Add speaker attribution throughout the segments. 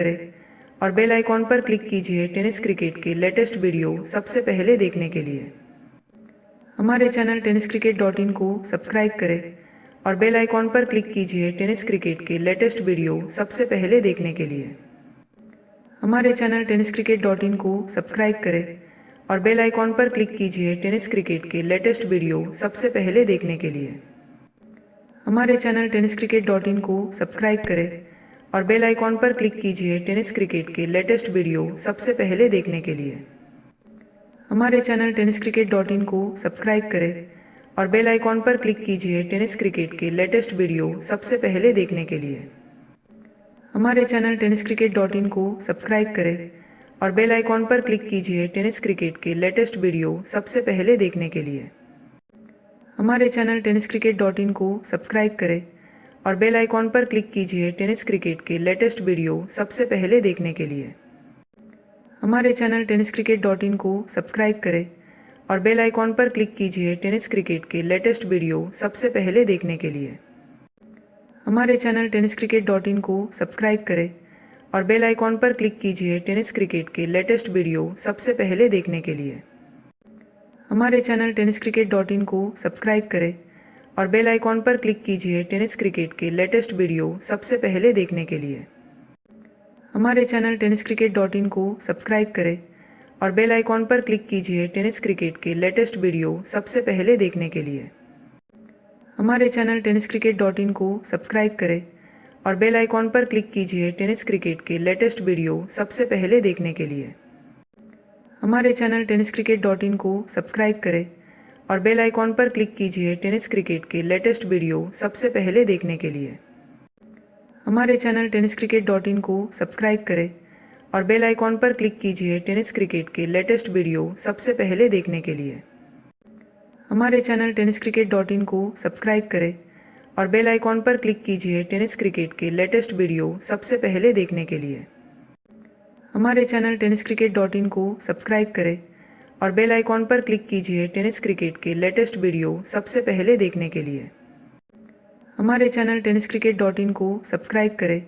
Speaker 1: करें और bell icon पर क्लिक कीजिए टेनिस क्रिकेट के लेटेस्ट वीडियो सबसे पहले देखने के लिए। हमारे चैनल tenniscricket.in को सब्सक्राइब करें और बेल आइकॉन पर क्लिक कीजिए टेनिस क्रिकेट के लेटेस्ट वीडियो सबसे पहले देखने के लिए। हमारे चैनल tenniscricket.in को सब्सक्राइब करें और बेल आइकॉन पर क्लिक कीजिए टेनिस क्रिकेट के लेटेस्ट वीडियो सबसे पहले देखने के लिए। हमारे चैनल tenniscricket.in को सब्सक्राइब करें और बेल आइकॉन पर क्लिक कीजिए टेनिस क्रिकेट के लेटेस्ट वीडियो सबसे पहले देखने के लिए। हमारे चैनल tenniscricket.in को सब्सक्राइब करें और बेल आइकॉन पर क्लिक कीजिए टेनिस क्रिकेट के लेटेस्ट वीडियो सबसे पहले देखने के लिए। हमारे चैनल tenniscricket.in को सब्सक्राइब करें और बेल आइकॉन पर क्लिक कीजिए टेनिस क्रिकेट के लेटेस्ट वीडियो सबसे पहले देखने के लिए। हमारे चैनल tenniscricket.in को सब्सक्राइब करें और बेल आइकॉन पर क्लिक कीजिए टेनिस क्रिकेट के लेटेस्ट वीडियो सबसे पहले देखने के लिए। हमारे चैनल tenniscricket.in को सब्सक्राइब करें और बेल आइकॉन पर क्लिक कीजिए टेनिस क्रिकेट के लेटेस्ट वीडियो सबसे पहले देखने के लिए। हमारे चैनल tenniscricket.in को सब्सक्राइब करें और बेल आइकॉन पर क्लिक कीजिए टेनिस क्रिकेट के लेटेस्ट वीडियो सबसे पहले देखने के लिए। हमारे चैनल tenniscricket.in को सब्सक्राइब करें और बेल आइकॉन पर क्लिक कीजिए टेनिस क्रिकेट के लेटेस्ट वीडियो सबसे पहले देखने के लिए। हमारे चैनल tenniscricket.in को सब्सक्राइब करें और बेल आइकॉन पर क्लिक कीजिए टेनिस क्रिकेट के लेटेस्ट वीडियो सबसे पहले देखने के लिए। हमारे चैनल tenniscricket.in को सब्सक्राइब करें और बेल आइकॉन पर क्लिक कीजिए टेनिस क्रिकेट के लेटेस्ट वीडियो सबसे पहले देखने के लिए। हमारे चैनल tenniscricket.in को सब्सक्राइब करें और बेल आइकॉन पर क्लिक कीजिए टेनिस क्रिकेट के लेटेस्ट वीडियो सबसे पहले देखने के लिए। हमारे चैनल tenniscricket.in को सब्सक्राइब करें और बेल आइकॉन पर क्लिक कीजिए टेनिस क्रिकेट के लेटेस्ट वीडियो सबसे पहले देखने के लिए। हमारे चैनल tenniscricket.in को सब्सक्राइब करें और बेल आइकॉन पर क्लिक कीजिए टेनिस क्रिकेट के लेटेस्ट वीडियो सबसे पहले देखने के लिए। हमारे चैनल tenniscricket.in को सब्सक्राइब करें और बेल आइकॉन पर क्लिक कीजिए टेनिस क्रिकेट के लेटेस्ट वीडियो सबसे पहले देखने के लिए। हमारे चैनल tenniscricket.in को सब्सक्राइब करें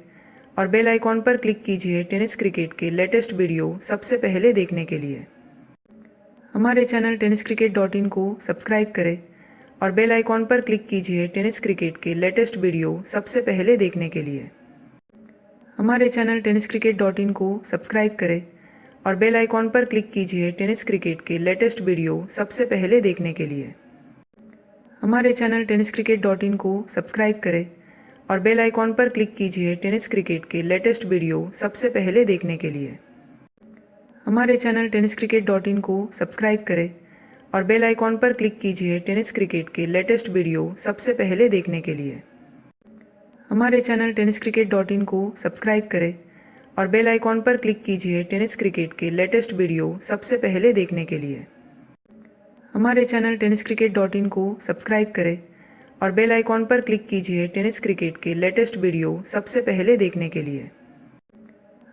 Speaker 1: और बेल आइकॉन पर क्लिक कीजिए टेनिस क्रिकेट के लेटेस्ट वीडियो सबसे पहले देखने के लिए। हमारे चैनल tenniscricket.in को सब्सक्राइब करें और बेल आइकॉन पर क्लिक कीजिए टेनिस क्रिकेट के लेटेस्ट वीडियो सबसे पहले देखने के लिए। हमारे चैनल tenniscricket.in को सब्सक्राइब करें और बेल आइकॉन पर क्लिक कीजिए टेनिस क्रिकेट के लेटेस्ट वीडियो सबसे पहले देखने के लिए। हमारे चैनल tenniscricket.in को सब्सक्राइब करें और बेल आइकॉन पर क्लिक कीजिए टेनिस क्रिकेट के लेटेस्ट वीडियो सबसे पहले देखने के लिए। हमारे चैनल tenniscricket.in को सब्सक्राइब करें और बेल आइकॉन पर क्लिक कीजिए टेनिस क्रिकेट के लेटेस्ट वीडियो सबसे पहले देखने के लिए। हमारे चैनल tenniscricket.in को सब्सक्राइब करें और बेल आइकॉन पर क्लिक कीजिए टेनिस क्रिकेट के लेटेस्ट वीडियो सबसे पहले देखने के लिए। हमारे चैनल tenniscricket.in को सब्सक्राइब करें और बेल आइकॉन पर क्लिक कीजिए टेनिस क्रिकेट के लेटेस्ट वीडियो सबसे पहले देखने के लिए।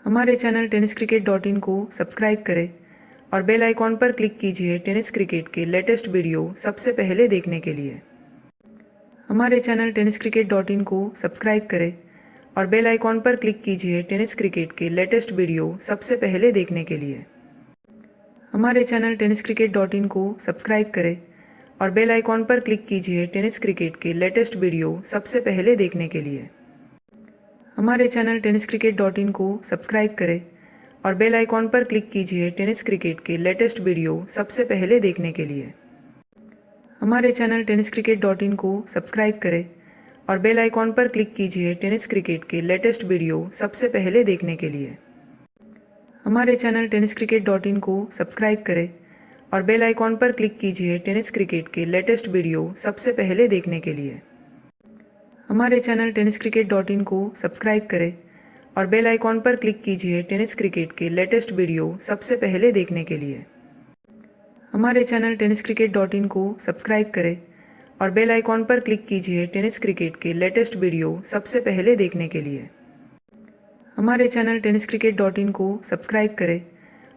Speaker 1: हमारे चैनल tenniscricket.in को सब्सक्राइब करें और बेल आइकॉन पर क्लिक कीजिए टेनिस क्रिकेट के लेटेस्ट वीडियो सबसे पहले देखने के लिए। हमारे चैनल tenniscricket.in को सब्सक्राइब करें और बेल आइकॉन पर क्लिक कीजिए टेनिस क्रिकेट के लेटेस्ट वीडियो सबसे पहले देखने के लिए। हमारे चैनल tenniscricket.in को सब्सक्राइब करें और बेल आइकॉन पर क्लिक कीजिए टेनिस क्रिकेट के लेटेस्ट वीडियो सबसे पहले देखने के लिए। हमारे चैनल tenniscricket.in को सब्सक्राइब करें और बेल आइकॉन पर क्लिक कीजिए टेनिस क्रिकेट के लेटेस्ट वीडियो सबसे पहले देखने के लिए। हमारे चैनल tenniscricket.in को सब्सक्राइब करें और बेल आइकॉन पर क्लिक कीजिए टेनिस क्रिकेट के लेटेस्ट वीडियो सबसे पहले देखने के लिए। हमारे चैनल tenniscricket.in को सब्सक्राइब करें और बेल आइकॉन पर क्लिक कीजिए टेनिस क्रिकेट के लेटेस्ट वीडियो सबसे पहले देखने के लिए। हमारे चैनल tenniscricket.in को सब्सक्राइब करें और बेल आइकॉन पर क्लिक कीजिए टेनिस क्रिकेट के लेटेस्ट वीडियो सबसे पहले देखने के लिए। हमारे चैनल tenniscricket.in को सब्सक्राइब करें और बेल आइकॉन पर क्लिक कीजिए टेनिस क्रिकेट के लेटेस्ट वीडियो सबसे पहले देखने के लिए। हमारे चैनल tenniscricket.in को सब्सक्राइब करें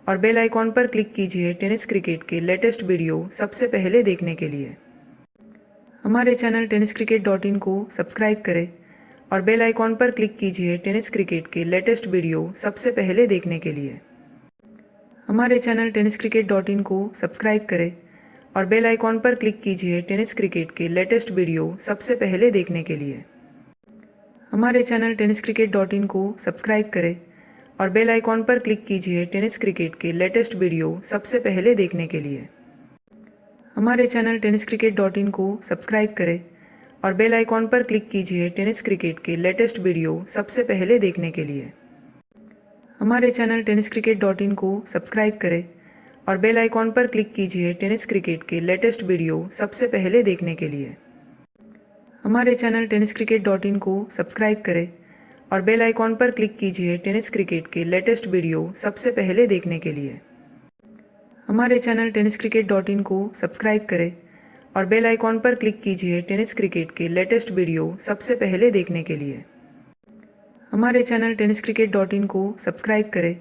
Speaker 1: और बेल आइकॉन पर क्लिक कीजिए टेनिस क्रिकेट के लेटेस्ट वीडियो सबसे पहले देखने के लिए। हमारे चैनल tenniscricket.in को सब्सक्राइब करें और बेल आइकॉन पर क्लिक कीजिए टेनिस क्रिकेट के लेटेस्ट वीडियो सबसे पहले देखने के लिए। हमारे चैनल tenniscricket.in को सब्सक्राइब करें और बेल आइकॉन पर क्लिक कीजिए टेनिस क्रिकेट के लेटेस्ट वीडियो सबसे पहले देखने के लिए। हमारे चैनल tenniscricket.in को सब्सक्राइब करें और बेल आइकॉन पर क्लिक कीजिए टेनिस क्रिकेट के लेटेस्ट वीडियो सबसे पहले देखने के लिए। हमारे चैनल tenniscricket.in को सब्सक्राइब करें और बेल आइकॉन पर क्लिक कीजिए टेनिस क्रिकेट के लेटेस्ट वीडियो सबसे पहले देखने के लिए। हमारे चैनल tenniscricket.in को सब्सक्राइब करें और बेल आइकॉन पर क्लिक कीजिए टेनिस क्रिकेट के लेटेस्ट वीडियो सबसे पहले देखने के लिए। हमारे चैनल tenniscricket.in को सब्सक्राइब करें और बेल आइकॉन पर क्लिक कीजिए टेनिस क्रिकेट के लेटेस्ट वीडियो सबसे पहले देखने के लिए। हमारे चैनल tenniscricket.in को सब्सक्राइब करें और बेल आइकॉन पर क्लिक कीजिए टेनिस क्रिकेट के लेटेस्ट वीडियो सबसे पहले देखने के लिए। हमारे चैनल tenniscricket.in को सब्सक्राइब करें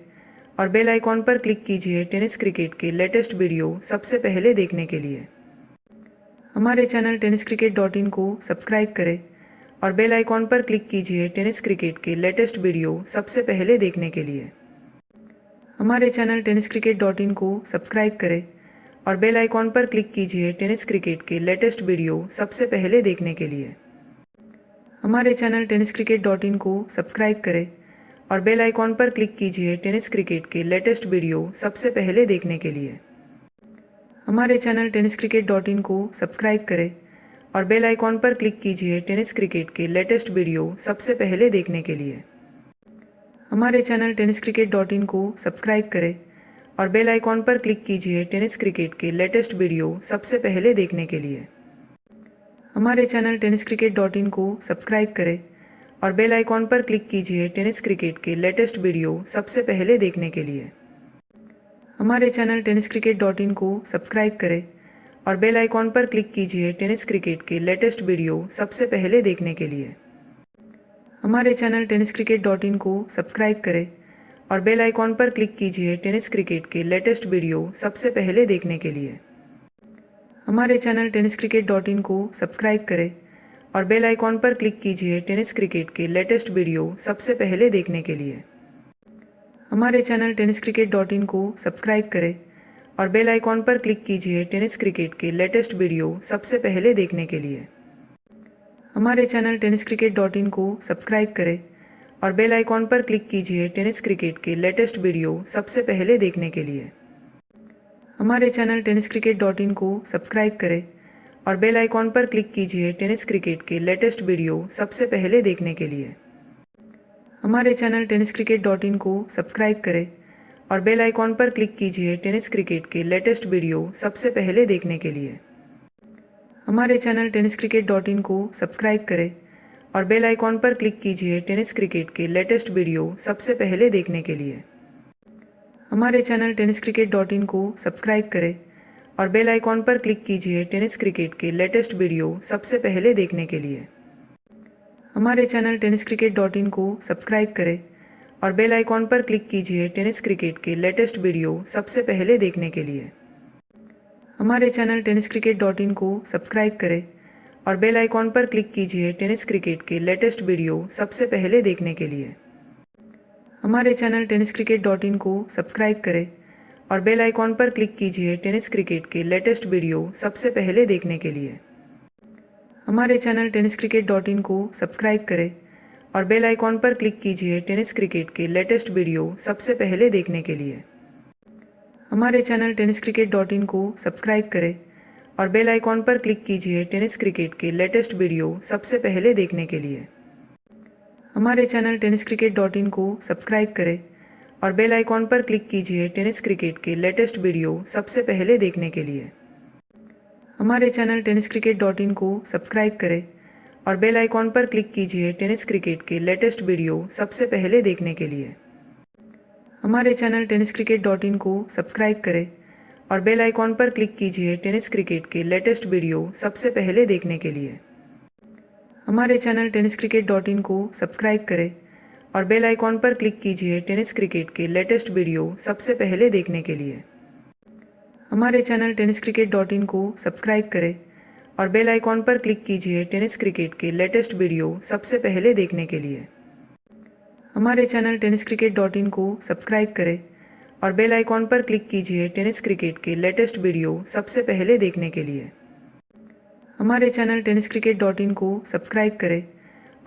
Speaker 1: और बेल आइकॉन पर क्लिक कीजिए टेनिस क्रिकेट के लेटेस्ट वीडियो सबसे पहले देखने के लिए। हमारे चैनल tenniscricket.in को सब्सक्राइब करें और बेल आइकॉन पर क्लिक कीजिए टेनिस क्रिकेट के लेटेस्ट वीडियो सबसे पहले देखने के लिए। हमारे चैनल tenniscricket.in को सब्सक्राइब करें और बेल आइकॉन पर क्लिक कीजिए टेनिस क्रिकेट के लेटेस्ट वीडियो सबसे पहले देखने के लिए। हमारे चैनल tenniscricket.in को सब्सक्राइब करें और बेल आइकॉन पर क्लिक कीजिए टेनिस क्रिकेट के लेटेस्ट वीडियो सबसे पहले देखने के लिए। हमारे चैनल tenniscricket.in को सब्सक्राइब करें और बेल आइकॉन पर क्लिक कीजिए टेनिस क्रिकेट के लेटेस्ट वीडियो सबसे पहले देखने के लिए। हमारे चैनल tenniscricket.in को सब्सक्राइब करें और बेल आइकॉन पर क्लिक कीजिए टेनिस क्रिकेट के लेटेस्ट वीडियो सबसे पहले देखने के लिए। हमारे चैनल tenniscricket.in को सब्सक्राइब करें और बेल आइकॉन पर क्लिक कीजिए टेनिस क्रिकेट के लेटेस्ट वीडियो सबसे पहले देखने के लिए। हमारे चैनल tenniscricket.in को सब्सक्राइब करें और बेल आइकॉन पर क्लिक कीजिए टेनिस क्रिकेट के लेटेस्ट वीडियो सबसे पहले देखने के लिए। हमारे चैनल tenniscricket.in को सब्सक्राइब करें और बेल आइकॉन पर क्लिक कीजिए टेनिस क्रिकेट के लेटेस्ट वीडियो सबसे पहले देखने के लिए। हमारे चैनल tenniscricket.in को सब्सक्राइब करें और बेल आइकॉन पर क्लिक कीजिए टेनिस क्रिकेट के लेटेस्ट वीडियो सबसे पहले देखने के लिए। हमारे चैनल tenniscricket.in को सब्सक्राइब करें और बेल आइकॉन पर क्लिक कीजिए टेनिस क्रिकेट के लेटेस्ट वीडियो सबसे पहले देखने के लिए। हमारे चैनल tenniscricket.in को सब्सक्राइब करें और बेल आइकॉन पर क्लिक कीजिए टेनिस क्रिकेट के लेटेस्ट वीडियो सबसे पहले देखने के लिए। हमारे चैनल tenniscricket.in को सब्सक्राइब करें और बेल आइकॉन पर क्लिक कीजिए टेनिस क्रिकेट के लेटेस्ट वीडियो सबसे पहले देखने के लिए। हमारे चैनल tenniscricket.in को सब्सक्राइब करें और बेल आइकॉन पर क्लिक कीजिए टेनिस क्रिकेट के लेटेस्ट वीडियो सबसे पहले देखने के लिए। हमारे चैनल tenniscricket.in को सब्सक्राइब करें और बेल आइकॉन पर क्लिक कीजिए टेनिस क्रिकेट के लेटेस्ट वीडियो सबसे पहले देखने के लिए। हमारे चैनल tenniscricket.in को सब्सक्राइब करें और बेल आइकॉन पर क्लिक कीजिए टेनिस क्रिकेट के लेटेस्ट वीडियो सबसे पहले देखने के लिए। हमारे चैनल tenniscricket.in को सब्सक्राइब करें और बेल आइकॉन पर क्लिक कीजिए टेनिस क्रिकेट के लेटेस्ट वीडियो सबसे पहले देखने के लिए। हमारे चैनल tenniscricket.in को सब्सक्राइब करें और बेल आइकॉन पर क्लिक कीजिए टेनिस क्रिकेट के लेटेस्ट वीडियो सबसे पहले देखने के लिए। हमारे चैनल tenniscricket.in को सब्सक्राइब करें और बेल आइकॉन पर क्लिक कीजिए टेनिस क्रिकेट के लेटेस्ट वीडियो सबसे पहले देखने के लिए। हमारे चैनल tenniscricket.in को सब्सक्राइब करें और बेल आइकॉन पर क्लिक कीजिए टेनिस क्रिकेट के लेटेस्ट वीडियो सबसे पहले देखने के लिए। हमारे चैनल tenniscricket.in को सब्सक्राइब करें और बेल आइकॉन पर क्लिक कीजिए टेनिस क्रिकेट के लेटेस्ट वीडियो सबसे पहले देखने के लिए। हमारे चैनल tenniscricket.in को सब्सक्राइब करें और बेल आइकॉन पर क्लिक कीजिए टेनिस क्रिकेट के लेटेस्ट वीडियो सबसे पहले देखने के लिए। हमारे चैनल tenniscricket.in को सब्सक्राइब करें और बेल आइकॉन पर क्लिक कीजिए टेनिस क्रिकेट के लेटेस्ट वीडियो सबसे पहले देखने के लिए। हमारे चैनल tenniscricket.in को सब्सक्राइब करें और बेल आइकॉन पर क्लिक कीजिए टेनिस क्रिकेट के लेटेस्ट वीडियो सबसे पहले देखने के लिए। हमारे चैनल tenniscricket.in को सब्सक्राइब करें और बेल आइकॉन पर क्लिक कीजिए टेनिस क्रिकेट के लेटेस्ट वीडियो सबसे पहले देखने के लिए। हमारे चैनल tenniscricket.in को सब्सक्राइब करें और बेल आइकॉन पर क्लिक कीजिए टेनिस क्रिकेट के लेटेस्ट वीडियो सबसे पहले देखने के लिए। हमारे चैनल tenniscricket.in को सब्सक्राइब करें और बेल आइकॉन पर क्लिक कीजिए टेनिस क्रिकेट के लेटेस्ट वीडियो सबसे पहले देखने के लिए। हमारे चैनल tenniscricket.in को सब्सक्राइब करें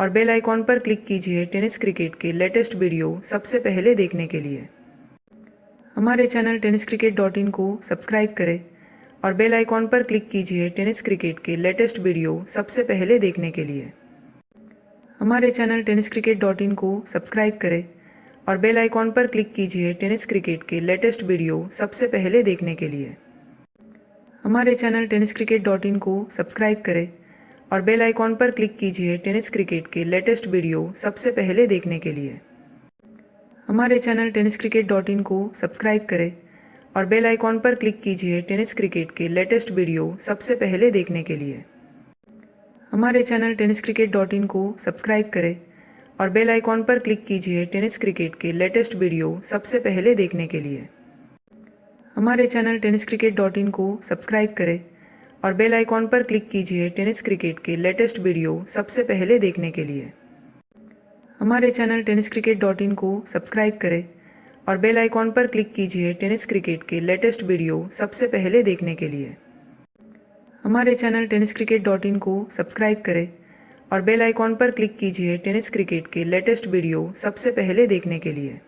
Speaker 1: और बेल आइकॉन पर क्लिक कीजिए टेनिस क्रिकेट के लेटेस्ट वीडियो सबसे पहले देखने के लिए। हमारे चैनल tenniscricket.in को सब्सक्राइब करें और बेल आइकॉन पर क्लिक कीजिए टेनिस क्रिकेट के लेटेस्ट वीडियो सबसे पहले देखने के लिए। हमारे चैनल tenniscricket.in को सब्सक्राइब करें और बेल आइकॉन पर क्लिक कीजिए टेनिस क्रिकेट के लेटेस्ट वीडियो सबसे पहले देखने के लिए। हमारे चैनल tenniscricket.in को सब्सक्राइब करें और बेल आइकॉन पर क्लिक कीजिए टेनिस क्रिकेट के लेटेस्ट वीडियो सबसे पहले देखने के लिए। हमारे चैनल tenniscricket.in को सब्सक्राइब करें और बेल आइकॉन पर क्लिक कीजिए टेनिस क्रिकेट के लेटेस्ट वीडियो सबसे पहले देखने के लिए। हमारे चैनल tenniscricket.in को सब्सक्राइब करें और बेल आइकॉन पर क्लिक कीजिए टेनिस क्रिकेट के लेटेस्ट वीडियो सबसे पहले देखने के लिए। हमारे चैनल tenniscricket.in को सब्सक्राइब करें और बेल आइकॉन पर क्लिक कीजिए टेनिस क्रिकेट के लेटेस्ट वीडियो सबसे पहले देखने के लिए। हमारे चैनल tenniscricket.in को सब्सक्राइब करें और बेल आइकॉन पर क्लिक कीजिए टेनिस क्रिकेट के लेटेस्ट वीडियो सबसे पहले देखने के लिए। हमारे चैनल tenniscricket.in को सब्सक्राइब करें और बेल आइकॉन पर क्लिक कीजिए टेनिस क्रिकेट के लेटेस्ट वीडियो सबसे पहले देखने के लिए।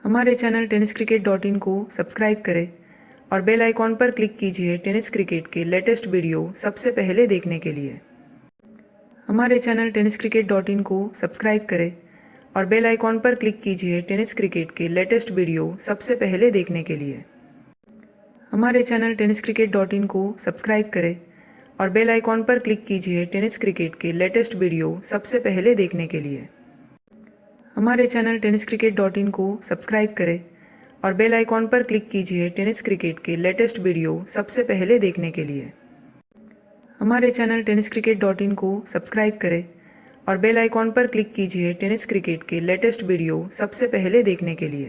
Speaker 1: हमारे चैनल tenniscricket.in को सब्सक्राइब करें और बेल आइकॉन पर क्लिक कीजिए टेनिस क्रिकेट के लेटेस्ट वीडियो सबसे पहले देखने के लिए। हमारे चैनल tenniscricket.in को सब्सक्राइब करें और बेल आइकॉन पर क्लिक कीजिए टेनिस क्रिकेट के लेटेस्ट वीडियो सबसे पहले देखने के लिए। हमारे चैनल tenniscricket.in को सब्सक्राइब करें और बेल आइकॉन पर क्लिक कीजिए टेनिस क्रिकेट के लेटेस्ट वीडियो सबसे पहले देखने के लिए। हमारे चैनल tenniscricket.in को सब्सक्राइब करें और बेल आइकॉन पर क्लिक कीजिए टेनिस क्रिकेट के लेटेस्ट वीडियो सबसे पहले देखने के लिए। हमारे चैनल tenniscricket.in को सब्सक्राइब करें और बेल आइकॉन पर क्लिक कीजिए टेनिस क्रिकेट के लेटेस्ट वीडियो सबसे पहले देखने के लिए।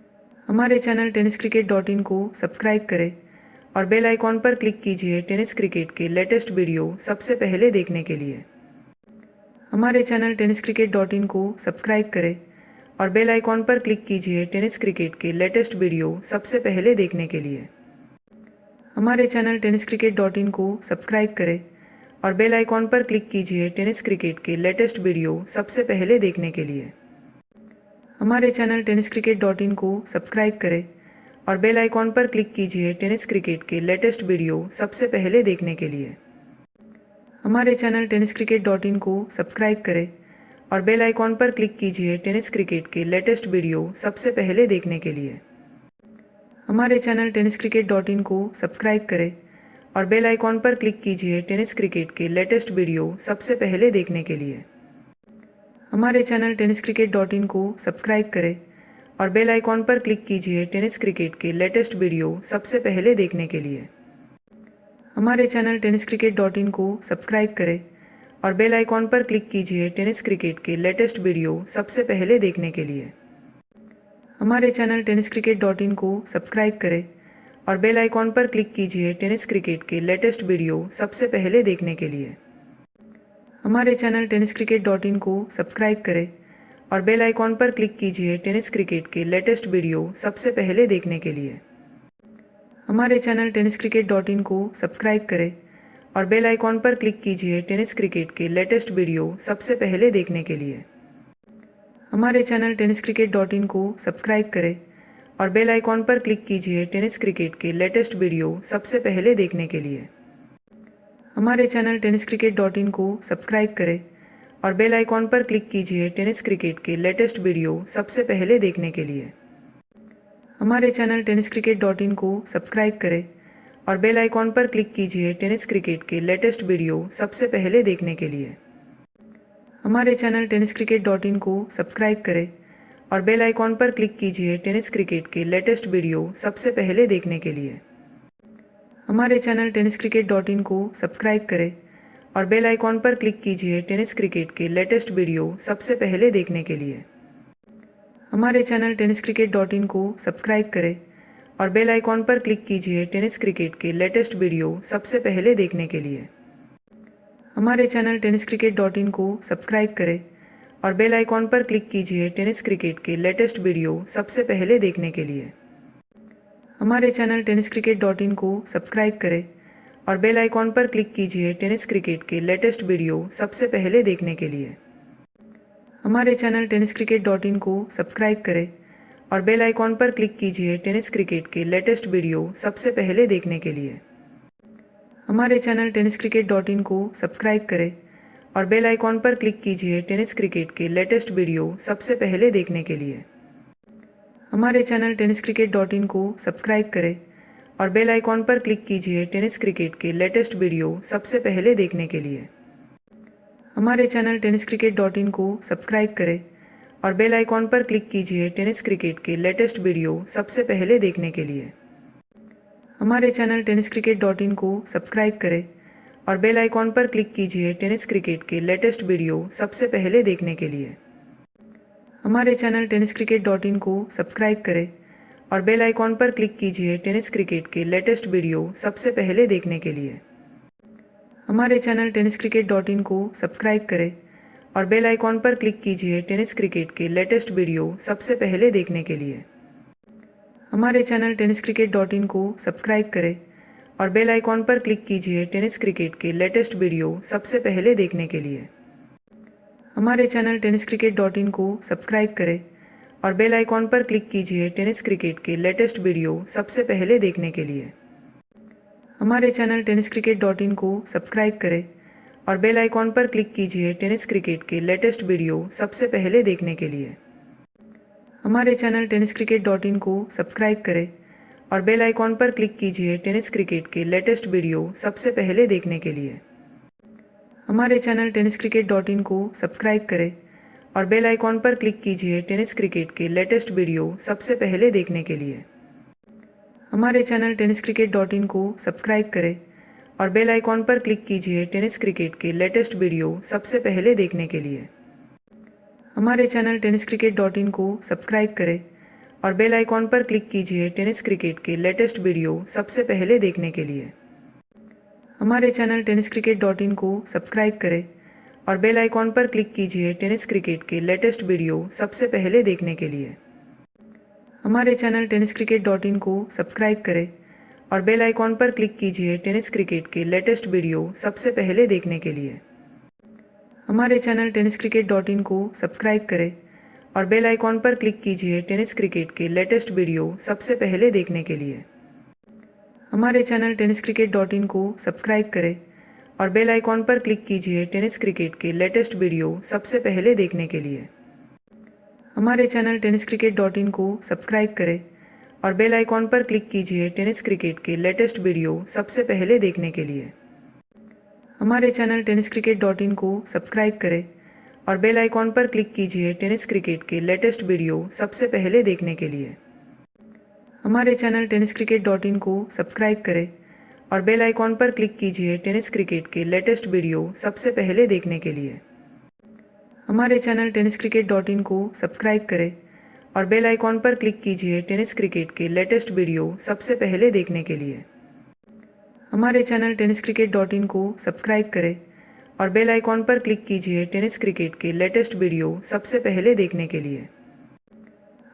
Speaker 1: हमारे चैनल tenniscricket.in को सब्सक्राइब करें और बेल आइकॉन पर क्लिक कीजिए टेनिस क्रिकेट के लेटेस्ट वीडियो सबसे पहले देखने के लिए। हमारे चैनल tenniscricket.in को सब्सक्राइब करें और बेल आइकॉन पर क्लिक कीजिए टेनिस क्रिकेट के लेटेस्ट वीडियो सबसे पहले देखने के लिए। हमारे चैनल tenniscricket.in को सब्सक्राइब करें और बेल आइकॉन पर क्लिक कीजिए टेनिस क्रिकेट के लेटेस्ट वीडियो सबसे पहले देखने के लिए। हमारे चैनल tenniscricket.in को सब्सक्राइब करें और बेल आइकॉन पर क्लिक कीजिए टेनिस क्रिकेट के लेटेस्ट वीडियो सबसे पहले देखने के लिए। हमारे चैनल tenniscricket.in को सब्सक्राइब करें और बेल आइकॉन पर क्लिक कीजिए टेनिस क्रिकेट के लेटेस्ट वीडियो सबसे पहले देखने के लिए। हमारे चैनल tenniscricket.in को सब्सक्राइब करें और बेल आइकॉन पर क्लिक कीजिए टेनिस क्रिकेट के लेटेस्ट वीडियो सबसे पहले देखने के लिए। हमारे चैनल tenniscricket.in को सब्सक्राइब करें और बेल आइकॉन पर क्लिक कीजिए टेनिस क्रिकेट के लेटेस्ट वीडियो सबसे पहले देखने के लिए। हमारे चैनल tenniscricket.in को सब्सक्राइब करें और बेल आइकॉन पर क्लिक कीजिए टेनिस क्रिकेट के लेटेस्ट वीडियो सबसे पहले देखने के लिए। हमारे चैनल tenniscricket.in को सब्सक्राइब करें और बेल आइकॉन पर क्लिक कीजिए टेनिस क्रिकेट के लेटेस्ट वीडियो सबसे पहले देखने के लिए। हमारे चैनल tenniscricket.in को सब्सक्राइब करें और बेल आइकॉन पर क्लिक कीजिए टेनिस क्रिकेट के लेटेस्ट वीडियो सबसे पहले देखने के लिए। हमारे चैनल tenniscricket.in को सब्सक्राइब करें और बेल आइकॉन पर क्लिक कीजिए टेनिस क्रिकेट के लेटेस्ट वीडियो सबसे पहले देखने के लिए। हमारे चैनल tenniscricket.in को सब्सक्राइब करें और बेल आइकॉन पर क्लिक कीजिए टेनिस क्रिकेट के लेटेस्ट वीडियो सबसे पहले देखने के लिए। हमारे चैनल tenniscricket.in को सब्सक्राइब करें और बेल आइकॉन पर क्लिक कीजिए टेनिस क्रिकेट के लेटेस्ट वीडियो सबसे पहले देखने के लिए। हमारे चैनल tenniscricket.in को सब्सक्राइब करें और बेल आइकॉन पर क्लिक कीजिए टेनिस क्रिकेट के लेटेस्ट वीडियो सबसे पहले देखने के लिए। हमारे चैनल tenniscricket.in को सब्सक्राइब करें और बेल आइकॉन पर क्लिक कीजिए टेनिस क्रिकेट के लेटेस्ट वीडियो सबसे पहले देखने के लिए। हमारे चैनल tenniscricket.in को सब्सक्राइब करें और बेल आइकॉन पर क्लिक कीजिए टेनिस क्रिकेट के लेटेस्ट वीडियो सबसे पहले देखने के लिए। हमारे चैनल tenniscricket.in को सब्सक्राइब करें और बेल आइकॉन पर क्लिक कीजिए टेनिस क्रिकेट के लेटेस्ट वीडियो सबसे पहले देखने के लिए। हमारे चैनल tenniscricket.in को सब्सक्राइब करें और बेल आइकॉन पर क्लिक कीजिए टेनिस क्रिकेट के लेटेस्ट वीडियो सबसे पहले देखने के लिए। हमारे चैनल tenniscricket.in को सब्सक्राइब करें और बेल आइकॉन पर क्लिक कीजिए टेनिस क्रिकेट के लेटेस्ट वीडियो सबसे पहले देखने के लिए। हमारे चैनल tenniscricket.in को सब्सक्राइब करें और बेल आइकॉन पर क्लिक कीजिए टेनिस क्रिकेट के लेटेस्ट वीडियो सबसे पहले देखने के लिए। हमारे चैनल tenniscricket.in को सब्सक्राइब करें और बेल आइकॉन पर क्लिक कीजिए टेनिस क्रिकेट के लेटेस्ट वीडियो सबसे पहले देखने के लिए। हमारे चैनल tenniscricket.in को सब्सक्राइब करें और बेल आइकॉन पर क्लिक कीजिए टेनिस क्रिकेट के लेटेस्ट वीडियो सबसे पहले देखने के लिए। हमारे चैनल tenniscricket.in को सब्सक्राइब करें और बेल आइकॉन पर क्लिक कीजिए टेनिस क्रिकेट के लेटेस्ट वीडियो सबसे पहले देखने के लिए। हमारे चैनल tenniscricket.in को सब्सक्राइब करें और बेल आइकॉन पर क्लिक कीजिए टेनिस क्रिकेट के लेटेस्ट वीडियो सबसे पहले देखने के लिए। हमारे चैनल tenniscricket.in को सब्सक्राइब करें और बेल आइकॉन पर क्लिक कीजिए टेनिस क्रिकेट के लेटेस्ट वीडियो सबसे पहले देखने के लिए। हमारे चैनल tenniscricket.in को सब्सक्राइब करें और बेल आइकॉन पर क्लिक कीजिए टेनिस क्रिकेट के लेटेस्ट वीडियो सबसे पहले देखने के लिए। हमारे चैनल tenniscricket.in को सब्सक्राइब करें और बेल आइकॉन पर क्लिक कीजिए टेनिस क्रिकेट के लेटेस्ट वीडियो सबसे पहले देखने के लिए। हमारे चैनल tenniscricket.in को सब्सक्राइब करें और बेल आइकॉन पर क्लिक कीजिए टेनिस क्रिकेट के लेटेस्ट वीडियो सबसे पहले देखने के लिए। हमारे चैनल tenniscricket.in को सब्सक्राइब करें और बेल आइकॉन पर क्लिक कीजिए टेनिस क्रिकेट के लेटेस्ट वीडियो सबसे पहले देखने के लिए। हमारे चैनल tenniscricket.in को सब्सक्राइब करें और बेल आइकॉन पर क्लिक कीजिए टेनिस क्रिकेट के लेटेस्ट वीडियो सबसे पहले देखने के लिए। हमारे चैनल tenniscricket.in को सब्सक्राइब करें और बेल आइकॉन पर क्लिक कीजिए टेनिस क्रिकेट के लेटेस्ट वीडियो सबसे पहले देखने के लिए। हमारे चैनल tenniscricket.in को सब्सक्राइब करें और बेल आइकॉन पर क्लिक कीजिए टेनिस क्रिकेट के लेटेस्ट वीडियो सबसे पहले देखने के लिए। हमारे चैनल tenniscricket.in को सब्सक्राइब करें और बेल आइकॉन पर क्लिक कीजिए टेनिस क्रिकेट के लेटेस्ट वीडियो सबसे पहले देखने के लिए। हमारे चैनल tenniscricket.in को सब्सक्राइब करें और बेल आइकॉन पर क्लिक कीजिए टेनिस क्रिकेट के लेटेस्ट वीडियो सबसे पहले देखने के लिए। हमारे चैनल tenniscricket.in को सब्सक्राइब करें और बेल आइकॉन पर क्लिक कीजिए टेनिस क्रिकेट के लेटेस्ट वीडियो सबसे पहले देखने के लिए। हमारे चैनल tenniscricket.in को सब्सक्राइब करें और बेल आइकॉन पर क्लिक कीजिए टेनिस क्रिकेट के लेटेस्ट वीडियो सबसे पहले देखने के लिए। हमारे चैनल tenniscricket.in को सब्सक्राइब करें और बेल आइकॉन पर क्लिक कीजिए टेनिस क्रिकेट के लेटेस्ट वीडियो सबसे पहले देखने के लिए। हमारे चैनल tenniscricket.in को सब्सक्राइब करें और बेल आइकॉन पर क्लिक कीजिए टेनिस क्रिकेट के लेटेस्ट वीडियो सबसे पहले देखने के लिए। हमारे चैनल tenniscricket.in को सब्सक्राइब करें और बेल आइकॉन पर क्लिक कीजिए टेनिस क्रिकेट के लेटेस्ट वीडियो सबसे पहले देखने के लिए। हमारे चैनल tenniscricket.in को सब्सक्राइब करें और बेल आइकॉन पर क्लिक कीजिए टेनिस क्रिकेट के लेटेस्ट वीडियो सबसे पहले देखने के लिए। हमारे चैनल tenniscricket.in को सब्सक्राइब करें और बेल आइकॉन पर क्लिक कीजिए टेनिस क्रिकेट के लेटेस्ट वीडियो सबसे पहले देखने के लिए। हमारे चैनल tenniscricket.in को सब्सक्राइब करें और बेल आइकॉन पर क्लिक कीजिए टेनिस क्रिकेट के लेटेस्ट वीडियो सबसे पहले देखने के लिए।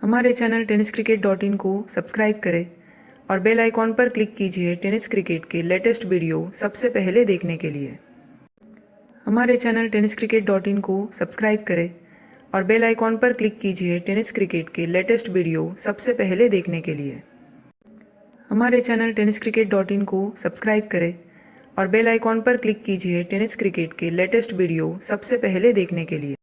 Speaker 1: हमारे चैनल tenniscricket.in को सब्सक्राइब करें और बेल आइकॉन पर क्लिक कीजिए टेनिस क्रिकेट के लेटेस्ट वीडियो सबसे पहले देखने के लिए। हमारे चैनल tenniscricket.in को सब्सक्राइब करें और बेल आइकॉन पर क्लिक कीजिए टेनिस क्रिकेट के लेटेस्ट वीडियो सबसे पहले देखने के लिए। हमारे चैनल tenniscricket.in को सब्सक्राइब करें और बेल आइकॉन पर क्लिक कीजिए टेनिस क्रिकेट के लेटेस्ट वीडियो सबसे पहले देखने के लिए।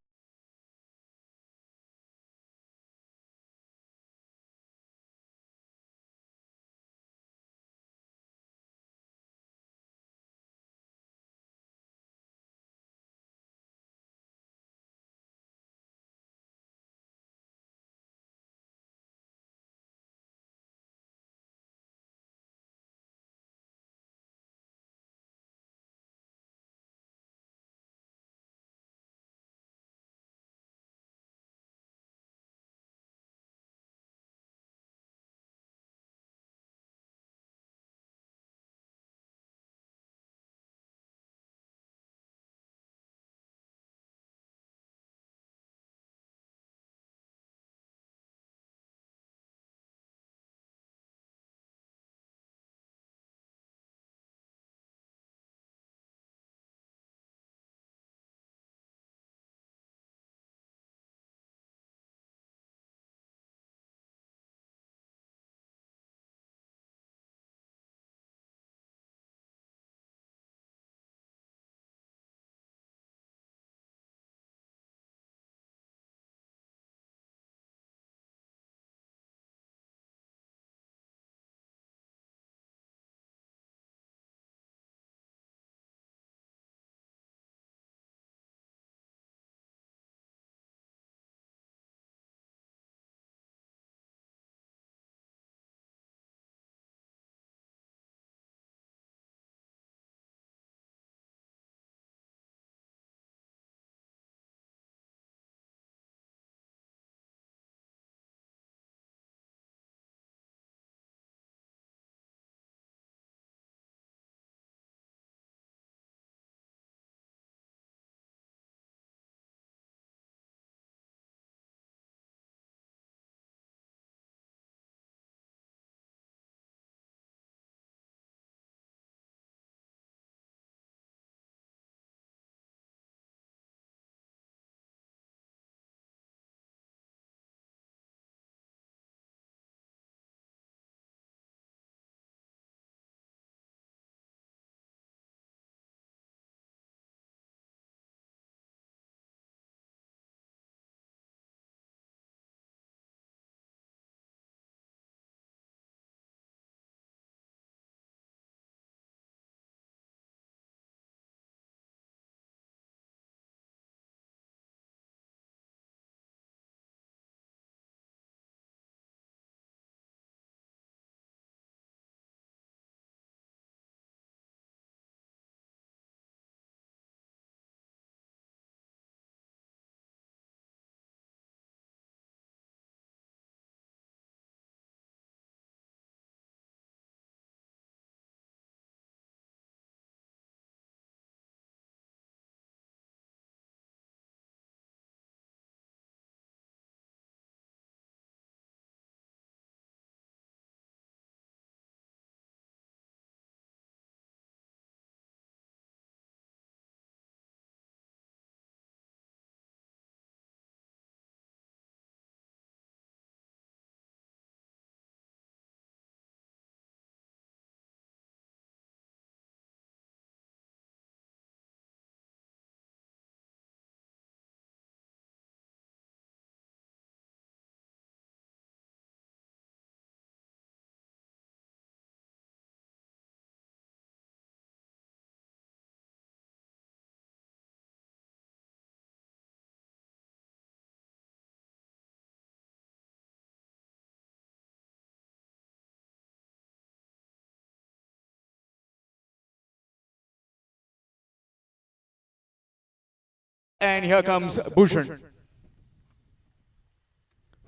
Speaker 2: And here comes Bhushan.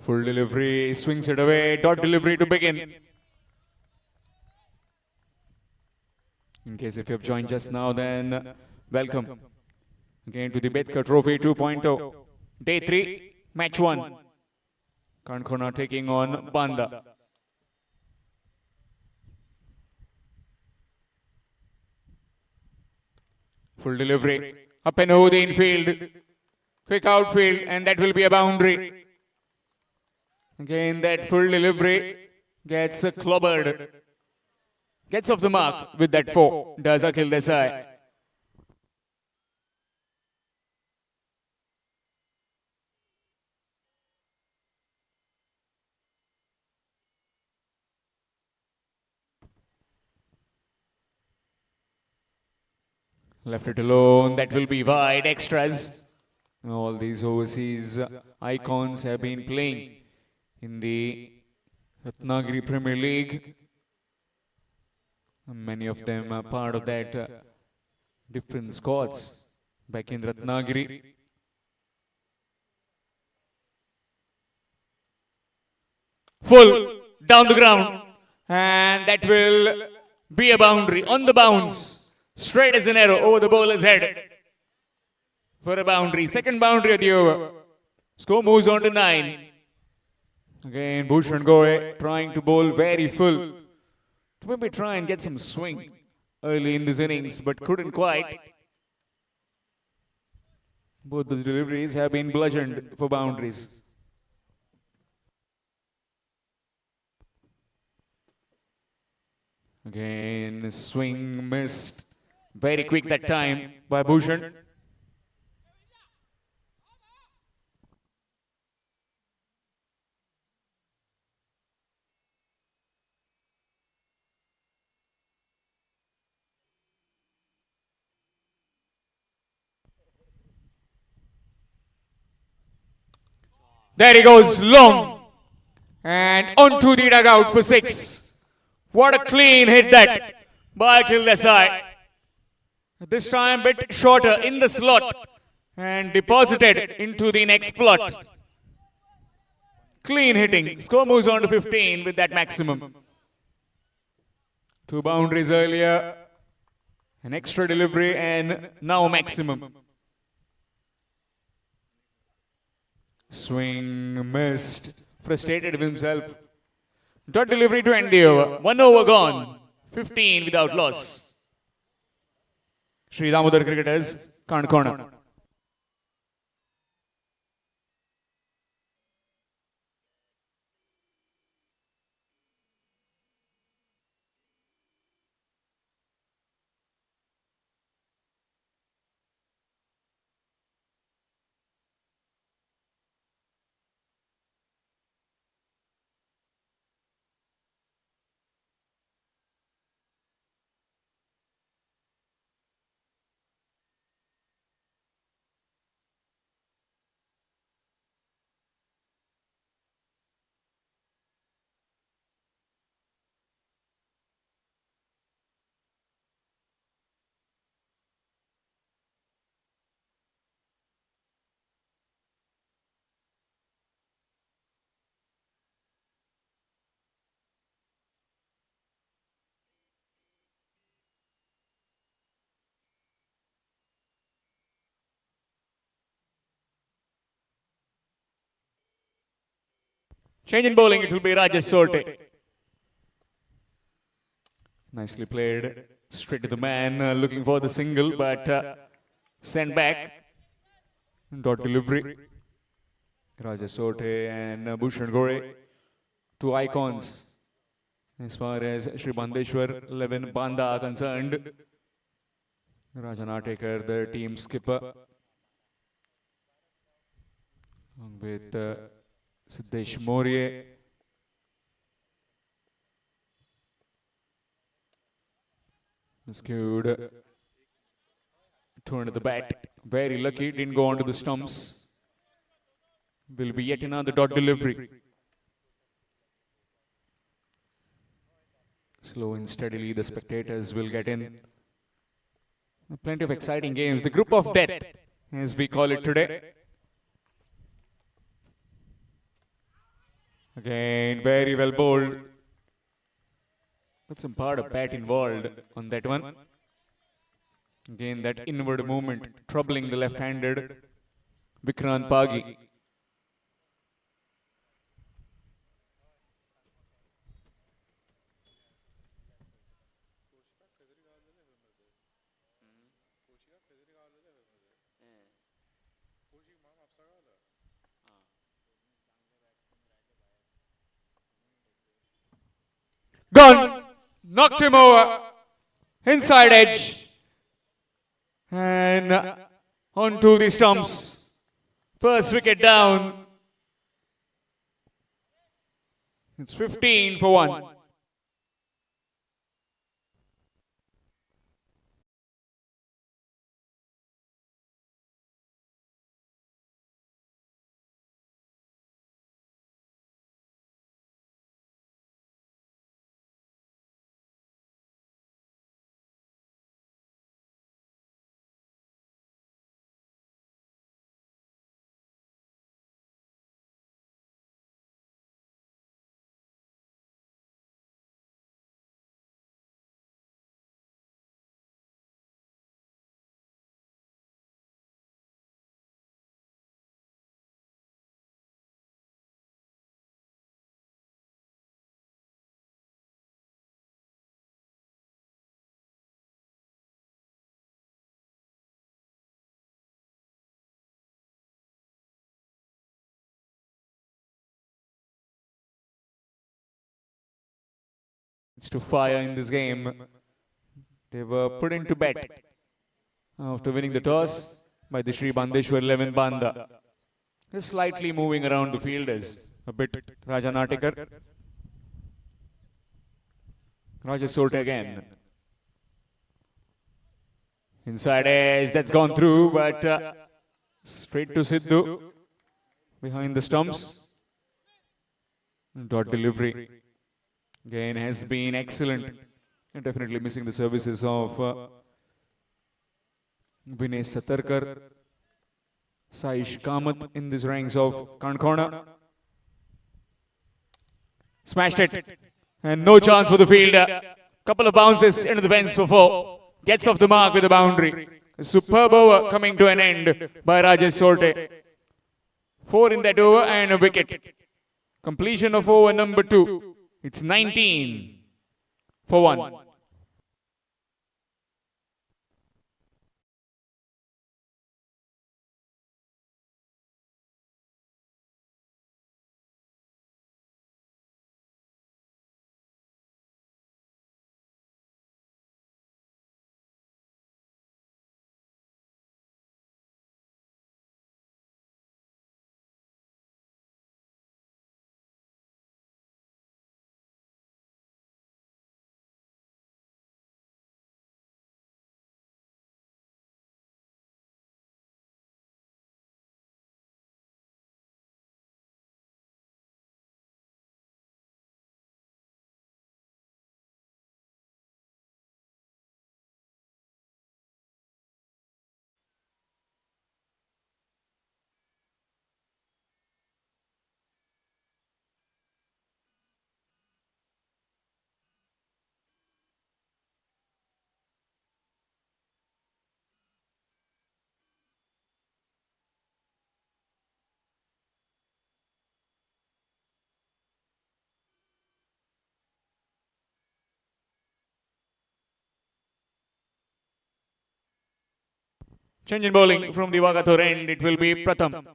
Speaker 2: Full delivery, swings it away, dot delivery to begin. In case if you have joined just now, then welcome again to the Betkar Trophy 2.0. Day 3, match 1. Kankhona taking on Banda. Full delivery, up and over the infield, quick outfield, and that will be a boundary. Again, that full delivery gets clobbered. Gets off the mark with that 4. Does Akhil Desai. Left it alone. That will be wide. Extras. All these overseas icons have been playing in the Ratnagiri Premier League. Many of them are part of that different squads back in Ratnagiri. Full down the ground, and that will be a boundary on the bounce, straight as an arrow over the bowler's head for a boundary. Second boundary of the over. Score moves on to 9. Again, Bhushan Goe trying to bowl very full to maybe try and get some swing early in this innings, but couldn't quite. Both the deliveries have been bludgeoned for boundaries. Again, swing missed. Very quick that time by Bhushan. There he goes, long. And onto the dugout for 6. What a clean hit that by Akhil Desai. This time a bit shorter in the slot and deposited into the next plot. Clean hitting. Score moves on to 15 with that maximum. 2 boundaries earlier. An extra delivery and now maximum. Swing missed. Frustrated with himself. Dot delivery to end the over. 1 over gone. 15 without loss. Sri Damodar cricketers, Kankhona. Change in bowling, it will be Rajesh Sorte. Nicely played. Straight to the man, looking for the single, but sent back. Dot delivery. Rajesh Sorte and Bhushan Gore. 2 icons as far as Sri Bandeshwar 11 Banda are concerned. Rajan Atekar, the team skipper. Along with Siddesh Maurya. Skewed. Turn to the bat. Very lucky, didn't go onto the stumps. Will be yet another dot delivery. Slow and steadily, the spectators will get in. Plenty of exciting games. The group of death as we call it today. Again, very well bowled. But some part of bat involved on that one. Again, that inward movement troubling the left-handed Vikrant Pagi. Gone. Knocked him over. Inside edge. And onto the stumps. First wicket down. It's 15 for 1. To fire in this game. They were put into bet after winning the toss by the Sri Bandeshwar 11 Banda. Just slightly moving around the field as a bit Raja Natekar. Raja Sorte again. Inside edge, that's gone through, but straight to Sidhu. Behind the stumps. Dot delivery. Again, has been excellent. And definitely missing the services of Vinay Satarkar, Saish Kamath in these ranks of Kankona. Smashed it. And no chance for the fielder. Couple of bounces into the fence for 4. Gets off the mark with a boundary. A superb over coming to an end by Rajesh Sorte. 4 in that over and a wicket. Completion of over number 2. It's 19 for 1. Change in bowling from the Vagathur end. It will be Pratham.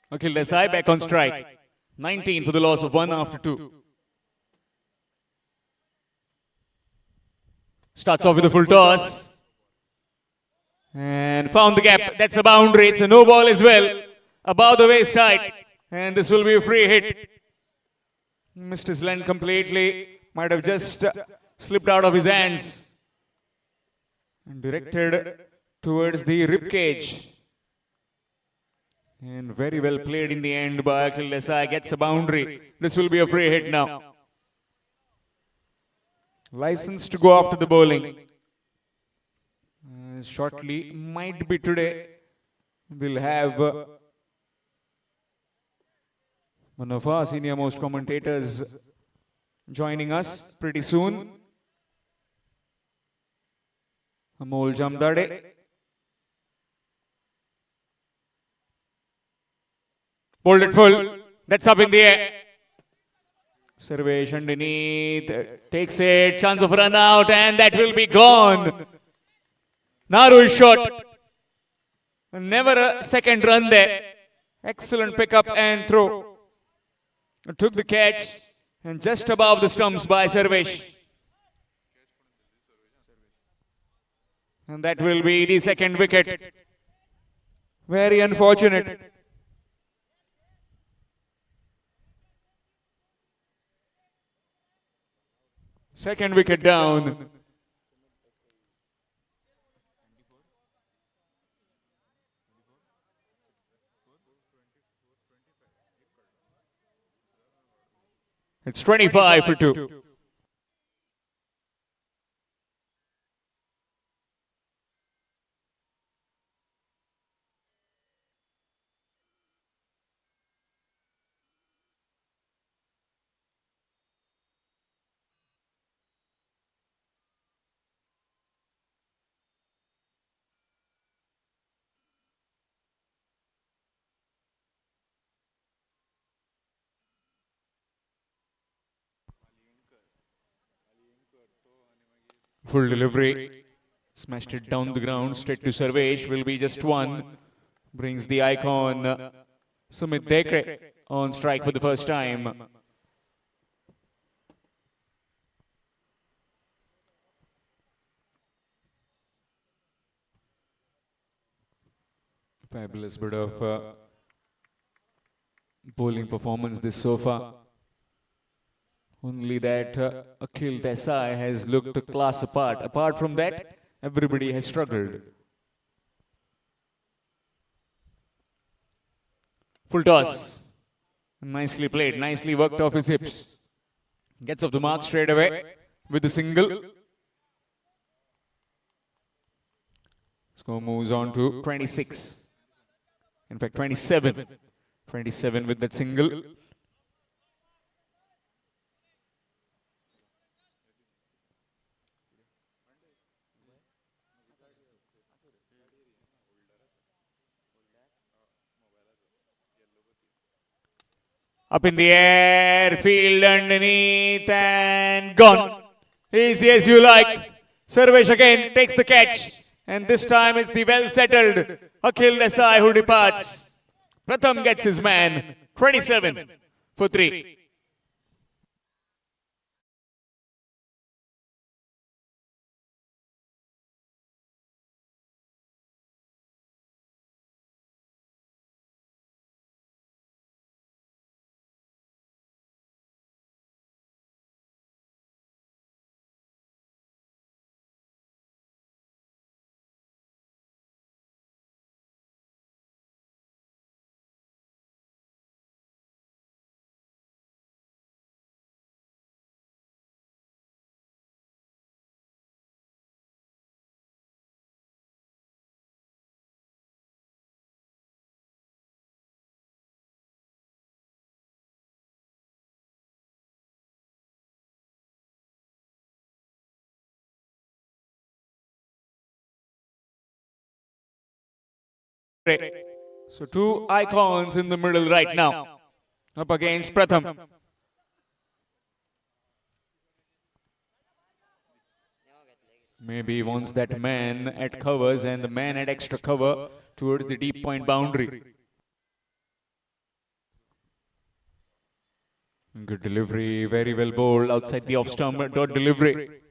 Speaker 2: Akhil Desai back on strike. 19 for the loss of 1 after 2. Starts off with a full toss. And found the gap. That's a boundary. It's a no ball as well. Above the waist height. And this will be a free hit. Missed his length completely. Might have just slipped out of his hands. And directed towards the rib cage. And very well played in the end by Akhil Desai. Gets a boundary. This will be a free hit now. License to go after the bowling. Shortly, might be today. We'll have one of our senior most commentators joining us pretty soon. Amol Jamdade. Bowled it full. That's up in the air. Sarvesh underneath. Takes it. Chance of run out. And that will be gone. Narrow shot. Never a second run there. Excellent pickup and throw. Took the catch. And just above the stumps by Sarvesh. And that will be the second wicket. Very unfortunate. Second wicket down. It's 25 for 2. Full delivery. Smashed it down the ground. Straight to Sarvesh. Will be just one. Brings the icon Sumit Dekre on strike for the first time. Fabulous bit of bowling performance this so far. Only that Akhil Desai has looked a class apart. Apart from that, everybody has struggled. Full toss. Nicely played. Nicely worked off his hips. Gets off the mark straight away with the single. Score moves on to 26. In fact, 27. 27 with that single. Up in the air, field underneath and gone. Easy as you like. Sarvesh again takes the catch. And this time it's the well-settled Akhil Desai who departs. Pratham gets his man. 27 for 3. So 2 icons in the middle right now. Up against Pratham. Maybe he wants that man at covers and the man at extra cover towards the deep point boundary. Good delivery, very well bowled outside the off-stump dot delivery.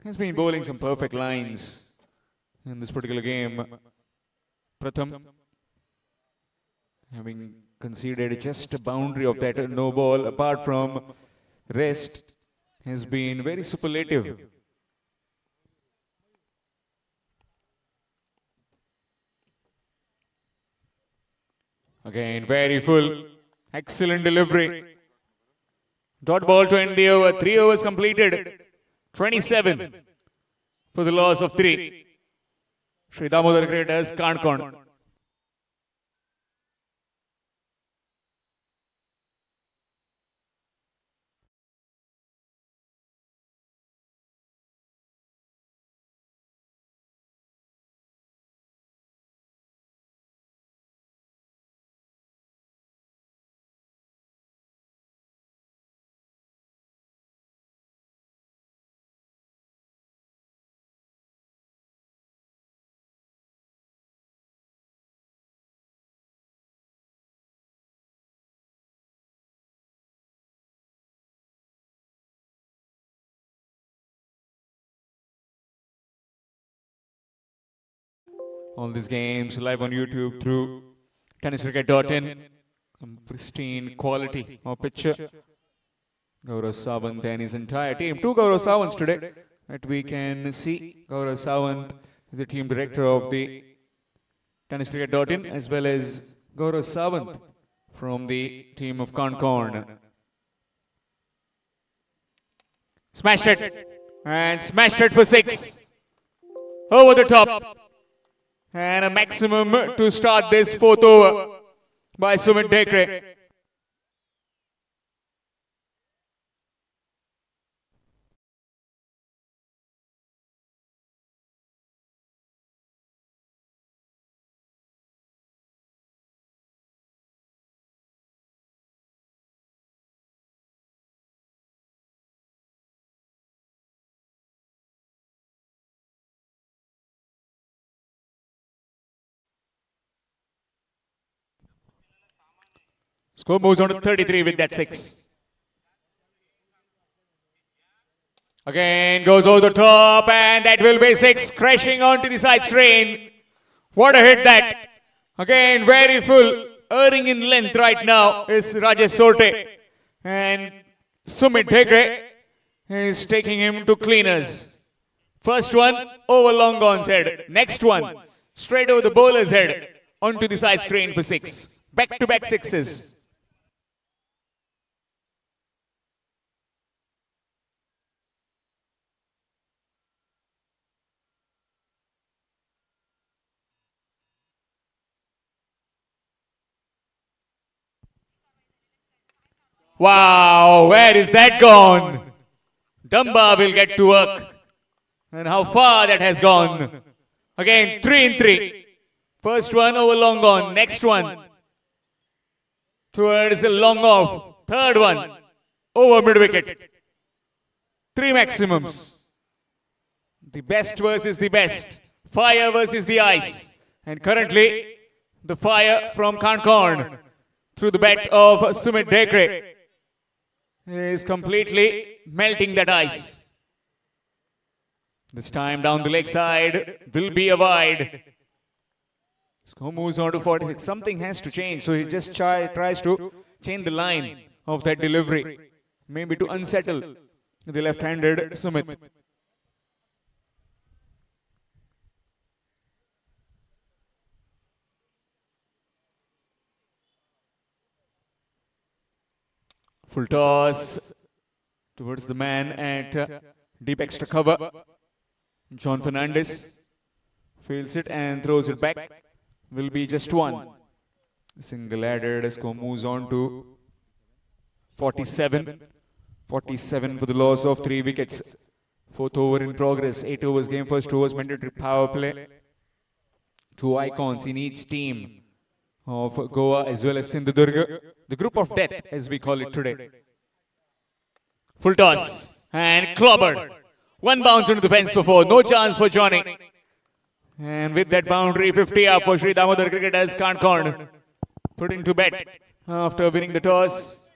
Speaker 2: Has been bowling some perfect lines in this particular game. Pratham having conceded just a boundary of that no ball apart from rest has been very superlative. Again, very full. Excellent delivery. Dot ball to end the over. 3 overs completed. 27 for the loss of 3. Sri Damodar Cricketers can't count. All these games live on YouTube through tenniscricket.in. Pristine quality of picture. Gaurav Sawant and his entire team. 2 Gaurav Sawants today that we can see. Gaurav Sawant is the team director of the tenniscricket.in, as well as Gaurav Sawant from the team of Concord. Smashed it. And smashed it for 6. Over the top. And a maximum to start this 4th over by Sumit Betkar. Score moves on to 33 with that 6. Again goes over the top, and that will be 6, crashing onto the side screen. What a hit that. Again, very full. Erring in length right now is Rajesh Sorte. And Sumit Betkar is taking him to cleaners. First one over long on's head. Next one straight over the bowler's head onto the side screen for 6. Back-to-back 6s. Wow, where is that gone? Dumba will get to work. And how far that has gone. Again, 3 in 3. First one over long on. Next one towards a long off. Third one over mid wicket. 3 maximums. The best versus the best. Fire versus the ice. And currently, the fire from Concord through the bat of Sumit Betkar is completely melting that ice. This time down the leg side will be a wide. Score moves on to 46. Something has to change, so he just tries to change the line of that delivery. Maybe to unsettle the left-handed Sumit. Full toss towards the man at deep extra cover. John Fernandez fields it and throws it back. Will be just 1. Single added. Score moves on to 47. 47 for the loss of 3 wickets. 4th over in progress. 8 overs game. First overs mandatory power play. 2 icons in each team of Goa as well as Sindhudurga. The group of death, as we call it today. Full toss and clobbered. 1 bounce into the fence for 4. No chance for Johnny. And with that boundary, 50 up for Sri Damodar Cricketers Concord. Put into bet after winning the toss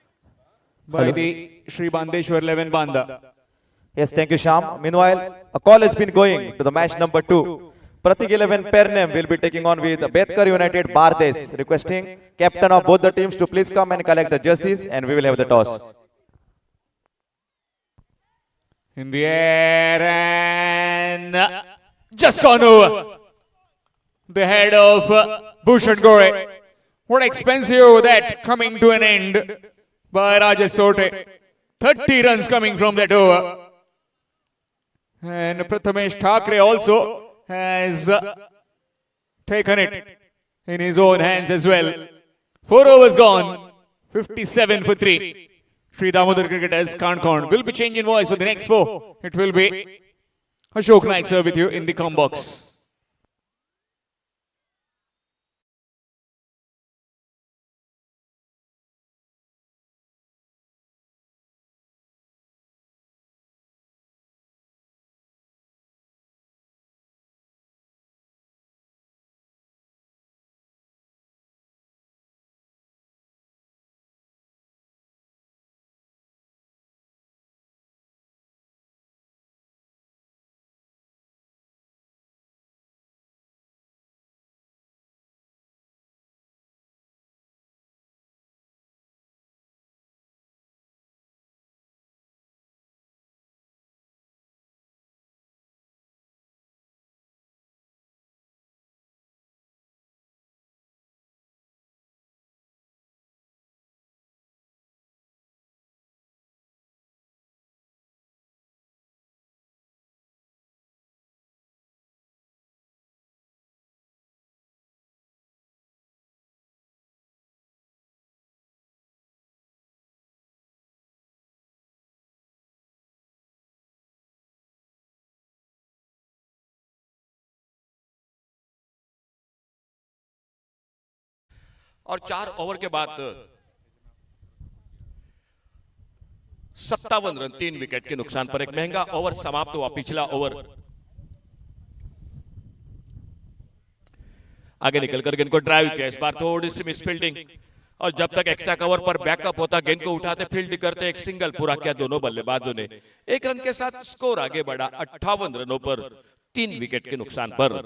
Speaker 2: by the Sri Bandeshwar 11 Banda.
Speaker 3: Yes, thank you, Sham. Meanwhile, a call has been going to the match number 2. Pratik 11 Pernem will be taking on with Betkar United Bardes, requesting captain of both the teams to please come and collect the jerseys, and we will have the toss.
Speaker 2: In the air and just gone over the head of Bhushan Gore. What expensive that coming to an end by Rajesh Sote. 30 runs coming from that over. And Prathamesh Thakre also has taken it in his own hands as well. 4 overs gone. 57 for 3. Sri Damodar Cricketers can't count. Will be changing voice for the next 4. It will be Ashok Naik sir with you in the com box.
Speaker 4: और 4 over के बाद 57 run 3 wicket के नुकसान पर एक महंगा over समाप्त हुआ। पिछला ओवर आगे निकलकर गेंद को ड्राइव किया, इस बार थोड़ी सी मिस फील्डिंग, और जब तक एक्स्ट्रा कवर पर बैकअप होता गेंद को उठाते फील्ड करते एक सिंगल पूरा किया दोनों बल्लेबाजों ने। 1 रन के साथ स्कोर आगे बढ़ा 58 रनों पर 3 विकेट के नुकसान पर।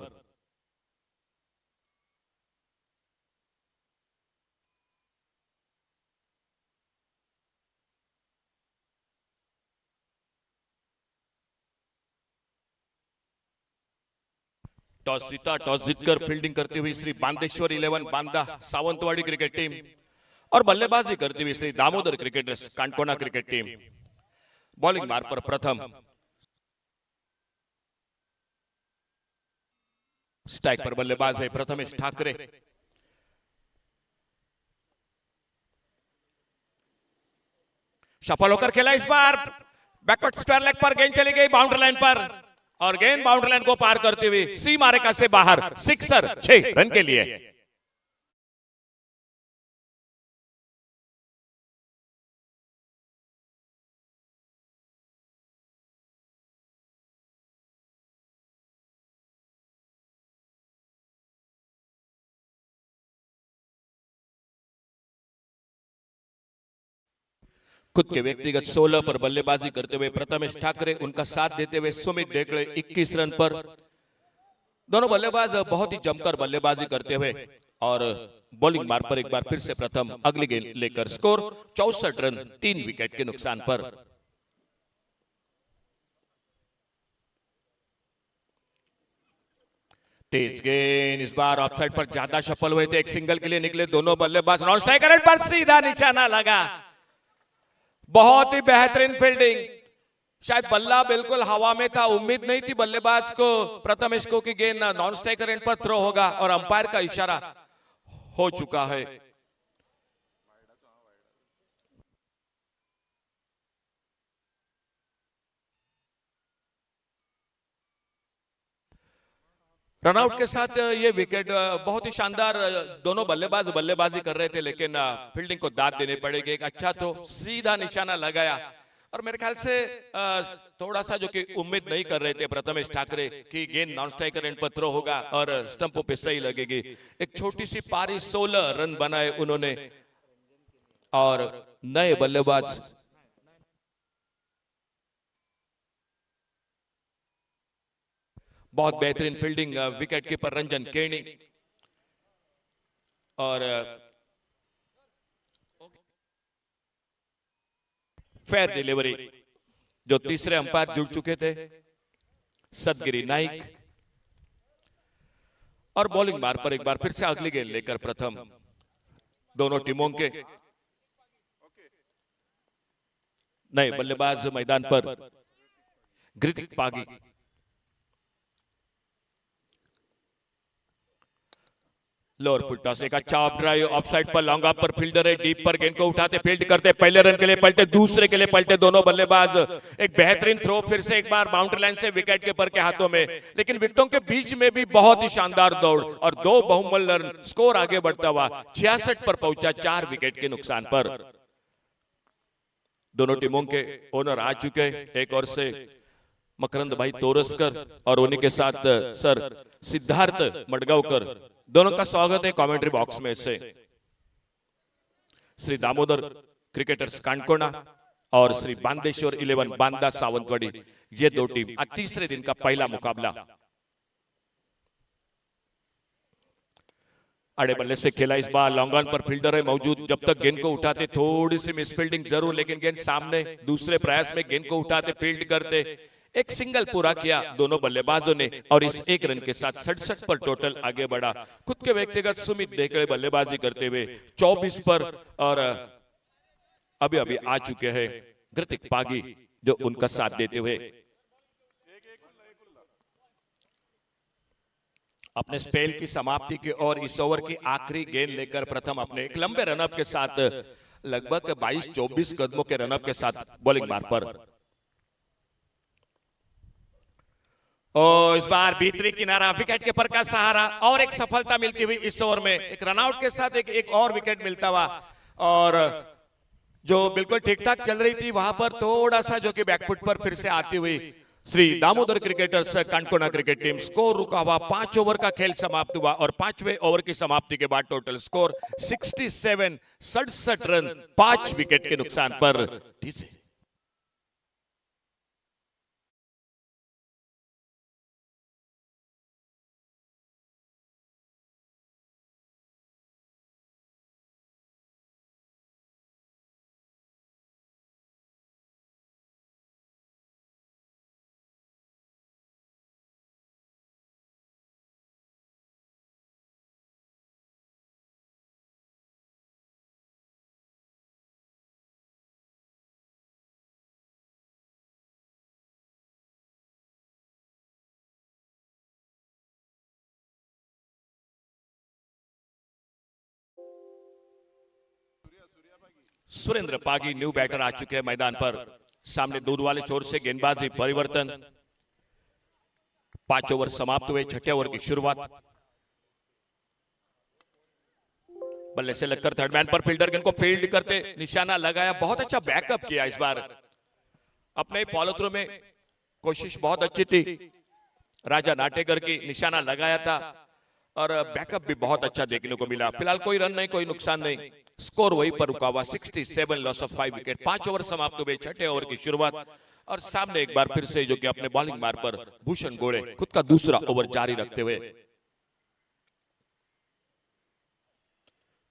Speaker 4: टॉस जीता, टॉस जीतकर फील्डिंग करती हुई श्री बांदेश्वर 11 बांदा सावंतवाड़ी क्रिकेट टीम और बल्लेबाजी करती हुई Shri Damodar cricketers Canacona cricket team. Bowling mark पर प्रथम स्ट्राइक पर बल्लेबाज है प्रथमेश ठाकरे। सफल होकर खेला, इस बार बैकवर्ड स्क्वायर लेग पर गेंद चली गई बाउंड्री लाइन पर और गेंद बाउंड्री लाइन को पार करते हुए सीमा रेखा से बाहर, सिक्सर 6 रन के लिए। खुद के व्यक्तिगत 16 पर बल्लेबाजी करते हुए प्रथमेश ठाकरे, उनका साथ देते हुए सुमित डेकड़े 21 रन पर। दोनों बल्लेबाज बहुत ही जमकर बल्लेबाजी करते हुए और बॉलिंग मार्ग पर एक बार फिर से प्रथम अगली गेंद लेकर स्कोर 64 रन 3 विकेट के नुकसान पर। तेज गेंद, इस बार ऑफसाइड पर ज्यादा सफल हुए थे, एक सिंगल के लिए निकले दोनों बल्लेबाज, नॉन स्ट्राइक रेट पर सीधा निशाना लगा। बहुत ही बेहतरीन फील्डिंग, शायद बल्ला बिल्कुल हवा में था, उम्मीद नहीं थी बल्लेबाज को प्रथमेश को कि गेंद नॉन स्ट्राइक रेट पर थ्रो होगा और अंपायर का इशारा हो चुका है। रनआउट के साथ ये विकेट बहुत ही शानदार, दोनों बल्लेबाज बल्लेबाजी कर रहे थे लेकिन फील्डिंग को दाद देने पड़ेगी। एक अच्छा तो सीधा निशाना लगाया और मेरे ख्याल से थोड़ा सा जो कि उम्मीद नहीं कर रहे थे प्रथमेश ठाकरे कि गेंद नॉन स्ट्राइक रेट पर थ्रो होगा और स्टंपों पे सही लगेगी। एक छोटी सी पारी 16 रन बनाए उन्होंने और नए बल्लेबाज बहुत बेहतरीन फील्डिंग, विकेट कीपर रंजन केनी और फेयर डिलीवरी जो तीसरे अंपायर जुड़ चुके थे सदगिरी नाइक, और बॉलिंग मार्ग पर एक बार फिर से अगली गेंद लेकर प्रथम दोनों टीमों के। नए बल्लेबाज मैदान पर Hrithik Pagi. Lower foot toss, एक अच्छा ऑफ ड्राइव ऑफ साइड पर, लॉन्ग ऑफ पर फील्डर है, डीप पर गेंद को उठाते फील्ड करते, पहले रन के लिए पलटे, दूसरे के लिए पलटे दोनों बल्लेबाज। एक बेहतरीन थ्रो, फिर से एक बार बाउंड्री लाइन से विकेट कीपर के हाथों में, लेकिन विकेटों के बीच में भी बहुत ही शानदार दौड़ और दो बहुमूल्य रन, स्कोर आगे बढ़ता हुआ 66 पर पहुंचा 4 विकेट के नुकसान पर। दोनों टीमों के ओनर आ चुके, एक और से मकरंद भाई तोरसकर और उन्हीं के साथ सर सिद्धार्थ मडगांवकर, दोनों का स्वागत है कमेंट्री बॉक्स में से। श्री दामोदर क्रिकेटर्स कांडकोना और श्री बांदेश्वर 11 बांदा सावंतवाड़ी, ये दो टीम आज तीसरे दिन का पहला मुकाबला। अड़े बल्ले से खेला इस बार, लॉन्ग ऑन पर फील्डर है मौजूद, जब तक गेंद को उठाते थोड़ी सी मिसफील्डिंग जरूर, लेकिन गेंद सामने, दूसरे प्रयास में गेंद को उठाते फील्ड करते, एक सिंगल पूरा किया दोनों बल्लेबाजों ने और इस एक रन के साथ 67 पर टोटल आगे बढ़ा। खुद के व्यक्तिगत सुमित देखड़े बल्लेबाजी करते हुए 24 पर और अभी अभी आ चुके हैं ऋतिक पागी जो उनका साथ देते हुए अपने स्पेल की समाप्ति की और इस ओवर की आखिरी गेंद लेकर प्रथम अपने एक लंबे रनअप के साथ लगभग 22-24 कदमों के रनअप के साथ बॉलिंग मार्ग पर। और इस बार भीतरी किनारा, विकेट कीपर का सहारा और एक सफलता मिलती हुई इस ओवर में, एक रनआउट के साथ एक और विकेट मिलता हुआ और जो बिल्कुल ठीक ठाक चल रही थी वहां पर थोड़ा सा जो कि बैकफुट पर फिर से आती हुई Shri Damodar cricketers Canacona cricket team, score रुका हुआ, 5 ओवर का खेल समाप्त हुआ और 5वें ओवर की समाप्ति के बाद टोटल स्कोर 67 रन 5 विकेट के नुकसान पर। सुरेंद्र पागी न्यू बैटर आ चुके हैं मैदान पर, सामने दूर वाले छोर से गेंदबाजी परिवर्तन, 5 ओवर समाप्त हुए, 6ठे ओवर की शुरुआत। बल्ले से लगकर थर्ड मैन पर फील्डर गेंद को फील्ड करते निशाना लगाया, बहुत अच्छा बैकअप किया इस बार, अपने फॉलो थ्रू में कोशिश बहुत अच्छी थी, राजा नाटेकर की निशाना लगाया था और बैकअप भी बहुत अच्छा देखने को मिला। फिलहाल कोई रन नहीं, कोई नुकसान नहीं, स्कोर वहीं पर रुका हुआ 67, लॉस ऑफ 5 विकेट। 5 ओवर समाप्त हुए, 6ठे ओवर की शुरुआत और सामने एक बार फिर से जो कि अपने बॉलिंग मार्ग पर भूषण गोड़े खुद का दूसरा ओवर जारी रखते हुए,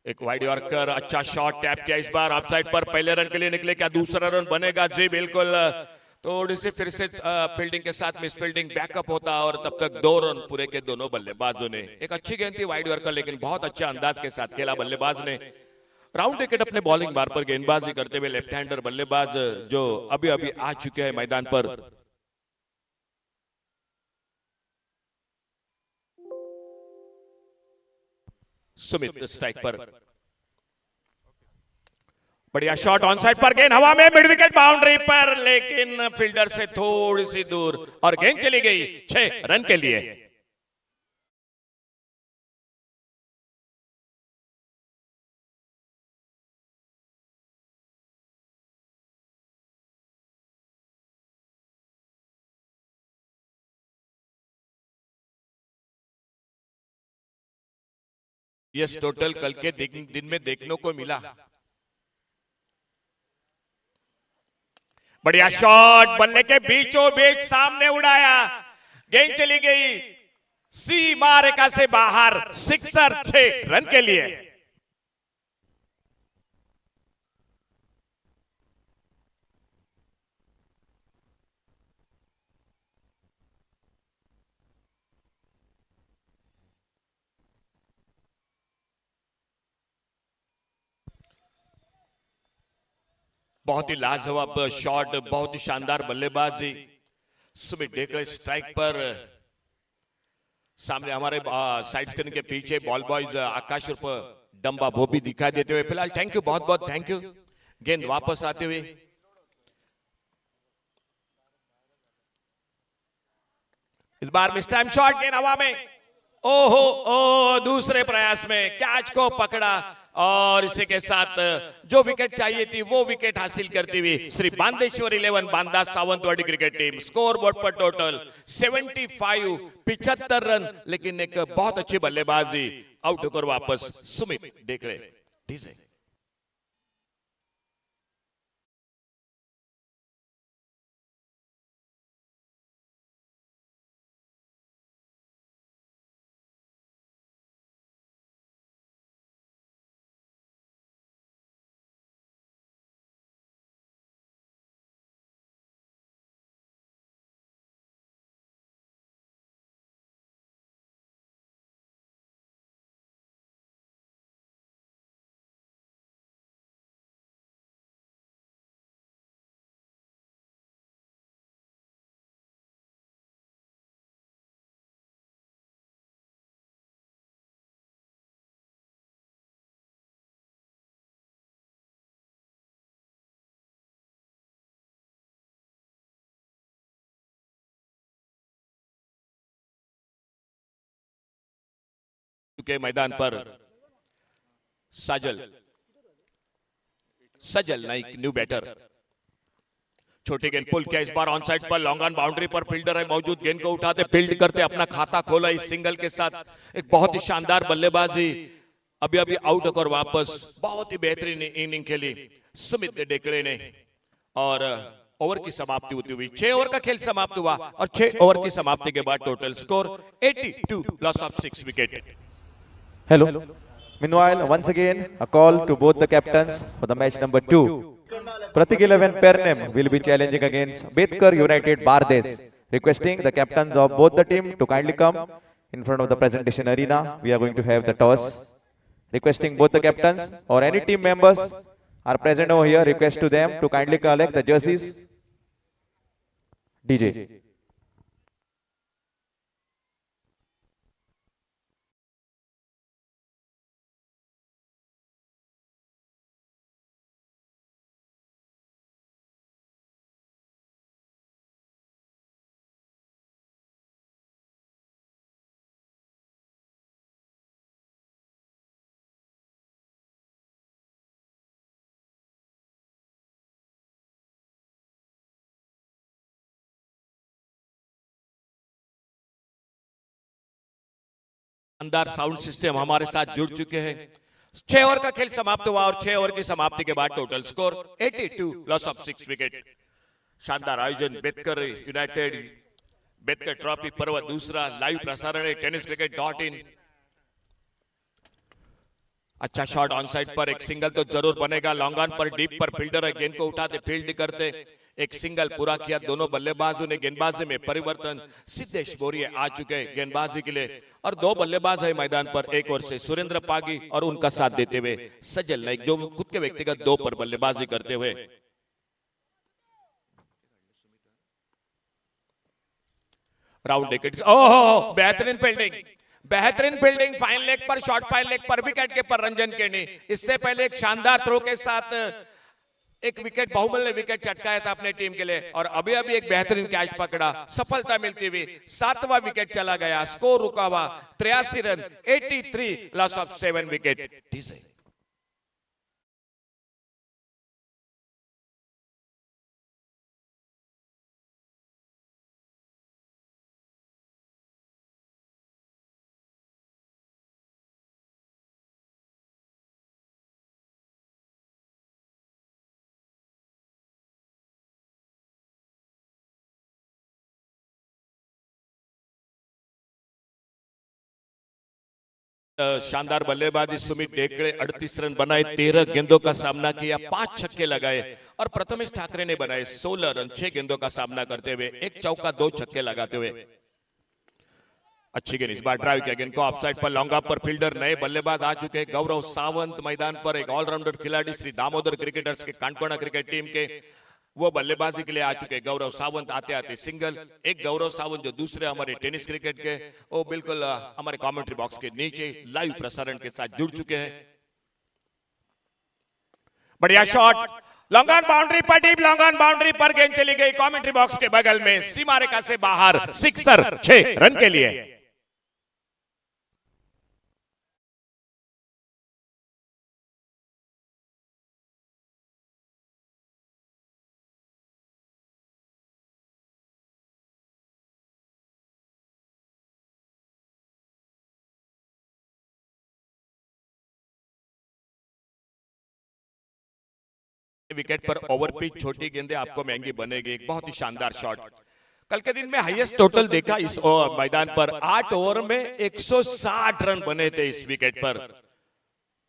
Speaker 4: एक वाइड यॉर्कर, अच्छा शॉट टैप किया इस बार ऑफ साइड पर, पहले रन के लिए निकले, क्या दूसरा रन बनेगा? जी बिल्कुल, थोड़ी सी फिर से फील्डिंग के साथ मिस फील्डिंग, बैकअप होता और तब तक 2 रन पूरे के दोनों बल्लेबाजों ने। एक अच्छी गेंद थी वाइड यॉर्कर, लेकिन बहुत अच्छे अंदाज के साथ खेला बल्लेबाज ने। राउंड विकेट अपने बॉलिंग बार पर गेंदबाजी करते हुए लेफ्ट हैंडर बल्लेबाज जो अभी अभी आ चुके हैं मैदान पर। सुमित स्ट्राइक पर, बढ़िया शॉट ऑन साइड पर, गेंद हवा में, मिड विकेट बाउंड्री पर, लेकिन फील्डर से थोड़ी सी दूर और गेंद चली गई 6 रन के लिए। यस, टोटल कल के दिन में देखने को मिला। बढ़िया शॉट, बल्ले के बीचों बीच सामने उड़ाया, गेंद चली गई सीमा रेखा से बाहर, सिक्सर, 6 रन के लिए। बहुत ही लाजवाब शॉट, बहुत ही शानदार बल्लेबाजी। सुमित डेकड़े स्ट्राइक पर। सामने हमारे साइड स्क्रीन के पीछे बॉल बॉयज आकाश उर्फ डंबा वो भी दिखाई देते हुए। फिलहाल थैंक यू, बहुत बहुत थैंक यू। गेंद वापस आते हुए इस बार मिस टाइम शॉट, गेंद हवा में। ओहो ओ, दूसरे प्रयास में कैच को पकड़ा और इसी के साथ जो विकेट चाहिए थी वो विकेट हासिल करती हुई Shri Bandeshwar 11 Banda Sawantwadi cricket team score board पर टोटल 75 रन। लेकिन एक बहुत अच्छी बल्लेबाजी, आउट होकर वापस सुमित डेकड़े। डीजे के मैदान पर सजल नाइक न्यू बैटर। छोटी गेंद पुल किया, इस बार ऑन साइड पर लॉन्ग ऑन बाउंड्री पर फील्डर है मौजूद। गेंद को उठाते फील्ड करते अपना खाता खोला इस सिंगल के साथ। एक बहुत ही शानदार बल्लेबाजी, अभी अभी आउट होकर वापस। बहुत ही बेहतरीन इनिंग खेली सुमित डेकड़े ने और ओवर की समाप्ति होती हुई 6 ओवर का खेल समाप्त हुआ और 6 ओवर की समाप्ति के बाद total score 82, loss of 6 wicket.
Speaker 3: Hello. Meanwhile, once again, a call to both the captains for the match number 2. Pratik 11 pair name will be challenging against Betkar United Bardes. Requesting the captains of both the team to kindly come in front of the presentation arena. We are going to have the toss. Requesting both the captains or any team members are present over here. Request to them to kindly collect the jerseys. DJ.
Speaker 4: शानदार sound system हमारे साथ जुड़ चुके हैं। 6 over का खेल समाप्त हुआ और 6 ओवर की समाप्ति के बाद total score 82, loss of 6 wicket. शानदार आयोजन बेतकर यूनाइटेड बेतकर ट्रॉफी पर्व दूसरा लाइव प्रसारण है tenniscricket.in। अच्छा शॉट ऑन साइड पर, एक सिंगल तो जरूर बनेगा। लॉन्ग ऑन पर डीप पर फील्डर है, गेंद को उठाते फील्ड करते एक सिंगल पूरा किया। दोनों बल्लेबाजों ने गेंदबाजी में परिवर्तन। सिद्धेश बोरिया आ चुके हैं गेंदबाजी के लिए और 2 बल्लेबाज है मैदान पर। एक ओर से सुरेंद्र पागी और उनका साथ देते हुए सजल नाइक जो खुद के व्यक्तिगत 2 पर बल्लेबाजी करते हुए। राउंड विकेट, ओहो बेहतरीन फील्डिंग, बेहतरीन फील्डिंग। फाइन लेग पर शॉर्ट फाइन लेग पर विकेट कीपर रंजन केनी। इससे पहले एक शानदार थ्रो के साथ एक विकेट बहुमूल्य विकेट चटकाया था अपने टीम के लिए और अभी अभी एक बेहतरीन कैच पकड़ा। सफलता मिलती हुई 7वां विकेट चला गया। स्कोर रुका हुआ 83 रन, 83, लॉस ऑफ 7 विकेट। शानदार बल्लेबाजी सुमित डेकड़े 38 रन बनाए, 13 गेंदों का सामना किया, 5 छक्के लगाए और प्रथमेश ठाकरे ने बनाए 16 रन 6 गेंदों का सामना करते हुए, 1 चौका 2 छक्के लगाते हुए। अच्छी गेंद, इस बार ड्राइव किया, गेंद को ऑफ साइड पर लॉन्ग ऑफ पर फील्डर नए बल्लेबाज आ चुके हैं गौरव सावंत मैदान पर, एक ऑलराउंडर खिलाड़ी श्री दामोदर क्रिकेटर्स के कांटकोना क्रिकेट टीम के, वो बल्लेबाजी के लिए आ चुके हैं। गौरव सावंत आते आते सिंगल, एक गौरव सावंत जो दूसरे हमारे टेनिस क्रिकेट के, वो बिल्कुल हमारे कमेंट्री बॉक्स के नीचे लाइव प्रसारण के साथ जुड़ चुके हैं। बढ़िया शॉट, लॉन्ग ऑन बाउंड्री पर, डीप लॉन्ग ऑन बाउंड्री पर गेंद चली गई कमेंट्री बॉक्स के बगल में, सीमा रेखा से बाहर, सिक्सर, 6 रन के लिए। विकेट पर ओवर पिच छोटी गेंदें आपको महंगी बनेगी। एक बहुत ही शानदार शॉट, कल के दिन में हाईएस्ट टोटल देखा इस मैदान पर, 8 ओवर में 160 रन बने थे इस विकेट पर,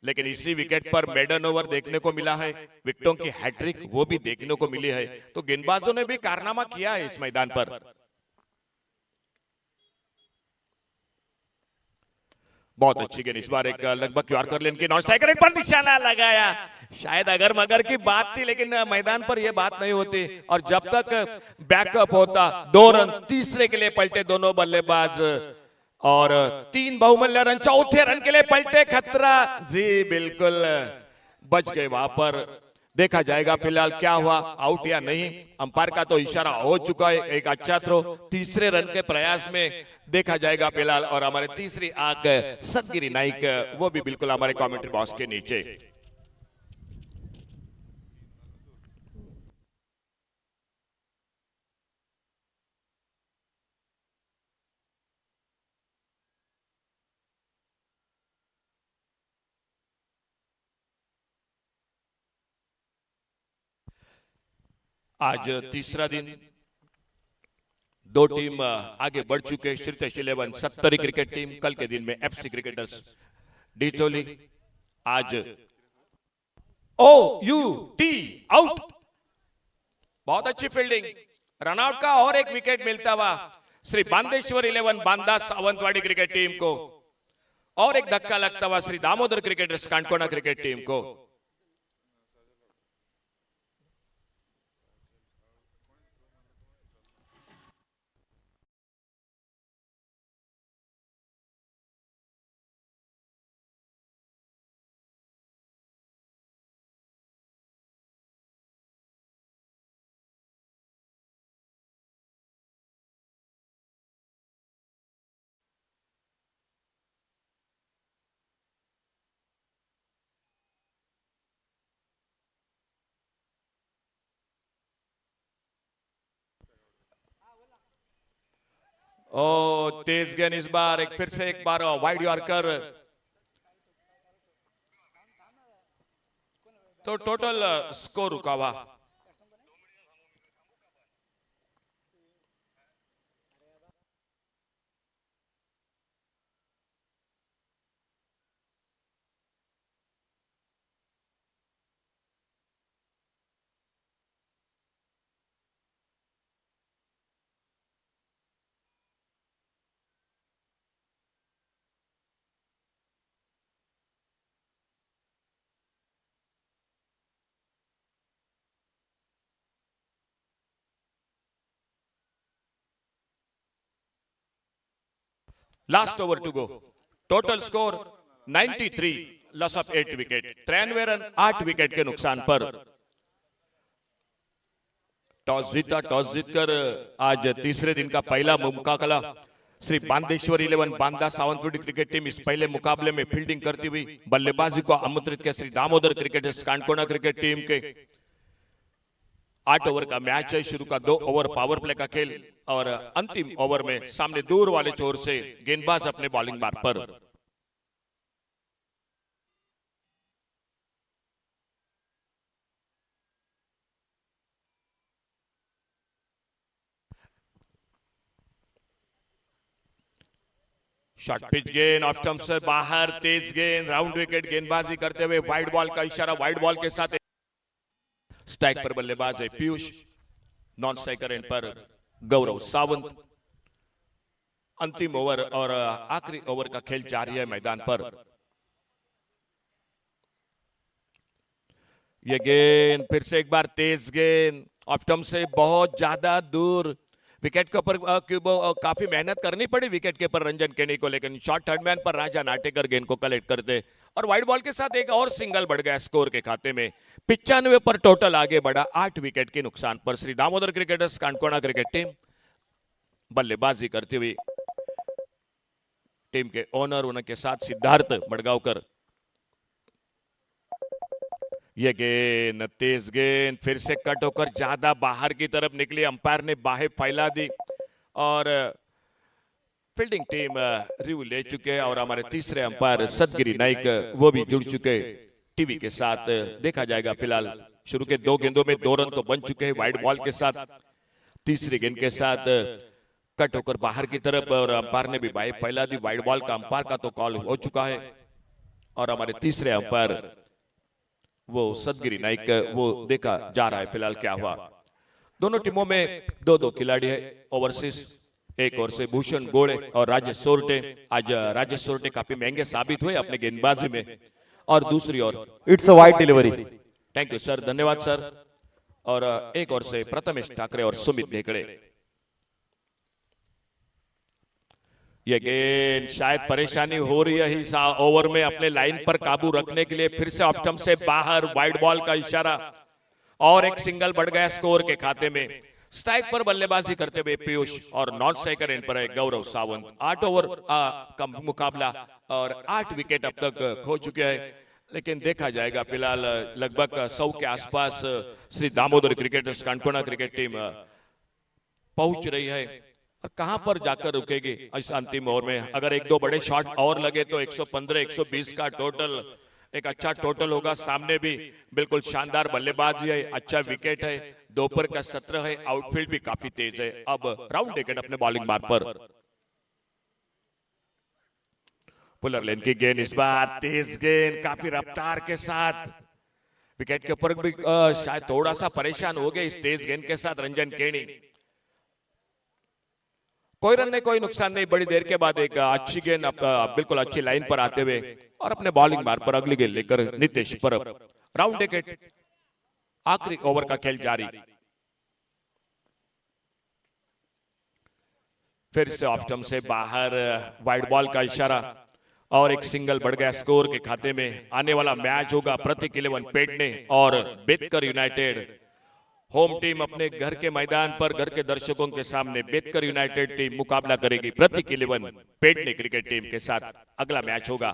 Speaker 4: लेकिन इसी विकेट पर मेडन ओवर देखने को मिला है, विकेटों की हैट्रिक वो भी देखने को मिली है। तो गेंदबाजों ने भी कारनामा किया है इस मैदान पर। बहुत अच्छी गेंद, इस बार एक लगभग यॉर्कर लेन की नॉन स्ट्राइकर पर निशाना लगाया, शायद अगर मगर की बात थी, लेकिन मैदान पर यह बात नहीं होती। और जब तक बैकअप होता, 2 रन तीसरे के लिए पलटे दोनों बल्लेबाज, और 3 बहुमूल्य रन चौथे रन के लिए पलटे, खतरा जी बिल्कुल बच गए वहां पर। देखा जाएगा फिलहाल क्या हुआ, आउट या नहीं, अंपायर का तो इशारा हो चुका है, एक अच्छा थ्रो तीसरे रन के प्रयास में, देखा जाएगा फिलहाल। और हमारे तीसरी आंख सदगिरी नाइक, वो भी बिल्कुल हमारे कमेंट्री बॉक्स के नीचे। आज तीसरा दिन, 2 टीम आगे बढ़ चुके, श्रीतेश 11 सत्तरी क्रिकेट टीम, कल के दिन में एफसी क्रिकेटर्स डिचोली। आज OUT आउट, बहुत अच्छी फील्डिंग, रनआउट का और एक विकेट मिलता हुआ श्री बांदेश्वर 11 बांदा सावंतवाड़ी क्रिकेट टीम को, और एक धक्का लगता हुआ Shri Damodar cricketers Canacona cricket team को। ओ तेज गेंद, इस बार एक फिर से एक बार वाइड यॉर्कर, तो टोटल स्कोर रुका हुआ। Last over to go, total score 93, loss of 8 wicket, 93 run 8 wicket के नुकसान पर। टॉस जीता, टॉस जीतकर आज तीसरे दिन का पहला मुकाबला श्री बांदेश्वर 11 बांदा सावंतवाड़ी क्रिकेट टीम इस पहले मुकाबले में फील्डिंग करती हुई बल्लेबाजी को आमंत्रित किया Shri Damodar cricketers Canacona cricket team के। 8 ओवर का मैच है, शुरू का 2 ओवर पावर प्ले का खेल, और अंतिम ओवर में सामने दूर वाले छोर से गेंदबाज अपने बॉलिंग मार्ग पर। शॉर्ट पिच गेंद, ऑफ स्टंप से बाहर, तेज गेंद, राउंड विकेट, गेंदबाजी करते हुए वाइड बॉल का इशारा, वाइड बॉल के साथ स्ट्राइक पर बल्लेबाज है पीयूष, नॉन स्ट्राइकर एंड पर गौरव सावंत। अंतिम ओवर और आखिरी ओवर का खेल जारी है मैदान पर। ये गेंद फिर से एक बार तेज गेंद ऑफ स्टंप से बहुत ज्यादा दूर, विकेट के ऊपर काफी मेहनत करनी पड़ी विकेट के ऊपर रंजन केनी को, लेकिन शॉर्ट थर्ड मैन पर राजा नाटेकर गेंद को कलेक्ट करते और वाइड बॉल के साथ एक और सिंगल बढ़ गया स्कोर के खाते में। 95 पर टोटल आगे बढ़ा 8 विकेट के नुकसान पर। Shri Damodar cricketers Canacona cricket team बल्लेबाजी करती हुई, टीम के ओनर उनके साथ सिद्धार्थ मडगांवकर। ये गेंद तेज गेंद फिर से कट होकर ज्यादा बाहर की तरफ निकली, अंपायर ने बाहें फैला दी और फील्डिंग टीम रिव्यू ले चुके हैं और हमारे तीसरे अंपायर सदगिरी नाइक वो भी जुड़ चुके टीवी के साथ। देखा जाएगा, फिलहाल शुरू के 2 गेंदों में 2 रन तो बन चुके हैं वाइड बॉल के साथ, तीसरी गेंद के साथ कट होकर बाहर की तरफ और अंपायर ने भी बाहें फैला दी। वाइड बॉल का अंपायर का तो कॉल हो चुका है और हमारे तीसरे अंपायर वो सदगिरी नाइक वो देखा जा रहा है फिलहाल क्या हुआ। दोनों टीमों में 2-2 खिलाड़ी है ओवरसीज, एक ओर से भूषण गोड़े और राजेश सोरटे। आज राजेश सोरटे काफी महंगे साबित हुए अपने गेंदबाजी में, और दूसरी ओर
Speaker 3: it's a wide delivery.
Speaker 4: Thank you sir, धन्यवाद सर। और एक ओर से प्रथमेश ठाकरे और सुमित ढेकड़े। ये गेंद शायद परेशानी हो रही है इस ओवर में अपने लाइन पर काबू रखने के लिए, फिर से ऑफ स्टंप से बाहर वाइड बॉल का इशारा और एक सिंगल बढ़ गया स्कोर के खाते में। स्ट्राइक पर बल्लेबाजी करते हुए पीयूष और नॉन स्ट्राइकर एंड पर है गौरव सावंत। 8 ओवर का मुकाबला और 8 विकेट अब तक खो चुके हैं, लेकिन देखा जाएगा फिलहाल लगभग 100 के आसपास Shri Damodar cricketers Canacona cricket team पहुंच रही है और कहां पर जाकर रुकेगी इस अंतिम ओवर में। अगर 1-2 बड़े शॉट और लगे तो 115-120 का टोटल, एक अच्छा टोटल होगा। सामने भी बिल्कुल शानदार बल्लेबाजी है, अच्छा विकेट है, दोपहर का सत्र है, आउटफील्ड भी काफी तेज है। अब राउंड विकेट अपने बॉलिंग मार्ग पर, पुलर लेन की गेंद, इस बार तेज गेंद काफी रफ्तार के साथ, विकेट के ऊपर भी शायद थोड़ा सा परेशान हो गए इस तेज गेंद के साथ रंजन केनी। कोई रन नहीं, कोई नुकसान नहीं। बड़ी देर के बाद एक अच्छी गेंद बिल्कुल अच्छी लाइन पर आते हुए और अपने बॉलिंग मार्ग पर अगली गेंद लेकर नितेश परब। राउंड विकेट, आखिरी ओवर का खेल जारी। फिर से ऑफ स्टंप से बाहर वाइड बॉल का इशारा और एक सिंगल बढ़ गया स्कोर के खाते में। आने वाला मैच होगा प्रतीक 11 पेडने और बेतकर यूनाइटेड। होम टीम अपने घर के मैदान पर घर के दर्शकों के सामने बेतकर यूनाइटेड टीम मुकाबला करेगी प्रतीक 11 पेडने क्रिकेट टीम के साथ। अगला मैच होगा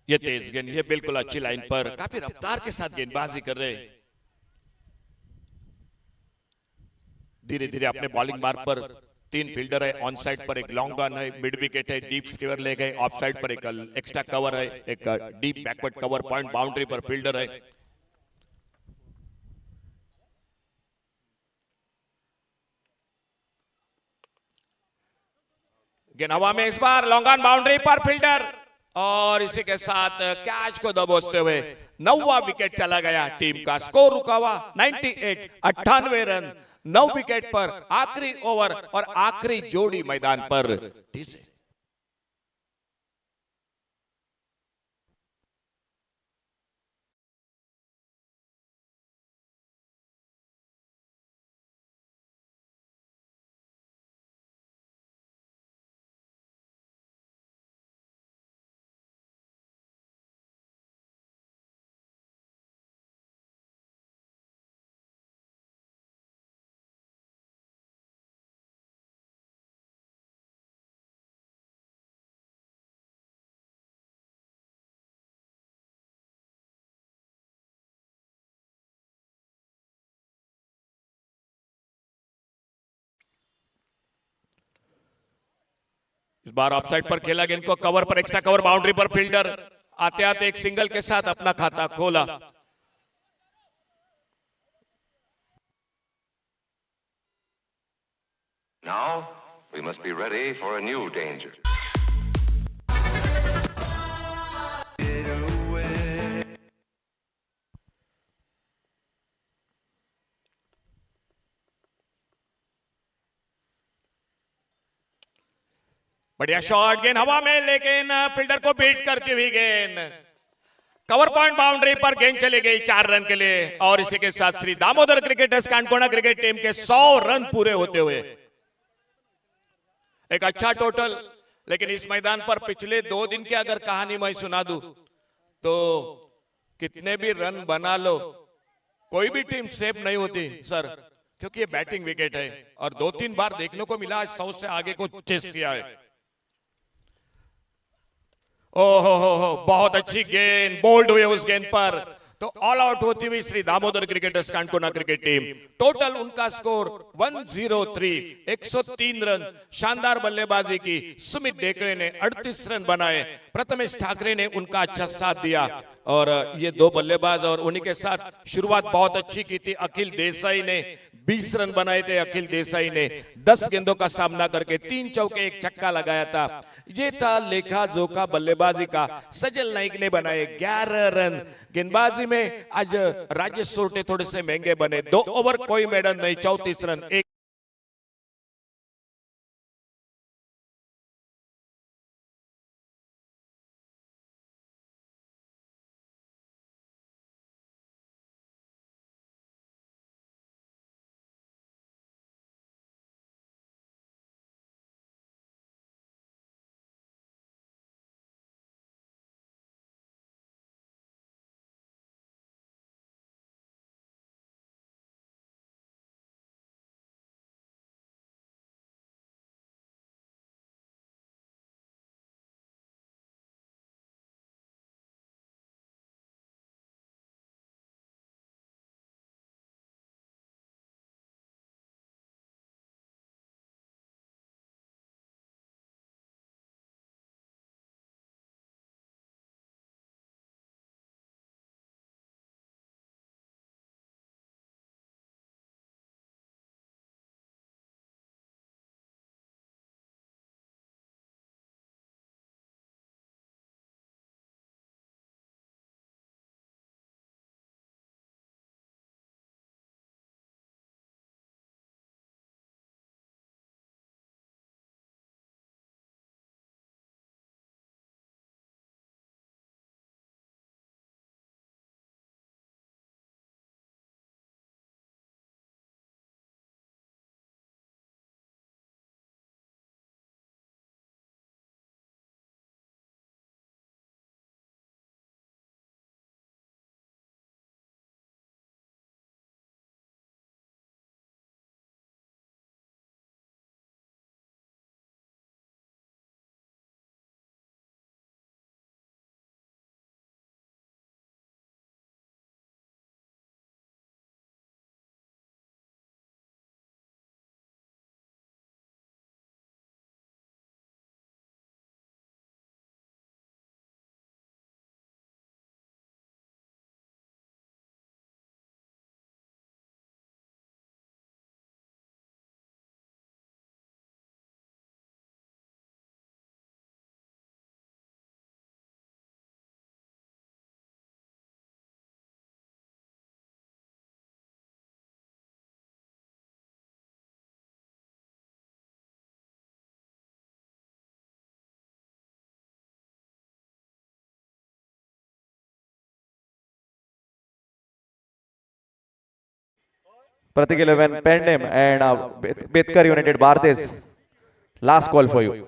Speaker 4: ये तेज गेंद, ये बिल्कुल अच्छी लाइन पर काफी रफ्तार के साथ गेंदबाजी कर रहे हैं। धीरे धीरे अपने बॉलिंग मार्ग पर 3 फील्डर है, ऑन साइड पर एक लॉन्ग रन है, मिड विकेट है, डीप स्क्वेयर ले गए, ऑफ साइड पर एक एक्स्ट्रा कवर है, एक deep backward cover point boundary पर फील्डर है। गेंद हवा में, इस बार लॉन्ग ऑन बाउंड्री पर फील्डर और इसी के साथ कैच को दबोचते हुए 9वां विकेट चला गया। टीम का स्कोर रुका हुआ 98 रन, 9 विकेट पर आखिरी ओवर और आखिरी जोड़ी मैदान पर। इस बार ऑफसाइड पर खेला, गेंद को कवर पर एक्स्ट्रा कवर बाउंड्री पर फील्डर आते आते एक सिंगल के साथ अपना खाता खोला।
Speaker 5: Now We must be ready for a new danger.
Speaker 2: बढ़िया शॉट, गेंद हवा में, लेकिन फील्डर को बीट करती हुई गेंद कवर पॉइंट बाउंड्री पर गेंद चली गई 4 रन के लिए। और इसी के साथ Shri Damodar cricketers Canacona cricket team के 100 रन पूरे होते हुए एक अच्छा टोटल। लेकिन इस मैदान पर पिछले 2 दिन की अगर कहानी मैं सुना दूं तो कितने भी रन बना लो कोई भी टीम सेफ नहीं होती सर, क्योंकि ये बैटिंग विकेट है और 2-3 बार देखने को मिला 100 से आगे को चेस किया है। ओहो हो, बहुत अच्छी गेंद, बोल्ड हुए उस गेंद पर, तो ऑल आउट होती हुई Shri Damodar cricketers Canacona cricket team. Total उनका स्कोर 103, 103 रन। शानदार बल्लेबाजी की सुमित डेकड़े ने 38 रन बनाए, प्रथमेश ठाकरे ने उनका अच्छा साथ दिया और ये 2 बल्लेबाज और उन्हीं के साथ शुरुआत बहुत अच्छी की थी। अखिल देसाई ने 20 रन बनाए थे। अखिल देसाई ने 10 गेंदों का सामना करके 3 चौके 1 छक्का लगाया था। ये था लेखा जोखा बल्लेबाजी का। सजल नाइक ने बनाए 11 रन। गेंदबाजी में आज राजेश सोरटे थोड़े से महंगे बने, 2 ओवर कोई मेडल नहीं, 34 रन। एक
Speaker 3: Pratik 11 Pendem and Betkar United Bardes. Last call for you.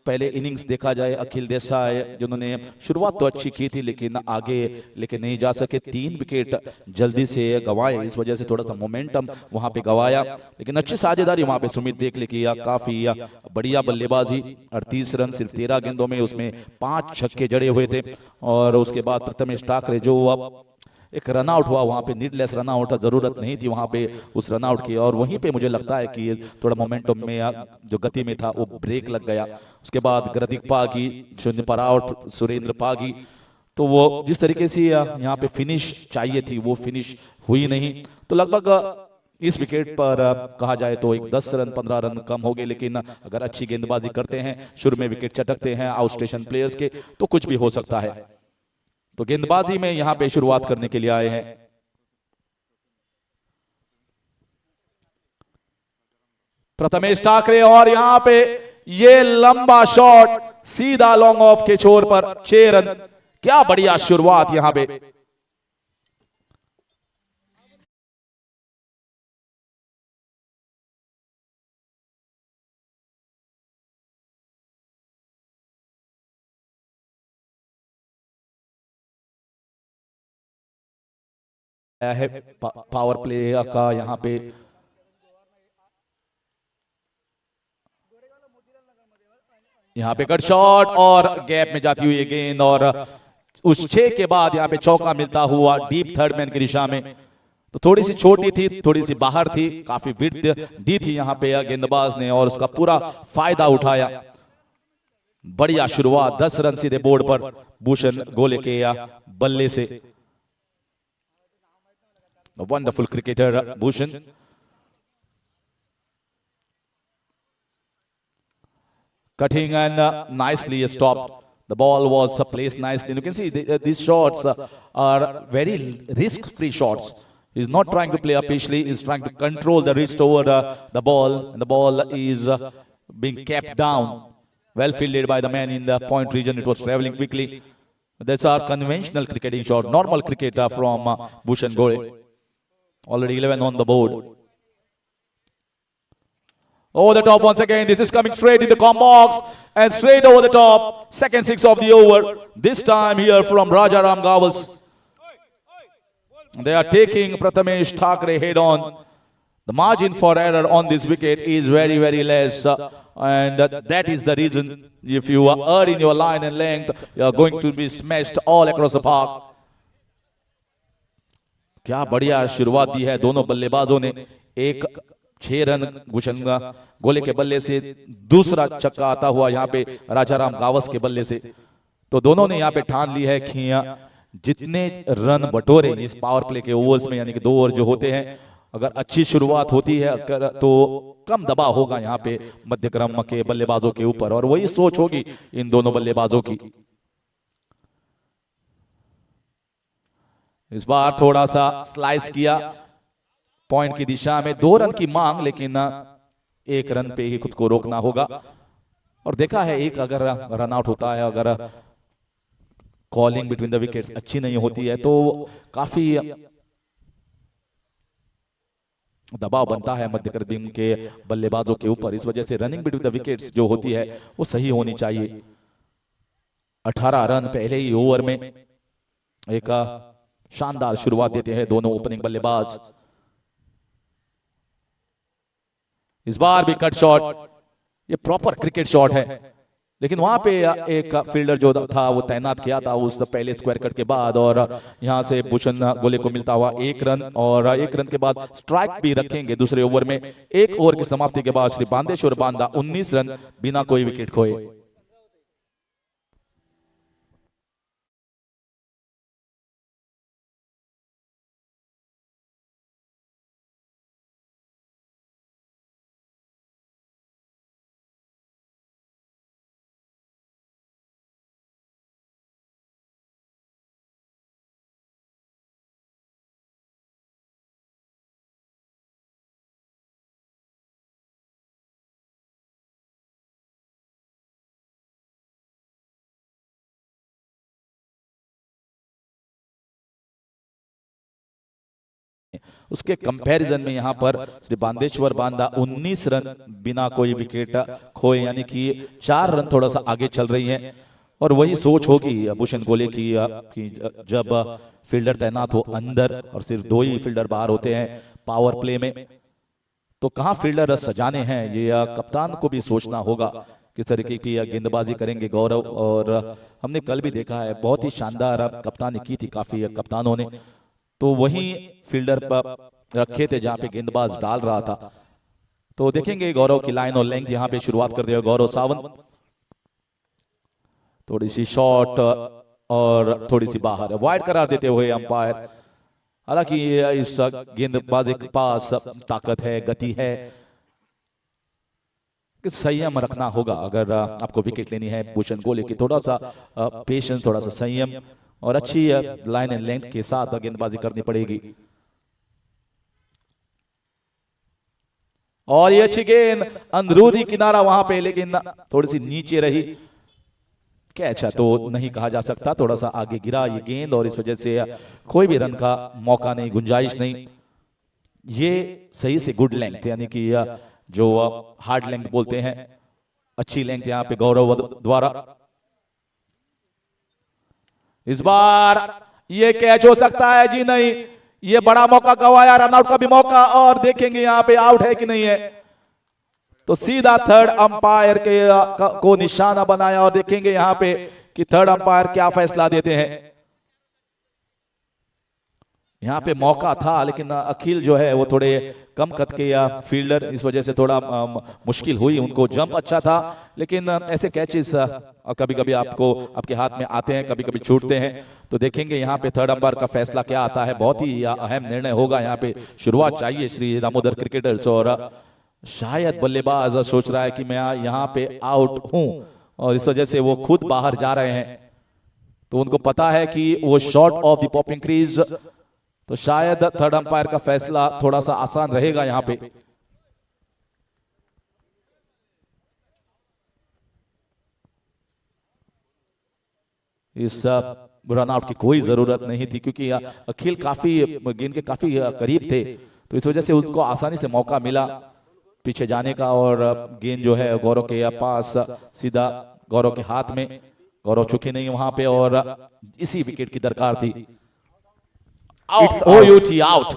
Speaker 6: पहले इनिंग्स देखा जाए, अखिल देसाई जिन्होंने शुरुआत तो अच्छी की थी लेकिन आगे लेके नहीं जा सके, 3 विकेट जल्दी से गंवाए, इस वजह से थोड़ा सा मोमेंटम वहां पे गंवाया। लेकिन अच्छी साझेदारी वहां पे सुमित देख किया, काफी बढ़िया बल्लेबाजी, 38 रन सिर्फ 13 गेंदों में, उसमें 5 छक्के जड़े हुए थे। और उसके बाद प्रथमेश ठाकरे जो अब एक रन आउट हुआ, वहां पे नीडलेस रन आउट, जरूरत नहीं थी वहां पे उस रन आउट की, और वहीं पे मुझे लगता है कि थोड़ा मोमेंटम में जो गति में था वो ब्रेक लग गया। उसके बाद ग्रदिक पागी, शून्य पर आउट सुरेंद्र पागी, तो वो जिस तरीके से यहाँ पे फिनिश चाहिए थी वो फिनिश हुई नहीं। तो लगभग इस विकेट पर कहा जाए तो एक 10 रन 15 रन कम हो गए, लेकिन अगर अच्छी गेंदबाजी करते हैं, शुरू में विकेट चटकते हैं आउट स्टेशन प्लेयर्स के, तो कुछ भी हो सकता है। तो गेंदबाजी में यहां पे शुरुआत करने के लिए आए हैं प्रथमेश ठाकरे, और यहां पे ये लंबा शॉट सीधा लॉन्ग ऑफ के छोर पर 6 रन। क्या बढ़िया शुरुआत यहां पे। है पावर प्ले का यहां पे कट शॉट और गैप में जाती हुई गेंद, और उस 6 के बाद यहां पे चौका मिलता हुआ डीप थर्ड मैन की दिशा में। तो थोड़ी सी छोटी थी, थोड़ी सी बाहर थी, काफी विड्थ दी थी यहां पे गेंदबाज ने और उसका पूरा फायदा उठाया। बढ़िया शुरुआत, 10 रन सीधे बोर्ड पर भूषण गोले के बल्ले से। Wonderful cricketer Bhushan. Cutting and nicely stopped. The ball was placed nicely. You can see these shots are very risk-free shots. He's not trying to play upishly. He's trying to control the wrist over the ball, and the ball is being kept down. Well fielded by the man in the point region. It was traveling quickly. That's our conventional cricketing shot, normal cricket from Bhushan Gore. Already 11 on the board. Over the top once again. This is coming straight in the comp box and straight over the top. Second 6 of the over. This time here from Rajaram Gavas. They are taking Prathamesh Thakre head on. The margin for error on this wicket is very, very less. And that is the reason if you are in your line and length, you are going to be smashed all across the park. क्या बढ़िया शुरुआत दी है दोनों बल्लेबाजों ने। एक 6 run Bhushan गोले के बल्ले से, दूसरा छक्का आता हुआ यहाँ पे राजाराम गावस के बल्ले से। तो दोनों ने यहाँ पे ठान ली है कि जितने रन बटोरे इस पावर प्ले के ओवर्स में, यानी कि 2 ओवर जो होते हैं, अगर अच्छी शुरुआत होती है तो कम दबाव होगा यहाँ पे मध्यक्रम के बल्लेबाजों के ऊपर, और वही सोच होगी इन दोनों बल्लेबाजों की। इस बार थोड़ा सा स्लाइस किया पॉइंट की दिशा में, 2 रन की मांग, लेकिन 1 रन पे ही खुद को रोकना होगा। और देखा है एक अगर रन आउट होता है, अगर कॉलिंग बिटवीन द विकेट्स अच्छी नहीं होती है तो काफी दबाव बनता है मध्यक्रम के बल्लेबाजों के ऊपर। इस वजह से रनिंग बिटवीन द विकेट्स जो होती है वो सही होनी चाहिए। 18 रन पहले ही ओवर में, एक शानदार शुरुआत देते हैं दोनों ओपनिंग बल्लेबाज। इस बार भी कट शॉट, ये प्रॉपर क्रिकेट शॉट है, लेकिन वहां पे एक फील्डर जो था वो तैनात किया था उस पहले स्क्वायर कट के बाद, और यहां से भूषण गोले को मिलता हुआ 1 रन, और 1 रन के बाद स्ट्राइक भी रखेंगे दूसरे ओवर में। 1 ओवर की समाप्ति के बाद श्री बांदेश्वर बांदा 19 रन बिना कोई विकेट खोए। उसके कंपैरिजन में यहाँ पर श्री बांदेश्वर बांदा 19 रन बिना कोई विकेट खोए, यानी कि 4 रन थोड़ा सा आगे चल रही हैं। और वही सोच होगी भूषण गोले की जब फील्डर तैनात हो अंदर और सिर्फ 2 ही फील्डर बाहर होते हैं पावर प्ले में, तो कहाँ फील्डर सजाने हैं ये कप्तान को भी सोचना होगा। किस तरीके की गेंदबाजी करेंगे गौरव, और हमने कल भी देखा है बहुत ही शानदार कप्तानी की थी काफी कप्तानों ने, तो वही फील्डर पर रखे थे जहां पे गेंदबाज डाल रहा था। तो देखेंगे गौरव की लाइन और लेंथ यहाँ पे शुरुआत कर दिया गौरव सावंत, थोड़ी सी शॉट और थोड़ी सी बाहर, वाइड करार देते हुए अंपायर। हालांकि इस गेंदबाज के पास ताकत है, गति है, संयम रखना होगा अगर आपको विकेट लेनी है भूषण गोले की। थोड़ा सा पेशेंस, थोड़ा सा संयम और अच्छी लाइन एंड लेंथ के साथ गेंदबाजी करनी पड़ेगी। और ये अच्छी गेंद अंदरूनी किनारा वहां पे, लेकिन थोड़ी सी नीचे रही, कैच तो नहीं कहा जा सकता, थोड़ा सा आगे गिरा ये गेंद और इस वजह से कोई भी रन का मौका नहीं, गुंजाइश नहीं। ये सही से गुड लेंथ, यानी कि जो हार्ड लेंथ बोलते हैं, अच्छी लेंथ यहाँ पे गौरव द्वारा। इस बार ये कैच हो सकता है, जी नहीं, ये बड़ा मौका गवाया, रनआउट का भी मौका, और देखेंगे यहाँ पे आउट है कि नहीं है। तो सीधा थर्ड अंपायर के को निशाना बनाया और देखेंगे यहाँ पे कि थर्ड अंपायर क्या फैसला देते हैं। यहाँ पे मौका था लेकिन अखिल जो है वो थोड़े कम कद के या फील्डर, इस वजह से थोड़ा मुश्किल हुई उनको। जंप अच्छा था लेकिन ऐसे कैचेस कभी कभी आपको आपके हाथ में आते हैं, कभी कभी छूटते हैं। तो देखेंगे यहाँ पे थर्ड अंपायर का फैसला क्या आता है। बहुत ही अहम निर्णय होगा यहाँ पे, शुरुआत चाहिए श्री दामोदर क्रिकेटर्स। और शायद बल्लेबाज सोच रहा है कि मैं यहाँ पे आउट हूं और इस वजह से वो खुद बाहर जा रहे हैं, तो उनको पता है कि वो short of the popping crease, तो शायद थर्ड अंपायर का फैसला थोड़ा सा आसान रहेगा यहां पे। इस रनआउट की कोई जरूरत नहीं थी क्योंकि अखिल काफी गेंद के काफी करीब थे, तो इस वजह से उसको आसानी से मौका मिला पीछे जाने का। और गेंद जो है गौरव के पास सीधा गौरव के हाथ में, गौरव चुके नहीं वहां पे और इसी विकेट की दरकार थी। It's OUT out.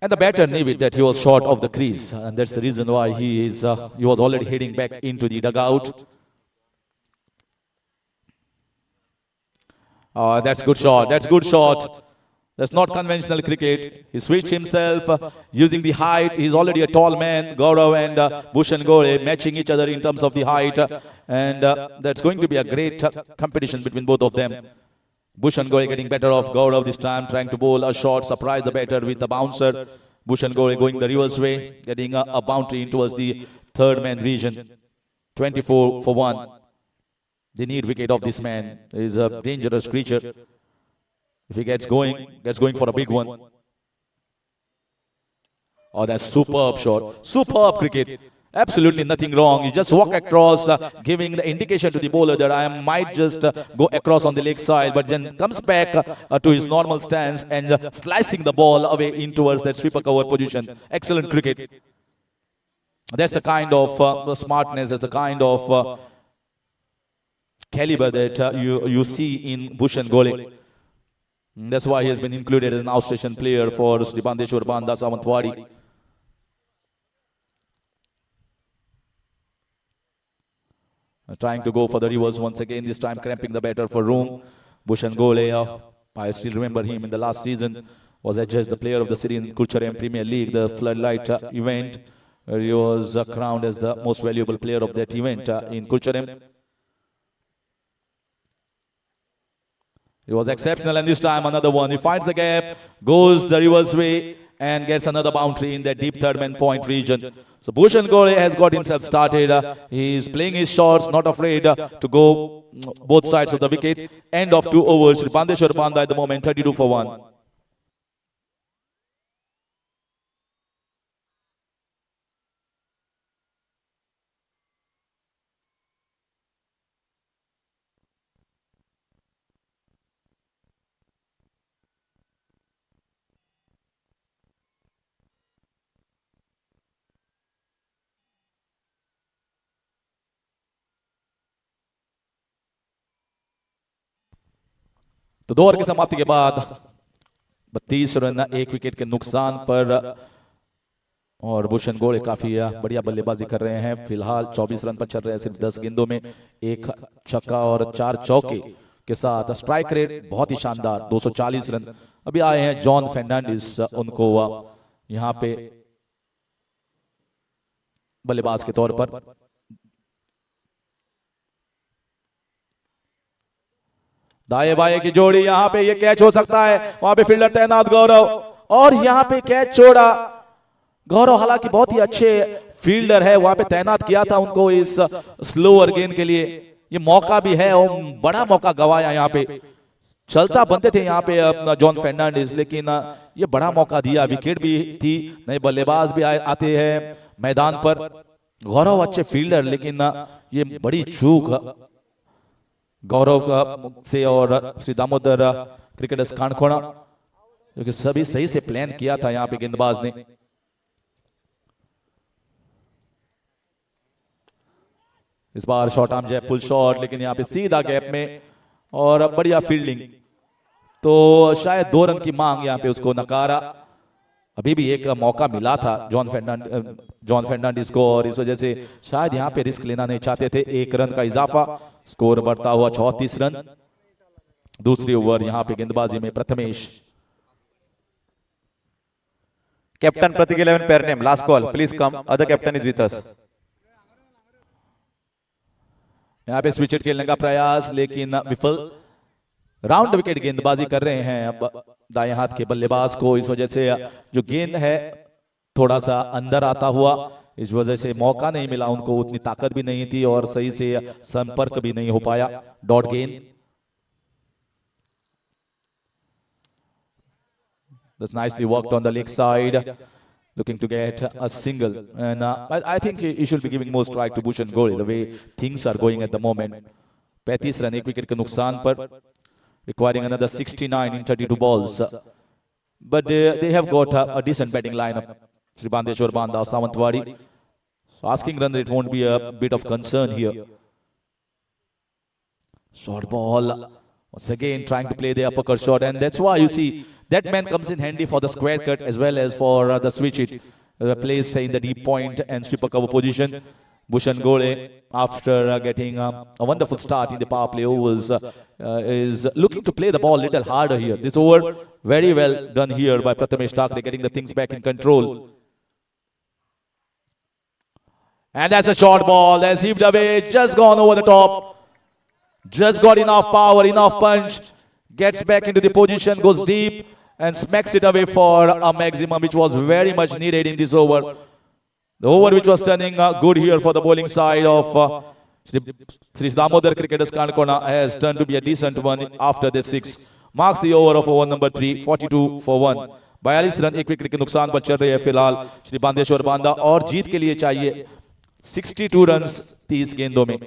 Speaker 6: And the batter knew it that he was short of the crease, and that's the reason why he was already heading back into the dugout. That's good shot. That's good shot. That's not conventional cricket. He switched himself using the height. He's already a tall man. Gaurav and Bhushan Gore matching each other in terms of the height, and that's going to be a great competition between both of them. Bhushan Gore getting better off Gaurav this time, trying to bowl a shot, surprise the batter with the bouncer. Bhushan Gore going the reverse way, getting a boundary in towards the third man region. 24 for 1. They need wicket of this man. He is a dangerous creature. If he gets going for a big one. Oh, that's superb shot. Superb cricket. Absolutely nothing wrong. You just walk across, giving the indication to the bowler that I might just go across on the leg side, but then comes back to his normal stance and slicing the ball away in towards that sweeper cover position. Excellent cricket. That's the kind of smartness, that's the kind of caliber that you see in Bhushan Gole. That's why he has been included as an outstation player for Sri Bandeshwar Banda Sawantwadi. Trying to go for the reverse once again, this time cramping the batter for room. Bhushan Gole, I still remember him in the last season, was adjudged the player of the city in Counterattack Premier League, the floodlight event, where he was crowned as the most valuable player of that event in Counterattack. He was exceptional, and this time another one. He finds the gap, goes the reverse way, and gets another boundary in that deep third man point region. So Bhushan Gore has got himself started. He is playing his shots, not afraid to go both sides of the wicket. End of 2 overs. Bandeshwar Banda at the moment 32 for 1. तो 2 over की समाप्ति के बाद 32 run 1 wicket के नुकसान पर और भूषण गोड़े काफी बढ़िया बल्लेबाजी कर रहे हैं। फिलहाल 24 रन पर चल रहे हैं, सिर्फ 10 गेंदों में 1 छक्का और 4 चौके के साथ। स्ट्राइक रेट बहुत ही शानदार 240 रन। अभी आए हैं जॉन फर्नांडिस, उनको यहां पे बल्लेबाज के तौर पर। दाएं बाएं की जोड़ी, यहां पे ये कैच हो सकता है, वहां पे फील्डर तैनात गौरव, और यहां पे कैच छोड़ा गौरव। हालांकि बहुत ही अच्छे फील्डर है, वहां पे तैनात किया था उनको इस स्लोअर गेंद के लिए। ये मौका भी है और बड़ा मौका गवाया। यहाँ पे चलता बनते थे यहाँ पे जॉन फर्नांडिस, लेकिन ये बड़ा मौका दिया। विकेट भी थी, नए बल्लेबाज भी आते हैं मैदान पर। गौरव अच्छे फील्डर, लेकिन ये बड़ी चूक गौरव से और श्री दामोदर क्रिकेटर्स खानखोड़ा, क्योंकि सभी सही से प्लान किया था यहाँ पे गेंदबाज ने। इस बार शॉर्ट आर्म जय पुल शॉट, लेकिन यहाँ पे सीधा गैप में और बढ़िया फील्डिंग। तो शायद 2 रन की मांग यहाँ पे उसको नकारा। अभी भी एक मौका मिला था जॉन फर्नांडिस को, और इस वजह से शायद यहाँ पे रिस्क लेना नहीं चाहते थे। 1 रन का इजाफा, स्कोर बढ़ता हुआ 34 रन। दूसरी ओवर यहाँ पे गेंदबाजी में Prathamesh.
Speaker 3: Captain Prateek 11 pair name, last call, please come, other captain is with us.
Speaker 6: यहाँ पे स्विच खेलने का प्रयास, लेकिन विफल। राउंड विकेट गेंदबाजी कर रहे हैं अब दाएं हाथ के बल्लेबाज को। इस वजह से जो गेंद है थोड़ा सा अंदर आता हुआ, इस वजह से मौका नहीं मिला उनको, उतनी ताकत भी नहीं थी और सही से संपर्क भी नहीं हो पाया। डॉट गेंद। That's nicely worked on the leg side, looking to get a single, and I think he should be giving more strike to Bhushan Gole the way things are going at the moment. 35 run 1 wicket के नुकसान पर, requiring another 69 in 32 balls, but they have got a decent batting lineup. Shri Bandeshwar Banda, Sawantwadi, so asking run rate won't be a bit of concern here. Short ball, once again trying to play the uppercut shot, and that's why you see that man comes in handy for the square cut as well as for the switch it, placed in the deep point and sweeper cover position. Bhushan Gole, after getting a wonderful start in the power play overs, is looking to play the ball a little harder here. This over, very well done here by Prathamesh Thakre, getting the things back in control. And that's a short ball, that's heaved away, just gone over the top. Just got enough power, enough punch, gets back into the position, goes deep, and smacks it away for a maximum, which was very much needed in this over. The over which was turning good here for the bowling side of Sri Damodar Cricketers Kanakona has turned to be a decent one after the 6. Marks the over of over number 3, 42 for 1. 42 run 1 wicket के नुकसान पर चल रहे हैं फिलहाल श्री बांदेश्वर बांदा, और जीत के लिए चाहिए 62 रन 30 गेंदों में।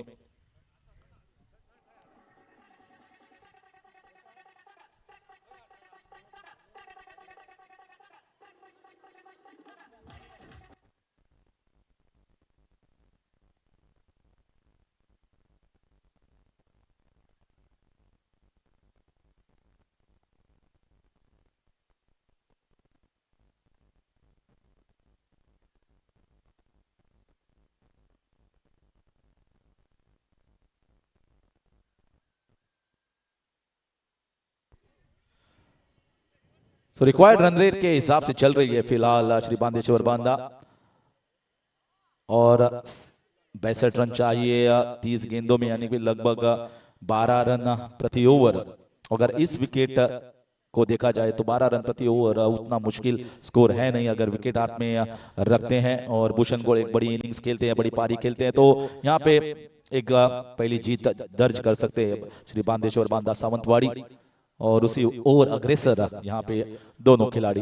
Speaker 6: तो रिक्वायर्ड रन रेट के हिसाब से चल रही है फिलहाल श्री बांदेश्वर बांदा, और 62 रन चाहिए 30 गेंदों में, यानी कि लगभग 12 रन प्रति ओवर। अगर इस विकेट को देखा जाए तो 12 रन प्रति ओवर उतना मुश्किल स्कोर है नहीं अगर विकेट हाथ में रखते हैं। और भूषण गोल एक बड़ी इनिंग्स खेलते हैं, बड़ी पारी खेलते हैं, तो यहाँ पे एक पहली जीत दर्ज कर सकते हैं श्री बांदेश्वर बांदा सावंतवाड़ी, और उसी ओवर अग्रेसर यहाँ पे दोनों खिलाड़ी।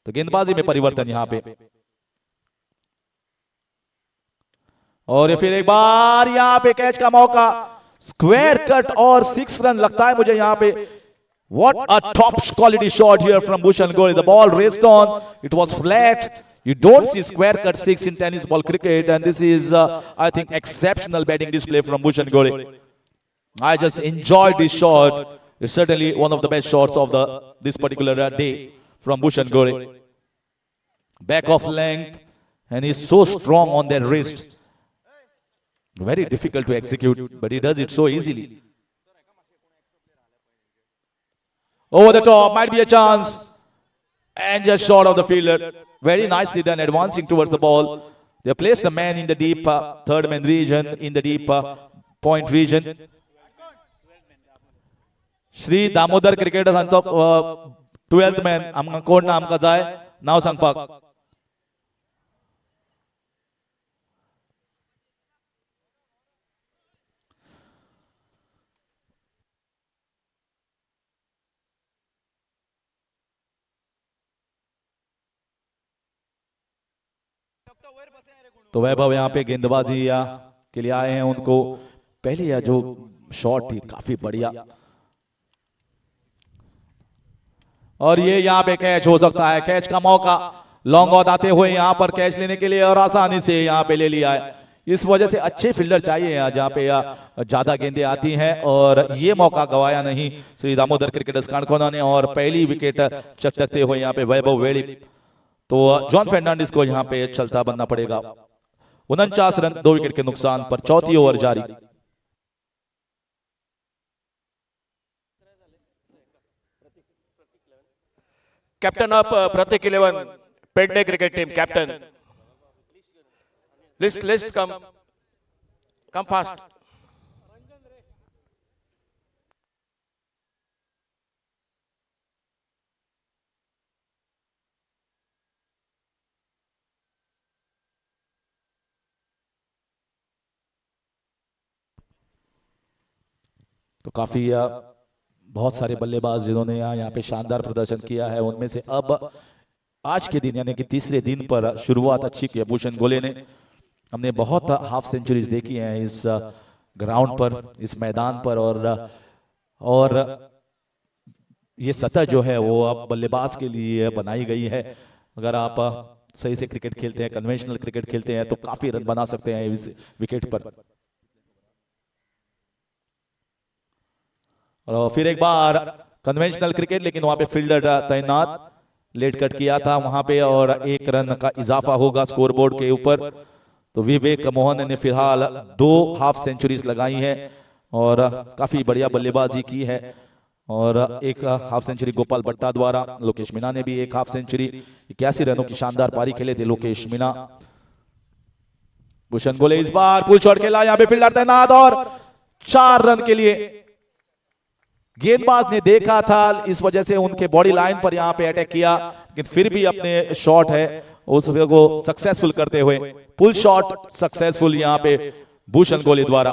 Speaker 6: तो गेंदबाजी में परिवर्तन यहाँ पे, और फिर एक बार यहाँ पे कैच का मौका, स्क्वायर कट और 6 रन लगता है मुझे यहाँ पे। What a top quality shot here from Bhushan Gole. The ball raced on, it was flat, You don't see square cut 6 in tennis ball cricket, and this is, I think, exceptional batting display from Bhushan Gole. I just enjoyed this shot. It's certainly one of the best shots of this particular day from Bhushan Gole. Back of length, and he's so strong on that wrist. Very difficult to execute, but he does it so easily. Over the top, might be a chance. And just short of the fielder. Very nicely done, advancing towards the ball. They placed a man in the deep third man region, in the deep point region. Shri Damodar cricketer सांगतो 12th man आमका कोण ना आमका जाय नाव सांगपाक. तो वैभव यहाँ पे गेंदबाजी के लिए आए हैं. उनको पहले जो शॉट थी काफी बढ़िया, और ये यहाँ पे कैच हो सकता है. कैच का मौका लॉन्ग ऑन आते हुए यहाँ पर कैच लेने के लिए, और आसानी से यहाँ पे ले लिया है. इस वजह से अच्छे फील्डर चाहिए जहाँ पे ज्यादा गेंदें आती हैं, और ये मौका गवाया नहीं श्री दामोदर क्रिकेटर्स कांडकोना ने. और पहली विकेट चटकते हुए यहाँ पे वैभव वेड़ी. तो जॉन फर्नांडिस को यहाँ पे चलता बनना पड़ेगा. 49 रन 2 विकेट के नुकसान पर चौथी ओवर जारी.
Speaker 4: Captain of Pratik 11, Pedne cricket team, captain. List, come fast.
Speaker 6: तो काफी बहुत सारे बल्लेबाज जिन्होंने यहाँ पे शानदार प्रदर्शन किया है, उनमें से अब आज के दिन यानी कि तीसरे दिन पर शुरुआत अच्छी की है भूषण गोले ने. हमने बहुत हाफ सेंचुरीज देखी हैं इस ग्राउंड पर, इस मैदान पर, और ये सतह जो है वो अब बल्लेबाज के लिए बनाई गई है. अगर आप सही से क्रिकेट खेलते हैं, कन्वेंशनल क्रिकेट खेलते हैं, तो काफी रन बना सकते हैं इस विकेट पर. और फिर एक बार कन्वेंशनल क्रिकेट, लेकिन वहां पे फील्डर तैनात, लेट कट किया था वहां पे, और 1 रन का इजाफा होगा स्कोरबोर्ड के ऊपर. तो विवेक मोहन ने फिलहाल 2 हाफ सेंचुरीज लगाई हैं और काफी बढ़िया बल्लेबाजी की है. और एक हाफ सेंचुरी गोपाल भट्टा द्वारा. लोकेश मीना ने भी 1 हाफ सेंचुरी, 81 रनों की शानदार पारी खेले थे लोकेश मीना. भूषण गोले इस बार पुल शॉट खेला, यहाँ पे फील्डर तैनात, और 4 रन के लिए. गेंदबाज ने देखा था, इस वजह से उनके बॉडी लाइन पर यहाँ पे अटैक किया, लेकिन फिर भी अपने शॉट है उसको सक्सेसफुल करते हुए, पुल शॉट सक्सेसफुल यहाँ पे भूषण गोले द्वारा.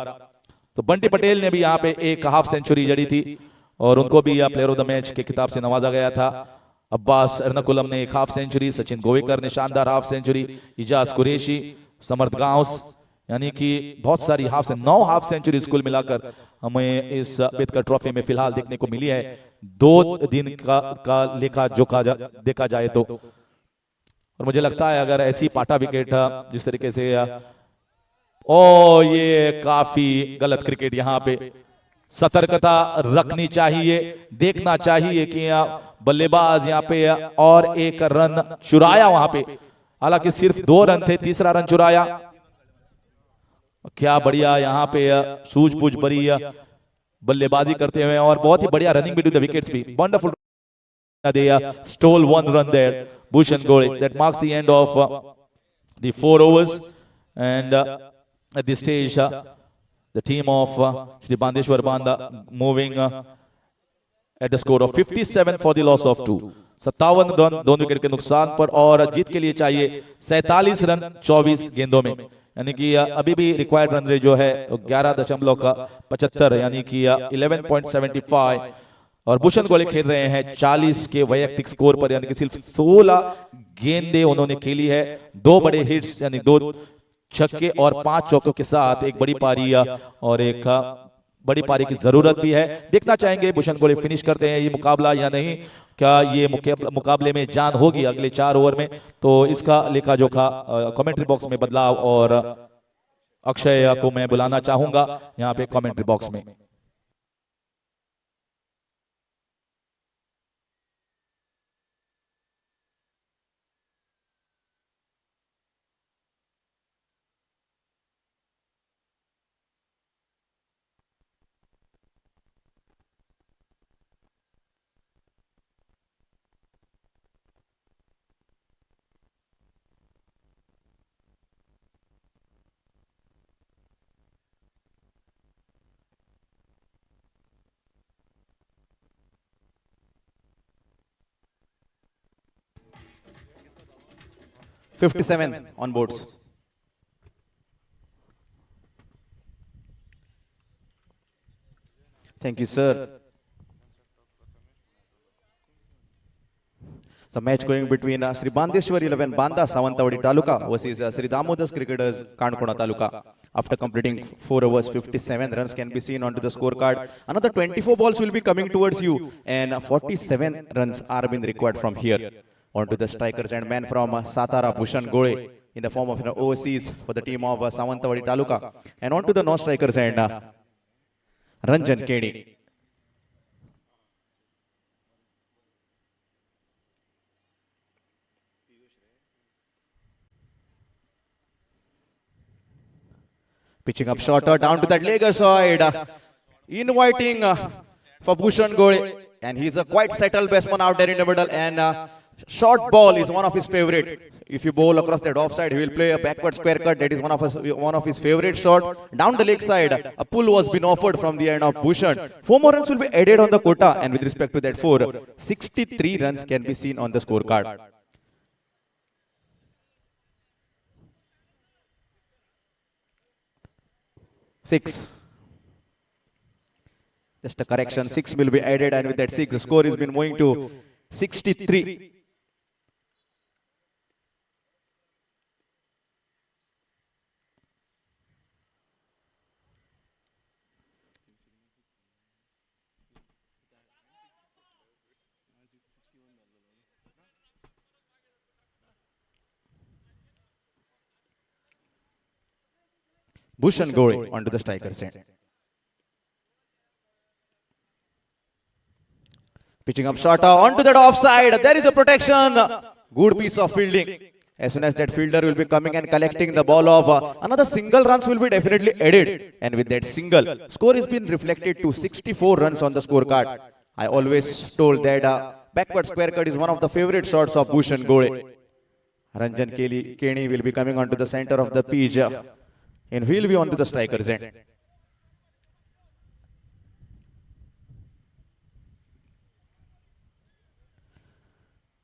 Speaker 6: तो बंटी पटेल ने भी यहाँ पे 1 हाफ सेंचुरी जड़ी थी, और उनको भी प्लेयर ऑफ द मैच के खिताब से नवाजा गया था. अब्बास एर्नाकुलम ने 1 हाफ सेंचुरी, सचिन गोवेकर ने शानदार हाफ सेंचुरी, इजाज कुरैशी, समर्थ गांव, यानी कि बहुत सारी 9 हाफ सेंचुरी कुल मिलाकर हमें इस बेतकर ट्रॉफी में फिलहाल देखने को मिली है. 2 दिन का लेखा जोखा देखा जाए तो. और मुझे लगता है अगर ऐसी पाटा विकेट जिस तरीके से ये काफी गलत क्रिकेट, यहाँ पे सतर्कता रखनी चाहिए, देखना चाहिए कि बल्लेबाज यहाँ पे और 1 रन चुराया वहां पे. हालांकि सिर्फ 2 रन थे, तीसरा रन चुराया. क्या बढ़िया यहाँ पे सूझबूझ भरी बल्लेबाजी करते हुए, और बहुत ही बढ़िया रनिंग बिटवीन द विकेट्स भी. Wonderful. They stole 1 run there, Bhushan Gole. That marks the end of the 4 overs, and at this stage the team of Shri Bandeshwar Banda moving at the score of 57 for the loss of 2. 57 run 2 wicket के नुकसान पर, और जीत के लिए चाहिए 47 run 24 गेंदों में, यानी कि अभी भी रिक्वायर्ड रन रेट जो है 11.75, यानी कि 11.75. और भूषण गोले खेल रहे हैं 40 के वैयक्तिक स्कोर पर, यानी कि सिर्फ 16 गेंदें उन्होंने खेली है. 2 बड़े हिट्स, यानी 2 छक्के और 5 चौकों के साथ एक बड़ी पारी, और एक बड़ी पारी की जरूरत भी है. देखना चाहेंगे भूषण गोले फिनिश करते हैं ये मुकाबला या नहीं. क्या ये मुकाबले में जान होगी अगले 4 ओवर में? तो इसका लेखा जोखा कमेंट्री बॉक्स में बदलाव और अक्षय को मैं बुलाना चाहूंगा यहाँ पे कमेंट्री बॉक्स में।
Speaker 3: $57 on boards. Thank you, sir. So match going between Sri Bandeshwari 11 Banda Sawantawadi Taluka versus Sri Damodas Cricketers Kanakona Taluka. After completing 4 overs, 57 runs can be seen onto the scorecard. Another 24 balls will be coming towards you, and 47 runs are being required from here. Onto the strikers and man from Satara Bhushan Gole in the form of overseas for the team of Sawantawadi Taluka. And onto the non-strikers and Ranjan Kedi. Pitching up shorter down to that legger side. Inviting for Bhushan Gole. And he's a quite settled batsman out there in the middle. And short ball is one of his favorite. If you bowl across that offside, he will play a backward square cut. That is one of his favorite shot. Down the leg side, a pull was been offered from the end of Bhushan. 4 more runs will be added on the quota, and with respect to that 4, 63 runs can be seen on the scorecard. Six. Just a correction, 6 will be added, and with that 6, the score has been moving to 63. Bhushan Gole onto the striker stand. Pitching up shorter onto that offside. There is a protection. Good piece of fielding. As soon as that fielder will be coming and collecting the ball of another single runs will be definitely added. And with that single, score has been reflected to 64 runs on the scorecard. I always told that backward square cut is one of the favorite shots of Bhushan Gole. Ranjan Keni will be coming onto the center of the pitch. And he'll be onto the striker's end.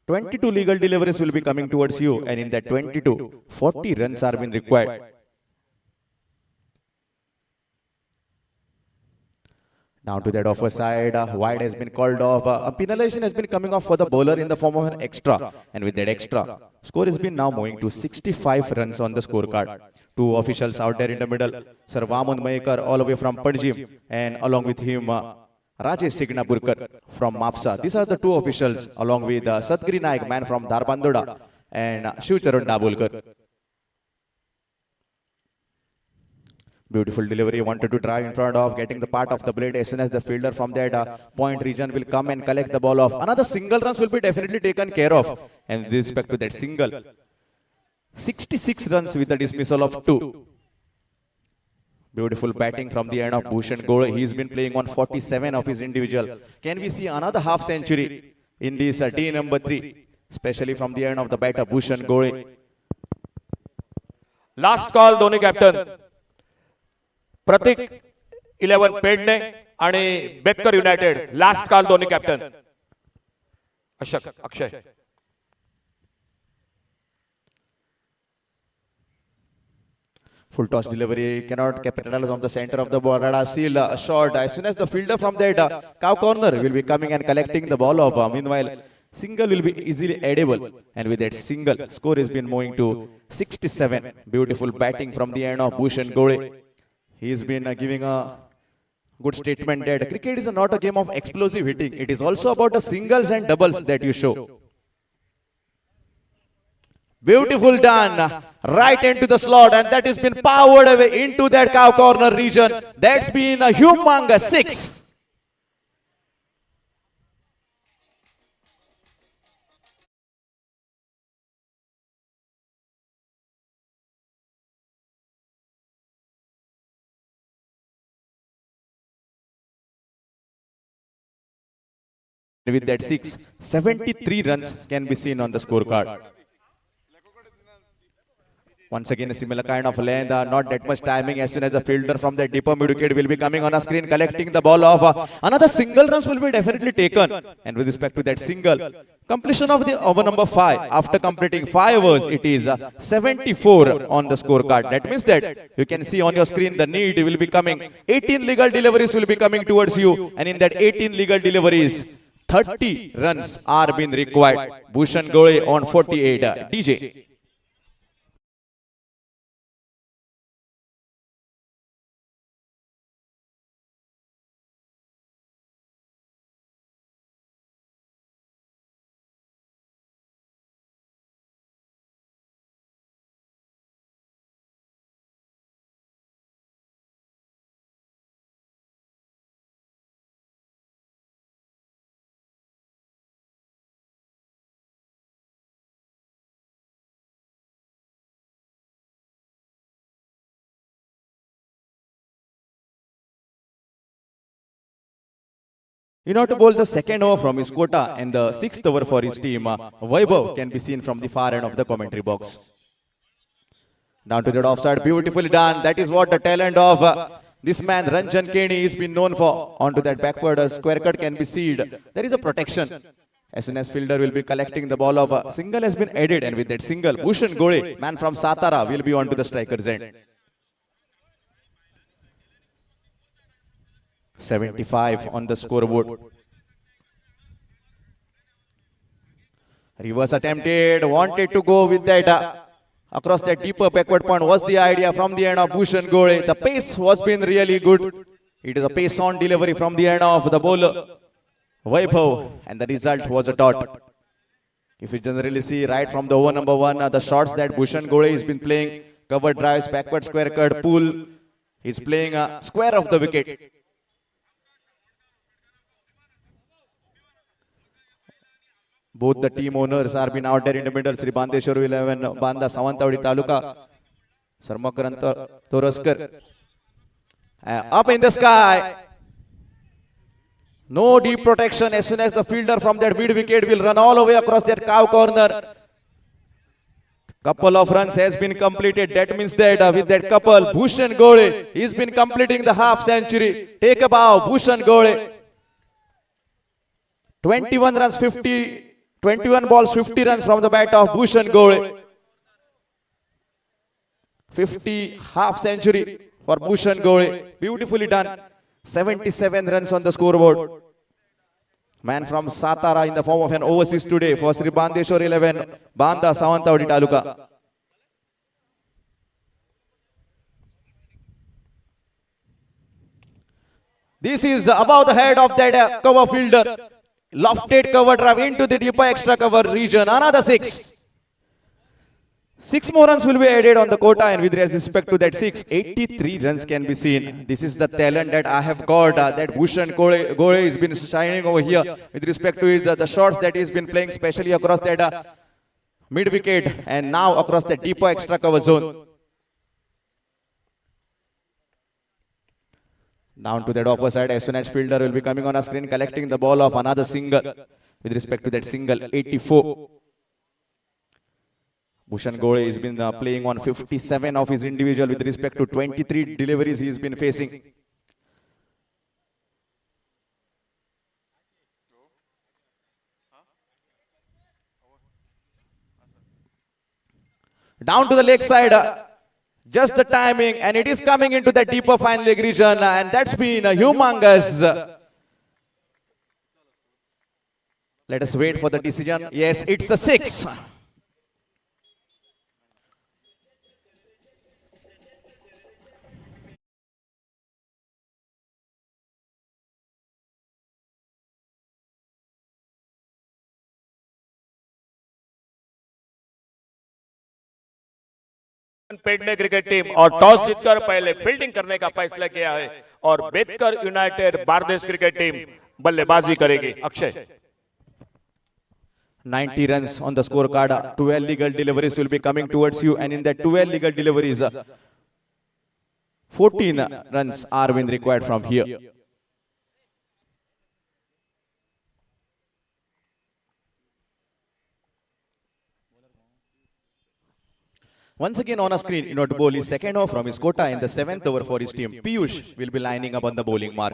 Speaker 3: "22 legal deliveries will be coming towards you, and in that 22, 40 runs are being required. Now to that offer side, wide has been called off. A penalization has been coming off for the bowler in the form of an extra, and with that extra, score has been now moving to 65 runs on the scorecard. Two officials out there in the middle, Sir Vaman Mayekar all the way from Panjim, and along with him, Rajesh Signapurkar from Mapsa. These are the two officials, along with Satgiri Naik, man from Darbandoda, and Shivcharan Dabulkar. Beautiful delivery, wanted to drive in front of, getting the part of the blade. As soon as the fielder from that point region will come and collect the ball off, another single runs will be definitely taken care of. And with respect to that single, 66 runs with the dismissal of 2. Beautiful batting from the end of Bhushan Gole. He's been playing on 47 of his individual. Can we see another half century in this D number 3, especially from the end of the batter Bhushan Gole?
Speaker 7: Last call दोन्ही captain प्रतीक 11 पेडणे आणि Bethcar United. Last call दोन्ही captain. Akshay
Speaker 3: Full toss delivery, cannot capitalize on the center of the ball. Rada seal short. As soon as the fielder from that cow corner will be coming and collecting the ball off. Meanwhile, single will be easily edible. And with that single, score has been moving to 67. Beautiful batting from the end of Bhushan Gole. He's been giving a good statement that cricket is not a game of explosive hitting. It is also about the singles and doubles that you show. Beautiful done. Right into the slot, and that has been powered away into that cow corner region. That's been a humongous 6. With that 6, 73 runs can be seen on the scorecard. Once again, a similar kind of length, not that much timing. As soon as the fielder from the deeper mid wicket will be coming on a screen, collecting the ball off. Another single runs will be definitely taken. And with respect to that single, completion of the over number 5, after completing 5 overs, it is 74 on the scorecard. That means that you can see on your screen the need will be coming. 18 legal deliveries will be coming towards you. And in that 18 legal deliveries, 30 runs are being required. Bhushan Gole on 48. DJ. In order to bowl the second over from his quota and the 6th over for his team, Vaibhav can be seen from the far end of the commentary box. Down to the offside, beautifully done. That is what the talent of this man Ranjan Keni has been known for. Onto that backward square cut can be sealed. There is a protection. As soon as fielder will be collecting the ball of a single has been added, and with that single, Bhushan Gole, man from Satara, will be onto the striker's end. 75 on the scoreboard. Reverse attempted, wanted to go with that across that deeper backward point was the idea from the end of Bhushan Gole. The pace was been really good. It is a pace on delivery from the end of the bowler Vaibhav, and the result was a dot. If you generally see right from the over number 1, the shots that Bhushan Gole has been playing, cover drives, backward square cut, pull, he's playing a square of the wicket. Both the team owners are been out there in the middle. Sri Bandeshwar 11, Banda Sawantawadi Taluka, Sarmakaranta Toraskar. Up in the sky. No deep protection. As soon as the fielder from that mid wicket will run all the way across that cow corner. Couple of runs has been completed. That means that with that couple, Bhushan Gole, he's been completing the half century. Take a bow, Bhushan Gole. 21 runs, 21 balls, 50 runs from the bat of Bhushan Gole. 50 half century for Bhushan Gole. Beautifully done. 77 runs on the scoreboard. Man from Satara in the form of an overseas today for Sri Bandeshwar 11, Banda Sawantawadi Taluka. This is above the head of that cover fielder. Lofted cover drive into the deeper extra cover region. Another 6. 6 more runs will be added on the quota, and with respect to that 6, 83 runs can be seen. This is the talent that I have got. That Bhushan Gole has been shining over here with respect to his, the shots that he's been playing, especially across that mid wicket and now across the deeper extra cover zone. Down to that upper side, as soon as fielder will be coming on a screen, collecting the ball of another single. With respect to that single, 84. Bhushan Gole has been playing on 57 of his individual with respect to 23 deliveries he has been facing. Down to the leg side. Just the timing, and it is coming into the deeper fine leg region, and that's been a humongous. Let us wait for the decision. Yes, it's a 6.
Speaker 7: Pedne cricket team और toss जीतकर पहले fielding करने का फैसला किया है और Bethcar United Bardez cricket team बल्लेबाजी करेगी। Akshay
Speaker 3: 90 runs on the scorecard. 12 legal deliveries will be coming towards you, and in that 12 legal deliveries, 14 runs are being required from here. Once again on a screen, in order to bowl his second over from his quota in the 7th over for his team. Piyush will be lining up on the bowling mark.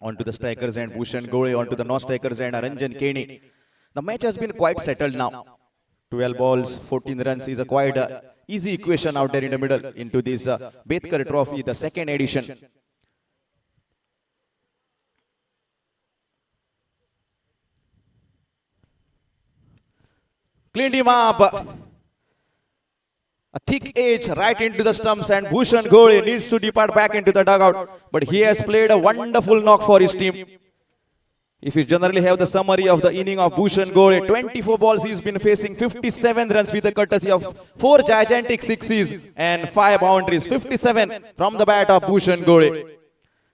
Speaker 3: Onto the strikers and Bhushan Gore, onto the non-strikers and Ranjan Keni. The match has been quite settled now. 12 balls, 14 runs is a quite easy equation out there in the middle into this Betkar Trophy, the second edition. Cleaned him up. A thick edge right into the stumps, and Bhushan Gore needs to depart back into the dugout. But he has played a wonderful knock for his team. If you generally have the summary of the inning of Bhushan Gore, 24 balls he's been facing, 57 runs with the courtesy of 4 gigantic sixes and 5 boundaries. 57 from the bat of Bhushan Gore.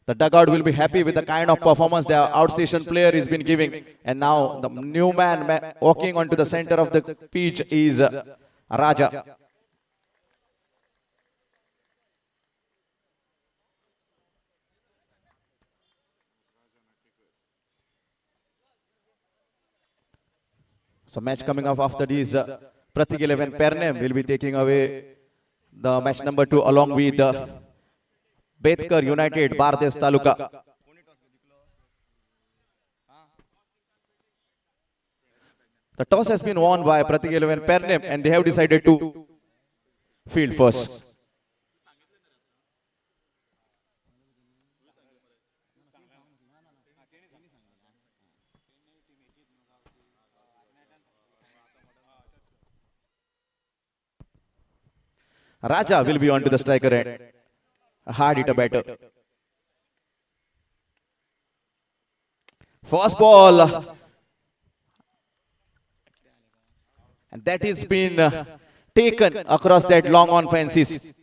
Speaker 3: The dugout will be happy with the kind of performance the outstation player has been giving. And now the new man walking onto the center of the pitch is Raja. So match coming up after this, Pratik 11 Pernem will be taking away the match number 2 along with Betkar United Bardes Taluka. The toss has been won by Pratik 11 Pernem and they have decided to field first. Raja will be onto the striker end. A hard hitter batter. First ball. And that has been taken across that long on fences.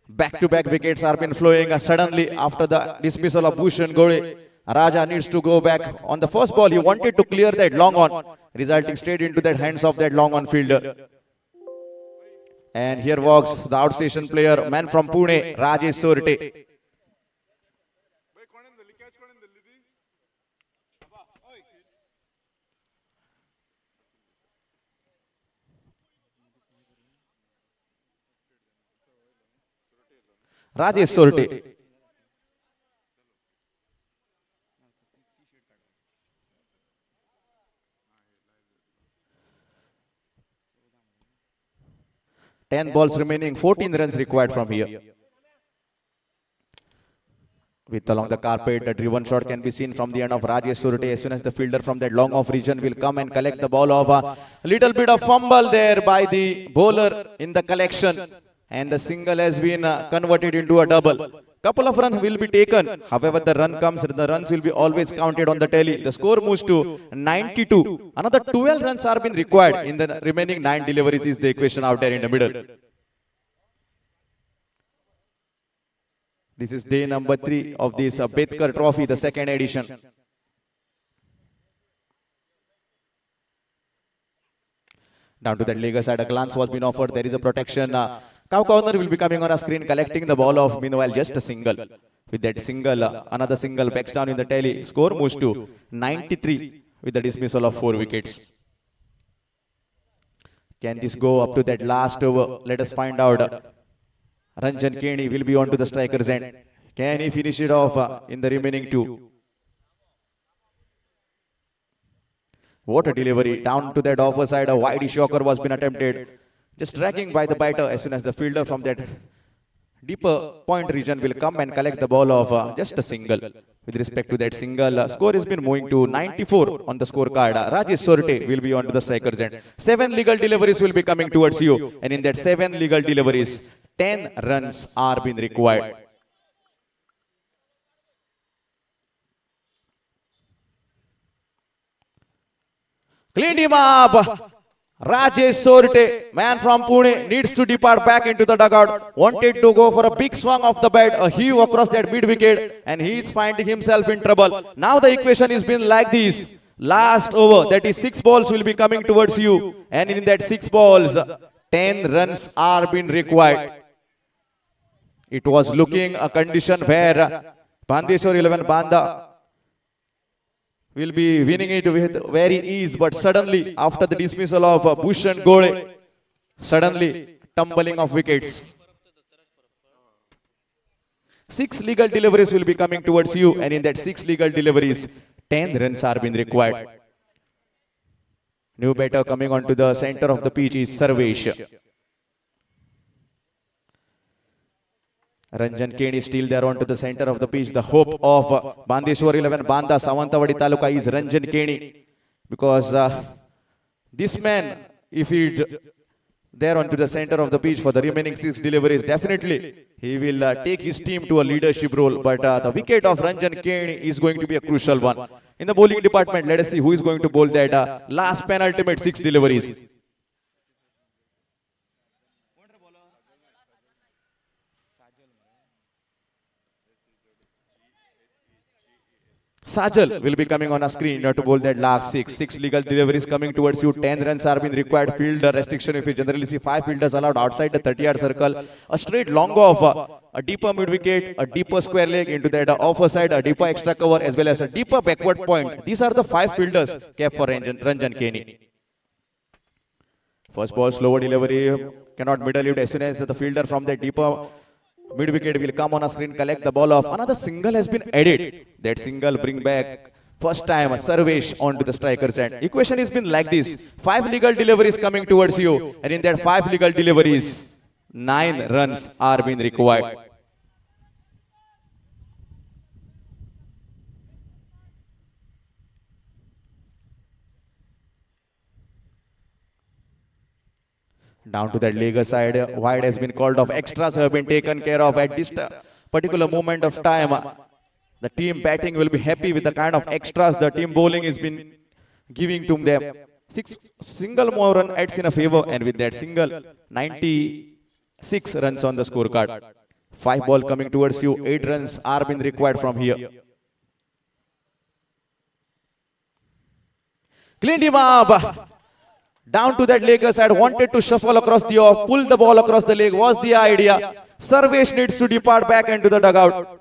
Speaker 3: Back-to-back wickets are been flowing suddenly after the dismissal of Bhushan Gore. Raja needs to go back. On the first ball, he wanted to clear that long on, resulting straight into the hands of that long on fielder. And here walks the outstation player, man from Pune, Rajesh Sorte. Rajesh Sorte. Ten balls remaining, 14 runs required from here. With along the carpet, a driven shot can be seen from the end of Rajesh Surte. As soon as the fielder from that long off region will come and collect the ball of a little bit of fumble there by the bowler in the collection. And the single has been converted into a double. Couple of runs will be taken. However, the runs will be always counted on the tally. The score moves to 92. Another 12 runs are being required in the remaining 9 deliveries is the equation out there in the middle. This is day number 3 of this Betkar Trophy, the second edition. Down to that leg side, a glance was been offered. There is a protection. Cow corner will be coming on a screen, collecting the ball of, meanwhile, just a single. With that single, another single backs down in the tally. Score moves to 93 with the dismissal of 4 wickets. Can this go up to that last over? Let us find out. Ranjan Keni will be on to the striker's end. Can he finish it off in the remaining 2? What a delivery. Down to that offer side, a wide shocker was been attempted. Just dragging by the batter as soon as the fielder from that deeper point region will come and collect the ball of just a single. With respect to that single, score has been moving to 94 on the scorecard. Rajesh Sorte will be on to the striker's end. 7 legal deliveries will be coming towards you. And in that 7 legal deliveries, 10 runs are being required. Cleaned him up. Rajesh Sorte, man from Pune, needs to depart back into the dugout. Wanted to go for a big swung of the bat, a heave across that mid wicket, and he is finding himself in trouble. Now the equation has been like this. Last over, that is 6 balls will be coming towards you, and in that 6 balls, 10 runs are being required. It was looking a condition where Bandeshwar 11 Banda will be winning it with very ease, but suddenly after the dismissal of Bhushan Gole, suddenly tumbling of wickets. 6 legal deliveries will be coming towards you, and in that 6 legal deliveries, 10 runs are being required. New batter coming onto the center of the pitch is Sarvesh. Ranjan Kane is still there onto the center of the pitch. The hope of Bandeshwar 11 Banda Savantawadi Taluka is Ranjan Kane, because this man, if he there onto the center of the pitch for the remaining 6 deliveries, definitely he will take his team to a leadership role. But the wicket of Ranjan Kane is going to be a crucial one. In the bowling department, let us see who is going to bowl that last penultimate 6 deliveries. Sajal will be coming on a screen to bowl that last 6. 6 legal deliveries coming towards you. 10 runs are being required. Field restriction, if you generally see 5 fielders allowed outside the 30-yard circle. A straight long off, a deeper mid wicket, a deeper square leg into that offer side, a deeper extra cover, as well as a deeper backward point. These are the 5 fielders kept for Ranjan Kane. First ball, slower delivery, cannot middle it as soon as the fielder from the deeper mid wicket will come on a screen, collect the ball off. Another single has been added. That single bring back first time Sarvesh onto the striker's end. Equation has been like this. 5 legal deliveries coming towards you, and in that 5 legal deliveries, 9 runs are being required. Down to that legal side, wide has been called off. Extras have been taken care of at this particular moment of time. The team batting will be happy with the kind of extras the team bowling has been giving to them. Single more run adds in a favor, and with that single, 96 runs on the scorecard. 5 ball coming towards you, 8 runs are being required from here. Cleaned him up. Down to that leg side, wanted to shuffle across the off, pull the ball across the leg was the idea. Sarvesh needs to depart back into the dugout.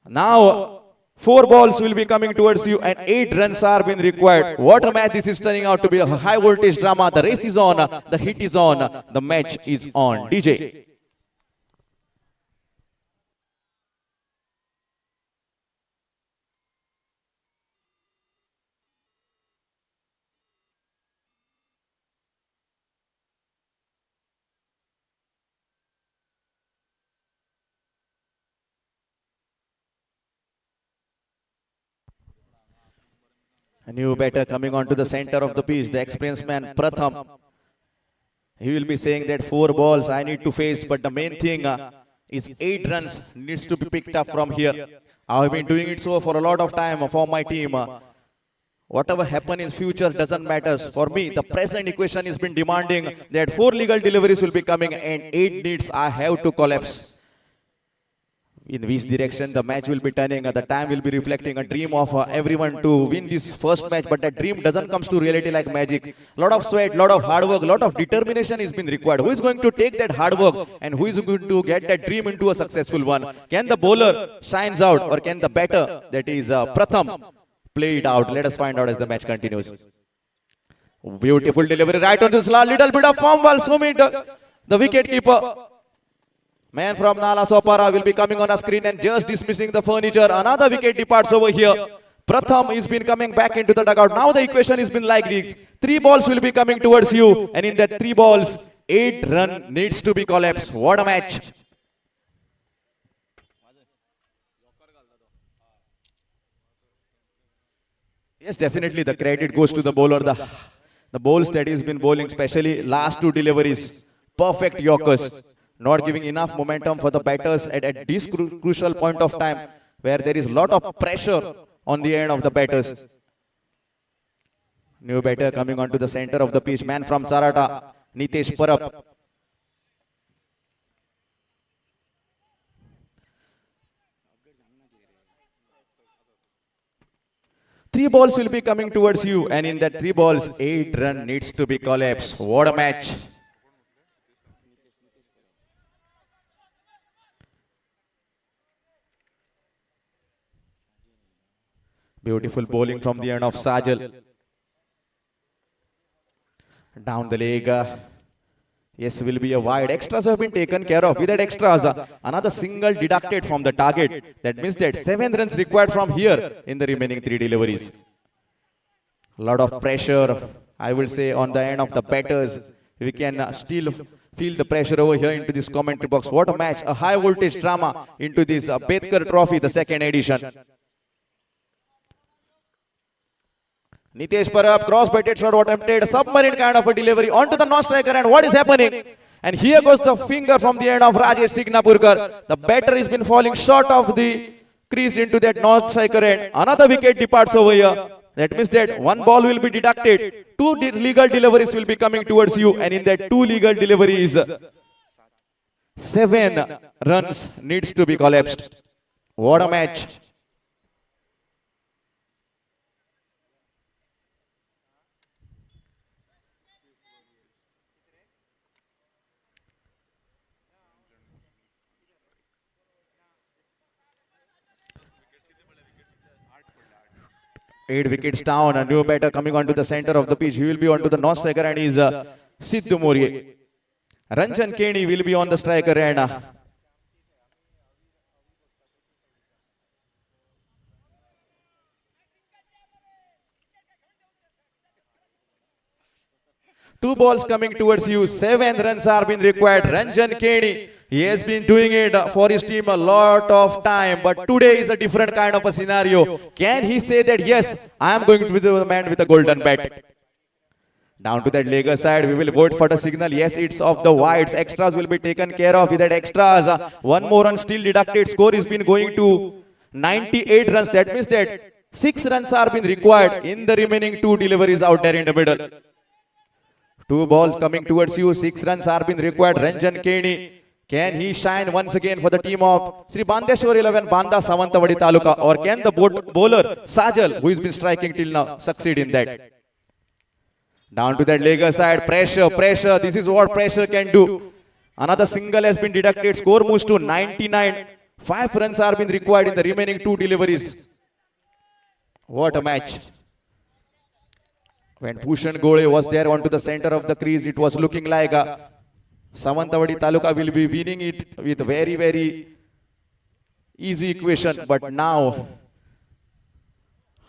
Speaker 3: Now 4 balls will be coming towards you, and 8 runs are being required. What a match this is turning out to be, a high voltage drama. The race is on, the hit is on, the match is on. DJ. A new batter coming onto the center of the pitch, the experienced man Pratham. He will be saying that 4 balls I need to face, but the main thing is 8 runs needs to be picked up from here. I have been doing it so for a lot of time for my team. Whatever happen in future doesn't matter. For me, the present equation has been demanding that 4 legal deliveries will be coming, and 8 needs I have to collapse. In which direction the match will be turning, the time will be reflecting. A dream of everyone to win this first match, but that dream doesn't come to reality like magic. Lot of sweat, lot of hard work, lot of determination is been required. Who is going to take that hard work, and who is going to get that dream into a successful one? Can the bowler shines out, or can the batter, that is Pratham, play it out? Let us find out as the match continues. Beautiful delivery right on this little bit of form while Sumit, the wicket keeper. Man from Nala Sopara will be coming on a screen and just dismissing the furniture. Another wicket departs over here. Pratham has been coming back into the dugout. Now the equation has been like this. 3 balls will be coming towards you, and in that 3 balls, 8 run needs to be collapsed. What a match. Yes, definitely the credit goes to the bowler. The bowls that he's been bowling, especially last 2 deliveries, perfect Yorkers. Not giving enough momentum for the batters at this crucial point of time, where there is a lot of pressure on the end of the batters. New batter coming onto the center of the pitch. Man from Sarata, Nitesh Parab. Three balls will be coming towards you, and in that 3 balls, 8 run needs to be collapsed. What a match! Beautiful bowling from the end of Sajal. Down the leg. Yes, will be a wide. Extras have been taken care of. With that extras, another single deducted from the target. That means that 7 runs required from here in the remaining 3 deliveries. A lot of pressure, I will say, on the end of the batters. We can still feel the pressure over here into this commentary box. What a match. A high voltage drama into this Betkar Trophy, the 2nd edition. Nitesh Parab, cross-batted shot attempted, submarine kind of a delivery onto the non-striker, and what is happening? And here goes the finger from the end of Rajesh Signapurkar. The batter has been falling short of the crease into that non-striker end. Another wicket departs over here. That means that 1 ball will be deducted. 2 legal deliveries will be coming towards you, and in that 2 legal deliveries, 7 runs needs to be collapsed. What a match. Eight wickets down. A new batter coming onto the center of the pitch. He will be onto the non-striker, and is Sidhu Morie. Ranjan Keni will be on the striker end. Two balls coming towards you. 7 runs are being required. Ranjan Keni, he has been doing it for his team a lot of time, but today is a different kind of a scenario. Can he say that, yes, I am going to be the man with a golden bat? Down to that legger side, we will vote for the signal. Yes, it's off the wides. Extras will be taken care of with that extras. 1 more run still deducted. Score is been going to 98 runs. That means that 6 runs are being required in the remaining 2 deliveries out there in the middle. 2 balls coming towards you. 6 runs are being required. Ranjan Keni, can he shine once again for the team of Sri Bandeshwar 11 Banda Savantawadi Taluka, or can the bowler Sajal, who has been striking till now, succeed in that? Down to that legger side. Pressure, pressure. This is what pressure can do. Another single has been deducted. Score moves to 99. 5 runs are being required in the remaining 2 deliveries. What a match. When Bhushan Gole was there onto the center of the crease, it was looking like Savantawadi Taluka will be winning it with very, very easy equation. But now,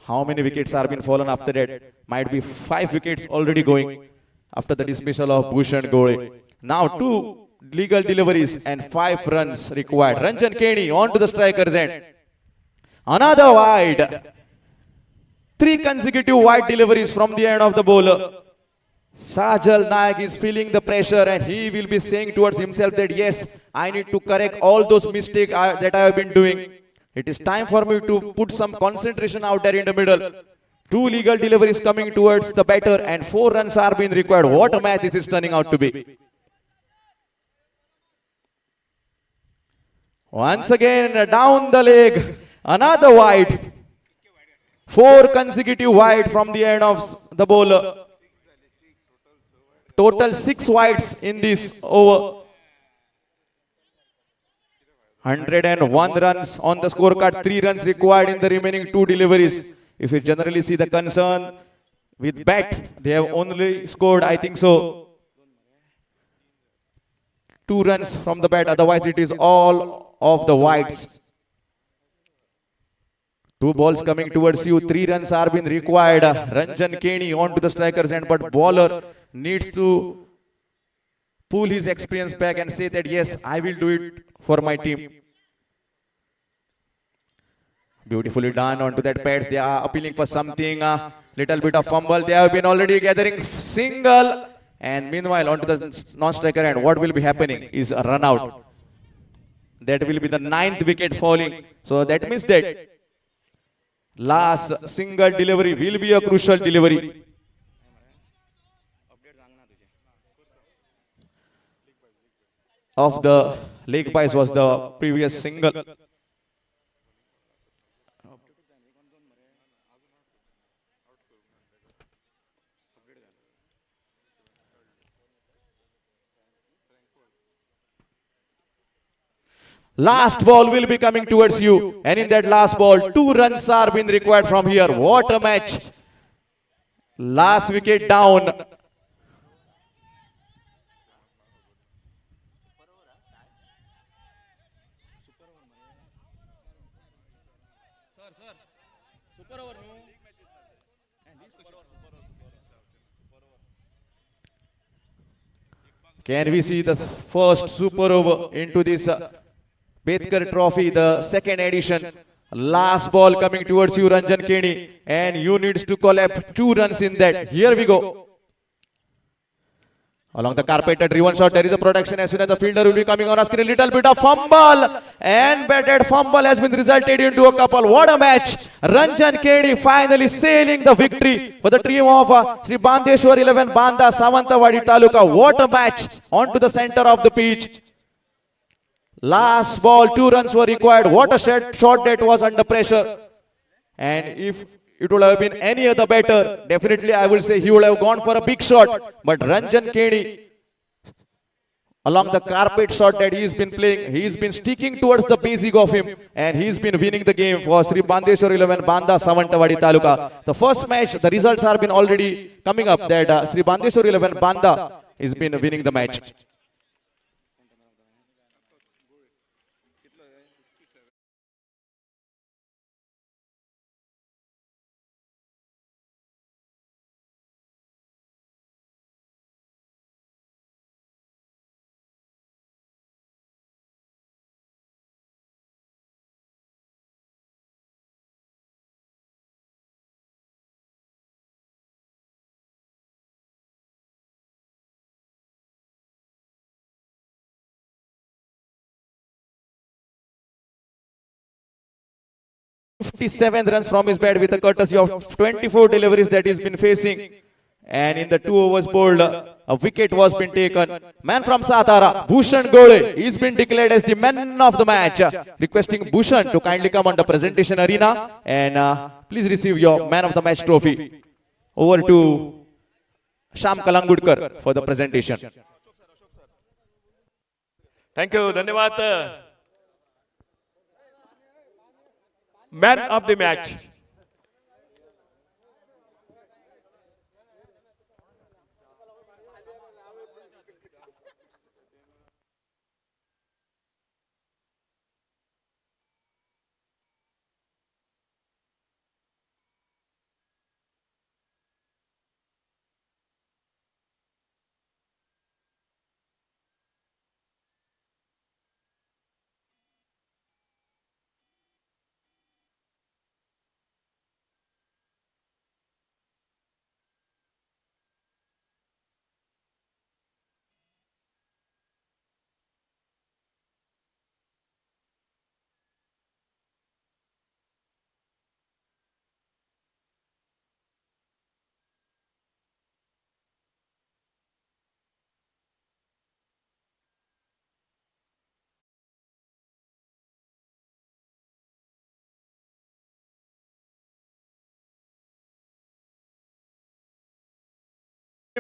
Speaker 3: how many wickets are being fallen after that? Might be 5 wickets already going after the dismissal of Bhushan Gole. Now 2 legal deliveries and 5 runs required. Ranjan Keni onto the striker's end. Another wide. 3 consecutive wide deliveries from the end of the bowler. Sajal Nayak is feeling the pressure, and he will be saying towards himself that, yes, I need to correct all those mistakes that I have been doing. It is time for me to put some concentration out there in the middle. 2 legal deliveries coming towards the batter, and 4 runs are being required. What a match this is turning out to be. Once again, down the leg. Another wide. 4 consecutive wide from the end of the bowler. Total 6 wides in this over. 101 runs on the scorecard. 3 runs required in the remaining 2 deliveries. If you generally see the concern with bat, they have only scored, I think so, 2 runs from the bat. Otherwise, it is all of the wides. 2 balls coming towards you. 3 runs are being required. Ranjan Keni onto the striker's end, but bowler needs to pull his experience back and say that, yes, I will do it for my team. Beautifully done onto that pads. They are appealing for something. Little bit of fumble. They have been already gathering single. And meanwhile, onto the non-striker end, what will be happening is a run out. That will be the 9th wicket falling. So that means that last single delivery will be a crucial delivery. of the leg byes was the previous single. Last ball will be coming towards you, and in that last ball, 2 runs are being required from here. What a match! Last wicket down. Can we see the first super over into this Betkar Trophy, the second edition? Last ball coming towards you, Ranjan Keni, and you needs to collect 2 runs in that. Here we go. Along the carpet, a driven shot. There is a protection as soon as the fielder will be coming on a screen. Little bit of fumble, and batted fumble has been resulted into a couple. What a match! Ranjan Keni finally sailing the victory for the team of Sri Bandeshwar 11 Banda Savantawadi Taluka. What a match onto the center of the pitch. Last ball, 2 runs were required. What a shot that was under pressure. And if it would have been any other batter, definitely I will say he would have gone for a big shot. But Ranjan Keni, along the carpet shot that he's been playing, he's been sticking towards the basic of him, and he's been winning the game for Sri Bandeshwar 11 Banda Savantawadi Taluka. The first match, the results have been already coming up that Sri Bandeshwar 11 Banda has been winning the match. .57 runs from his bat with a courtesy of 24 deliveries that he's been facing. And in the 2 overs bowled, a wicket was been taken. Man from Satara, Bhushan Gole, he's been declared as the man of the match. Requesting Bhushan to kindly come on the presentation arena and please receive your man of the match trophy. Over to Sham Kalangudkar for the presentation.
Speaker 7: Thank you. धन्यवाद. Man of the match.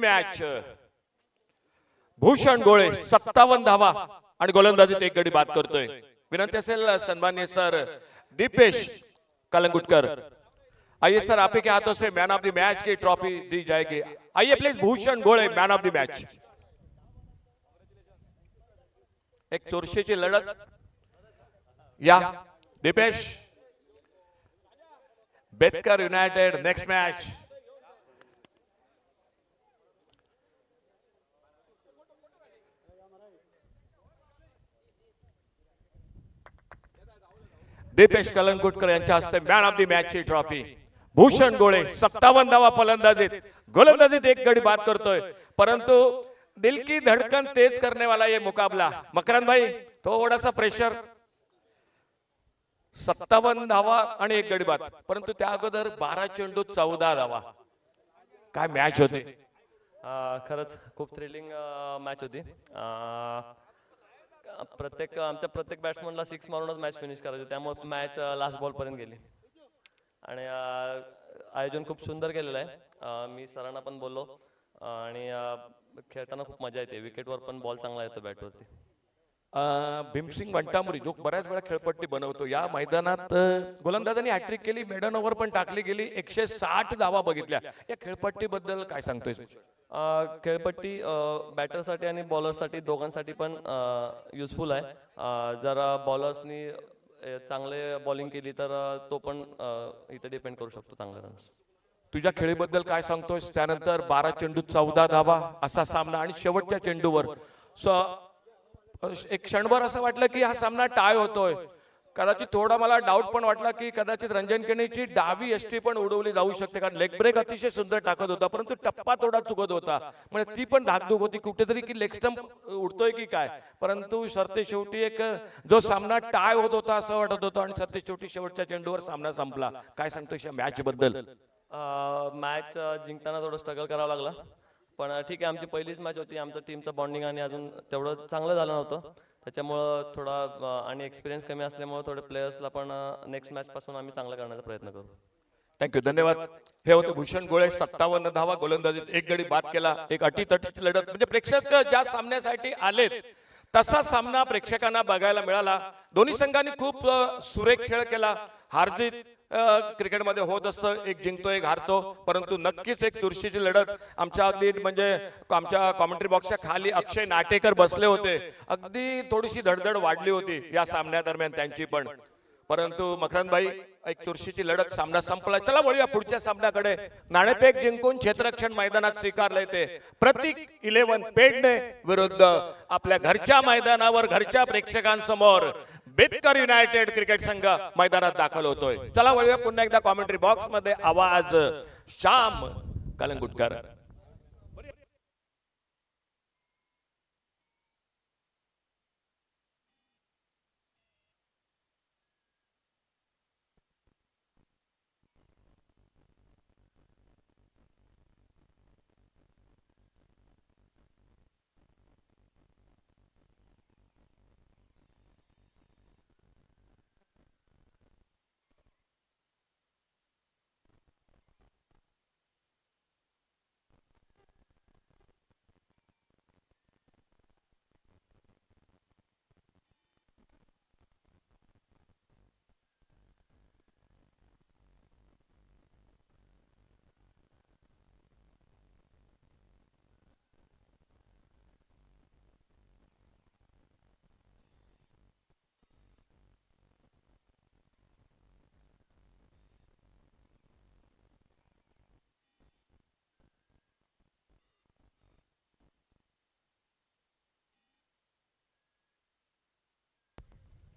Speaker 7: Match Bhushan Gole 57 धावा आणि गोलंदाजीत 1 गडी बाद करतोय. विनंती असेल सन्माननीय sir Dipesh Calangutkar, आइए सर आप ही के हाथों से मैन ऑफ द मैच की ट्रॉफी दी जाएगी. आइए प्लीज भूषण गोळे मैन ऑफ द मैच. एक चुरशीची लढत या Deepesh. Betkar united next match. Deepesh Kalangutkar यांच्या हस्ते मॅन ऑफ द मॅच ची ट्रॉफी. भूषण गोळे 57 धावा फलंदाजीत, गोलंदाजीत 1 गडी बाद करतोय. परंतु दिल की धड़कन तेज करने वाला ये मुकाबला. मकरंद भाई थोड़ा सा प्रेशर. 57 धावा आणि 1 गडी बाद, परंतु त्या अगोदर 12 चेंडूत 14 धावा. काय मॅच होती.
Speaker 8: खरंच खूप थ्रिलिंग मॅच होती. आमच्या प्रत्येक बॅट्समनला 6 मारूनच मॅच फिनिश करायची, त्यामुळे मॅच लास्ट बॉलपर्यंत गेली. आणि आयोजन खूप सुंदर केलेलं आहे. मी सरांना पण बोललो आणि खेळताना खूप मजा येते. विकेटवर पण बॉल चांगला येतो बॅटवरती.
Speaker 7: भीमसिंग वंटामुरी जो बऱ्याच वेळा खेळपट्टी बनवतो, या मैदानात गोलंदाजांनी हॅट्रिक केली, मेडन ओव्हर पण टाकली गेली, 160 धावा बघितल्या. या खेळपट्टीबद्दल काय सांगतोय?
Speaker 8: खेळपट्टी बॅटरसाठी आणि बॉलरसाठी दोघांसाठी पण युजफुल आहे. जर बॉलर्सनी चांगले बॉलिंग केली तर तो पण इथे डिपेंड करू शकतो चांगले रन्स.
Speaker 7: तुझ्या खेळीबद्दल काय सांगतोयस? त्यानंतर 12 चेंडूत 14 धावा असा सामना आणि शेवटच्या चेंडूवर एक क्षणभर असं वाटलं की हा सामना टाय होतोय. कदाचित थोडा मला डाऊट पण वाटला की कदाचित रंजन केनीची डावी यष्टी पण उडवली जाऊ शकते, कारण लेग ब्रेक अतिशय सुंदर टाकत होता, परंतु टप्पा थोडा चुकत होता. म्हणजे ती पण धाकधूक होती कुठेतरी की लेग स्टंप उडतोय की काय. परंतु सरते शेवटी एक जो सामना टाय होत होता असं वाटत होतं आणि सरते शेवटी शेवटच्या चेंडूवर सामना संपला. काय सांगतोय या मॅच बद्दल?
Speaker 8: मॅच जिंकताना थोडं स्ट्रगल करावं लागलं, पण ठीक आहे. आमची पहिलीच मॅच होती, आमचं टीमचं बॉन्डिंग आणि अजून तेवढं चांगलं झालं नव्हतं, त्याच्यामुळं थोडा आणि एक्सपिरियन्स कमी असल्यामुळे थोडे प्लेयर्सला पण नेक्स्ट मॅच पासून आम्ही चांगलं करण्याचा प्रयत्न करू.
Speaker 7: थँक्यू, धन्यवाद. हे होते भूषण गोळे. 57 धावा, गोलंदाजीत एक गडी बाद केला. एक अटीतटीची लढत, म्हणजे प्रेक्षक ज्या सामन्यासाठी आलेत तसा सामना प्रेक्षकांना बघायला मिळाला. दोन्ही संघांनी खूप सुरेख खेळ केला. हारजीत क्रिकेटमध्ये होत असतं, एक जिंकतो एक हारतो, परंतु नक्कीच एक चुरशीची लढत. आमच्या अगदी म्हणजे आमच्या कॉमेंट्री बॉक्सच्या खाली अक्षय नाटेकर बसले होते. अगदी थोडीशी धडधड वाढली होती या सामन्यादरम्यान त्यांची पण. परंतु मकरंदभाई, एक चुरशीची लढत, सामना संपला. चला वळूया पुढच्या सामन्याकडे. नाणेफेक जिंकून क्षेत्ररक्षण मैदानात स्वीकारले ते प्रतीक 11 पेडणे विरुद्ध आपल्या घरच्या मैदानावर घरच्या प्रेक्षकांसमोर बेतकर युनायटेड क्रिकेट संघ मैदानात दाखल होतोय. चला वळूया पुन्हा एकदा कॉमेंट्री बॉक्स मध्ये. आवाज Shyam Calangutkar.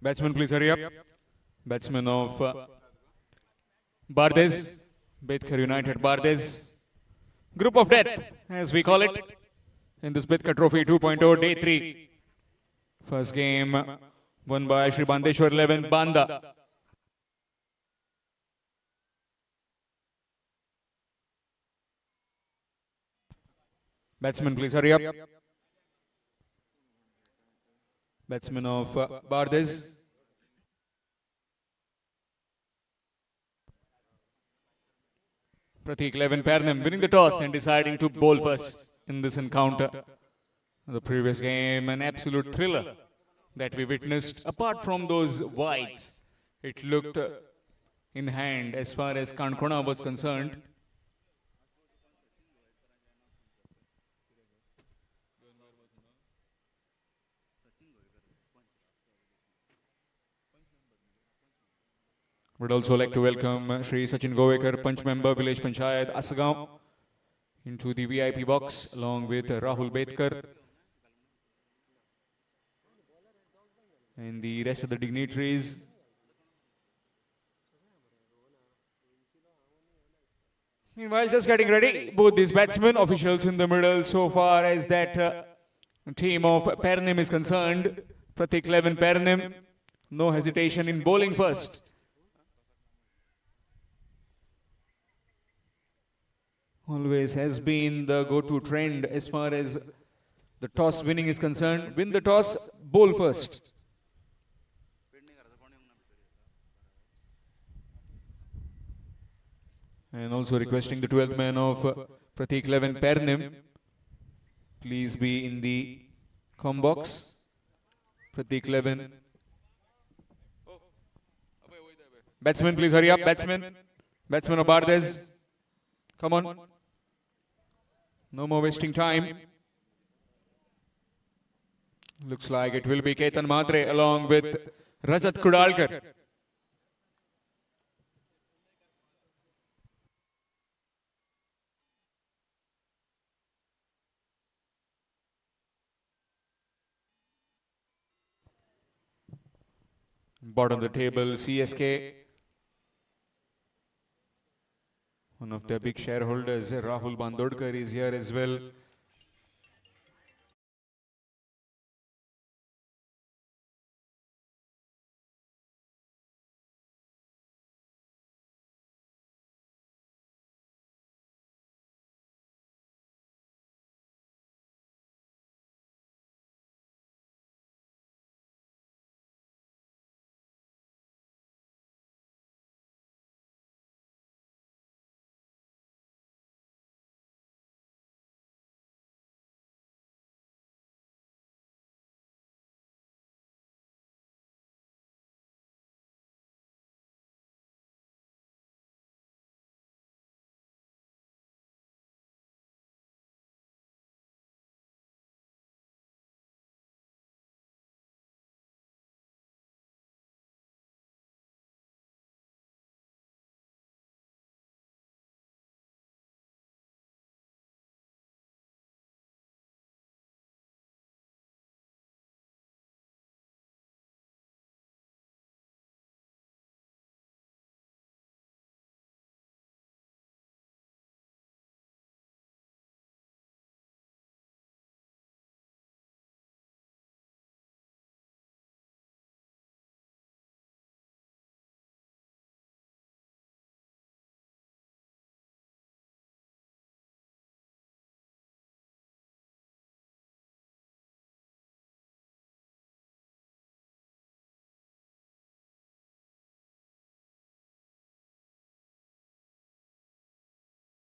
Speaker 2: Batsman, please hurry up. Batsman of Bardes, Betkar United Bardes. Group of death, as we call it, in this Betkar Trophy 2.0 Day 3. First game won by Shri Bandeshwar 11 Banda. Batsman, please hurry up. Batsman of Bardes. Pratik 11 Pernem winning the toss and deciding to bowl first in this encounter. The previous game, an absolute thriller that we witnessed. Apart from those wides, it looked in hand as far as Kankona was concerned. Would also like to welcome Shri Sachin Govekar, Punch member, Village Panchayat, Asagaon, into the VIP box along with Rahul Betkar and the rest of the dignitaries. Meanwhile, just getting ready, both these batsmen, officials in the middle, so far as that team of Pernem is concerned. Pratik 11 Pernem, no hesitation in bowling first. Always has been the go-to trend as far as the toss winning is concerned. Win the toss, bowl first. And also requesting the 12th man of Pratik 11 Pernim. Please be in the com box. Pratik 11. Batsman, please hurry up. Batsman. Batsman of Bardez. Come on. No more wasting time. Looks like it will be Ketan Mhatre along with Rajat Kudalkar. Bottom of the table, CSK. One of their big shareholders, Rahul Bandodkar, is here as well.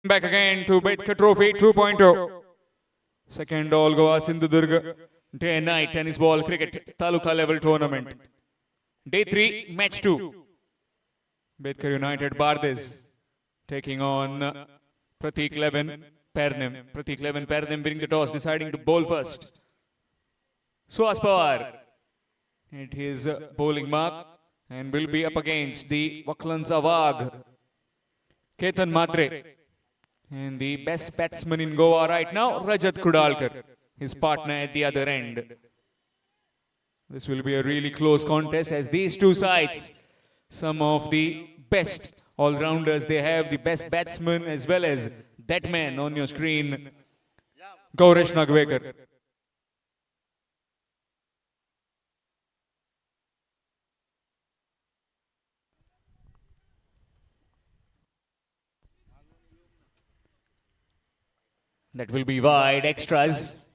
Speaker 2: Back again to Betkar Trophy 2.0. Second All Goa Sindhudurg Day and Night Tennis Ball Cricket Taluka Level Tournament. Day 3, Match 2. Betkar United Bardez taking on Pratik 11 Pernim. Pratik 11 Pernim winning the toss, deciding to bowl first. Suhas Pawar at his bowling mark and will be up against the Waklan Zawag, Ketan Mhatre. And the best batsman in Goa right now, Rajat Kudalkar, his partner at the other end. This will be a really close contest as these two sides, some of the best all-rounders, they have the best batsman as well as that man on your screen, Gauresh Nagvekar. That will be wide extras.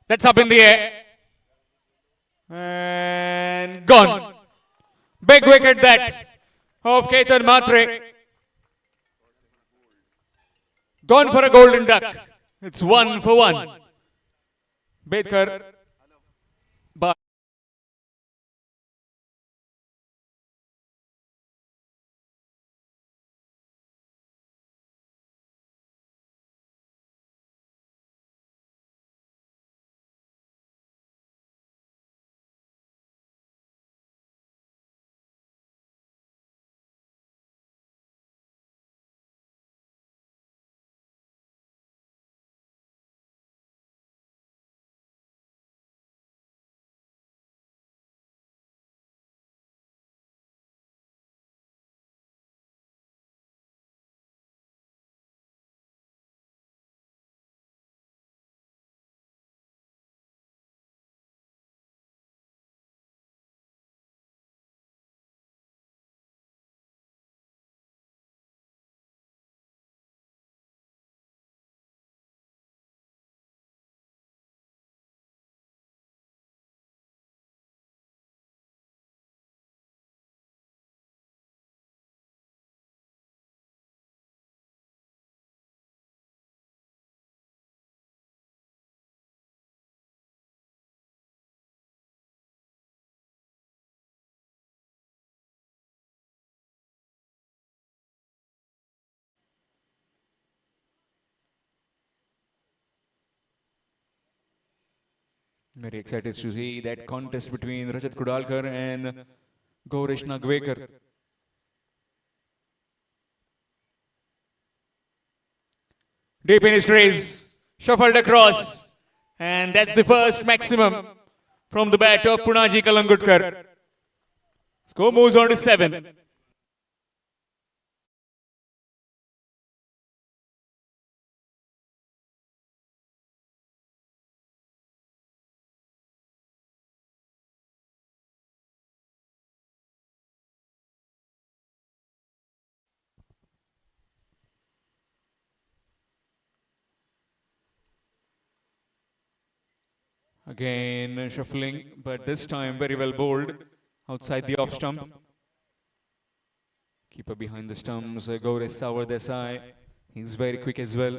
Speaker 2: That's up in the air. And gone. Big wicket that of Ketan Mhatre. Gone for a golden duck. It's 1 for 1. Betkar Very excited to see that contest between Rajat Kudalkar and Gaurish Nagwekar. Deep in his crease, shuffled across, and that's the first maximum from the bat of Punaji Kalangutkar. Score moves on to 7. Again shuffling, but this time very well bowled outside the off stump. Keeper behind the stumps, Gaurav Savar Desai. He's very quick as well.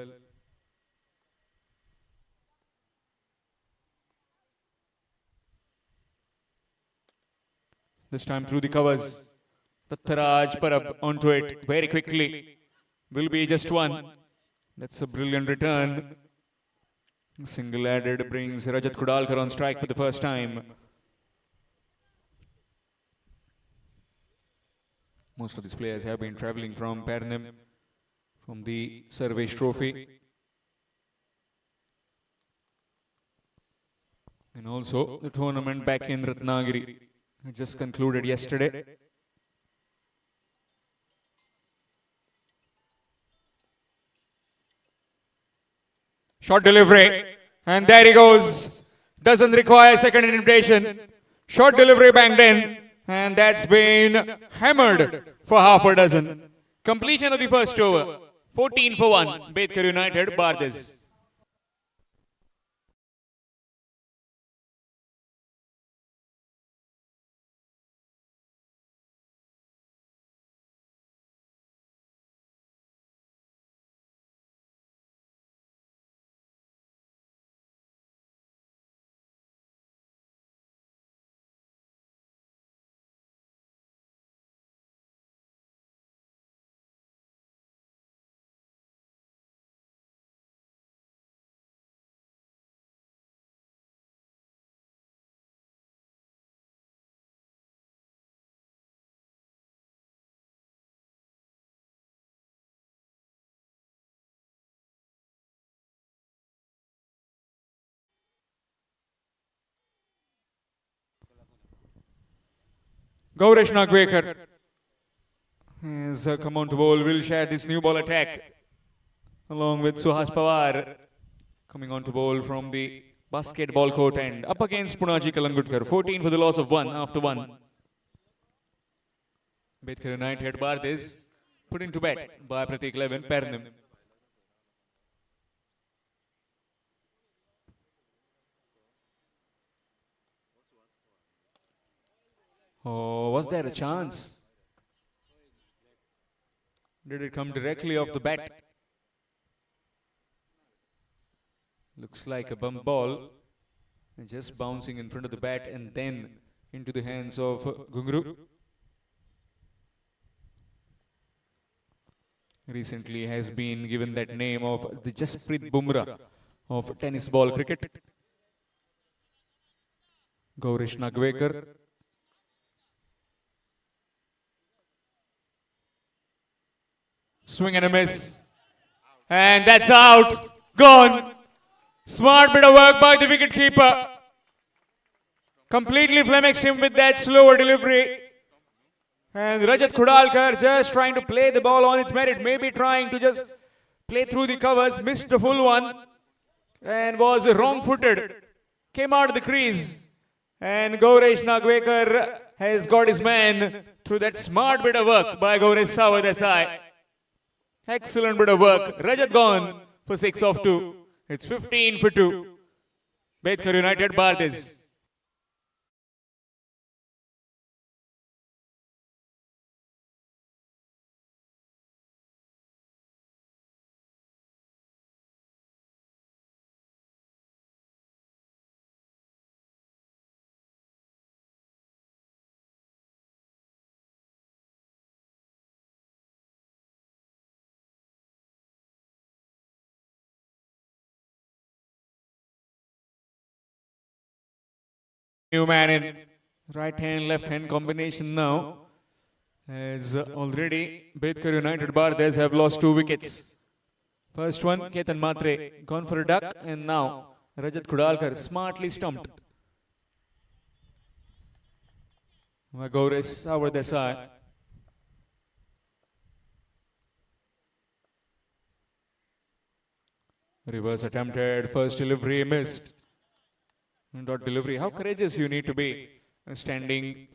Speaker 2: This time through the covers. Tattaraj Parab onto it very quickly. Will be just one. That's a brilliant return. Single added brings Rajat Kudalkar on strike for the first time. Most of these players have been travelling from Pernem, from the Betkar Trophy. And also the tournament back in Ratnagiri, just concluded yesterday. Short delivery, and there he goes. Doesn't require second invitation. Short delivery banged in, and that's been hammered for half a dozen. Completion of the first over. 14 for 1. Betkar United, Bardez. Gaurish Nagwekar has come on to bowl. Will share this new ball attack along with Suhas Pawar coming on to bowl from the basketball court end. Up against Punaji Kalangutkar. 14 for the loss of 1 after 1. Betkar United Bardez put into bat by Pratik Levin Pernem. Oh, was there a chance? Did it come directly off the bat? Looks like a bump ball. Just bouncing in front of the bat and then into the hands of Gungru. Recently has been given that name of the Jasprit Bumrah of tennis ball cricket. Gaurish Nagwekar. Swing and a miss. And that's out. Gone. Smart bit of work by the wicketkeeper. Completely flummoxed him with that slower delivery. And Rajat Kudalkar just trying to play the ball on its merit. Maybe trying to just play through the covers. Missed the full one. And was wrong-footed. Came out of the crease. And Gaurish Nagwekar has got his man through that smart bit of work by Gaurish Savar Desai. Excellent bit of work. Rajat gone for 6 of 2. It's 15 for 2. Betkar United Bardez. New man in right hand, left hand combination now. As already Betkar United Bardez have lost 2 wickets. First one, Ketan Matre gone for a duck, and now Rajat Kudalkar smartly stumped. Gauresh Savar Desai. Reverse attempted, first delivery missed. Dot delivery. How courageous you need to be standing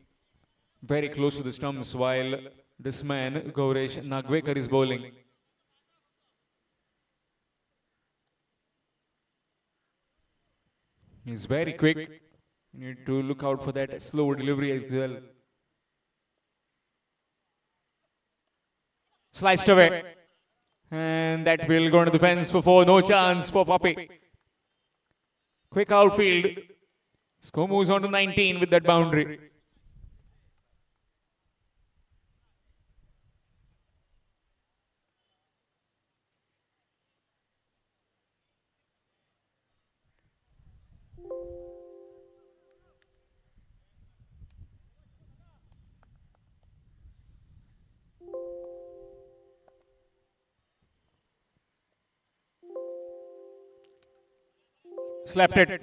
Speaker 2: very close to the stumps while this man, Gauresh Nagwekar, is bowling. He's very quick. You need to look out for that slow delivery as well. Sliced away. And that will go into the fence for 4. No chance for Poppy. Quick outfield. Score moves on to 19 with that boundary. Slapped it.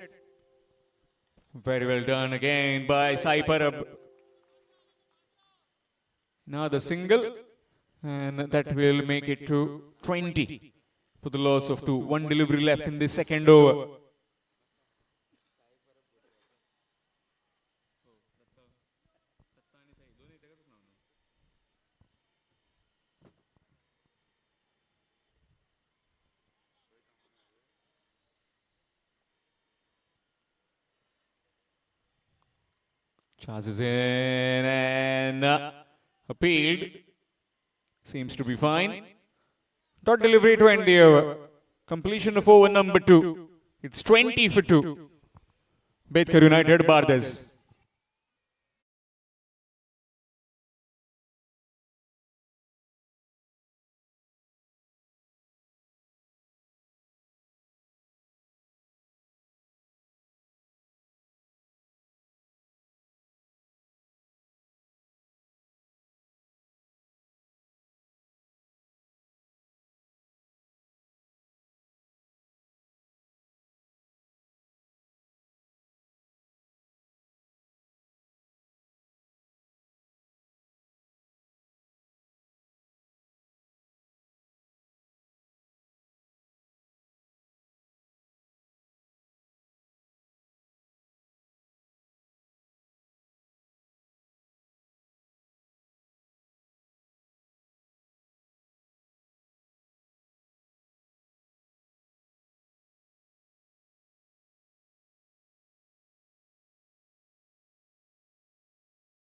Speaker 2: Very well done again by Sai Parab. Now the single, and that will make it to 20 for the loss of 2. 1 delivery left in the second over. Chances in and appealed. Seems to be fine. Dot delivery to end the over. Completion of over number 2. It's 20 for 2. Betkar United Bardez.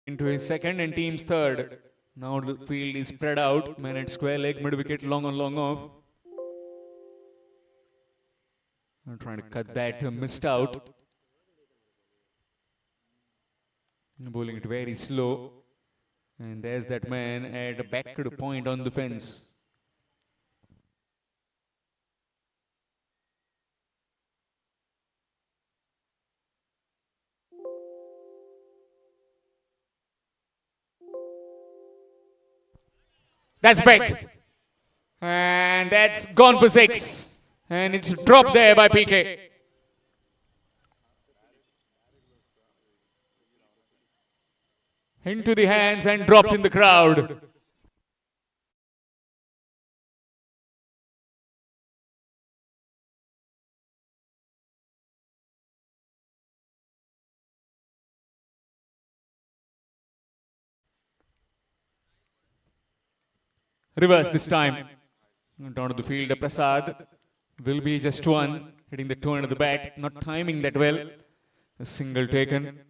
Speaker 2: Into his second and team's third. Now the field is spread out. Man at square leg, mid wicket, long on, long off. I'm trying to cut that, missed out. Bowling it very slow. And there's that man at a backward point on the fence. That's back. And that's gone for 6. And it's dropped there by PK. Into the hands and dropped in the crowd. Reverse this time. Down to the field, Prasad will be just 1, hitting the turn of the bat, not timing that well. A single taken.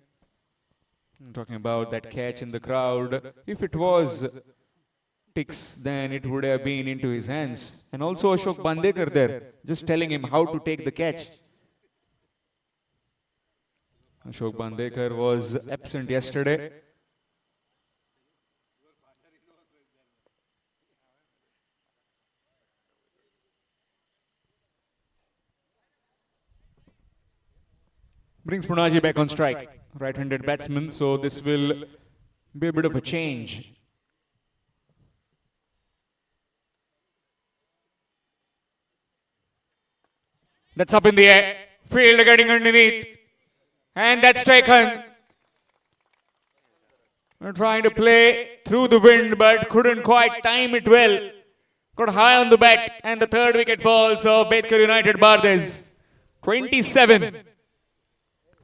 Speaker 2: I'm talking about that catch in the crowd. If it was ticks, then it would have been into his hands. And also Ashok Bandekar there, just telling him how to take the catch. Ashok Bandekar was absent yesterday. Brings Punaji back on strike. right-handed batsman, so this will be a bit of a change. That's up in the air. Fielder getting underneath. And that's taken. Trying to play through the wind, but couldn't quite time it well. Got high on the bat, and the third wicket falls of Betkar United Bardes. 27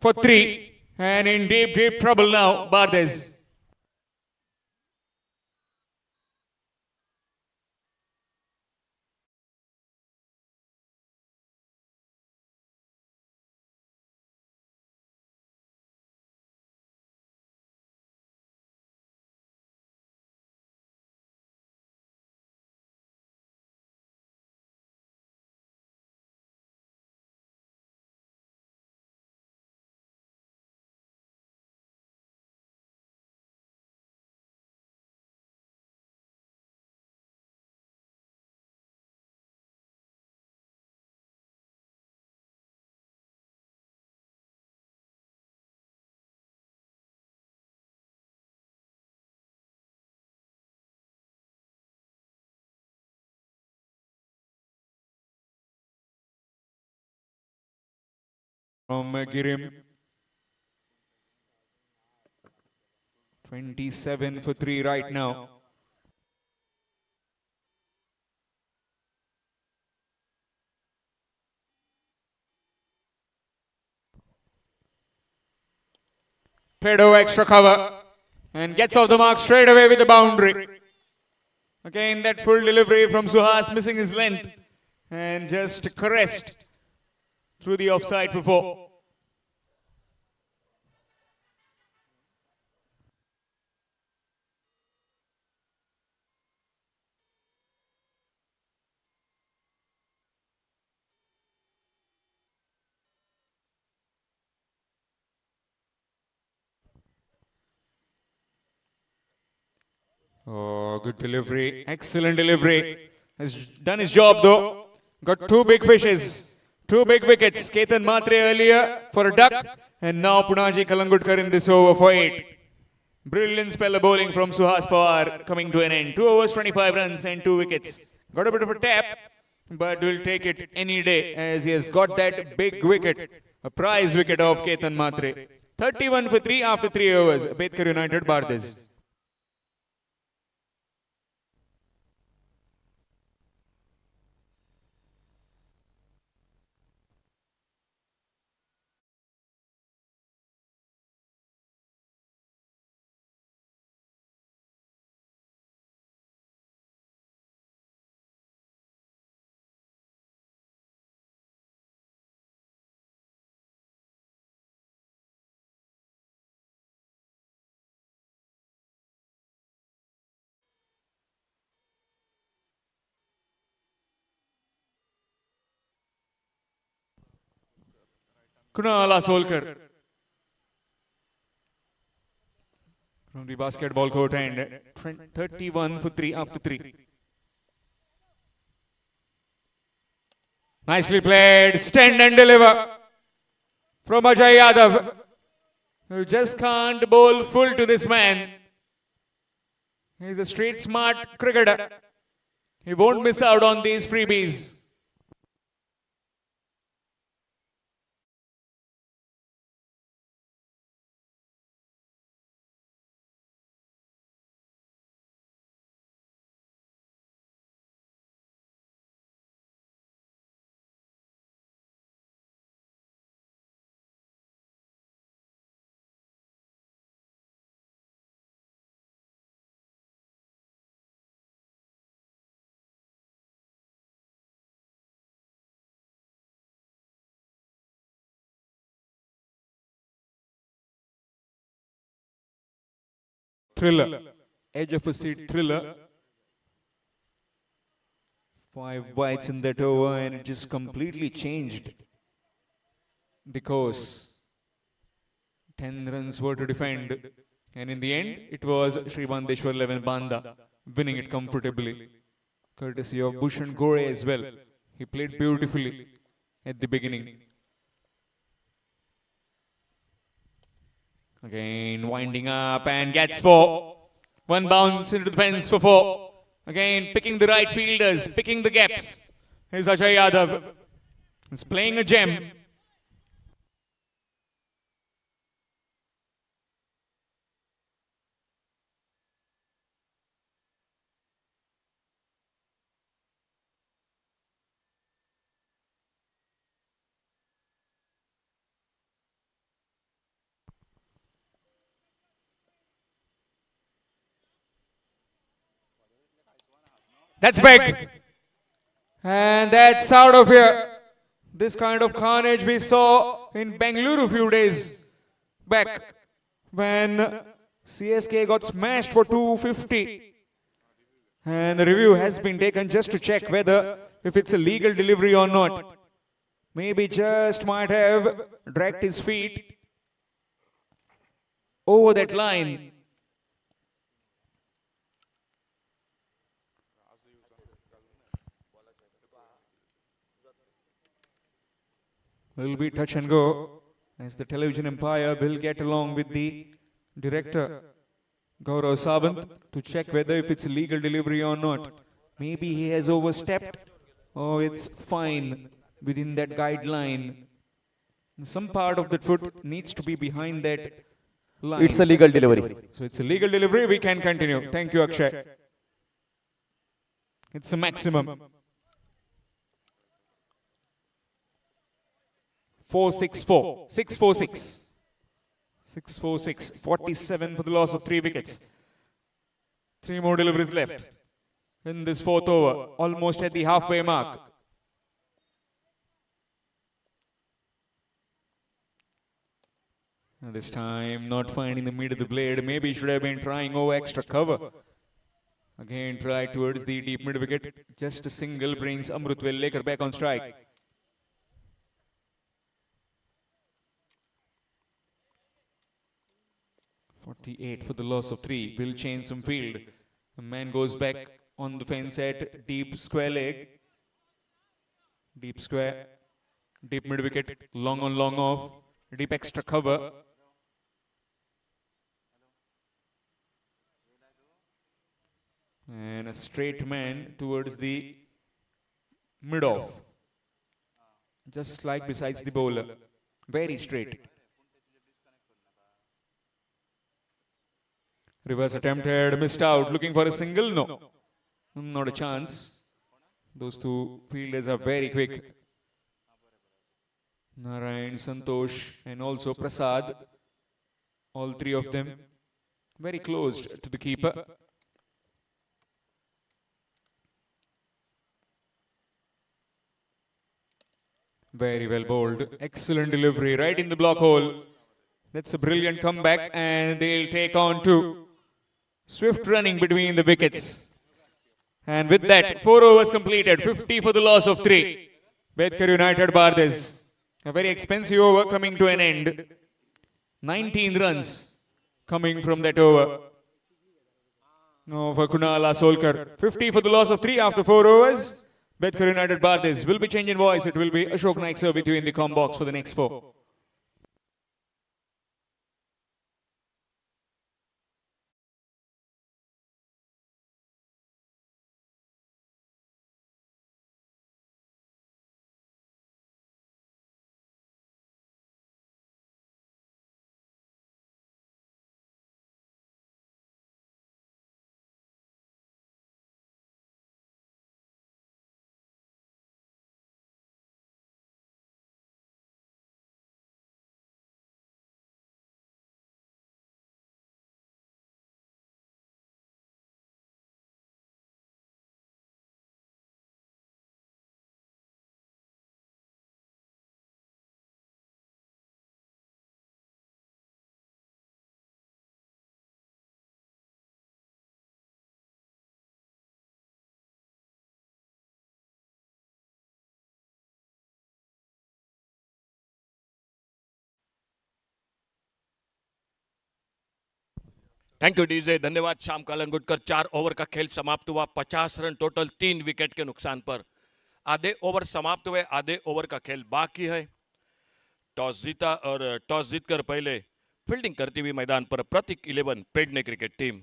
Speaker 2: for 3. And in deep, deep trouble now, Bardes. From Girim. 27 for 3 right now. Played over extra cover and gets off the mark straight away with the boundary. Again, that full delivery from Suhas, missing his length and just caressed through the offside for 4. Oh, good delivery. Excellent delivery. Has done his job though. Got 2 big fishes. 2 big wickets. Ketan Matre earlier for a duck. And now Punaji Kalangudkar in this over for 8. Brilliant spell of bowling from Suhas Pawar coming to an end. 2 overs, 25 runs and 2 wickets. Got a bit of a tap, but will take it any day as he has got that big wicket. A prize wicket of Ketan Matre. 31 for 3 after 3 overs. Betkar United Bardes. Kunal Asolkar from the basketball court and 31 for 3 after 3. Nicely played, stand and deliver from Ajay Yadav, who just can't bowl full to this man. He's a street smart cricketer. He won't miss out on these freebies. Thriller, edge of a seat thriller. 5 wides in that over and it just completely changed because 10 runs were to defend and in the end it was Shribandeshwar 11 Banda winning it comfortably courtesy of Bhushan Gore as well. He played beautifully at the beginning. Again winding up and gets 4. One bounce into the fence for 4. Again picking the right fielders, picking the gaps. Here's Ajay Yadav. He's playing a gem. That's big. And that's out of here. This kind of carnage we saw in Bengaluru a few days back when CSK got smashed for 250. And the review has been taken just to check whether if it's a legal delivery or not. Maybe just might have dragged his feet over that line. Will be touch and go as the television umpire will get along with the director Gaurav Sawant to check whether if it's a legal delivery or not. Maybe he has overstepped or it's fine within that guideline. Some part of the foot needs to be behind that line.
Speaker 3: It's a legal delivery.
Speaker 2: So it's a legal delivery. We can continue. Thank you, Akshay. It's a maximum. 4-6-4. 6-4-6. 6-4-6. 47 for the loss of 3 wickets. 3 more deliveries left in this 4th over. Almost at the halfway mark. And this time not finding the mid of the blade. Maybe should have been trying over extra cover. Again try towards the deep mid wicket. Just a single brings Amrut Vellekar back on strike. .48 for the loss of 3. Will change some field. The man goes back on the fence at deep square leg. Deep square. Deep mid wicket. Long on, long off. Deep extra cover. And a straight man towards the mid off. Just like besides the bowler. Very straight. Reverse attempted, missed out, looking for a single, no. Not a chance. Those 2 fielders are very quick. Narayan, Santosh and also Prasad. All 3 of them very close to the keeper. Very well bowled. Excellent delivery right in the block hole. That's a brilliant comeback and they'll take on 2. Swift running between the wickets. And with that, 4 overs completed. 50 for the loss of 3. Betkar United Bardes. A very expensive over coming to an end. 19 runs coming from that over. No, for Kunal Asolkar. 50 for the loss of 3 after 4 overs. Betkar United Bardes will be changing voice. It will be Ashok Naik sir with you in the com box for the next 4.
Speaker 7: Thank you DJ, धन्यवाद Shyam कालंगुटकर। 4 over का खेल समाप्त हुआ, 50 run total 3 wicket के नुकसान पर। आधे over समाप्त हुए, आधे ओवर का खेल बाकी है। टॉस जीता और टॉस जीतकर पहले फील्डिंग करती हुई मैदान पर प्रतीक 11 पेडने क्रिकेट टीम।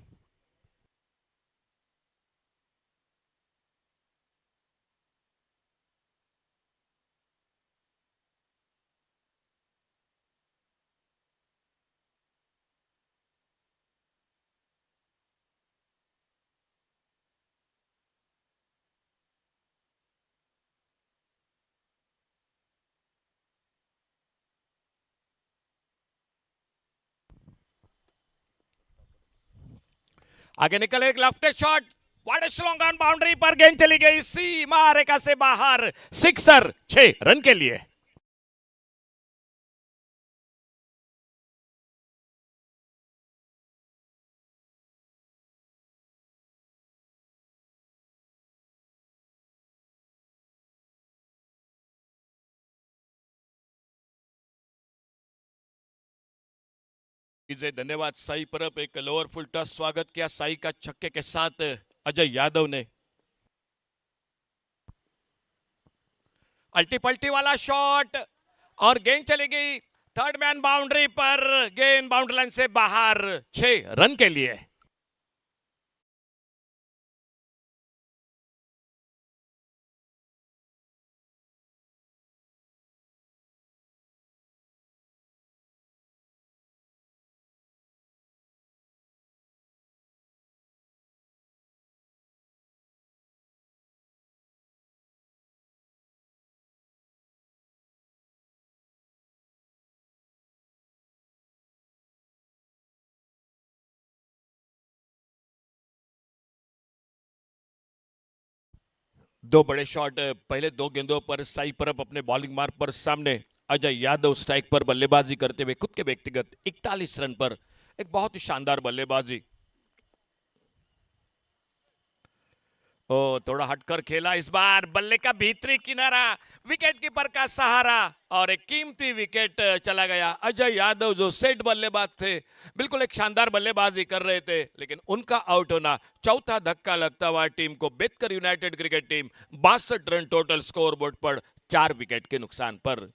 Speaker 7: आगे निकले एक left shot, wide long on boundary पर गेंद चली गई सीमा रेखा से बाहर, सिक्सर 6 रन के लिए। धन्यवाद साई परब, एक लोअर फुल टॉस स्वागत किया साई का छक्के के साथ अजय यादव ने। अल्टी पल्टी वाला शॉट और गेंद चली गई थर्ड मैन बाउंड्री पर, गेंद बाउंड्री लाइन से बाहर, 6 रन के लिए। दो बड़े शॉट, पहले दो गेंदों पर साई परब अपने बॉलिंग मार्क पर सामने, अजय यादव स्ट्राइक पर बल्लेबाजी करते हुए खुद के व्यक्तिगत 41 रन पर, एक बहुत ही शानदार बल्लेबाजी। ओ थोड़ा हटकर खेला इस बार, बल्ले का भीतरी किनारा, विकेट कीपर का सहारा और एक कीमती विकेट चला गया। अजय यादव जो सेट बल्लेबाज थे, बिल्कुल एक शानदार बल्लेबाजी कर रहे थे, लेकिन उनका आउट होना चौथा धक्का लगता हुआ टीम को, Betkar united cricket team 62 run total score board पर, 4 विकेट के नुकसान पर।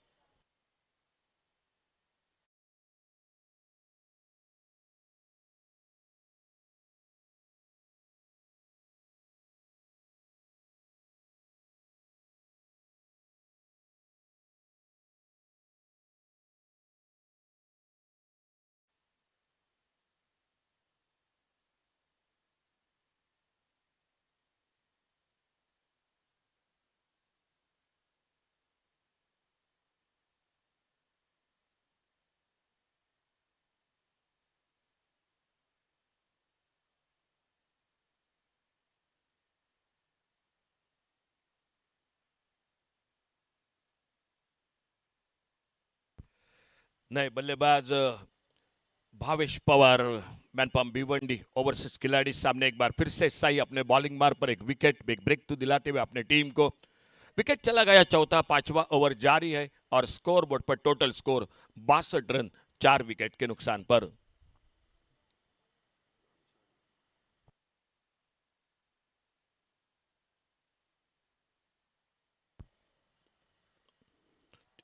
Speaker 7: नए बल्लेबाज भावेश पवार, मैनपाम भिवंडी ओवरसीज खिलाड़ी सामने, एक बार फिर से साई अपने बॉलिंग मार पर एक विकेट, एक ब्रेक थ्रू दिलाते हुए अपने टीम को, विकेट चला गया चौथा, पांचवा ओवर जारी है और स्कोर बोर्ड पर टोटल स्कोर 62 रन, 4 विकेट के नुकसान पर।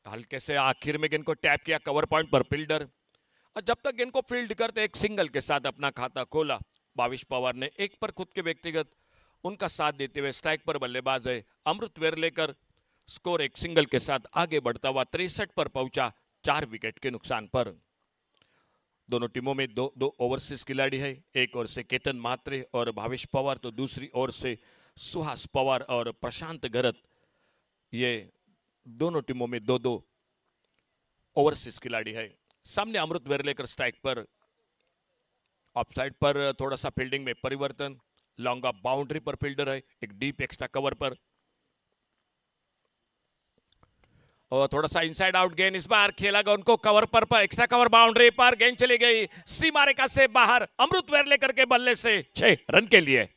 Speaker 7: हल्के से आखिर में गेंद को टैप किया कवर पॉइंट पर फील्डर, और जब तक गेंद को फील्ड करते एक सिंगल के साथ अपना खाता खोला। भावेश पवार ने एक पर खुद के व्यक्तिगत उनका साथ देते हुए स्ट्राइक पर बल्लेबाज है अमृत वेरलेकर, स्कोर एक सिंगल के साथ आगे बढ़ता हुआ 63 पर पहुंचा, 4 विकेट के नुकसान पर। दोनों टीमों में दो दो ओवरसीज खिलाड़ी है, एक ओर से केतन म्हात्रे और भावेश पवार, तो दूसरी ओर से सुहास पवार और प्रशांत गरत, ये दोनों टीमों में दो दो ओवरसीज खिलाड़ी है। सामने अमृत वेरलेकर स्ट्राइक पर, ऑफ साइड पर थोड़ा सा फील्डिंग में परिवर्तन, लॉन्ग ऑफ बाउंड्री पर फील्डर है, एक डीप एक्स्ट्रा कवर पर, और थोड़ा सा इनसाइड आउट गेंद इस बार खेला गया उनको कवर पर एक्स्ट्रा कवर बाउंड्री पर, गेंद चली गई सीमा रेखा से बाहर, अमृत वेरलेकर के बल्ले से 6 रन के लिए।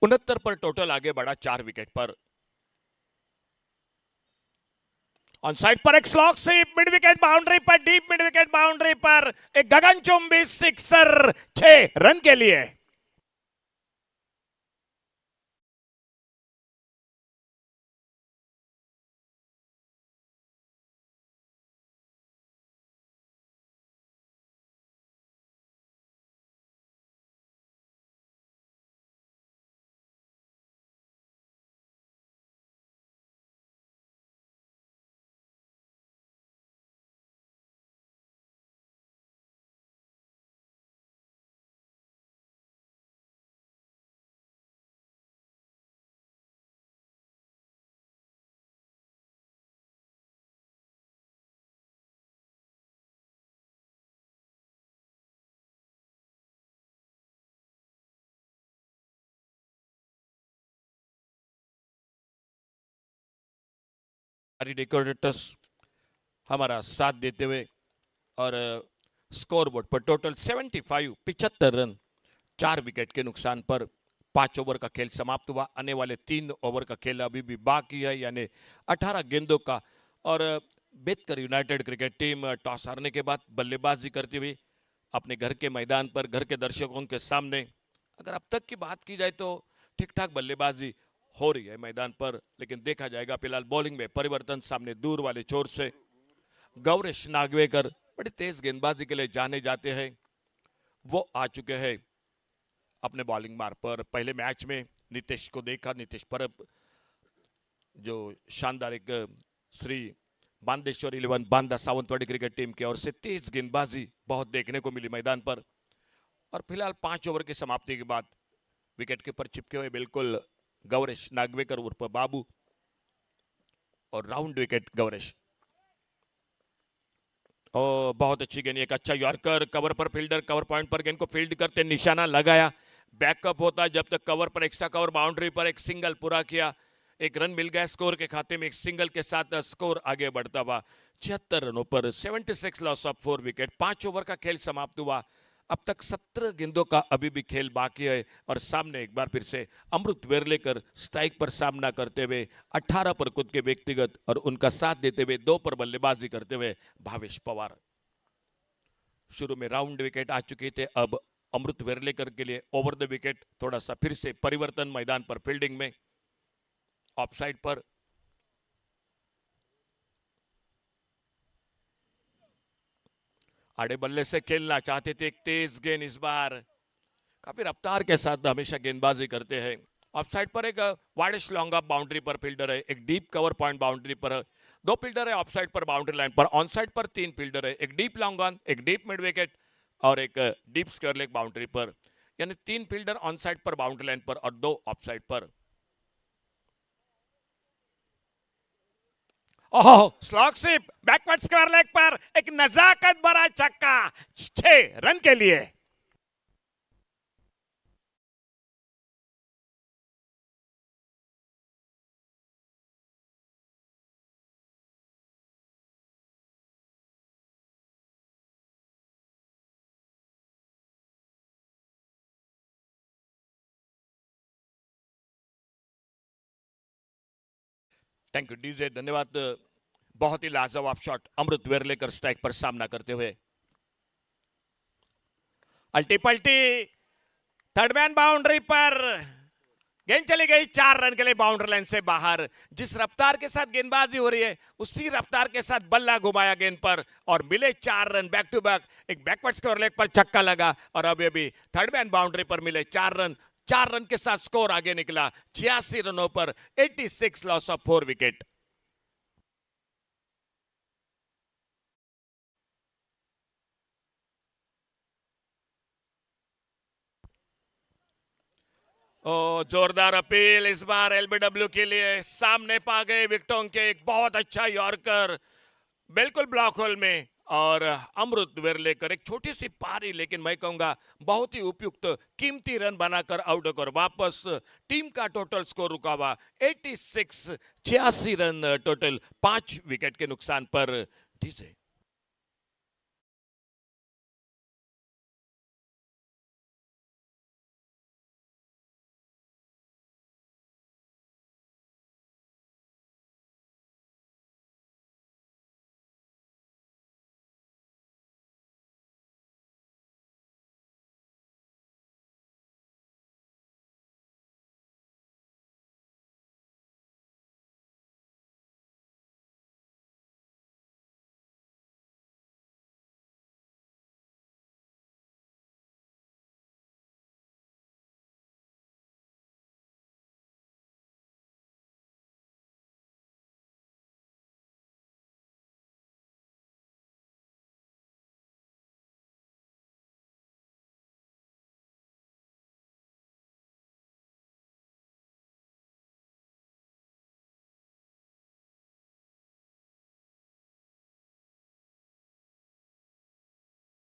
Speaker 4: 69 पर टोटल आगे बढ़ा 4 विकेट पर। ऑन साइड पर एक स्लॉग से मिड विकेट बाउंड्री पर, डीप मिड विकेट बाउंड्री पर एक गगनचुंबी सिक्सर 6 रन के लिए। डेकोरेटर्स हमारा साथ देते हुए और स्कोर बोर्ड पर टोटल 75 रन 4 विकेट के नुकसान पर 5 ओवर का खेल समाप्त हुआ। आने वाले 3 ओवर का खेल अभी भी बाकी है, यानी 18 गेंदों का। और Bethcar united cricket team toss हारने के बाद बल्लेबाजी करती हुई अपने घर के मैदान पर, घर के दर्शकों के सामने, अगर अब तक की बात की जाए तो ठीक ठाक बल्लेबाजी हो रही है मैदान पर, लेकिन देखा जाएगा। फिलहाल बॉलिंग में परिवर्तन, सामने दूर वाले छोर से गौरेश नागवेकर बड़ी तेज गेंदबाजी के लिए जाने जाते हैं, वो आ चुके हैं अपने बॉलिंग मार्ग पर। पहले मैच में नीतीश को देखा, नीतीश परब जो शानदार एक श्री बांदेश्वर 11 बांदा सावंतवाड़ी क्रिकेट टीम की ओर से तेज गेंदबाजी बहुत देखने को मिली मैदान पर। और फिलहाल 5 ओवर की समाप्ति के बाद विकेट के ऊपर चिपके हुए बिल्कुल गौरेश नागवेकर उर्फ बाबू, और राउंड विकेट गौरेश। और बहुत अच्छी गेंद, एक अच्छा यॉर्कर, कवर पर फील्डर कवर पॉइंट पर गेंद को फील्ड करते निशाना लगाया। बैकअप होता जब तक कवर पर, एक्स्ट्रा कवर बाउंड्री पर एक सिंगल पूरा किया, एक रन मिल गया स्कोर के खाते में। एक सिंगल के साथ स्कोर आगे बढ़ता हुआ 76 रनों पर 76 लॉस ऑफ 4 विकेट। 5 ओवर का खेल समाप्त हुआ। अब तक 17 गेंदों का अभी भी खेल बाकी है, और सामने एक बार फिर से अमृत वेरलेकर स्ट्राइक पर सामना करते हुए 18 पर खुद के व्यक्तिगत और उनका साथ देते हुए 2 पर बल्लेबाजी करते हुए भावेश पवार। शुरू में राउंड विकेट आ चुके थे, अब अमृत वेरलेकर के लिए ओवर द विकेट थोड़ा सा फिर से परिवर्तन मैदान पर। फील्डिंग में ऑफ साइड पर आड़े बल्ले से खेलना चाहते थे, एक तेज गेंद इस बार काफी रफ्तार के साथ हमेशा गेंदबाजी करते हैं। ऑफ साइड पर एक वाइडिश लॉन्ग ऑफ बाउंड्री पर फील्डर है, एक डीप कवर पॉइंट बाउंड्री पर 2 फील्डर है। ऑफ साइड पर बाउंड्री लाइन पर, ऑन साइड पर 3 फील्डर है, एक डीप लॉन्ग ऑन, एक डीप मिड विकेट और एक डीप स्क्वायर लेग बाउंड्री पर, यानी 3 फील्डर ऑन साइड पर बाउंड्री लाइन पर और 2 ऑफ साइड पर। Oh, slog sweep backward square leg पर एक नजाकत भरा छक्का 6 रन के लिए। थैंक यू डीजे, धन्यवाद। बहुत ही लाजवाब शॉट अमृत वेरलेकर स्ट्राइक पर सामना करते हुए। अल्टी पल्टी थर्ड मैन बाउंड्री पर गेंद चली गई 4 रन के लिए बाउंड्री लाइन से बाहर। जिस रफ्तार के साथ गेंदबाजी हो रही है उसी रफ्तार के साथ बल्ला घुमाया गेंद पर और मिले 4 रन बैक टू बैक। एक बैकवर्ड स्कोर लेग पर छक्का लगा और अभी थर्ड मैन बाउंड्री पर मिले 4 रन। 4 रन के साथ स्कोर आगे निकला 86 रनों पर 86 लॉस ऑफ 4 विकेट। ओ, जोरदार अपील इस बार एलबीडब्ल्यू के लिए। सामने पा गए विकेटों के एक बहुत अच्छा यॉर्कर बिल्कुल ब्लॉक होल में, और अमृत वेरलेकर एक छोटी सी पारी, लेकिन मैं कहूंगा बहुत ही उपयुक्त कीमती रन बनाकर आउट होकर वापस टीम का टोटल स्कोर रुका हुआ 86 रन टोटल 5 विकेट के नुकसान पर। डीजे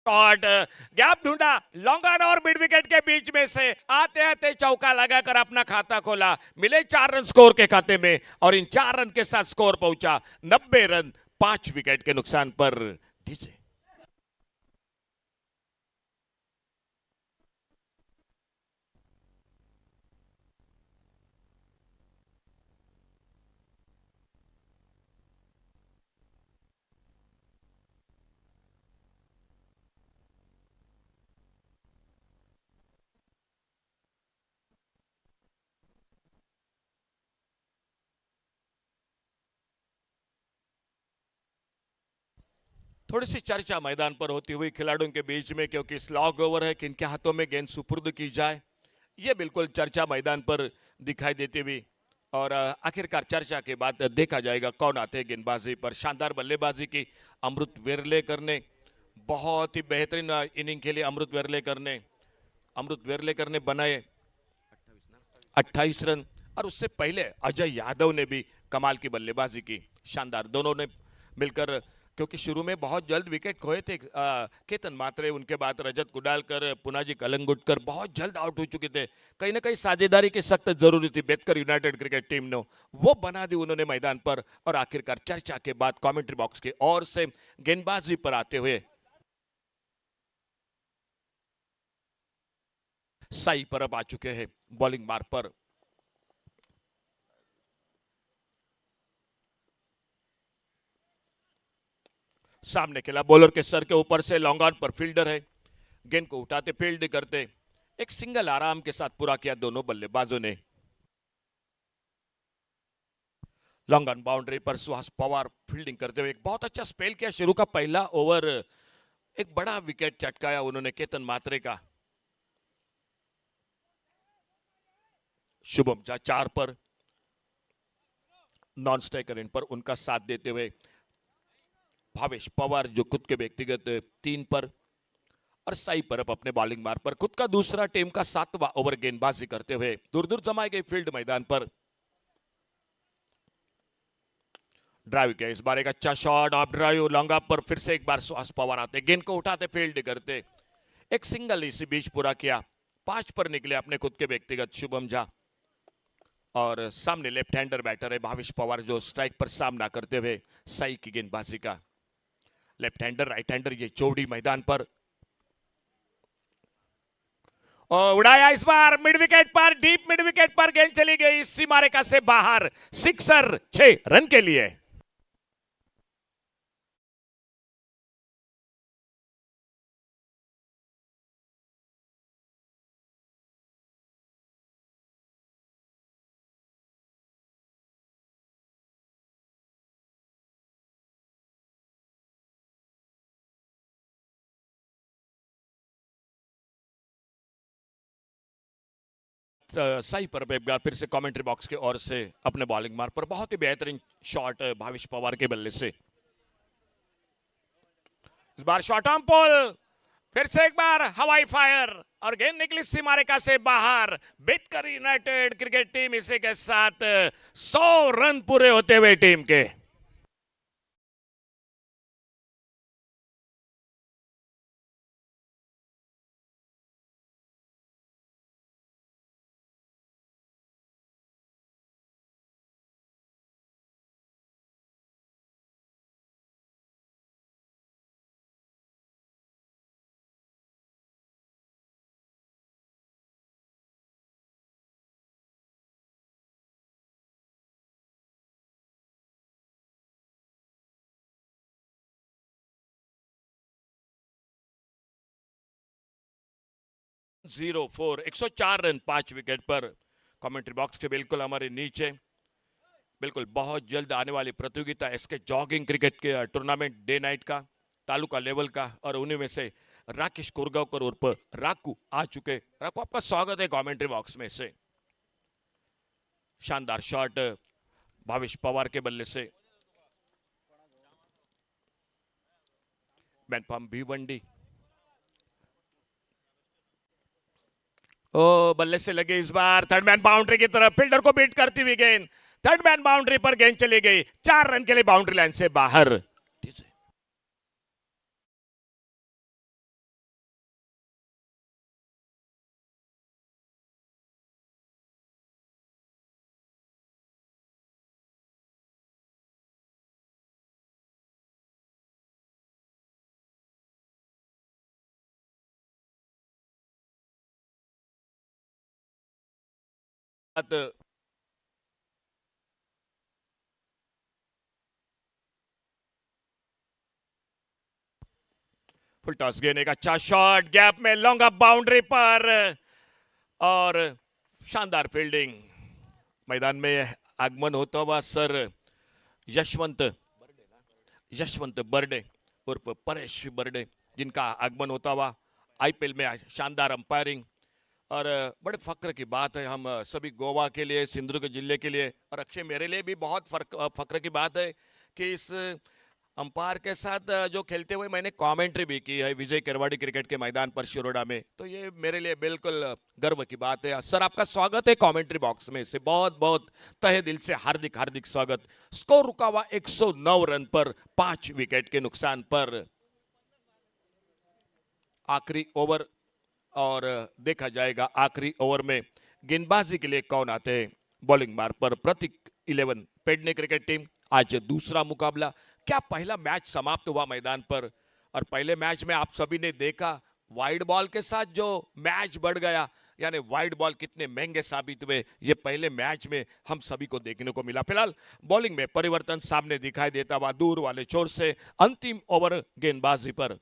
Speaker 7: शॉट, गैप ढूंढा, लॉन्ग ऑन और मिड विकेट के बीच में से आते आते चौका लगाकर अपना खाता खोला। मिले 4 रन स्कोर के खाते में और इन 4 रन के साथ स्कोर पहुंचा 90 रन 5 विकेट के नुकसान पर। डीजे थोड़ी सी चर्चा मैदान पर होती हुई खिलाड़ियों के बीच में, क्योंकि स्लॉग ओवर है, किनके हाथों में गेंद सुपुर्द की जाए, ये बिल्कुल चर्चा मैदान पर दिखाई देती हुई। और आखिरकार चर्चा के बाद देखा जाएगा कौन आते हैं गेंदबाजी पर। शानदार बल्लेबाजी की अमृत वेरलेकर ने, बहुत ही बेहतरीन इनिंग खेली अमृत वेरलेकर ने बनाए 28 रन। और उससे पहले अजय यादव ने भी कमाल की बल्लेबाजी की, शानदार। दोनों ने मिलकर, क्योंकि शुरू में बहुत जल्द विकेट खोए थे केतन मात्रे, उनके बाद रजत कुडालकर, पुनाजी कलंगुटकर बहुत जल्द आउट हो चुके थे। कहीं ना कहीं साझेदारी की सख्त जरूरी थी बेतकर यूनाइटेड क्रिकेट टीम ने, वो बना दी उन्होंने मैदान पर। और आखिरकार चर्चा के बाद कमेंट्री बॉक्स की ओर से गेंदबाजी पर आते हुए साई परब आ चुके हैं बॉलिंग मार्ग पर। सामने खेला बॉलर के सर के ऊपर से, लॉन्ग ऑन पर फील्डर है, गेंद को उठाते फील्ड करते एक सिंगल आराम के साथ पूरा किया दोनों बल्लेबाजों ने। लॉन्ग ऑन बाउंड्री पर सुहास पवार फील्डिंग करते हुए एक बहुत अच्छा स्पेल किया। शुरू का पहला ओवर एक बड़ा विकेट चटकाया उन्होंने केतन मात्रे का। शुभम झा 4 पर, नॉन स्ट्राइकर इन पर उनका साथ देते हुए भावेश पवार जो खुद के व्यक्तिगत 3 पर, और साई परब अपने बॉलिंग मार्ग पर खुद का दूसरा टीम का 7वां ओवर गेंदबाजी करते हुए दूर दूर जमाई गई फील्ड मैदान पर। ड्राइव किया इस बार, एक अच्छा shot of drive, long off पर फिर से एक बार सुहास पवार आते, गेंद को उठाते फील्ड करते एक सिंगल इसी बीच पूरा किया। 5 पर निकले अपने खुद के व्यक्तिगत शुभम झा। और सामने लेफ्ट हैंडर बैटर है भावेश पवार जो स्ट्राइक पर सामना करते हुए साई की गेंदबाजी का। लेफ्ट हैंडर राइट हैंडर ये चौड़ी मैदान पर, और उड़ाया इस बार मिड विकेट पर, डीप मिड विकेट पर गेंद चली गई सीमा रेखा से बाहर, सिक्सर 6 रन के लिए। सही पर एक बार फिर से कमेंट्री बॉक्स के ओर से अपने बॉलिंग मार्ग पर बहुत ही बेहतरीन शॉट भावेश पवार के बल्ले से। इस बार शॉट ऑन पोल, फिर से एक बार हवाई फायर और गेंद निकली सीमा रेखा से बाहर। बेतकर यूनाइटेड क्रिकेट टीम इसी के साथ 100 रन पूरे होते हुए टीम के। जीरो 4 104 रन 5 विकेट पर। कमेंट्री बॉक्स के बिल्कुल हमारे नीचे बिल्कुल बहुत जल्द आने वाली प्रतियोगिता इसके जॉगिंग क्रिकेट के टूर्नामेंट डे नाइट का, तालुका लेवल का, और उन्हीं में से राकेश कोरगांवकर उर्फ राकू आ चुके। राकू आपका स्वागत है कमेंट्री बॉक्स में से। शानदार शॉट भावेश पवार के बल्ले से, मैन फॉर्म भिवंडी, ओ बल्ले से लगे इस बार थर्ड मैन बाउंड्री की तरफ, फील्डर को बीट करती हुई गेंद थर्ड मैन बाउंड्री पर गेंद चली गई, 4 रन के लिए बाउंड्री लाइन से बाहर।
Speaker 4: फुल टॉस गेंद, एक अच्छा शॉट गैप में लॉन्ग अप बाउंड्री पर और शानदार फील्डिंग। मैदान में आगमन होता हुआ सर यशवंत बर्डे उर्फ परेश बर्डे, जिनका आगमन होता हुआ आईपीएल में शानदार अंपायरिंग। और बड़े फक्र की बात है हम सभी गोवा के लिए, सिंधुदुर्ग जिले के लिए, और अक्षय मेरे लिए भी बहुत फक्र की बात है कि इस अंपायर के साथ जो खेलते हुए मैंने कमेंट्री भी की है विजय केरवाड़ी क्रिकेट के मैदान पर शिरोडा में, तो ये मेरे लिए बिल्कुल गर्व की बात है। सर आपका स्वागत है कमेंट्री बॉक्स में, से बहुत बहुत तहे दिल से हार्दिक हार्दिक स्वागत। स्कोर रुका हुआ 109 रन पर 5 विकेट के नुकसान पर। आखिरी ओवर और देखा जाएगा आखिरी ओवर में गेंदबाजी के लिए कौन आते हैं। बॉलिंग मार्ग पर प्रतीक 11 पेडने क्रिकेट टीम। आज दूसरा मुकाबला, क्या पहला मैच समाप्त हुआ मैदान पर, और पहले मैच में आप सभी ने देखा वाइड बॉल के साथ जो मैच बढ़ गया, यानी वाइड बॉल कितने महंगे साबित हुए, ये पहले मैच में हम सभी को देखने को मिला। फिलहाल बॉलिंग में परिवर्तन सामने दिखाई देता हुआ दूर वाले छोर से अंतिम ओवर गेंदबाजी पर।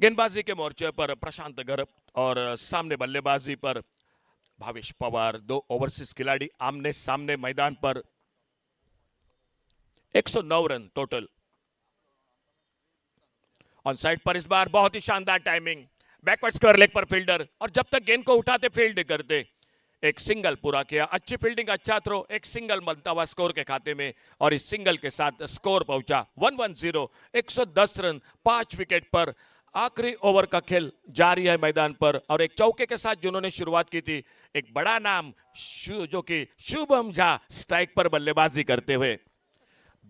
Speaker 4: गेंदबाजी के मोर्चे पर प्रशांत गर्ग और सामने बल्लेबाजी पर भावेश पवार, दो ओवरसीज खिलाड़ी आमने सामने मैदान पर। 109 रन टोटल। ऑन साइड पर इस बार बहुत ही शानदार टाइमिंग, बैकवर्ड स्क्वायर लेग पर फील्डर, और जब तक गेंद को उठाते फील्ड करते, एक सिंगल पूरा किया। अच्छी फील्डिंग, अच्छा थ्रो, एक सिंगल बनता हुआ स्कोर के खाते में, और इस सिंगल के साथ स्कोर पहुंचा 110। 110 रन 5 विकेट पर। आखिरी ओवर का खेल जारी है मैदान पर, और एक चौके के साथ जिन्होंने शुरुआत की थी, एक बड़ा नाम जो कि शुभम झा स्ट्राइक पर बल्लेबाजी करते हुए।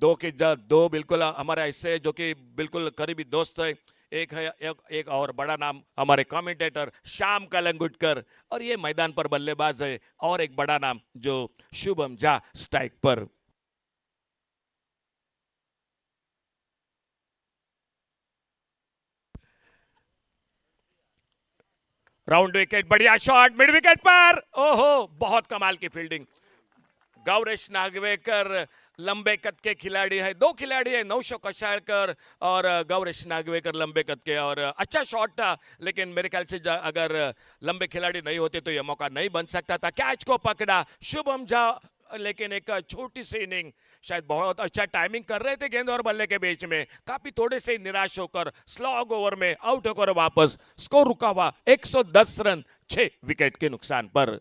Speaker 4: दो बिल्कुल हमारे ऐसे जो कि बिल्कुल करीबी दोस्त है। एक और बड़ा नाम हमारे कमेंटेटर श्याम कलंगुटकर, और ये मैदान पर बल्लेबाज है, और एक बड़ा नाम जो शुभम झा स्ट्राइक पर। राउंड विकेट, बढ़िया शॉट मिड विकेट पर, ओहो बहुत कमाल की फील्डिंग। गौरेश नागवेकर लंबे कद के खिलाड़ी है, दो खिलाड़ी है, नौशो कशाळकर और गौरेश नागवेकर लंबे कद के, और अच्छा शॉट था, लेकिन मेरे ख्याल से अगर लंबे खिलाड़ी नहीं होते तो यह मौका नहीं बन सकता था। कैच को पकड़ा शुभम झा, लेकिन एक छोटी सी इनिंग, शायद बहुत अच्छा टाइमिंग कर रहे थे गेंद और बल्ले के बीच में, काफी थोड़े से निराश होकर स्लॉग ओवर में आउट होकर वापस। स्कोर रुका हुआ 110 रन 6 विकेट के नुकसान पर।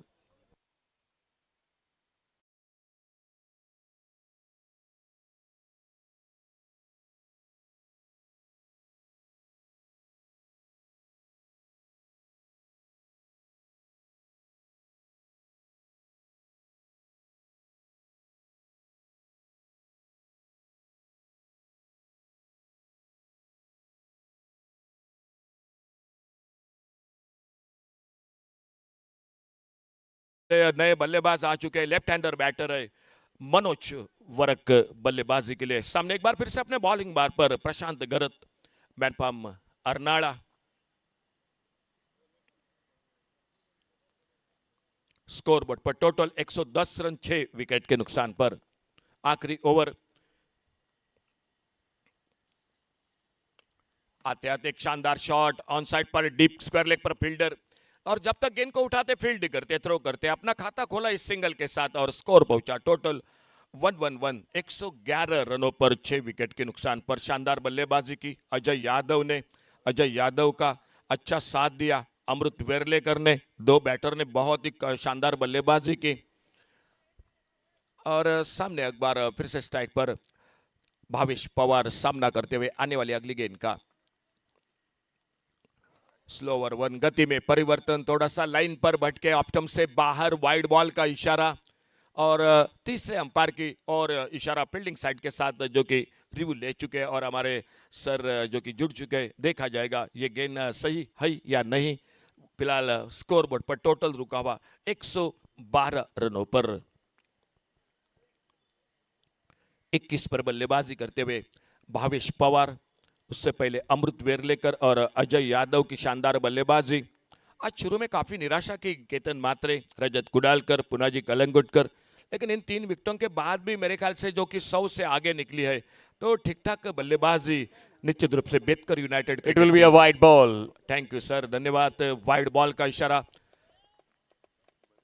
Speaker 4: नए बल्लेबाज आ चुके हैं, लेफ्ट हैंडर बैटर है मनोज वर्क बल्लेबाजी के लिए। सामने एक बार फिर से अपने बॉलिंग बार पर प्रशांत गर्ग, मैनपाम अर्नाड़ा। स्कोर बोर्ड पर टोटल 110 रन 6 विकेट के नुकसान पर। आखिरी ओवर आते आते एक शानदार शॉट ऑन साइड पर डीप स्क्वायर लेग पर फील्डर, और जब तक गेंद को उठाते फील्ड करते, थ्रो करते, अपना खाता खोला इस सिंगल के साथ, और स्कोर पहुंचा टोटल 111। 111 रनों पर 6 विकेट के नुकसान पर। शानदार बल्लेबाजी की अजय यादव का अच्छा साथ दिया। अमृत वेरलेकर ने, दो बैटर ने बहुत ही शानदार बल्लेबाजी की, और सामने एक बार फिर से स्ट्राइक पर भावेश पवार सामना करते हुए आने वाली अगली गेंद का। स्लोवर 1 गति में परिवर्तन, थोड़ा सा लाइन पर भटके, ऑफ स्टंप से बाहर, वाइड बॉल का इशारा, और तीसरे अंपायर की और इशारा फील्डिंग साइड के साथ जो कि रिव्यू ले चुके हैं, और हमारे सर जो कि जुड़ चुके हैं। देखा जाएगा ये गेंद सही है या नहीं। फिलहाल स्कोर बोर्ड पर टोटल रुका हुआ 112 रनों पर। 21 पर बल्लेबाजी करते हुए भावेश पवार, उससे पहले अमृत वेरलेकर और अजय यादव की शानदार बल्लेबाजी। आज शुरू में काफी निराशा की केतन मात्रे, रजत कुडालकर, पुनाजी कलंगुटकर, लेकिन इन 3 विकेटों के बाद भी मेरे ख्याल से जो कि 100 से आगे निकली है, तो ठीक ठाक बल्लेबाजी निश्चित रूप से Betkar united.
Speaker 2: It will be a wide ball.
Speaker 4: Thank you sir, धन्यवाद। वाइड बॉल का इशारा,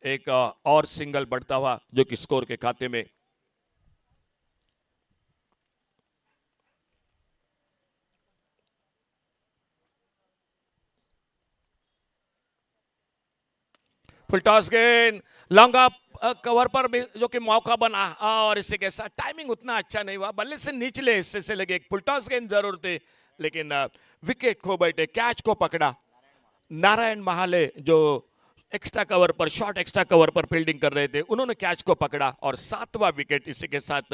Speaker 4: एक और सिंगल बढ़ता हुआ जो कि स्कोर के खाते में। फुल टॉस गेंद लॉन्ग अप कवर पर भी जो कि मौका बना, और इसी के साथ टाइमिंग उतना अच्छा नहीं हुआ, बल्ले से निचले हिस्से से लगे। एक फुल टॉस गेंद जरूर थे, लेकिन विकेट खो बैठे। कैच को पकड़ा नारायण महाले, जो एक्स्ट्रा कवर पर, शॉर्ट एक्स्ट्रा कवर पर फील्डिंग कर रहे थे, उन्होंने कैच को पकड़ा और 7वां विकेट इसी के साथ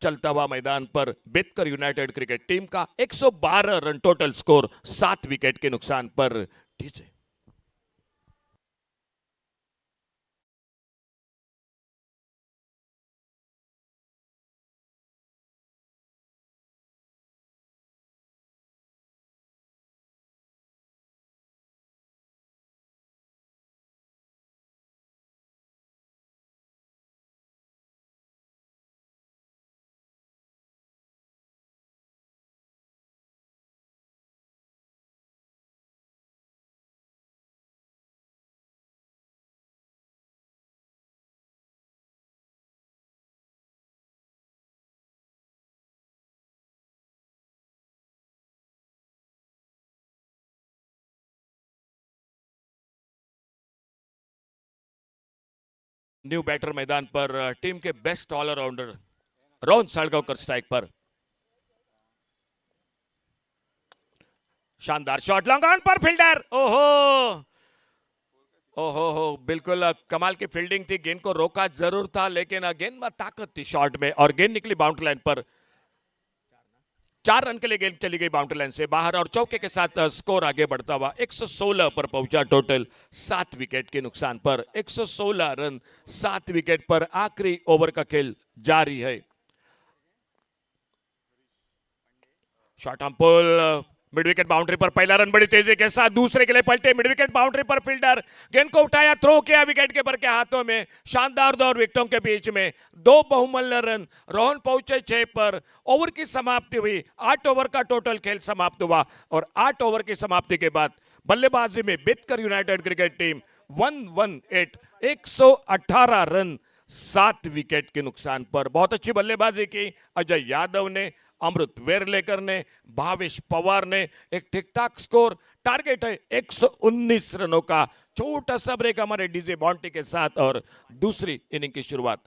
Speaker 4: चलता हुआ मैदान पर बेतकर यूनाइटेड क्रिकेट टीम का 112 रन टोटल स्कोर, 7 विकेट के नुकसान पर। डीजे न्यू बैटर मैदान पर, टीम के best allrounder Rohan Salgaonkar strike पर। शानदार शॉट लॉन्ग ऑन पर, फील्डर ओहो ओहो हो, बिल्कुल कमाल की फील्डिंग थी। गेंद को रोका जरूर था, लेकिन गेंद में ताकत थी शॉट में, और गेंद निकली बाउंड्री लाइन पर। 4 रन के लिए गेंद चली गई बाउंड्री लाइन से बाहर, और चौके के साथ स्कोर आगे बढ़ता हुआ 116 पर पहुंचा टोटल, 7 विकेट के नुकसान पर। 116 रन 7 विकेट पर आखिरी ओवर का खेल जारी है। Short arm pull, mid wicket boundary पर पहला रन बड़ी तेजी के साथ, दूसरे के लिए पलटे, मिड विकेट बाउंड्री पर फील्डर गेंद को उठाया, थ्रो किया विकेट कीपर के हाथों में। शानदार 2 विकेटों के बीच में 2 बहुमूल्य रन, रोहन पहुंचे 6 पर। ओवर की समाप्ति हुई, 8 ओवर का टोटल खेल समाप्त हुआ, और 8 ओवर की समाप्ति के बाद बल्लेबाजी में Betkar united cricket team 118 118 run 7 wicket के नुकसान पर। बहुत अच्छी बल्लेबाजी की अजय यादव ने, अमृत वेरलेकर ने, भावेश पवार ने। एक ठीक ठाक स्कोर, टारगेट है 119 रनों का। छोटा सा ब्रेक हमारे डीजे बॉन्टी के साथ, और दूसरी इनिंग की शुरुआत।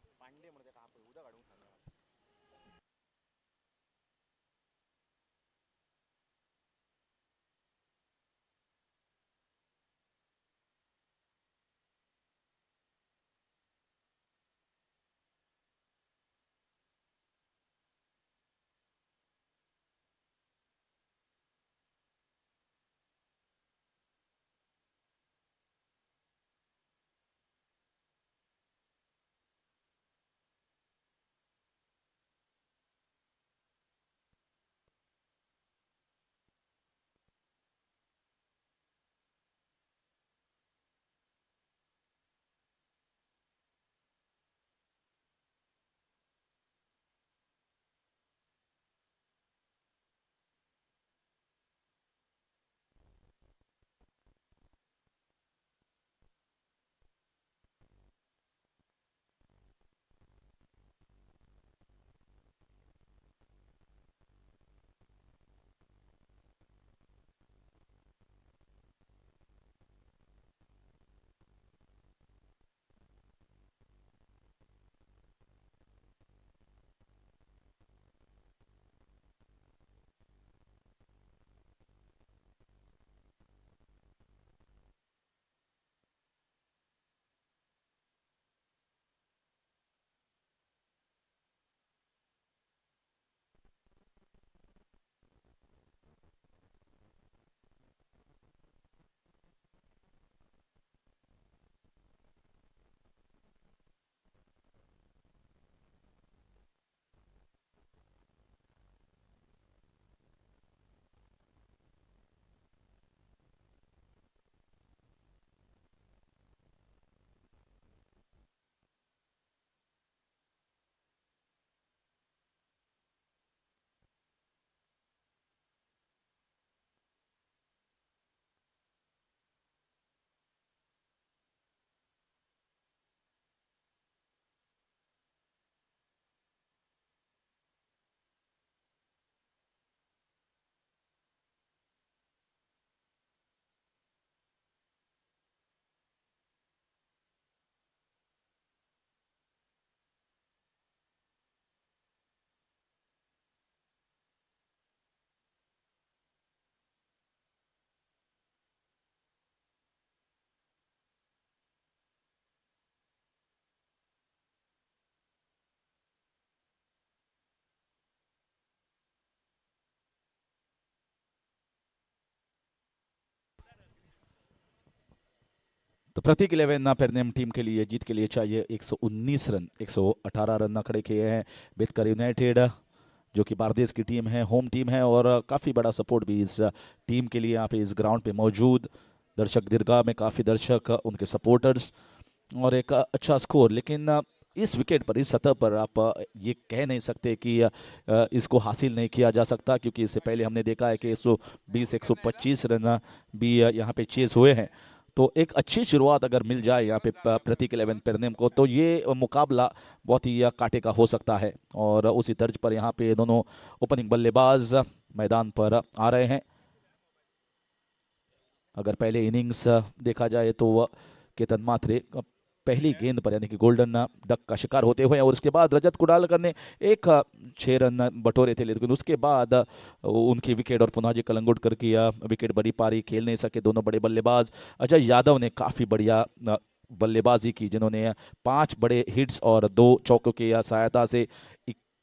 Speaker 6: तो प्रतीक 11 पेरनेम टीम के लिए जीत के लिए चाहिए 119 रन, 118 रन खड़े किए हैं बेतकर यूनाइटेड, जो कि बारदेस की टीम है, होम टीम है, और काफ़ी बड़ा सपोर्ट भी इस टीम के लिए यहाँ पे इस ग्राउंड पे मौजूद। दर्शक दीर्घा में काफ़ी दर्शक, उनके सपोर्टर्स, और एक अच्छा स्कोर। लेकिन इस विकेट पर, इस सतह पर आप ये कह नहीं सकते कि इसको हासिल नहीं किया जा सकता, क्योंकि इससे पहले हमने देखा है कि 120 125 रन भी यहाँ पे चेस हुए हैं। तो एक अच्छी शुरुआत अगर मिल जाए यहाँ पे प्रतीक 11 पेरनेम को, तो ये मुकाबला बहुत ही कांटे का हो सकता है। और उसी तर्ज पर यहाँ पे दोनों ओपनिंग बल्लेबाज मैदान पर आ रहे हैं। अगर पहले इनिंग्स देखा जाए तो केतन मात्रे पहली गेंद पर यानी कि गोल्डन डक का शिकार होते हुए, और उसके बाद रजत कुडालकर ने एक 6 रन बटोरे थे, लेकिन उसके बाद उनकी विकेट और पुनाजी कलंगुटकर की विकेट बड़ी पारी खेल नहीं सके दोनों बड़े बल्लेबाज। अजय यादव ने काफ़ी बढ़िया बल्लेबाजी की, जिन्होंने 5 बड़े हिट्स और 2 चौकों की सहायता से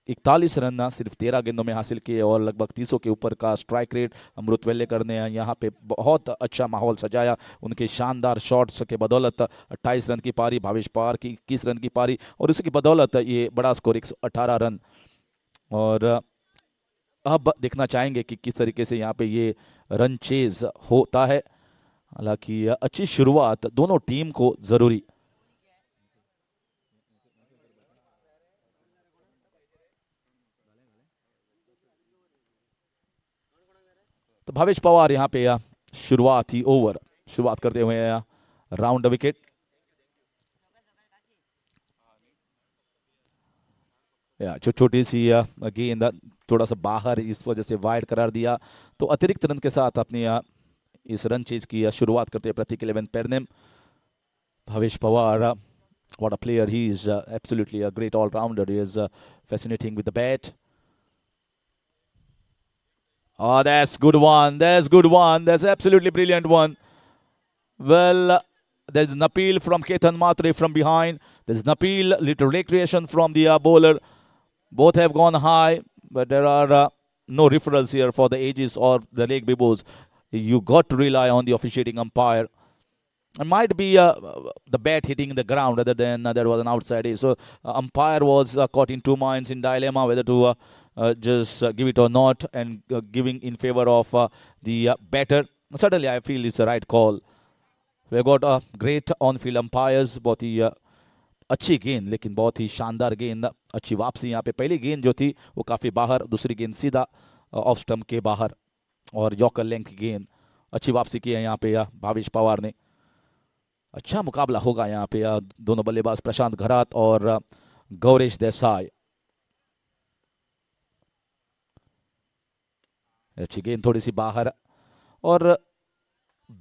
Speaker 6: 41 रन सिर्फ 13 गेंदों में हासिल किए, और लगभग 300 के ऊपर का स्ट्राइक रेट। अमृत वेल्लेकर ने यहाँ पे बहुत अच्छा माहौल सजाया उनके शानदार शॉट्स के बदौलत। 28 रन की पारी, भावेश पवार की 21 रन की पारी, और उसकी बदौलत ये बड़ा स्कोर 118 रन। और अब देखना चाहेंगे कि किस तरीके से यहाँ पे ये रन चेज होता है। हालांकि अच्छी शुरुआत दोनों टीम को जरूरी। तो भावेश पवार यहाँ पे शुरुआती ओवर शुरुआत करते हुए राउंड विकेट। छोटी सी गेंद थोड़ा सा बाहर, इस वजह से वाइड करार दिया। तो अतिरिक्त रन के साथ अपनी इस रन चेज की शुरुआत करते हैं प्रतीक 11 Pernem. Bhavesh Pawar, what a player he is, absolutely a great all-rounder. He is fascinating with the bat. Oh, that's good one. That's good one. That's absolutely brilliant one. Well, there's an appeal from Ketan Matre from behind. There's an appeal, little recreation from the bowler. Both have gone high, but there are no referrals here for the ages or the leg bibos. You got to rely on the officiating umpire. It might be the bat hitting the ground rather than there was an outside edge. So umpire was caught in two minds, in dilemma whether to just give it or not, and giving in favor of the batter. Certainly, I feel it's the right call. We got great on-field umpires. बहुत ही अच्छी गेंद, लेकिन बहुत ही शानदार गेंद, अच्छी वापसी यहाँ पे। पहली गेंद जो थी वो काफ़ी बाहर, दूसरी गेंद सीधा ऑफ स्टंप के बाहर, और यॉर्कर लेंथ की गेंद। अच्छी वापसी की है यहाँ पे भावेश पवार ने। अच्छा मुकाबला होगा यहाँ पे दोनों बल्लेबाज प्रशांत घरात और गौरेश देसाई। अच्छी गेंद थोड़ी सी बाहर, और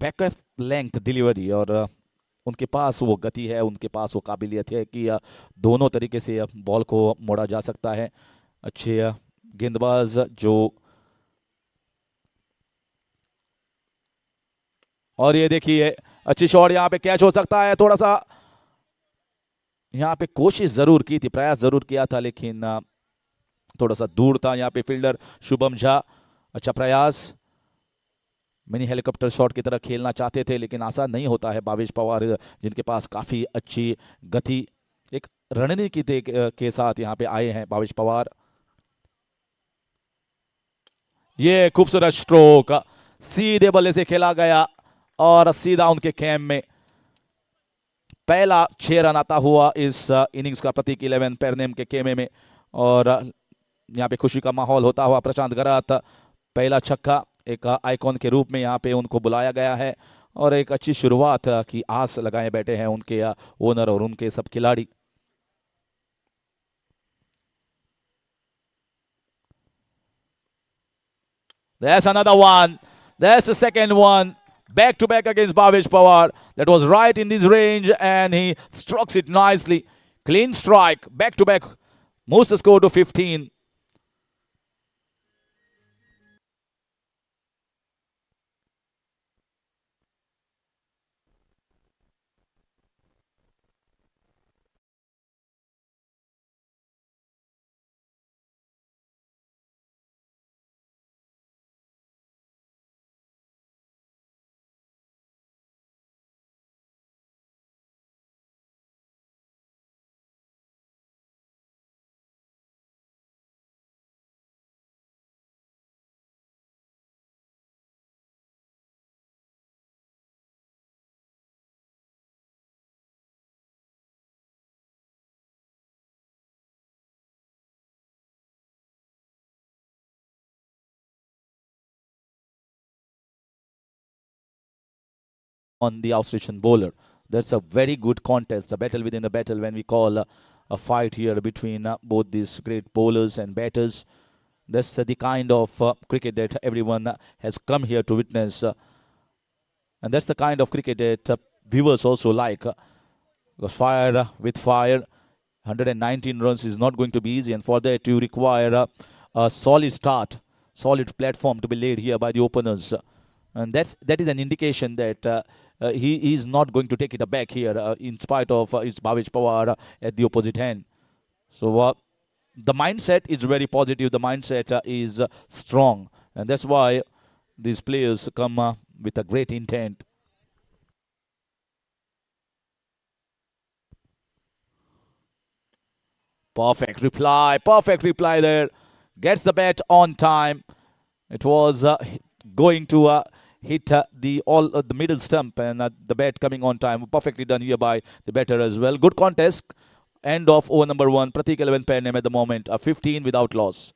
Speaker 6: बैक लेंथ डिलीवरी, और उनके पास वो गति है, उनके पास वो काबिलियत है कि दोनों तरीके से बॉल को मोड़ा जा सकता है। अच्छे गेंदबाज जो, और ये देखिए अच्छी शॉट, यहाँ पे कैच हो सकता है। थोड़ा सा यहाँ पे कोशिश जरूर की थी, प्रयास जरूर किया था, लेकिन थोड़ा सा दूर था यहाँ पे फील्डर शुभम झा। अच्छा प्रयास, मिनी हेलीकॉप्टर शॉट की तरह खेलना चाहते थे, लेकिन आसान नहीं होता है। भावेश पवार जिनके पास काफी अच्छी गति, एक रणनीति के साथ यहाँ पे आए हैं भावेश पवार। ये खूबसूरत स्ट्रोक सीधे बल्ले से खेला गया, और सीधा उनके कैम में पहला 6 रन आता हुआ इस इनिंग्स का प्रतीक 11 पेरनेम के खेमे में। और यहाँ पे खुशी का माहौल होता हुआ प्रशांत घरात, पहला छक्का, एक आइकॉन के रूप में यहाँ पे उनको बुलाया गया है, और एक अच्छी शुरुआत की आस लगाए बैठे हैं उनके ओनर और उनके सब खिलाड़ी। That's another one. That's the second one. Back to back against Bhavesh Pawar. That was right in this range, and he strokes it nicely. Clean strike. Back to back. Moves the score to 15. on the outstation bowler. That's a very good contest, a battle within a battle when we call a fight here between both these great bowlers and batters. That's the kind of cricket that everyone has come here to witness. And that's the kind of cricket that viewers also like. Because fire with fire, 119 runs is not going to be easy. And for that, you require a solid start, solid platform to be laid here by the openers. And that is an indication that he is not going to take it back here in spite of his Bhavesh Pawar at the opposite hand. So the mindset is very positive. The mindset is strong. And that's why these players come with a great intent. Perfect reply there. Gets the bat on time. It was going to hit the middle stump, and the bat coming on time. Perfectly done here by the batter as well. Good contest. End of over number 1. Pratik 11 pair name at the moment. 15 without loss.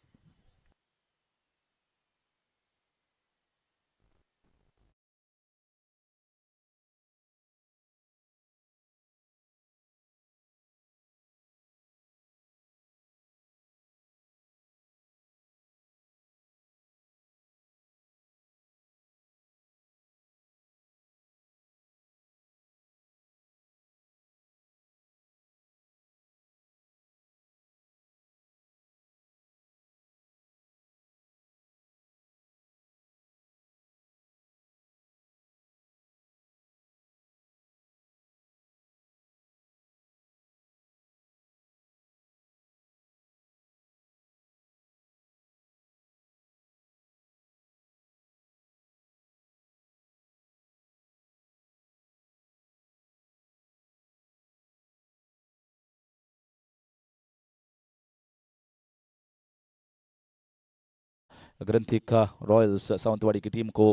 Speaker 6: ग्रंथिक royals Sawantwadi की team को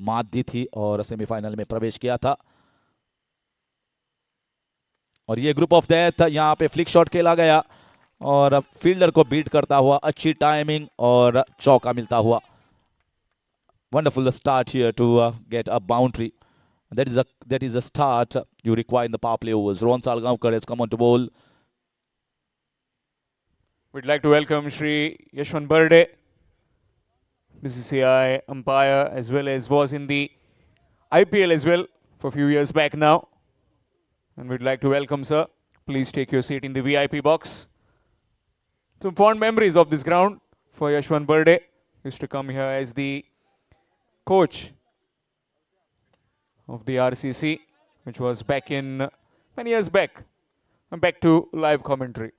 Speaker 6: मात दी थी और semifinal में प्रवेश किया था। और ये ग्रुप ऑफ डेथ, यहाँ पे फ्लिक शॉट खेला गया और फील्डर को बीट करता हुआ अच्छी टाइमिंग और चौका मिलता हुआ। Wonderful start here to get a boundary. That is a start you require in the power play overs. Ron Salgaonkar has come on to bowl.
Speaker 2: We'd like to welcome Shri Yashwant Burde, BCCI umpire, as well as was in the IPL as well for a few years back now. And we'd like to welcome sir. Please take your seat in the VIP box. Some fond memories of this ground for Yashwant Burde. Used to come here as the coach of the RCC, which was back in many years back. I'm back to live commentary.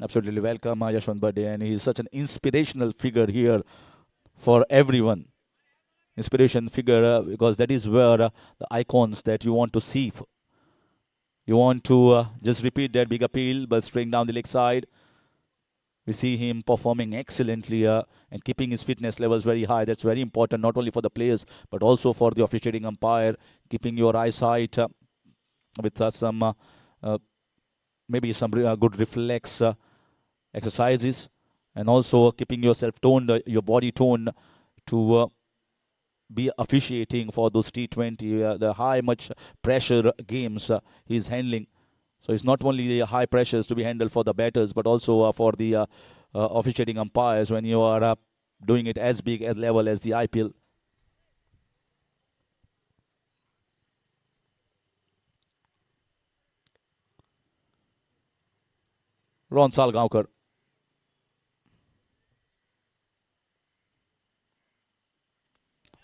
Speaker 6: Absolutely welcome Yashwant Burde, and he is such an inspirational figure here for everyone. Inspiration figure because that is where the icons that you want to see. You want to just repeat that big appeal, but straight down the leg side. We see him performing excellently and keeping his fitness levels very high. That's very important, not only for the players, but also for the officiating umpire, keeping your eyesight with some maybe some good reflex exercises, and also keeping yourself toned, your body toned to be officiating for those T20, the high much pressure games he's handling. So it's not only the high pressures to be handled for the batters, but also for the officiating umpires when you are doing it as big as level as the IPL. Ron Salgaonkar.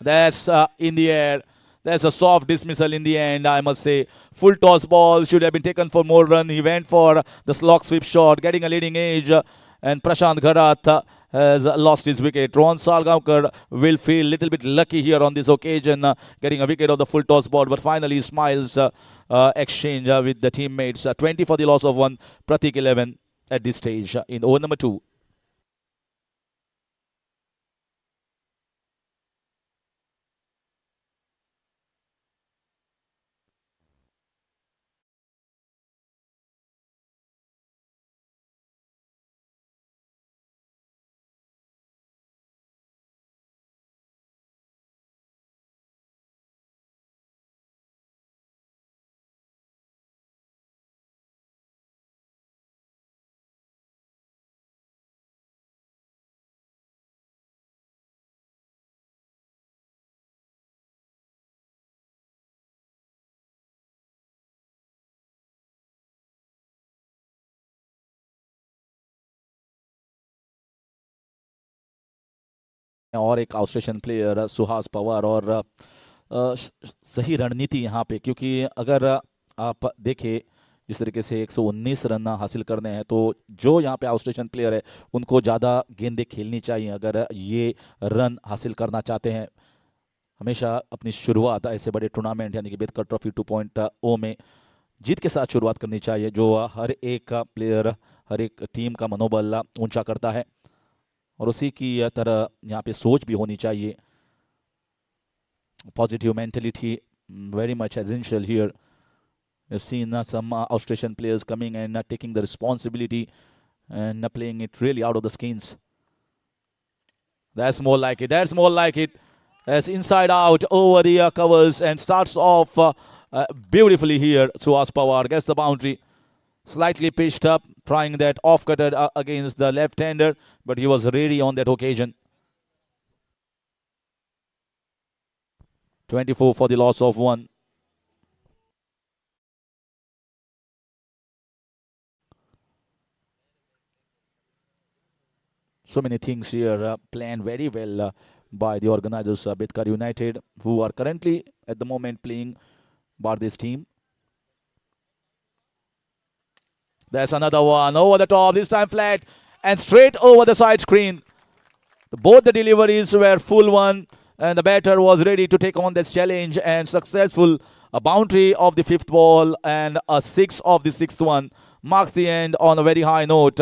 Speaker 6: That's in the air. There's a soft dismissal in the end, I must say. Full toss ball should have been taken for more run. He went for the slog sweep shot, getting a leading edge. And Prashant Gharat has lost his wicket. Ron Salgaonkar will feel a little bit lucky here on this occasion, getting a wicket of the full toss ball. But finally, he smiles exchange with the teammates. 20 for the loss of 1. Pratik 11 at this stage in over number 2. और एक Australian player Suhas Pawar और सही रणनीति यहाँ पे, क्योंकि अगर आप देखें जिस तरीके से 119 रन हासिल करने हैं तो जो यहाँ पे ऑस्ट्रेलियन प्लेयर है उनको ज़्यादा गेंदें खेलनी चाहिए अगर ये रन हासिल करना चाहते हैं। हमेशा अपनी शुरुआत ऐसे बड़े टूर्नामेंट यानी कि बेदकर ट्रॉफी 2.0 में जीत के साथ शुरुआत करनी चाहिए, जो हर एक प्लेयर हर एक टीम का मनोबल ऊंचा करता है और उसी की तरह यहाँ पे सोच भी होनी चाहिए। Positive mentality very much essential here. We've seen some Australian players coming and taking the responsibility and playing it really out of the skins. That's more like it. That's more like it. As inside out over the covers and starts off beautifully here. Suhas Pawar gets the boundary. Slightly pitched up, trying that off-cutter against the left-hander, but he was ready on that occasion. 24 for the loss of 1. So many things here planned very well by the organizers, Betkar United, who are currently at the moment playing Bardez team. There's another one over the top, this time flat and straight over the side screen. Both the deliveries were full one and the batter was ready to take on this challenge and successful. A boundary of the 5th ball and a 6 of the 6th one marks the end on a very high note.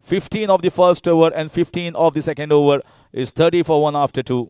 Speaker 6: 15 of the first over and 15 of the second over is 30 for 1 after 2.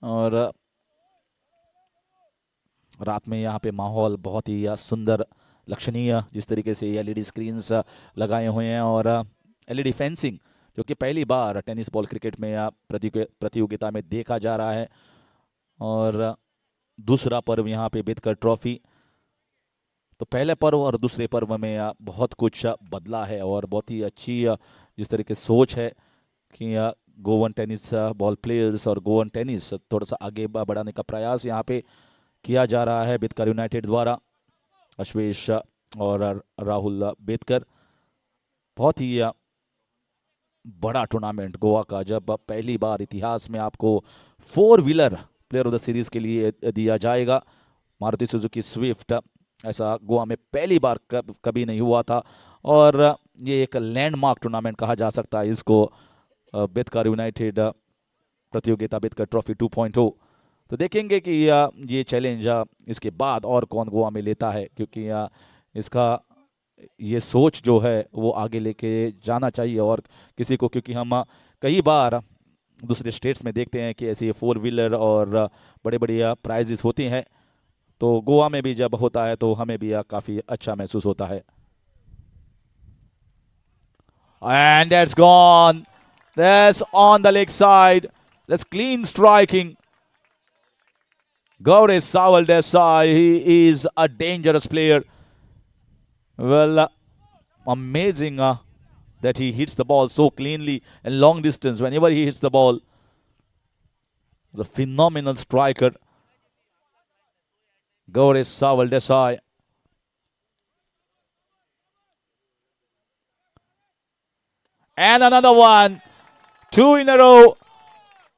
Speaker 6: और रात में यहाँ पे माहौल बहुत ही सुंदर लक्षणीय, जिस तरीके से एलईडी स्क्रीन्स लगाए हुए हैं और एलईडी फेंसिंग जो कि पहली बार टेनिस बॉल क्रिकेट में प्रतियोगिता में देखा जा रहा है। और दूसरा पर्व यहाँ पे बेदकर ट्रॉफी, तो पहले पर्व और दूसरे पर्व में बहुत कुछ बदला है और बहुत ही अच्छी जिस तरीके से सोच है कि गोवन टेनिस बॉल प्लेयर्स और गोवन टेनिस थोड़ा सा आगे बढ़ाने का प्रयास यहाँ पे किया जा रहा है बेदकर यूनाइटेड द्वारा। अश्वेश और राहुल बेदकर, बहुत ही बड़ा टूर्नामेंट गोवा का, जब पहली बार इतिहास में आपको 4 wheeler player of the series के लिए दिया जाएगा। मारुति सुजुकी स्विफ्ट, ऐसा गोवा में पहली बार कभी नहीं हुआ था और ये एक लैंडमार्क टूर्नामेंट कहा जा सकता है इसको, बेदकर यूनाइटेड प्रतियोगिता बेदकर ट्रॉफी 2.0। तो देखेंगे कि ये चैलेंज इसके बाद और कौन गोवा में लेता है, क्योंकि इसका ये सोच जो है वो आगे लेके जाना चाहिए और किसी को, क्योंकि हम कई बार दूसरे स्टेट्स में देखते हैं कि ऐसे 4 व्हीलर और बड़े बड़े प्राइजेस होती हैं, तो गोवा में भी जब होता है तो हमें भी काफ़ी अच्छा महसूस होता है। And that's gone. That's on the leg side. That's clean striking. Gaurav Sawal Desai, he is a dangerous player. Well, amazing that he hits the ball so cleanly and long distance whenever he hits the ball. The phenomenal striker, Gaurav Sawal Desai. And another one. 2 in a row.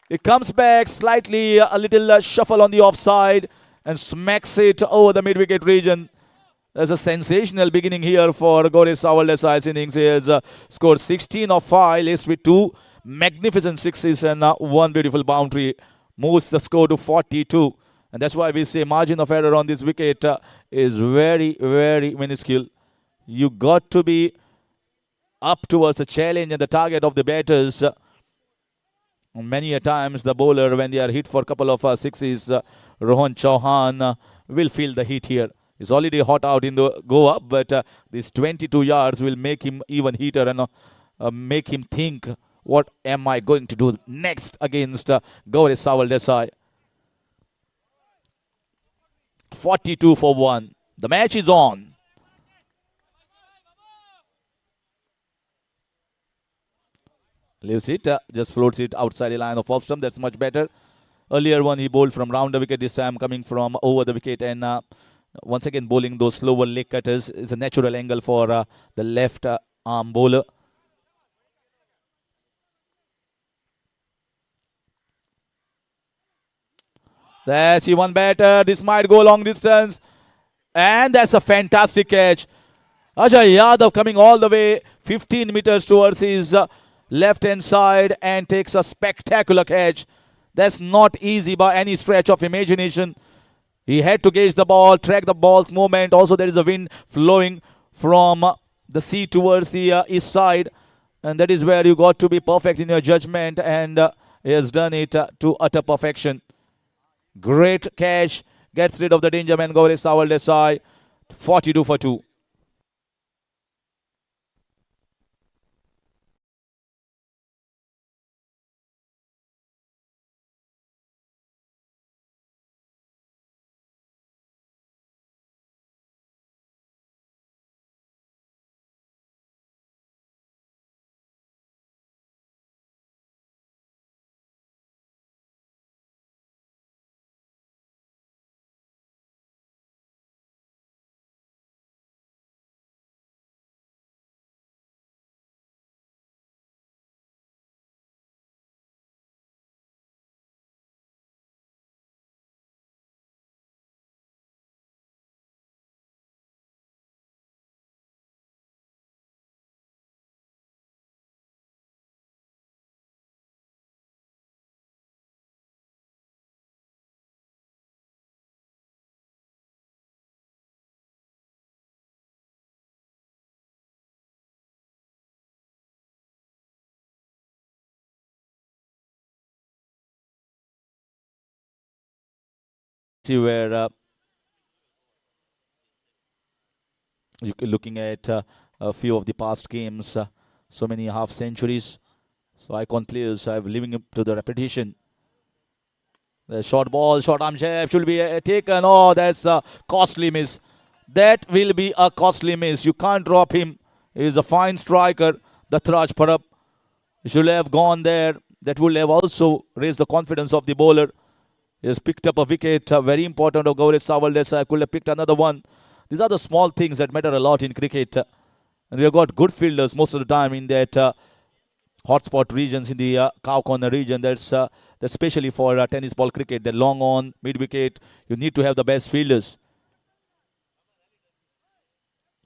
Speaker 6: It comes back slightly, a little shuffle on the offside and smacks it over the mid-wicket region. There's a sensational beginning here for Gaurav Sawal innings. He has scored 16 of 5, laced with 2 magnificent sixes and 1 beautiful boundary. Moves the score to 42. And that's why we say margin of error on this wicket is very, very minuscule. You got to be up towards the challenge and the target of the batters. Many a times the bowler, when they are hit for a couple of sixes, Rohan Chauhan will feel the heat here. He's already hot out in the go up, but these 22 yards will make him even heater and make him think, what am I going to do next against Gaurav Sawal Desai. 42 for 1. The match is on. Leaves it, just floats it outside the line of off stump. That's much better. Earlier one he bowled from round the wicket. This time coming from over the wicket, and once again bowling those slower leg cutters is a natural angle for the left arm bowler. There's one batter. This might go long distance, and that's a fantastic catch. Ajay Yadav coming all the way 15 meters towards his left hand side and takes a spectacular catch. That's not easy by any stretch of imagination. He had to gauge the ball, track the ball's movement. Also, there is a wind flowing from the sea towards the east side, and that is where you got to be perfect in your judgment, and he has done it to utter perfection. Great catch, gets rid of the danger man Gaurav Sawal Desai. 42 for 2. See where looking at a few of the past games, so many half centuries, so icon players have living up to the repetition. The short ball, short arm jab should be taken. Oh, that's a costly miss. That will be a costly miss. You can't drop him. He is a fine striker. The Thraj Parab should have gone there. That would have also raised the confidence of the bowler. He has picked up a wicket, very important of Gaurav Sawal Desai. Could have picked another one. These are the small things that matter a lot in cricket. And we have got good fielders most of the time in that hotspot regions, in the cow corner region. That's especially for tennis ball cricket. The long on, mid wicket, you need to have the best fielders.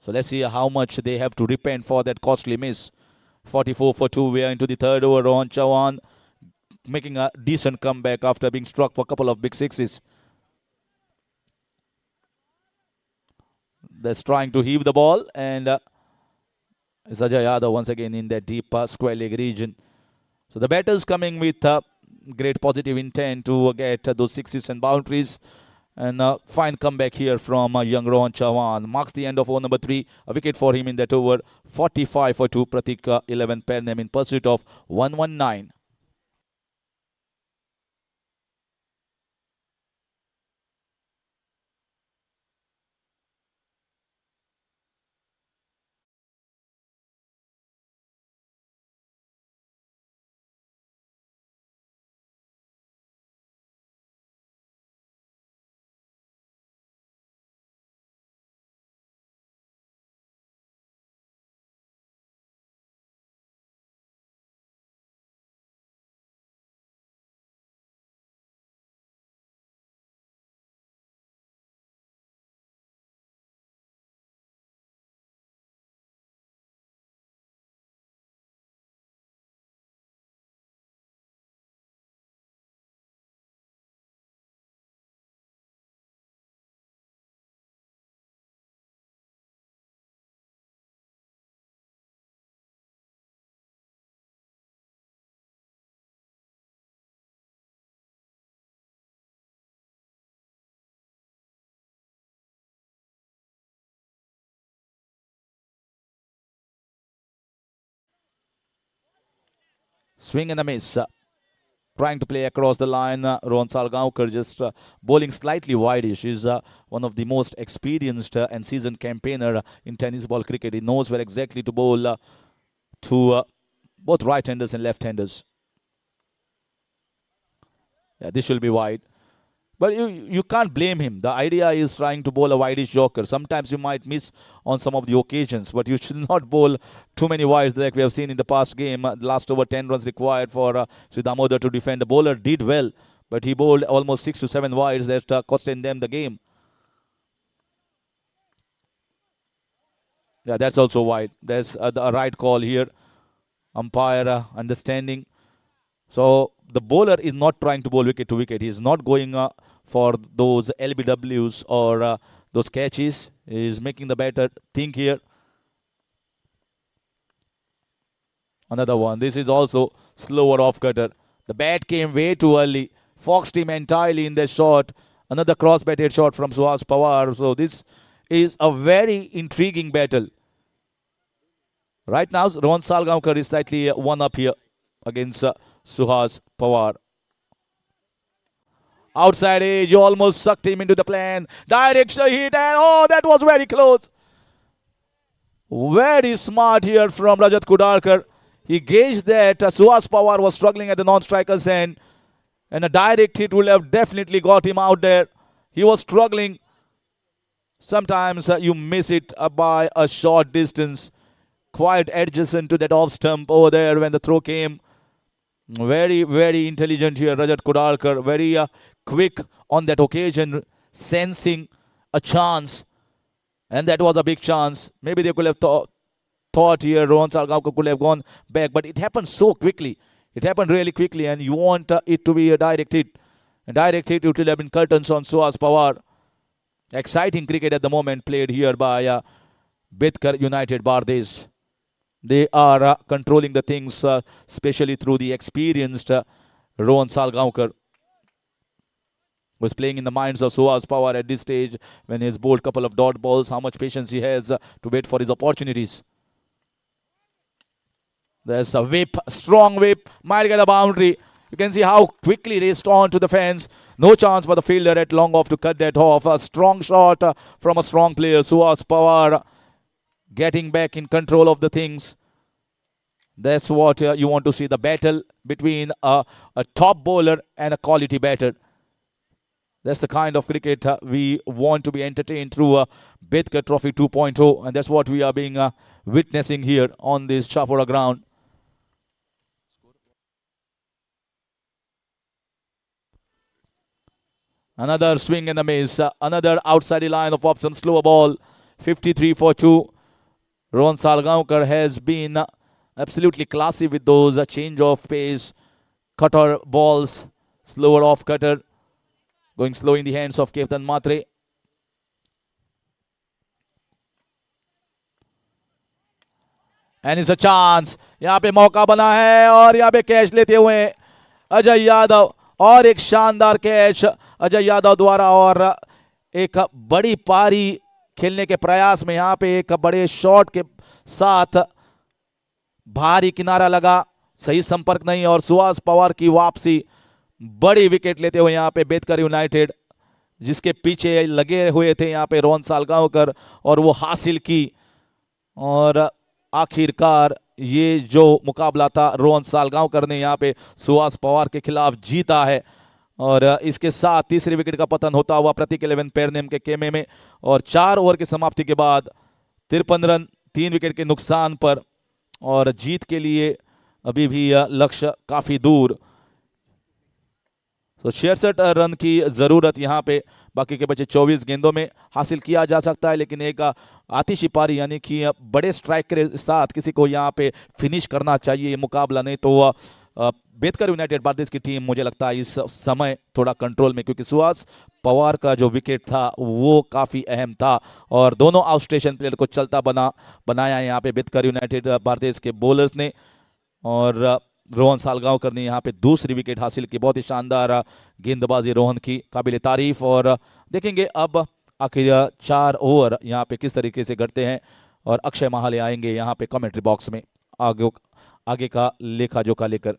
Speaker 6: So let's see how much they have to repent for that costly miss. 44 for 2. We are into the third over. Rohan Chauhan making a decent comeback after being struck for a couple of big sixes. That's trying to heave the ball, and Ajay Yadav once again in that deep square leg region. So the batters coming with great positive intent to get those sixes and boundaries. And fine comeback here from young Rohan Chauhan. Marks the end of over number 3. A wicket for him in that over. 45 for 2. Pratik 11 pair name in pursuit of 119. Swing and a miss. Trying to play across the line. Rohan Salgaonkar just bowling slightly wideish. He's one of the most experienced and seasoned campaigner in tennis ball cricket. He knows where exactly to bowl to both right-handers and left-handers. Yeah, this will be wide. But you can't blame him. The idea is trying to bowl a wideish Yorker. Sometimes you might miss on some of the occasions, but you should not bowl too many wides like we have seen in the past game. The last over 10 runs required for Sri Damodar to defend. The bowler did well, but he bowled almost 6 to 7 wides that costing them the game. Yeah, that's also wide. There's the right call here. Umpire understanding. So the bowler is not trying to bowl wicket to wicket. He is not going for those LBWs or those catches. He is making the batter think here. Another one. This is also slower off cutter. The bat came way too early. Foxed him entirely in the shot. Another cross-batted shot from Suhas Pawar. So this is a very intriguing battle. Right now, Rohan Salgaonkar is slightly one up here against Suhas Pawar. Outside edge, you almost sucked him into the plan. Direct hit, and oh, that was very close. Very smart here from Rajat Kudarkar. He gauged that Suhas Pawar was struggling at the non-striker's end, and a direct hit will have definitely got him out there. He was struggling. Sometimes you miss it by a short distance. Quite adjacent to that off stump over there when the throw came. Very, very intelligent here, Rajat Kudarkar. Very quick on that occasion, sensing a chance. And that was a big chance. Maybe they could have thought here Rohan Salgaonkar could have gone back. But it happened so quickly. It happened really quickly. And you want it to be a direct hit. A direct hit, it will have been curtains on Suhas Pawar. Exciting cricket at the moment played here by Betkar United Bardes. They are controlling the things, especially through the experienced Rohan Salgaonkar, who is playing in the minds of Suhas Pawar at this stage when he has bowled a couple of dot balls, how much patience he has to wait for his opportunities. There's a whip, strong whip, might get a boundary. You can see how quickly raced on to the fence. No chance for the fielder at long off to cut that off. A strong shot from a strong player, Suhas Pawar, getting back in control of the things. That's what you want to see, the battle between a top bowler and a quality batter. That's the kind of cricket we want to be entertained through Betkar Trophy 2.0, and that's what we are being witnessing here on this Chapora ground. Another swing and a miss. Another outside the line of option, slower ball. 53 for 2. Rohan Salgaonkar has been absolutely classy with those change of pace, cutter balls, slower off cutter, going slow in the hands of Captain Matre. And it's a chance. यहाँ पे मौका बना है और यहाँ पे catch लेते हुए अजय यादव, और एक शानदार कैच अजय यादव द्वारा, और एक बड़ी पारी खेलने के प्रयास में यहाँ पे एक बड़े शॉट के साथ भारी किनारा लगा, सही संपर्क नहीं, और सुहास पवार की वापसी, बड़ी विकेट लेते हुए यहाँ पे बेतकर यूनाइटेड, जिसके पीछे लगे हुए थे यहाँ पे रोहन सालगांवकर, और वो हासिल की। और आखिरकार ये जो मुकाबला था रोहन सालगांवकर ने यहाँ पे सुहास पवार के खिलाफ जीता है, और इसके साथ तीसरी विकेट का पतन होता हुआ प्रतीक 11 पेरनेम के खेमे में, और 4 ओवर की समाप्ति के बाद 53 रन 3 विकेट के नुकसान पर, और जीत के लिए अभी भी लक्ष्य काफी दूर। तो 66 रन की जरूरत यहाँ पे बाकी के बचे 24 गेंदों में हासिल किया जा सकता है, लेकिन एक आतिशी पारी यानी कि बड़े स्ट्राइक के साथ किसी को यहाँ पे फिनिश करना चाहिए ये मुकाबला, नहीं तो बेतकर यूनाइटेड बार्देस की टीम मुझे लगता है इस समय थोड़ा कंट्रोल में, क्योंकि सुहास पवार का जो विकेट था वो काफ़ी अहम था, और दोनों आउट स्टेशन प्लेयर को चलता बनाया यहाँ पे बेतकर यूनाइटेड बार्देस के बॉलर्स ने, और रोहन सालगांवकर ने यहाँ पे दूसरी विकेट हासिल की। बहुत ही शानदार गेंदबाजी रोहन की, काबिल तारीफ। और देखेंगे अब आखिर 4 ओवर यहाँ पे किस तरीके से घटते हैं, और अक्षय महाले आएंगे यहाँ पे कमेंट्री बॉक्स में आगे का लेखा जोखा लेकर।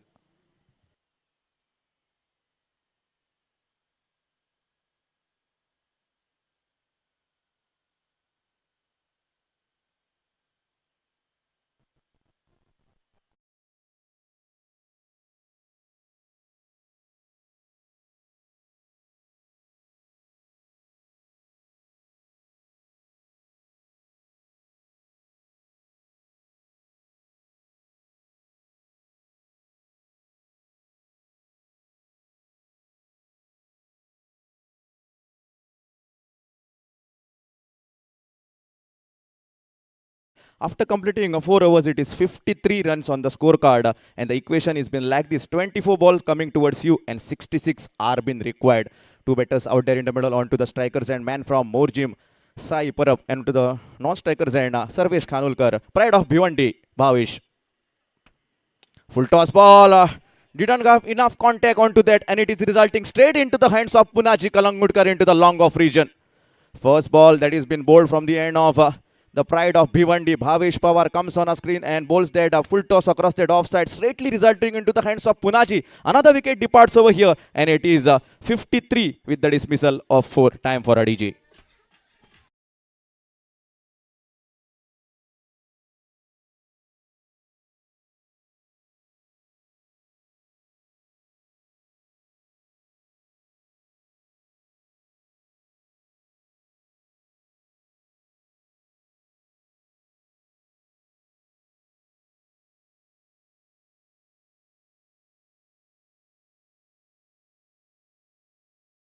Speaker 3: After completing 4 overs, it is 53 runs on the scorecard, and the equation has been like this: 24 balls coming towards you and 66 are been required. Two batters out there in the middle, onto the strikers and man from Morjim, Sai Parab, and to the non-strikers and Sarvesh Khanulkar, pride of Bhiwandi, Bhavish. Full toss ball, didn't have enough contact onto that, and it is resulting straight into the hands of Punaji Kalangudkar into the long off region. First ball that is been bowled from the end of the pride of Bhiwandi. Bhavesh Pawar comes on a screen and bowls that full toss across that offside, straightly resulting into the hands of Punaji. Another wicket departs over here, and it is 53 with the dismissal of 4. Time for ADG.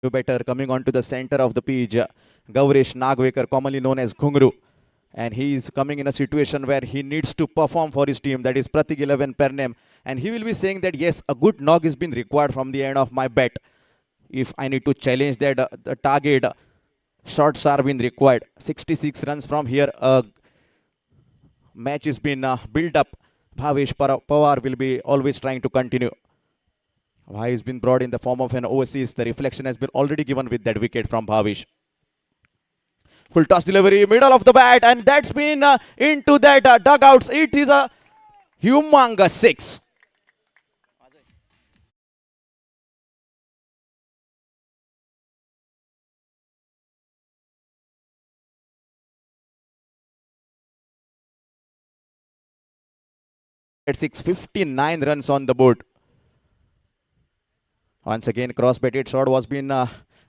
Speaker 3: Batter coming onto the center of the pitch, Gaurish Nagvekar, commonly known as Ghungru, and he is coming in a situation where he needs to perform for his team, that is Pratik 11 Pernem, and he will be saying that yes, a good knock is been required from the end of my bat. If I need to challenge that the target, shots are being required. 66 runs from here, match is been built up. Bhavesh Pawar will be always trying to continue. Why has been brought in the form of an overseas. The reflection has been already given with that wicket from Bhavish. Full toss delivery, middle of the bat, and that's been into that dugouts. It is a humongous 6. At 659 runs on the board. Once again, cross-batted shot was been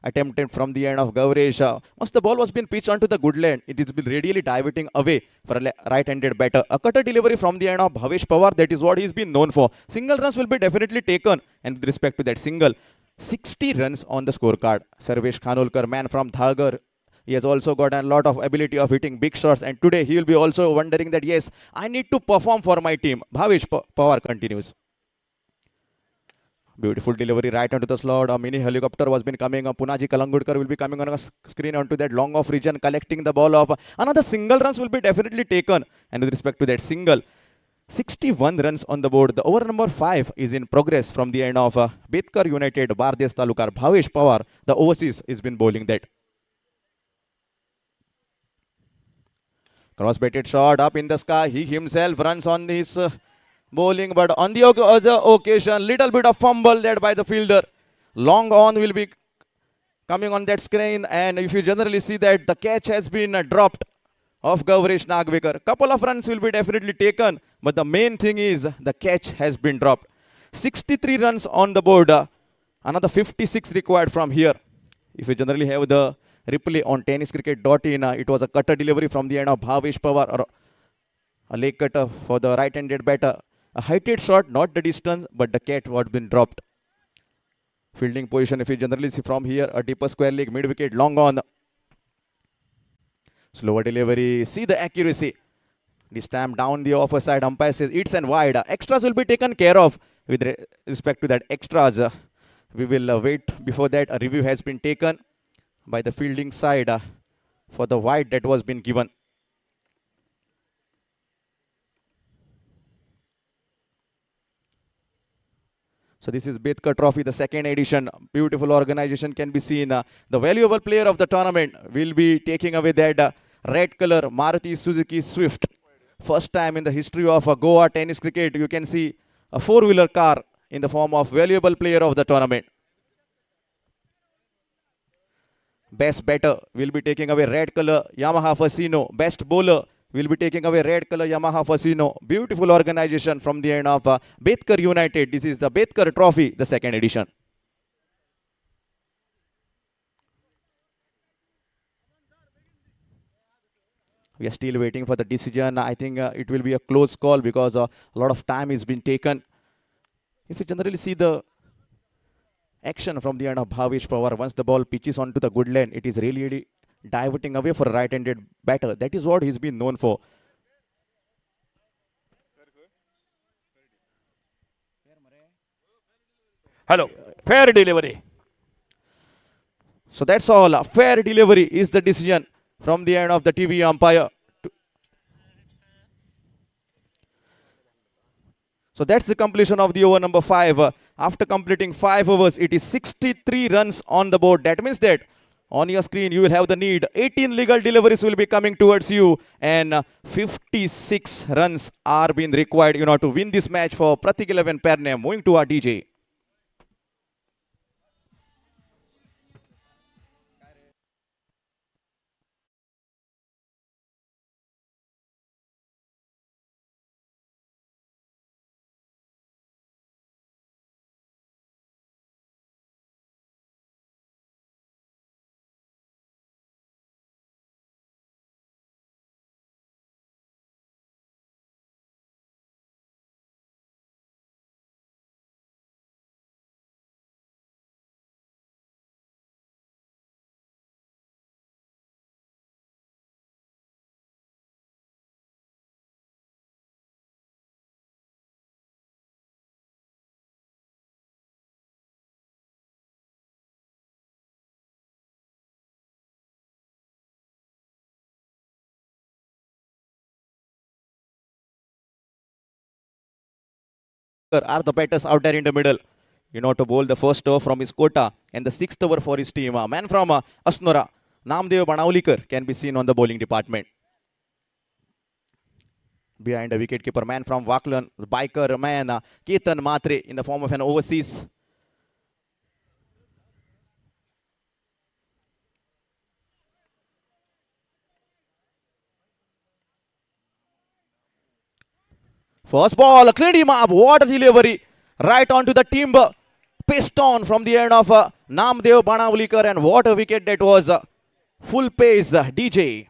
Speaker 3: attempted from the end of Gaurish. Once the ball was been pitched onto the good land, it has been radially diverting away for a right-handed batter. A cutter delivery from the end of Bhavesh Pawar, that is what he's been known for. Single runs will be definitely taken, and with respect to that single, 60 runs on the scorecard. Sarvesh Khanulkar, man from Dhalgar, he has also got a lot of ability of hitting big shots, and today he will be also wondering that yes, I need to perform for my team. Bhavesh Pawar continues. Beautiful delivery right onto the slot. A mini helicopter was been coming. Punaji Kalangudkar will be coming on a screen onto that long off region, collecting the ball off. Another single runs will be definitely taken. And with respect to that single, 61 runs on the board. The over number 5 is in progress from the end of Betkar United, Bardes Talukar. Bhavesh Pawar, the overseas, has been bowling that. Cross-batted shot up in the sky. He himself runs on his bowling, but on the other occasion, little bit of fumble led by the fielder. Long on will be coming on that screen, and if you generally see that the catch has been dropped of Gaurish Nagvekar. Couple of runs will be definitely taken, but the main thing is the catch has been dropped. 63 runs on the board. Another 56 required from here. If you generally have the replay on tenniscricket.in, it was a cutter delivery from the end of Bhavesh Pawar, or a leg cutter for the right-handed batter. A heighted shot, not the distance, but the catch had been dropped. Fielding position, if you generally see from here, a deeper square leg, mid-wicket, long on. Slower delivery, see the accuracy. This time down the offer side, umpire says it's and wide. Extras will be taken care of. With respect to that extras, we will wait. Before that, a review has been taken by the fielding side for the wide that was been given. So this is Betkar Trophy, the second edition. Beautiful organization can be seen. The valuable player of the tournament will be taking away that red color Maruti Suzuki Swift. First time in the history of Goa tennis cricket, you can see a four-wheeler car in the form of valuable player of the tournament. Best batter will be taking away red color Yamaha Fasino. Best bowler will be taking away red color Yamaha Fasino. Beautiful organization from the end of Betkar United. This is the Betkar Trophy, the second edition. We are still waiting for the decision. I think it will be a close call because a lot of time has been taken. If you generally see the action from the end of Bhavesh Pawar, once the ball pitches onto the good lane, it is really diverting away for a right-handed batter. That is what he's been known for.
Speaker 7: Hello. Fair delivery.
Speaker 3: So that's all. Fair delivery is the decision from the end of the TV umpire. So that's the completion of the over number 5. After completing 5 overs, it is 63 runs on the board. That means that on your screen you will have the need. 18 legal deliveries will be coming towards you, and 56 runs are being required, to win this match for Pratik 11 pair name. Moving to our DJ. Are the batters out there in the middle, to bowl the first over from his quota and the 6th over for his team. A man from Asnora, Namdev Banavlikar, can be seen on the bowling department. Behind a wicketkeeper, man from Waklan, biker man, Ketan Matre, in the form of an overseas. First ball, cleared him up. What a delivery. Right onto the timber. Piston from the end of Namdev Banavlikar, and what a wicket that was. Full pace, DJ.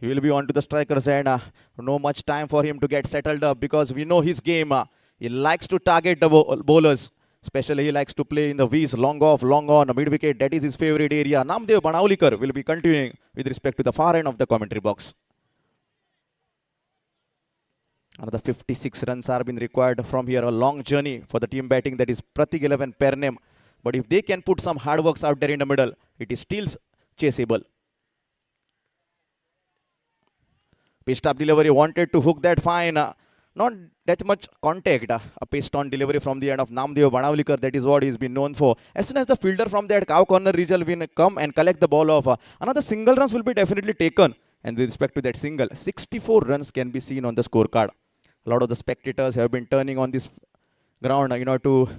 Speaker 3: He will be on to the strikers, and no much time for him to get settled up, because we know his game. He likes to target the bowlers. Especially he likes to play in the V's, long off, long on, mid wicket. That is his favorite area. Namdev Banavlikar will be continuing with respect to the far end of the commentary box. Another 56 runs are being required from here. A long journey for the team batting, that is Pratik 11 pair name. But if they can put some hard works out there in the middle, it is still chaseable. Pitched up delivery, wanted to hook that fine. Not that much contact. A paced on delivery from the end of Namdev Banavlikar. That is what he's been known for. As soon as the fielder from that cow corner region will come and collect the ball off, another single runs will be definitely taken. And with respect to that single, 64 runs can be seen on the scorecard. A lot of the spectators have been turning on this ground, to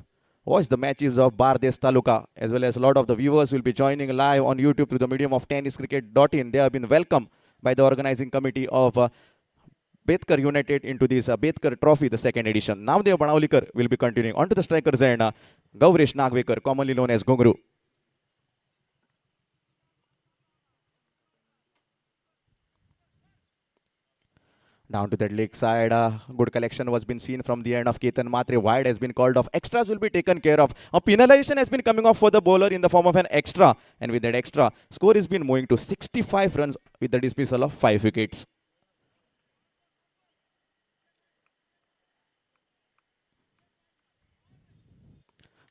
Speaker 3: watch the matches of Bardes Taluka, as well as a lot of the viewers will be joining live on YouTube through the medium of tenniscricket.in. They have been welcomed by the organizing committee of Betkar United into this Betkar Trophy, the second edition. Now Namdev Banavlikar will be continuing. On to the strikers, and Gaurish Nagvekar, commonly known as Gungru. Down to that leg side, good collection was been seen from the end of Ketan Matre. Wide has been called off. Extras will be taken care of. A penalization has been coming off for the bowler in the form of an extra. And with that extra, score has been moving to 65 runs with the dismissal of 5 wickets.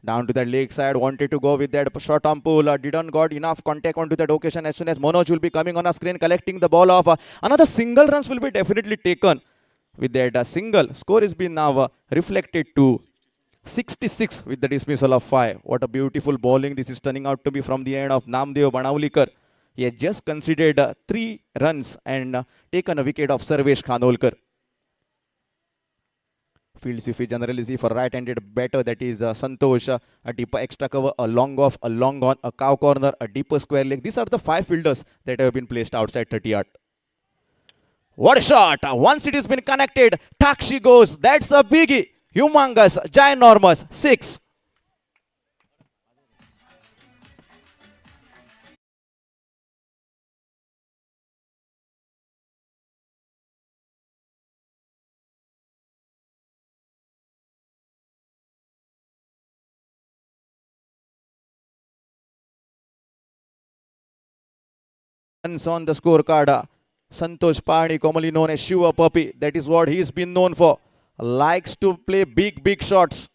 Speaker 3: Down to that leg side, wanted to go with that short arm pull, didn't got enough contact onto that occasion. As soon as Manoj will be coming on a screen, collecting the ball off, another single runs will be definitely taken. With that single, score has been now reflected to 66 with the dismissal of 5. What a beautiful bowling this is turning out to be from the end of Namdev Banavlikar. He had just conceded 3 runs and taken a wicket of Sarvesh Khanolkar. Fields if we generally see for right-handed batter, that is Santosh, a deeper extra cover, a long off, a long on, a cow corner, a deeper square leg. These are the 5 fielders that have been placed outside 30 yard. What a shot! Once it has been connected, Takshi goes. That's a biggie. Humongous, ginormous. 6. Runs on the scorecard. Santosh Pani, commonly known as Shiva Puppy. That is what he's been known for. Likes to play big shots.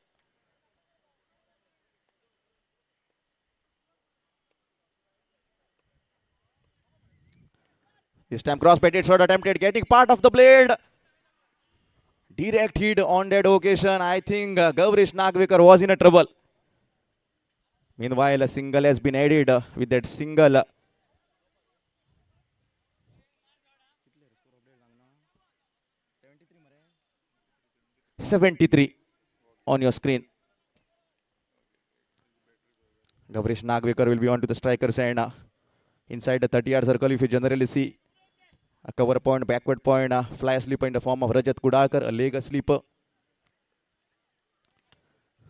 Speaker 3: This time cross-batted shot attempted, getting part of the blade. Direct hit on that occasion. I think Gavrish Nagvekar was in a trouble. Meanwhile, a single has been added with that single. 73 on your screen. Gavrish Nagvekar will be on to the strikers and inside the 30 yard circle, if you generally see a cover point, backward point, fly sleeper in the form of Rajat Kudalkar, a leg sleeper.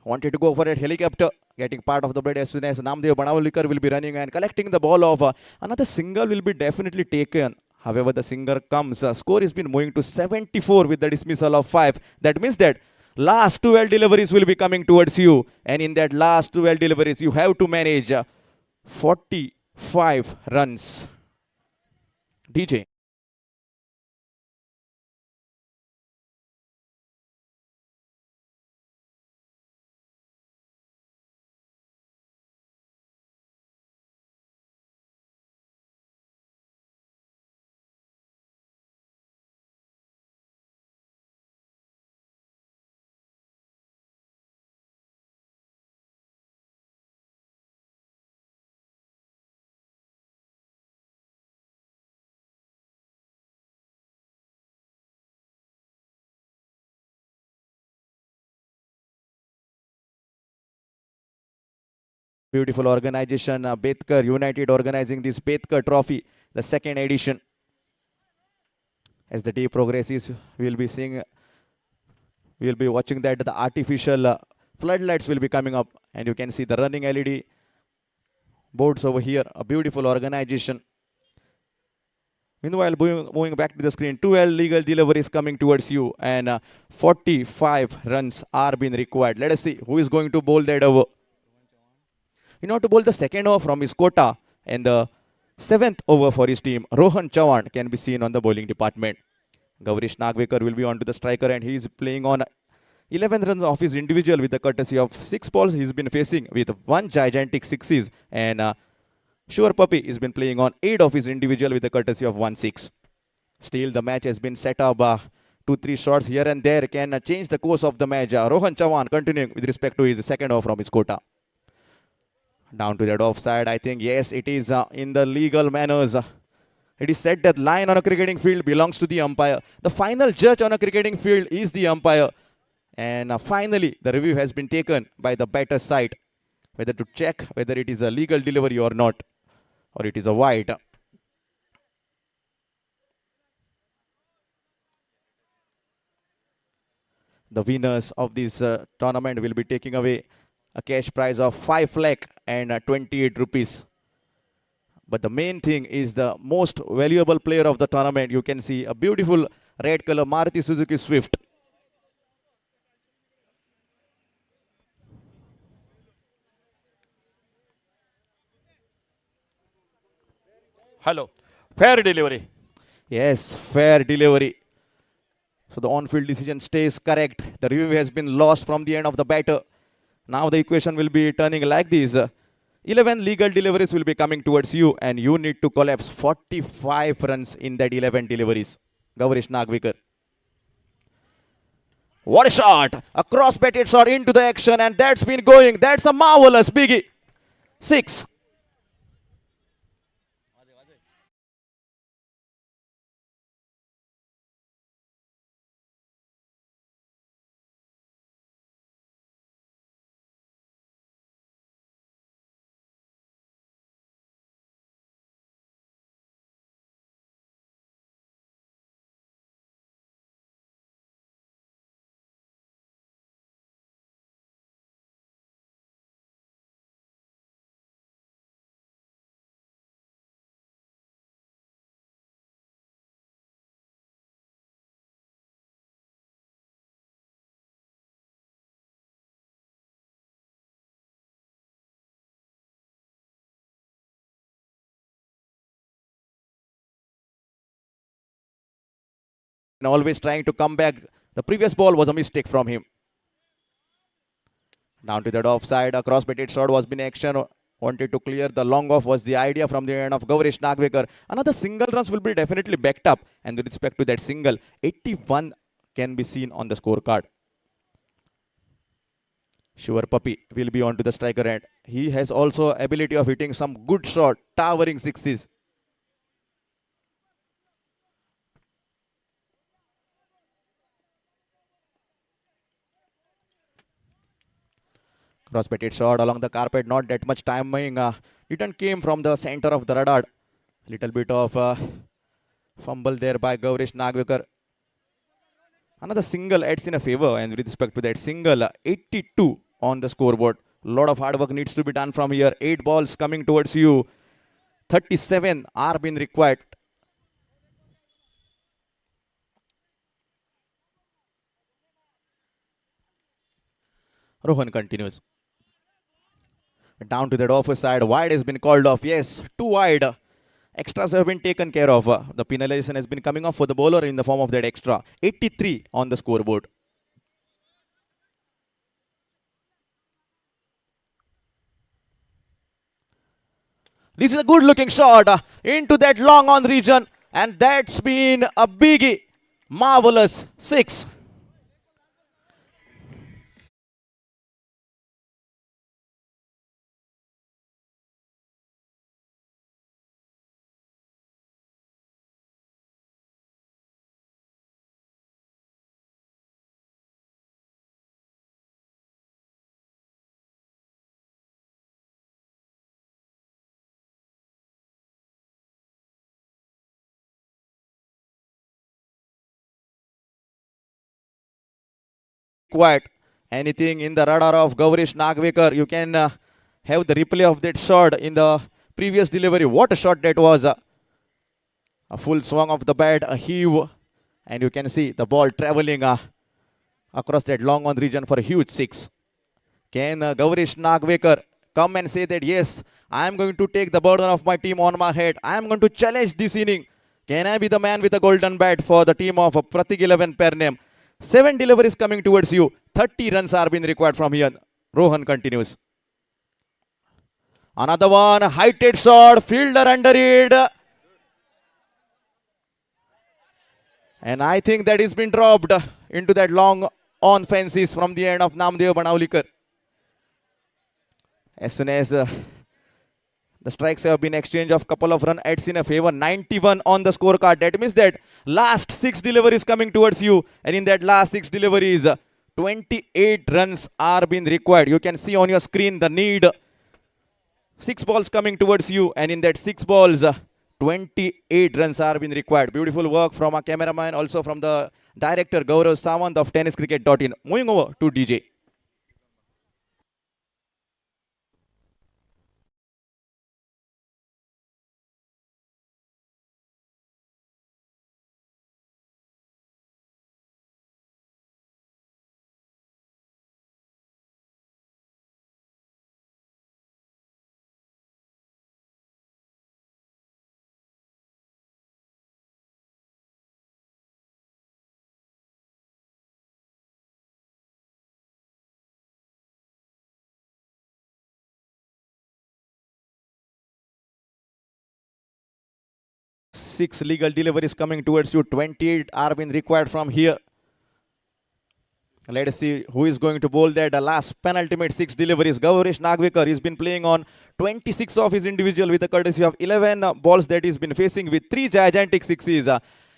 Speaker 3: Wanted to go for a helicopter, getting part of the blade as soon as Namdev Banavalikar will be running and collecting the ball off. Another single will be definitely taken. However, the single comes. Score has been moving to 74 with the dismissal of 5. That means that last 12 deliveries will be coming towards you. And in that last 12 deliveries, you have to manage 45 runs. DJ. Beautiful organization, Betkar United organizing this Betkar Trophy, the second edition. As the day progresses, we'll be watching that the artificial floodlights will be coming up, and you can see the running LED boards over here. A beautiful organization. Meanwhile, moving back to the screen, 12 legal deliveries coming towards you, and 45 runs are being required. Let us see who is going to bowl that over. In order to bowl the second over from his quota and the 7th over for his team, Rohan Chavan can be seen on the bowling department. Gavrish Nagvekar will be on to the striker, and he is playing on 11 runs of his individual with the courtesy of 6 balls he's been facing with 1 gigantic 6s, and Sure Puppy has been playing on 8 of his individual with the courtesy of 1 6. Still, the match has been set up. 2-3 shots here and there can change the course of the match. Rohan Chavan continuing with respect to his second over from his quota. Down to that offside. I think, yes, it is in the legal manners. It is said that line on a cricketing field belongs to the umpire. The final judge on a cricketing field is the umpire. And finally, the review has been taken by the batter side, whether to check whether it is a legal delivery or not, or it is a wide. The winners of this tournament will be taking away a cash prize of 5 lakh and 28 rupees. But the main thing is the most valuable player of the tournament. You can see a beautiful red color Maruti Suzuki Swift.
Speaker 7: Hello. Fair delivery.
Speaker 3: Yes, fair delivery. So the on-field decision stays correct. The review has been lost from the end of the batter. Now the equation will be turning like this. 11 legal deliveries will be coming towards you, and you need to collapse 45 runs in that 11 deliveries. Gavrish Nagvekar. What a shot! A cross-batted shot into the action, and that's been going. That's a marvelous biggie. 6. and always trying to come back. The previous ball was a mistake from him. Down to that offside, a cross-batted shot was in action. Wanted to clear the long off was the idea from the end of Gaurish Nagvekar. Another single runs will be definitely backed up, and with respect to that single, 81 can be seen on the scorecard. Sure Puppy will be on to the striker end. He has also ability of hitting some good shot, towering sixes. Cross-batted shot along the carpet, not that much timing. Return came from the center of the radar. Little bit of fumble there by Gaurish Nagvekar. Another single adds in a favor, and with respect to that single, 82 on the scoreboard. A lot of hard work needs to be done from here. 8 balls coming towards you. 37 are being required. Rohan continues. Down to that offer side, wide has been called off. Yes, too wide. Extras have been taken care of. The penalization has been coming off for the bowler in the form of that extra. 83 on the scoreboard. This is a good looking shot into that long on region, and that's been a biggie. Marvelous 6. Quiet. Anything in the radar of Gaurish Nagvekar, you can have the replay of that shot in the previous delivery. What a shot that was. A full swung of the bat, a heave, and you can see the ball traveling across that long on region for a huge 6. Can Gaurish Nagvekar come and say that, yes, I am going to take the burden of my team on my head. I am going to challenge this inning. Can I be the man with a golden bat for the team of Pratik 11 Pernem? 7 deliveries coming towards you. 30 runs are being required from here. Rohan continues. Another one, heighted shot, fielder under it. And I think that has been dropped into that long on fences from the end of Namdev Banavlikar. As soon as the strikes have been exchanged of couple of run adds in a favor. 91 on the scorecard. That means that last 6 deliveries coming towards you, and in that last 6 deliveries, 28 runs are being required. You can see on your screen the need. 6 balls coming towards you, and in that 6 balls, 28 runs are being required. Beautiful work from our cameraman, also from the director Gaurav Sawant of tenniscricket.in. Moving over to DJ. Six legal deliveries coming towards you. 28 are being required from here. Let us see who is going to bowl that last penultimate 6 deliveries. Gaurish Nagvekar has been playing on 26 of his individual with a courtesy of 11 balls that he's been facing with 3 gigantic sixes.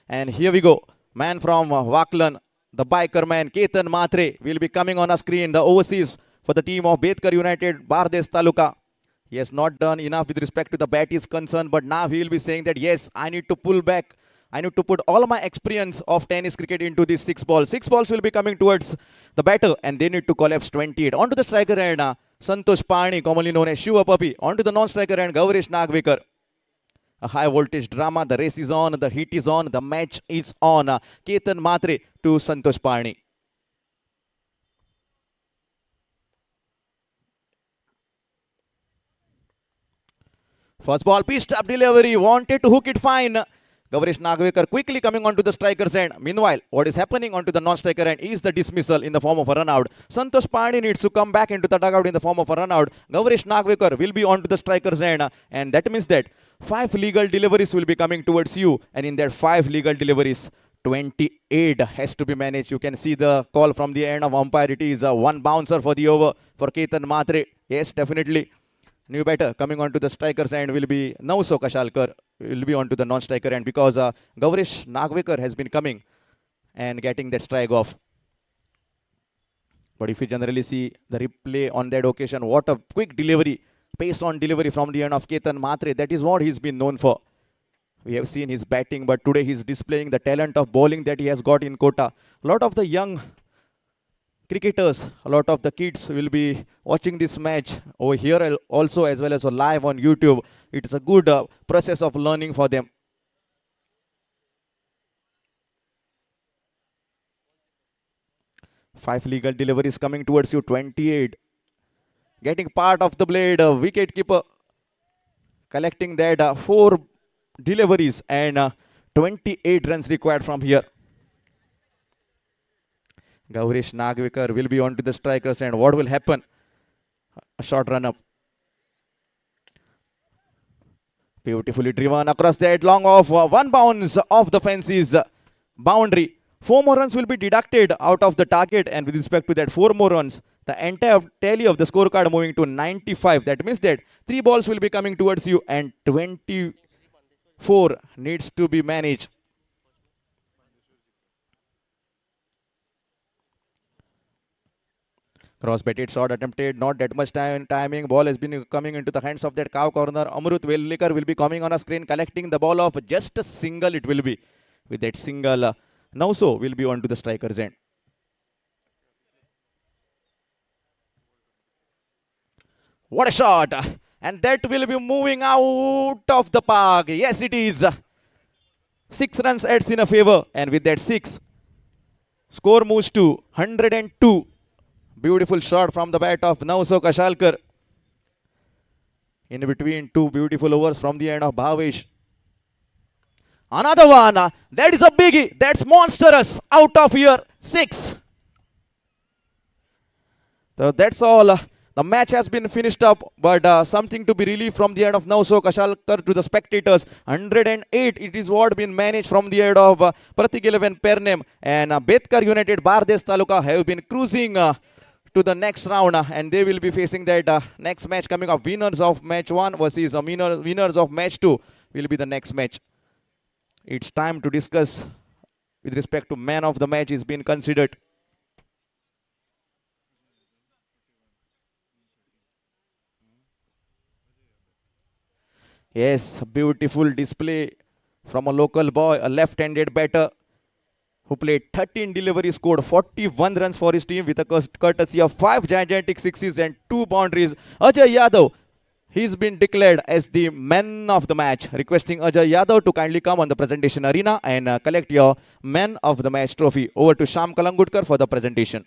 Speaker 3: And here we go. Man from Waklan, the biker man, Ketan Matre, will be coming on a screen. The overseas for the team of Betkar United, Bardes Taluka. He has not done enough with respect to the bat is concerned, but now he will be saying that, yes, I need to pull back. I need to put all my experience of tennis cricket into these 6 balls. 6 balls will be coming towards the batter, and they need to collapse 28. Onto the striker end, Santosh Pani, commonly known as Shiva Puppy. Onto the non-striker end, Gaurish Nagvekar. A high voltage drama. The race is on, the heat is on, the match is on. Ketan Matre to Santosh Pani. First ball, pitched up delivery, wanted to hook it fine. Gaurish Nagvekar quickly coming onto the striker's end. Meanwhile, what is happening onto the non-striker end is the dismissal in the form of a run out. Santosh Pandey needs to come back into the dugout in the form of a run out. Gaurish Nagvekar will be onto the striker's end, and that means that 5 legal deliveries will be coming towards you, and in that 5 legal deliveries, 28 has to be managed. You can see the call from the end of umpire. It is one bouncer for the over for Ketan Matre. Yes, definitely. New batter coming onto the striker's end will be Nauso Kashalkar. Will be onto the non-striker end because Gaurish Nagvekar has been coming and getting that strike off. But if you generally see the replay on that occasion, what a quick delivery, pace on delivery from the end of Ketan Matre. That is what he's been known for. We have seen his batting, but today he's displaying the talent of bowling that he has got in Kota. A lot of the young cricketers, a lot of the kids will be watching this match over here also, as well as live on YouTube. It's a good process of learning for them. Five legal deliveries coming towards you, 28. Getting part of the blade, wicket keeper collecting that 4 deliveries and 28 runs required from here. Gaurish Nagvekar will be on to the strikers, and what will happen? A short run up. Beautifully driven across that long off. One bounce off the fences boundary. 4 more runs will be deducted out of the target, and with respect to that 4 more runs, the entire tally of the scorecard moving to 95. That means that 3 balls will be coming towards you, and 24 needs to be managed. Cross batted shot attempted, not that much timing. Ball has been coming into the hands of that cow corner. Amrut Vellikar will be coming on a screen, collecting the ball off. Just a single it will be. With that single, Nauso will be on to the striker's end. What a shot! And that will be moving out of the park. Yes, it is. 6 runs adds in a favor, and with that 6, score moves to 102. Beautiful shot from the bat of Nauso Kashalkar. In between 2 beautiful overs from the end of Bhavesh. Another one. That is a biggie. That's monstrous. Out of here. 6. So that's all. The match has been finished up, but something to be relieved from the end of Nauso Kashalkar to the spectators. 108, it is what been managed from the end of Pratik 11 Pernem, and Betkar United Bardes Taluka have been cruising to the next round, and they will be facing that next match coming up. Winners of match 1 versus winners of match 2 will be the next match. It's time to discuss with respect to man of the match is being considered. Yes, beautiful display from a local boy, a left-handed batter who played 13 deliveries, scored 41 runs for his team with a courtesy of 5 gigantic sixes and 2 boundaries. Ajay Yadav, he's been declared as the man of the match. Requesting Ajay Yadav to kindly come on the presentation arena and collect your man of the match trophy. Over to Sham Kalangudkar for the presentation.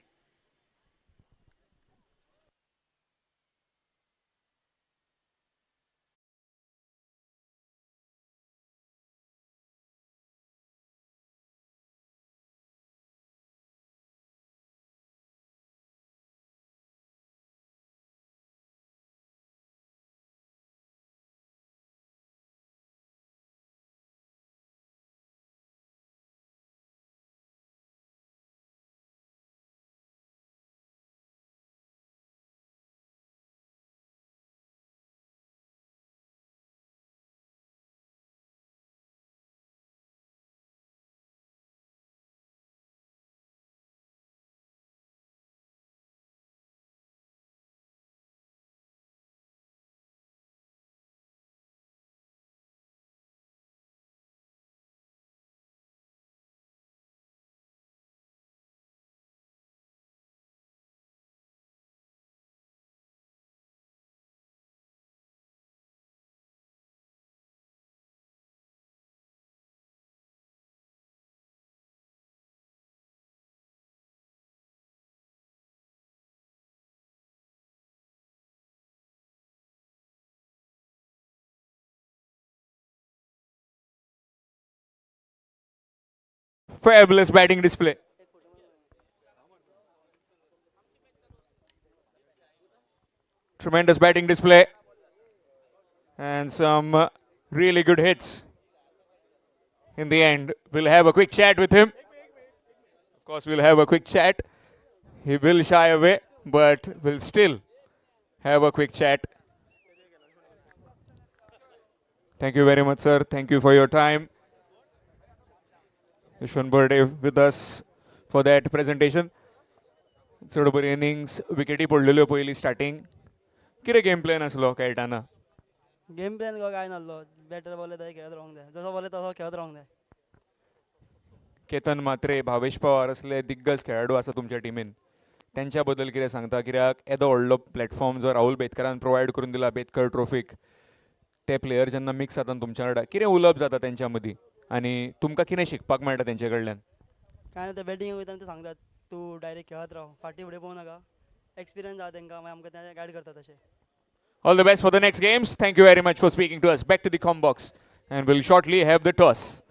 Speaker 2: Fabulous batting display. Tremendous batting display. And some really good hits. In the end, we'll have a quick chat with him. Of course, we'll have a quick chat. He will shy away, but we'll still have a quick chat. Thank you very much, sir. Thank you for your time. Yashwant Burde with us for that presentation. चड बरी innings विकेटी पडलेल्यो पयलीं starting कितें game plan आसलो खेळटाना
Speaker 9: game plan काय नासलो batter ball येता खेळत रावंक जाय जसो बॉल तसो खेळत रावंक जाय
Speaker 2: केतन म्हात्रे भावेश पवार असले दिग्गज खेळाडू आसा तुमच्या टिमीन त्यांच्या बद्दल कितें सांगता कित्याक येदो व्हडलो प्लॅटफॉर्म जो राहुल बेतकरान प्रोवायड करून दिला बेतकर ट्रॉफीक ते प्लेयर जेन्ना मिक्स जाता तुमच्या वांगडा कितें उलोवप जाता तेंच्या मदीं आनी तुमकां कितें शिकपाक मेळटा तेंचे कडल्यान
Speaker 9: काय ना ते बॅटिंग वयता ते सांगतात तूं डायरेक्ट खेळत राव फाटी फुडें पळोवं नाका एक्सपिरियन्स आहा तेंकां मागीर आमकां ते गायड करतात तशें
Speaker 2: All the best for the next games. Thank you very much for speaking to us. Back to the com box and we'll shortly have the toss.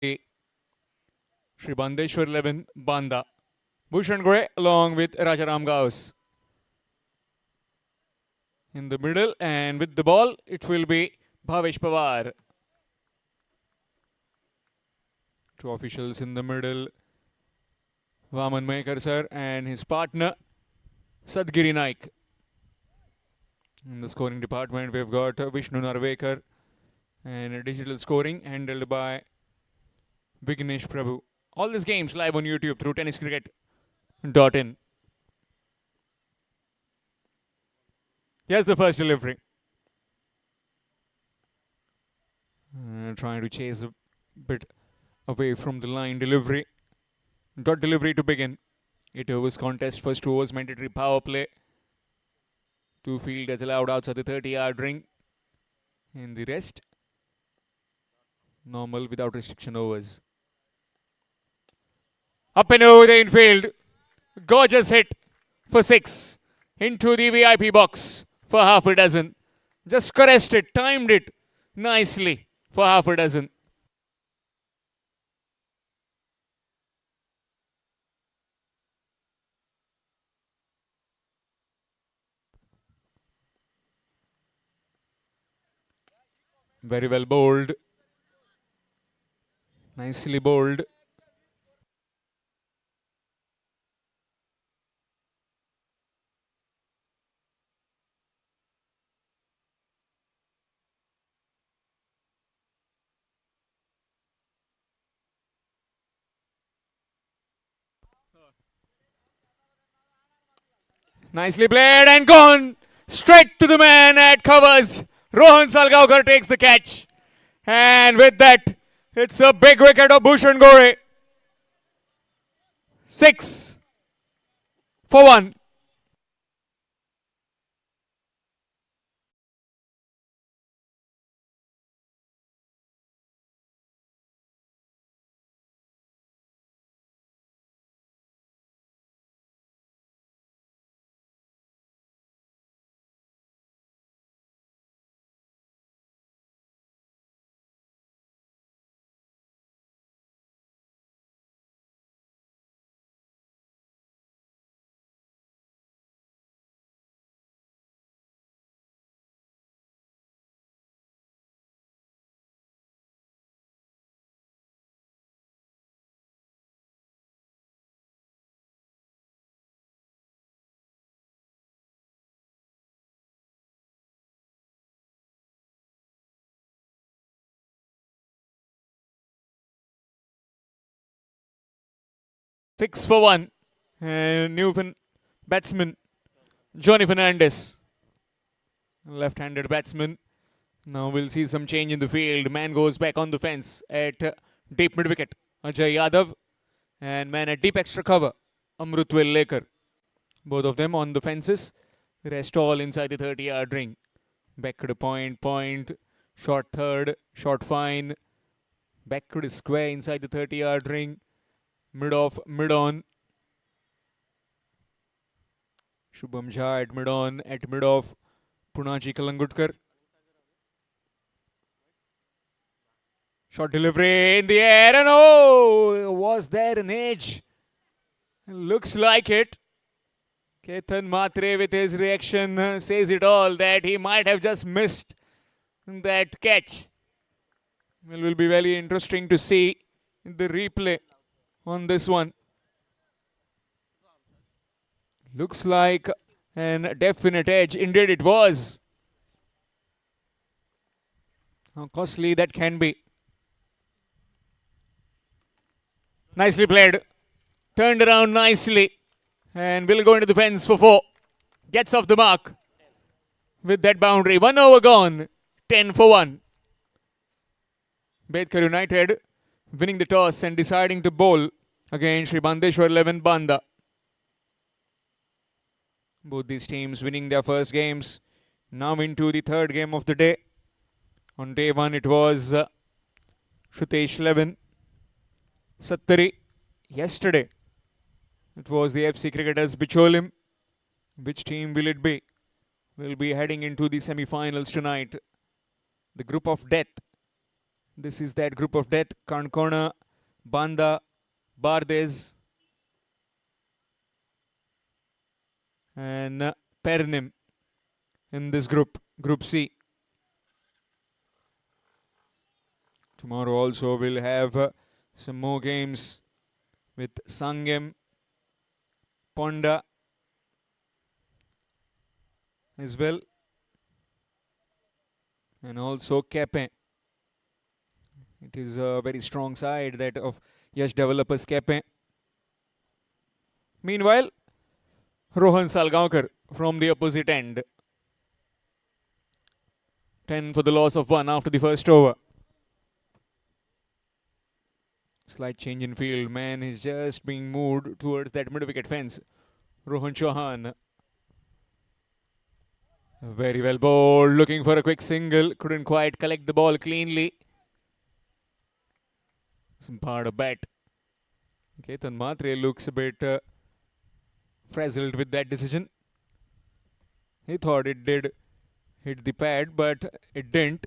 Speaker 2: Shri Bandeshwar 11, Banda. Bhushan Gray along with Rajaram Gaus. In the middle and with the ball, it will be Bhavesh Pawar. Two officials in the middle. Vaman Maikar sir and his partner Sadgiri Naik. In the scoring department, we've got Vishnu Narvekar and digital scoring handled by Vignesh Prabhu. All these games live on YouTube through tenniscricket.in. Here's the first delivery. Trying to chase a bit away from the line delivery. Dot delivery to begin. 8 overs contest, first 2 overs mandatory power play. 2 fielders allowed outside the 30-yard ring. And the rest, normal without restriction overs. Up and over the infield. Gorgeous hit for 6. Into the VIP box for half a dozen. Just caressed it, timed it nicely for half a dozen. Very well bowled. Nicely bowled. Nicely played and gone. Straight to the man at covers. Rohan Salgaonkar takes the catch. And with that, it's a big wicket of Bhushan Gore. 6 for 1. Six for 1. New batsman Johnny Fernandez. Left-handed batsman. Now we'll see some change in the field. Man goes back on the fence at deep mid-wicket. Ajay Yadav. And man at deep extra cover. Amrutwell Lekar. Both of them on the fences. Rest all inside the 30-yard ring. Back to the point. Short third. Short fine. Back to the square inside the 30-yard ring. Mid-off, mid-on. Shubham Jha at mid-on, at mid-off. Punaji Kalangutkar. Short delivery in the air, and oh! Was there an edge? Looks like it. Ketan Matre with his reaction says it all, that he might have just missed that catch. It will be very interesting to see the replay on this one. Looks like an definite edge. Indeed it was. How costly that can be. Nicely played. Turned around nicely. And will go into the fence for 4. Gets off the mark with that boundary. 1 over gone. 10 for 1. Betkar United winning the toss and deciding to bowl against Shri Bandeshwar 11, Banda. Both these teams winning their first games. Now into the third game of the day. On day 1 it was Shutesh 11, Sattari. Yesterday it was the FC Cricketers Bicholim. Which team will it be? We'll be heading into the semi-finals tonight. The group of death. This is that group of death. Kankona, Banda, Bardes, and Pernim in this group, Group C. Tomorrow also we'll have some more games with Sangam, Ponda as well, and also Kepe. It is a very strong side, that of Yash Developers Kepe. Meanwhile, Rohan Salgaonkar from the opposite end. 10 for the loss of 1 after the first over. Slight change in field. Man is just being moved towards that mid-wicket fence. Rohan Chauhan. Very well bowled. Looking for a quick single. Couldn't quite collect the ball cleanly. Some part of bat. Ketan Matre looks a bit frazzled with that decision. He thought it did hit the pad, but it didn't.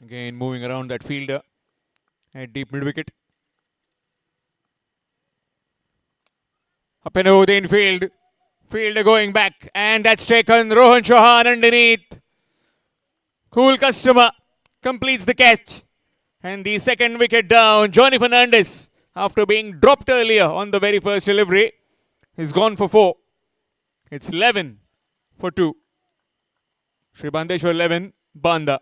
Speaker 2: Again moving around that fielder at deep mid-wicket. Up and over the infield. Fielder going back, and that's taken. Rohan Chauhan underneath. Cool customer completes the catch. And the second wicket down. Johnny Fernandez, after being dropped earlier on the very first delivery, is gone for 4. It's 11 for 2. Sri Bandeshwar 11, Banda.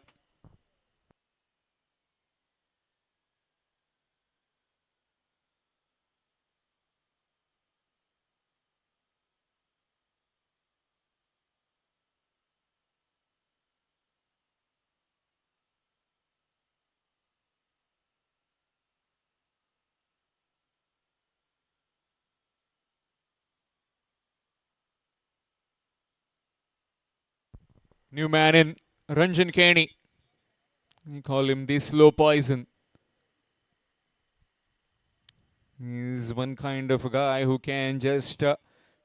Speaker 2: New man in, Ranjan Keni. We call him the slow poison. He's one kind of a guy who can just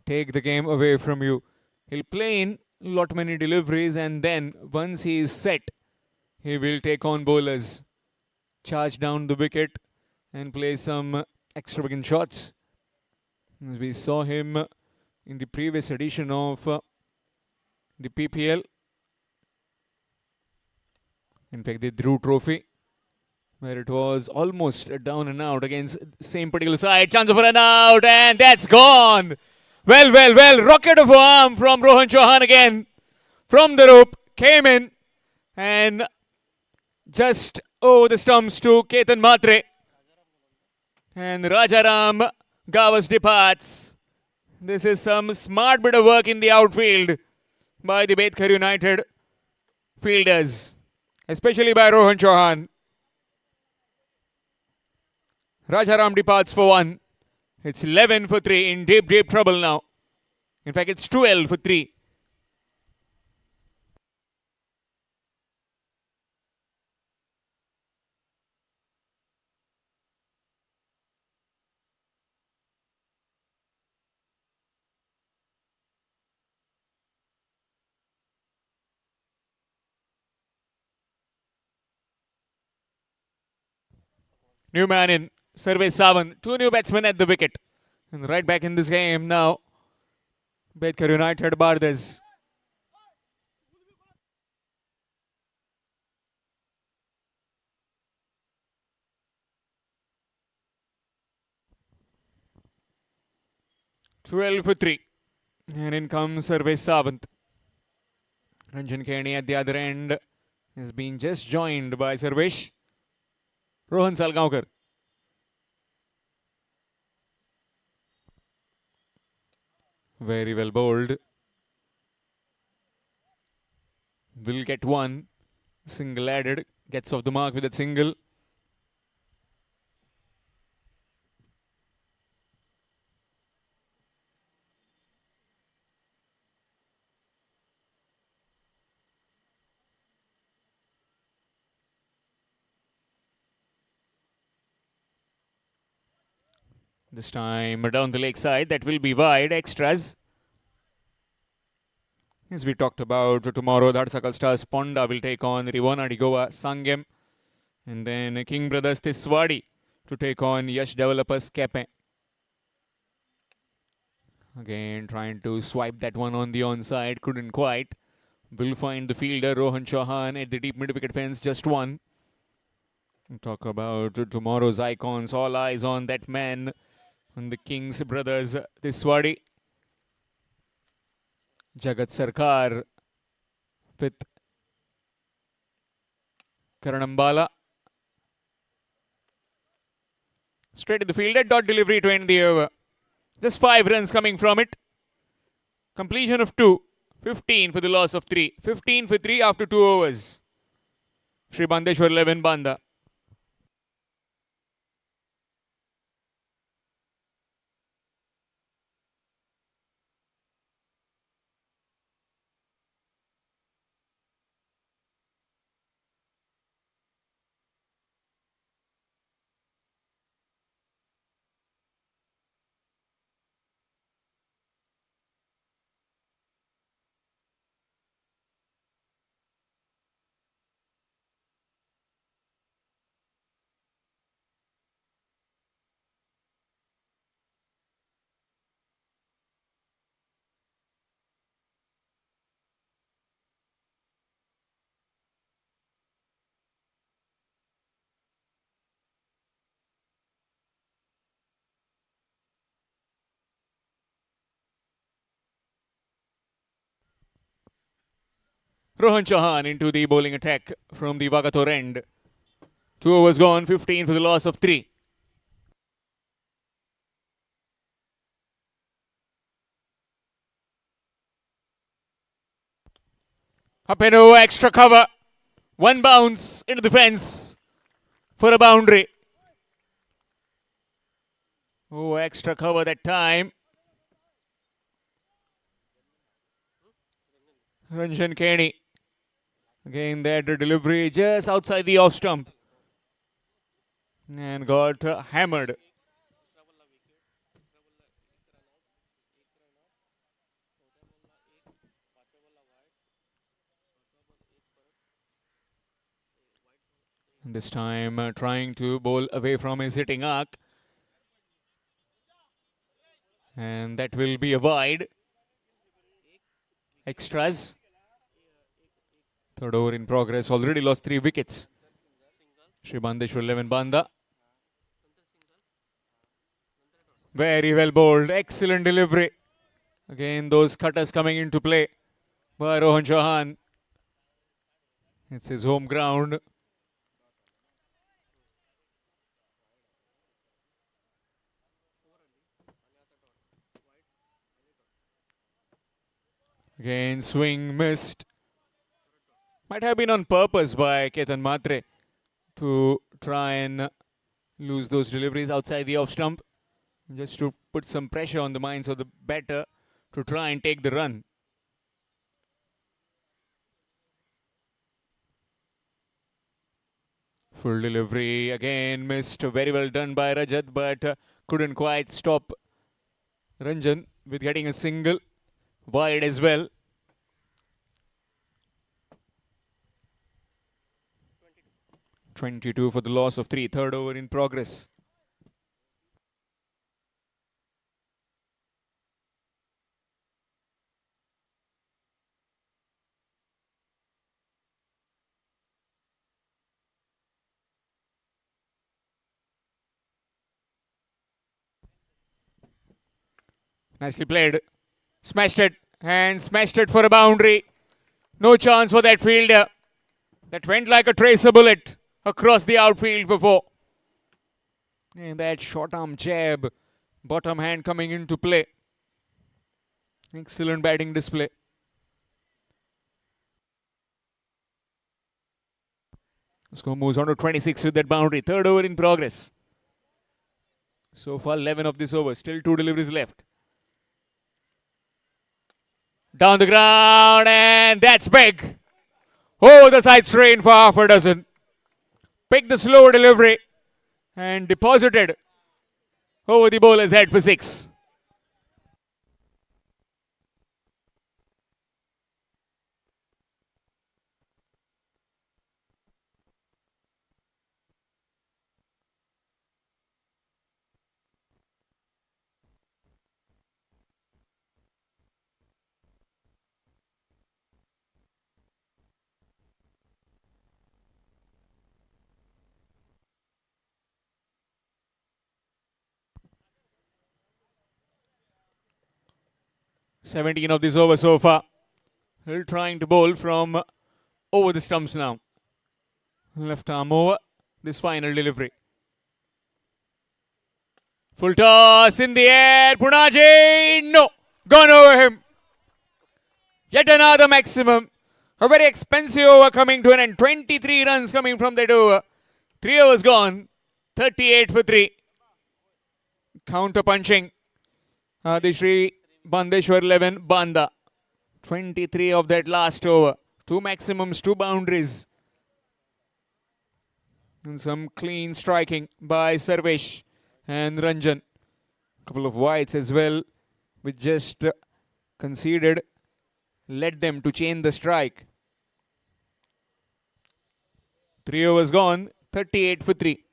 Speaker 2: take the game away from you. He'll play in lot many deliveries, and then once he is set, he will take on bowlers, charge down the wicket, and play some extravagant shots. As we saw him in the previous edition of the PPL. In fact, the Dhruv Trophy, where it was almost a down and out against same particular side. Chance of a run out, and that's gone. Well. Rocket of arm from Rohan Chauhan again. From the rope, came in, and just over the stumps to Ketan Matre. And Rajaram Gavas departs. This is some smart bit of work in the outfield by the Betkar United fielders, especially by Rohan Chauhan. Rajaram departs for 1. It's 11 for 3, in deep trouble now. In fact, it's 12 for 3. New man in, Sarve Savan. 2 new batsmen at the wicket. And right back in this game now, Betkar United Bardes. "12 for 3. And in comes Sarve Savant. Ranjan Keni at the other end has been just joined by Sarvesh. Rohan Salgaonkar. Very well bowled. Will get 1. Single added. Gets off the mark with that single. This time down the leg side, that will be wide, extras. As we talked about, tomorrow Dhadsakal Stars Ponda will take on Rivana Digova Sangam. And then King Brothers Tiswadi to take on Yash Developers Kepe. Again, trying to swipe that one on the onside, couldn't quite. Will find the fielder Rohan Chauhan at the deep mid-wicket fence, just one. Talk about tomorrow's icons, all eyes on that man, on the Kings Brothers Tiswadi. Jagat Sarkar with Karanambala. Straight to the fielder, dot delivery to end the over. Just 5 runs coming from it. Completion of 2. 15 for the loss of 3. 15 for 3 after 2 overs. Sri Bandeshwar 11 Banda. Rohan Chauhan into the bowling attack from the Vagator end. 2 overs gone, 15 for the loss of 3. Up and over, extra cover. 1 bounce into the fence for a boundary. Oh, extra cover that time. Ranjan Kenny. Again, that delivery just outside the off stump. And got hammered. This time trying to bowl away from his hitting arc. And that will be a wide. Extras. 3rd over in progress. Already lost 3 wickets. Sri Bandeshwar 11 Banda. Very well bowled. Excellent delivery. Again, those cutters coming into play by Rohan Chauhan. It's his home ground. Again, swing missed. Might have been on purpose by Ketan Matre to try and lose those deliveries outside the off stump. Just to put some pressure on the minds of the batter to try and take the run. Full delivery again missed. Very well done by Rajat, but couldn't quite stop Ranjan with getting a single. Wide as well. 22 for the loss of 3. 3rd over in progress. Nicely played. Smashed it and smashed it for a boundary. No chance for that fielder. That went like a tracer bullet across the outfield for 4. And that short arm jab, bottom hand coming into play. Excellent batting display. Score moves on to 26 with that boundary. 3rd over in progress. So far 11 of this over. Still 2 deliveries left. Down the ground, and that's big. Oh, the side strain for half a dozen. Picked the slow delivery and deposited Over the bowler's head for 6. "17 of this over so far. Hill trying to bowl from over the stumps now. Left arm over. This final delivery. Full toss in the air. Punaji. No. Gone over him. Yet another maximum. A very expensive over coming to an end. 23 runs coming from that over. 3 overs gone. 38 for 3. Counter punching. Adishri Bandeshwar 11 Banda. 23 of that last over. 2 maximums, 2 boundaries. And some clean striking by Sarvesh and Ranjan. Couple of wides as well, which just conceded, led them to change the strike. 3 overs gone, 38 for 3.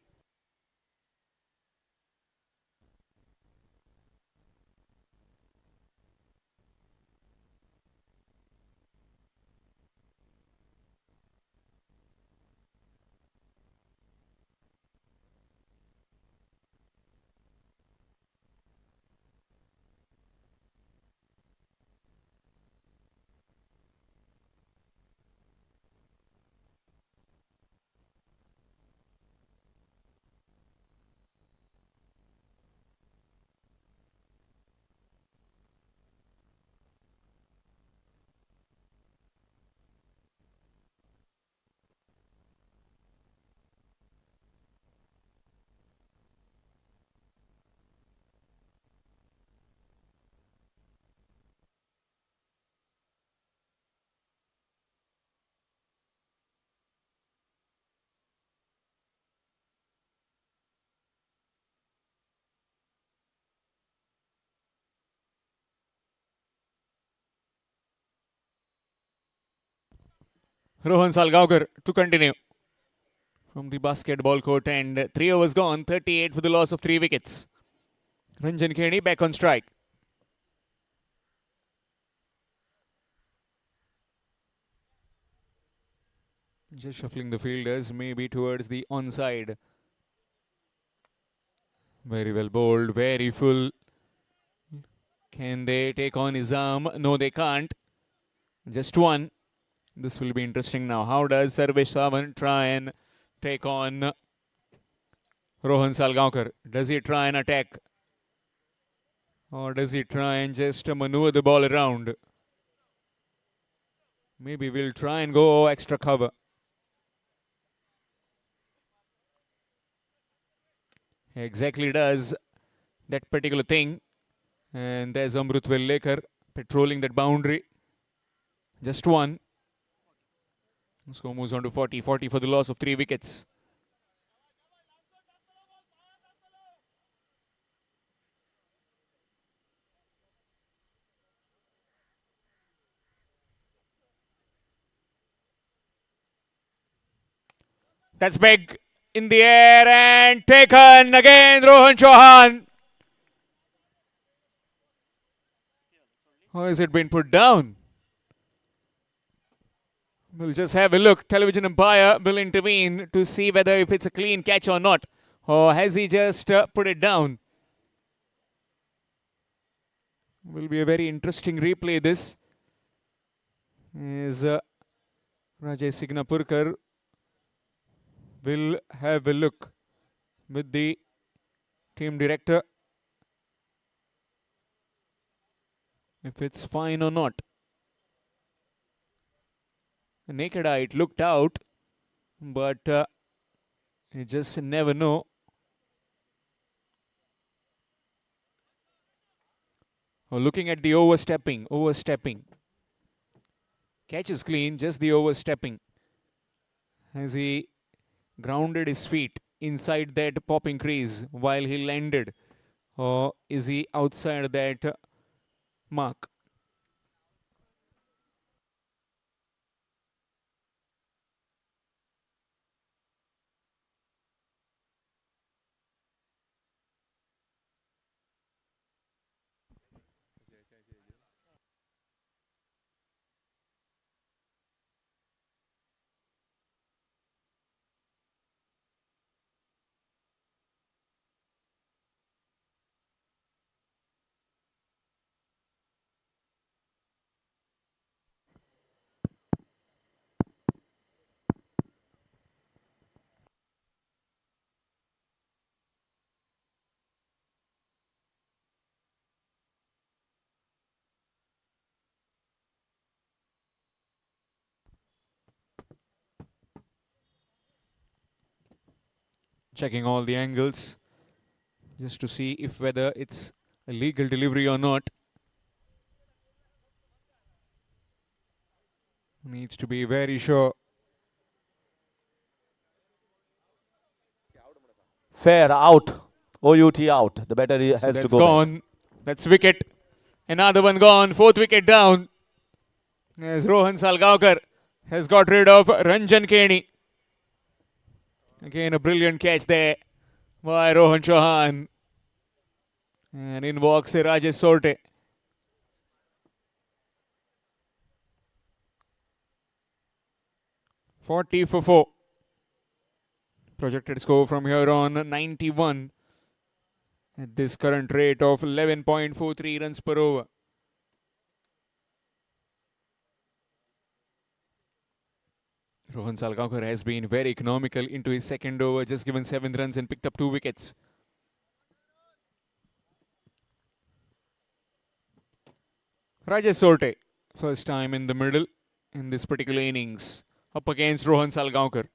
Speaker 2: Rohan Salgaonkar to continue from the basketball court, and 3 overs gone, 38 for the loss of 3 wickets. Ranjan Keni back on strike. Just shuffling the fielders, maybe towards the onside. Very well bowled, very full. Can they take on Nizam? No, they can't. Just one. This will be interesting now. How does Sarvesh Savan try and take on Rohan Salgaonkar? Does he try and attack? Or does he try and just maneuver the ball around? Maybe we'll try and go extra cover. Exactly does that particular thing. And there's Amrut Vellekar patrolling that boundary. Just one. Score moves on to 40. 40 for the loss of 3 wickets. That's big in the air and taken again, Rohan Chauhan. Or has it been put down? We'll just have a look. Television umpire will intervene to see whether if it's a clean catch or not. Or has he just put it down? Will be a very interesting replay this. Is Rajesh Signapurkar will have a look with the team director if it's fine or not. Naked eye, it looked out, but you just never know. Oh, looking at the overstepping. Catch is clean, just the overstepping. As he grounded his feet inside that popping crease while he landed or is he outside that mark? Checking all the angles just to see if whether it's a legal delivery or not. Needs to be very sure.
Speaker 3: Fair, out. OUT out. The batter
Speaker 2: So
Speaker 3: has to
Speaker 2: that's
Speaker 3: go
Speaker 2: gone.
Speaker 3: back.
Speaker 2: That's wicket. Another one gone. Fourth wicket down. As Rohan Salgaonkar has got rid of Ranjan Keni. Again, a brilliant catch there by Rohan Chauhan. And in walks Rajesh Sorte. "40 for 4. Projected score from here on 91 at this current rate of 11.43 runs per over. Rohan Salgaonkar has been very economical into his second over, just given 7 runs and picked up 2 wickets. Rajesh Sorte, first time in the middle in this particular innings, up against Rohan Salgaonkar.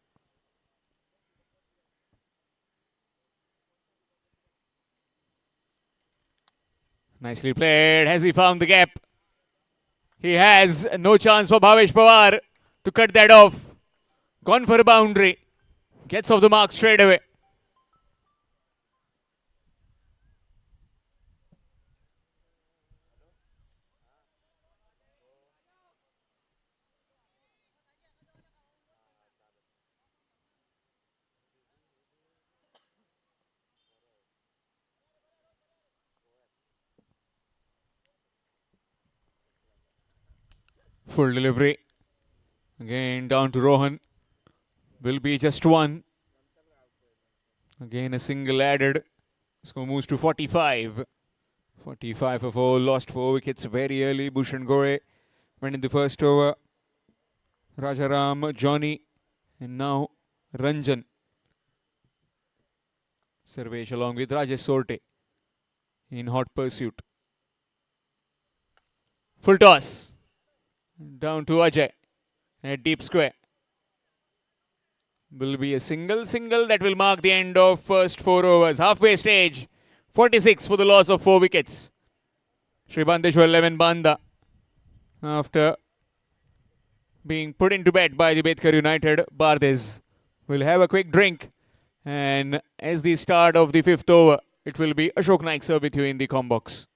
Speaker 2: Nicely played. Has he found the gap? He has. No chance for Bhavesh Pawar to cut that off. Gone for a boundary. Gets off the mark straight away. Full delivery. Again down to Rohan. Will be just one. Again a single added. Score moves to 45. 45 for 4. Lost 4 wickets very early. Bhushan Gore went in the first over. Rajaram, Johnny, and now Ranjan. Sarvesh along with Rajesh Sorte in hot pursuit. Full toss. Down to Ajay. At deep square. Will be a single that will mark the end of first 4 overs. Halfway stage. 46 for the loss of 4 wickets. Shribandeshwar 11 Banda after being put into bed by the Betkar United Bardes. Will have a quick drink, and as the start of the 5th over, it will be Ashok Naik serve with you in the com box.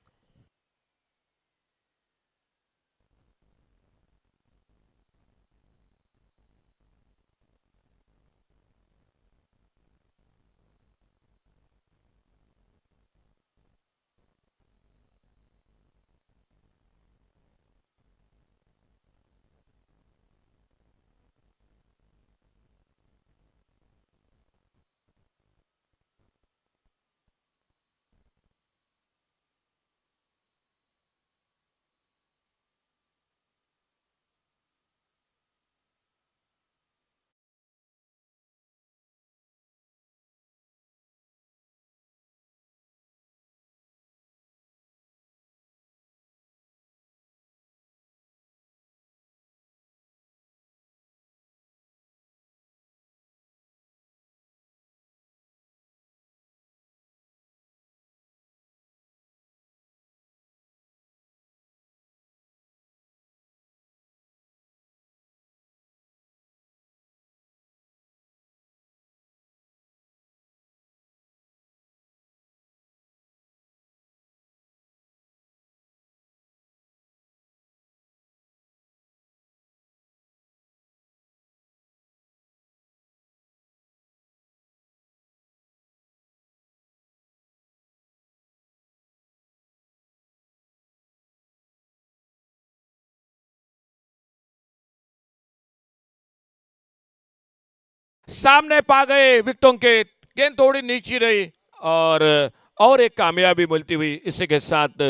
Speaker 4: सामने पा गए विकेटों के, गेंद थोड़ी नीची रही और एक कामयाबी मिलती हुई इसी के साथ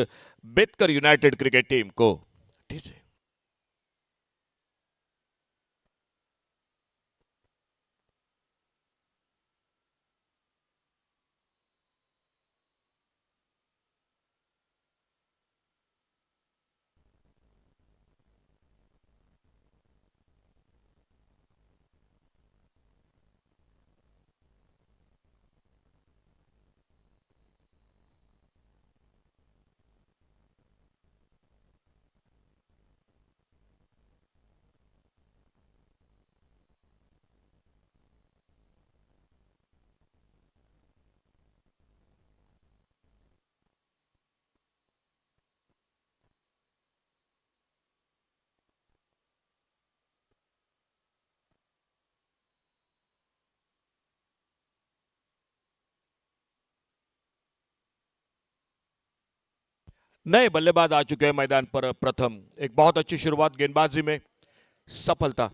Speaker 4: बेतकर यूनाइटेड क्रिकेट टीम को। ठीक है, नए बल्लेबाज आ चुके हैं मैदान पर। प्रथम एक बहुत अच्छी शुरुआत गेंदबाजी में, सफलता।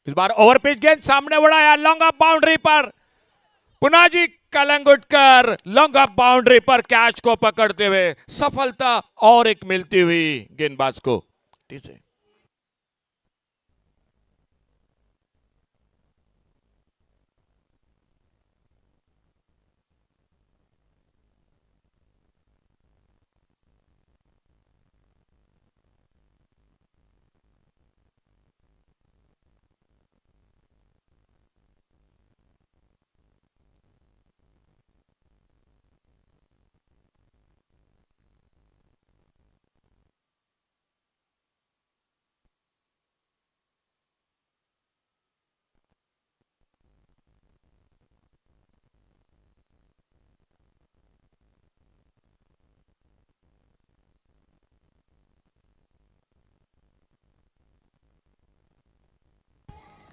Speaker 4: इस बार ओवर पिच गेंद सामने बढ़ाया, लॉन्ग ऑफ बाउंड्री पर Punaji Calangutkar long off boundary पर कैच को पकड़ते हुए सफलता और एक मिलती हुई गेंदबाज को। ठीक है,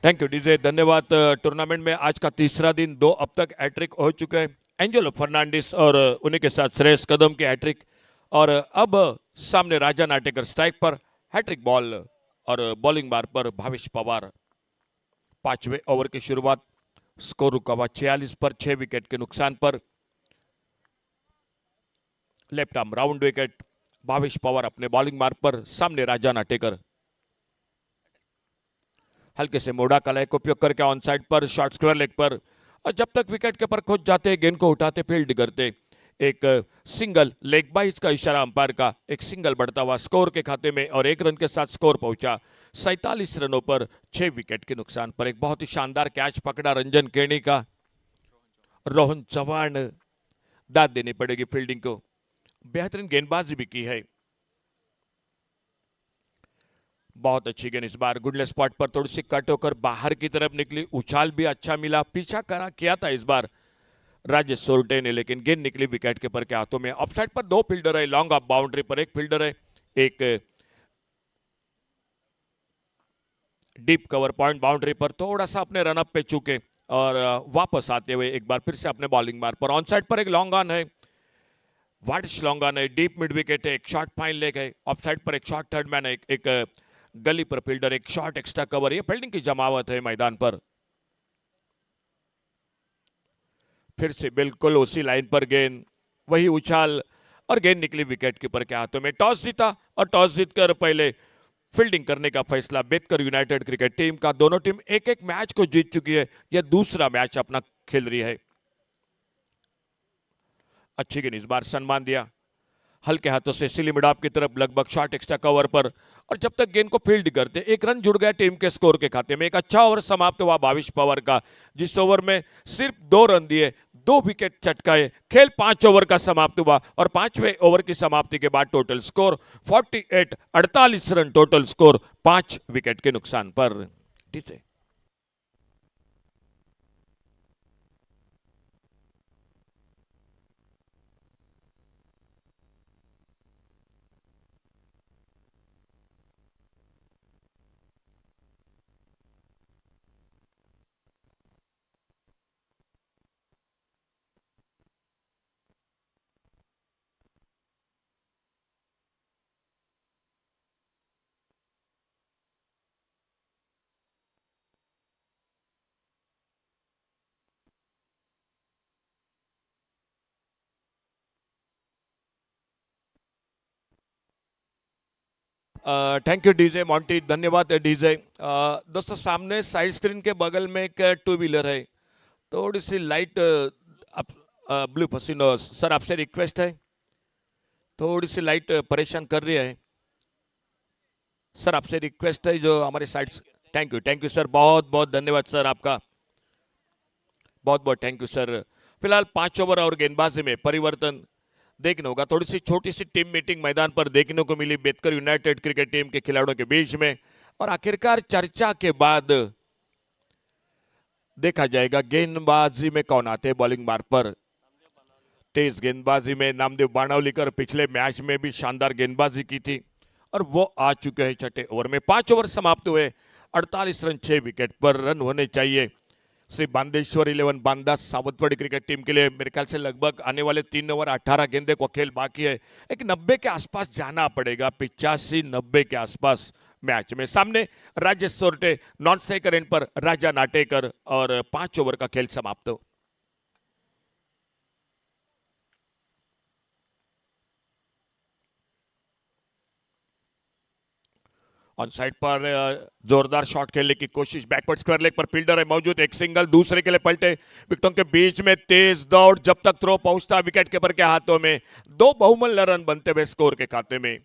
Speaker 4: थैंक यू डीजे, धन्यवाद। टूर्नामेंट में आज का तीसरा दिन, दो अब तक हैट्रिक हो चुके हैं, एंजेलो फर्नांडिस और उन्हीं के साथ श्रेयस कदम की हैट्रिक। और अब सामने राजा नाटेकर स्ट्राइक पर, हैट्रिक बॉल और बॉलिंग बार पर भावेश पवार। पांचवें ओवर की शुरुआत, स्कोर रुका हुआ 46 पर, 6 विकेट के नुकसान पर। Left arm round wicket, Bhavesh Pawar अपने बॉलिंग मार्ग पर, सामने राजा नाटेकर। हल्के से मोड़ा का लेग उपयोग करके ऑन साइड पर, शॉर्ट स्क्वायर लेग पर, और जब तक विकेट के पर खुद जाते गेंद को उठाते फील्ड करते। एक सिंगल लेग बाइज का इशारा अंपायर का, एक सिंगल बढ़ता हुआ स्कोर के खाते में और 1 रन के साथ स्कोर पहुंचा 47 रनों पर, 6 विकेट के नुकसान पर। एक बहुत ही शानदार कैच पकड़ा रंजन केणी का, रोहन चौहान, दाद देनी पड़ेगी फील्डिंग को, बेहतरीन गेंदबाजी भी की है। बहुत अच्छी गेंद इस बार गुडले स्पॉट पर, थोड़ी सी कट होकर बाहर की तरफ निकली, उछाल भी अच्छा मिला, पीछा किया था इस बार राजेश सोरटे ने, लेकिन गेंद निकली विकेट कीपर के हाथों में। ऑफसाइड पर 2 फील्डर है, लॉन्ग ऑफ बाउंड्री पर 1 फील्डर है, एक डीप कवर पॉइंट बाउंड्री पर थोड़ा सा अपने रनअप पे चूके और वापस आते हुए एक बार फिर से अपने बॉलिंग मार्ग पर। ऑन साइड पर एक लॉन्ग ऑन है, वाइडिश लॉन्ग ऑन है, डीप मिड विकेट है, एक शॉर्ट फाइन लेग है। ऑफ साइड पर एक शॉर्ट थर्ड मैन है, एक गली पर फील्डर, एक शॉर्ट एक्स्ट्रा कवर। ये फील्डिंग की जमावट है मैदान पर। फिर से बिल्कुल उसी लाइन पर गेंद, वही उछाल और गेंद निकली विकेट कीपर के हाथों में। टॉस जीता और टॉस जीतकर पहले फील्डिंग करने का फैसला बेतकर यूनाइटेड क्रिकेट टीम का। दोनों टीम एक एक मैच को जीत चुकी है, यह दूसरा मैच अपना खेल रही है। अच्छी गेंद इस बार, सम्मान दिया हल्के हाथों से सिली मिड ऑफ की तरफ, लगभग शॉर्ट एक्स्ट्रा कवर पर, और जब तक गेंद को फील्ड करते 1 रन जुड़ गया टीम के स्कोर के खाते में। एक अच्छा ओवर समाप्त हुआ भावेश पवार का, जिस ओवर में सिर्फ 2 रन दिए, 2 विकेट चटकाए। खेल 5 ओवर का समाप्त हुआ और 5वें ओवर की समाप्ति के बाद total score 48 run, total score 5 wicket के नुकसान पर। ठीक है, थैंक यू डीजे मॉन्टी, धन्यवाद डीजे। दोस्तों सामने साइड स्क्रीन के बगल में एक टू व्हीलर है, थोड़ी सी लाइट ब्लू पसीनो सर आपसे रिक्वेस्ट है, थोड़ी सी लाइट परेशान कर रही है सर, आपसे रिक्वेस्ट है जो हमारे साइड। थैंक यू सर, बहुत बहुत धन्यवाद सर आपका, बहुत बहुत थैंक यू सर। फिलहाल 5 ओवर और गेंदबाजी में परिवर्तन देखने होगा। थोड़ी सी छोटी सी टीम मीटिंग मैदान पर देखने को मिली बेतकर यूनाइटेड क्रिकेट टीम के खिलाड़ियों के बीच में, और आखिरकार चर्चा के बाद देखा जाएगा गेंदबाजी में कौन आते हैं बॉलिंग मार्ग पर। तेज गेंदबाजी में नामदेव बाणावलीकर पिछले मैच में भी शानदार गेंदबाजी की थी और वो आ चुके हैं छठे ओवर में। 5 ओवर समाप्त हुए, 48 रन 6 विकेट पर रन होने चाहिए। श्री बांदेश्वर 11 बांदा सावंतवाड़ी क्रिकेट टीम के लिए मेरे ख्याल से लगभग आने वाले 3 ओवर 18 गेंदे को खेल बाकी है। एक 90 के आसपास जाना पड़ेगा, 85-90 के आसपास मैच में। सामने राजेश सोरटे नॉन स्ट्राइकर एंड पर राजा नाटेकर, और 5 ओवर का खेल समाप्त हो। ऑन साइड पर जोरदार शॉट खेलने की कोशिश, बैकवर्ड स्क्वायर लेग पर फील्डर है मौजूद, एक सिंगल दूसरे के लिए पलटे, विकेटों के बीच में तेज दौड़, जब तक थ्रो पहुंचता विकेट कीपर के हाथों में, 2 बहुमूल्य रन बनते हुए स्कोर के खाते में।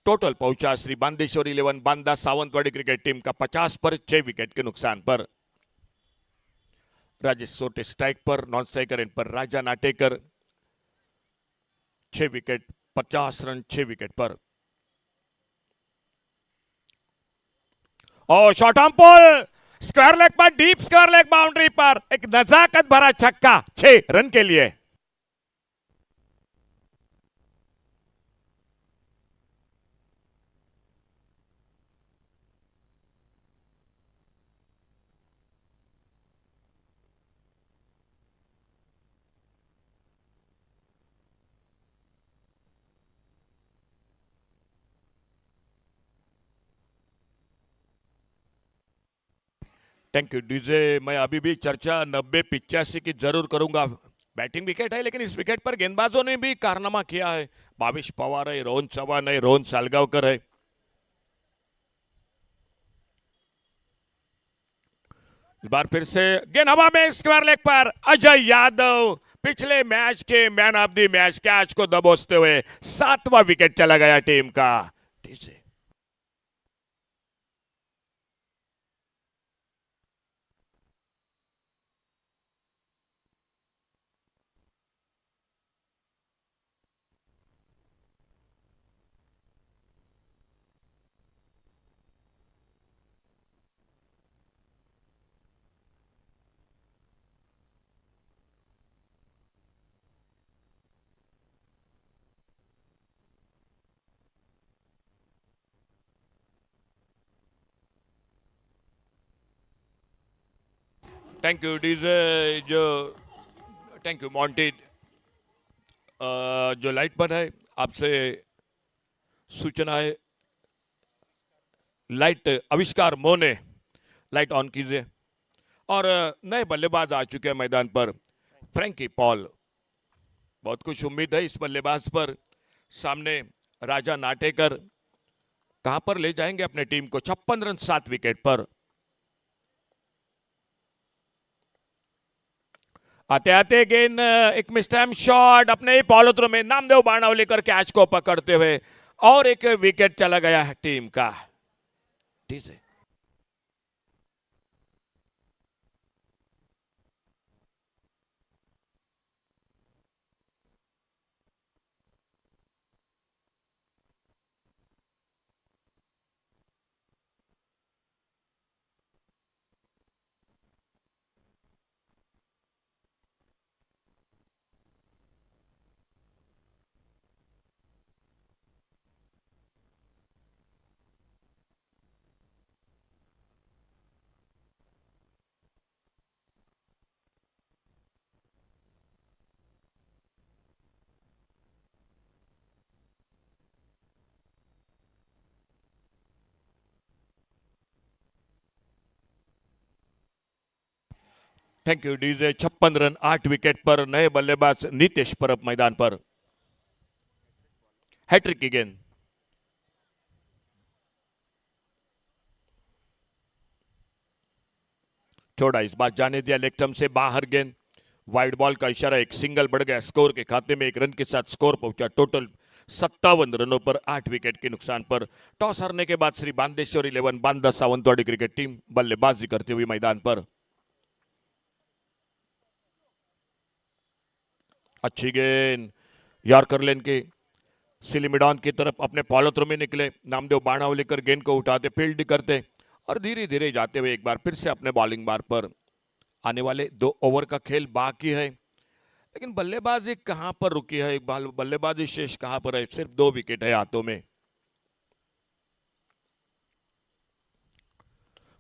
Speaker 4: टोटल पहुंचा श्री बांदेश्वर 11 बांदा सावंतवाड़ी क्रिकेट टीम का 50 पर 6 विकेट के नुकसान पर। राजेश सोटे स्ट्राइक पर, नॉन स्ट्राइकर एंड पर राजा नाटेकर 6 विकेट, 50 रन 6 विकेट पर। और short arm pull, square leg पर, डीप स्क्वायर लेग बाउंड्री पर एक नजाकत भरा छक्का 6 रन के लिए। Thank you DJ. मैं अभी भी चर्चा 90-85 की जरूर करूंगा। बैटिंग विकेट है, लेकिन इस विकेट पर गेंदबाजों ने भी कारनामा किया है। भावेश पवार है, रोहन चव्हाण है, रोहन सालगावकर है। इस बार फिर से गेंद हवा में, स्क्वायर लेग पर अजय यादव पिछले मैच के man of the match catch को दबोचते हुए 7वां विकेट चला गया टीम का। डीजे थैंक यू डीजे, जो थैंक यू मॉन्टेड। जो लाइट पर है आपसे सूचना है, लाइट आविष्कार मोने लाइट ऑन कीजिए। और नए बल्लेबाज आ चुके हैं मैदान पर, फ्रैंकी पॉल। बहुत कुछ उम्मीद है इस बल्लेबाज पर। सामने राजा नाटेकर कहां पर ले जाएंगे अपने टीम को, 56 रन 7 विकेट पर। आते आते गेंद, एक मिस्टैम शॉट अपने ही पॉलोत्रो में, नामदेव बाणावलीकर कैच को पकड़ते हुए, और एक विकेट चला गया है टीम का। DJ thank you DJ. 56 run 8 wicket पर नए बल्लेबाज नीतीश परब मैदान पर। हैट्रिक की गेंद,
Speaker 7: छोड़ा, इस बार जाने दिया लेग स्टंप से बाहर गेंद। वाइड बॉल का इशारा, एक सिंगल बढ़ गया स्कोर के खाते में। 1 रन के साथ स्कोर पहुंचा टोटल 57 रनों पर 8 विकेट के नुकसान पर। टॉस हारने के बाद श्री बांदेश्वर 11 बांदा सावंतवाड़ी क्रिकेट टीम बल्लेबाजी करते हुए मैदान पर। अच्छी गेंद यॉर्कर लेन के सिली मिडॉन की तरफ अपने पॉलोथ्रो में निकले। नामदेव बाणाव लेकर गेंद को उठाते, फील्ड करते और धीरे धीरे जाते हुए एक बार फिर से अपने बॉलिंग बार पर। आने वाले 2 ओवर का खेल बाकी है, लेकिन बल्लेबाजी कहां पर रुकी है, बल्लेबाजी शेष कहां पर है। सिर्फ 2 विकेट है हाथों में।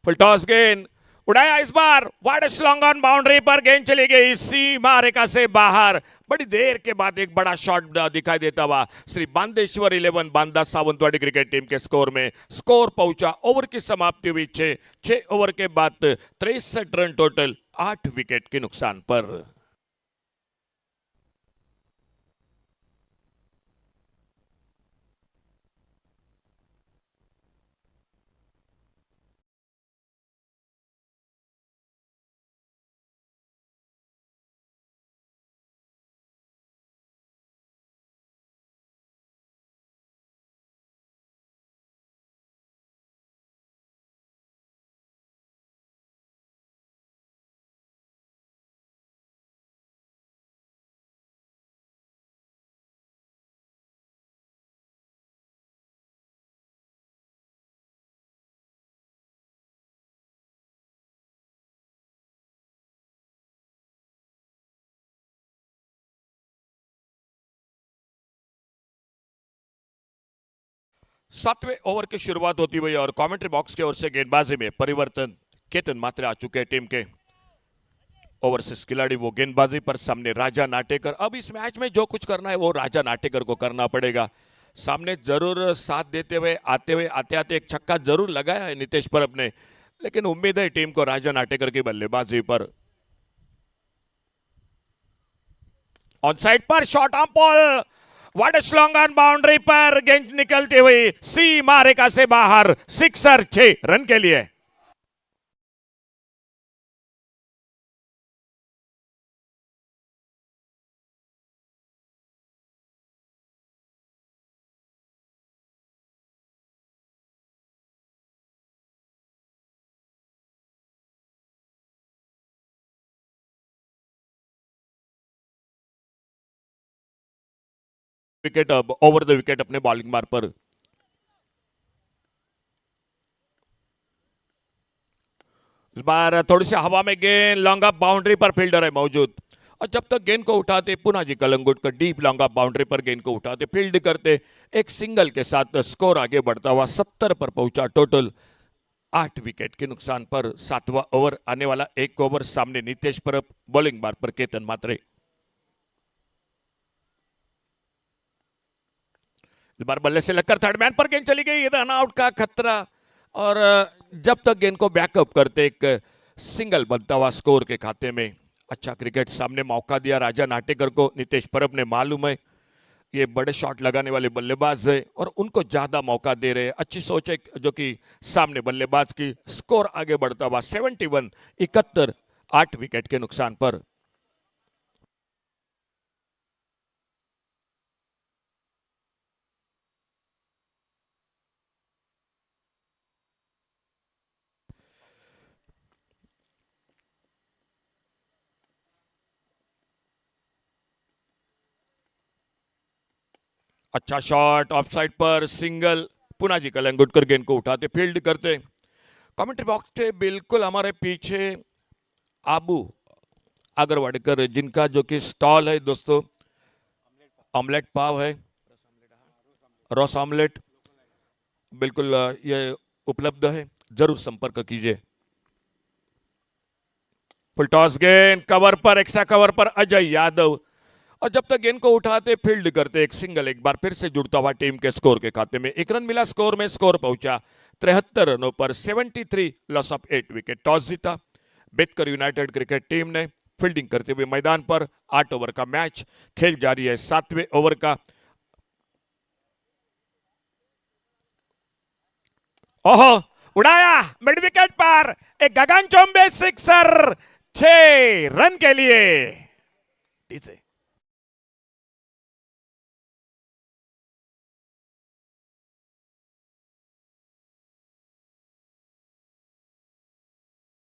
Speaker 7: फुल टॉस गेंद उड़ाया, इस बार वाइड लॉन्ग ऑन बाउंड्री पर गेंद चली गई सीमा रेखा से बाहर। बड़ी देर के बाद एक बड़ा शॉट दिखाई देता हुआ श्री बांदेश्वर 11 बांदा सावंतवाड़ी क्रिकेट टीम के स्कोर में। स्कोर पहुंचा ओवर की समाप्ति हुई 6 ओवर के बाद 63 रन टोटल 8 विकेट के नुकसान पर। सातवें ओवर की शुरुआत होती हुई और कमेंट्री बॉक्स की ओर से गेंदबाजी में परिवर्तन केतन मात्रे आ चुके हैं टीम के। ओवरसीज खिलाड़ी वो गेंदबाजी पर, सामने राजा नाटेकर। अब इस मैच में जो कुछ करना है वो राजा नाटेकर को करना पड़ेगा। सामने जरूर साथ देते हुए आते आते एक छक्का जरूर लगाया है नितेश परब ने, लेकिन उम्मीद है टीम को राजा नाटेकर की बल्लेबाजी पर। ऑन साइड पर shot on ball, wide long on boundary पर गेंद निकलती हुई सीमा रेखा से बाहर। सिक्सर 6 रन के लिए। विकेट ओवर द विकेट अपने बॉलिंग मार पर। इस बार थोड़ी सी हवा में गेंद, लॉन्ग ऑफ बाउंड्री पर फील्डर है मौजूद और जब तक गेंद को उठाते पुनः जी Calangute deep long off boundary पर गेंद को उठाते फील्ड करते एक सिंगल के साथ स्कोर आगे बढ़ता हुआ 70 पर पहुंचा टोटल 8 विकेट के नुकसान पर। 7वां ओवर आने वाला 1 ओवर। सामने नितेश परब, बॉलिंग बार पर केतन मात्रे। इस बार बल्ले से लगकर थर्ड मैन पर गेंद चली गई, रन आउट का खतरा और जब तक गेंद को बैकअप करते एक सिंगल बनता हुआ स्कोर के खाते में। अच्छा क्रिकेट, सामने मौका दिया राजा नाटेकर को नितेश परब ने। मालूम है ये बड़े शॉट लगाने वाले बल्लेबाज है और उनको ज्यादा मौका दे रहे हैं। अच्छी सोच है जो कि सामने बल्लेबाज की। स्कोर आगे बढ़ता हुआ 71 71 8 विकेट के नुकसान पर। अच्छा शॉट ऑफ साइड पर सिंगल। पुनः जी कलंगुटकर गेंद को उठाते फील्ड करते। कमेंट्री बॉक्स से बिल्कुल हमारे पीछे आबू अग्रवाड़कर, जिनका जो कि स्टॉल है दोस्तों, ऑमलेट पाव है, रॉस ऑमलेट बिल्कुल ये उपलब्ध है, जरूर संपर्क कीजिए। फुल टॉस गेंद कवर पर, एक्स्ट्रा कवर पर अजय यादव और जब तक गेंद को उठाते फील्ड करते एक सिंगल एक बार फिर से जुड़ता हुआ टीम के स्कोर के खाते में। 1 रन मिला स्कोर में। स्कोर पहुंचा 73 रनों पर 73 लॉस ऑफ 8 विकेट। टॉस जीता बेतकर यूनाइटेड क्रिकेट टीम ने। फील्डिंग करते हुए मैदान पर 8 ओवर का मैच खेल जारी है। 7वें ओवर का ओहो उड़ाया मिड विकेट पर एक गगनचुंबी सिक्सर 6 रन के लिए।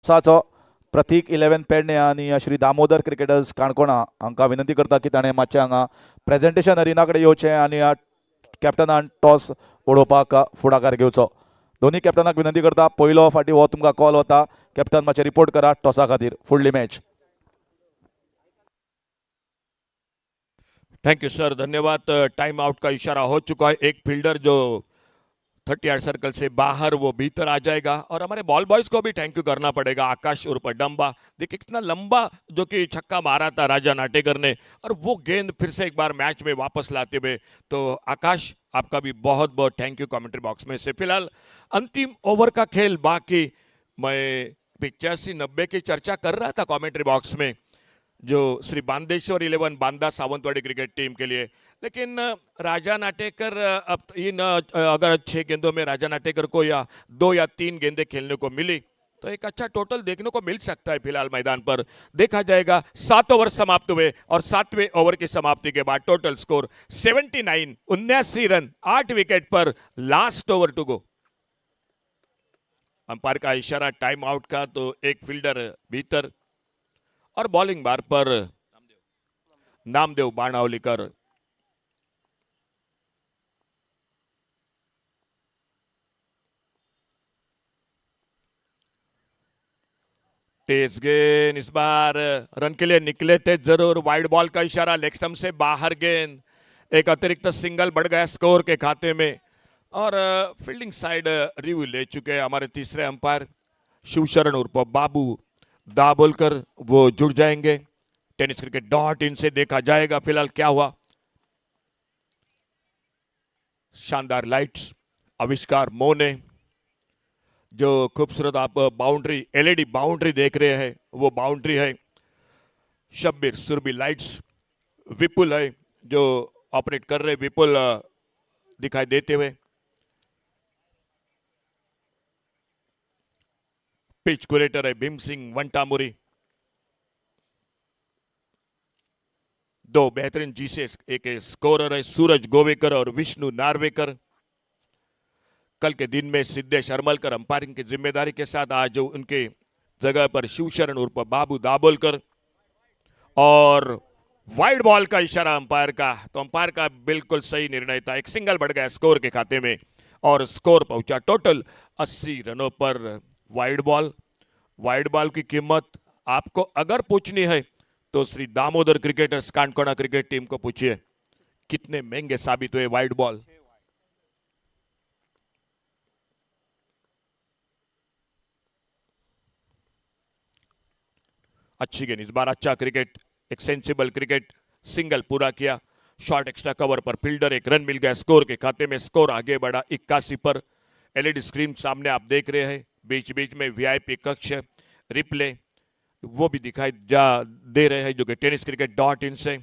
Speaker 6: साचो प्रतीक 11 पेडणे आणि श्री दामोदर क्रिकेटर्स काणकोणा हांकां विनंती करता की ताणें मातशें हांगा प्रेझेंटेशन अरिना कडेन येवचें आनी कॅप्टनान टॉस उडोवपाक फुडाकार घेवचो। दोन्ही कॅप्टनाक विनंती करता, पयलो फाटी हो तुमकां कॉल वता, कॅप्टन मातशें रिपोर्ट करा टॉसा खातीर फुडली मॅच।
Speaker 4: थैंक यू सर, धन्यवाद। टाइम आउट का इशारा हो चुका है। एक फील्डर जो 38 सर्कल से बाहर वो भीतर आ जाएगा। और हमारे बॉल बॉयज को भी थैंक यू करना पड़ेगा। आकाश उर्फ डंबा, देखिए कितना लंबा जो कि छक्का मारा था राजा नाटेकर ने, और वो गेंद फिर से एक बार मैच में वापस लाते हुए। तो आकाश, आपका भी बहुत बहुत थैंक यू कमेंट्री बॉक्स में से। फिलहाल अंतिम ओवर का खेल बाकी। मैं 85-90 की चर्चा कर रहा था कमेंट्री बॉक्स में, जो श्री बांदेश्वर 11 बांदा सावंतवाड़ी क्रिकेट टीम के लिए। लेकिन राजा नाटेकर अब इन अगर 6 गेंदों में राजा नाटेकर को या 2 या 3 गेंदें खेलने को मिली तो एक अच्छा टोटल देखने को मिल सकता है। फिलहाल मैदान पर देखा जाएगा। 7 ओवर समाप्त हुए और 7वें ओवर की समाप्ति के बाद टोटल स्कोर 79, 79 रन, 8 विकेट पर। Last over to go. Umpire का इशारा टाइम आउट का, तो एक फील्डर भीतर और बॉलिंग बार पर नामदेव बाणावलीकर। तेज गेंद, इस बार रन के लिए निकले थे जरूर। वाइड बॉल का इशारा, लेग स्टंप से बाहर गेंद, एक अतिरिक्त सिंगल बढ़ गया स्कोर के खाते में। और फील्डिंग साइड रिव्यू ले चुके हैं हमारे तीसरे अंपायर शिवशरण उर्फ बाबू दाभोलकर, वो जुड़ जाएंगे। tenniscricket.in से देखा जाएगा फिलहाल क्या हुआ। शानदार लाइट्स, आविष्कार मोने, जो खूबसूरत आप बाउंड्री एलईडी बाउंड्री देख रहे हैं वो बाउंड्री है। शब्बीर सुरभि लाइट्स, विपुल है जो ऑपरेट कर रहे, विपुल दिखाई देते हुए। पिच कुरेटर है भीम सिंह वंटामुरी। 2 बेहतरीन जीसे एक स्कोरर है सूरज गोवेकर और विष्णु नार्वेकर। कल के दिन में सिद्धेश हरमलकर अंपायरिंग की जिम्मेदारी के साथ, आज उनके जगह पर शिवशरण उर्फ बाबू दाभोलकर। और वाइड बॉल का इशारा अंपायर का, तो अंपायर का बिल्कुल सही निर्णय था। एक सिंगल बढ़ गया स्कोर के खाते में और स्कोर पहुंचा टोटल 80 रनों पर। वाइड बॉल की कीमत आपको अगर पूछनी है तो श्री दामोदर क्रिकेटर्स काणकोणा क्रिकेट टीम को पूछिए, कितने महंगे साबित हुए वाइड बॉल। अच्छी गेंद, इस बार अच्छा क्रिकेट, एक सेंसिबल क्रिकेट, सिंगल पूरा किया। शॉर्ट एक्स्ट्रा कवर पर फील्डर, एक रन मिल गया स्कोर के खाते में। स्कोर आगे बढ़ा 81 पर। एलईडी स्क्रीन सामने आप देख रहे हैं, बीच बीच में वीआईपी कक्ष, रिप्ले वो भी दिखाई दे रहे हैं जो कि tenniscricket.in से।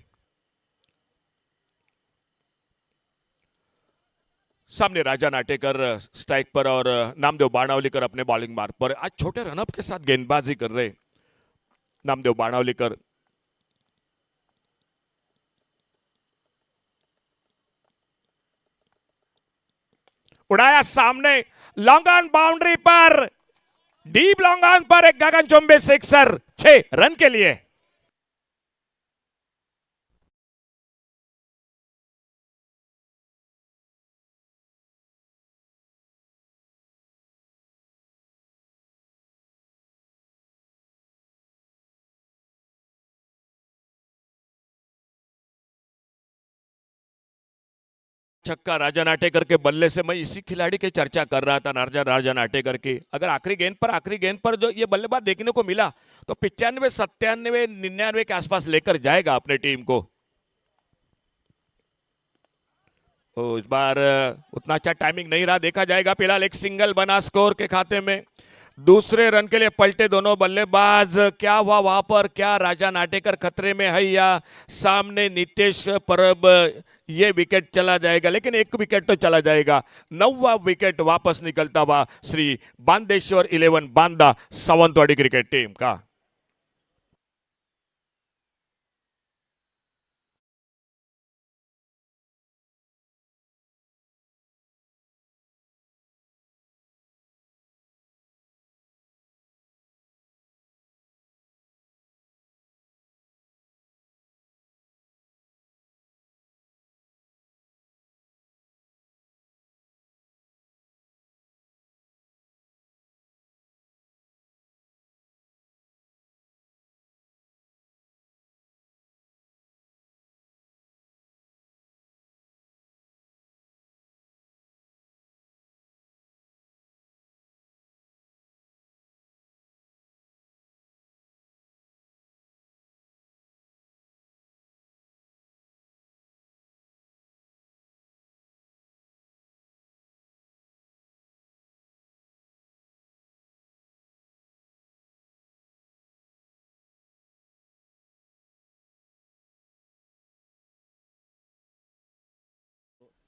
Speaker 4: सामने राजा नाटेकर स्ट्राइक पर और नामदेव बाणावलीकर अपने बॉलिंग मार्ग पर। आज छोटे रनअप के साथ गेंदबाजी कर रहे नामदेव बाणावलीकर। उड़ाया सामने, लॉन्ग ऑन बाउंड्री पर, डीप लॉन्ग ऑन पर एक गगनचुंबी सिक्सर 6 रन के लिए। छक्का राजा नाटेकर के बल्ले से। मैं इसी खिलाड़ी की चर्चा कर रहा था, राजा नाटेकर की। अगर आखिरी गेंद पर जो ये बल्लेबाज देखने को मिला तो 95, 97, 99 के आसपास लेकर जाएगा अपने टीम को। इस बार उतना अच्छा टाइमिंग नहीं रहा, देखा जाएगा। फिलहाल एक सिंगल बना स्कोर के खाते में। दूसरे रन के लिए पलटे दोनों बल्लेबाज। क्या हुआ वहां पर? क्या राजा नाटेकर खतरे में है या सामने नितेश परब? ये विकेट चला जाएगा, लेकिन एक विकेट तो चला जाएगा। 9वां विकेट वापस निकलता हुआ श्री बांदेश्वर 11 बांदा सावंतवाड़ी क्रिकेट टीम का।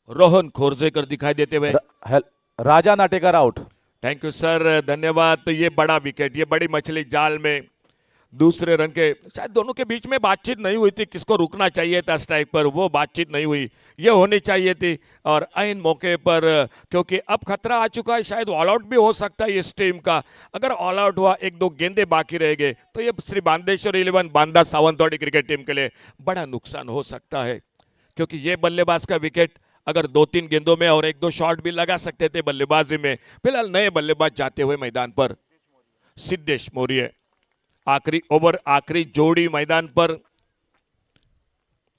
Speaker 4: रोहन खोरजेकर दिखाई देते हुए।
Speaker 3: Raja Natekar out.
Speaker 4: Thank you sir, धन्यवाद। तो ये बड़ा विकेट, ये बड़ी मछली जाल में। दूसरे रन के शायद दोनों के बीच में बातचीत नहीं हुई थी, किसको रुकना चाहिए था स्ट्राइक पर, वो बातचीत नहीं हुई, ये होनी चाहिए थी। और ऐन मौके पर, क्योंकि अब खतरा आ चुका है, शायद ऑल आउट भी हो सकता है इस टीम का। अगर ऑल आउट हुआ, एक दो गेंदे बाकी रह गए, तो ये श्री बांदेश्वर 11 बांदा सावंतवाड़ी क्रिकेट टीम के लिए बड़ा नुकसान हो सकता है। क्योंकि ये बल्लेबाज का विकेट अगर 2-3 गेंदों में और एक दो शॉट भी लगा सकते थे बल्लेबाजी में। फिलहाल नए बल्लेबाज जाते हुए मैदान पर सिद्धेश मौर्य। आखिरी ओवर, आखिरी जोड़ी मैदान पर।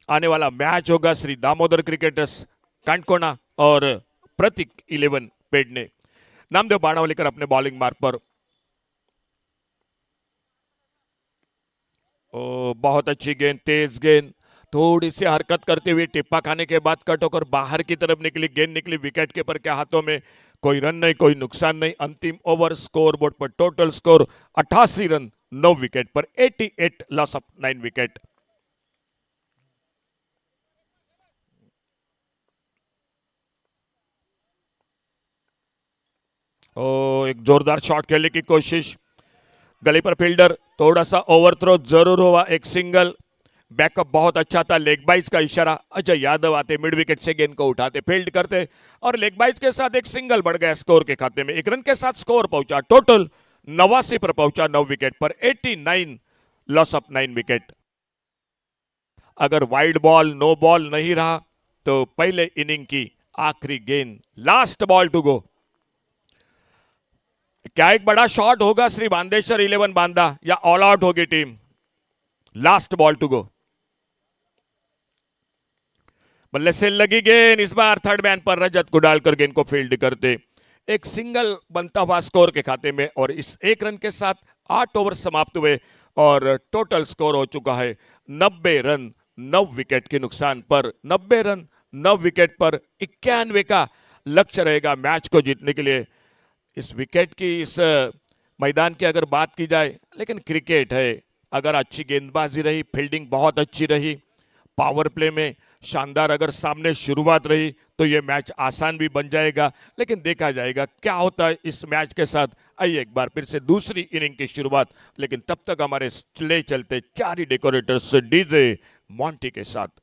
Speaker 4: आने वाला मैच होगा श्री दामोदर क्रिकेटर्स कांटकोना और प्रतीक 11 पेडने। नामदेव बाणावलीकर अपने बॉलिंग मार्क पर। बहुत अच्छी गेंद, तेज गेंद, थोड़ी सी हरकत करते हुए टिप्पा खाने के बाद कट होकर बाहर की तरफ निकली गेंद, निकली विकेट कीपर के हाथों में। कोई रन नहीं, कोई नुकसान नहीं। अंतिम ओवर स्कोर बोर्ड पर टोटल स्कोर 88 रन 9 विकेट पर, 88 लॉस ऑफ 9 विकेट। एक जोरदार शॉट खेलने की कोशिश, गली पर फील्डर, थोड़ा सा ओवर थ्रो जरूर हुआ, एक सिंगल। बैकअप बहुत अच्छा था, लेग बाइज का इशारा। अजय यादव आते, मिड विकेट से गेंद को उठाते, फील्ड करते और लेग बाइज के साथ एक सिंगल बढ़ गया स्कोर के खाते में। 1 रन के साथ स्कोर पहुंचा टोटल 89 पर पहुंचा 9 विकेट पर, 89 लॉस ऑफ 9 विकेट। अगर वाइड बॉल, नो बॉल नहीं रहा तो पहले इनिंग की आखिरी गेंद, लास्ट बॉल टू गो। क्या एक बड़ा शॉट होगा श्री बांदेश्वर 11 बांदा या ऑल आउट होगी team? Last ball to go. बल्ले से लगी गेंद, इस बार थर्ड मैन पर रजत को डालकर गेंद को फील्ड करते, एक सिंगल बनता हुआ स्कोर के खाते में। और इस 1 रन के साथ 8 ओवर समाप्त हुए और टोटल स्कोर हो चुका है 90 रन 9 विकेट के नुकसान पर। 90 रन 9 विकेट पर 91 का लक्ष्य रहेगा मैच को जीतने के लिए। इस विकेट की, इस मैदान की अगर बात की जाए, लेकिन क्रिकेट है, अगर अच्छी गेंदबाजी रही, फील्डिंग बहुत अच्छी रही, पावर प्ले में शानदार अगर सामने शुरुआत रही, तो ये मैच आसान भी बन जाएगा। लेकिन देखा जाएगा क्या होता है इस मैच के साथ। आइए एक बार फिर से दूसरी इनिंग की शुरुआत, लेकिन तब तक हमारे ले चलते 4 ही डेकोरेटर्स डीजे मॉन्टी के साथ।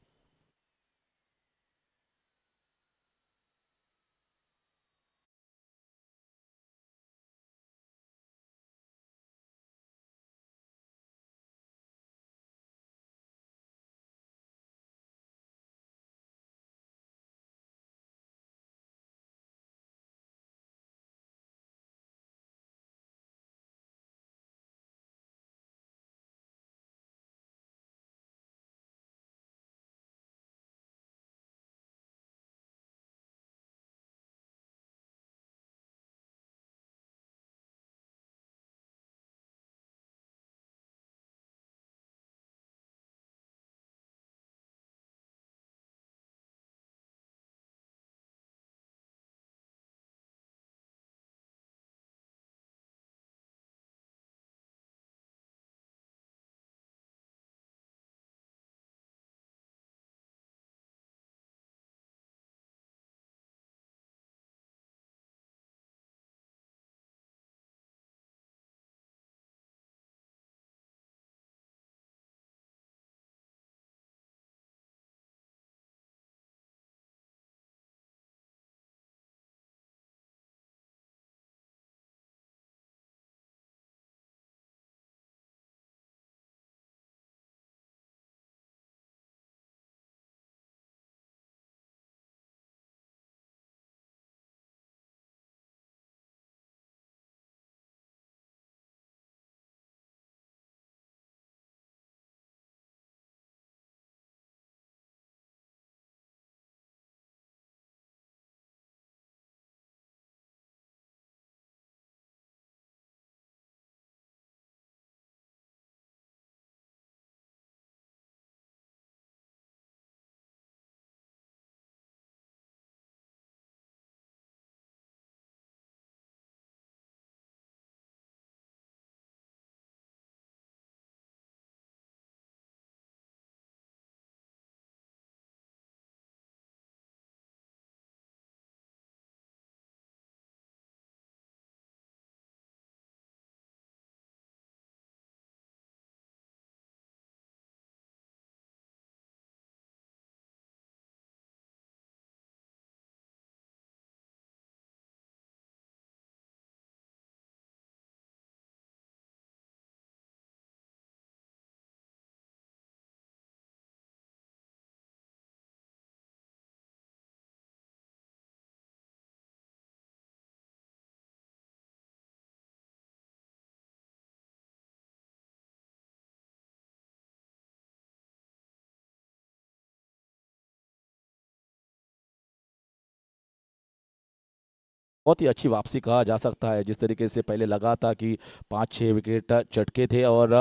Speaker 6: बहुत ही अच्छी वापसी कहा जा सकता है। जिस तरीके से पहले लगा था कि 5-6 विकेट चटके थे और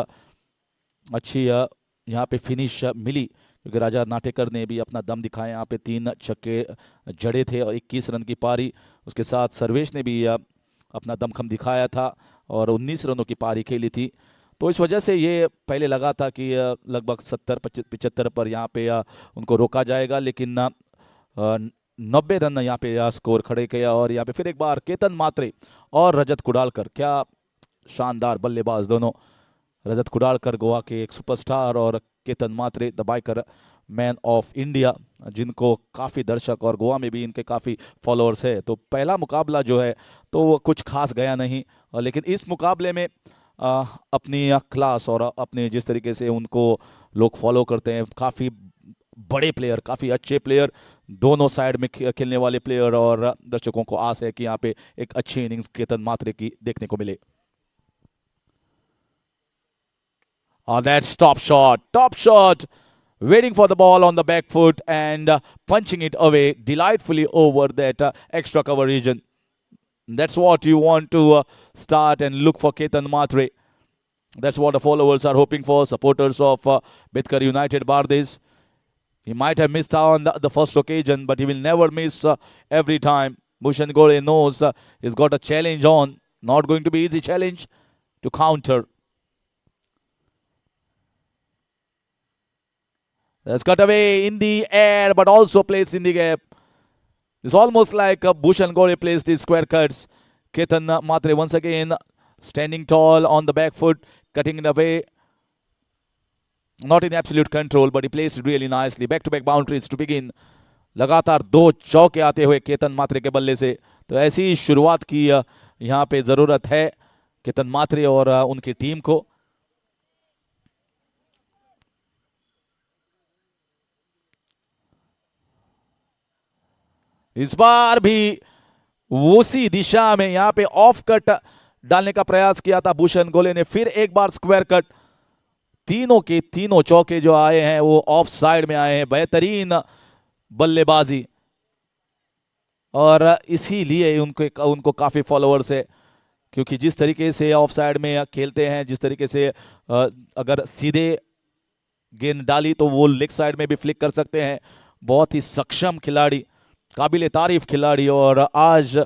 Speaker 6: अच्छी यहाँ पे फिनिश मिली, क्योंकि राजा नाटेकर ने भी अपना दम दिखाया। यहाँ पे 3 छक्के जड़े थे और 21 रन की पारी। उसके साथ सर्वेश ने भी अपना दमखम दिखाया था और 19 रनों की पारी खेली थी। तो इस वजह से ये पहले लगा था कि लगभग 70-75 पर यहाँ पे उनको रोका जाएगा, लेकिन 90 रन यहाँ पे स्कोर खड़े किया। और यहाँ पे फिर एक बार केतन मात्रे और रजत कुडालकर, क्या शानदार बल्लेबाज दोनों। रजत कुडालकर गोवा के एक सुपरस्टार और Ketan Mhatre the biker man of India, जिनको काफ़ी दर्शक और गोवा में भी इनके काफ़ी फॉलोअर्स है। तो पहला मुकाबला जो है तो वो कुछ खास गया नहीं, लेकिन इस मुकाबले में अपनी क्लास और अपने जिस तरीके से उनको लोग फॉलो करते हैं, काफ़ी बड़े प्लेयर, काफ़ी अच्छे प्लेयर, दोनों साइड में खेलने वाले प्लेयर, और दर्शकों को आस है कि यहाँ पे एक अच्छी इनिंग्स केतन मात्रे की देखने को मिले। That's top shot, waiting for the ball on the back foot and punching it away delightfully over that extra cover region. That's what you want to start and look for Ketan Matre. That's what the followers are hoping for, supporters of Betkar United Bardes. He might have missed out on the first occasion, but he will never miss every time. Bhushan Gore knows he's got a challenge on. Not going to be easy challenge to counter. That's cut away in the air, but also placed in the gap. It's almost like Bhushan Gore plays these square cuts. Ketan Matre once again standing tall on the back foot, cutting it away. Not in absolute control, but he plays it really nicely. Back-to-back boundaries to begin. लगातार 2 चौके आते हुए केतन मात्रे के बल्ले से, तो ऐसी शुरुआत की यहाँ पे ज़रूरत है केतन मात्रे और उनकी टीम को। इस बार भी उसी दिशा में यहाँ पे ऑफ कट डालने का प्रयास किया था भूषण गोले ने। फिर एक बार स्क्वायर कट। तीनों के तीनों चौके जो आए हैं वो ऑफ साइड में आए हैं। बेहतरीन बल्लेबाजी, और इसीलिए उनको काफी फॉलोअर्स है, क्योंकि जिस तरीके से ऑफ साइड में खेलते हैं, जिस तरीके से अगर सीधे गेंद डाली तो वो लेग साइड में भी फ्लिक कर सकते हैं। बहुत ही सक्षम खिलाड़ी, काबिल तारीफ खिलाड़ी, और आज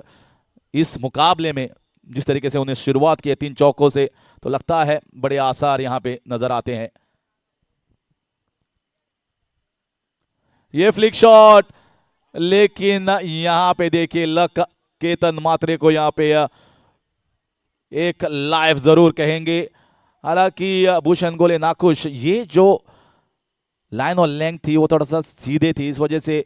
Speaker 6: इस मुकाबले में जिस तरीके से उन्हें शुरुआत की है 3 चौकों से, तो लगता है बड़े आसार यहां पे नजर आते हैं। ये फ्लिक शॉट, लेकिन यहां पे देखिए लक केतन मात्रे को यहां पे एक लाइफ जरूर कहेंगे। हालांकि भूषण गोले नाखुश, ये जो लाइन और लेंथ थी वो थोड़ा सा सीधे थी, इस वजह से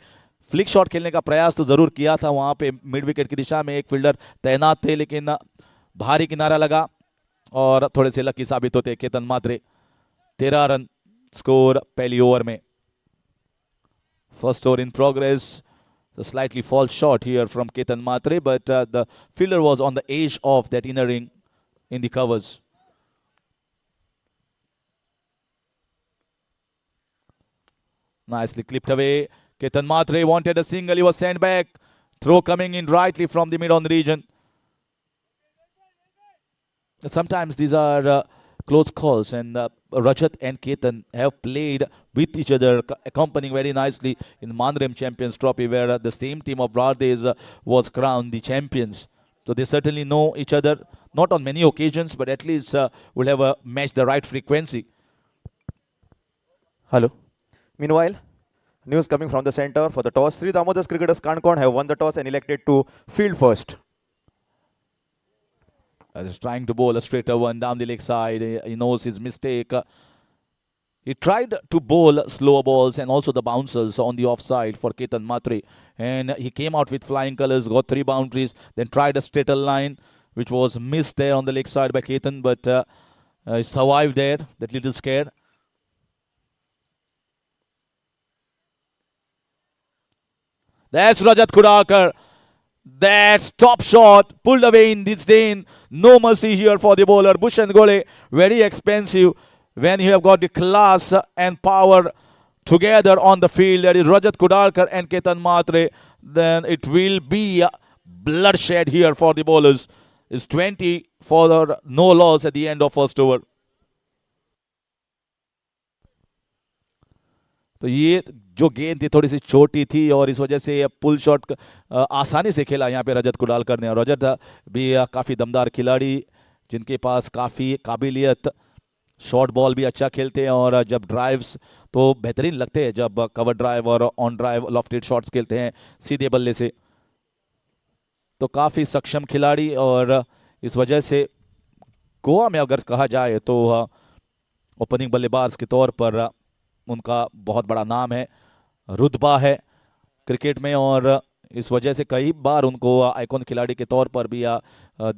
Speaker 6: फ्लिक शॉट खेलने का प्रयास तो जरूर किया था। वहां पे मिड विकेट की दिशा में एक फील्डर तैनात थे, लेकिन भारी किनारा लगा और थोड़े से लकी साबित होते केतन मात्रे। 13 रन स्कोर पहली ओवर में। First over in progress. A slightly false shot here from Ketan Matre, but the fielder was on the edge of that inner ring in the covers. Nicely clipped away. Ketan Matre wanted a single. He was sent back. Throw coming in rightly from the mid-on region. Sometimes these are close calls, and Rajat and Ketan have played with each other, accompanying very nicely in Mandarim Champions Trophy, where the same team of Bardes was crowned the champions. So they certainly know each other, not on many occasions, but at least will have a match the right frequency.
Speaker 3: Hello. Meanwhile, news coming from the center for the toss. Sri Damodar's cricketers Kankon have won the toss and elected to field first.
Speaker 6: He's trying to bowl a straighter one down the leg side. He knows his mistake. He tried to bowl slower balls and also the bouncers on the offside for Ketan Matre. And he came out with flying colors, got 3 boundaries, then tried a straighter line, which was missed there on the leg side by Ketan, but he survived there, that little scare. That's Rajat Kudakar. That's top shot, pulled away in disdain. No mercy here for the bowler. Bhushan Gole, very expensive when you have got the class and power together on the field. That is Rajat Kudalkar and Ketan Matre. Then it will be bloodshed here for the bowlers. It's 20 for no loss at the end of first over. तो ये जो गेंद थी थोड़ी सी छोटी थी और इस वजह से पुल शॉट आसानी से खेला यहाँ पे रजत कुडालकर ने। और रजत भी काफ़ी दमदार खिलाड़ी जिनके पास काफ़ी काबिलियत, शॉर्ट बॉल भी अच्छा खेलते हैं और जब ड्राइव्स तो बेहतरीन लगते हैं जब कवर ड्राइव और ऑन ड्राइव लॉफ्टेड शॉट्स खेलते हैं सीधे बल्ले से। तो काफ़ी सक्षम खिलाड़ी और इस वजह से गोवा में अगर कहा जाए तो ओपनिंग बल्लेबाज के तौर पर उनका बहुत बड़ा नाम है, रुतबा है क्रिकेट में और इस वजह से कई बार उनको आइकॉन खिलाड़ी के तौर पर भी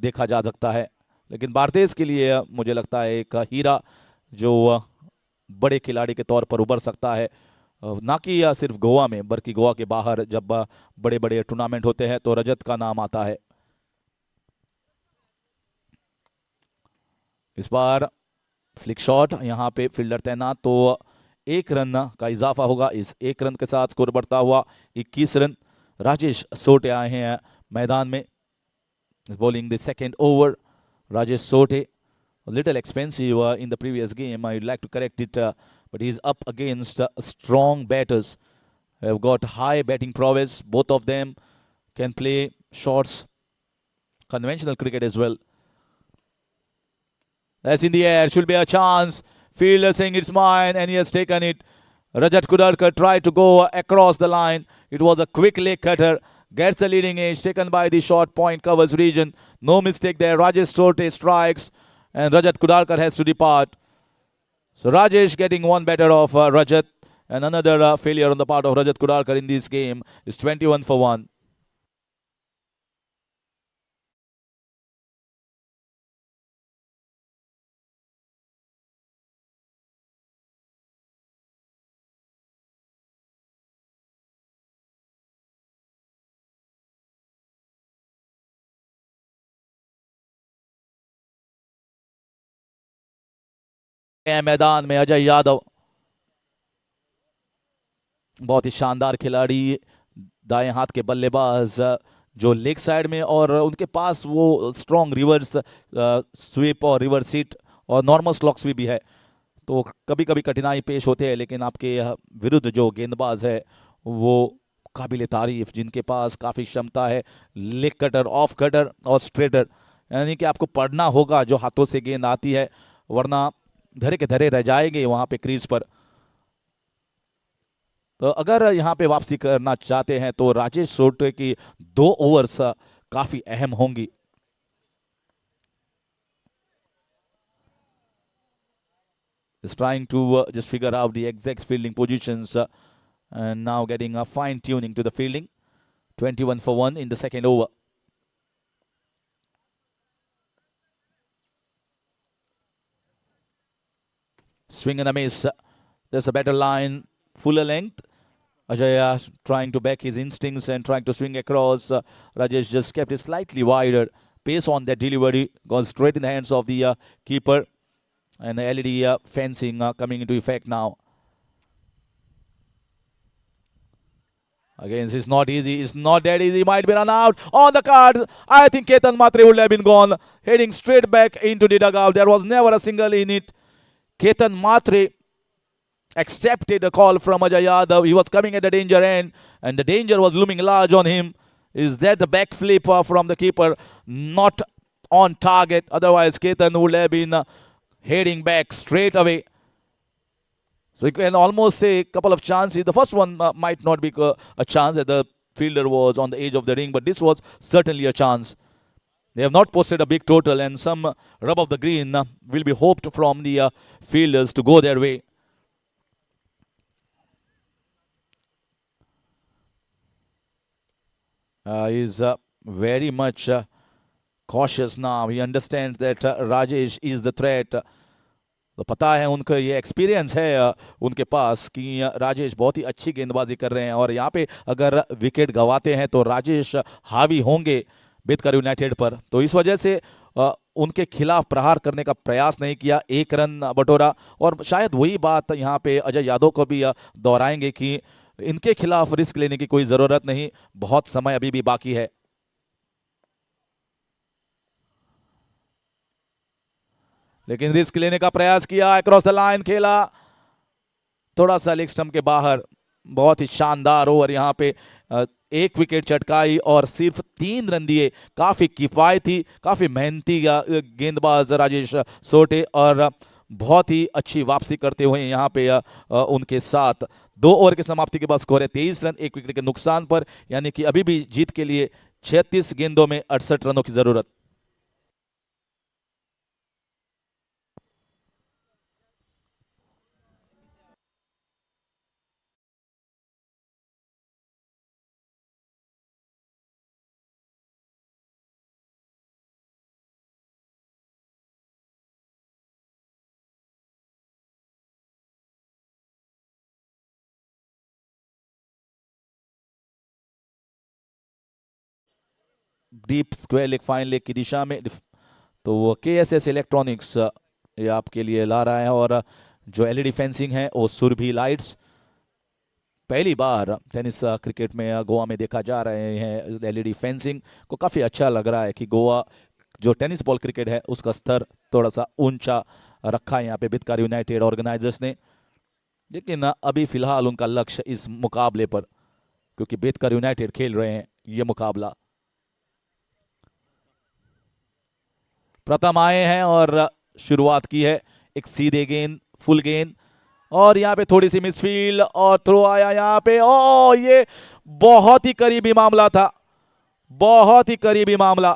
Speaker 6: देखा जा सकता है। लेकिन भारतीय के लिए मुझे लगता है एक हीरा जो बड़े खिलाड़ी के तौर पर उभर सकता है, ना कि सिर्फ गोवा में बल्कि गोवा के बाहर जब बड़े बड़े टूर्नामेंट होते हैं तो रजत का नाम आता है। इस बार फ्लिक शॉट, यहाँ पे फील्डर तैनात तो 1 रन का इजाफा होगा। इस 1 रन के साथ स्कोर बढ़ता हुआ 21 रन। राजेश सोटे आए हैं मैदान में, bowling the second over. Rajesh Sote, a little expensive in the previous game. I'd like to correct it, but he's up against strong batters. Have got high batting prowess. Both of them can play shots, conventional cricket as well. That's in the air. Should be a chance. Fielder saying it's mine, and he has taken it. Rajat Kudarkar tried to go across the line. It was a quick leg cutter. Gets the leading edge, taken by the short point, covers region. No mistake there. Rajesh Sote strikes, and Rajat Kudarkar has to depart. So Rajesh getting one better of Rajat, and another failure on the part of Rajat Kudarkar in this game is 21 for 1. मैदान में अजय यादव, बहुत ही शानदार खिलाड़ी, दाएं हाथ के बल्लेबाज जो लेग साइड में, और उनके पास वो स्ट्रॉन्ग रिवर्स स्वीप और रिवर्स हिट और नॉर्मल स्लॉक स्वीप भी है। तो कभी कभी कठिनाई पेश होते हैं, लेकिन आपके विरुद्ध जो गेंदबाज है वो काबिल तारीफ, जिनके पास काफ़ी क्षमता है, लेग कटर, ऑफ कटर और स्ट्रेटर, यानी कि आपको पढ़ना होगा जो हाथों से गेंद आती है, वरना धरे के धरे रह जाएंगे वहां पे क्रीज पर। तो अगर यहां पे वापसी करना चाहते हैं तो राजेश सोटे की 2 ओवर्स काफी अहम होंगी। Is trying to just figure out the exact fielding positions and now getting a fine tuning to the fielding. 21 for 1 in the second over. Swing and a miss. There's a better line, fuller length. Ajay trying to back his instincts and trying to swing across. Rajesh just kept it slightly wider. Pace on that delivery, gone straight in the hands of the keeper. And the LED fencing coming into effect now. Again, it's not easy. It's not that easy. Might be run out on the cards. I think Ketan Matre would have been gone. Heading straight back into the dugout. There was never a single in it. Ketan Matre accepted a call from Ajay Yadav. He was coming at the danger end, and the danger was looming large on him. Is that the backflip from the keeper? Not on target. Otherwise, Ketan would have been heading back straight away. So you can almost say a couple of chances. The first one might not be a chance that the fielder was on the edge of the ring, but this was certainly a chance. They have not posted a big total, and some rub of the green will be hoped from the fielders to go their way. He's very much cautious now. He understands that Rajesh is the threat. तो पता है उनका ये experience है उनके पास कि राजेश बहुत ही अच्छी गेंदबाजी कर रहे हैं, और यहाँ पे अगर विकेट गंवाते हैं तो राजेश हावी होंगे बेतकर यूनाइटेड पर। तो इस वजह से उनके खिलाफ प्रहार करने का प्रयास नहीं किया, 1 रन बटोरा। और शायद वही बात यहाँ पे अजय यादव को भी दोहराएंगे कि इनके खिलाफ रिस्क लेने की कोई ज़रूरत नहीं, बहुत समय अभी भी बाकी है। लेकिन रिस्क लेने का प्रयास किया, अक्रॉस द लाइन खेला, थोड़ा सा लेग स्टंप के बाहर। बहुत ही शानदार ओवर यहाँ पे, एक विकेट चटकाई और सिर्फ 3 रन दिए। काफी किफायती, काफी मेहनती गेंदबाज राजेश सोटे, और बहुत ही अच्छी वापसी करते हुए यहाँ पे उनके साथ 2 ओवर की समाप्ति के बाद स्कोर है 23 रन 1 विकेट के नुकसान पर, यानी कि अभी भी जीत के लिए 36 गेंदों में 68 रनों की जरूरत। Deep square leg, fine leg की दिशा में, तो वो KSS इलेक्ट्रॉनिक्स ये आपके लिए ला रहा है। और जो LED फेंसिंग है वो सुरभि लाइट्स, पहली बार टेनिस क्रिकेट में गोवा में देखा जा रहे हैं LED फेंसिंग को। काफी अच्छा लग रहा है कि गोवा जो टेनिस बॉल क्रिकेट है उसका स्तर थोड़ा सा ऊंचा रखा है यहाँ पे बेतकार यूनाइटेड ऑर्गेनाइजर्स ने। लेकिन अभी फिलहाल उनका लक्ष्य इस मुकाबले पर, क्योंकि बेतकार यूनाइटेड खेल रहे हैं ये मुकाबला। प्रथम आए हैं और शुरुआत की है, एक सीधे गेंद, फुल गेंद, और यहाँ पे थोड़ी सी मिसफील्ड और थ्रो आया यहाँ पे। ओ ये बहुत ही करीबी मामला था, बहुत ही करीबी मामला।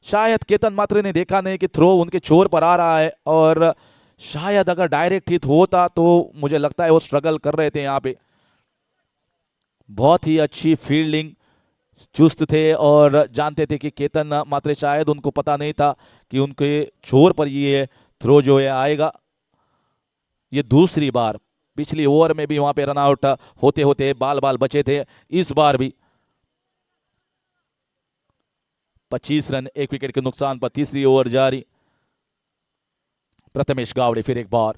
Speaker 6: शायद केतन मात्रे ने देखा नहीं कि थ्रो उनके छोर पर आ रहा है, और शायद अगर डायरेक्ट हिट होता तो मुझे लगता है वो स्ट्रगल कर रहे थे यहाँ पे। बहुत ही अच्छी फील्डिंग, चुस्त थे और जानते थे कि केतन मात्रे, शायद उनको पता नहीं था कि उनके छोर पर ये थ्रो जो है आएगा। ये दूसरी बार, पिछली ओवर में भी वहां पे रन आउट होते होते बाल बाल बचे थे, इस बार भी 25 रन 1 विकेट के नुकसान पर तीसरी ओवर जारी। प्रथमेश गावड़े फिर एक बार,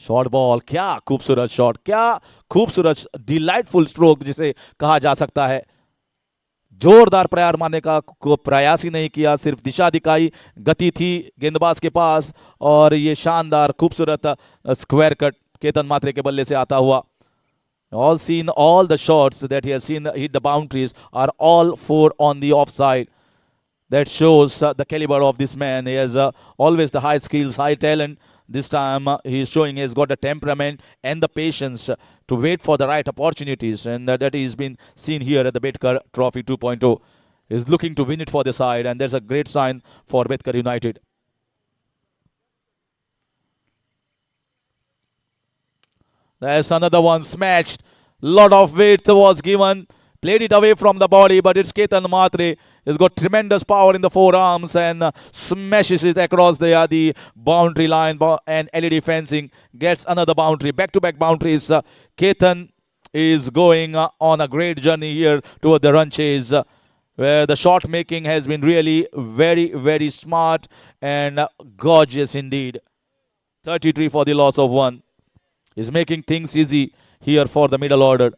Speaker 6: शॉर्ट बॉल, क्या खूबसूरत शॉट, क्या खूबसूरत डिलाइटफुल स्ट्रोक जिसे कहा जा सकता है। जोरदार प्रयास मारने का प्रयास ही नहीं किया, सिर्फ दिशा दिखाई, गति थी गेंदबाज के पास, और ये शानदार खूबसूरत स्क्वायर कट केतन मात्रे के बल्ले से आता हुआ। all the shots that he has seen hit the boundaries are all 4 on the offside. That shows the caliber of this man. He has always the high skills, high talent. This time he is showing he has got the temperament and the patience to wait for the right opportunities, and that is been seen here at the Betkar Trophy 2.0. He is looking to win it for the side, and there's a great sign for Betkar United. There's another one smashed. Lot of weight was given. Played it away from the body, but it's Ketan Matre. He's got tremendous power in the forearms and smashes it across the boundary line, and LED fencing gets another boundary. Back-to-back boundaries. Ketan is going on a great journey here toward the run chase, where the shot making has been really very, very smart and gorgeous indeed. 33 for the loss of 1. He's making things easy here for the middle order.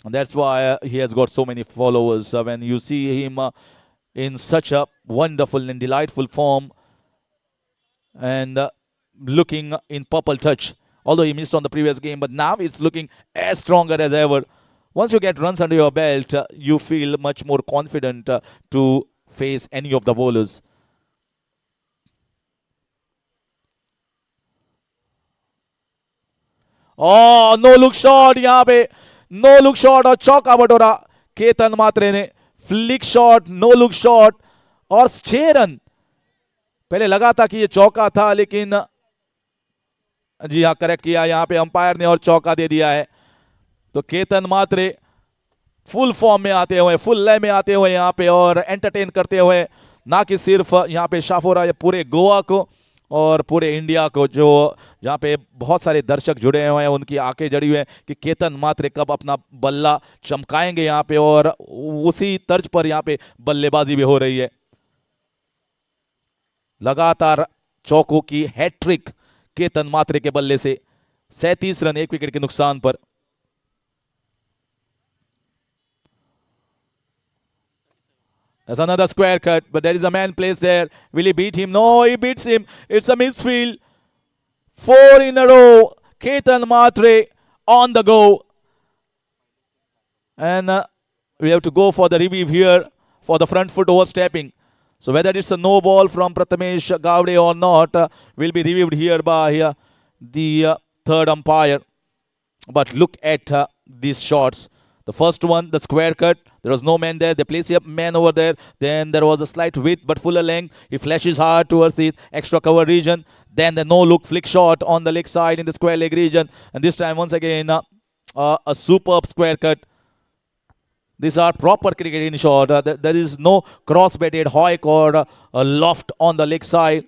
Speaker 6: And that's why he has got so many followers. When you see him in such a wonderful and delightful form, and looking in purple touch, although he missed on the previous game, but now it's looking as stronger as ever. Once you get runs under your belt, you feel much more confident to face any of the bowlers. Oh, no look shot यहाँ पे, no look shot और चौका बटोरा केतन मात्रे ने। Flick shot, no look shot और 6 run. पहले लगा था कि ये चौका था, लेकिन जी हाँ, करेक्ट किया यहाँ पे अंपायर ने और चौका दे दिया है। तो केतन मात्रे फुल फॉर्म में आते हुए, फुल लय में आते हुए यहाँ पे और एंटरटेन करते हुए, ना कि सिर्फ यहाँ पे शाफोरा, पूरे गोवा को और पूरे इंडिया को, जो जहाँ पे बहुत सारे दर्शक जुड़े हुए हैं, उनकी आंखें जड़ी हुई हैं कि केतन मात्रे कब अपना बल्ला चमकाएंगे यहाँ पे, और उसी तर्ज पर यहाँ पे बल्लेबाजी भी हो रही है। लगातार चौकों की हैट्रिक केतन मात्रे के बल्ले से, 37 रन 1 विकेट के नुकसान पर। There's another square cut, but there is a man placed there. Will he beat him? No, he beats him. It's a misfield. 4 in a row. Ketan Matre on the go. And we have to go for the review here for the front foot overstepping. So whether it's a no ball from Prathamesh Gavde or not will be reviewed here by the third umpire. But look at these shots. The first one, the square cut. There was no man there. They place a man over there. Then there was a slight width but fuller length. He flashes hard towards the extra cover region. Then the no-look flick shot on the leg side in the square leg region. And this time, once again, a superb square cut. These are proper cricketing shot. There is no cross-bedded hoik or a loft on the leg side.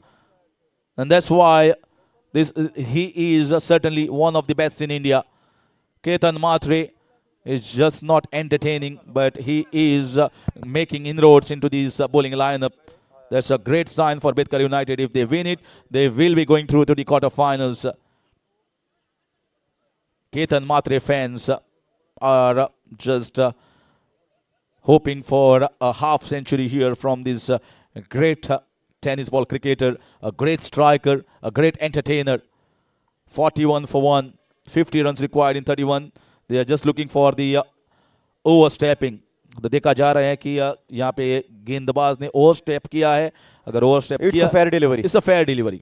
Speaker 6: And that's why he is certainly one of the best in India. Ketan Matre is just not entertaining, but he is making inroads into this bowling lineup. That's a great sign for Betkar United. If they win it, they will be going through to the quarterfinals. Ketan Matre fans are just hoping for a half century here from this great tennis ball cricketer, a great striker, a great entertainer. 41 for 1, 50 runs required in 31. They are just looking for the overstepping. तो देखा जा रहा है कि यहाँ पे गेंदबाज ने ओवरस्टेप किया है. अगर ओवरस्टेप किया,
Speaker 3: It's a fair delivery.
Speaker 6: It's a fair delivery.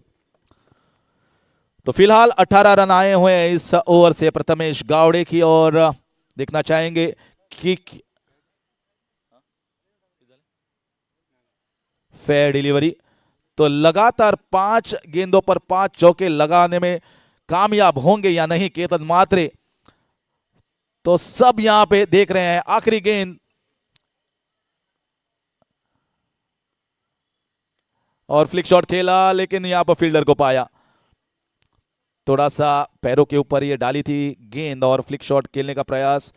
Speaker 6: तो फिलहाल 18 रन आए हुए हैं इस ओवर से प्रथमेश गावड़े की, और देखना चाहेंगे कि फेयर डिलीवरी. तो लगातार 5 गेंदों पर 5 चौके लगाने में कामयाब होंगे या नहीं केतन मात्रे, तो सब यहां पे देख रहे हैं. आखिरी गेंद और फ्लिक शॉट खेला, लेकिन यहां पर फील्डर को पाया. थोड़ा सा पैरों के ऊपर ये डाली थी गेंद और फ्लिक शॉट खेलने का प्रयास,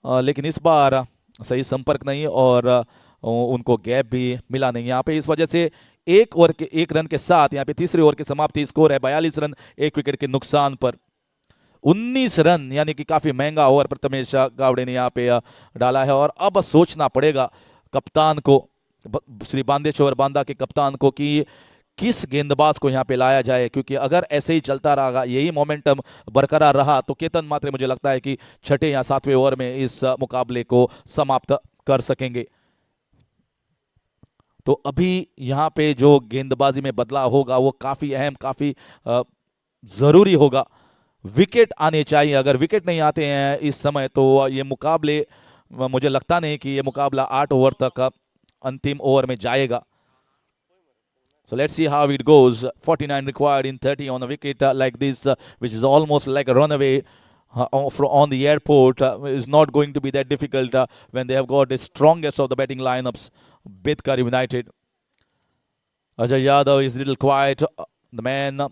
Speaker 6: लेकिन इस बार सही संपर्क नहीं और उनको गैप भी मिला नहीं यहां पे. इस वजह से एक रन के साथ यहां पे तीसरे ओवर की समाप्ति. स्कोर है 42 रन 1 विकेट के नुकसान पर. 19 रन यानी कि काफी महंगा ओवर प्रथमेश गावड़े ने यहां पे डाला है. और अब सोचना पड़ेगा कप्तान को, श्री बांदेश्वर बांदा के कप्तान को, कि किस गेंदबाज को यहां पे लाया जाए, क्योंकि अगर ऐसे ही चलता रहा, यही मोमेंटम बरकरार रहा, तो केतन मात्रे मुझे लगता है कि छठे या सातवें ओवर में इस मुकाबले को समाप्त कर सकेंगे. तो अभी यहां पे जो गेंदबाजी में बदलाव होगा वो काफी अहम, काफी जरूरी होगा. विकेट आने चाहिए. अगर विकेट नहीं आते हैं इस समय तो ये मुकाबले, मुझे लगता नहीं कि ये मुकाबला 8 ओवर तक अंतिम ओवर में जाएगा. So let's see how it goes. 49 required in 30 on a wicket like this, which is almost like a runaway on the airport. Is not going to be that difficult when they have got the strongest of the batting lineups, Betkar United. Ajay Yadav is a little quiet. The man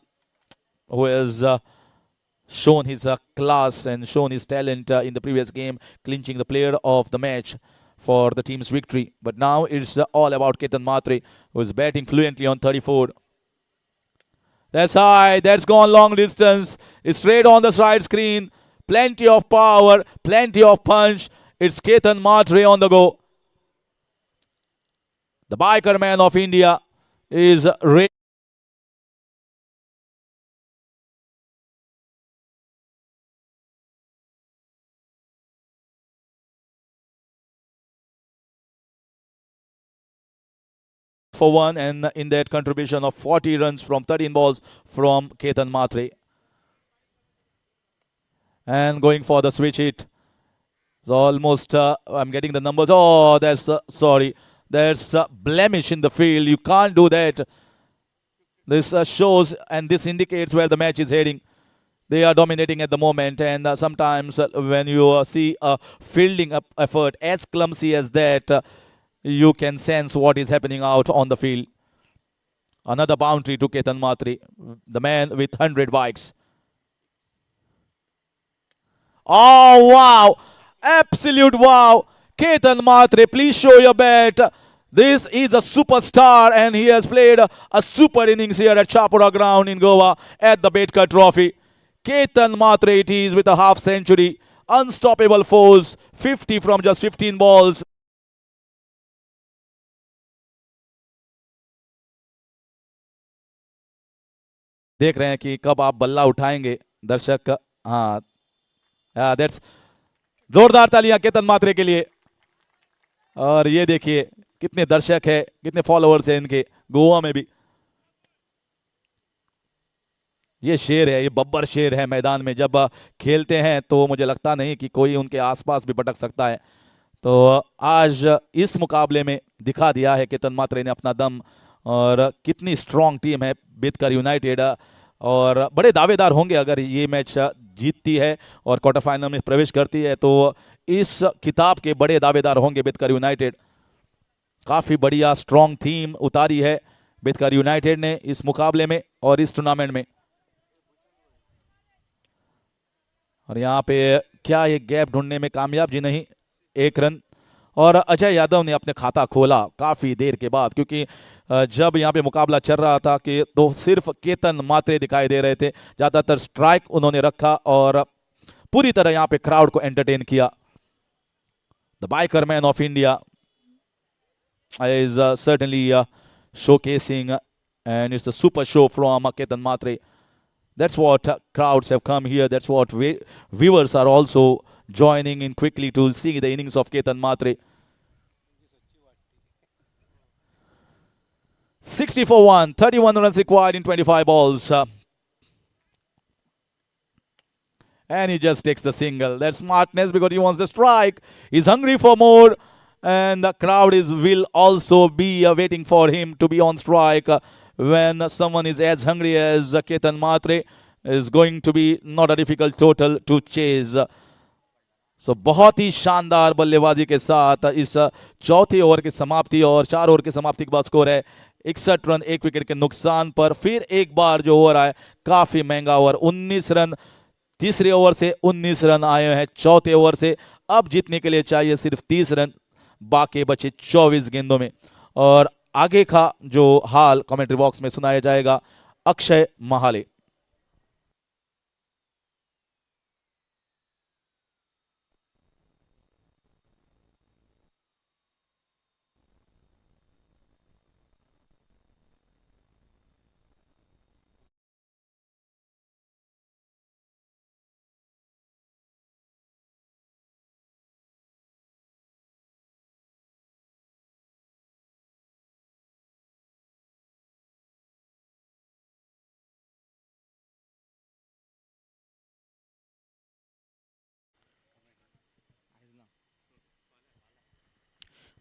Speaker 6: who has shown his class and shown his talent in the previous game, clinching the player of the match for the team's victory. But now it's all about Ketan Matre, who is batting fluently on 34. That's high. That's gone long distance. It's straight on the side screen. Plenty of power, plenty of punch. It's Ketan Matre on the go. The biker man of India is ready. For 1, and in that contribution of 40 runs from 13 balls from Ketan Matre. And going for the switch hit. It's almost, I'm getting the numbers. Oh, that's, sorry. There's a blemish in the field. You can't do that. This shows and this indicates where the match is heading. They are dominating at the moment, and sometimes when you see a fielding effort as clumsy as that, you can sense what is happening out on the field. Another boundary to Ketan Matre, the man with 100 bikes. Oh, wow. Absolute wow. Ketan Matre, please show your bat. This is a superstar, and he has played a super innings here at Chapora Ground in Goa at the Betkar Trophy. Ketan Matre it is with a half century. Unstoppable force, 50 from just 15 balls. देख रहे हैं कि कब आप बल्ला उठाएंगे दर्शक। हाँ, दैट्स जोरदार तालियां केतन मात्रे के लिए। और ये देखिए कितने दर्शक है, कितने फॉलोअर्स हैं इनके गोवा में भी। ये शेर है, ये बब्बर शेर है मैदान में। जब खेलते हैं तो मुझे लगता नहीं कि कोई उनके आसपास भी भटक सकता है। तो आज इस मुकाबले में दिखा दिया है केतन मात्रे ने अपना दम, और कितनी स्ट्रांग टीम है बेतकर यूनाइटेड। और बड़े दावेदार होंगे अगर ये मैच जीतती है और क्वार्टर फाइनल में प्रवेश करती है, तो इस खिताब के बड़े दावेदार होंगे बेतकर यूनाइटेड। काफी बढ़िया स्ट्रांग थीम उतारी है बेतकर यूनाइटेड ने इस मुकाबले में और इस टूर्नामेंट में। और यहाँ पे क्या ये गैप ढूंढने में कामयाब जी नहीं, 1 रन। और अजय यादव ने अपने खाता खोला काफी देर के बाद, क्योंकि जब यहाँ पे मुकाबला चल रहा था कि तो सिर्फ केतन मात्रे दिखाई दे रहे थे, ज्यादातर स्ट्राइक उन्होंने रखा और पूरी तरह यहाँ पे क्राउड को एंटरटेन किया। The biker man of India is certainly showcasing, and it's a super show from Ketan Matre. That's what crowds have come here. That's what viewers are also joining in quickly to see the innings of Ketan Matre. 60 for 1, 31 runs required in 25 balls. And he just takes the single. That's smartness because he wants the strike. He's hungry for more. And the crowd will also be waiting for him to be on strike. When someone is as hungry as Ketan Matre, is going to be not a difficult total to chase. So बहुत ही शानदार बल्लेबाजी के साथ इस चौथे over की समाप्ति, और 4 ओवर की समाप्ति के बाद स्कोर है 61 रन 1 विकेट के नुकसान पर। फिर एक बार जो ओवर आए काफी महंगा ओवर, 19 रन तीसरे ओवर से 19 रन आए हैं चौथे ओवर से। अब जीतने के लिए चाहिए सिर्फ 30 रन, बाकी बचे 24 गेंदों में। और आगे का जो हाल कमेंट्री बॉक्स में सुनाया जाएगा Akshay Mahale.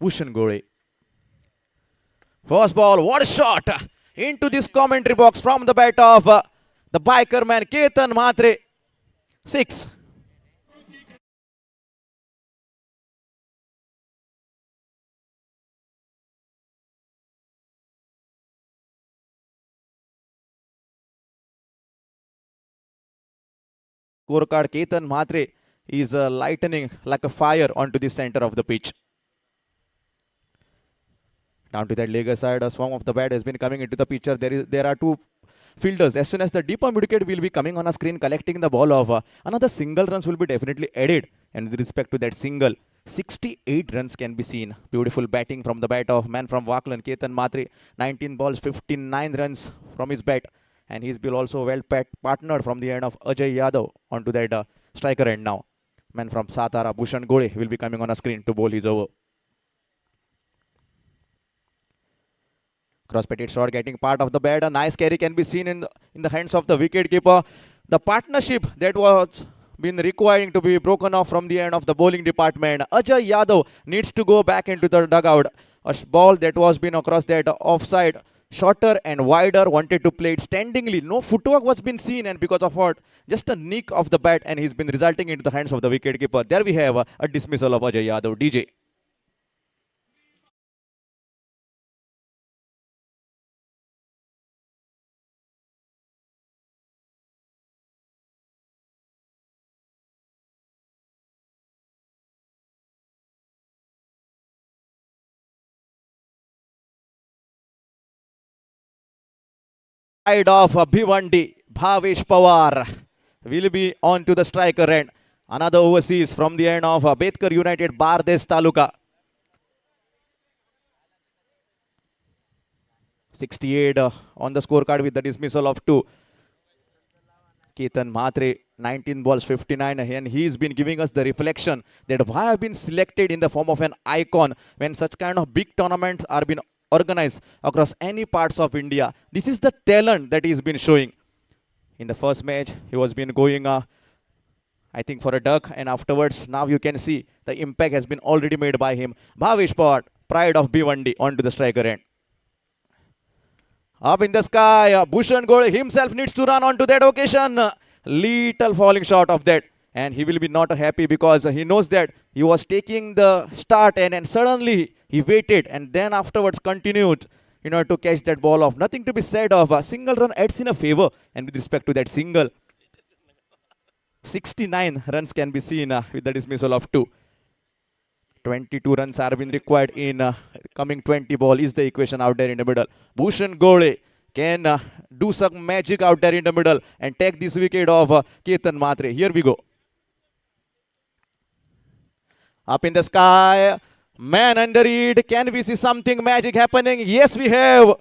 Speaker 6: Bhushan Gore. First ball, what a shot into this commentary box from the bat of the biker man Ketan Matre. 6. Scorecard Ketan Matre is lightning like a fire onto the center of the pitch. Down to that leg side, a swarm of the bat has been coming into the picture. There are 2 fielders. As soon as the deeper mid-wicket will be coming on a screen, collecting the ball of another single runs will be definitely added. And with respect to that single, 68 runs can be seen. Beautiful batting from the bat of man from Waklan, Ketan Matre. 19 balls, 59 runs from his bat. And he's been also well partnered from the end of Ajay Yadav onto that striker end now. Man from Satara, Bhushan Gore, will be coming on a screen to bowl his over. Cross-petted shot getting part of the bat. A nice carry can be seen in the hands of the wicket keeper. The partnership that was been requiring to be broken off from the end of the bowling department. Ajay Yadav needs to go back into the dugout. A ball that was been across that offside, shorter and wider, wanted to play it standingly. No footwork was been seen, and because of what, just a nick of the bat, and he's been resulting into the hands of the wicket keeper. There we have a dismissal of Ajay Yadav. DJ. Side of Bhivandi, Bhavesh Pawar will be on to the striker end. Another overseas from the end of Betkar United, Bardes Taluka. 68 on the scorecard with the dismissal of 2.
Speaker 3: Ketan Mhatre, 19 balls, 59, and he's been giving us the reflection that why I've been selected in the form of an icon when such kind of big tournaments are being organized across any parts of India. This is the talent that he's been showing. In the first match, he was been going, I think, for a duck, and afterwards, now you can see the impact has been already made by him. Bhavesh Pawar, pride of Bhiwandi, onto the striker end. Up in the sky, Bhushan Gole himself needs to run onto that occasion. Little falling short of that. And he will be not happy because he knows that he was taking the start and suddenly he waited and then afterwards continued in order to catch that ball off. Nothing to be said of. A single run adds in a favor. And with respect to that single, 69 runs can be seen with the dismissal of 2. 22 runs are being required in coming 20 ball is the equation out there in the middle. Bhushan Gole can do some magic out there in the middle and take this wicket of Ketan Mhatre. Here we go. Up in the sky, man under it. Can we see something magic happening? Yes, we have.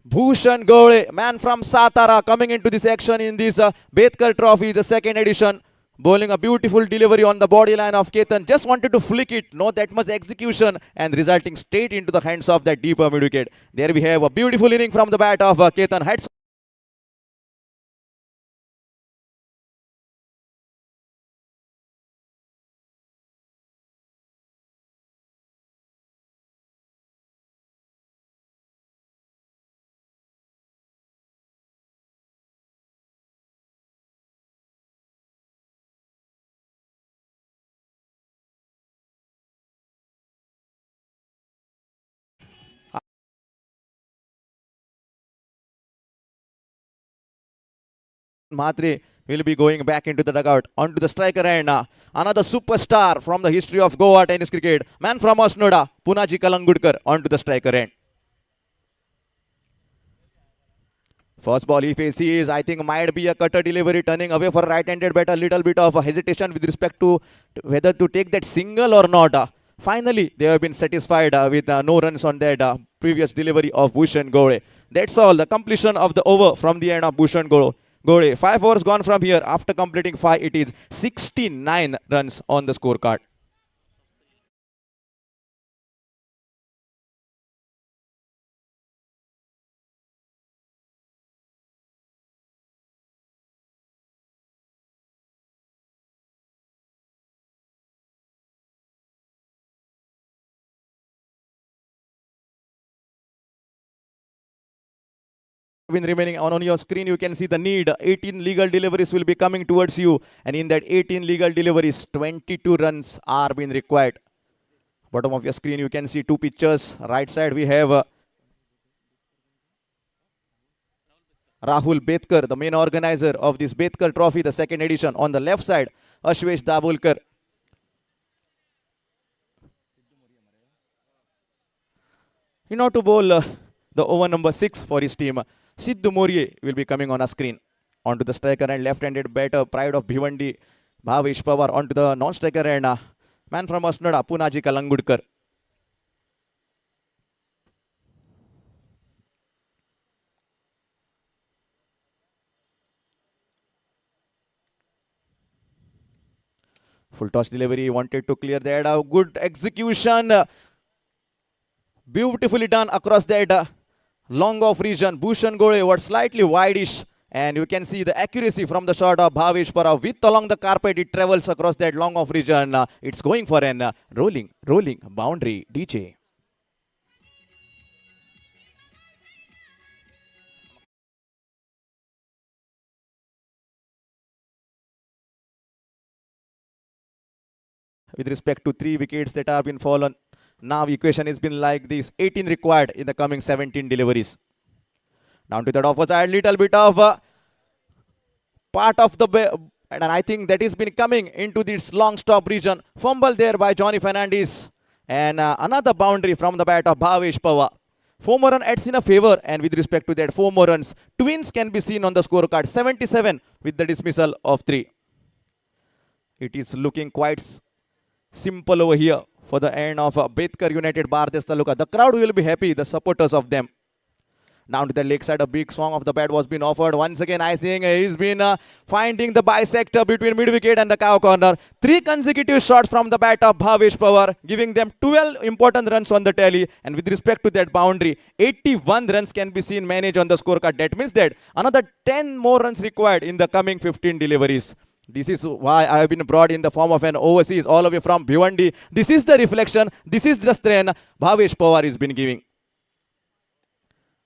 Speaker 3: Bhushan Gole, man from Satara, coming into this action in this Betkar Trophy, the second edition. Bowling a beautiful delivery on the body line of Ketan. Just wanted to flick it, not that much execution, and resulting straight into the hands of that deeper mid wicket. There we have a beautiful inning from the bat of Ketan. Hats Mhatre will be going back into the dugout onto the striker end. Another superstar from the history of Goa tennis cricket. Man from Asnoda, Punaji Kalangudkar onto the striker end. First ball he faces, I think might be a cutter delivery turning away for right-handed batter. Little bit of hesitation with respect to whether to take that single or not. Finally, they have been satisfied with no runs on that previous delivery of Bhushan Gole. That's all. The completion of the over from the end of Bhushan Gole. 5 overs gone from here. After completing 5, it is 69 runs on the scorecard. Been remaining on your screen, you can see the need. 18 legal deliveries will be coming towards you, and in that 18 legal deliveries, 22 runs are being required. Bottom of your screen, you can see 2 pictures. Right side, we have Rahul Betkar, the main organizer of this Betkar Trophy, the second edition. On the left side, Ashwesh Dabulkar. You know, to bowl the over number 6 for his team. Sidhu Morie will be coming on a screen. Onto the striker and left-handed batter, pride of Bhiwandi, Bhavesh Pawar. Onto the non-striker and man from Asnoda, Punaji Kalangudkar. Full toss delivery, wanted to clear that. Good execution. Beautifully done across that long off region. Bhushan Gole was slightly wideish, and you can see the accuracy from the shot of Bhavesh Pawar. With along the carpet, it travels across that long off region. It's going for an rolling boundary. DJ. With respect to 3 wickets that have been fallen, now equation has been like this. 18 required in the coming 17 deliveries. Down to that opposite, little bit of part of the and I think that has been coming into this long stop region. Fumble there by Johnny Fernandez, and another boundary from the bat of Bhavesh Pawar. 4 more runs adds in a favor, and with respect to that 4 more runs, twins can be seen on the scorecard. 77 with the dismissal of 3. It is looking quite simple over here for the end of Betkar United Bardez Taluka. The crowd will be happy, the supporters of them. Down to the leg side, a big swing of the bat was being offered. Once again, I think he's been finding the bisector between mid-wicket and the cow corner. 3 consecutive shots from the bat of Bhavesh Pawar, giving them 12 important runs on the tally. And with respect to that boundary, 81 runs can be seen managed on the scorecard. That means that another 10 more runs required in the coming 15 deliveries. This is why I have been brought in the form of an overseas all the way from Bhiwandi. This is the reflection. This is the strain Bhavesh Pawar has been giving.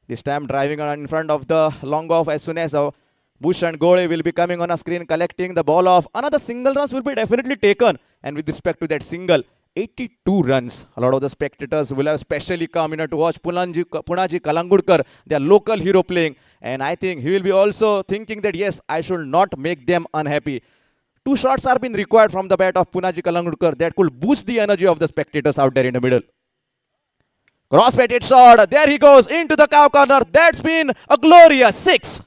Speaker 3: This time driving on in front of the long off as soon as Bush and Gole will be coming on a screen, collecting the ball off. Another single runs will be definitely taken. And with respect to that single, 82 runs. A lot of the spectators will have specially come to watch Punaji Kalangudkar, their local hero, playing. And I think he will be also thinking that, yes, I should not make them unhappy. 2 shots are being required from the bat of Punaji Kalangudkar that could boost the energy of the spectators out there in the middle. Cross-patted shot. There he goes into the cow corner. That's been a glorious 6.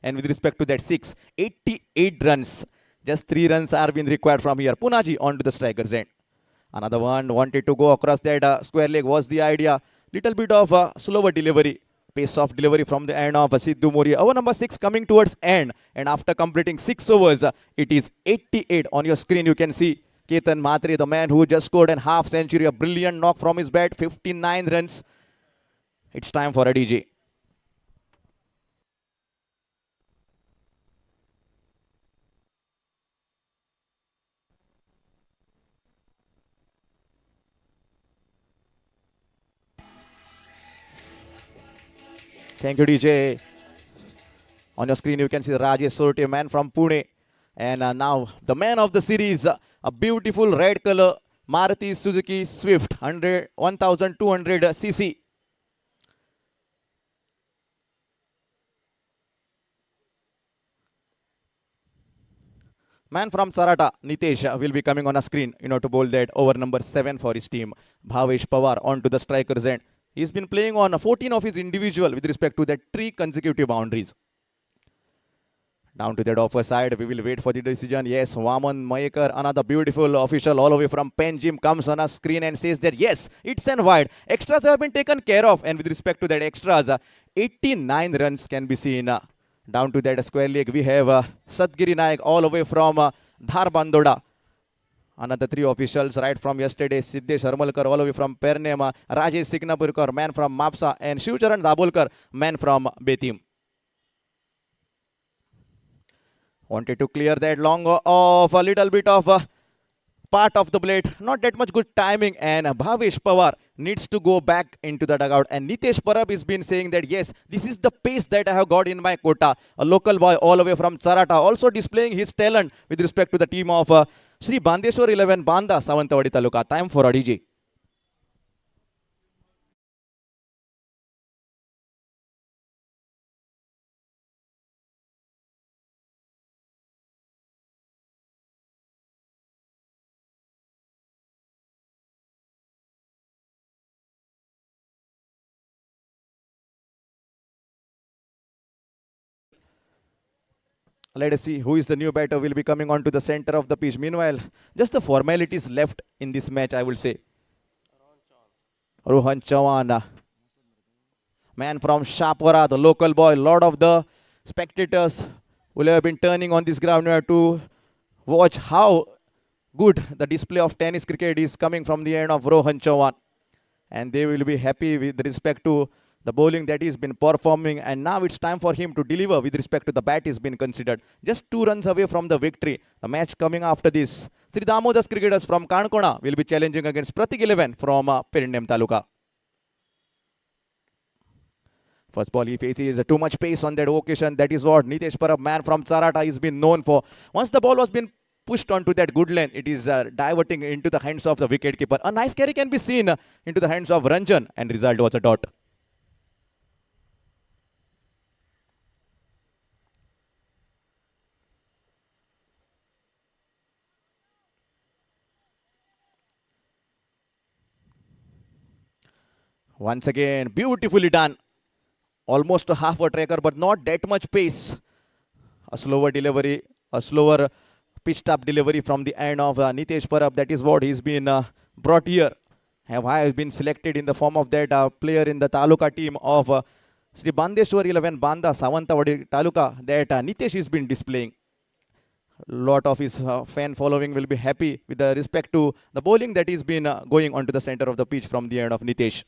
Speaker 3: And with respect to that 6, 88 runs. Just 3 runs are being required from here. Punaji onto the striker's end. Another one wanted to go across that square leg was the idea. Little bit of a slower delivery. Pace of delivery from the end of Sidhu Moria. Over number 6 coming towards end. And after completing 6 overs, it is 88. On your screen you can see Ketan Mhatre, the man who just scored a half century. A brilliant knock from his bat. 59 runs. It's time for a DJ. Thank you, DJ. On your screen, you can see Rajesh Sorte, man from Pune. And now the man of the series, a beautiful red color Maruti Suzuki Swift 1200 cc. Man from Sarata, Nitesh, will be coming on a screen, to bowl that over number 7 for his team. Bhavesh Pawar onto the striker's end. He's been playing on 14 of his individual with respect to that 3 consecutive boundaries. Down to that offer side, we will wait for the decision. Yes, Vaman Mayekar, another beautiful official all the way from Penjim, comes on a screen and says that yes, it's an wide. Extras have been taken care of, and with respect to that extras, 89 runs can be seen. Down to that square leg, we have Satgiri Naik all the way from Dhar Bandoda. Another 3 officials right from yesterday. Siddesh Harmalkar all the way from Pernema. Rajesh Signapurkar, man from Mapsa. And Shivcharan Dabulkar, man from Betim. Wanted to clear that long off. A little bit of part of the blade. Not that much good timing. And Bhavesh Pawar needs to go back into the dugout. And Nitesh Parab has been saying that yes, this is the pace that I have got in my quota. A local boy all the way from Sarata. Also displaying his talent with respect to the team of Sri Bandeshwar 11 Banda Savantawadi Taluka. Time for a DJ. Let us see who is the new batter will be coming on to the center of the pitch. Meanwhile, just the formalities left in this match, I will say. Rohan Chavan, man from Shapura, the local boy. Lot of the spectators will have been turning on this ground here to watch how good the display of tennis cricket is coming from the end of Rohan Chavan. And they will be happy with respect to the bowling that he's been performing, and now it's time for him to deliver with respect to the bat he's been considered. Just 2 runs away from the victory. The match coming after this. Sri Damodas cricketers from Kankona will be challenging against Pratik 11 from Perindem Taluka. First ball he faces too much pace on that occasion. That is what Nitesh Parab, man from Sarata, has been known for. Once the ball was been pushed onto that good lane, it is diverting into the hands of the wicketkeeper. A nice carry can be seen into the hands of Ranjan, and result was a dot. Once again, beautifully done. Almost a half a tracker, but not that much pace. A slower delivery, a slower pitched up delivery from the end of Nitesh Parab. That is what he's been brought here. Have been selected in the form of that player in the Taluka team of Sri Bandeshwar 11 Banda Savantawadi Taluka that Nitesh has been displaying. Lot of his fan following will be happy with the respect to the bowling that he's been going onto the center of the pitch from the end of Nitesh.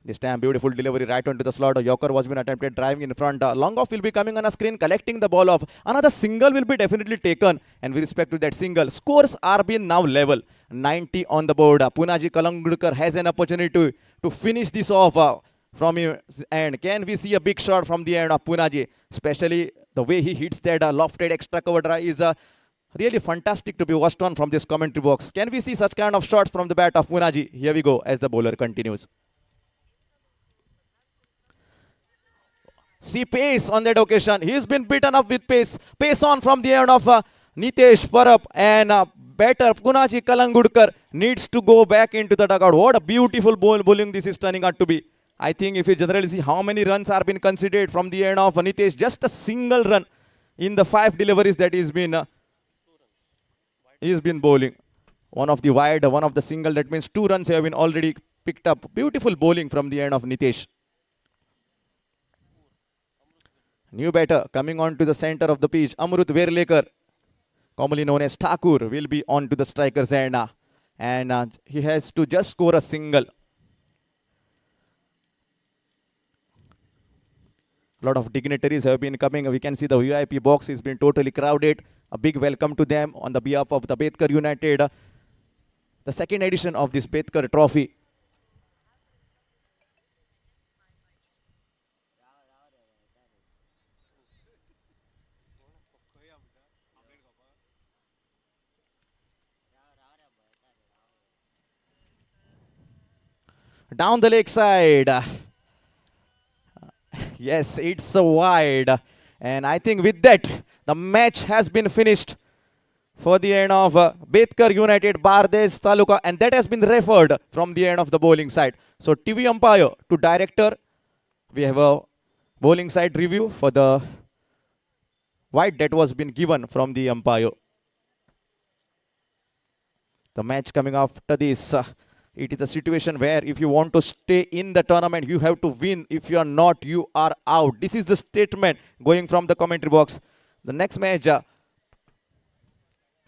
Speaker 3: This time beautiful delivery right onto the slot. A Yorker was been attempted driving in front. Long off will be coming on a screen, collecting the ball off. Another single will be definitely taken. And with respect to that single, scores are being now level. 90 on the board. Punaji Kalangudkar has an opportunity to finish this off from his end. Can we see a big shot from the end of Punaji? Especially the way he hits that lofted extra cover drive is really fantastic to be watched on from this commentary box. Can we see such kind of shots from the bat of Punaji? Here we go as the bowler continues. See pace on that occasion. He's been beaten up with pace. Pace on from the end of Nitesh Parab and batter Punaji Kalangudkar needs to go back into the dugout. What a beautiful bowling this is turning out to be. I think if you generally see how many runs are been considered from the end of Nitesh, just a single run in the 5 deliveries that he's been bowling. One of the wide, one of the single. That means 2 runs have been already picked up. Beautiful bowling from the end of Nitesh. New batter coming on to the center of the pitch. Amrut Verlekar, commonly known as Thakur, will be on to the striker's end. And he has to just score a single. A lot of dignitaries have been coming. We can see the VIP box has been totally crowded. A big welcome to them on the behalf of the Betkar United. The second edition of this Betkar Trophy. Down the leg side. Yes, it's a wide. And I think with that, the match has been finished for the end of Betkar United, Bardesh Taluka. And that has been referred from the end of the bowling side. So TV umpire to director. We have a bowling side review for the wide that was been given from the umpire. The match coming after this. It is a situation where if you want to stay in the tournament, you have to win. If you are not, you are out. This is the statement going from the commentary box. The next match,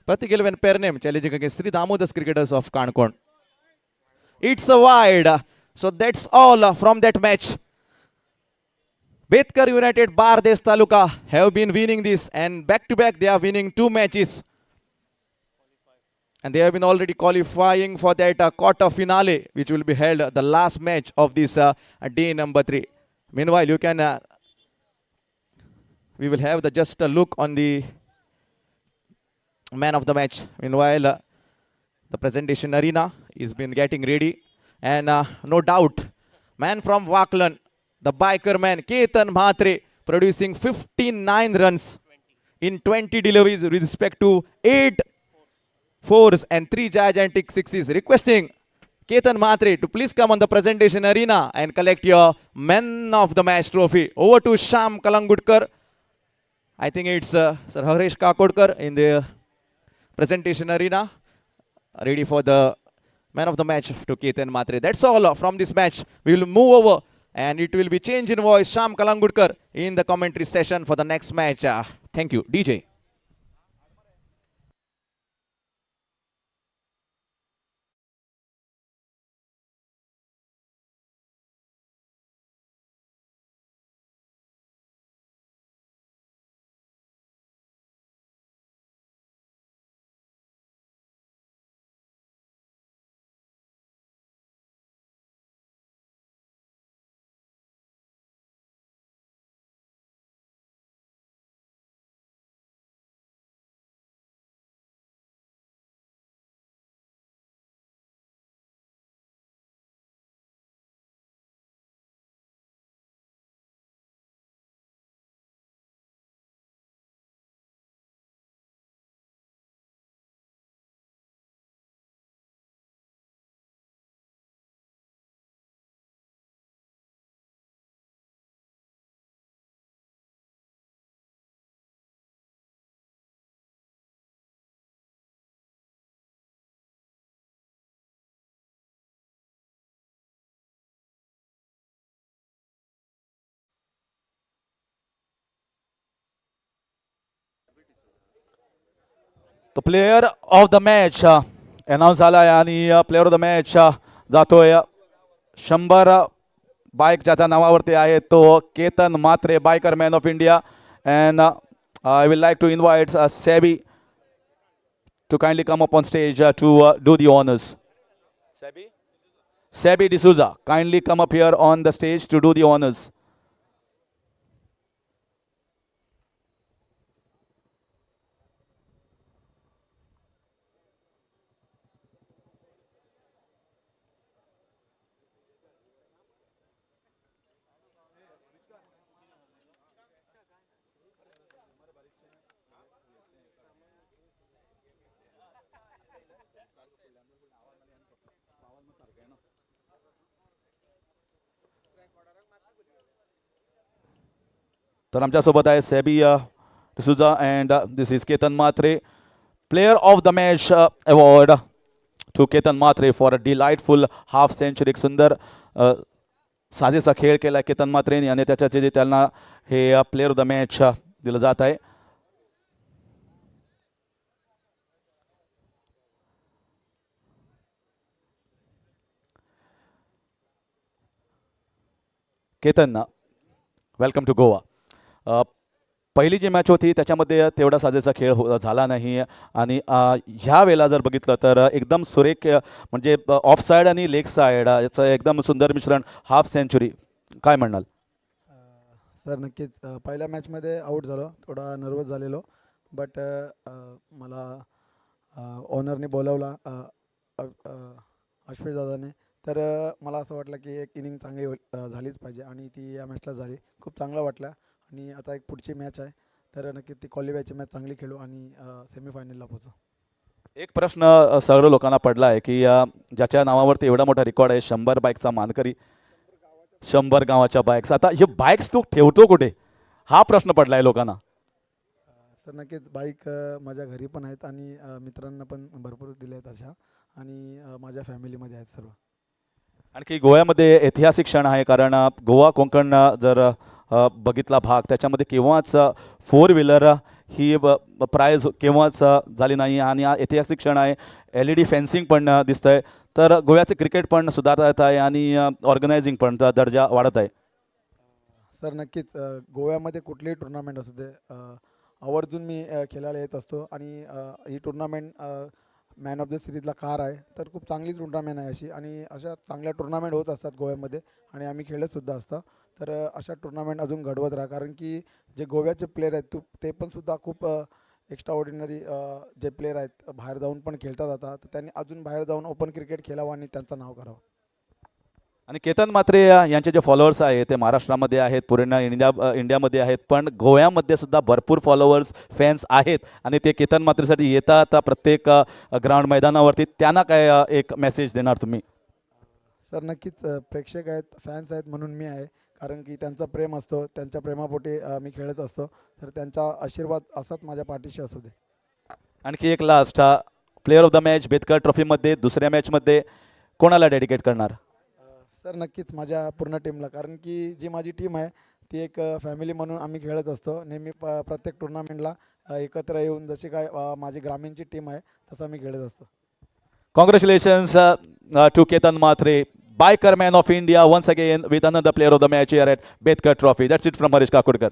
Speaker 3: Pratik 11 pair name challenging against Sri Damodas Cricketers of Kankon. It's a wide. So that's all from that match. Betkar United, Bardesh Taluka have been winning this, and back to back they are winning 2 matches. And they have been already qualifying for that quarter finale, which will be held the last match of this day number 3. Meanwhile, you can, we will have just a look on the man of the match. Meanwhile, the presentation arena is been getting ready. And no doubt, man from Waklan, the biker man, Ketan Mhatre, producing 59 runs in 20 deliveries with respect to 8 4s and 3 gigantic 6s. Requesting Ketan Mhatre to please come on the presentation arena and collect your man of the match trophy. Over to Sham Kalangudkar. I think it's Sir Haresh Kakodkar in the presentation arena, ready for the man of the match to Ketan Mhatre. That's all from this match. We will move over and it will be change in voice. Sham Kalangudkar in the commentary session for the next match. Thank you, DJ.
Speaker 6: तो player of the match announce झालाय आणि player of the match जातोय 100 bike ज्याच्या नावावरती आहे तो Ketan Mhatre, biker man of India. And I will like to invite सेबी to kindly come up on stage to do the honors. Sebi D'Souza, kindly come up here on the stage to do the honors. तर आमच्यासोबत आहे Sebi D'Souza and this is Ketan Mhatre. Player of the match award to Ketan Mhatre for a delightful half century. एक सुंदर साजेसा खेळ केला केतन मात्रेने आणि त्याच्याचे जे त्यांना हे प्लेयर ऑफ द मॅच दिलं जात आहे. Ketan, welcome to Goa. पहिली जी मॅच होती त्याच्यामध्ये तेवढा साजेसा खेळ झाला नाही आणि ह्या वेळेला जर बघितलं तर एकदम सुरेख म्हणजे ऑफ साईड आणि लेग साईड याचं एकदम सुंदर मिश्रण, हाफ सेंचुरी. काय म्हणाल?
Speaker 10: सर नक्कीच पहिल्या मॅचमध्ये आऊट झालो, थोडा नर्वस झालेलो, बट मला ओनरने बोलवला अश्विन दादाने, तर मला असं वाटलं की एक इनिंग चांगली झालीच पाहिजे आणि ती या मॅचला झाली. खूप चांगलं वाटलं आणि आता एक पुढची मॅच आहे, तर नक्की ती क्वालिफायची मॅच चांगली खेळू आणि सेमीफायनलला पोहोचू.
Speaker 6: एक प्रश्न सर्व लोकांना पडला आहे की ज्याच्या नावावरती एवढा मोठा रेकॉर्ड आहे, 100 बाईकचा मानकरी, 100 गावाच्या बाईक्स, आता हे बाईक्स तू ठेवतो कुठे, हा प्रश्न पडला आहे लोकांना.
Speaker 10: सर नक्कीच बाईक माझ्या घरी पण आहेत आणि मित्रांना पण भरपूर दिले आहेत अशा, आणि माझ्या फॅमिलीमध्ये आहेत सर्व.
Speaker 6: आणखी गोव्यामध्ये ऐतिहासिक क्षण आहे, कारण गोवा कोकण जर बघितला भाग त्याच्यामध्ये केव्हाच 4 व्हीलर ही प्राइज केव्हाच झाली नाही आणि हा ऐतिहासिक क्षण आहे. LED फेन्सिंग पण दिसतंय, तर गोव्याचे क्रिकेट पण सुधारत आहे आणि ऑर्गनायझिंग पण दर्जा वाढत आहे.
Speaker 10: सर नक्कीच गोव्यामध्ये कुठलीही टुर्नामेंट असू दे आवर्जून मी खेळायला येत असतो आणि ही टुर्नामेंट मॅन ऑफ द सिरीजला कार आहे, तर खूप चांगली टुर्नामेंट आहे अशी, आणि अशा चांगल्या टुर्नामेंट होत असतात गोव्यामध्ये आणि आम्ही खेळतसुद्धा असतो. तर अशा टुर्नामेंट अजून घडवत राहा, कारण की जे गोव्याचे प्लेयर आहेत ते पण सुद्धा खूप एक्स्ट्रा ऑर्डिनरी जे प्लेयर आहेत, बाहेर जाऊन पण खेळतात आता, तर त्यांनी अजून बाहेर जाऊन ओपन क्रिकेट खेळावं आणि त्यांचं नाव करावं.
Speaker 6: आणि केतन मात्रे यांचे जे फॉलोअर्स आहेत ते महाराष्ट्रामध्ये आहेत, पूर्ण इंडियामध्ये आहेत, पण गोव्यामध्ये सुद्धा भरपूर फॉलोअर्स, फॅन्स आहेत आणि ते केतन मात्रेसाठी येतात प्रत्येक ग्राउंड मैदानावरती. त्यांना काय एक मेसेज देणार तुम्ही?
Speaker 10: सर नक्कीच प्रेक्षक आहेत, फॅन्स आहेत म्हणून मी आहे, कारण की त्यांचा प्रेम असतो, त्यांच्या प्रेमापोटी मी खेळत असतो, तर त्यांचा आशीर्वाद असाच माझ्या पाठीशी असू दे.
Speaker 6: आणखी एक last, player of the match Betkar ट्रॉफीमध्ये दुसऱ्या मॅचमध्ये कोणाला डेडिकेट करणार?
Speaker 10: सर नक्कीच माझ्या पूर्ण टीमला, कारण की जी माझी टीम आहे ती एक फॅमिली म्हणून आम्ही खेळत असतो नेहमी. प्रत्येक टुर्नामेंटला एकत्र येऊन, जशी काय माझी ग्रामीणची टीम आहे तसं मी खेळत असतो.
Speaker 6: Congratulations to Ketan Matre, biker man of India, once again with another player of the match here at Betkar Trophy. That's it from Harish Kakurkar.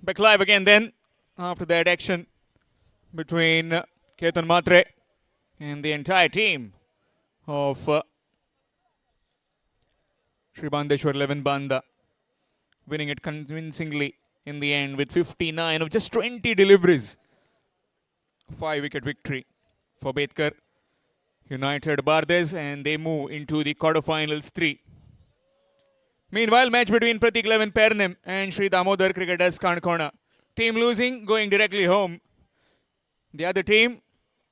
Speaker 2: back live again then after that action between Ketan Matre and the entire team of Sri Bandeshwar 11 Banda, winning it convincingly in the end with 59 of just 20 deliveries. 5-wicket victory for Betkar United Bardes, and they move into the quarterfinals 3. Meanwhile, match between Pratik 11 Pernem and Sri Damodar Cricketers Kankona. Team losing, going directly home. The other team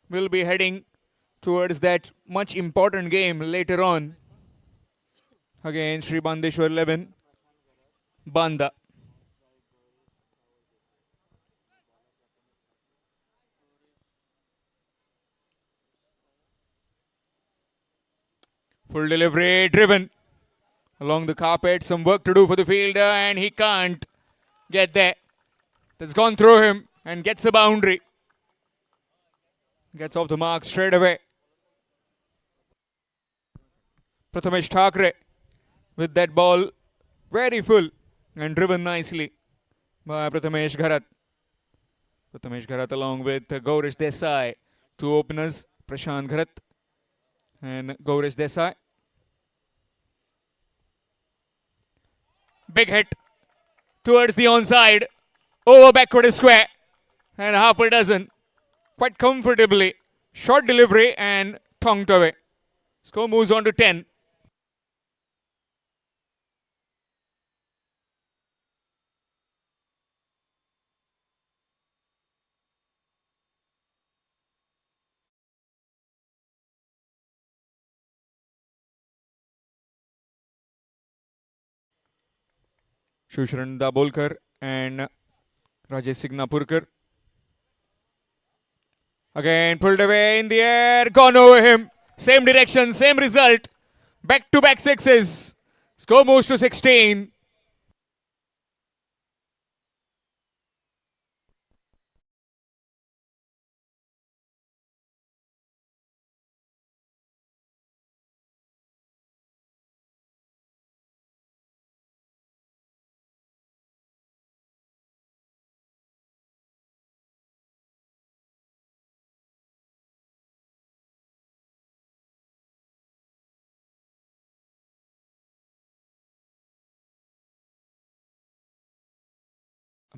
Speaker 2: will be heading towards that much important game later on against Sri Bandeshwar 11 Banda. Full delivery, driven along the carpet. Some work to do for the fielder, and he can't get there. That's gone through him and gets a boundary. Gets off the mark straight away. Prathamesh Thakre with that ball very full and driven nicely by Prathamesh Gharat. Prathamesh Gharat along with Gaurish Desai. Two openers, Prashant Gharat and Gaurish Desai. Big hit towards the onside. Over backward square. And half a dozen. Quite comfortably. Short delivery and thonked away. Score moves on to 10. Shusharan Dabolkar and Rajesh Signapurkar. Again pulled away in the air, gone over him. Same direction, same result. Back-to-back sixes. Score moves to 16.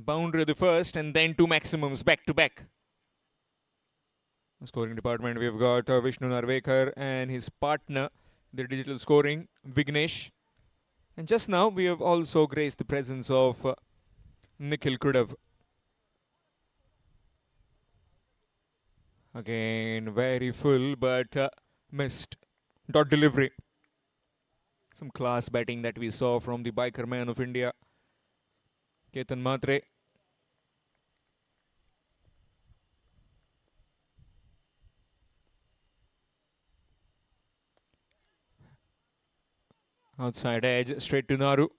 Speaker 2: Boundary the first and then two maximums back-to-back. Scoring department, we've got Vishnu Narvekar and his partner, the digital scoring, Vignesh. And just now, we have also graced the presence of Nikhil Kudav. Again, very full, but missed. Dot delivery. Some class batting that we saw from the biker man of India, Ketan Matre. Outside edge, straight to Naru.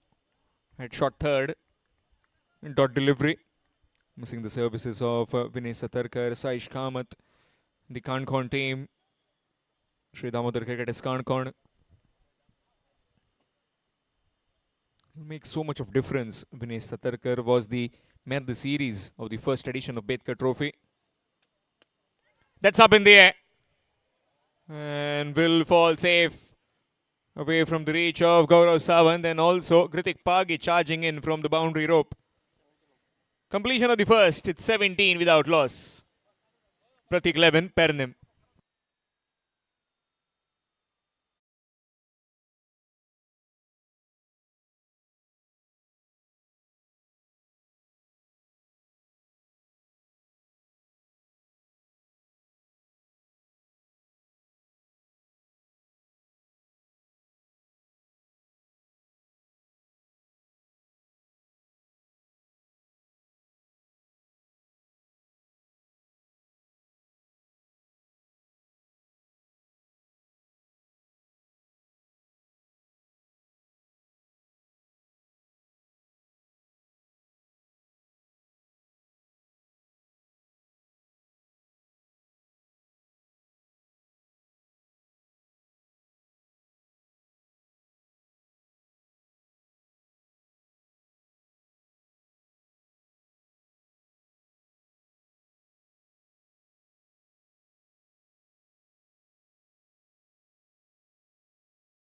Speaker 2: At shot third. Dot delivery. Missing the services of Vinay Satarkar, Saish Kamath, the Kankon team. Sri Damodar Cricketers Kankon. Makes so much of difference. Vinay Satarkar was the man of the series of the first edition of Betkar Trophy. That's up in the air. And will fall safe away from the reach of Gaurav Sawant, and also Kritik Pagi charging in from the boundary rope. Completion of the first. It's 17 without loss. Pratik 11, Pernem.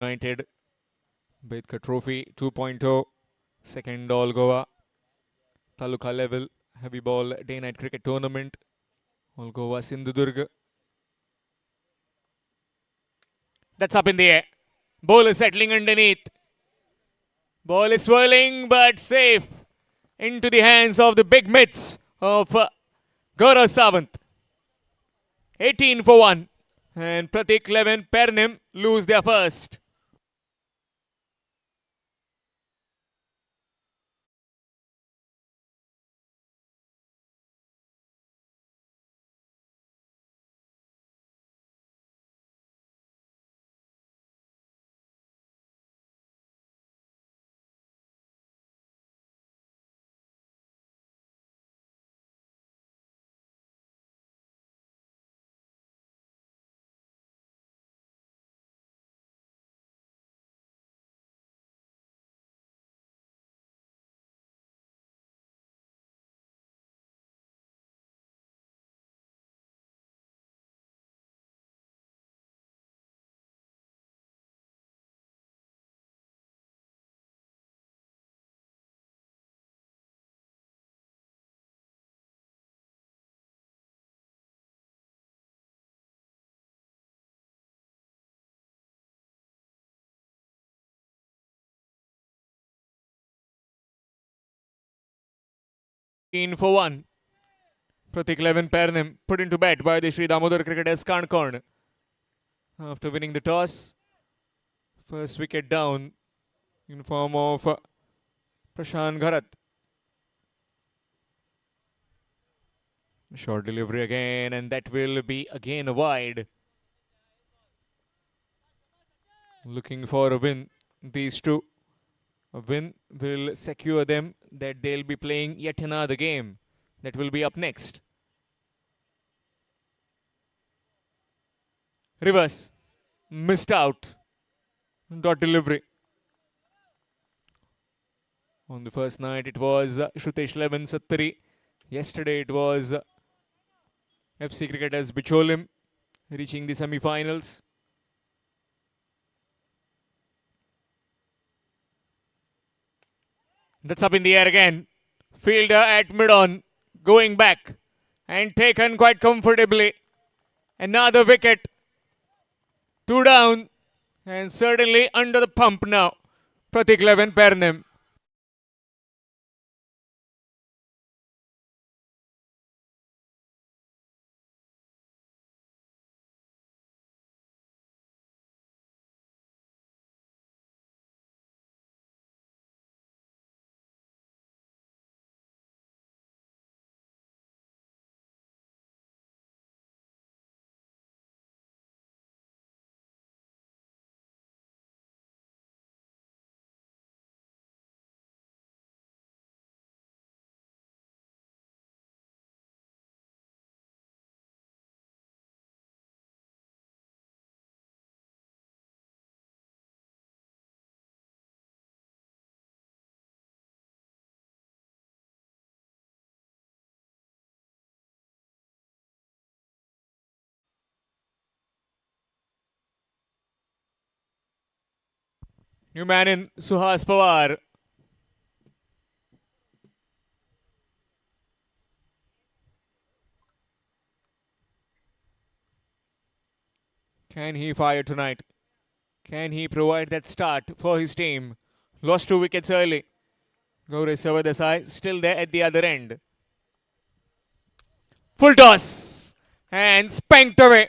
Speaker 2: United Betkar Trophy 2.0 second all Goa Taluka level heavy ball day night cricket tournament all Goa Sindhudurg. That's up in the air. Ball is settling underneath. Ball is swirling but safe into the hands of the big mitts of Gaurav Sawant. 18 for 1 and Pratik 11 Pernim lose their first. For 1. Pratik 11 Pernim put into bat by the Sri Damodar cricketers Kankorn. After winning the toss, first wicket down in form of Prashant Gharat. Short delivery again and that will be again wide. Looking for a win, these two. A win will secure them that they'll be playing yet another game that will be up next. Reverse. Missed out. Dot delivery. On the first night it was Shrutesh 11 Sattari. Yesterday it was FC cricketers Bicholim reaching the semi-finals. That's up in the air again. Fielder at mid-on going back and taken quite comfortably. Another wicket. 2 down and certainly under the pump now. Pratik 11 Pernim. New man in Suhas Pawar. Can he fire tonight? Can he provide that start for his team? Lost 2 wickets early. Gaurav Savadesai still there at the other end. Full toss and spanked away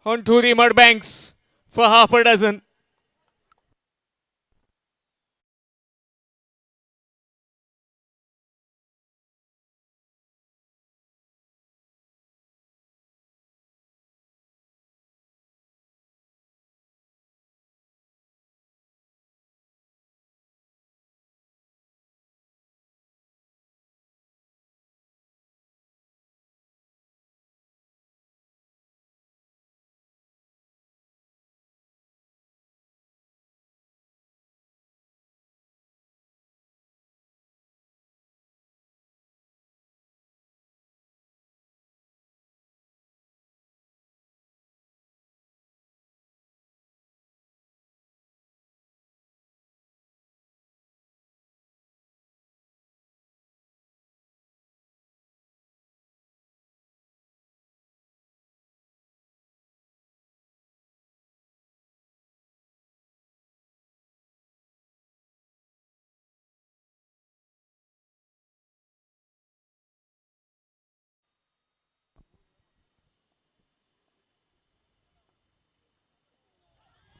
Speaker 2: onto the mud banks for half a dozen.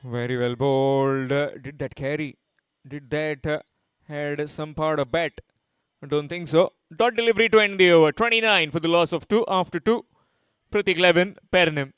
Speaker 2: Very well bowled. Did that carry? Did that had some part of bat? I don't think so. Dot delivery to end the over. 29 for the loss of 2 after 2. Pratik 11, Pernim.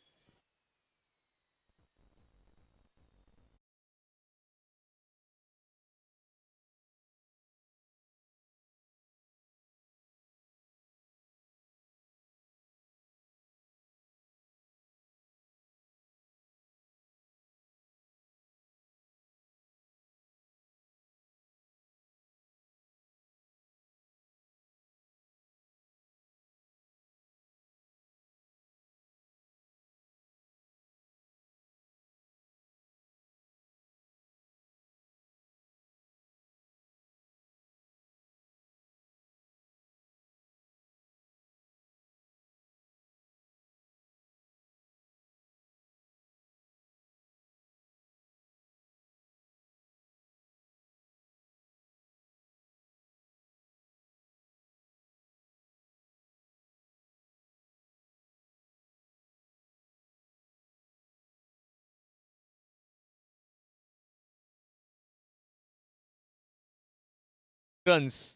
Speaker 2: Runs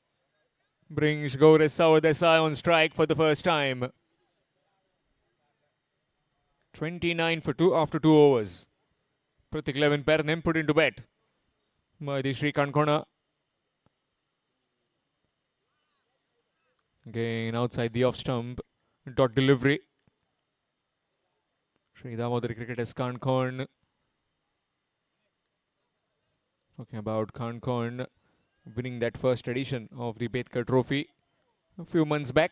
Speaker 2: brings Gaurav Sawadesai on strike for the first time. 29 for 2 after 2 overs. Pratik 11, Pernim put into bat by the Shrikant Kona. Again outside the off stump. Dot delivery. Sri Damodar Cricketers Kankorn. Talking about Kankorn winning that first edition of the Betkar Trophy a few months back.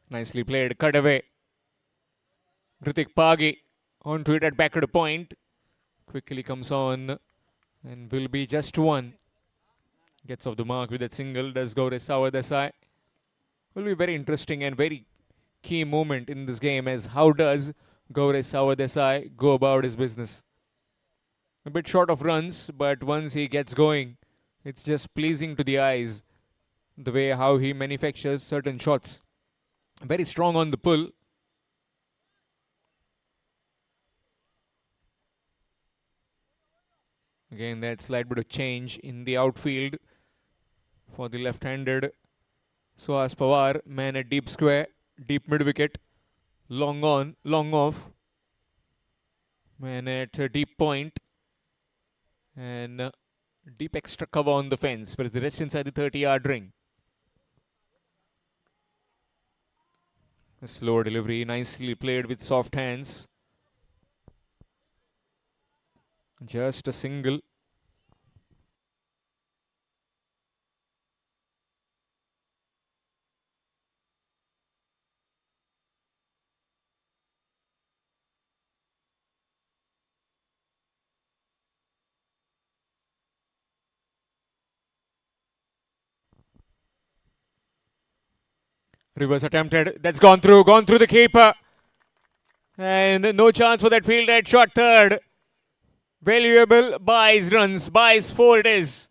Speaker 2: Nicely played, cut away. Ritik Pagi onto it at backward point. Quickly comes on and will be just one. Gets off the mark with that single, does Gaurav Sawadesai. Will be very interesting and very key moment in this game as how does Gaurav Sawadesai go about his business. A bit short of runs, but once he gets going, it's just pleasing to the eyes the way how he manufactures certain shots. Very strong on the pull. Again, that slight bit of change in the outfield for the left-handed Suhas Pawar. Man at deep square, deep mid-wicket, long on, long off. Man at deep point and deep extra cover on the fence, whereas the rest inside the 30-yard ring. A slow delivery, nicely played with soft hands. Just a single. Reverse attempted. That's gone through the keeper. And no chance for that field at short third. Valuable buys runs. Buys 4 it is.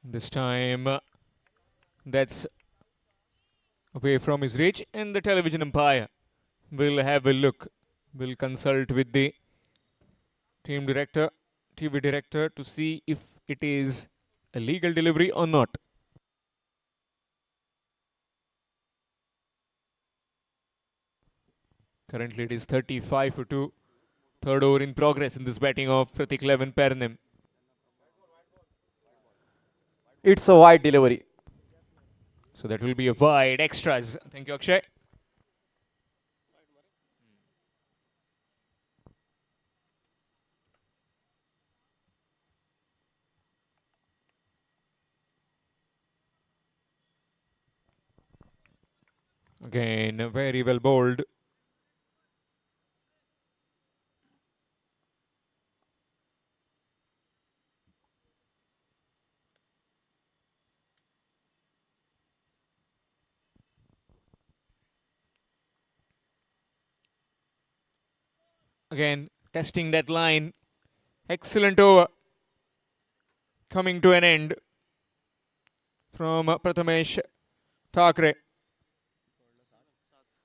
Speaker 2: This time that's away from his reach, and the television umpire will have a look. Will consult with the team director, TV director to see if it is a legal delivery or not. Currently it is 35 for 2. Third over in progress in this batting of Pratik 11 Pernim.
Speaker 3: It's a wide delivery.
Speaker 2: So that will be a wide extras. Thank you, Akshay. Again, very well bowled. Again, testing that line. Excellent over. Coming to an end from Prathamesh Thakre.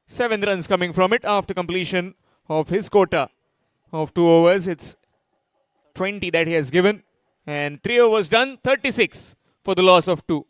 Speaker 2: 7 runs coming from it after completion of his quota of 2 overs. It's 20 that he has given. And 3 overs done, 36 for the loss of 2.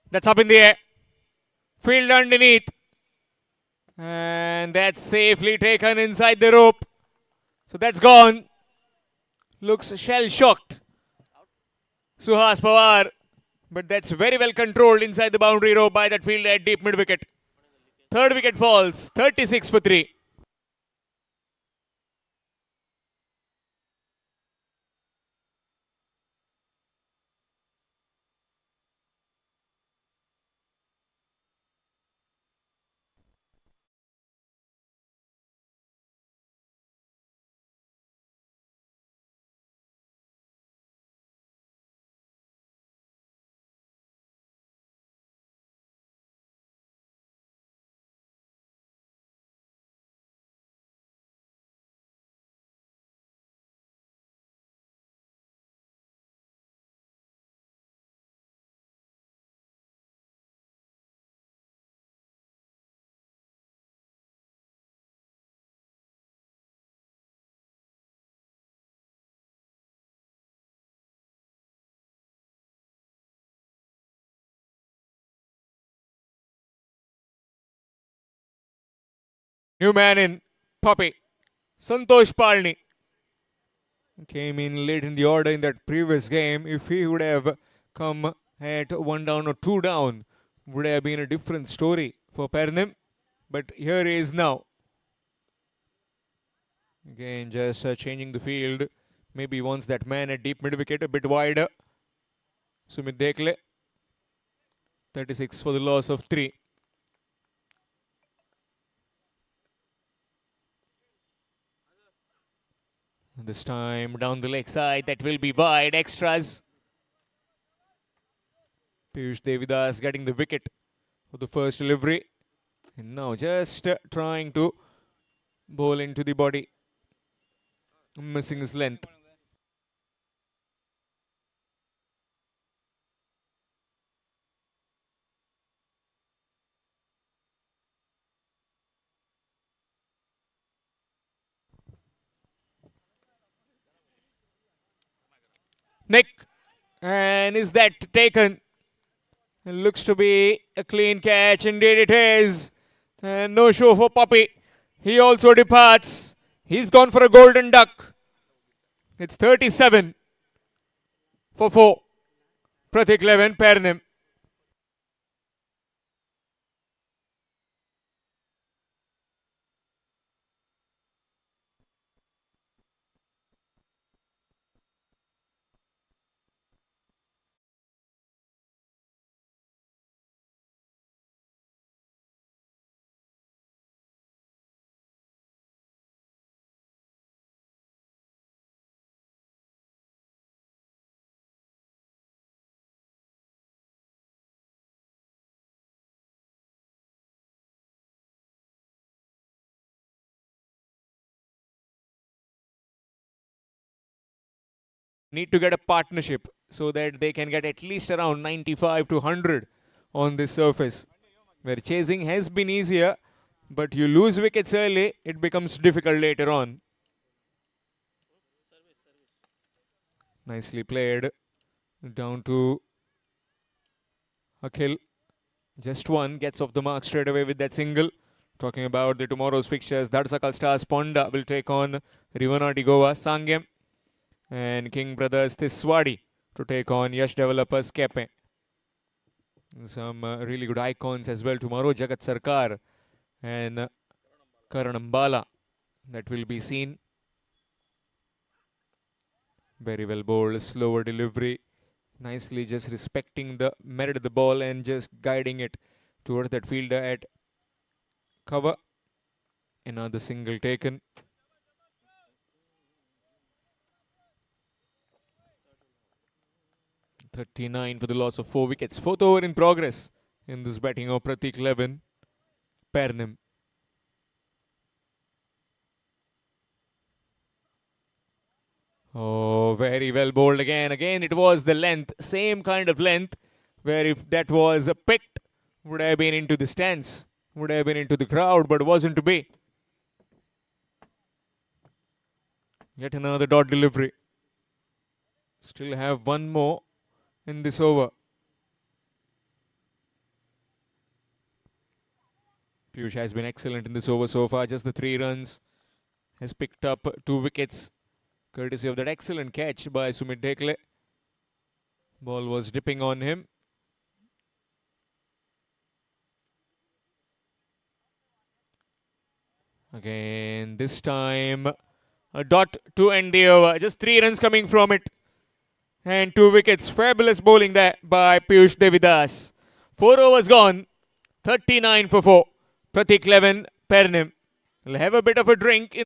Speaker 2: That's up in the air. Field underneath. And that's safely taken inside the rope. So that's gone. Looks shell-shocked. Suhas Pawar. But that's very well controlled inside the boundary rope by that fielder at deep mid-wicket. Third wicket falls. 36 for 3. New man in, Poppy. Santosh Palni came in late in the order in that previous game. If he would have come at 1 down or 2 down, would have been a different story for Pernim. But here he is now. Again, just changing the field. Maybe wants that man at deep mid-wicket a bit wider. Sumit Dekle. 36 for the loss of 3. This time down the leg side, that will be wide. Extras. Piyush Devidas getting the wicket for the first delivery. And now just trying to bowl into the body. Missing his length. Nick. And is that taken? It looks to be a clean catch. Indeed it is. And no show for Poppy. He also departs. He's gone for a golden duck. It's 37 for 4. Pratik 11, Pernim. need to get a partnership so that they can get at least around 95 to 100 on this surface, where chasing has been easier, but you lose wickets early, it becomes difficult later on. Nicely played down to Akhil. Just one, gets off the mark straight away with that single. Talking about the tomorrow's fixtures, Dharsakal Stars Ponda will take on Rivanati Goa Sangyam, and King Brothers Tiswadi to take on Yash Developers Kepe. Some really good icons as well tomorrow, Jagat Sarkar and Karan Ambala, that will be seen. Very well bowled, slower delivery, nicely just respecting the merit of the ball and just guiding it towards that fielder at cover. Another single taken. .39 for the loss of 4 wickets. 4th over in progress in this batting of Pratik Levin Pernim. Oh, very well bowled again. Again, it was the length, same kind of length, where if that was picked, would have been into the stands, would have been into the crowd, but wasn't to be. Yet another dot delivery. Still have one more in this over. Piyush has been excellent in this over so far. Just the 3 runs. Has picked up 2 wickets, courtesy of that excellent catch by Sumit Dekle. Ball was dipping on him. Again, this time a dot to end the over. Just 3 runs coming from it. And 2 wickets. Fabulous bowling there by Piyush Devidas. 4 overs gone. 39 for 4. Pratik Levin Pernim will have a bit of a drink.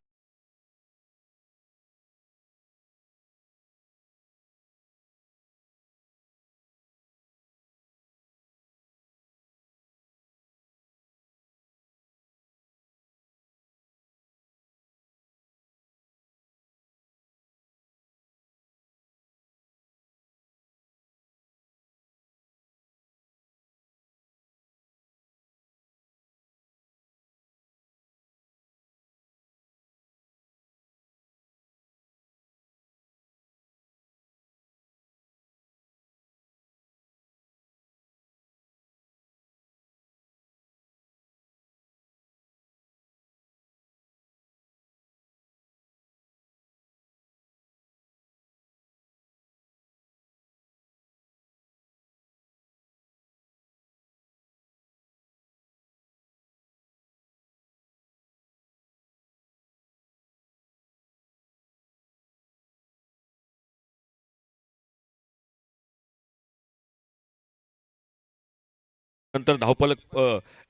Speaker 7: नंतर धावफलक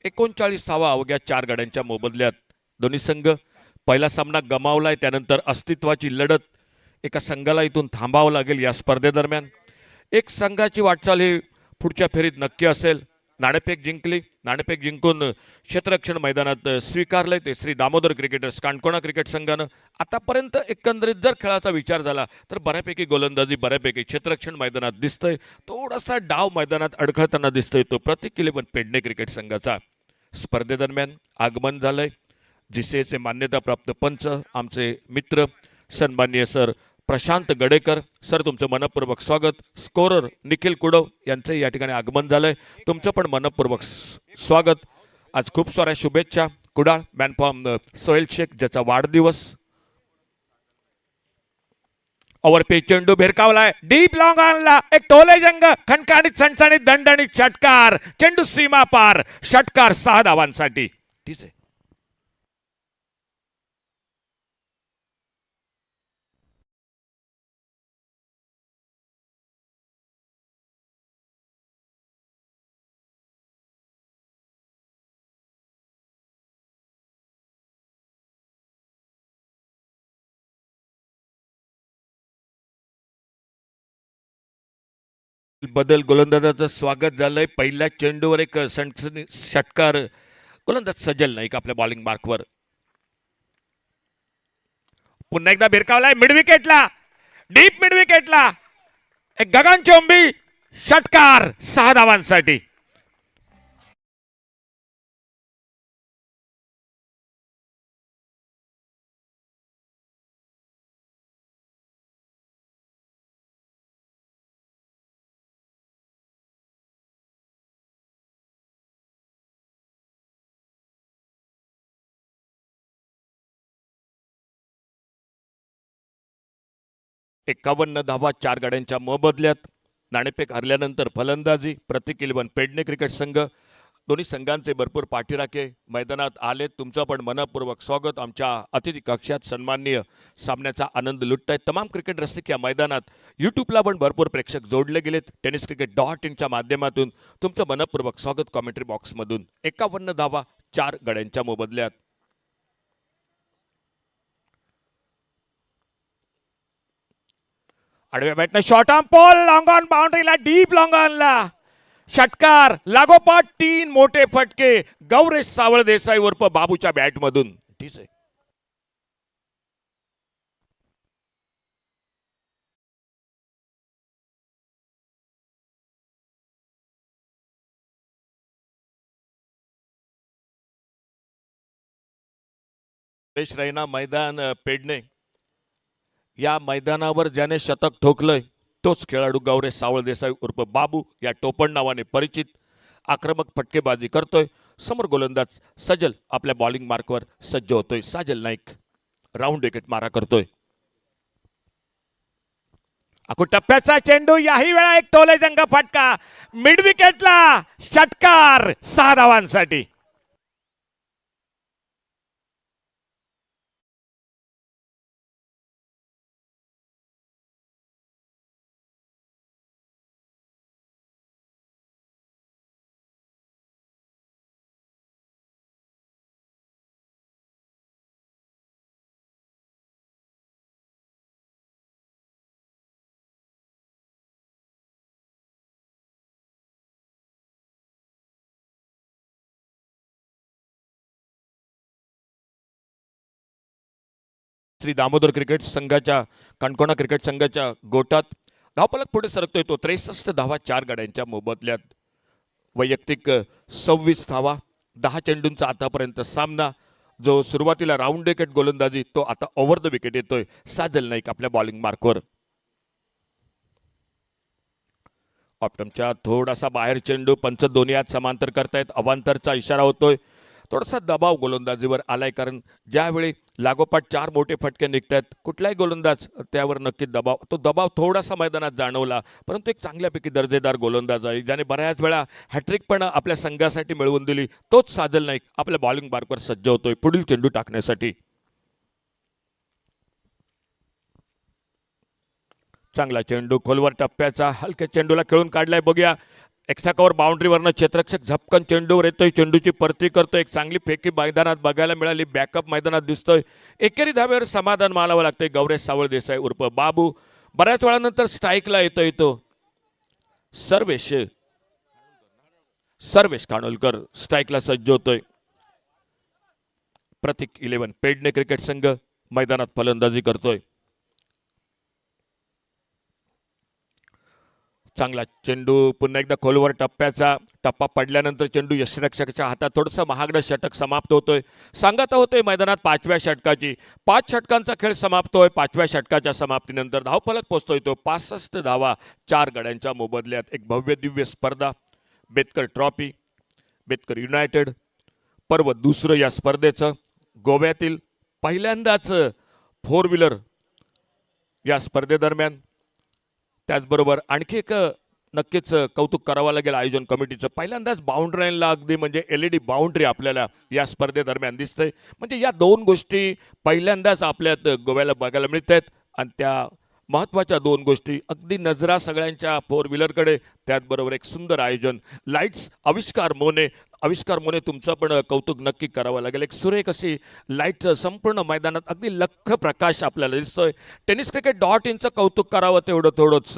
Speaker 7: 39वा अवघ्या 4 गड्यांच्या मोबदल्यात दोन्ही संघ पहिला सामना गमावलाय. त्यानंतर अस्तित्वाची लढत एका संघाला इथून थांबावं लागेल या स्पर्धेदरम्यान. एक संघाची वाटचाल ही पुढच्या फेरीत नक्की असेल. नाणेफेक जिंकली. नाणेफेक जिंकून क्षेत्ररक्षण मैदानात स्वीकारले ते श्री दामोदर क्रिकेटर्स काणकोणा क्रिकेट संघानं. आतापर्यंत एकंदरीत जर खेळाचा विचार झाला तर बऱ्यापैकी गोलंदाजी बऱ्यापैकी क्षेत्ररक्षण मैदानात दिसतंय. थोडासा डाव मैदानात अडखळताना दिसतोय तो प्रतीक इलेव्हन पेडणे क्रिकेट संघाचा. स्पर्धेदरम्यान आगमन झालंय जीसीएचे मान्यताप्राप्त पंच आमचे मित्र सन्माननीय सर प्रशांत गडेकर. सर तुमचं मनपूर्वक स्वागत. स्कोरर निखिल कुडव यांचं या ठिकाणी आगमन झालंय. तुमचं पण मनपूर्वक स्वागत. आज खूप साऱ्या शुभेच्छा. कुडाळ मॅनफॉर्म सोहेल शेख ज्याचा वाढदिवस. ओव्हर पे चेंडू भिरकावलाय. डीप लॉंग आणला. एक टोले जंग खणखणीत सणसणीत दणदणीत षटकार. चेंडू सीमा पार. षटकार 6 धावांसाठी. ठीक आहे. बदल गोलंदाजाचं स्वागत झालंय. पहिल्या चेंडूवर एक सणसणी षटकार. गोलंदाज सजल नाईक आपल्या बॉलिंग मार्कवर. पुन्हा एकदा भिरकावलाय मिड विकेटला. डीप मिड विकेटला एक गगनचुंबी षटकार 6 धावांसाठी. एकावन्न धावा 4 गाड्यांच्या मोबदल्यात. नाणेफेक हरल्यानंतर फलंदाजी प्रत्येक 11 पेडणे क्रिकेट संघ दोन्ही संघांचे भरपूर पाठीराखे मैदानात आले. तुमचं पण मनपूर्वक स्वागत. आमच्या अतिथी कक्षात सन्माननीय सामन्याचा आनंद लुटतायत तमाम क्रिकेट रसिक या मैदानात. यूट्यूबला पण भरपूर प्रेक्षक जोडले गेलेत. tenniscricket.in च्या माध्यमातून तुमचं मनपूर्वक स्वागत. कॉमेंट्री बॉक्समधून 51 धावा 4 गड्यांच्या मोबदल्यात. आडव्या बॅटनं short arm pull long on बाउंड्रीला डीप लॉंग ऑनला षटकार. लागोपाठ 3 मोठे फटके गौरेश सावळ देसाई उर्फ बाबूच्या बॅटमधून. ठीक आहे. सुरेश रैना मैदान पेडणे या मैदानावर ज्याने शतक ठोकलंय तोच खेळाडू गौरेश सावळ देसाई उर्फ बाबू या टोपण नावाने परिचित. आक्रमक फटकेबाजी करतोय. समोर गोलंदाज सजल आपल्या बॉलिंग मार्कवर सज्ज होतोय. साजल नाईक राऊंड विकेट मारा करतोय. अकू टप्प्याचा चेंडू याही वेळा एक टोले जंग फटका मिड विकेटला षटकार 6 धावांसाठी. श्री दामोदर क्रिकेट संघाच्या कणकोणा क्रिकेट संघाच्या गोटात धावफलक पुढे सरकतोय तो 63 धावा 4 गाड्यांच्या मोबदल्यात. वैयक्तिक 26 धावा 10 चेंडूंचा आतापर्यंत सामना. जो सुरुवातीला राऊंड विकेट गोलंदाजी तो आता ओव्हर द विकेट येतोय. साजल नाईक आपल्या बॉलिंग मार्कवर. ऑप्टमच्या थोडासा बाहेर चेंडू पंच दोन्ही हात समांतर करतायत. अवांतरचा इशारा होतोय. थोडासा दबाव गोलंदाजीवर आलाय कारण ज्यावेळी लागोपाठ 4 मोठे फटके निघतात कुठलाही गोलंदाज त्यावर नक्की तो दबाव थोडासा मैदानात जाणवला. परंतु एक चांगल्यापैकी दर्जेदार गोलंदाज आहे ज्याने बऱ्याच वेळा हॅट्रिक पण आपल्या संघासाठी मिळवून दिली. तोच साजल नाईक आपल्या बॉलिंग मार्कवर सज्ज होतोय पुढील चेंडू टाकण्यासाठी. चांगला चेंडू खोलवर टप्प्याचा हलक्या चेंडूला खेळून काढलाय. बघूया एक्स्ट्रा कव्हर बाउंड्रीवरनं क्षेत्ररक्षक झपकन चेंडूवर येतोय. चेंडूची परती करतोय. एक चांगली फेकी मैदानात बघायला मिळाली. बॅकअप मैदानात दिसतोय. एकेरी धाब्यावर समाधान मानावं लागतंय गौरेश सावळ देसाई उर्फ बाबू. बऱ्याच वेळानंतर स्ट्राईकला येतोय तो सर्वेश खानोलकर स्ट्राईकला सज्ज होतोय. प्रतीक 11 पेडणे क्रिकेट संघ मैदानात फलंदाजी करतोय. चांगला चेंडू पुन्हा एकदा खोलवर टप्प्याचा. टप्पा पडल्यानंतर चेंडू यष्टिरक्षकाच्या हातात थोडंसं महागडं षटक समाप्त होतोय. सांगता होतोय मैदानात 5व्या षटकाची. 5 षटकांचा खेळ समाप्त होय. 5व्या षटकाच्या समाप्तीनंतर धावफलक पोहोचतोय तो 65 धावा 4 गड्यांच्या मोबदल्यात. एक भव्य दिव्य स्पर्धा बेतकर ट्रॉफी बेतकर युनायटेड पर्व दुसरं या स्पर्धेचं. गोव्यातील पहिल्यांदाच 4 व्हीलर या स्पर्धेदरम्यान. त्याचबरोबर आणखी एक नक्कीच कौतुक करावं लागेल आयोजन कमिटीचं. पहिल्यांदाच बाउंड्री लाईनला अगदी म्हणजे LED बाउंड्री आपल्याला या स्पर्धेदरम्यान दिसतंय. म्हणजे या 2 गोष्टी पहिल्यांदाच आपल्यात गोव्याला बघायला मिळत आहेत. आणि त्या महत्त्वाच्या 2 गोष्टी अगदी नजरा सगळ्यांच्या 4 व्हीलरकडे. त्याचबरोबर एक सुंदर आयोजन. लाईट्स आविष्कार मोने तुमचं पण कौतुक नक्की करावं लागेल. एक सुरेख अशी लाईट संपूर्ण मैदानात अगदी लख्ख प्रकाश आपल्याला दिसतोय. tenniscricket.in चं कौतुक करावं तेवढं थोडंच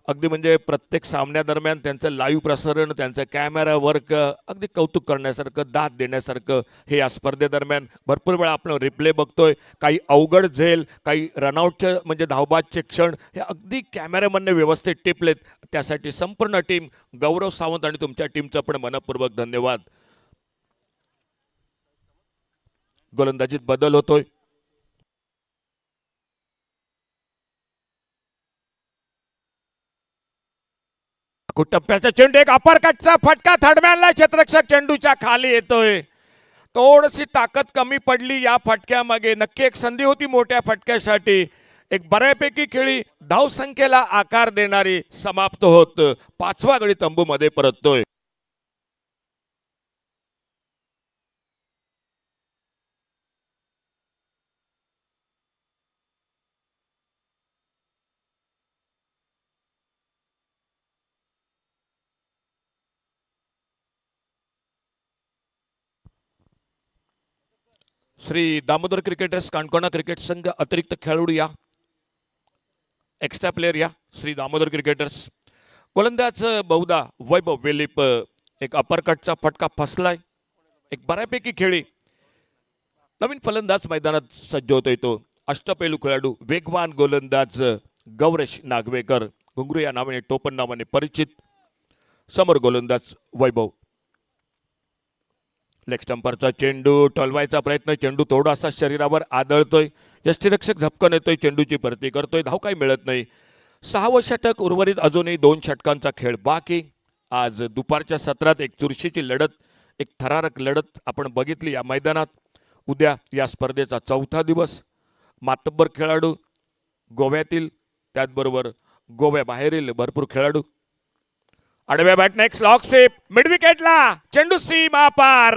Speaker 7: अगदी म्हणजे प्रत्येक सामन्यादरम्यान त्यांचं लाईव्ह प्रसारण, त्यांचं कॅमेरा वर्क अगदी कौतुक करण्यासारखं, दाद देण्यासारखं हे या स्पर्धेदरम्यान भरपूर वेळा आपण रिप्ले बघतोय. काही अवघड झेल, काही रनआउटचे म्हणजे धावबादचे क्षण हे अगदी कॅमेरामनने व्यवस्थित टिपलेत. त्यासाठी संपूर्ण टीम, गौरव सावंत आणि तुमच्या टीमचं पण मनपूर्वक धन्यवाद. गोलंदाजीत बदल होतोय. टप्प्याचा चेंडू, एक अपरकटचा फटका, थर्डमॅनला क्षेत्ररक्षक चेंडूच्या खाली येतोय. थोडीशी ताकद कमी पडली या फटक्यामागे. नक्की एक संधी होती मोठ्या फटक्यासाठी. एक बऱ्यापैकी खेळी धावसंख्येला आकार देणारी समाप्त होत 5वा गडी तंबूमध्ये परततोय. श्री दामोदर क्रिकेटर्स काणकोणा क्रिकेट संघ अतिरिक्त खेळाडू या, एक्स्ट्रा प्लेयर या, श्री दामोदर क्रिकेटर्स. गोलंदाज बहुधा वैभव वेलिप, एक अपरकटचा फटका फसलाय. एक बऱ्यापैकी खेळी. नवीन फलंदाज मैदानात सज्ज होतोय तो अष्टपैलू खेळाडू वेगवान गोलंदाज गौरेश नागवेकर, घुंगरू या नावाने टोपण नावाने परिचित. समोर गोलंदाज वैभव. लेग स्टंपरचा चेंडू टोलवायचा प्रयत्न, चेंडू थोडासा शरीरावर आदळतोय. यष्टीरक्षक झपकन येतोय, चेंडूची परती करतोय, धाव काही मिळत नाही. 6वं षटक उर्वरित, अजूनही 2 षटकांचा खेळ बाकी. आज दुपारच्या सत्रात एक चुरशीची लढत, एक थरारक लढत आपण बघितली या मैदानात. उद्या या स्पर्धेचा 4था दिवस. मातब्बर खेळाडू गोव्यातील, त्याचबरोबर गोव्याबाहेरील भरपूर खेळाडू. आडव्या बॅटने एक स्लॉग स्वीप, मिड विकेटला चेंडू सीमा पार,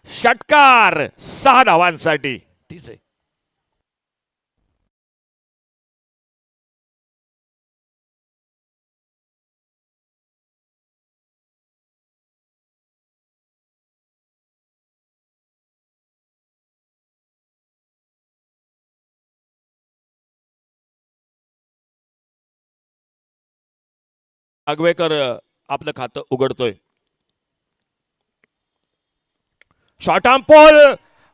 Speaker 7: षटकार 6 धावांसाठी. ठीक आहे. नागवेकर आपलं खातं उघडतोय. शॉर्ट आर्म पोल,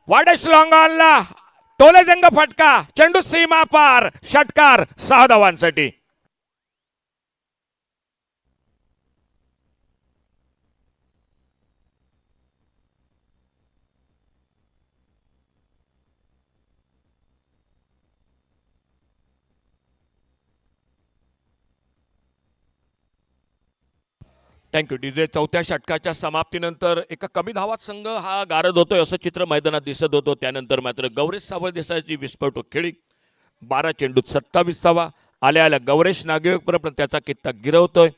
Speaker 7: वाडेश लॉंग ऑनला टोलेजंग फटका, चेंडू सीमा पार, षटकार 6 धावांसाठी. Thank you DJ. 4थ्या षटकाच्या समाप्तीनंतर एका कमी धावात संघ हा गारद होतोय असं चित्र मैदानात दिसत होतं. त्यानंतर मात्र गौरेश सावळ देसाईची विस्फोटक खेळी. 12 चेंडूत 27 धावा आल्या आल्या गौरेश नागवेकर पण त्याचा कित्ता गिरवतोय.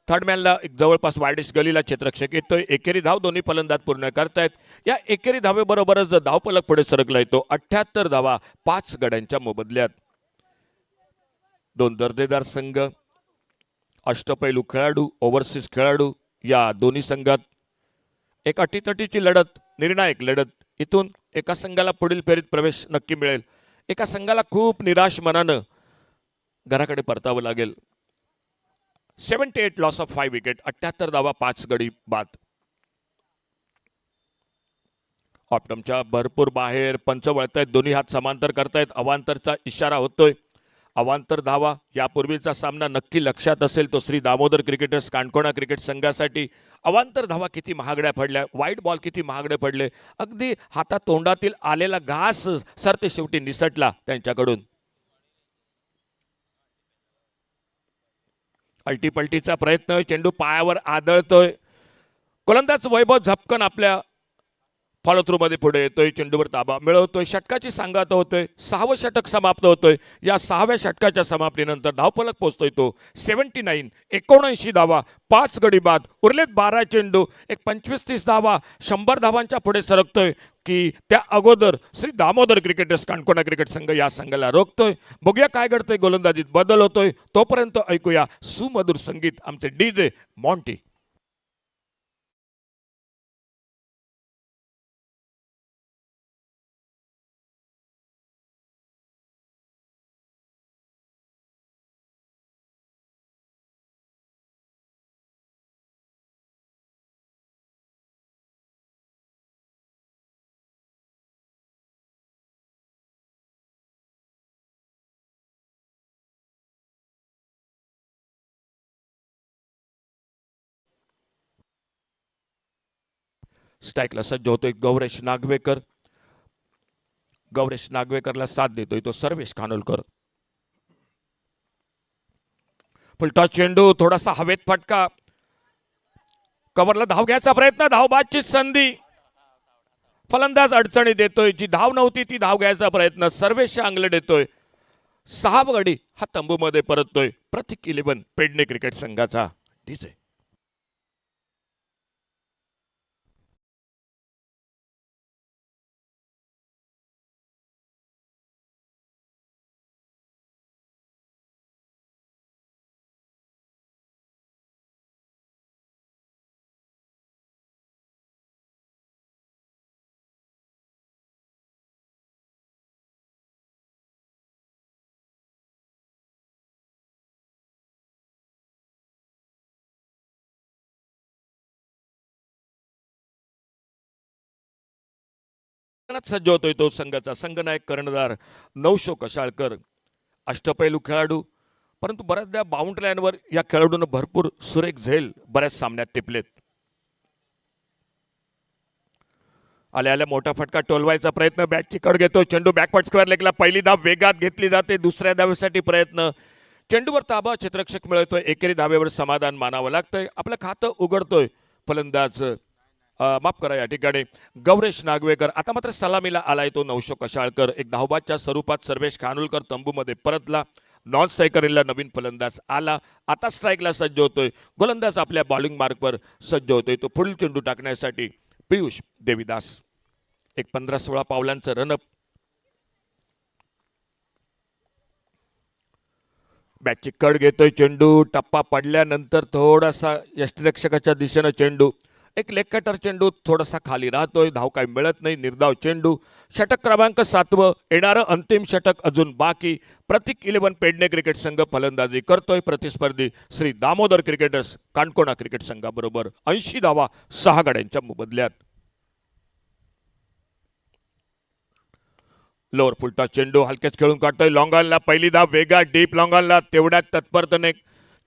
Speaker 7: थर्डमॅनला एक जवळपास वायडिश गलीला क्षेत्ररक्षक येतोय. एकेरी धाव दोन्ही फलंदाज पूर्ण करतायत. या एकेरी धावेबरोबरच धावफलक पुढे सरकला येतो. 78 धावा 5 गड्यांच्या मोबदल्यात. 2 दर्जेदार संघ, अष्टपैलू खेळाडू, ओव्हरसीज खेळाडू या दोन्ही संघात एक अटीतटीची लढत, निर्णायक लढत. इथून एका संघाला पुढील फेरीत प्रवेश नक्की मिळेल, एका संघाला खूप निराश मनानं घराकडे परतावं लागेल. 78 लॉस ऑफ 5 विकेट, 78 धावा 5 गडी बाद. ऑप्टमच्या भरपूर बाहेर पंच वळतायत, दोन्ही हात समांतर करतायत. अवांतरचा इशारा होतोय. अवांतर धावा यापूर्वीचा सामना नक्की लक्षात असेल तो श्री दामोदर क्रिकेटर्स काणकोणा क्रिकेट संघासाठी. अवांतर धावा किती महागड्या पडल्या, वाईट बॉल किती महागडे पडले. अगदी हातात तोंडातील आलेला घास सरते शेवटी निसटला त्यांच्याकडून. अल्टीपल्टीचा प्रयत्न, चेंडू पायावर आदळतोय. गोलंदाज वैभव झपकन आपल्या फॉलो थ्रू मध्ये पुढे येतोय, चेंडूवर ताबा मिळवतोय. षटकाची सांगता होतोय. 6वं षटक समाप्त होतोय. या 6व्या षटकाच्या समाप्तीनंतर धावफलक पोहोचतोय तो 79, 79 धावा 5 गडी बाद. उरलेत 12 चेंडू, एक 25-30 धावा 100 धावांच्या पुढे सरकतोय की त्या अगोदर श्री दामोदर क्रिकेटर्स काणकोणा क्रिकेट संघ या संघाला रोखतोय. बघूया काय घडतंय, गोलंदाजीत बदल होतोय. तोपर्यंत ऐकूया सुमधुर संगीत आमचे डीजे मॉन्टी.
Speaker 4: स्ट्राईकला सज्ज होतोय गौरेश नागवेकर. गौरेश नागवेकरला साथ देतोय तो सर्वेश खानोलकर. फुलटॉस चेंडू थोडासा हवेत फटका. कव्हरला धाव घ्यायचा प्रयत्न, धावबादची संधी. फलंदाज अडचणी देतोय. जी धाव नव्हती ती धाव घ्यायचा प्रयत्न सर्वेश अंगलट देतोय. 6 गडी हा तंबूमध्ये परततोय प्रतीक 11 पेडणे क्रिकेट संघाचा. डीजे सज्ज होतोय तो संघाचा संघनायक कर्णधार नवशो कशाळकर. अष्टपैलू खेळाडू, परंतु बऱ्याचदा बाउंड्री लाईनवर या खेळाडूंना भरपूर सुरेख झेल बऱ्याच सामन्यात टिपलेत. आल्या आल्या मोठा फटका टोलवायचा प्रयत्न. बॅटची कड घेतो चेंडू. बॅकवर्ड स्क्वेअर लेगला पहिली धाव वेगात घेतली जाते. दुसऱ्या धावेसाठी प्रयत्न. चेंडूवर ताबा क्षेत्ररक्षक मिळवतोय. एकेरी धावेवर समाधान मानावं लागतंय. आपलं खातं उघडतोय फलंदाज माफ करा या ठिकाणी गौरेश नागवेकर. आता मात्र सलामीला आलाय तो नवशो कशाळकर. एक धावबादच्या स्वरूपात सर्वेश खानोलकर तंबूमध्ये परतला. नॉन स्ट्रायकरला नवीन फलंदाज आला. आता स्ट्राईकला सज्ज होतोय. गोलंदाज आपल्या बॉलिंग मार्कवर सज्ज होतोय. तो पुढील चेंडू टाकण्यासाठी पियुष देवीदास. एक 15-16 पावलांचं रनअप. बॅटची कड घेतोय चेंडू. टप्पा पडल्यानंतर थोडासा यष्टिरक्षकाच्या दिशेनं चेंडू. एक लेग कटर चेंडू थोडासा खाली राहतोय. धाव काही मिळत नाही. निर्धाव चेंडू. षटक क्रमांक 7. येणारं अंतिम षटक अजून बाकी. प्रतीक 11 पेडणे क्रिकेट संघ फलंदाजी करतोय. प्रतिस्पर्धी श्री दामोदर क्रिकेटर्स काणकोणा क्रिकेट संघाबरोबर 80 धावा 6 गड्यांच्या मोबदल्यात. लोअर फुलटॉस चेंडू हलक्याच खेळून काढतोय. लॉंगॉनला पहिली धाव वेगा डीप लॉंगॉनला. तेवढ्यात तत्परतेने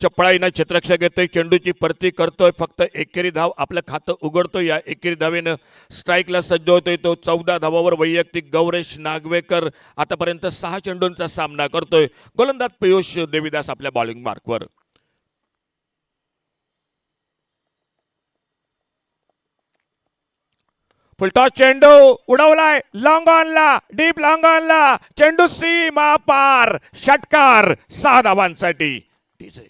Speaker 4: चपळाईनं क्षेत्ररक्षक घेतोय. चेंडूची परती करतोय. फक्त एकेरी धाव आपलं खातं उघडतोय. या एकेरी धावेनं स्ट्राईकला सज्ज होतोय तो. 14 धावावर वैयक्तिक गौरेश नागवेकर आतापर्यंत 6 चेंडूंचा सामना करतोय. गोलंदाज पियुष देवीदास आपल्या बॉलिंग मार्कवर. फुलटॉस चेंडू उडवलाय लॉंग ऑनला. डीप लॉंग ऑनला. चेंडू सीमा पार. षटकार 6 धावांसाठी. डीजे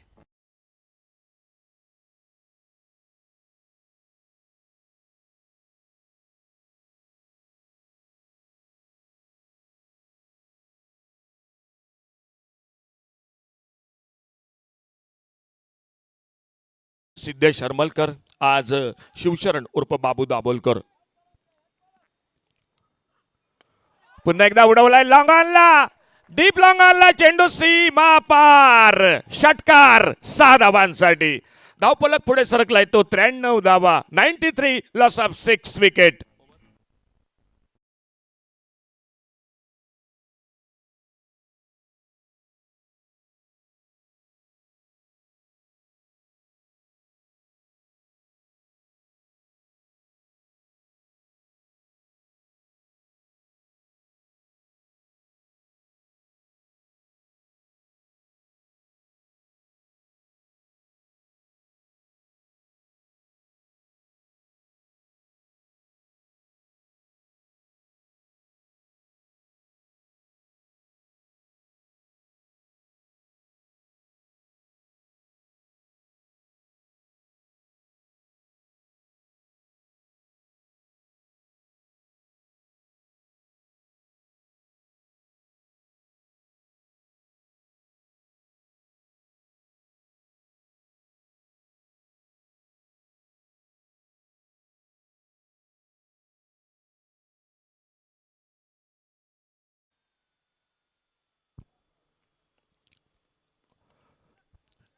Speaker 4: सिद्धेश हरमलकर आज शिवशरण उर्फ बाबू दाभोलकर. पुन्हा एकदा उडवलाय लॉंग ऑनला. डीप लॉंग ऑनला. चेंडू सीमा पार. षटकार 6 धावांसाठी. धावफलक पुढे सरकलाय तो. 93 धावा. 93 लॉस ऑफ 6 विकेट.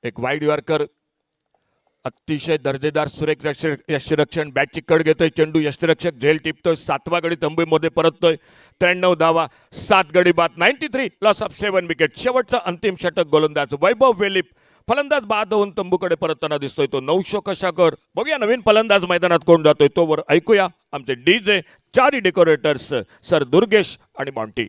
Speaker 4: एक वाईड यॉर्कर. अतिशय दर्जेदार सुरेख यष्टिरक्षण. बॅटची कड घेतोय चेंडू. यष्टिरक्षक झेल टिपतोय. 7वा गडी तंबूमध्ये परततोय. 93 धावा 7 गडी बाद. 93 लॉस ऑफ 7 विकेट. शेवटचा अंतिम षटक गोलंदाज वैभव वेलिप
Speaker 7: फलंदाज बाद होऊन तंबूकडे परतताना दिसतोय तो नौशो कशाकर. बघूया नवीन फलंदाज मैदानात कोण जातोय, तोवर ऐकूया आमचे डीजे चारी डेकोरेटर्स सर दुर्गेश आणि मॉन्टी.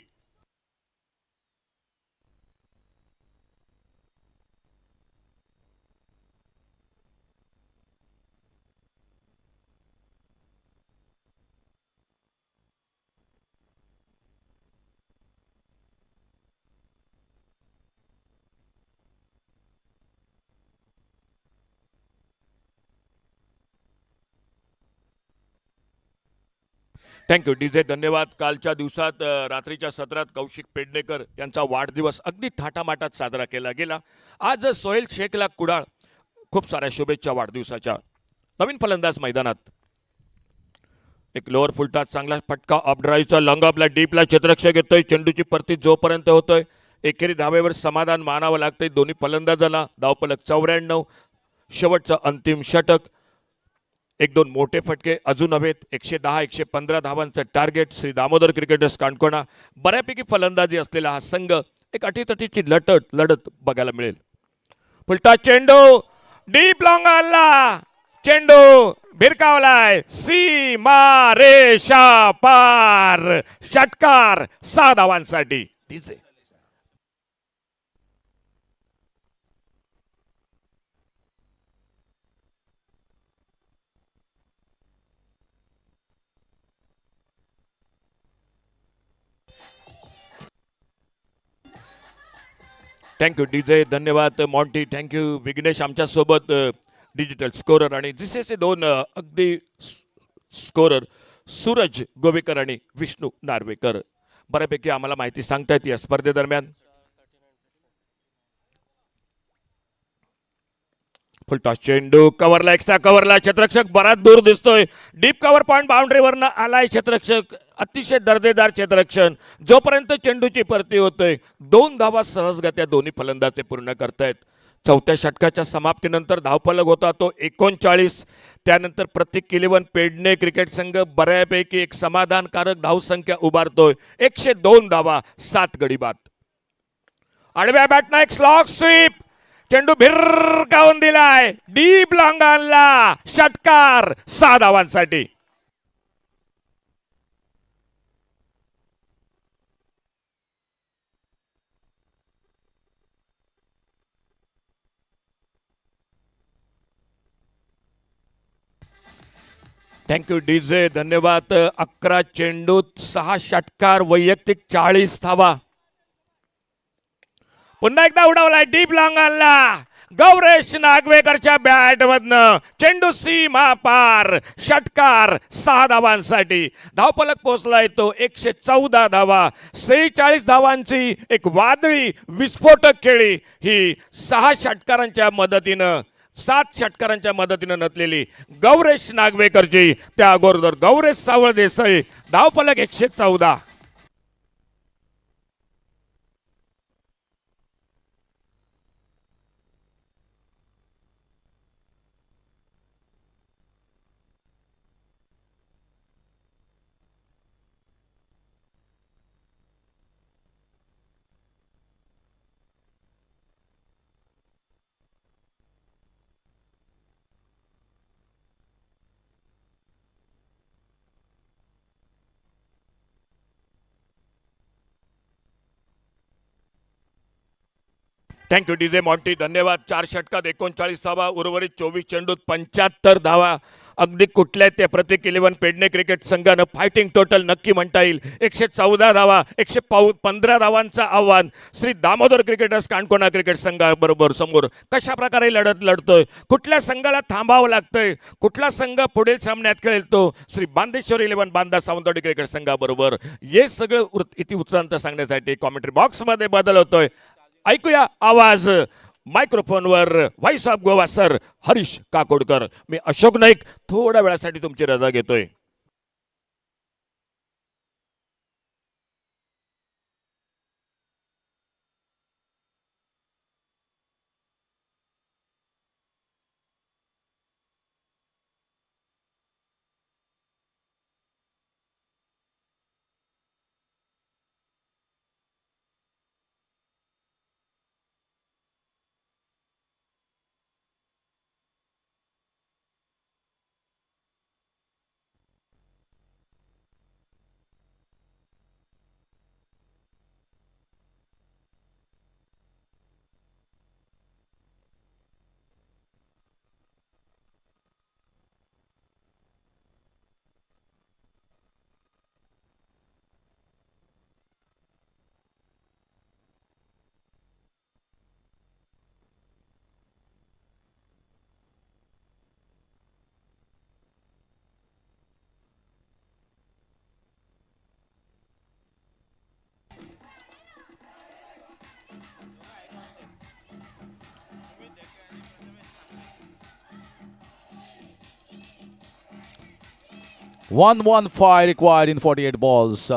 Speaker 7: थँक्यू डीजे, धन्यवाद. कालच्या दिवसात रात्रीच्या सत्रात कौशिक पेडणेकर यांचा वाढदिवस अगदी थाटामाटात साजरा केला गेला. आज सोहेल शेखला कुडाळ खूप साऱ्या शुभेच्छा वाढदिवसाच्या. नवीन फलंदाज मैदानात. एक लोअर फुलटाच चांगला फटका ऑफ ड्राईव्हचा लॉंग ऑफला डीपला क्षेत्ररक्षक येतोय. चेंडूची परती जोपर्यंत होतोय एकेरी धावेवर समाधान मानावं लागतंय दोन्ही फलंदाजाला. धावफलक 94. शेवटचं अंतिम षटक. एक दोन मोठे फटके अजून हवेत. 110 115 धावांचं टार्गेट. श्री दामोदर क्रिकेटर्स काणकोणा. बऱ्यापैकी फलंदाजी असलेला हा संघ. एक अटीतटीची लढत बघायला मिळेल. फुलटा चेंडू डीप लॉंग आला. चेंडू भिरकावलाय सीमा रेषा पार. षटकार 6 धावांसाठी. डीजे थँक्यू डीजे, धन्यवाद मॉन्टी. थँक्यू विघ्नेश आमच्यासोबत डिजिटल स्कोरर. आणि जिसेचे दोन अगदी स्कोरर सूरज गोवेकर आणि विष्णू नार्वेकर बऱ्यापैकी आम्हाला माहिती सांगतायत या स्पर्धेदरम्यान. फुलटॉस चेंडू कव्हरला, एक्स्ट्रा कव्हरला. क्षेत्ररक्षक बराच दूर दिसतोय. डीप कव्हर पॉइंट बाउंड्रीवरनं आलाय क्षेत्ररक्षक. अतिशय दर्जेदार क्षेत्ररक्षण. जोपर्यंत चेंडूची परती होतोय 2 धावा सहजगत्या दोन्ही फलंदाज ते पूर्ण करतायत. चौथ्या षटकाच्या समाप्तीनंतर धावफलक होता तो 39. त्यानंतर प्रत्येक 11 पेडणे क्रिकेट संघ बऱ्यापैकी एक समाधानकारक धावसंख्या उभारतोय. 102 धावा 7 गडी बाद. आडव्या बॅटनं एक स्लॉग स्वीप. चेंडू भिरकावून दिलाय. डीप लॉंग आणला. षटकार 6 धावांसाठी. थँक्यू डीजे, धन्यवाद. 11 चेंडूत 6 षटकार, वैयक्तिक 40 धावा. पुन्हा एकदा उडवलाय. डीप लॉंग आणला. गौरेश नागवेकरच्या बॅट मधनं चेंडू सीमा पार. षटकार 6 धावांसाठी. धावफलक पोहोचलाय तो 114 धावा. 46 धावांची एक वादळी विस्फोटक खेळी ही 6 षटकारांच्या मदतीनं 7 षटकारांच्या मदतीनं नटलेली गौरेश नागवेकरची. त्या अगोदर गौरेश सावळ देसाई. धावफलक 114. थँक्यू डीजे मॉन्टी, धन्यवाद. 4 षटकात 39 धावा, उर्वरित 24 चेंडूत 75 धावा. अगदी कुठल्या त्या प्रत्येक 11 पेडणे क्रिकेट संघानं फायटिंग टोटल नक्की म्हणता येईल. 114 धावा, 115 धावांचं आव्हान श्री दामोदर क्रिकेटर्स काणकोणा क्रिकेट संघाबरोबर समोर कशा प्रकारे लढतोय. कुठल्या संघाला थांबावं लागतंय, कुठला संघ पुढील सामन्यात खेळेल तो श्री बांदेश्वर 11 बांदा सावंतवाडी क्रिकेट संघाबरोबर. हे सगळं इतिवृत्तांत सांगण्यासाठी कॉमेंट्री बॉक्समध्ये बदल होतोय. ऐकूया आवाज मायक्रोफोनवर voice of Goa sir Harish Kakodkar. मी अशोक नाईक थोड्या वेळासाठी तुमची रजा घेतोय.
Speaker 6: 115 required in 48 balls.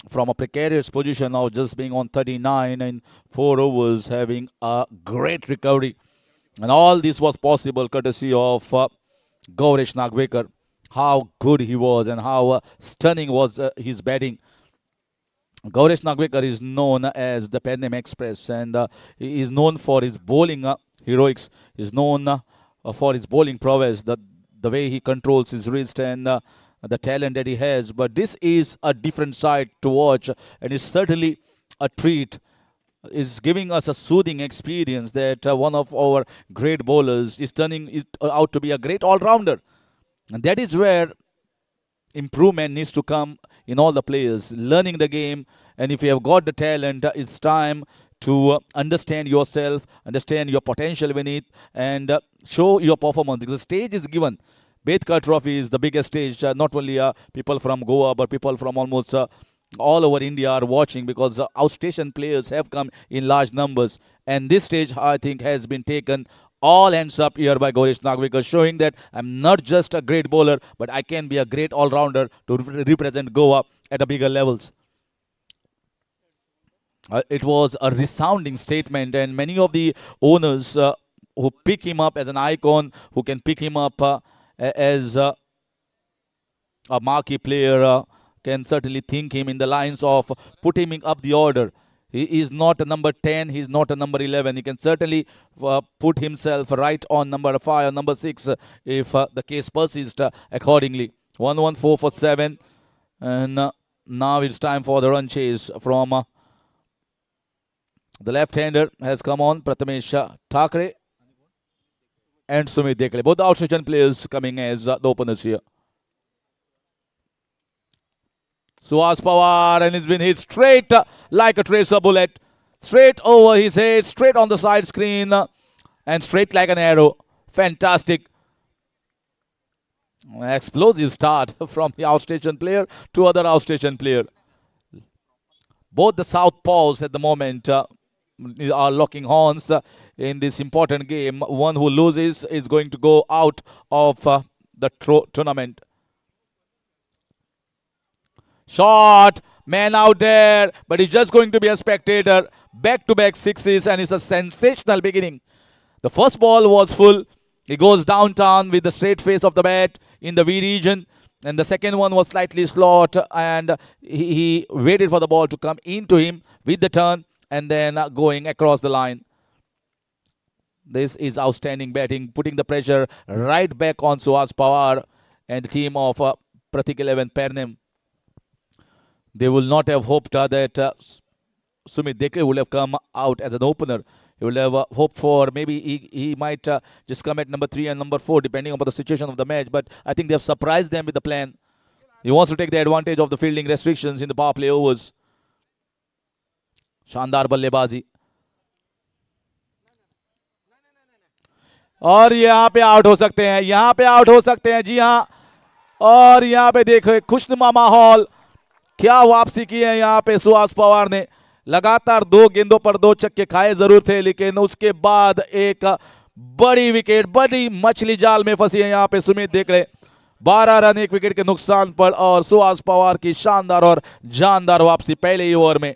Speaker 6: From a precarious position of just being on 39 in 4 overs, having a great recovery. And all this was possible courtesy of Gaurish Nagvekar. How good he was and how stunning was his batting. Gaurish Nagvekar is known as the Pen Express, and he is known for his bowling heroics. He is known for his bowling prowess, the way he controls his wrist and the talent that he has. But this is a different side to watch, and it's certainly a treat. Is giving us a soothing experience that one of our great bowlers is turning out to be a great all-rounder. And that is where improvement needs to come in all the players, learning the game. And if you have got the talent, it's time to understand yourself, understand your potential beneath, and show your performance. Because the stage is given. Betkar Trophy is the biggest stage. Not only people from Goa, but people from almost all over India are watching, because outstation players have come in large numbers. And this stage, I think, has been taken all hands up here by Gaurish Nagvekar, showing that I'm not just a great bowler, but I can be a great all-rounder to represent Goa at a bigger levels. It was a resounding statement, and many of the owners who pick him up as an icon, who can pick him up as a marquee player, can certainly think him in the lines of putting him up the order. He is not a number 10, he is not a number 11. He can certainly put himself right on number 5 or number 6 if the case persists accordingly. 114 for 7. And now it's time for the run chase from the left-hander has come on, Prathamesh Thakre and Sumit Dekle. Both the outstation players coming as the openers here. Suhas Pawar, and it's been hit straight like a tracer bullet. Straight over his head, straight on the side screen, and straight like an arrow. Fantastic. Explosive start from the outstation player to other outstation player. Both the southpaws at the moment are locking horns in this important game. One who loses is going to go out of the tournament. Shot, man out there, but he's just going to be a spectator. Back-to-back sixes, and it's a sensational beginning. The first ball was full. He goes downtown with the straight face of the bat in the V region. And the second one was slightly slot, and he waited for the ball to come into him with the turn and then going across the line. This is outstanding batting, putting the pressure right back on Suhas Pawar and the team of Pratik 11 Pernem. They will not have hoped that Sumit Dekle would have come out as an opener. He will have hoped for maybe he might just come at number 3 and number 4 depending upon the situation of the match. But I think they have surprised them with the plan. He wants to take the advantage of the fielding restrictions in the power play overs. शानदार बल्लेबाजी और यहाँ पे out हो सकते हैं, यहाँ पे आउट हो सकते हैं, जी हाँ. और यहाँ पे देखो खुशनुमा माहौल, क्या वापसी की है यहाँ पे सुहास पवार ने. लगातार 2 गेंदों पर 2 छक्के खाए जरूर थे, लेकिन उसके बाद एक बड़ी विकेट, बड़ी मछली जाल में फंसी है यहाँ पे सुमित देकड़े. 12 रन 1 विकेट के नुकसान पर और सुहास पवार की शानदार और जानदार वापसी पहले ही ओवर में.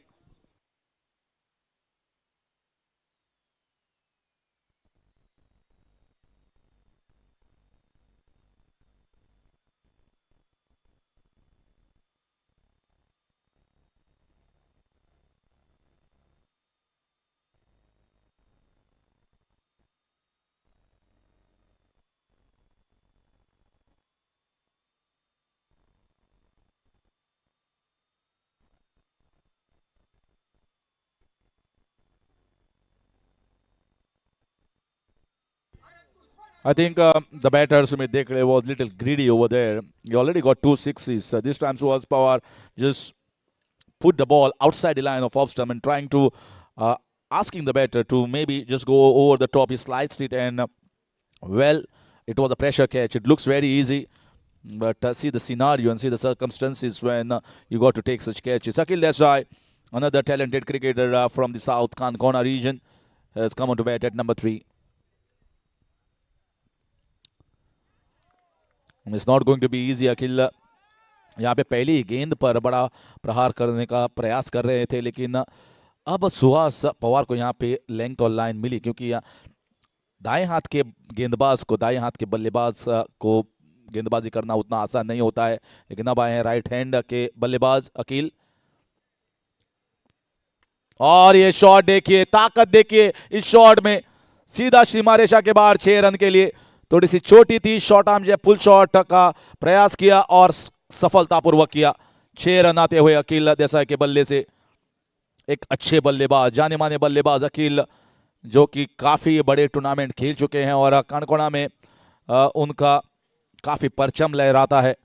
Speaker 6: I think the batter Sumit Dekle was a little greedy over there. He already got 2 sixes. This time Suhas Pawar just put the ball outside the line of off stump and trying to asking the batter to maybe just go over the top. He sliced it and well, it was a pressure catch. It looks very easy, but see the scenario and see the circumstances when you got to take such catches. Akhil Desai, another talented cricketer from the South Kankona region, has come on to bat at number 3. And it's not going to be easy, Akhil. यहाँ पे पहली गेंद पर बड़ा प्रहार करने का प्रयास कर रहे थे, लेकिन अब सुहास पवार को यहाँ पे लेंथ और लाइन मिली, क्योंकि दाएं हाथ के गेंदबाज को, दाएं हाथ के बल्लेबाज को गेंदबाजी करना उतना आसान नहीं होता है। लेकिन अब आए हैं राइट हैंड के बल्लेबाज अकील, और ये शॉट देखिए, ताकत देखिए इस शॉट में, सीधा सीमा रेखा के बाहर 6 रन के लिए। थोड़ी सी छोटी थी, शॉर्ट आर्म जब फुल शॉट का प्रयास किया और सफलतापूर्वक किया। 6 रन आते हुए अकील देसाई के बल्ले से। एक अच्छे बल्लेबाज, जाने माने बल्लेबाज अकील, जो कि काफी बड़े टूर्नामेंट खेल चुके हैं और कणकोणा में उनका काफी परचम लहराता है।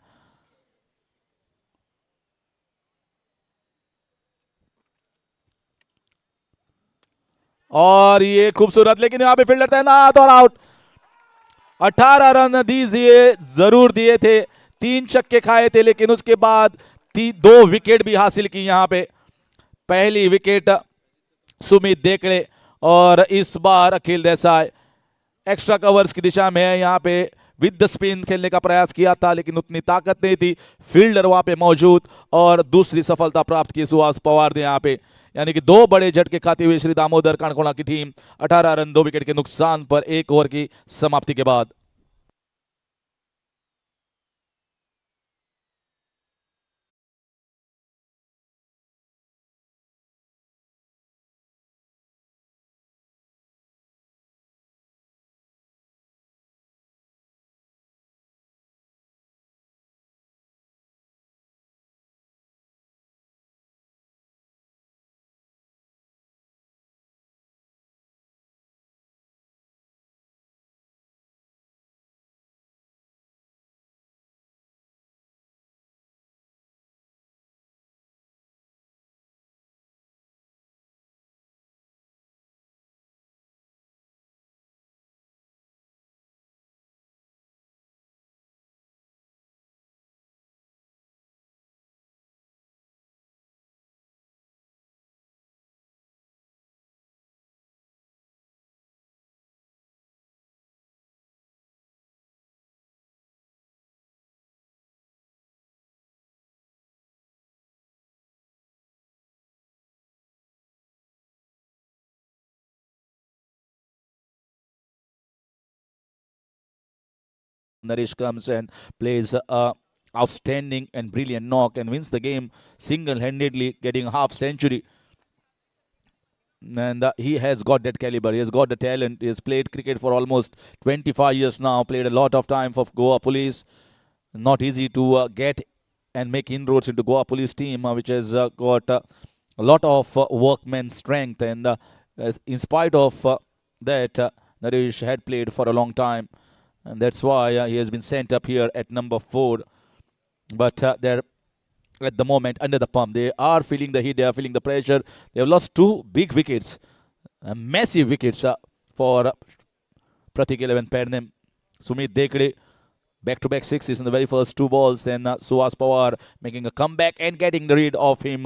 Speaker 6: और ये खूबसूरत, लेकिन यहां पे फील्डर तैनात और आउट। 18 रन दीजिए, जरूर दिए थे, 3 छक्के खाए थे, लेकिन उसके बाद 2 विकेट भी हासिल की। यहां पे पहली विकेट सुमित देखड़े, और इस बार अखिल देसाई एक्स्ट्रा कवर्स की दिशा में है। यहाँ पे विद द स्पिन खेलने का प्रयास किया था, लेकिन उतनी ताकत नहीं थी, फील्डर वहां पे मौजूद, और दूसरी सफलता प्राप्त की सुहास पवार ने यहाँ पे। यानी कि 2 बड़े झटके खाती हुई श्री दामोदर कणकोणा की टीम 18 रन 2 विकेट के नुकसान पर 1 ओवर की समाप्ति के बाद। Naresh comes and plays a outstanding and brilliant knock and wins the game single-handedly, getting a half century. And he has got that caliber, he has got the talent. He has played cricket for almost 25 years now, played a lot of time for Goa Police. Not easy to get and make inroads into Goa Police team, which has got a lot of workman strength. And in spite of that, Naresh had played for a long time, and that's why he has been sent up here at number 4. But they're at the moment under the pump. They are feeling the heat, they are feeling the pressure. They have lost 2 big wickets, massive wickets for Pratik 11 Pernem. Sumit Dekde, back-to-back sixes in the very first 2 balls. Then Suhas Pawar making a comeback and getting rid of him,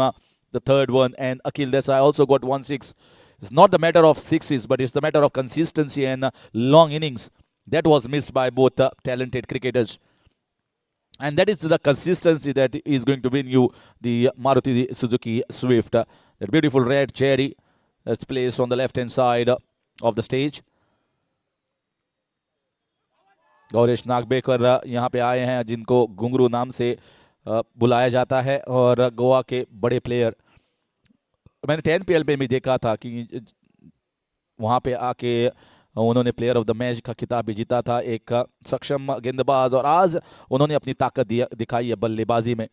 Speaker 6: the third one. And Akhil Desai also got 1 6. It's not the matter of sixes, but it's the matter of consistency and long innings. That was missed by both talented cricketers. And that is the consistency that is going to win you the Maruti Suzuki Swift. That beautiful red cherry that's placed on the left-hand side of the stage. Gauresh नागबेकर यहाँ पे आए हैं, जिनको घुंगरू नाम से बुलाया जाता है, और गोवा के बड़े प्लेयर। मैंने 10 PL पे भी देखा था कि वहाँ पे आके उन्होंने प्लेयर ऑफ द मैच का खिताब भी जीता था, एक सक्षम गेंदबाज, और आज उन्होंने अपनी ताकत दिखाई है बल्लेबाजी में।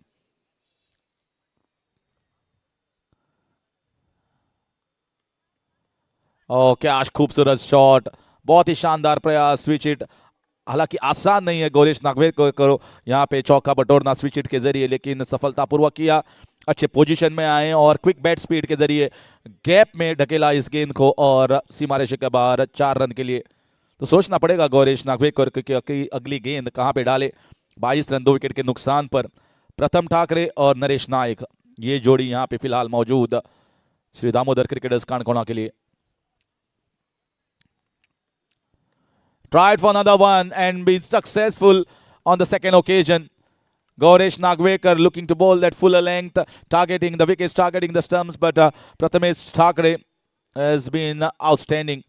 Speaker 6: और क्या खूबसूरत शॉट, बहुत ही शानदार प्रयास, स्विच इट। हालांकि आसान नहीं है गौरेश नागवेकर को यहाँ पे चौका बटोरना स्विच इट के जरिए, लेकिन सफलतापूर्वक किया। अच्छे पोजीशन में आए और क्विक बैट स्पीड के जरिए गैप में ढकेला इस गेंद को, और सीमा रेखा के बाहर 4 रन के लिए। तो सोचना पड़ेगा गौरेश नागवेकर कि अगली गेंद कहां पे डाले। 22 रन 2 विकेट के नुकसान पर प्रथम ठाकरे और नरेश नायक, ये जोड़ी यहां पे फिलहाल मौजूद श्री दामोदर क्रिकेटर्स काणकोणा के लिए। Tried for another one and been successful on the second occasion. Gaurish Nagvekar looking to bowl that fuller length, targeting the wickets, targeting the stumps, but Prathamesh Thakre has been outstanding.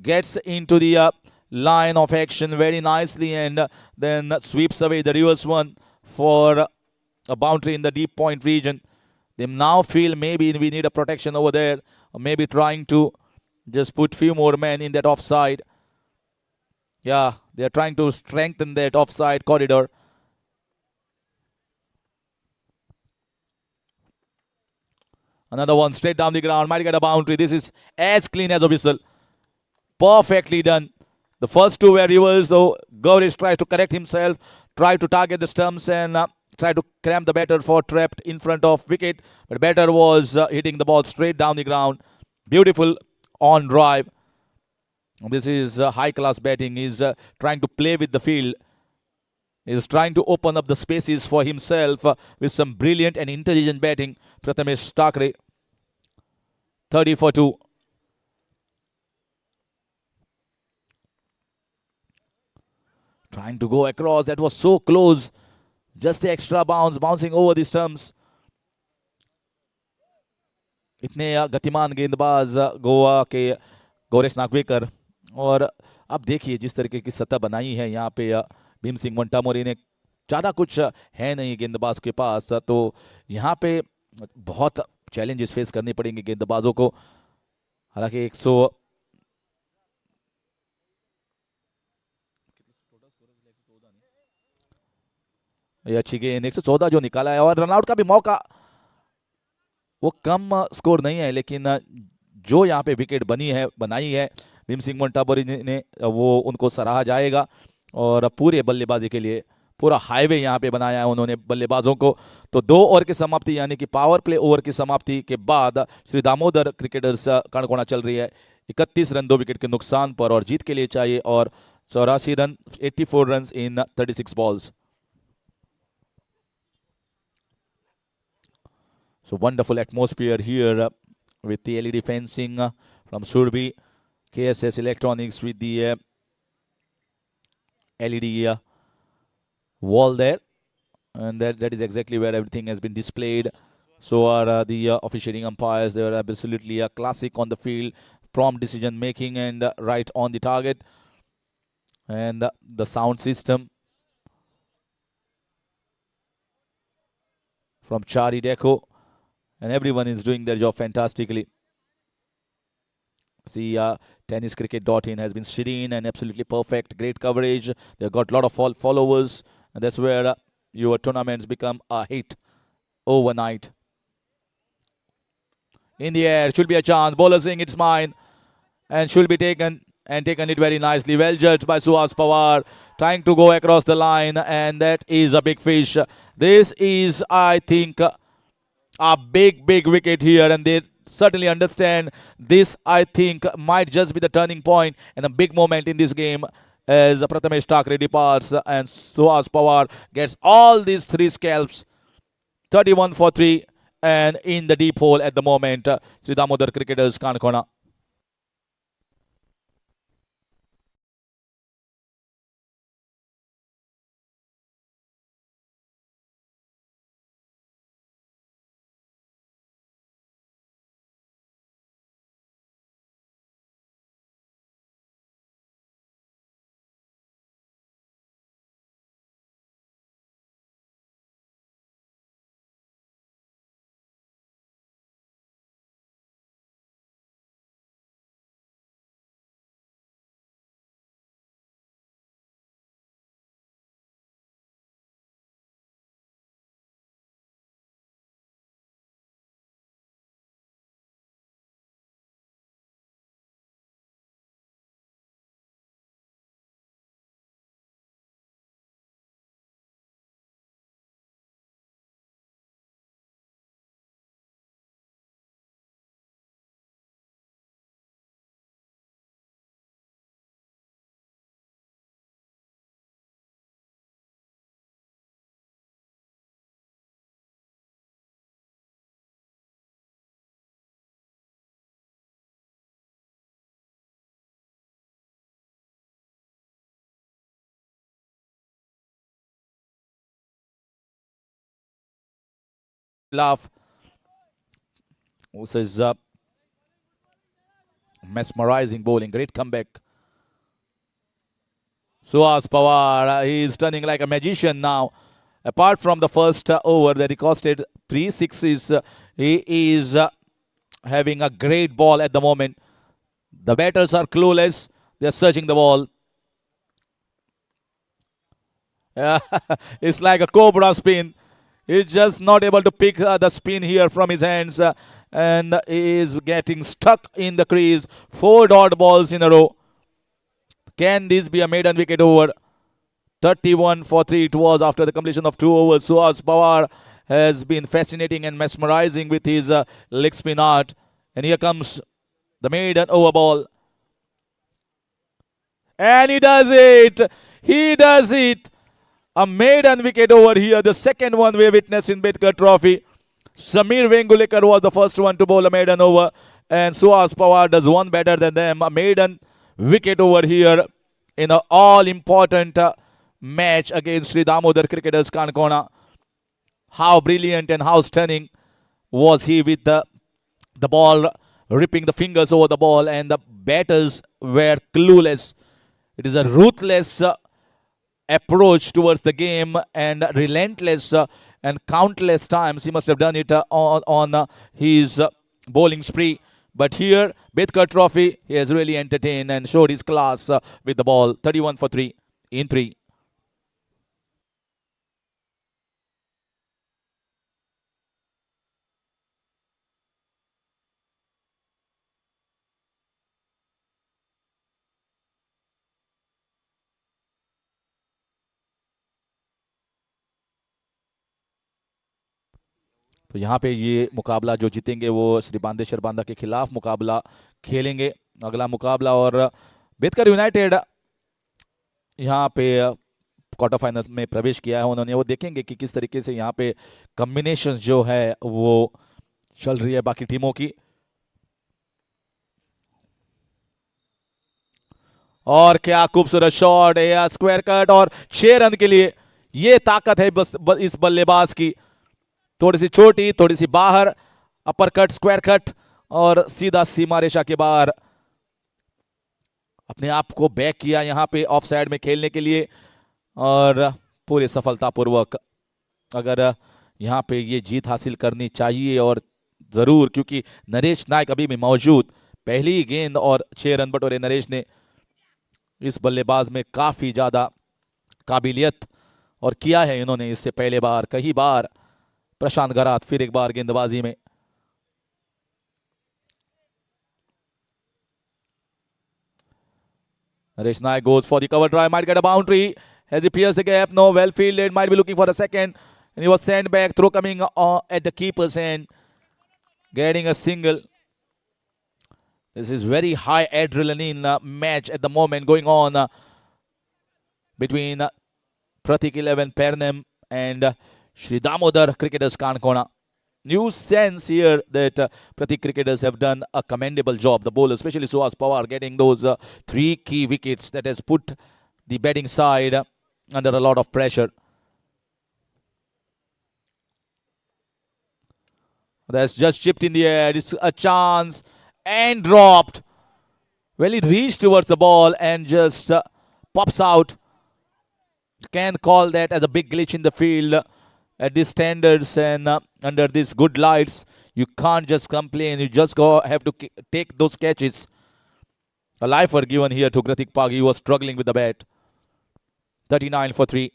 Speaker 6: Gets into the line of action very nicely and then sweeps away the reverse one for a boundary in the deep point region. They now feel maybe we need a protection over there, or maybe trying to just put few more men in that offside. Yeah, they are trying to strengthen that offside corridor. Another one straight down the ground, might get a boundary. This is as clean as a whistle. Perfectly done. The first two were reversed, though Gaurish tries to correct himself, try to target the stumps and try to cramp the batter for trapped in front of wicket. But batter was hitting the ball straight down the ground. Beautiful on drive. This is high-class batting. He's trying to play with the field. He's trying to open up the spaces for himself with some brilliant and intelligent batting. Prathamesh Thakre, 30 for 2. Trying to go across. That was so close. Just the extra bounce, bouncing over the stumps. इतने गतिमान गेंदबाज गोवा के गौरेश नागवेकर, और अब देखिए जिस तरीके की सतह बनाई है यहाँ पे भीम सिंह मोंटामोरी ने, ज़्यादा कुछ है नहीं गेंदबाज के पास, तो यहाँ पे बहुत चैलेंजेस फेस करनी पड़ेंगे गेंदबाजों को. हालांकि 100 ये अच्छी गेंद 114 जो निकाला है, और रनआउट का भी मौका. वो कम स्कोर नहीं है, लेकिन जो यहाँ पे विकेट बनाई है भीम सिंह मोंटामोरी ने, वो उनको सराहा जाएगा. और पूरे बल्लेबाजी के लिए पूरा हाईवे यहाँ पे बनाया है उन्होंने बल्लेबाजों को. तो 2 ओवर की समाप्ति यानी कि पावर प्ले ओवर की समाप्ति के बाद श्री दामोदर क्रिकेटर्स कणकोणा चल रही है 31 रन 2 विकेट के नुकसान पर, और जीत के लिए चाहिए और 84 run 84 run in 36 balls. So wonderful atmosphere here with the LED fencing from Surbi, KSS Electronics with the LED wall there, and that is exactly where everything has been displayed. So are the officiating umpires. They are absolutely a classic on the field, prompt decision making and right on the target. And the sound system from Chari Deco, and everyone is doing their job fantastically. See, tenniscricket.in has been serene and absolutely perfect. Great coverage. They've got a lot of followers, and that's where your tournaments become a hit overnight. In the air, should be a chance. Bowler saying it's mine, and should be taken, and taken it very nicely. Well judged by Suhas Pawar, trying to go across the line, and that is a big fish. This is, I think, a big wicket here, and they certainly understand this. I think might just be the turning point and a big moment in this game as Prathamesh Thakre departs and Suhas Pawar gets all these 3 scalps. 31 for 3 and in the deep hole at the moment. Sri Damodar Cricketers Kanakona. laugh. This is mesmerizing bowling. Great comeback. Suhas Pawar, he is turning like a magician now. Apart from the first over that he costed 3 sixes, he is having a great ball at the moment. The batters are clueless. They are searching the ball. It's like a cobra spin. He's just not able to pick the spin here from his hands, and he is getting stuck in the crease. 4 dot balls in a row. Can this be a maiden wicket over? 31 for 3 it was after the completion of 2 overs. Suhas Pawar has been fascinating and mesmerizing with his leg spin art. And here comes the maiden over ball. And he does it! He does it! A maiden wicket over here. The second one we witnessed in Betkar Trophy. Samir Vengulekar was the first one to bowl a maiden over. And Suhas Pawar does one better than them. A maiden wicket over here in an all-important match against Sri Damodar Cricketers Kankona. How brilliant and how stunning was he with the ball, ripping the fingers over the ball, and the batters were clueless. It is a ruthless approach towards the game and relentless, and countless times he must have done it on his bowling spree. But here, Betkar Trophy, he has really entertained and showed his class with the ball. 31 for 3 in 3. तो यहाँ पे ये मुकाबला जो जीतेंगे वो श्री बांदेश्वर बांदा के खिलाफ मुकाबला खेलेंगे अगला मुकाबला। और बेतकर यूनाइटेड यहाँ पे क्वार्टर फाइनल में प्रवेश किया है उन्होंने। वो देखेंगे कि किस तरीके से यहाँ पे कॉम्बिनेशन जो है वो चल रही है बाकी टीमों की। और क्या खूबसूरत शॉट है, स्क्वायर कट और 6 रन के लिए। ये ताकत है बस इस बल्लेबाज की। थोड़ी सी छोटी, थोड़ी सी बाहर, अपर कट, स्क्वायर कट और सीधा सीमा रेखा के बाहर अपने आप को बैक किया यहां पे ऑफ साइड में खेलने के लिए। और पूरी सफलतापूर्वक अगर यहां पे ये जीत हासिल करनी चाहिए और जरूर, क्योंकि नरेश नायक अभी भी मौजूद। पहली ही गेंद और 6 रन बटोरे नरेश ने। इस बल्लेबाज में काफी ज्यादा काबिलियत और किया है इन्होंने इससे पहले बार कई बार। प्रशांत गरात फिर एक बार गेंदबाजी में। Naresh Naik goes for the cover drive, might get a boundary as he pierces the gap. No, well fielded, might be looking for a second, and he was sent back. Throw coming at the keeper's end, getting a single. This is very high adrenaline match at the moment going on between Pratik 11 Pernem and Sri Damodar Cricketers Kankona. New sense here that Pratik cricketers have done a commendable job. The bowler, especially Suhas Pawar, getting those 3 key wickets that has put the batting side under a lot of pressure. That's just chipped in the air. It's a chance and dropped. Well, it reached towards the ball and just pops out. Can call that as a big glitch in the field. At these standards and under these good lights, you can't just complain. You just have to take those catches. A lifer given here to Pratik Pagi. He was struggling with the bat. 39 for 3.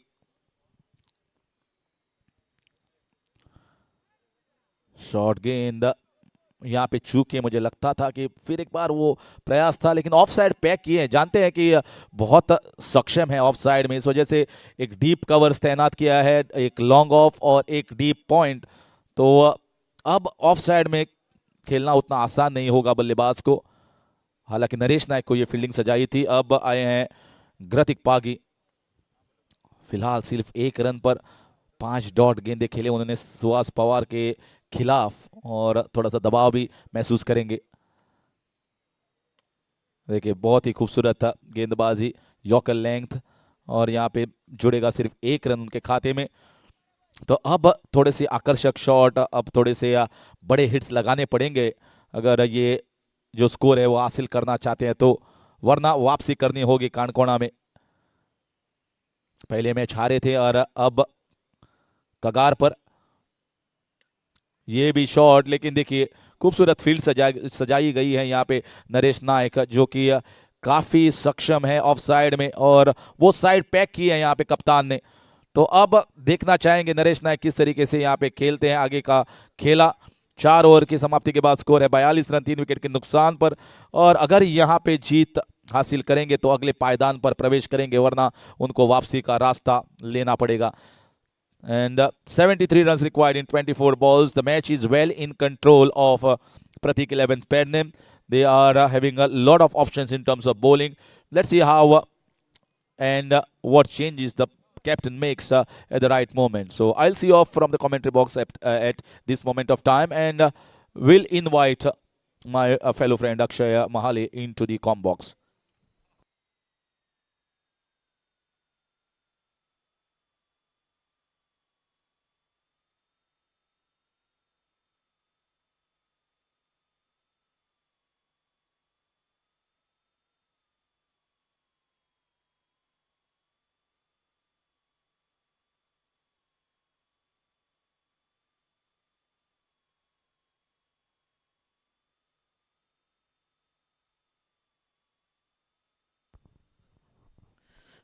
Speaker 6: Short गेंद यहाँ पे चूके। मुझे लगता था कि फिर एक बार वो प्रयास था, लेकिन ऑफ साइड पैक किए हैं। जानते हैं कि बहुत सक्षम है ऑफ साइड में, इस वजह से एक डीप कवर्स तैनात किया है, एक लॉन्ग ऑफ और एक डीप पॉइंट। तो अब ऑफ साइड में खेलना उतना आसान नहीं होगा बल्लेबाज को। हालांकि नरेश नायक को ये फील्डिंग सजाई थी। अब आए हैं ग्रतिक पागी। फिलहाल सिर्फ 1 रन पर 5 डॉट गेंदे खेले उन्होंने सुहास पवार के खिलाफ, और थोड़ा सा दबाव भी महसूस करेंगे। देखिए बहुत ही खूबसूरत था गेंदबाजी, यॉर्कर लेंथ, और यहाँ पे जुड़ेगा सिर्फ 1 रन उनके खाते में। तो अब थोड़े से आकर्षक शॉट, अब थोड़े से बड़े हिट्स लगाने पड़ेंगे अगर ये जो स्कोर है वो हासिल करना चाहते हैं तो, वरना वापसी करनी होगी कांडकोणा में। पहले मैच हारे थे और अब कगार पर ये भी शॉट, लेकिन देखिए खूबसूरत फील्ड सजाई गई है यहाँ पे नरेश नायक, जो कि काफी सक्षम है ऑफ साइड में, और वो साइड पैक की है यहाँ पे कप्तान ने। तो अब देखना चाहेंगे नरेश नायक किस तरीके से यहाँ पे खेलते हैं आगे का खेला। 4 ओवर की समाप्ति के बाद स्कोर है 42 रन 3 विकेट के नुकसान पर, और अगर यहाँ पे जीत हासिल करेंगे तो अगले पायदान पर प्रवेश करेंगे, वरना उनको वापसी का रास्ता लेना पड़ेगा। And 73 runs required in 24 balls. The match is well in control of Pratik 11 Pernem. They are having a lot of options in terms of bowling. Let's see how and what changes the captain makes at the right moment. So I'll see you off from the commentary box at this moment of time, and will invite my fellow friend Akshay Mahale into the com box.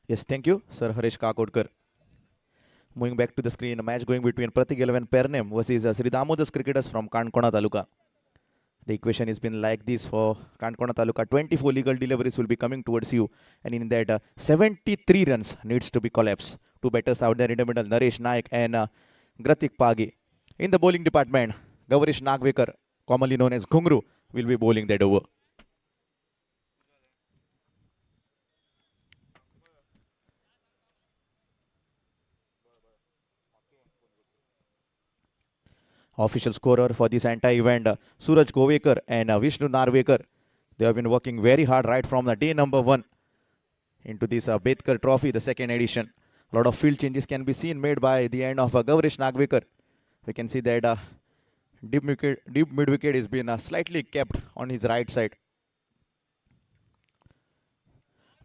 Speaker 6: Yes, thank you, Sir Harish Kakodkar. Moving back to the screen, a match going between Pratik 11 Pernem versus Sri Damodar's cricketers from Kankona Taluka. The equation has been like this for Kankona Taluka. 24 legal deliveries will be coming towards you, and in that 73 runs needs to be collapsed. Two batters out there in the middle, Naresh Naik and Gratik Pagi. In the bowling department, Gaurish Nagvekar, commonly known as Ghungru, will be bowling that over. Official scorer for this entire event, Suraj Govekar and Vishnu Narvekar. They have been working very hard right from the day number 1 into this Betkar Trophy, the second edition. A lot of field changes can be seen made by the end of Gaurish Nagvekar. We can see that deep mid wicket is been slightly kept on his right side.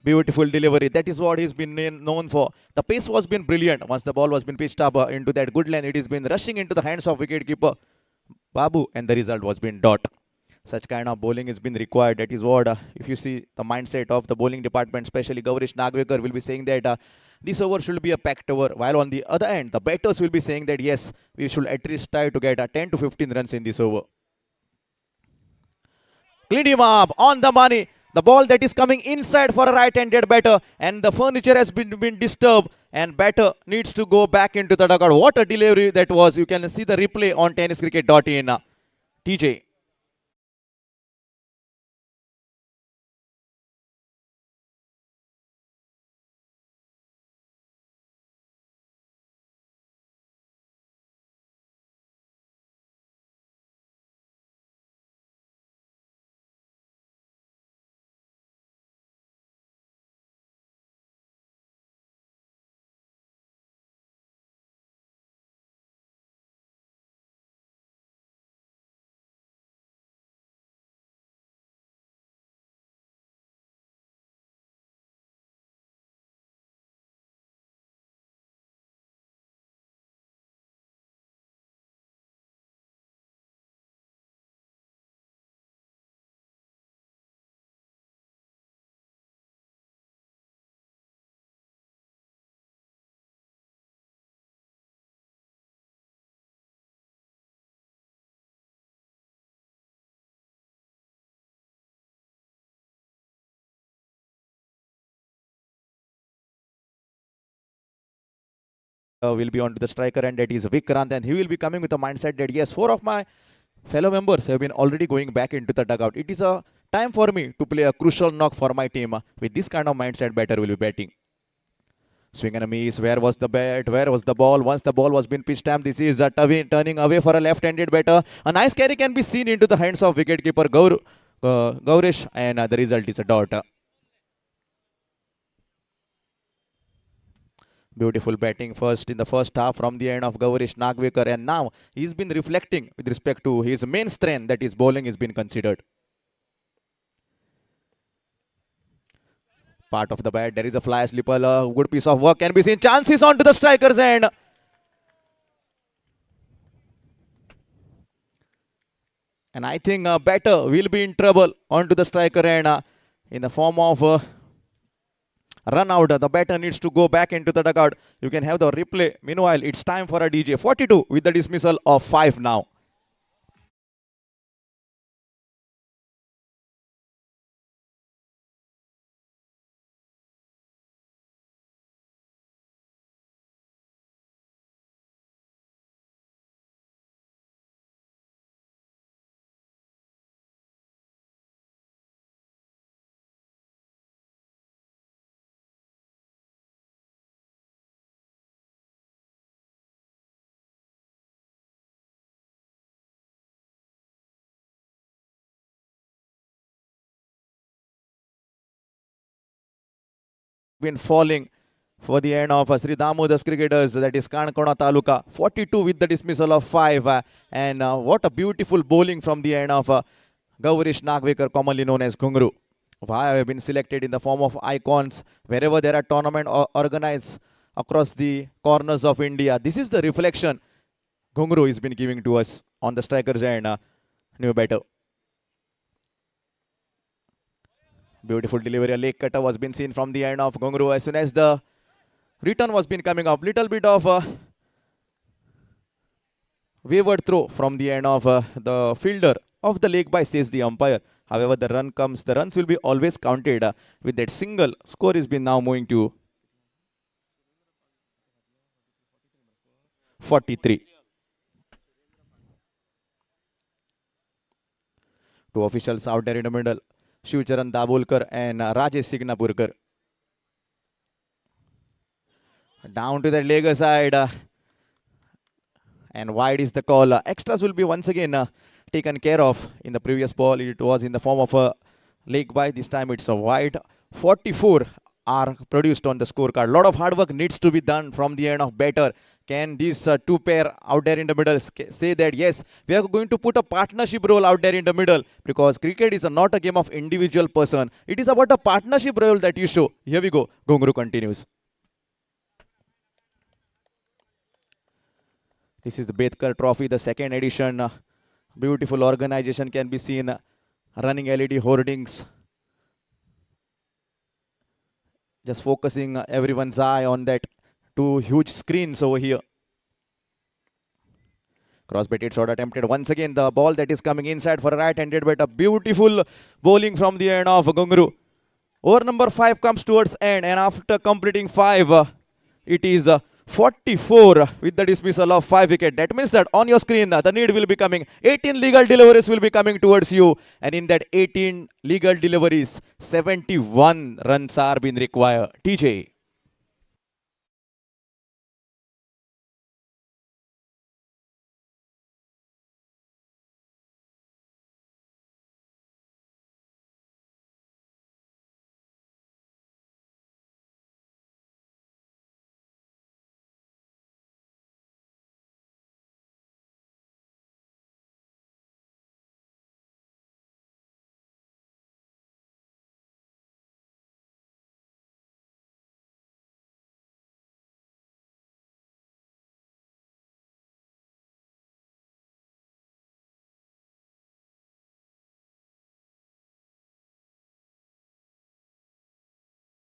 Speaker 6: Beautiful delivery. That is what he's been known for. The pace was been brilliant. Once the ball was been pitched up into that good lane, it has been rushing into the hands of wicketkeeper Babu, and the result was been dot. Such kind of bowling has been required. That is what, if you see the mindset of the bowling department, especially Gaurish Nagvekar will be saying that this over should be a packed over, while on the other end, the batters will be saying that yes, we should at least try to get 10 to 15 runs in this over. Cleaned him up on the money. The ball that is coming inside for a right-handed batter, and the furniture has been disturbed, and batter needs to go back into the dugout. What a delivery that was. You can see the replay on tenniscricket.in. TJ. Will be on to the striker, and that is Vikrant, and he will be coming with the mindset that yes, 4 of my fellow members have been already going back into the dugout. It is a time for me to play a crucial knock for my team. With this kind of mindset, batter will be batting. Swing and a miss. Where was the bat? Where was the ball? Once the ball was been pitched down, this is turning away for a left-handed batter. A nice carry can be seen into the hands of wicketkeeper Gaurish, and the result is a dot.
Speaker 3: Beautiful batting first in the first half from the end of Gaurish Nagvekar, and now he's been reflecting with respect to his main strength, that is bowling, has been considered. Part of the bat, there is a fly slipper, a good piece of work can be seen. Chances onto the striker's end. And I think batter will be in trouble onto the striker end in the form of run out. The batter needs to go back into the dugout. You can have the replay. Meanwhile, it's time for a DJ. 42 with the dismissal of 5 now. Been falling for the end of Sri Damodar's cricketers, that is Kanakona Taluka. 42 with the dismissal of 5. And what a beautiful bowling from the end of Gaurish Nagvekar, commonly known as Ghungru. Why have been selected in the form of icons wherever there are tournaments organized across the corners of India. This is the reflection Ghungru has been giving to us on the strikers end. New batter. Beautiful delivery, a leg cutter was been seen from the end of Ghungru. As soon as the return was been coming up, little bit of a wayward throw from the end of the fielder of the leg by, says the umpire. However, the runs will be always counted with that single. Score has been now moving to 43. Two officials out there in the middle. Shivcharan Dabholkar and Rajesh Signapurkar. Down to the leg side. And wide is the call. Extras will be once again taken care of. In the previous ball, it was in the form of a leg by. This time it's a wide. 44 are produced on the scorecard. A lot of hard work needs to be done from the end of batter. Can these two pair out there in the middle say that, yes, we are going to put a partnership role out there in the middle, because cricket is not a game of individual person. It is about a partnership role that you show. Here we go. Ghungru continues. This is the Betkar Trophy, the second edition. Beautiful organization can be seen. Running LED hoardings. Just focusing everyone's eye on that. Two huge screens over here. Cross-batted shot attempted once again. The ball that is coming inside for a right-handed batter. Beautiful bowling from the end of Ghungru. Over number 5 comes towards end, and after completing 5, it is 44 with the dismissal of 5 wicket. That means that on your screen, the need will be coming. 18 legal deliveries will be coming towards you, and in that 18 legal deliveries, 71 runs are being required. TJ.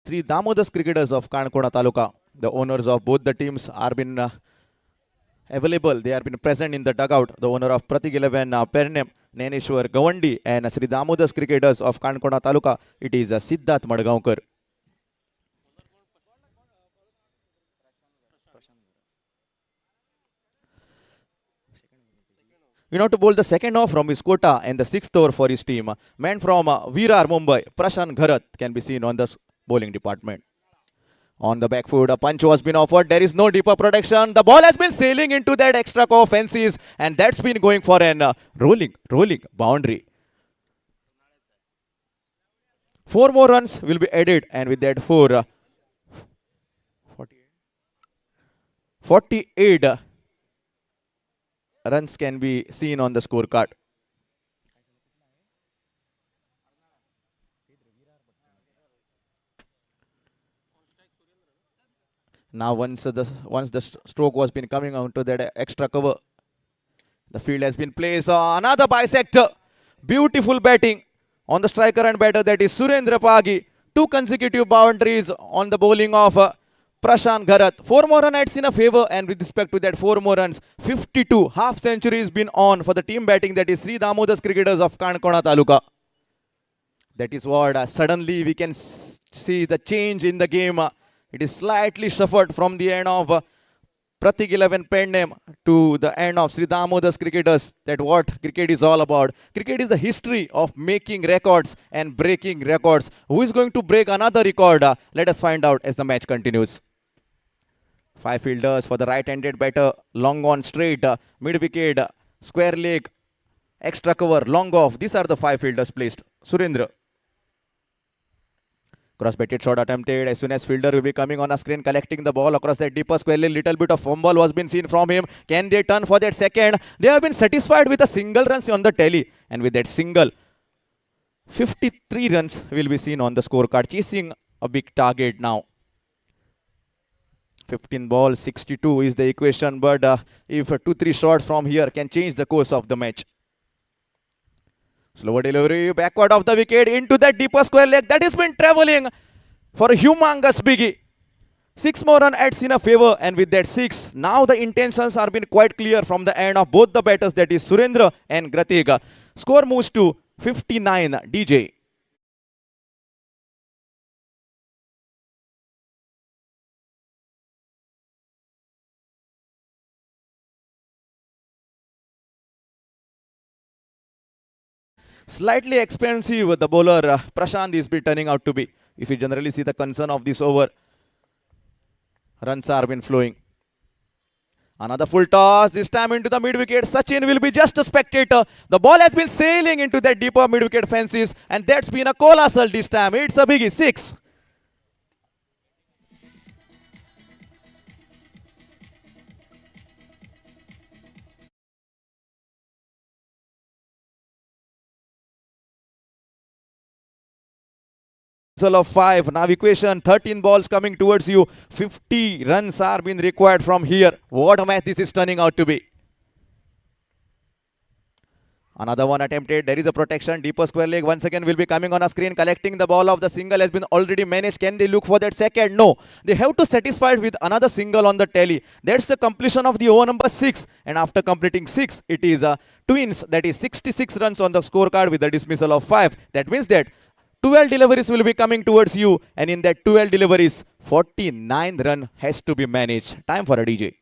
Speaker 3: Sri Damodar's cricketers of Kanakona Taluka, the owners of both the teams, are been available. They are been present in the dugout. The owner of Pratik 11, Pernem, Neneshwar Gawandi, and Sri Damodar's cricketers of Kanakona Taluka, it is Siddharth Madgaonkar. You know, to bowl the second off from his quota and the 6th over for his team. Man from Virar, Mumbai, Prashant Gharat, can be seen on the bowling department. On the back foot, a punch was been offered. There is no deeper protection. The ball has been sailing into that extra core fences, and that's been going for an rolling boundary. 4 more runs will be added, and with that 4, 48 runs can be seen on the scorecard. Now once the stroke was been coming onto that extra cover, the field has been placed on another bisector. Beautiful batting on the striker and batter, that is Surendra Pagi. 2 consecutive boundaries on the bowling of Prashant Gharat. 4 more runs in a favor, and with respect to that 4 more runs, 52 half centuries been on for the team batting, that is Sri Damodar's cricketers of Kankona Taluka. That is what suddenly we can see the change in the game. It is slightly suffered from the end of Pratik 11 Pendem to the end of Sri Damodar's cricketers. That what cricket is all about. Cricket is the history of making records and breaking records. Who is going to break another record? Let us find out as the match continues. 5 fielders for the right-handed batter. Long on straight, mid-wicket, square leg, extra cover, long off. These are the 5 fielders placed. Surendra. Cross-batted shot attempted. As soon as fielder will be coming on a screen, collecting the ball across that deeper square lane. Little bit of fumble was been seen from him. Can they turn for that second? They have been satisfied with a single runs on the tally. And with that single, 53 runs will be seen on the scorecard. Chasing a big target now. 15 balls, 62 is the equation. But if 2-3 shots from here can change the course of the match. Slower delivery, backward of the wicket, into that deeper square leg. That has been travelling for a humongous biggie. 6 more runs adds in a favour, and with that 6, now the intentions are been quite clear from the end of both the batters, that is Surendra and Gratig. Score moves to 59, DJ. Slightly expensive, the bowler Prashant is turning out to be. If you generally see the concern of this over, runs are been flowing. Another full toss, this time into the mid-wicket. Sachin will be just a spectator. The ball has been sailing into that deeper mid-wicket fences, and that's been a colossal this time. It's a biggie, 6. Of 5. Now equation, 13 balls coming towards you. 50 runs are being required from here. What a match this is turning out to be. Another one attempted. There is a protection. Deeper square leg once again will be coming on a screen. Collecting the ball of the single has been already managed. Can they look for that second? No. They have to satisfy with another single on the tally. That's the completion of the over number 6. And after completing 6, it is twins. That is 66 runs on the scorecard with a dismissal of 5. That means that 12 deliveries will be coming towards you, and in that 12 deliveries, 49 run has to be managed. Time for a DJ.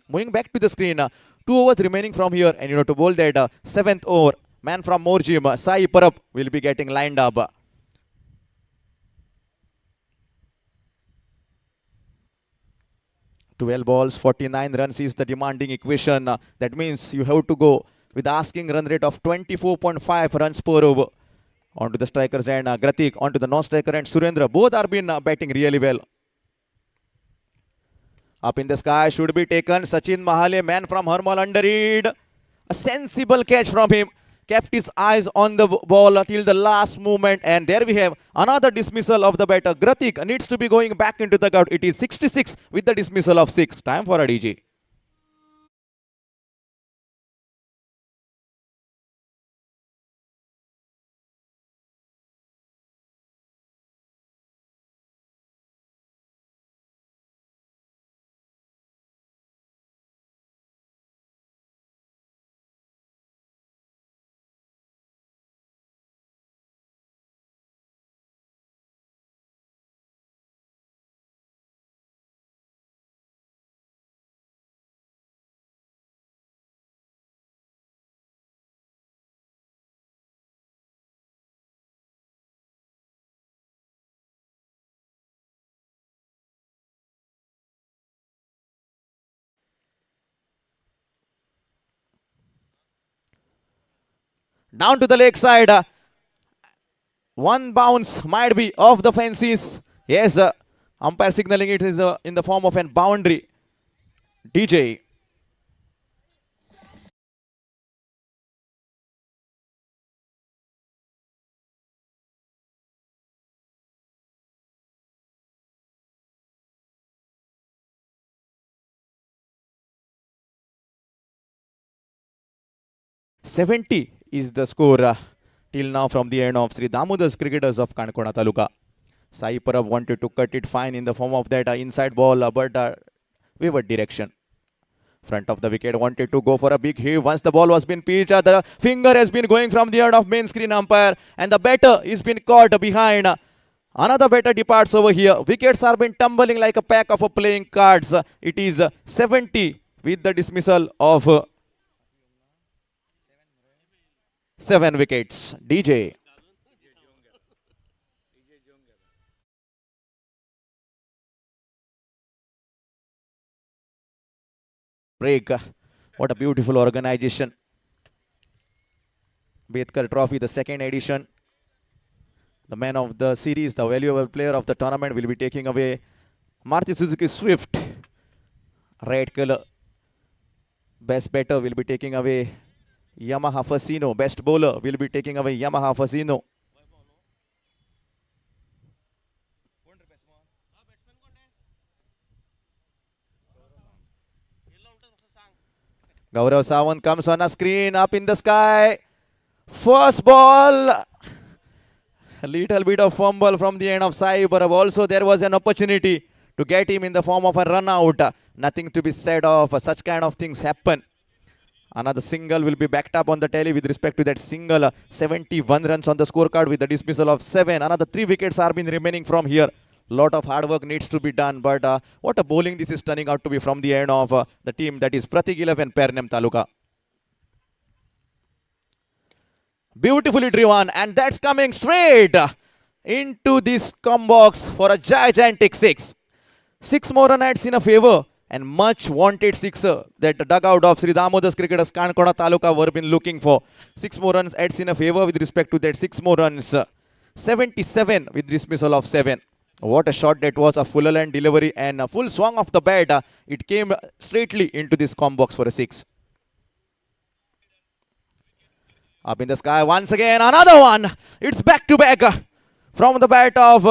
Speaker 3: Moving back to the screen, 2 overs remaining from here, and to bowl that 7th over, man from Morjim, Sai Parab will be getting lined up. Twelve balls, 49 runs is the demanding equation. That means you have to go with the asking run rate of 24.5 runs per over. Onto the strikers and Gratik, onto the non-striker and Surendra. Both are been batting really well. Up in the sky, should be taken. Sachin Mahale, man from Hermal, underread. A sensible catch from him. Kept his eyes on the ball till the last moment. And there we have another dismissal of the batter. Gratik needs to be going back into the gut. It is 66 with the dismissal of 6. Time for a DJ. Down to the leg side. One bounce might be off the fences. Yes, umpire signaling it is in the form of an boundary. DJ. $70 is the score till now from the end of Sri Damodar's cricketers of Kankona Taluka. Sai Parab wanted to cut it fine in the form of that inside ball, but wayward direction. Front of the wicket wanted to go for a big hit. Once the ball was been pitched, the finger has been going from the end of main screen umpire, and the batter is been caught behind. Another batter departs over here. Wickets are been tumbling like a pack of playing cards. It is 70 with the dismissal of 7 wickets. DJ. Break. What a beautiful organization. Betkar Trophy, the second edition. The man of the series, the valuable player of the tournament, will be taking away Maruti Suzuki Swift. Red color. Best batter will be taking away Yamaha Fasino. Best bowler will be taking away Yamaha Fasino. Gaurav Sawant comes on a screen, up in the sky. First ball. A little bit of fumble from the end of Sai Parab. Also, there was an opportunity to get him in the form of a run out. Nothing to be said of. Such kind of things happen. Another single will be backed up on the tally with respect to that single. 71 runs on the scorecard with the dismissal of 7. Another 3 wickets are been remaining from here. Lot of hard work needs to be done, but what a bowling this is turning out to be from the end of the team, that is Pratik 11 Pernem Taluka. Beautifully driven, and that's coming straight into this come box for a gigantic 6. 6 more runs in a favor, and much wanted sixer that the dugout of Sri Damodar's cricketers Kankona Taluka were been looking for. 6 more runs adds in a favor with respect to that 6 more runs. 77 with dismissal of 7. What a shot that was, a full land delivery and a full swung of the bat. It came straightly into this com box for a 6. Up in the sky once again, another one. It's back to back from the bat of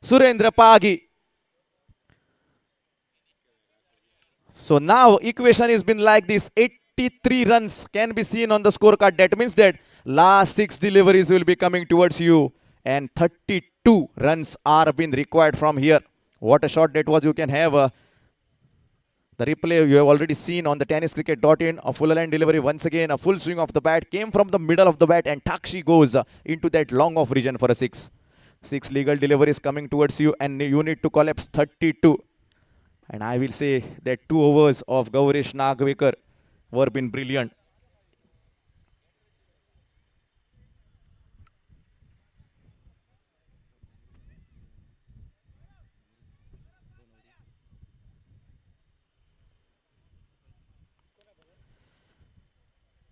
Speaker 3: Surendra Pagi. So now equation has been like this. 83 runs can be seen on the scorecard. That means that last 6 deliveries will be coming towards you, and 32 runs are being required from here. What a shot that was. You can have the replay you have already seen on the tenniscricket.in. A full line delivery once again. A full swing of the bat came from the middle of the bat, and Takshi goes into that long off region for a 6. 6 legal deliveries coming towards you, and you need to collapse 32. And I will say that 2 overs of Gaurish Nagvekar were been brilliant.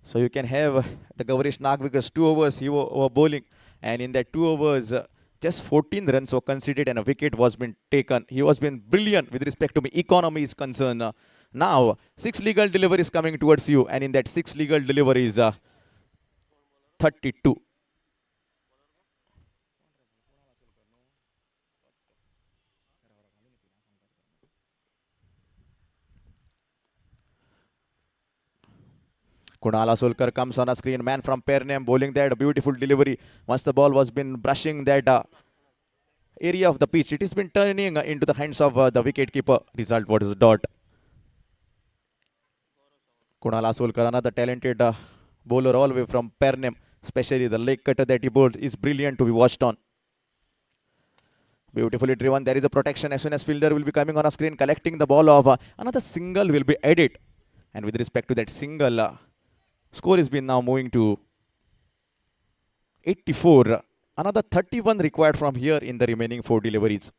Speaker 3: So you can have the Gaurish Nagvekar's 2 overs he were bowling, and in that 2 overs, just 14 runs were conceded and a wicket was been taken. He was been brilliant with respect to economy is concerned. Now 6 legal deliveries coming towards you, and in that 6 legal deliveries, 32. Kunal Asolkar comes on a screen, man from Pernem, bowling that beautiful delivery. Once the ball was been brushing that area of the pitch, it has been turning into the hands of the wicket keeper. Result was dot. Kunal Asolkar, another talented bowler all the way from Pernem, especially the leg cutter that he bowled is brilliant to be watched on. Beautifully driven. There is a protection as soon as fielder will be coming on a screen, collecting the ball of another single will be added. And with respect to that single, score has been now moving to 84. Another 31 required from here in the remaining 4 deliveries.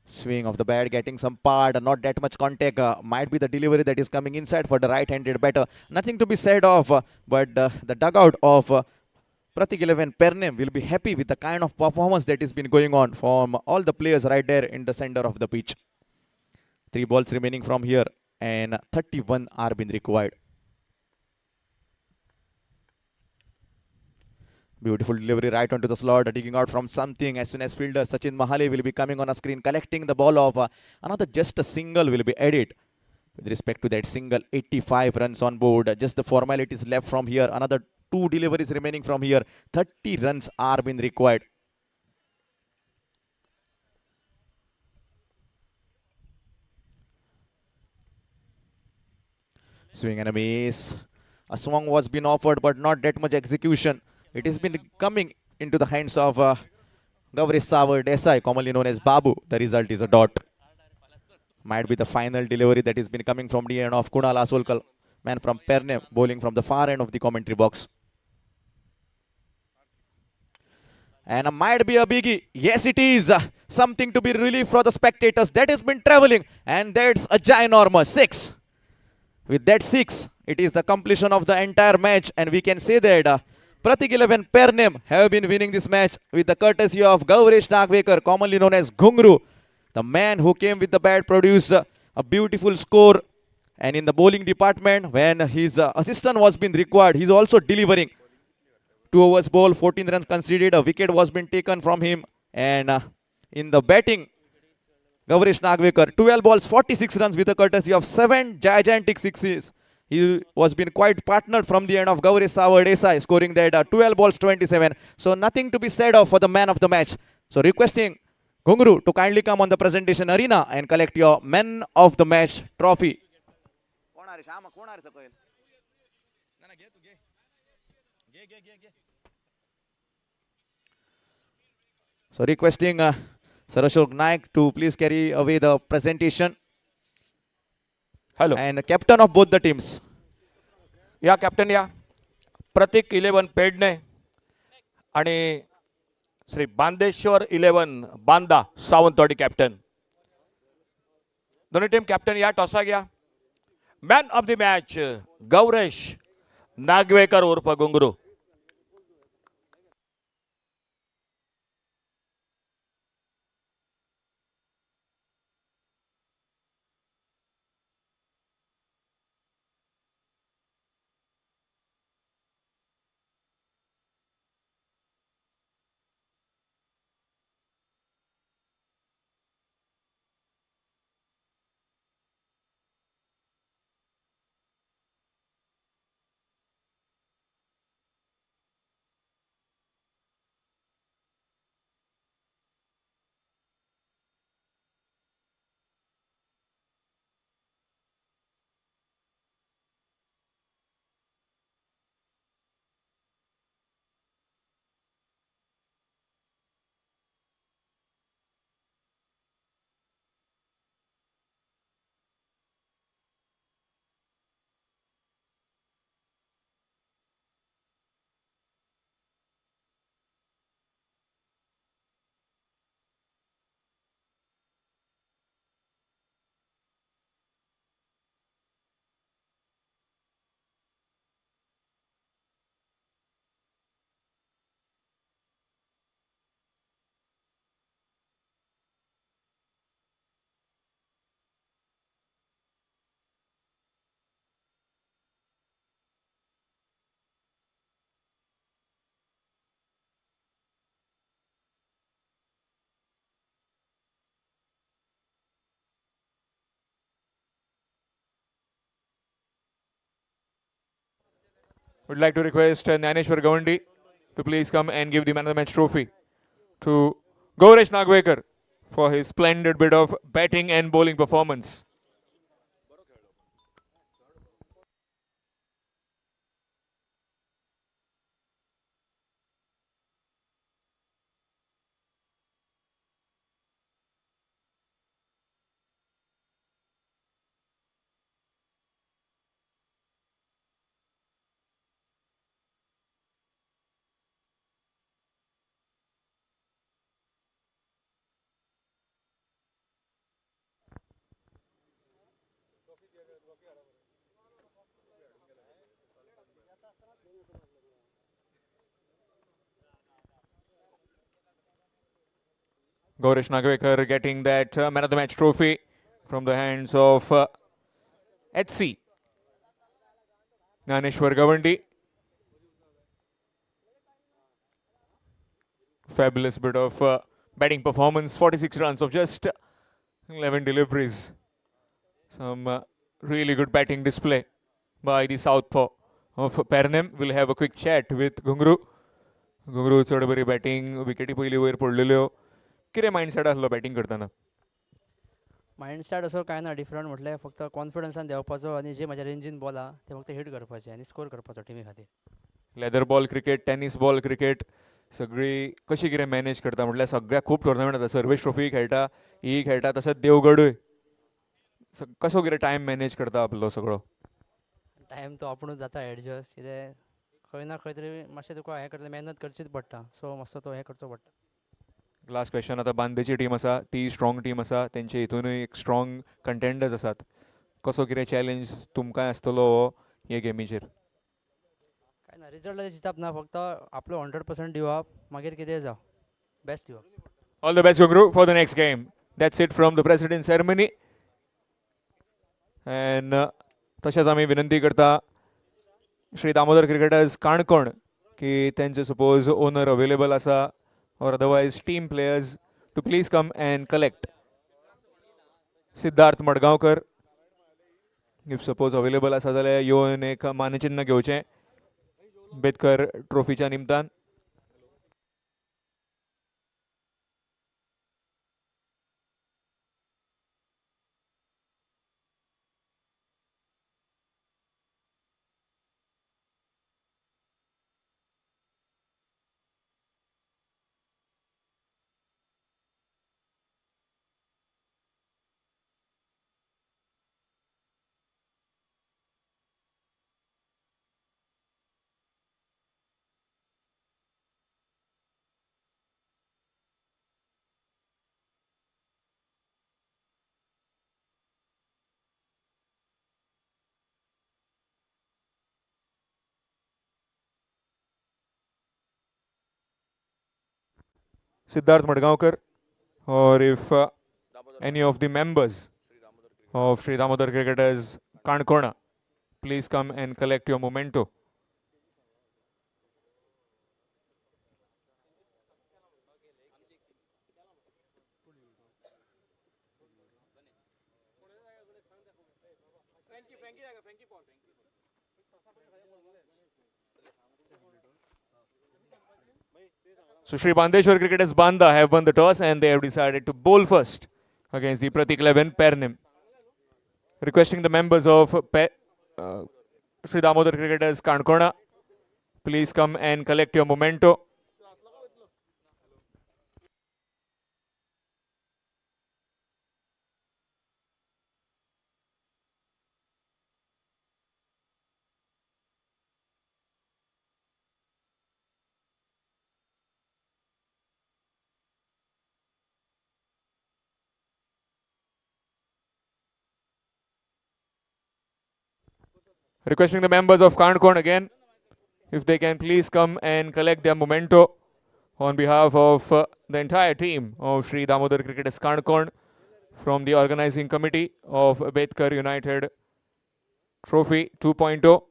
Speaker 3: Swing of the bat, getting some part, not that much contact. Might be the delivery that is coming inside for the right-handed batter. Nothing to be said of, but the dugout of Pratik 11 Pernem will be happy with the kind of performance that has been going on from all the players right there in the center of the pitch. 3 balls remaining from here and 31 are being required. Beautiful delivery right onto the slot, digging out from something. As soon as fielder Sachin Mahale will be coming on a screen, collecting the ball of another just a single will be added. With respect to that single, 85 runs on board. Just the formalities left from here. Another 2 deliveries remaining from here. 30 runs are being required. Swing and a miss. A swung was been offered, but not that much execution. It has been coming into the hands of Gavresh Savar Desai, commonly known as Babu. The result is a dot. Might be the final delivery that has been coming from the end of Kunal Asolkar, man from Perne, bowling from the far end of the commentary box. And might be a biggie. Yes, it is. Something to be relief for the spectators. That has been traveling. And that's a ginormous 6. With that 6, it is the completion of the entire match. And we can say that Pratik 11 Pernem have been winning this match with the courtesy of Gavresh Nagvekar, commonly known as Ghungru. The man who came with the bat produced a beautiful score. And in the bowling department, when his assistant was being required, he's also delivering. 2 overs ball, 14 runs conceded. A wicket was been taken from him. And in the batting, Gavresh Nagvekar, 12 balls, 46 runs with a courtesy of 7 gigantic sixes. He was been quite partnered from the end of Gavresh Savar Desai, scoring that 12 balls, 27. So nothing to be said of for the man of the match. So requesting Ghungru to kindly come on the presentation arena and collect your man of the match trophy. So requesting Sir Ashok Naik to please carry away the presentation.
Speaker 7: Hello.
Speaker 3: And captain of both the teams.
Speaker 7: या captain या प्रतीक 11 पेडणे आणि Shri Bandeshwar 11 Banda Sawantwadi captain दोन्ही team captain या टॉसा घ्या man of the match Gauresh Nagwekar उर्फ गुंगरू
Speaker 2: Would like to request Naneshwar Gawandi to please come and give the man of the match trophy to Gauresh Nagvekar for his splendid bit of batting and bowling performance. Gaurish Nagvekar getting that man of the match trophy from the hands of HC Gnaneshwar Gavandi. Fabulous bit of batting performance, 46 runs of just 11 deliveries. Some really good batting display by the southpaw of Pernem. We'll have a quick chat with Gungru. Gungru चड बरी batting विकेटी पयली वयर पडलेल्यो कितें mindset आसलो batting करतना
Speaker 11: mindset असो काय ना डिफरंट म्हटल्यार फक्त कॉन्फिडन्सान देंवपाचो आनी जे म्हाज्या रेंजीन बॉल आहा ते फक्त हिट करपाचे आनी स्कोर करपाचो टिमी खातीर
Speaker 2: leather ball cricket tennis ball cricket सगळी कशी कितें मॅनेज करता म्हटल्यार सगळ्या खूब टुर्नामेंट जाता सर्वेश ट्रॉफी खेळटा ही खेळटा तशेंच देवगडूय कसो कितें टायम मॅनेज करता आपलो सगळो
Speaker 11: टायम तो आपुणूच जाता एडजस्ट कितें खंय ना खंय तरी मातशें तुका हें करता मेहनत करचीच पडटा सो मातसो तो हें करचो पडटा
Speaker 2: लास्ट क्वेश्चन आतां बांदेची टीम आसा ती स्ट्रॉंग टीम आसा तेंचे हितूनय एक स्ट्रॉंग कंटेंडर्स आसात कसो कितें चॅलेंज तुमकांय आसतलो हो हे गेमीचेर
Speaker 11: काय ना रिजल्ट चिंतप ना फक्त आपलो 100% दिवप मागीर कितें जावं बेस्ट दिवप
Speaker 2: ऑल द बेस्ट गुंगरू for the next game that's it from the president ceremony and तशेंच आमी विनंती करता श्री दामोदर क्रिकेटर्स काणकोण की तेंचे सपोज ओनर अवेलेबल आसा or otherwise team players to please come and collect Siddharth Madgaonkar if suppose available asa जाल्यार येवन एक मानचिन्ह घेवचें बेतकर ट्रॉफीच्या निमतान Siddharth Madgaonkar or if any of the members of Sri Damodar Cricketers Kankona, please come and collect your memento. So Sri Bandeshwar Cricketers Banda have won the toss and they have decided to bowl first against the Pratik 11 Pernim. Requesting the members of Sri Damodar Cricketers Kankona, please come and collect your memento. Requesting the members of Kankon again, if they can please come and collect their memento on behalf of the entire team of Sri Damodar Cricketers Kankon from the organizing committee of Betkar United Trophy 2.0.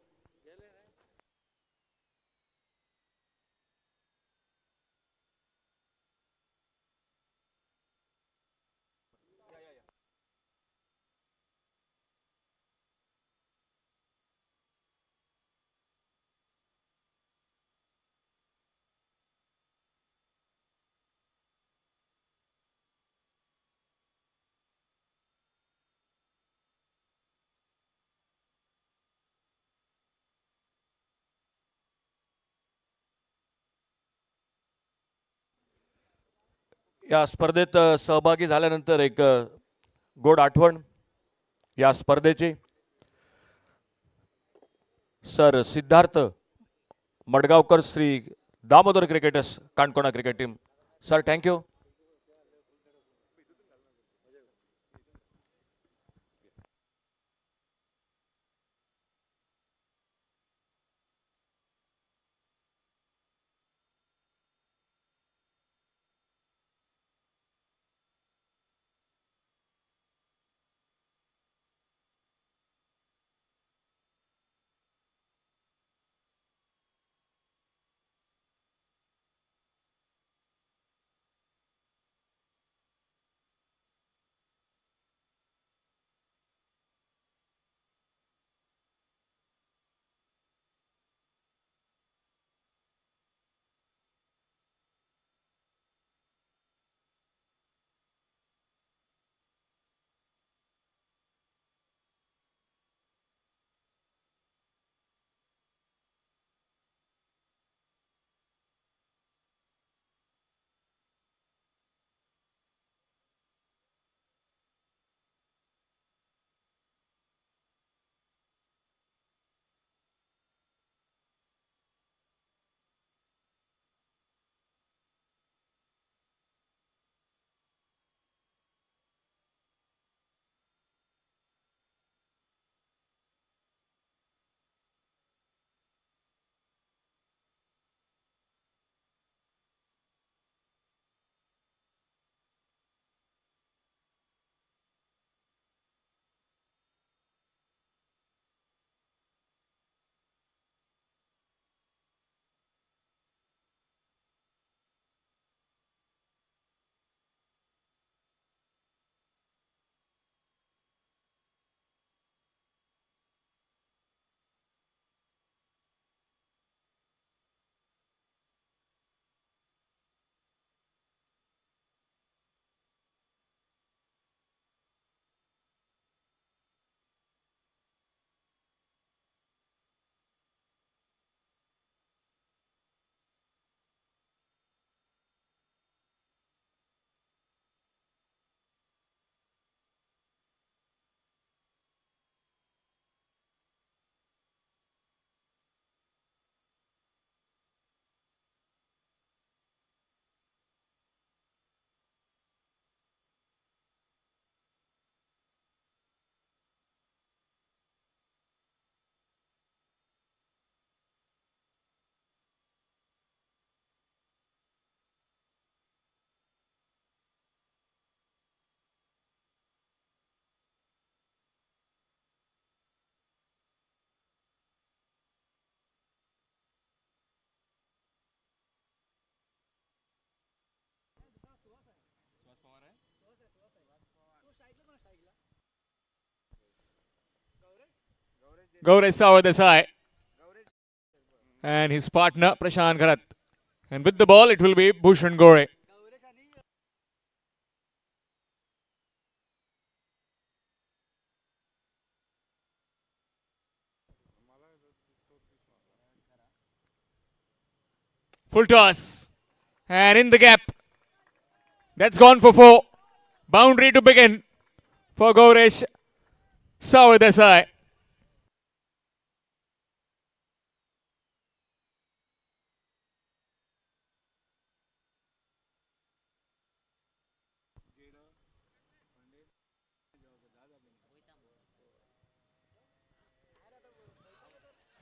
Speaker 7: या स्पर्धेत सहभागी झाल्यानंतर एक गोड आठवण या स्पर्धेची sir Siddharth मडगावकर Shri Damodar cricketers काणकोणा cricket team sir thank you
Speaker 2: Gaurav Sawadesai and his partner Prashant Gharat. And with the ball, it will be Bhushan Gore. Full toss. And in the gap. That's gone for 4. Boundary to begin for Gaurav Sawadesai.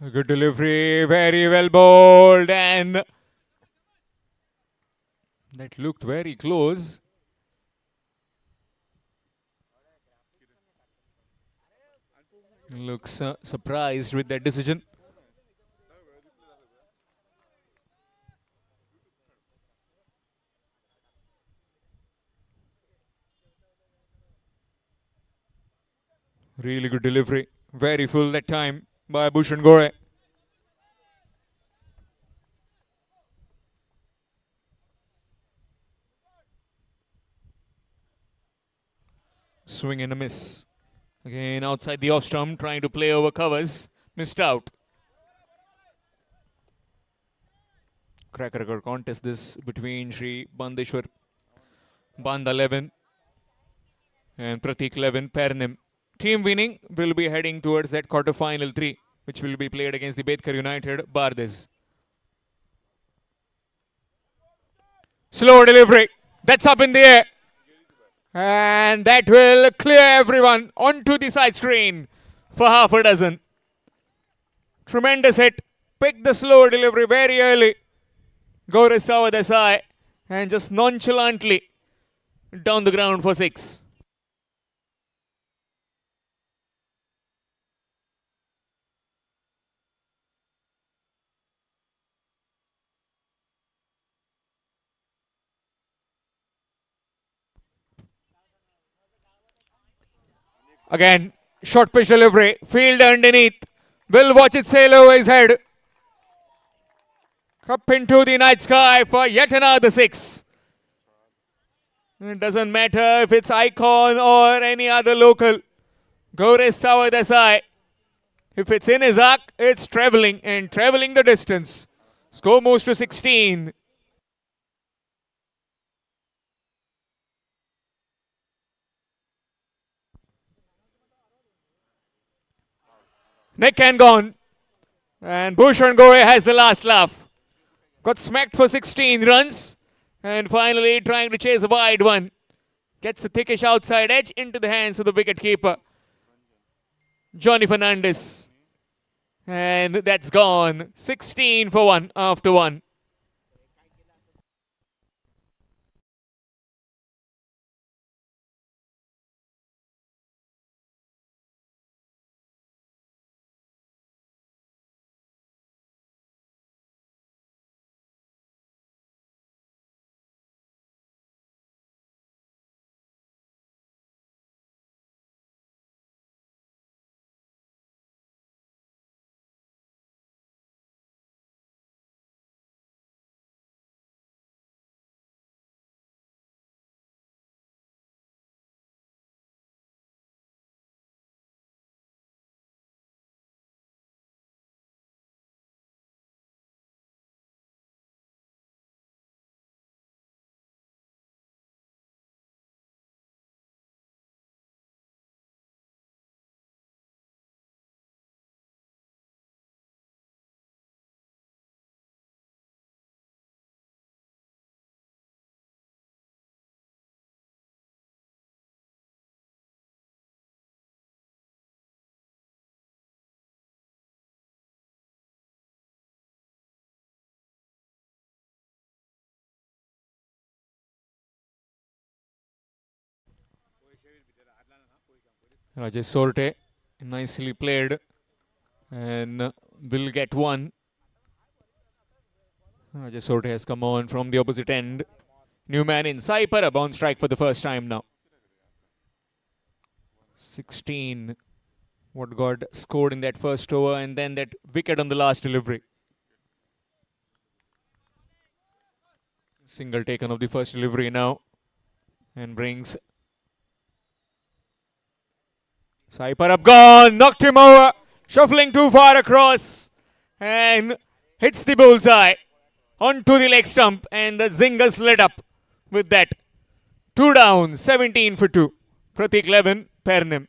Speaker 2: A good delivery, very well bowled, and that looked very close. Looks surprised with that decision. Really good delivery. Very full that time by Bhushan Gore. Swing and a miss. Again outside the off stump, trying to play over covers. Missed out. Cracker record contest this between Sri Bandeshwar Banda 11 and Pratik 11 Pernim. Team winning will be heading towards that quarter-final 3, which will be played against the Betkar United Bardes. Slow delivery. That's up in the air. And that will clear everyone onto the side screen for half a dozen. Tremendous hit. Picked the slow delivery very early. Gaurav Sawadesai and just nonchalantly down the ground for 6. Again, short pitch delivery. Field underneath. Will watch it sail over his head. Up into the night sky for yet another 6. It doesn't matter if it's Icon or any other local. Gaurav Sawadesai. If it's in his arc, it's traveling and traveling the distance. Score moves to 16. Neck and gone. And Bhushan Gore has the last laugh. Got smacked for 16 runs. And finally trying to chase a wide one. Gets the thickish outside edge into the hands of the wicketkeeper, Johnny Fernandez. And that's gone. 16 for 1 after 1. Rajesh Sorte nicely played and will get 1. Rajesh Sorte has come on from the opposite end. New man in Saipar, a bounce strike for the first time now. 16 what got scored in that first over, and then that wicket on the last delivery. Single taken of the first delivery now, and brings Saiper up, gone, knocked him over, shuffling too far across, and hits the bullseye onto the leg stump, and the Zingers lit up with that. 2 down, 17 for 2. Pratik 11, Pernim.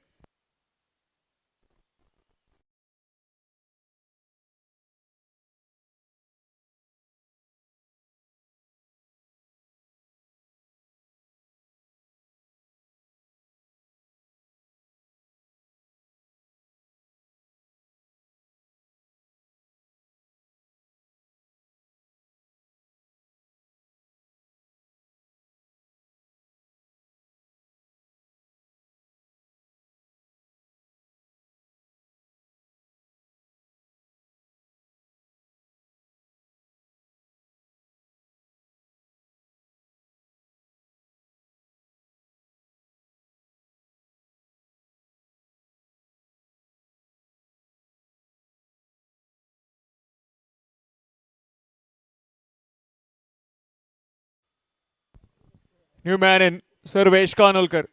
Speaker 2: New man in, Sarvesh Kanolkar.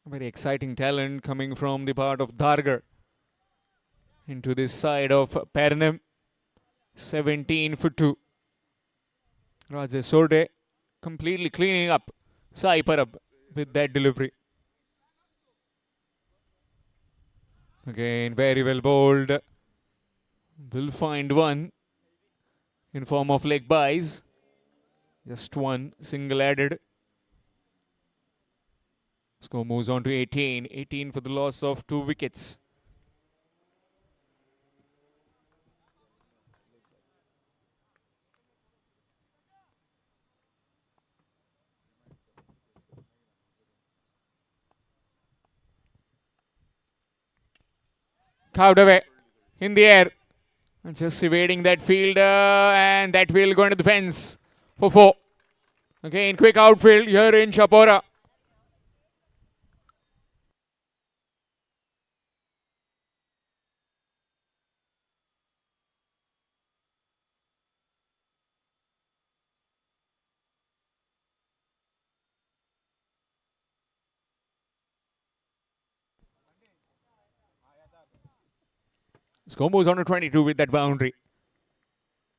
Speaker 2: A very exciting talent coming from the part of Dhargar into this side of Pernim. 17 for 2. Rajesh Sorde completely cleaning up Sai Parab with that delivery. Again, very well bowled. Will find one in form of leg buys. Just one single added. Score moves on to 18. 18 for the loss of 2 wickets. Carved away in the air. Just evading that fielder, and that will go into the fence for 4. Again, quick outfield here in Chapora. Score moves on to 22 with that boundary.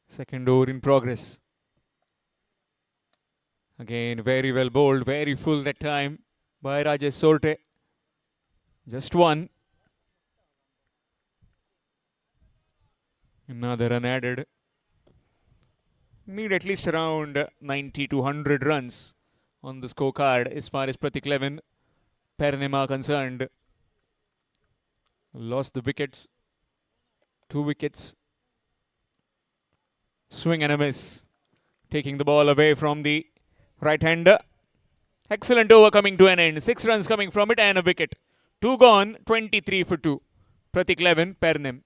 Speaker 2: Second over in progress. Again, very well bowled, very full that time by Rajesh Sorte. Just one. Another run added. Need at least around 90 to 100 runs on the scorecard as far as Pratik 11, Pernim are concerned. Lost the wickets. 2 wickets. Swing and a miss. Taking the ball away from the right-hander. Excellent over coming to an end. 6 runs coming from it and a wicket. 2 gone, 23 for 2. Pratik 11, Pernim.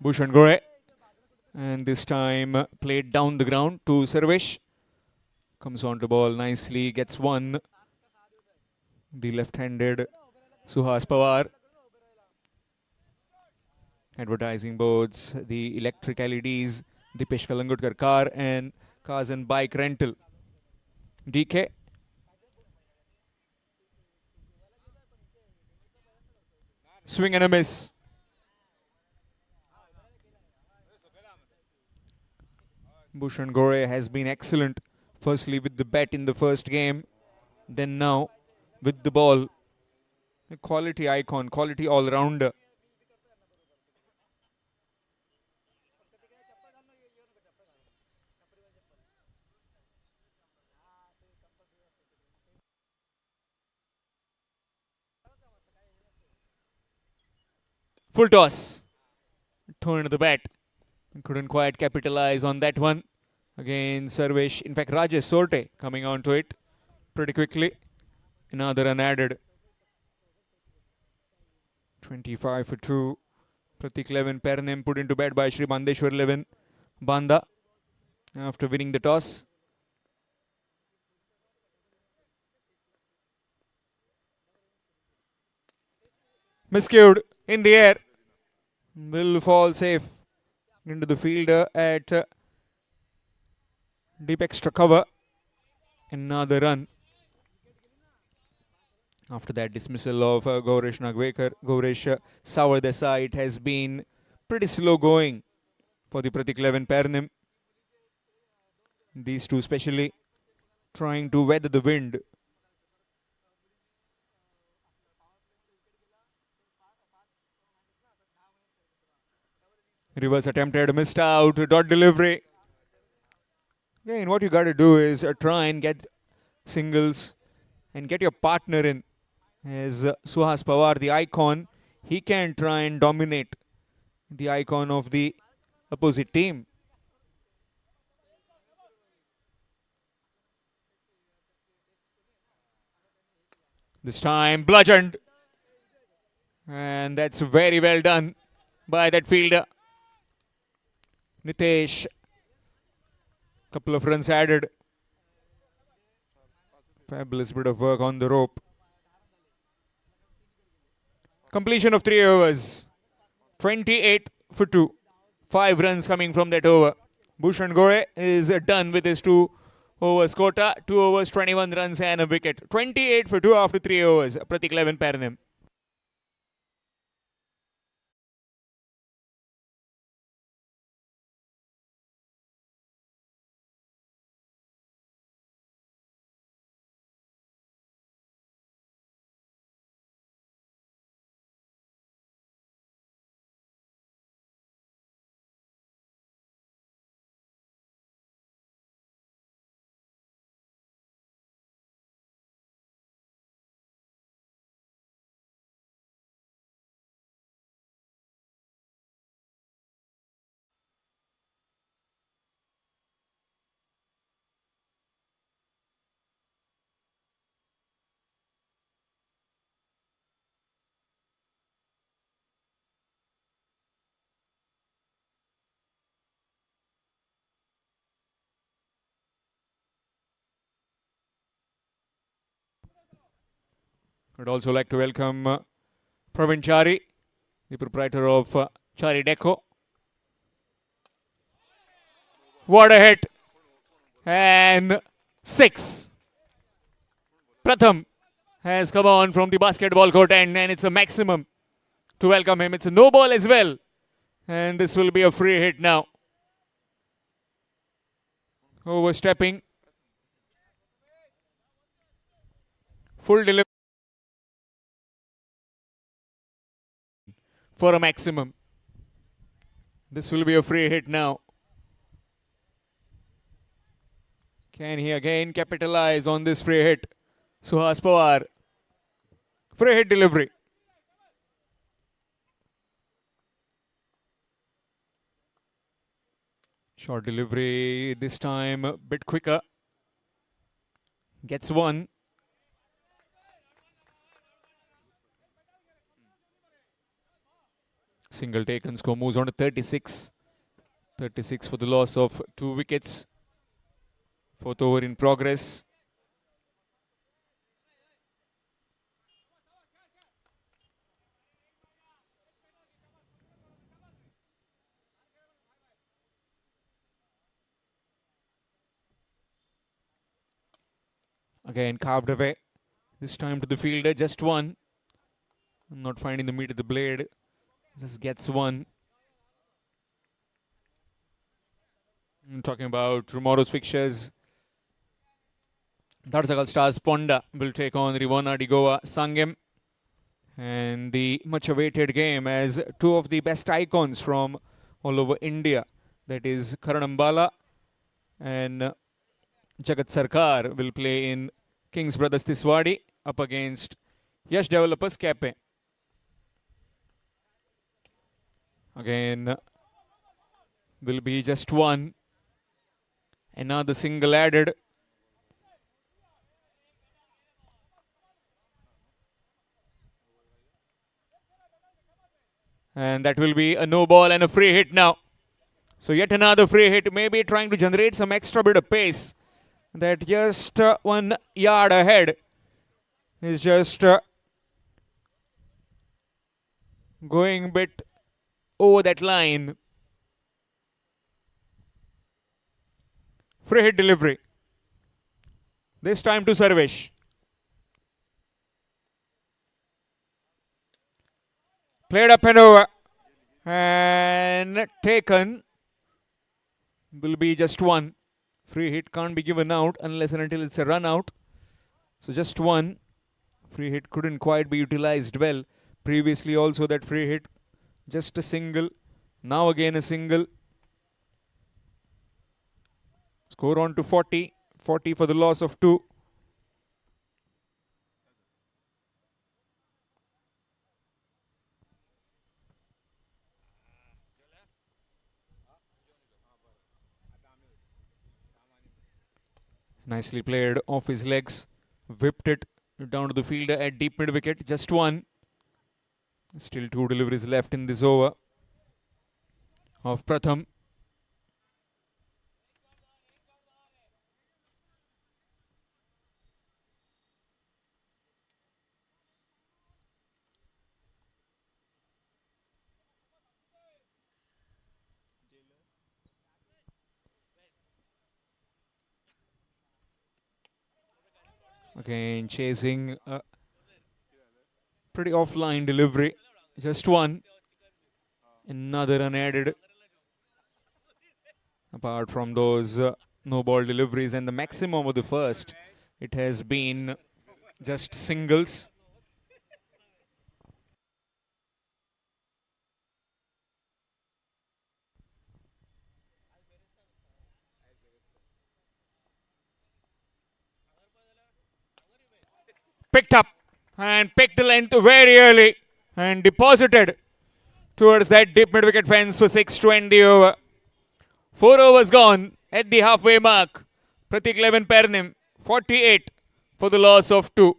Speaker 2: Bhushan Gore. And this time played down the ground to Sarvesh. Comes on to ball nicely, gets one. The left-handed Suhas Pawar. Advertising boards, the electric LEDs, the Dipesh Kalangutkar car and cars and bike rental. DK. Swing and a miss. Bhushan Gore has been excellent. Firstly with the bat in the first game, then now with the ball. A quality icon, quality all-rounder. Full toss. Turn the bat. Couldn't quite capitalize on that one. Again, Sarvesh, in fact, Rajesh Sorte coming onto it pretty quickly. Another run added. 25 for 2. Pratik Levin Pernem put into bat by Shri Bandeshwar Levin Banda after winning the toss. Miscued in the air. Will fall safe into the fielder at deep extra cover. Another run. After that dismissal of Gauresh Nagvekar, Gauresh Savardesa, it has been pretty slow going for the Pratik Levin Pernim. These two especially trying to weather the wind. Reverse attempted, missed out, dot delivery. Again, what you got to do is try and get singles and get your partner in. As Suhas Pawar, the icon, he can try and dominate the icon of the opposite team. This time bludgeoned. And that's very well done by that fielder. Nitesh. Couple of runs added. Fabulous bit of work on the rope. Completion of 3 overs. 28 for 2. 5 runs coming from that over. Bhushan Gore is done with his 2 overs quota. 2 overs, 21 runs and a wicket. 28 for 2 after 3 overs. Pratik Levin Pernim. I'd also like to welcome Praveen Chari, the proprietor of Chari Deco. What a hit! And 6. Pratham has come on from the basketball court end, and it's a maximum to welcome him. It's a no ball as well. And this will be a free hit now. Overstepping. Full delivery for a maximum. This will be a free hit now. Can he again capitalize on this free hit? Suhas Pawar. Free hit delivery. Short delivery, this time a bit quicker. Gets one. Single taken, score moves on to 36. 36 for the loss of 2 wickets. 4th over in progress. Again carved away. This time to the fielder, just one. Not finding the meat of the blade. Just gets one. I'm talking about tomorrow's fixtures. Dharsakal Stars Ponda will take on Rivana Digoa Sangam. And the much awaited game as two of the best icons from all over India, that is Karan Ambala and Jagat Sarkar, will play in Kings Brothers Tiswadi up against Yash Developers Cape. Again, will be just one. Another single added. And that will be a no ball and a free hit now. So yet another free hit, maybe trying to generate some extra bit of pace. That just 1 yard ahead is just going a bit over that line. Free hit delivery. This time to Sarvesh. Played up and over. And taken. Will be just one. Free hit can't be given out unless and until it's a run out. So just one. Free hit couldn't quite be utilized well. Previously also that free hit. Just a single. Now again a single. Score on to 40. 40 for the loss of 2. Nicely played off his legs. Whipped it down to the fielder at deep mid wicket. Just one. Still 2 deliveries left in this over of Pratham. Again chasing a pretty offline delivery. Just one. Another unadded. Apart from those no ball deliveries and the maximum of the first, it has been just singles. Picked up and picked the length very early and deposited towards that deep mid wicket fence for 6:20 over. 4 overs gone at the halfway mark. Pratik 11 Pernim 48 for the loss of 2,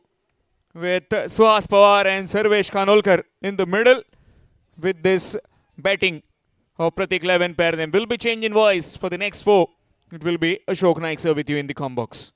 Speaker 2: with Suhas Pawar and Sarvesh Khanolkar in the middle with this batting of Pratik 11 Pernim. Will be change in voice for the next 4. It will be Ashok Naik sir with you in the com box.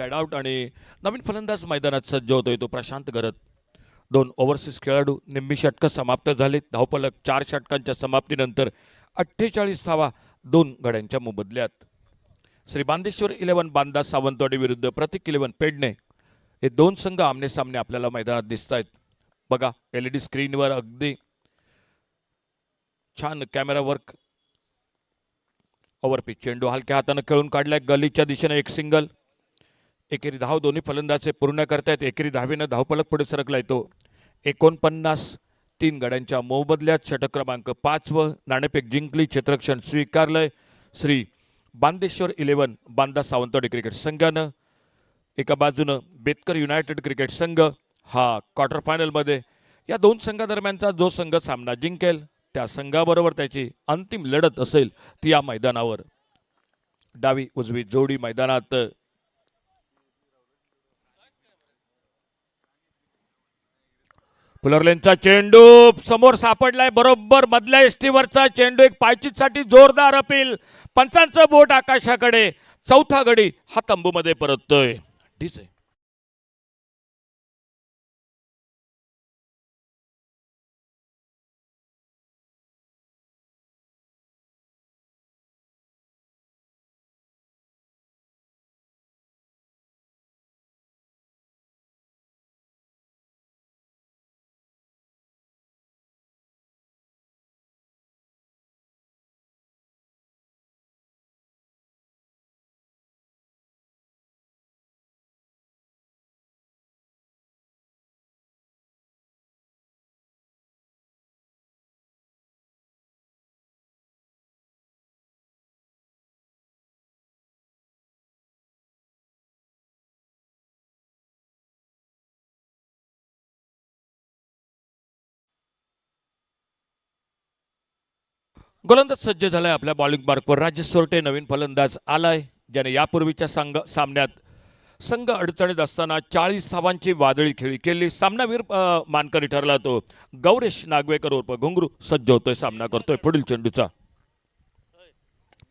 Speaker 7: Out आणि नवीन फलंदाज मैदानात सज्ज होतोय तो प्रशांत गरत. 2 overseas खेळाडू. निम्मी षटकं समाप्त झालीत. धावफलक 4 षटकांच्या समाप्तीनंतर 48 धावा 2 गड्यांच्या मोबदल्यात. श्री बांदेश्वर 11 बांदा सावंतवाडी विरुद्ध प्रतीक 11 पेडणे.
Speaker 4: हे दोन संघ आमने सामने आपल्याला मैदानात दिसत आहेत. बघा LED स्क्रीनवर अगदी छान कॅमेरा वर्क. ओव्हर पिच चेंडू हलक्या हाताने खेळून काढलाय गलीच्या दिशेने एक सिंगल. एकेरी धाव दोन्ही फलंदाजे पूर्ण करतायत. एकेरी धावेनं धावफलक पुढे सरकलाय तो 49. 3 गड्यांच्या मोबदल्यात षटक क्रमांक 5 व नाणेफेक जिंकली. क्षेत्ररक्षण स्वीकारलंय श्री बांदेश्वर 11 बांदा सावंतवाडी क्रिकेट संघानं. एका बाजूनं बेतकर युनायटेड क्रिकेट संघ हा क्वार्टर फायनल मध्ये. या दोन संघादरम्यानचा जो संघ सामना जिंकेल त्या संघाबरोबर त्याची अंतिम लढत असेल ती या मैदानावर. डावी उजवी जोडी मैदानात. फुलरलेनचा चेंडू समोर सापडलाय बरोबर मधल्या एसटीवरचा चेंडू. एक पायचीसाठी जोरदार अपील. पंचांचं बोट आकाशाकडे. चौथा गडी हा तंबूमध्ये परततोय. डीजे गोलंदाज सज्ज झालाय आपल्या बॉलिंग मार्कवर. राजेश सोरटे नवीन फलंदाज आलाय ज्याने यापूर्वीच्या सामन्यात संघ अडचणीत असताना 40 धावांची वादळी खेळी केली. सामनावीर मानकरी ठरला तो गौरेश नागवेकर उर्फ घुंगरू सज्ज होतोय. सामना करतोय पुढील चेंडूचा.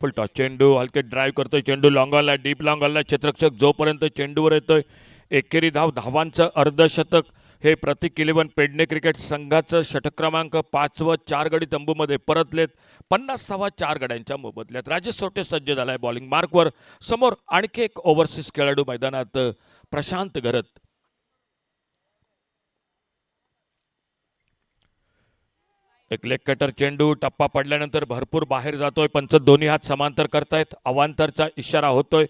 Speaker 4: फुलटॉस चेंडू हलके ड्राईव्ह करतोय. चेंडू लॉंग ऑनला डीप लॉंग ऑनला. क्षेत्ररक्षक जोपर्यंत चेंडूवर येतोय. एकेरी धावांचं अर्धशतक हे प्रतीक 11 पेडणे क्रिकेट संघाचं. षटक क्रमांक 5 व 4 गडी तंबूमध्ये परतलेत. 50 धावा 4 गड्यांच्या मोबदल्यात. राजेश सोटे सज्ज झालाय बॉलिंग मार्कवर. समोर आणखी एक ओव्हरसीज खेळाडू मैदानात प्रशांत घरत. एक लेग कटर चेंडू टप्पा पडल्यानंतर भरपूर बाहेर जातोय. पंच दोन्ही हात समांतर करतायत. अवांतरचा इशारा होतोय.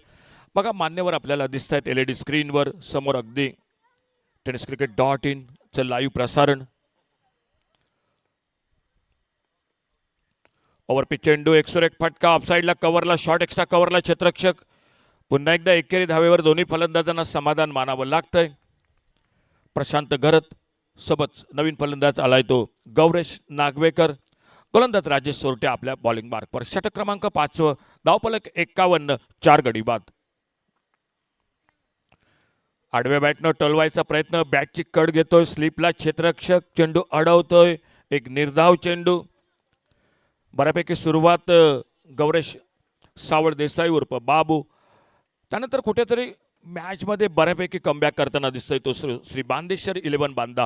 Speaker 4: बघा मान्यवर आपल्याला दिसत आहेत LED स्क्रीनवर समोर अगदी. tenniscricket.in चं लाईव्ह प्रसारण. ओव्हर पिच चेंडू एकसोर एक फटका. ऑफसाईडला कव्हरला शॉर्ट एक्स्ट्रा कव्हरला. क्षेत्ररक्षक पुन्हा एकदा एकेरी धावेवर दोन्ही फलंदाजांना समाधान मानावं लागतंय. प्रशांत घरत सोबत नवीन फलंदाज आलाय तो गौरेश नागवेकर. गोलंदाज राजेश सोरटे आपल्या बॉलिंग मार्कवर. षटक क्रमांक 5 धावफलक 51. 4 गडी बाद. आडव्या बॅटनं टळवायचा प्रयत्न. बॅटची कड घेतोय स्लिपला क्षेत्ररक्षक. चेंडू अडवतोय. एक निर्धाव चेंडू. बऱ्यापैकी सुरुवात गौरेश सावळ देसाई उर्फ बाबू. त्यानंतर कुठेतरी मॅचमध्ये बऱ्यापैकी कमबॅक करताना दिसतोय तो श्री बांदेश्वर 11 बांदा.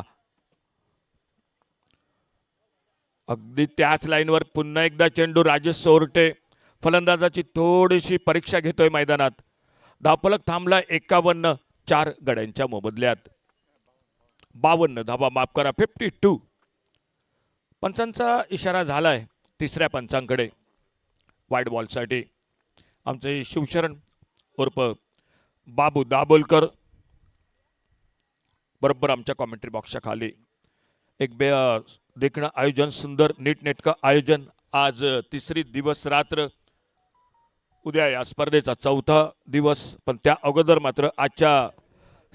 Speaker 4: अगदी त्याच लाईनवर पुन्हा एकदा चेंडू. राजेश सोरटे फलंदाजाची थोडीशी परीक्षा घेतोय मैदानात. धावफलक थांबला 51. 4 गड्यांच्या मोबदल्यात. 52 धावा माफ करा 52. पंचांचा इशारा झालाय तिसऱ्या पंचांकडे वाईड बॉलसाठी. आमचे शिवशरण उर्फ बाबू दाभोलकर बरोबर आमच्या कॉमेंट्री बॉक्सच्या खाली. एक देखणं आयोजन. सुंदर नीटनेटकं आयोजन. आज तिसरी दिवस रात्र. उद्या या स्पर्धेचा 4था दिवस. पण त्या अगोदर मात्र आजच्या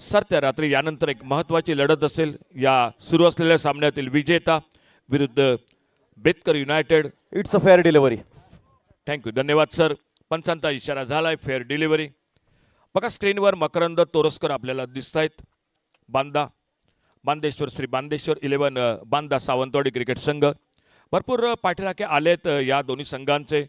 Speaker 4: सरत्या रात्री यानंतर एक महत्त्वाची लढत असेल. या सुरू असलेल्या सामन्यातील विजेता विरुद्ध Betkar united.
Speaker 3: It's a fair delivery.
Speaker 4: Thank you धन्यवाद सर. पंचांचा इशारा झालाय फेअर डिलिव्हरी. बघा स्क्रीनवर मकरंद तोरसकर आपल्याला दिसत आहेत. बांदेश्वर श्री बांदेश्वर 11 बांदा सावंतवाडी क्रिकेट संघ. भरपूर पाठीराखे आलेत या दोन्ही संघांचे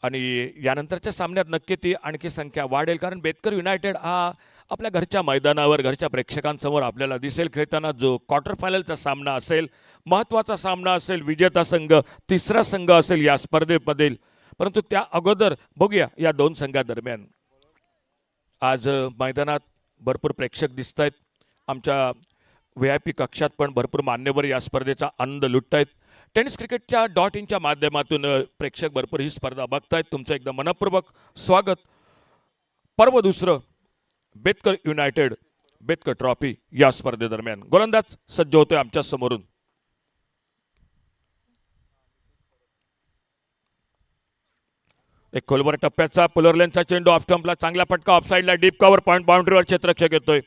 Speaker 4: आणि यानंतरच्या सामन्यात नक्की ती आणखी संख्या वाढेल. कारण बेतकर युनायटेड हा आपल्या घरच्या मैदानावर घरच्या प्रेक्षकांसमोर आपल्याला दिसेल खेळताना. जो क्वार्टर फायनलचा सामना असेल, महत्त्वाचा सामना असेल, विजेता संघ तिसरा संघ असेल या स्पर्धेमधील. परंतु त्या अगोदर बघूया या दोन संघादरम्यान आज मैदानात
Speaker 7: भरपूर प्रेक्षक दिसत आहेत. आमच्या VIP कक्षात पण भरपूर मान्यवर या स्पर्धेचा आनंद लुटत आहेत. tenniscricket.in माध्यमातून प्रेक्षक भरपूर ही स्पर्धा बघतायत. तुमचं एकदम मनपूर्वक स्वागत. पर्व दुसरं बेतकर युनायटेड बेतकर ट्रॉफी या स्पर्धेदरम्यान गोलंदाज सज्ज होतोय आमच्या समोरून. एक खोलवर टप्प्याचा पुलरलेनचा चेंडू ऑफ स्टंपला चांगला फटका ऑफसाईडला डीप कव्हर पॉइंट बाउंड्रीवर क्षेत्ररक्षक येतोय.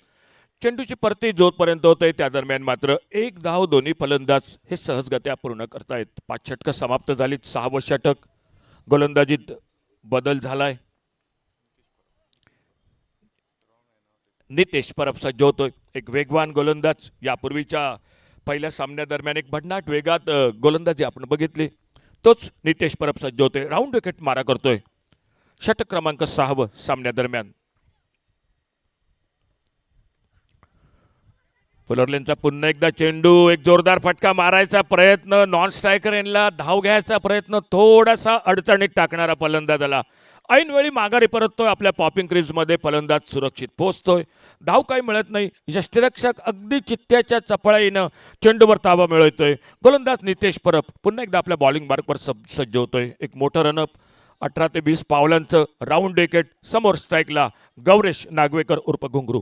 Speaker 7: चेंडूची परती जोतपर्यंत होतोय त्या दरम्यान मात्र एक धाव दोन्ही फलंदाज हे सहजगत्या पूर्ण करतायत. 5 षटकं समाप्त झालीत. 6वं षटक. गोलंदाजीत बदल झालाय. नितेश परब सज्ज होतोय. एक वेगवान गोलंदाज. यापूर्वीच्या पहिल्या सामन्यादरम्यान एक भन्नाट वेगात गोलंदाजी आपण बघितली. तोच नितेश परब सज्ज होतोय. राऊंड विकेट मारा करतोय. षटक क्रमांक 6 सामन्यादरम्यान. फुलरलेनचा पुन्हा एकदा चेंडू. एक जोरदार फटका मारायचा प्रयत्न. नॉन स्ट्रायकर यांना धाव घ्यायचा प्रयत्न. थोडासा अडचणीत टाकणारा फलंदाजाला ऐन वेळी माघारी परततोय. आपल्या पॉपिंग क्रीजमध्ये फलंदाज सुरक्षित पोहोचतोय. धाव काही मिळत नाही. यष्टिरक्षक अगदी चित्त्याच्या चपळाईनं चेंडूवर ताबा मिळवतोय. गोलंदाज नितेश परब पुन्हा एकदा आपल्या बॉलिंग मार्कवर सज्ज होतोय. एक मोठं रनअप. 18 ते 20 पावलांचं राऊंड विकेट. समोर स्ट्राईकला गौरेश नागवेकर उर्फ घुंगरू.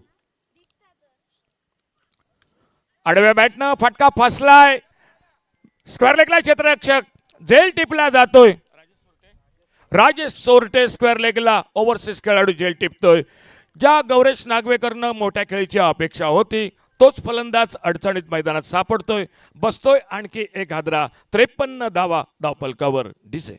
Speaker 7: आडव्या बॅटनं फटका फसलाय. स्क्वेअर लेगला क्षेत्ररक्षक झेल टिपला जातोय. राजेश सोरटे स्क्वेअर लेगला ओव्हरसीज खेळाडू झेल टिपतोय. ज्या गौरेश नागवेकरनं मोठ्या खेळीची अपेक्षा होती तोच फलंदाज अडचणीत मैदानात सापडतोय. बसतोय आणखी एक हादरा. 53 धावा धावफलकावर. डीजे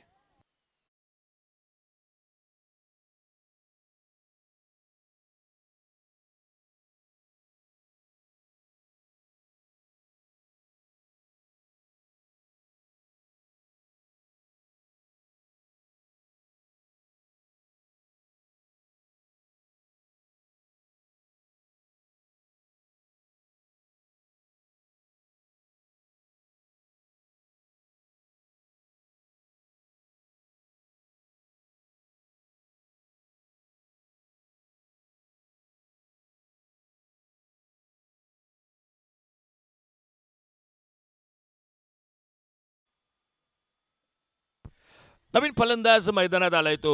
Speaker 7: नवीन फलंदाज मैदानात आलाय तो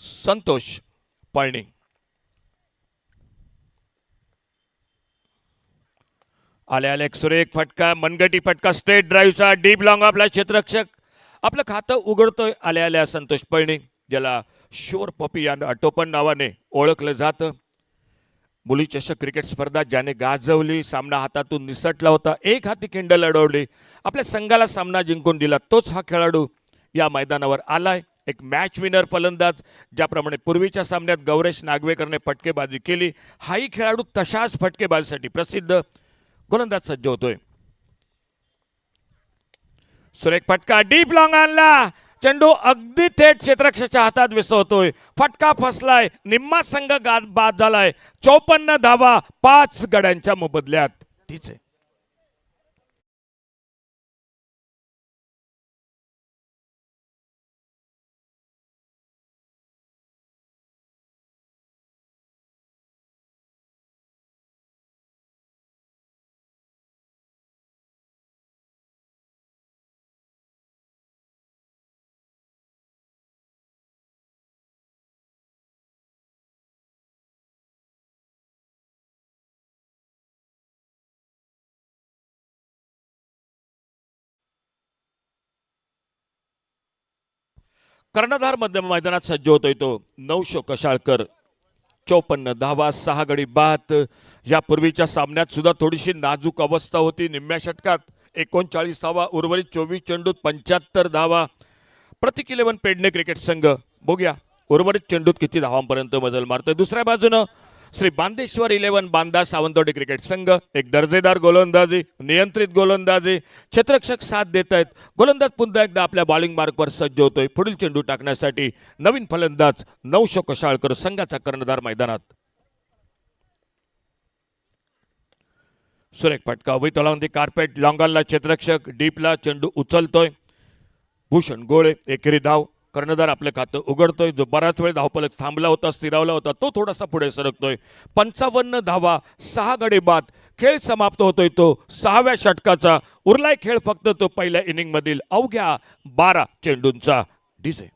Speaker 7: संतोष पळणी. आले एक सुरेख फटका. मनगटी फटका. स्ट्रेट ड्राईव्हचा डीप लॉंग आपला क्षेत्ररक्षक आपलं खातं उघडतोय. आल्या संतोष पळणी ज्याला शोर पपी या टोपण नावाने ओळखलं जातं. मुली चषक क्रिकेट स्पर्धा ज्याने गाजवली. सामना हातातून निसटला होता. एक हाती खिंड लढवली. आपल्या संघाला सामना जिंकून दिला तोच हा खेळाडू या मैदानावर आलाय. एक मॅच विनर फलंदाज. ज्याप्रमाणे पूर्वीच्या सामन्यात गौरेश नागवेकरने फटकेबाजी केली हाही खेळाडू तशाच फटकेबाजीसाठी प्रसिद्ध. गोलंदाज सज्ज होतोय. सुरेख फटका. डीप लॉंग आणला. चेंडू अगदी थेट क्षेत्ररक्षकाच्या हातात विसवतोय. फटका फसलाय. निम्मा संघ बाद झालाय. 54 धावा 5 गड्यांच्या मोबदल्यात. ठीक आहे. कर्णधार मध्य मैदानात सज्ज होतोय तो नवशो कशाळकर. 54 धावा 6 गडी बाद. यापूर्वीच्या सामन्यात सुद्धा थोडीशी नाजूक अवस्था होती. निम्म्या षटकात 39 धावा. उर्वरित 24 चेंडूत 75 धावा. प्रतीक 11 पेडणे क्रिकेट संघ. बघूया उर्वरित चेंडूत किती धावांपर्यंत मजल मारतोय. दुसऱ्या बाजूनं श्री बांदेश्वर 11 बांदा सावंतवाडी क्रिकेट संघ. एक दर्जेदार गोलंदाजी. नियंत्रित गोलंदाजी. क्षेत्ररक्षक साथ देत आहेत. गोलंदाज पुन्हा एकदा आपल्या बॉलिंग मार्कवर सज्ज होतोय. पुढील चेंडू टाकण्यासाठी नवीन फलंदाज नवशो कशाळकर संघाचा कर्णधार मैदानात. सुरेख फटका. With along the carpet. लॉंगॉनला क्षेत्ररक्षक. डीपला चेंडू उचलतोय. भूषण गोळे. एकेरी धाव कर्णधार आपलं खातं उघडतोय. जो बराच वेळ धावफलक थांबला होता, स्थिरावला होता, तो थोडासा पुढे सरकतोय. 55 धावा, 6 गडी बाद. खेळ समाप्त होतोय तो 6व्या षटकाचा. उरलाय खेळ फक्त तो पहिल्या इनिंग मधील अवघ्या 12 चेंडूंचा. डीजे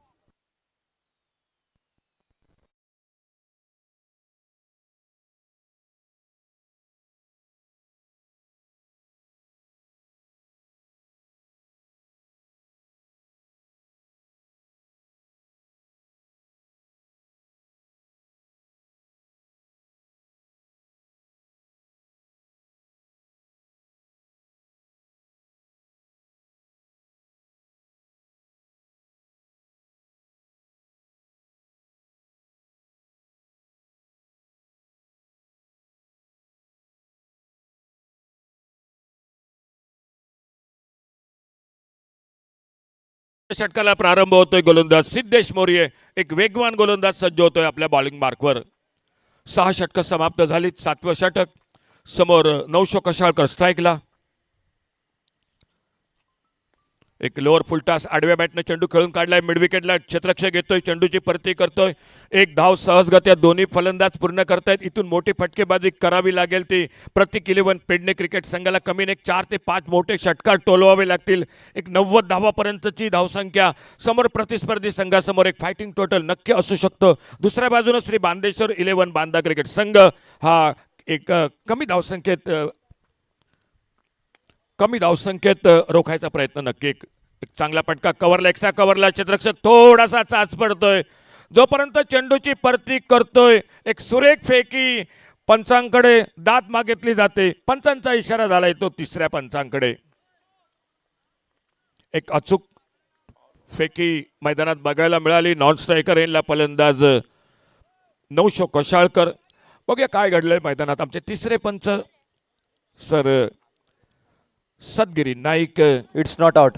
Speaker 7: षटकाला प्रारंभ होतोय. गोलंदाज सिद्धेश मोर्ये, एक वेगवान गोलंदाज सज्ज होतोय आपल्या बॉलिंग मार्कवर. 6 षटकं समाप्त झालीत. 7वं षटक. समोर नवशो कशाळकर स्ट्राईकला. एक लोअर फुलटास आडव्या बॅटने चेंडू खेळून काढलाय. मिड विकेटला क्षेत्ररक्षक येतोय, चेंडूची परती करतोय. एक धाव सहजगत्या दोन्ही फलंदाज पूर्ण करतायत. इथून मोठी फटकेबाजी करावी लागेल ती प्रत्येक 11 पेडणे क्रिकेट संघाला. कमी एक 4 ते 5 मोठे षटकार टोलवावे लागतील. एक 90 धावापर्यंतची धावसंख्या समोर प्रतिस्पर्धी संघासमोर एक फायटिंग टोटल नक्की असू शकतं. दुसऱ्या बाजूने श्री बांदेश्वर 11 बांदा क्रिकेट संघ हा एक कमी धावसंख्येत रोखायचा प्रयत्न नक्की. एक चांगला पटका कव्हरला, एक्स्ट्रा कव्हरला. क्षेत्ररक्षक थोडासा चाच पडतोय. जोपर्यंत चेंडूची परती करतोय एक सुरेख फेकी पंचांकडे दात मागितली जाते. पंचांचा इशारा झालाय तो तिसऱ्या पंचांकडे. एक अचूक फेकी मैदानात बघायला मिळाली. नॉन स्ट्रायकर येईल फलंदाज नवशो कशाळकर. बघूया काय घडलंय मैदानात. आमचे तिसरे पंच sir Sadgiri Naik.
Speaker 3: It's not out.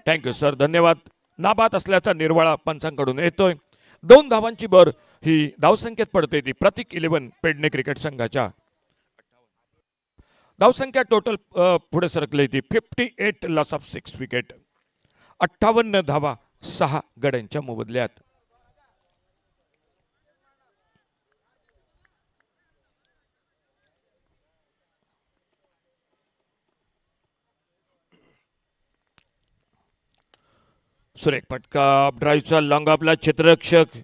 Speaker 7: Thank you sir, धन्यवाद. नाबाद असल्याचा निर्वाळा पंचांकडून येतोय. 2 धावांची भर ही धावसंख्येत पडते ती प्रतीक 11 पेडणे क्रिकेट संघाच्या. धावसंख्या टोटल पुढे सरकली ती 58 लॉस ऑफ 6 विकेट. 58 धावा 6 गड्यांच्या मोबदल्यात. सुरेख फटका ड्राईव्हचा लॉंग ऑफला. क्षेत्ररक्षक.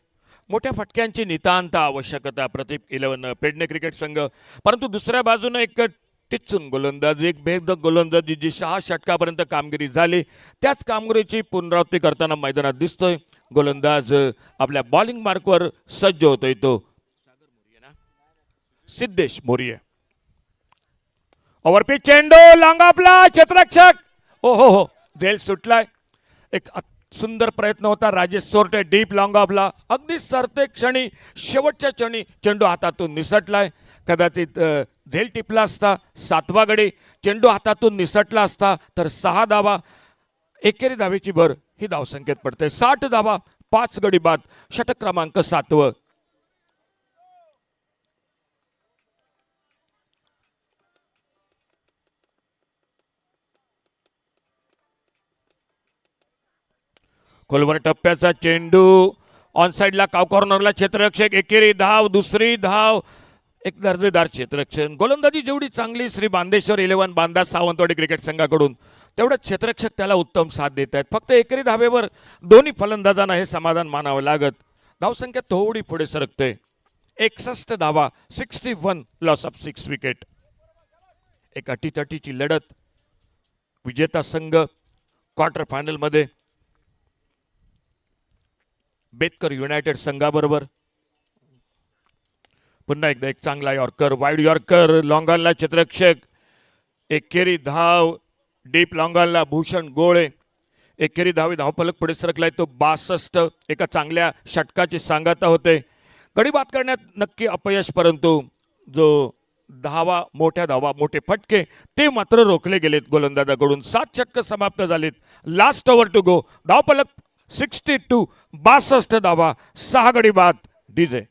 Speaker 7: मोठ्या फटक्यांची नितांत आवश्यकता प्रतीक 11 पेडणे क्रिकेट संघ. परंतु दुसऱ्या बाजूने एक टिच्चून गोलंदाजी, एक भेदक गोलंदाजी जी 6 षटकापर्यंत कामगिरी झाली त्याच कामगिरीची पुनरावृत्ती करताना मैदानात दिसतोय. गोलंदाज आपल्या बॉलिंग मार्कवर सज्ज होतोय तो सिद्धेश मोर्ये. ओव्हरपिच चेंडू लॉंग ऑफला. क्षेत्ररक्षक ओ हो झेल सुटलाय. एक सुंदर प्रयत्न होता राजेश सोरटे डीप लॉंग ऑफला. अगदी सरते क्षणी, शेवटच्या क्षणी चेंडू हातातून निसटलाय. कदाचित झेल टिपला असता 7वा गडी, चेंडू हातातून निसटला असता तर 6 धावा. एकेरी धावेची भर ही धावसंख्येत पडते. 60 धावा 5 गडी बाद. षटक क्रमांक 7वं. खोलवर टप्प्याचा चेंडू ऑन साइडला काव कॉर्नरला. क्षेत्ररक्षक एकेरी धाव, दुसरी धाव. एक दर्जेदार क्षेत्ररक्षण. गोलंदाजी जेवढी चांगली श्री बांदेश्वर 11 बांदा सावंतवाडी क्रिकेट संघाकडून तेवढंच क्षेत्ररक्षक त्याला उत्तम साथ देत आहेत. फक्त एकेरी धावेवर दोन्ही फलंदाजांना हे समाधान मानावं लागत. धावसंख्या थोडी पुढे सरकते. 61 धावा 61 लॉस ऑफ 6 विकेट. एक अटीतटीची लढत. विजेता संघ क्वार्टर फायनलमध्ये बेतकर युनायटेड संघाबरोबर. पुन्हा एकदा एक चांगला यॉर्कर, वाईड यॉर्कर. लॉंगॉनला क्षेत्ररक्षक. एकेरी धाव डीप लॉंगॉनला भूषण गोळे. एकेरी धावी धावफलक पुढे सरकलाय तो 62. एका चांगल्या षटकाची सांगता होते. गडी बाद करण्यात नक्की अपयश, परंतु जो धावा, मोठ्या धावा, मोठे फटके ते मात्र रोखले गेलेत गोलंदाजाकडून. 7 षटकं समाप्त झालीत. Last over to go. धावफलक 62. 62 धावा 6 गडी बाद. डीजे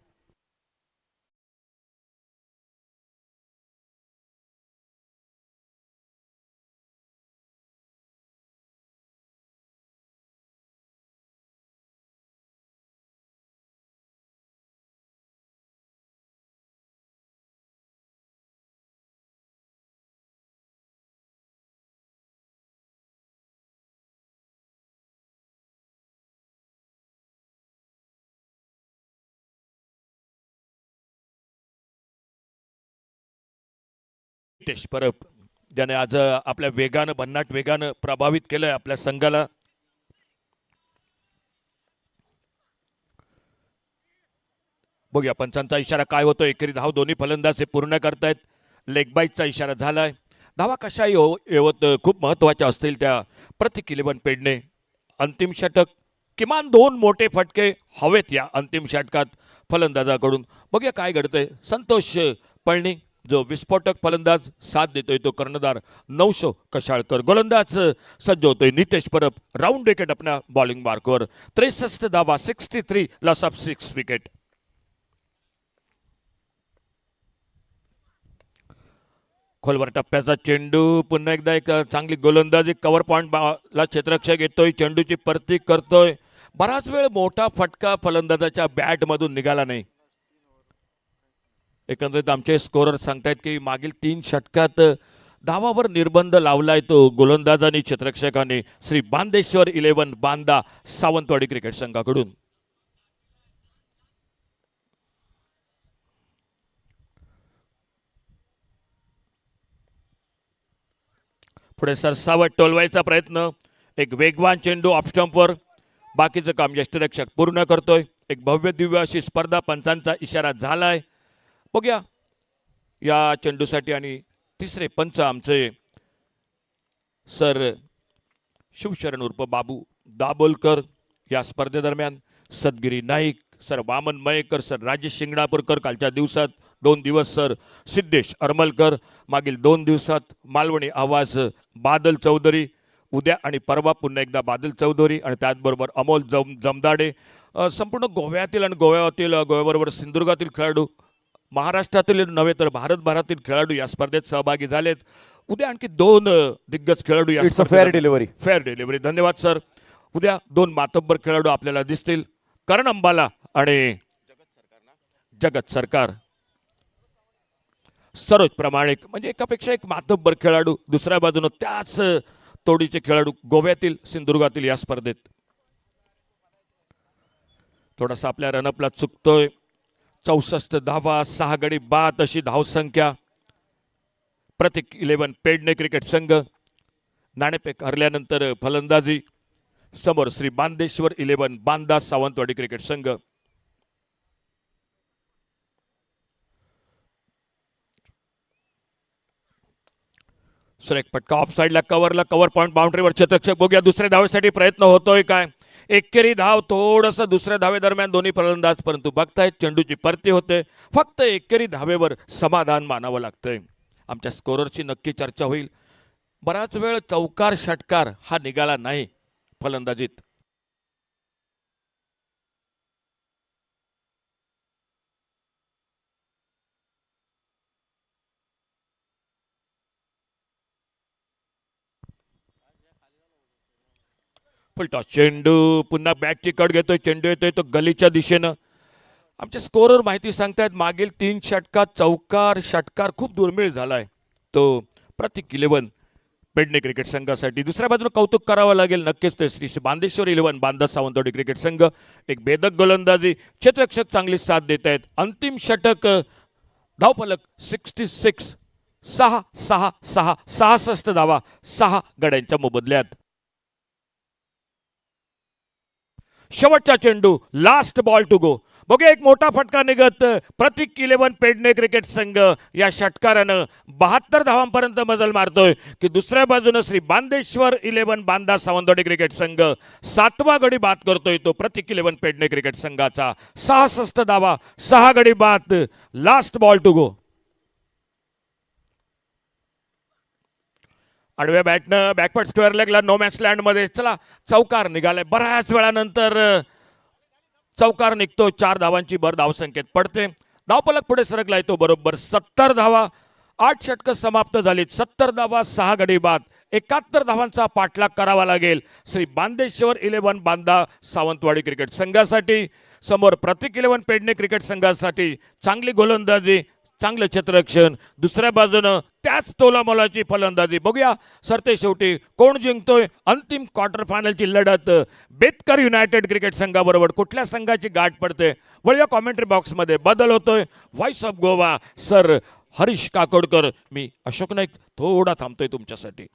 Speaker 4: नितेश परब, ज्याने आज आपल्या वेगानं भन्नाट वेगानं प्रभावित केलंय आपल्या संघाला. बघूया पंचांचा इशारा काय होतो. एकेरी धाव दोन्ही फलंदाज हे पूर्ण करतायत. लेग बाईटचा इशारा झालाय. धावा कशाही येवत खूप महत्त्वाच्या असतील त्या प्रत्येक 11 पेडणे. अंतिम षटक, किमान 2 मोठे फटके हवेत या अंतिम षटकात फलंदाजाकडून. बघूया काय घडतंय. संतोष पळणी जो विस्फोटक फलंदाज साथ देतोय तो कर्णधार नवशो कशाळकर. गोलंदाज सज्ज होतोय नितेश परब. राऊंड विकेट अपना बॉलिंग मार्कवर. 63 धावा, 63 लॉस ऑफ 6 विकेट. खोलवर टप्प्याचा चेंडू, पुन्हा एकदा एक चांगली गोलंदाजी. कव्हर पॉइंट ला क्षेत्ररक्षक येतोय, चेंडूची परती करतोय. बराच वेळ मोठा फटका फलंदाजाच्या बॅट मधून निघाला नाही. एकंदरीत आमचे स्कोरर सांगतायत की मागील 3 षटकात धावावर निर्बंध लावलाय तो गोलंदाज आणि क्षेत्ररक्षकाने श्री बांदेश्वर 11 बांदा सावंतवाडी क्रिकेट संघाकडून. पुढे सरसावट टोलवायचा प्रयत्न. एक वेगवान चेंडू ऑफ स्टंपवर. बाकीचं काम यष्टिरक्षक पूर्ण करतोय. एक भव्य दिव्य अशी स्पर्धा. पंचांचा इशारा झालाय. बघूया या चेंडूसाठी. आणि तिसरे पंच आमचे सर शिवशरण उर्फ बाबू दाभोलकर. या स्पर्धेदरम्यान सदगिरी नाईक, सर वामन मयेकर, सर राजेश शिंगणापूरकर कालच्या दिवसात 2 दिवस, सर सिद्धेश अरमलकर मागील 2 दिवसात, मालवणी आवाज बादल चौधरी. उद्या आणि परवा पुन्हा एकदा बादल चौधरी आणि त्याचबरोबर अमोल जमदाडे. संपूर्ण गोव्यातील आणि गोव्याबरोबर सिंधुदुर्गातील खेळाडू, महाराष्ट्रातील नव्हे तर भारतभरातील खेळाडू या स्पर्धेत सहभागी झालेत. उद्या आणखी 2 दिग्गज खेळाडू या
Speaker 3: फेअर डिलिव्हरी.
Speaker 4: Fair delivery. धन्यवाद सर. उद्या 2 मातब्बर खेळाडू आपल्याला दिसतील. करण अंबाला आणि जगत सरकार. सरोज प्रामाणिक म्हणजे एकापेक्षा एक मातब्बर खेळाडू. दुसऱ्या बाजूने त्याच तोडीचे खेळाडू गोव्यातील सिंधुदुर्गातील या स्पर्धेत. थोडासा आपल्या रनअपला चुकतोय. 64 धावा, 6 गडी बाद अशी धावसंख्या. प्रत्येक 11 पेडणे क्रिकेट संघ. नाणेफेक हरल्यानंतर फलंदाजी. समोर श्री बांदेश्वर 11 बांदा सावंतवाडी क्रिकेट संघ. सुरेख फटका ऑफ साईडला, कव्हरला, कव्हर पॉइंट बाउंड्रीवर क्षेत्ररक्षक. बघूया दुसऱ्या धावेसाठी प्रयत्न होतोय काय. एकेरी धाव. थोडंसं दुसऱ्या धावेदरम्यान दोन्ही फलंदाज, परंतु बघतायत चेंडूची परती होते. फक्त एकेरी धावेवर समाधान मानावं लागतंय. आमच्या स्कोररची नक्की चर्चा होईल. बराच वेळ चौकार षटकार हा निघाला नाही फलंदाजीत. फुलटॉस चेंडू. पुन्हा बॅटची कट घेतोय. चेंडू येतोय तो गलीच्या दिशेनं. आमचे स्कोरर माहिती सांगतायत मागील 3 षटकात चौकार षटकार खूप दुर्मिळ झालाय तो प्रत्येक 11 पेडणे क्रिकेट संघासाठी. दुसऱ्या बाजूला कौतुक करावं लागेल नक्कीच ते श्री बांदेश्वर 11 बांदा सावंतवाडी क्रिकेट संघ. एक भेदक गोलंदाजी. क्षेत्ररक्षक चांगली साथ देत आहेत. अंतिम षटक. धावफलक 66. 66 धावा 6 गड्यांच्या मोबदल्यात. शेवटचा चेंडू. Last ball to go. बघूया एक मोठा फटका निघत. प्रत्येक 11 पेडणे क्रिकेट संघ या षटकारानं 72 धावांपर्यंत मजल मारतोय की दुसऱ्या बाजूनं श्री बांदेश्वर 11 बांदा सावंतवाडी क्रिकेट संघ 7वा गडी बाद करतोय तो प्रत्येक 11 पेडणे क्रिकेट संघाचा. 66 धावा 6 गडी बाद. Last ball to go. आडव्या बॅटनं बॅकवर्ड स्क्वेअर लेगला नो मॅच लँड मध्ये. चला चौकार निघालाय. बऱ्याच वेळानंतर चौकार निघतो. 4 धावांची भर धावसंख्येत पडते. धावफलक पुढे सरकलाय तो बरोबर 70 धावा. 8 षटकं समाप्त झालीत. 70 धावा 6 गडी बाद. 71 धावांचा पाठलाग करावा लागेल श्री बांदेश्वर 11 बांदा सावंतवाडी क्रिकेट संघासाठी. समोर प्रत्येक 11 पेडणे क्रिकेट संघासाठी चांगली गोलंदाजी, चांगलं क्षेत्ररक्षण. दुसऱ्या बाजूनं त्याच तोलामोलाची फलंदाजी. बघूया सरते शेवटी कोण जिंकतोय. अंतिम क्वार्टर फायनलची लढत बेतकर युनायटेड क्रिकेट संघाबरोबर कुठल्या संघाची गाठ पडते. वळूया कॉमेंट्री बॉक्समध्ये. बदल होतोय. Voice of Goa sir
Speaker 7: Harish Kakodkar. मी अशोक नाईक थोडा थांबतोय तुमच्यासाठी.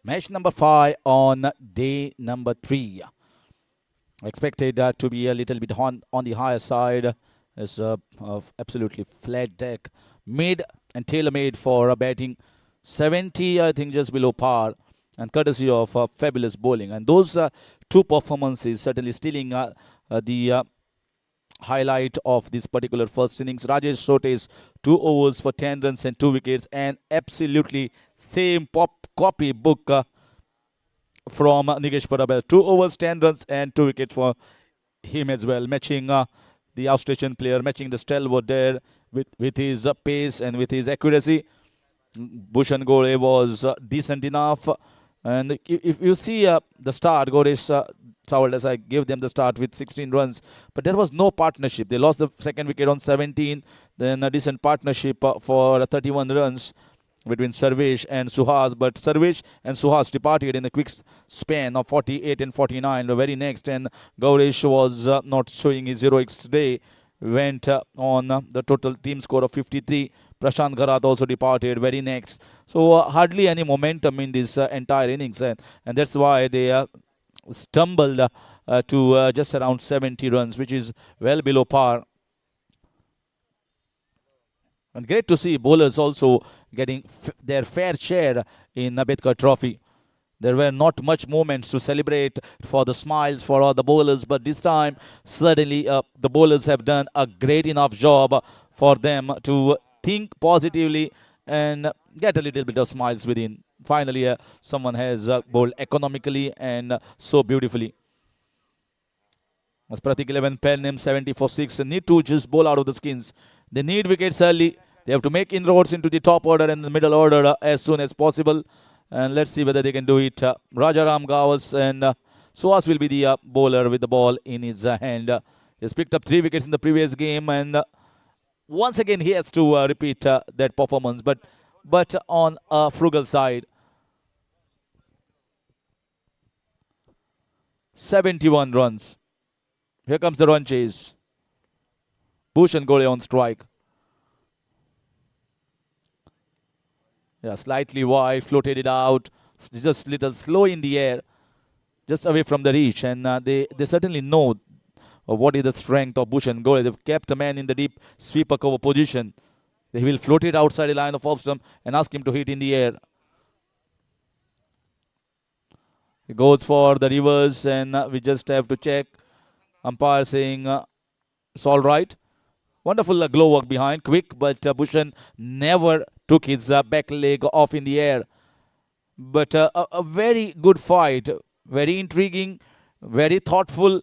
Speaker 6: Match number 5 on day number 3. Expected to be a little bit on the higher side. It's absolutely flat deck, made and tailor-made for batting. 70, I think, just below par, and courtesy of fabulous bowling. And those two performances certainly stealing the highlight of this particular first innings. Rajesh Sote's 2 overs for 10 runs and 2 wickets, and absolutely same copy book from Nigesh Parabel. 2 overs, 10 runs and 2 wickets for him as well, matching the Australian player, matching the stalwart there with his pace and with his accuracy. Bhushan Gore was decent enough. And if you see the start, Goresh Savaldas, I gave them the start with 16 runs, but there was no partnership. They lost the second wicket on 17, then a decent partnership for 31 runs between Sarvesh and Suhas, but Sarvesh and Suhas departed in a quick span of 48 and 49 the very next, and Gauresh was not showing his heroics today, went on the total team score of 53. Prashant Gharat also departed very next. So hardly any momentum in this entire innings, and that's why they stumbled to just around 70 runs, which is well below par. And great to see bowlers also getting their fair share in the Betkar Trophy. There were not much moments to celebrate for the smiles for all the bowlers, but this time certainly the bowlers have done a great enough job for them to think positively and get a little bit of smiles within. Finally, someone has bowled economically and so beautifully. As Pratik 11, Pernem 70 for 6, need to just bowl out of the skins. They need wickets early. They have to make inroads into the top order and the middle order as soon as possible. And let's see whether they can do it. Rajaram Gawas and Suhas will be the bowler with the ball in his hand. He has picked up 3 wickets in the previous game, and once again he has to repeat that performance, but on a frugal side. 71 runs. Here comes the run chase. Bhushan Gore on strike. Yeah, slightly wide, floated it out, just little slow in the air, just away from the reach. And they certainly know what is the strength of Bhushan Gore. They've kept a man in the deep sweeper cover position. They will float it outside the line of off stump and ask him to hit in the air. He goes for the reverse, and we just have to check. Umpire saying it's all right. Wonderful glow work behind, quick, but Bhushan never took his back leg off in the air. but a very good fight, very intriguing, very thoughtful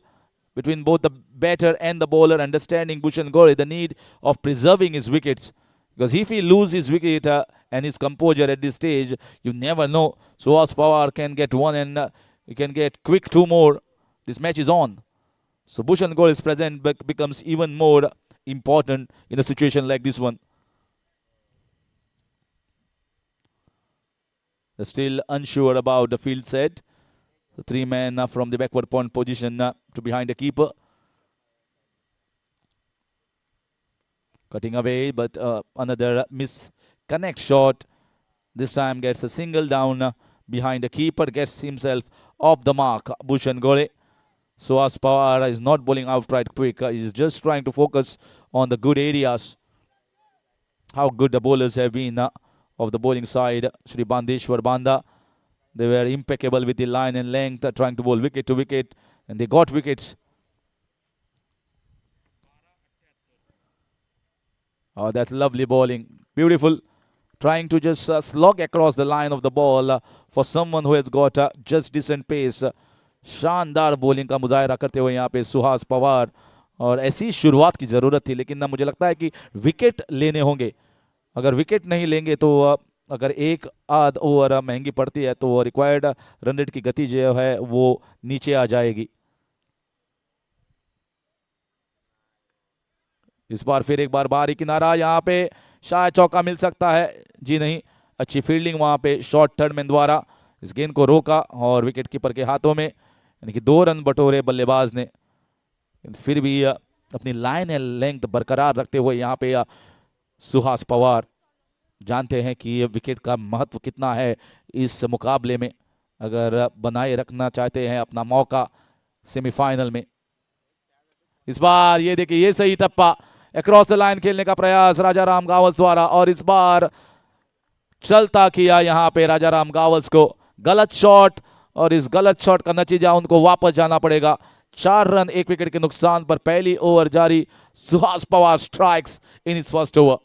Speaker 6: between both the batter and the bowler, understanding Bhushan Gore the need of preserving his wickets. Because if he loses his wicket and his composure at this stage, you never know. Suhas Pawar can get one and he can get quick two more. This match is on. So Bhushan Gore's presence becomes even more important in a situation like this one. They're still unsure about the field set. The three men from the backward point position to behind the keeper. Cutting away, but another misconnect shot. This time gets a single down behind the keeper, gets himself off the mark. Bhushan Gore. Suhas Pawar is not bowling outright quick. He's just trying to focus on the good areas. How good the bowlers have been of the bowling side. Shri Bandeshwar Banda. They were impeccable with the line and length, trying to bowl wicket to wicket, and they got wickets. Oh, that's lovely bowling. Beautiful. Trying to just slog across the line of the ball for someone who has got just decent pace. शानदार bowling का मुजाहरा करते हुए यहाँ पे सुहास पवार, और ऐसी शुरुआत की ज़रूरत थी, लेकिन ना मुझे लगता है कि विकेट लेने होंगे. अगर विकेट नहीं लेंगे तो अगर एक आध ओवर महंगी पड़ती है तो रिक्वायर्ड रन रेट की गति जो है वो नीचे आ जाएगी. इस बार फिर एक बार बाहरी किनारा, यहाँ पे शायद चौका मिल सकता है. जी नहीं, अच्छी फील्डिंग वहाँ पे शॉर्ट थर्ड मैन द्वारा इस गेंद को रोका और विकेट कीपर के हाथों में, यानी कि 2 रन बटोरे बल्लेबाज ने. फिर भी अपनी लाइन एंड लेंथ बरकरार रखते हुए यहाँ पे सुहास पवार जानते हैं कि ये विकेट का महत्व कितना है इस मुकाबले में, अगर बनाए रखना चाहते हैं अपना मौका सेमीफाइनल में. इस बार ये देखिए, ये सही टप्पा अक्रॉस द लाइन खेलने का प्रयास राजा राम गावस द्वारा, और इस बार चलता किया यहाँ पे राजा राम गावस को. गलत शॉट, और इस गलत शॉट का नतीजा उनको वापस जाना पड़ेगा. 4 रन 1 विकेट के नुकसान पर पहली ओवर जारी. सुहास पवार स्ट्राइक्स इन इस first over.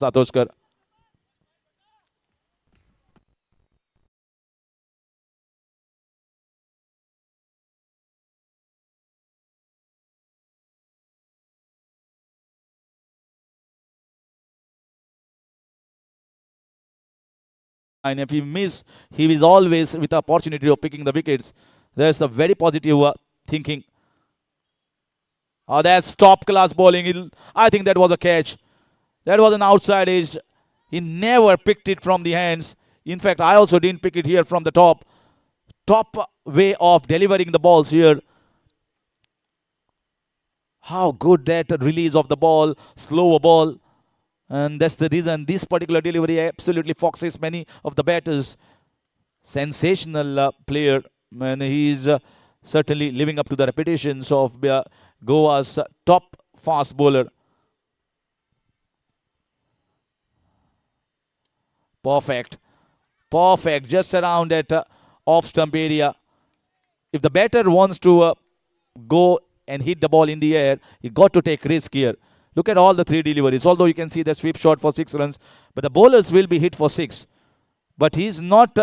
Speaker 6: Satoshkar. And if he miss, he is always with the opportunity of picking the wickets. There's a very positive thinking. Oh, that's top class bowling. I think that was a catch. That was an outside edge. He never picked it from the hands. In fact, I also didn't pick it here from the top. Top way of delivering the balls here. How good that release of the ball, slower ball. And that's the reason this particular delivery absolutely foxes many of the batters. Sensational player, and he's certainly living up to the reputations of Goa's top fast bowler. Perfect. Perfect. Just around that off stump area. If the batter wants to go and hit the ball in the air, he got to take risk here. Look at all the three deliveries. Although you can see the sweep shot for 6 runs, but the bowlers will be hit for 6. But he's not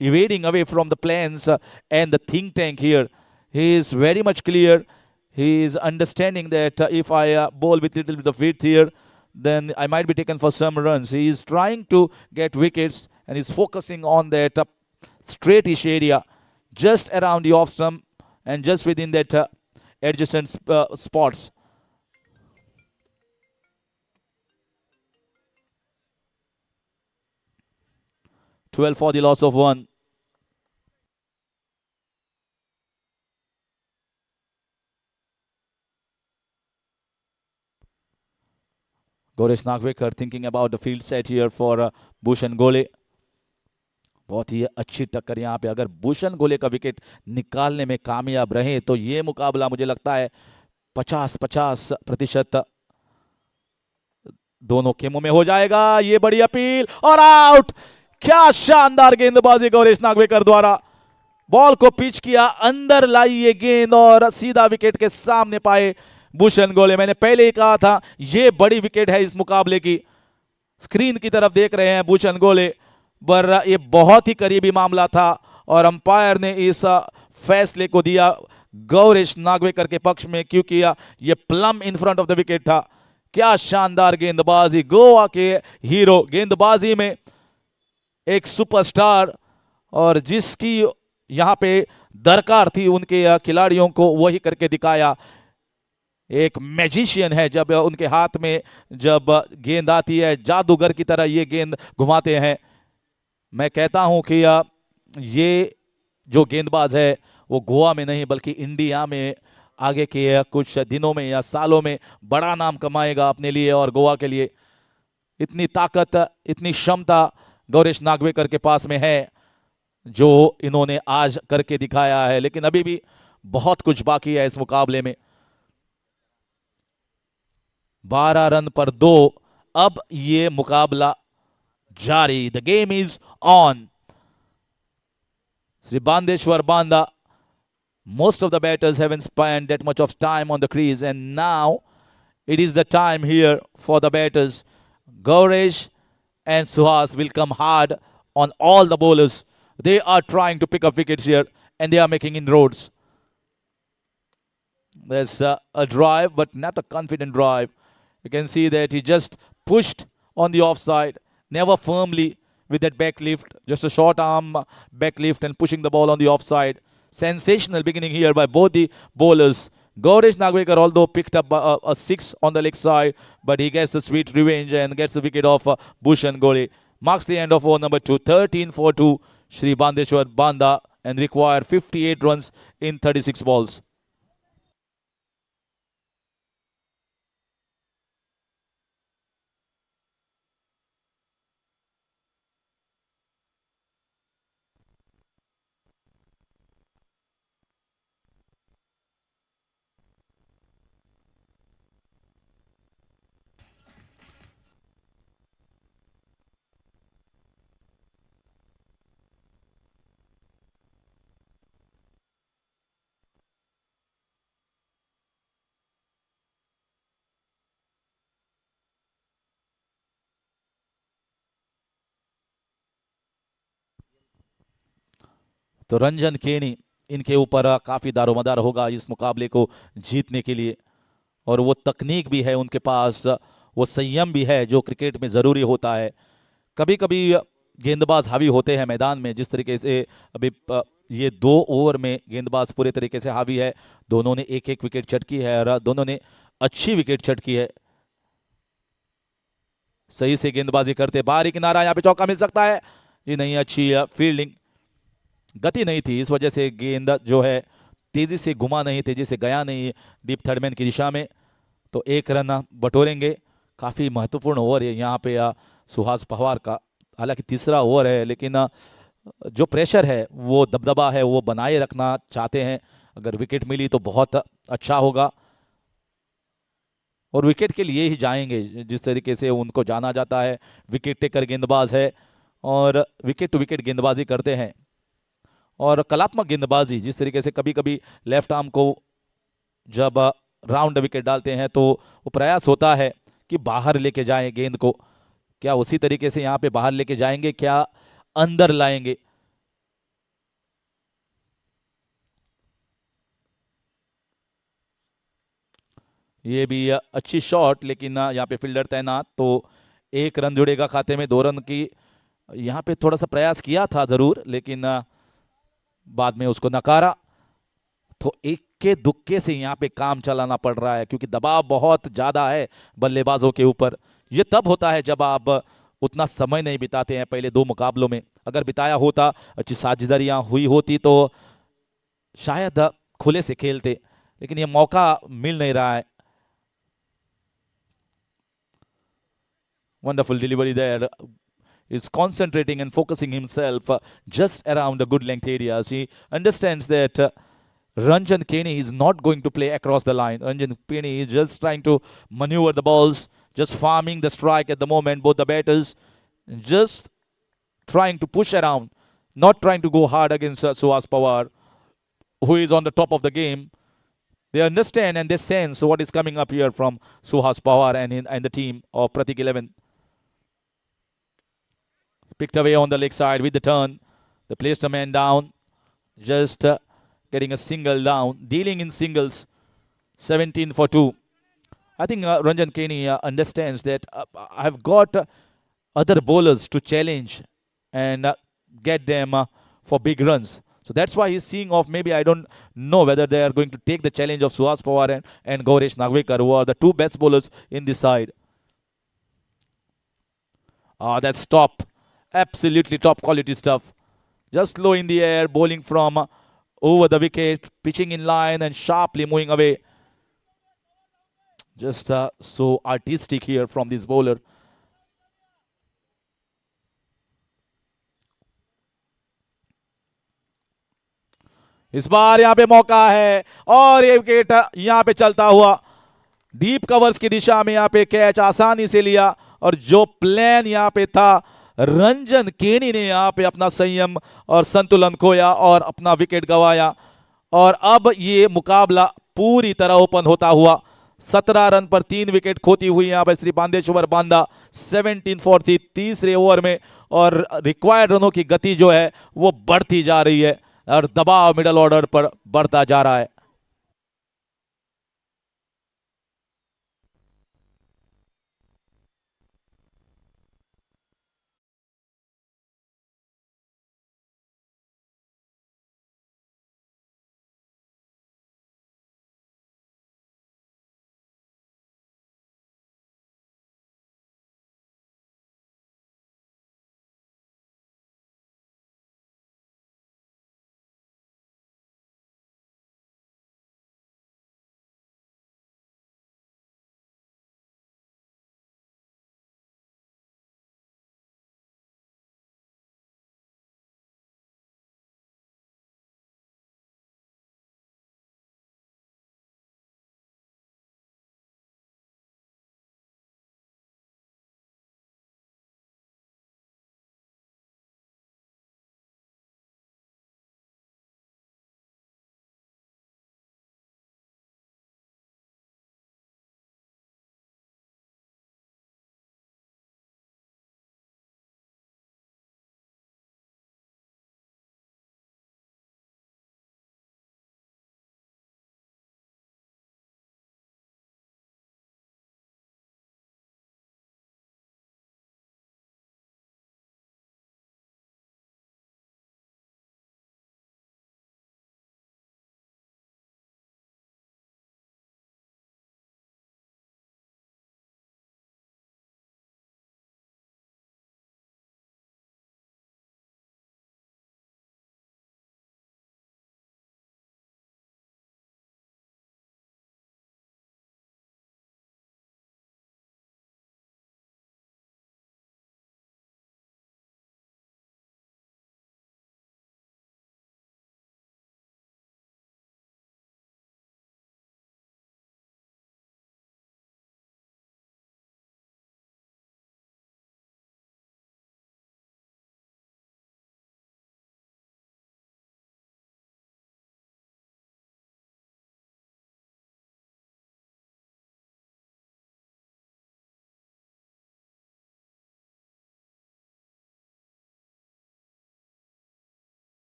Speaker 6: evading away from the plans and the think tank here. He is very much clear. He is understanding that if I bowl with little bit of width here, then I might be taken for some runs. He is trying to get wickets and is focusing on that straightish area just around the off stump and just within that adjacent spots. "12 for the loss of 1. Goresh Nagwekar thinking about the field set here for Bhushan Gole. बहुत ही अच्छी टक्कर यहाँ पे. अगर भूषण गोले का wicket निकालने में कामयाब रहे तो ये मुकाबला मुझे लगता है 50-50% दोनों के मुंह में हो जाएगा. ये बड़ी अपील और आउट. क्या शानदार गेंदबाजी गौरेश नागवेकर द्वारा. बॉल को पिच किया, अंदर लाई ये गेंद और सीधा विकेट के सामने पाए भूषण गोले. मैंने पहले ही कहा था ये बड़ी विकेट है इस मुकाबले की. स्क्रीन की तरफ देख रहे हैं भूषण गोले, पर ये बहुत ही करीबी मामला था और अंपायर ने इस फैसले को दिया गौरेश नागवेकर के पक्ष में, क्योंकि ये plum in front of the wicket था. क्या शानदार गेंदबाजी. गोवा के हीरो गेंदबाजी में एक सुपरस्टार, और जिसकी यहां पे दरकार थी उनके खिलाड़ियों को वही करके दिखाया. एक मैजिशियन है जब उनके हाथ में जब गेंद आती है, जादूगर की तरह ये गेंद घुमाते हैं. मैं कहता हूं कि ये जो गेंदबाज है वो गोवा में नहीं बल्कि इंडिया में आगे के कुछ दिनों में या सालों में बड़ा नाम कमाएगा अपने लिए और गोवा के लिए. इतनी ताकत, इतनी क्षमता गौरेश नागवेकर के पास में है जो इन्होंने आज करके दिखाया है. लेकिन अभी भी बहुत कुछ बाकी है इस मुकाबले में. 12 रन पर 2. अब ये मुकाबला जारी. The game is on. Sri Bandeshwar Banda, most of the batters haven't spent that much of time on the crease, and now it is the time here for the batters. Gauresh and Suhas will come hard on all the bowlers. They are trying to pick up wickets here and they are making inroads. There's a drive, but not a confident drive. You can see that he just pushed on the offside, never firmly with that back lift, just a short arm back lift and pushing the ball on the offside. Sensational beginning here by both the bowlers. Gauresh Nagwekar, although picked up a 6 on the leg side, but he gets the sweet revenge and gets the wicket of Bhushan Gole. Marks the end of over number 2. 13 for 2, Sri Bandeshwar Banda, and require 58 runs in 36 balls. तो रंजन केनी इनके ऊपर काफी दारोमदार होगा इस मुकाबले को जीतने के लिए, और वो तकनीक भी है उनके पास, वो संयम भी है जो क्रिकेट में जरूरी होता है। कभी कभी गेंदबाज हावी होते हैं मैदान में, जिस तरीके से अभी ये 2 ओवर में गेंदबाज पूरे तरीके से हावी है। दोनों ने एक एक विकेट चटकी है और दोनों ने अच्छी विकेट चटकी है। सही से गेंदबाजी करते, बाहरी किनारा, यहाँ पे चौका मिल सकता है। ये नहीं, अच्छी फील्डिंग, गति नहीं थी, इस वजह से गेंद जो है तेजी से घुमा नहीं, तेजी से गया नहीं डीप थर्डमैन की दिशा में। तो 1 रन बटोरेंगे। काफी महत्वपूर्ण ओवर है यहाँ पे सुहास पवार का। हालांकि तीसरा ओवर है, लेकिन जो प्रेशर है, वो दबदबा है, वो बनाए रखना चाहते हैं। अगर विकेट मिली तो बहुत अच्छा होगा, और विकेट के लिए ही जाएंगे जिस तरीके से उनको जाना जाता है। विकेट टेकर गेंदबाज है और विकेट टू विकेट गेंदबाजी करते हैं, और कलात्मक गेंदबाजी, जिस तरीके से कभी कभी लेफ्ट आर्म को जब राउंड विकेट डालते हैं तो वो प्रयास होता है कि बाहर लेके जाएं गेंद को। क्या उसी तरीके से यहाँ पे बाहर लेके जाएंगे, क्या अंदर लाएंगे? ये भी अच्छी शॉट, लेकिन यहाँ पे फील्डर तैनात, तो 1 रन जुड़ेगा खाते में। 2 रन की यहाँ पे थोड़ा सा प्रयास किया था जरूर, लेकिन बाद में उसको नकारा। तो इक्के दुक्के से यहाँ पे काम चलाना पड़ रहा है, क्योंकि दबाव बहुत ज्यादा है बल्लेबाजों के ऊपर। ये तब होता है जब आप उतना समय नहीं बिताते हैं पहले 2 मुकाबलों में। अगर बिताया होता, अच्छी साझेदारियां हुई होती, तो शायद खुले से खेलते, लेकिन ये मौका मिल नहीं रहा है। Wonderful delivery there. Is concentrating and focusing himself just around the good length areas. He understands that Ranjan Keni is not going to play across the line. Ranjan Keni is just trying to maneuver the balls, just farming the strike at the moment. Both the batters just trying to push around, not trying to go hard against Suhas Pawar, who is on the top of the game. They understand and they sense what is coming up here from Suhas Pawar and the team of Pratik 11. Picked away on the leg side with the turn. They placed a man down, just getting a single down, dealing in singles, 17 for 2. I think Ranjan Keni understands that I've got other bowlers to challenge and get them for big runs. So that's why he's seeing off. Maybe I don't know whether they are going to take the challenge of Suhas Pawar and Gauresh Nagvekar, who are the 2 best bowlers in this side. That's top. Absolutely top quality stuff. Just low in the air, bowling from over the wicket, pitching in line and sharply moving away. Just so artistic here from this bowler. इस बार यहाँ पे मौका है, और ये wicket यहाँ पे चलता हुआ डीप कवर्स की दिशा में यहाँ पे कैच आसानी से लिया, और जो प्लान यहाँ पे था, रंजन केनी ने यहाँ पे अपना संयम और संतुलन खोया और अपना विकेट गंवाया। और अब ये मुकाबला पूरी तरह ओपन होता हुआ 17 रन पर 3 विकेट खोती हुई यहाँ पर श्री बांदेश्वर बांदा 17 फॉर थी तीसरे ओवर में, और रिक्वायर्ड रनों की गति जो है वो बढ़ती जा रही है और दबाव मिडल ऑर्डर पर बढ़ता जा रहा है।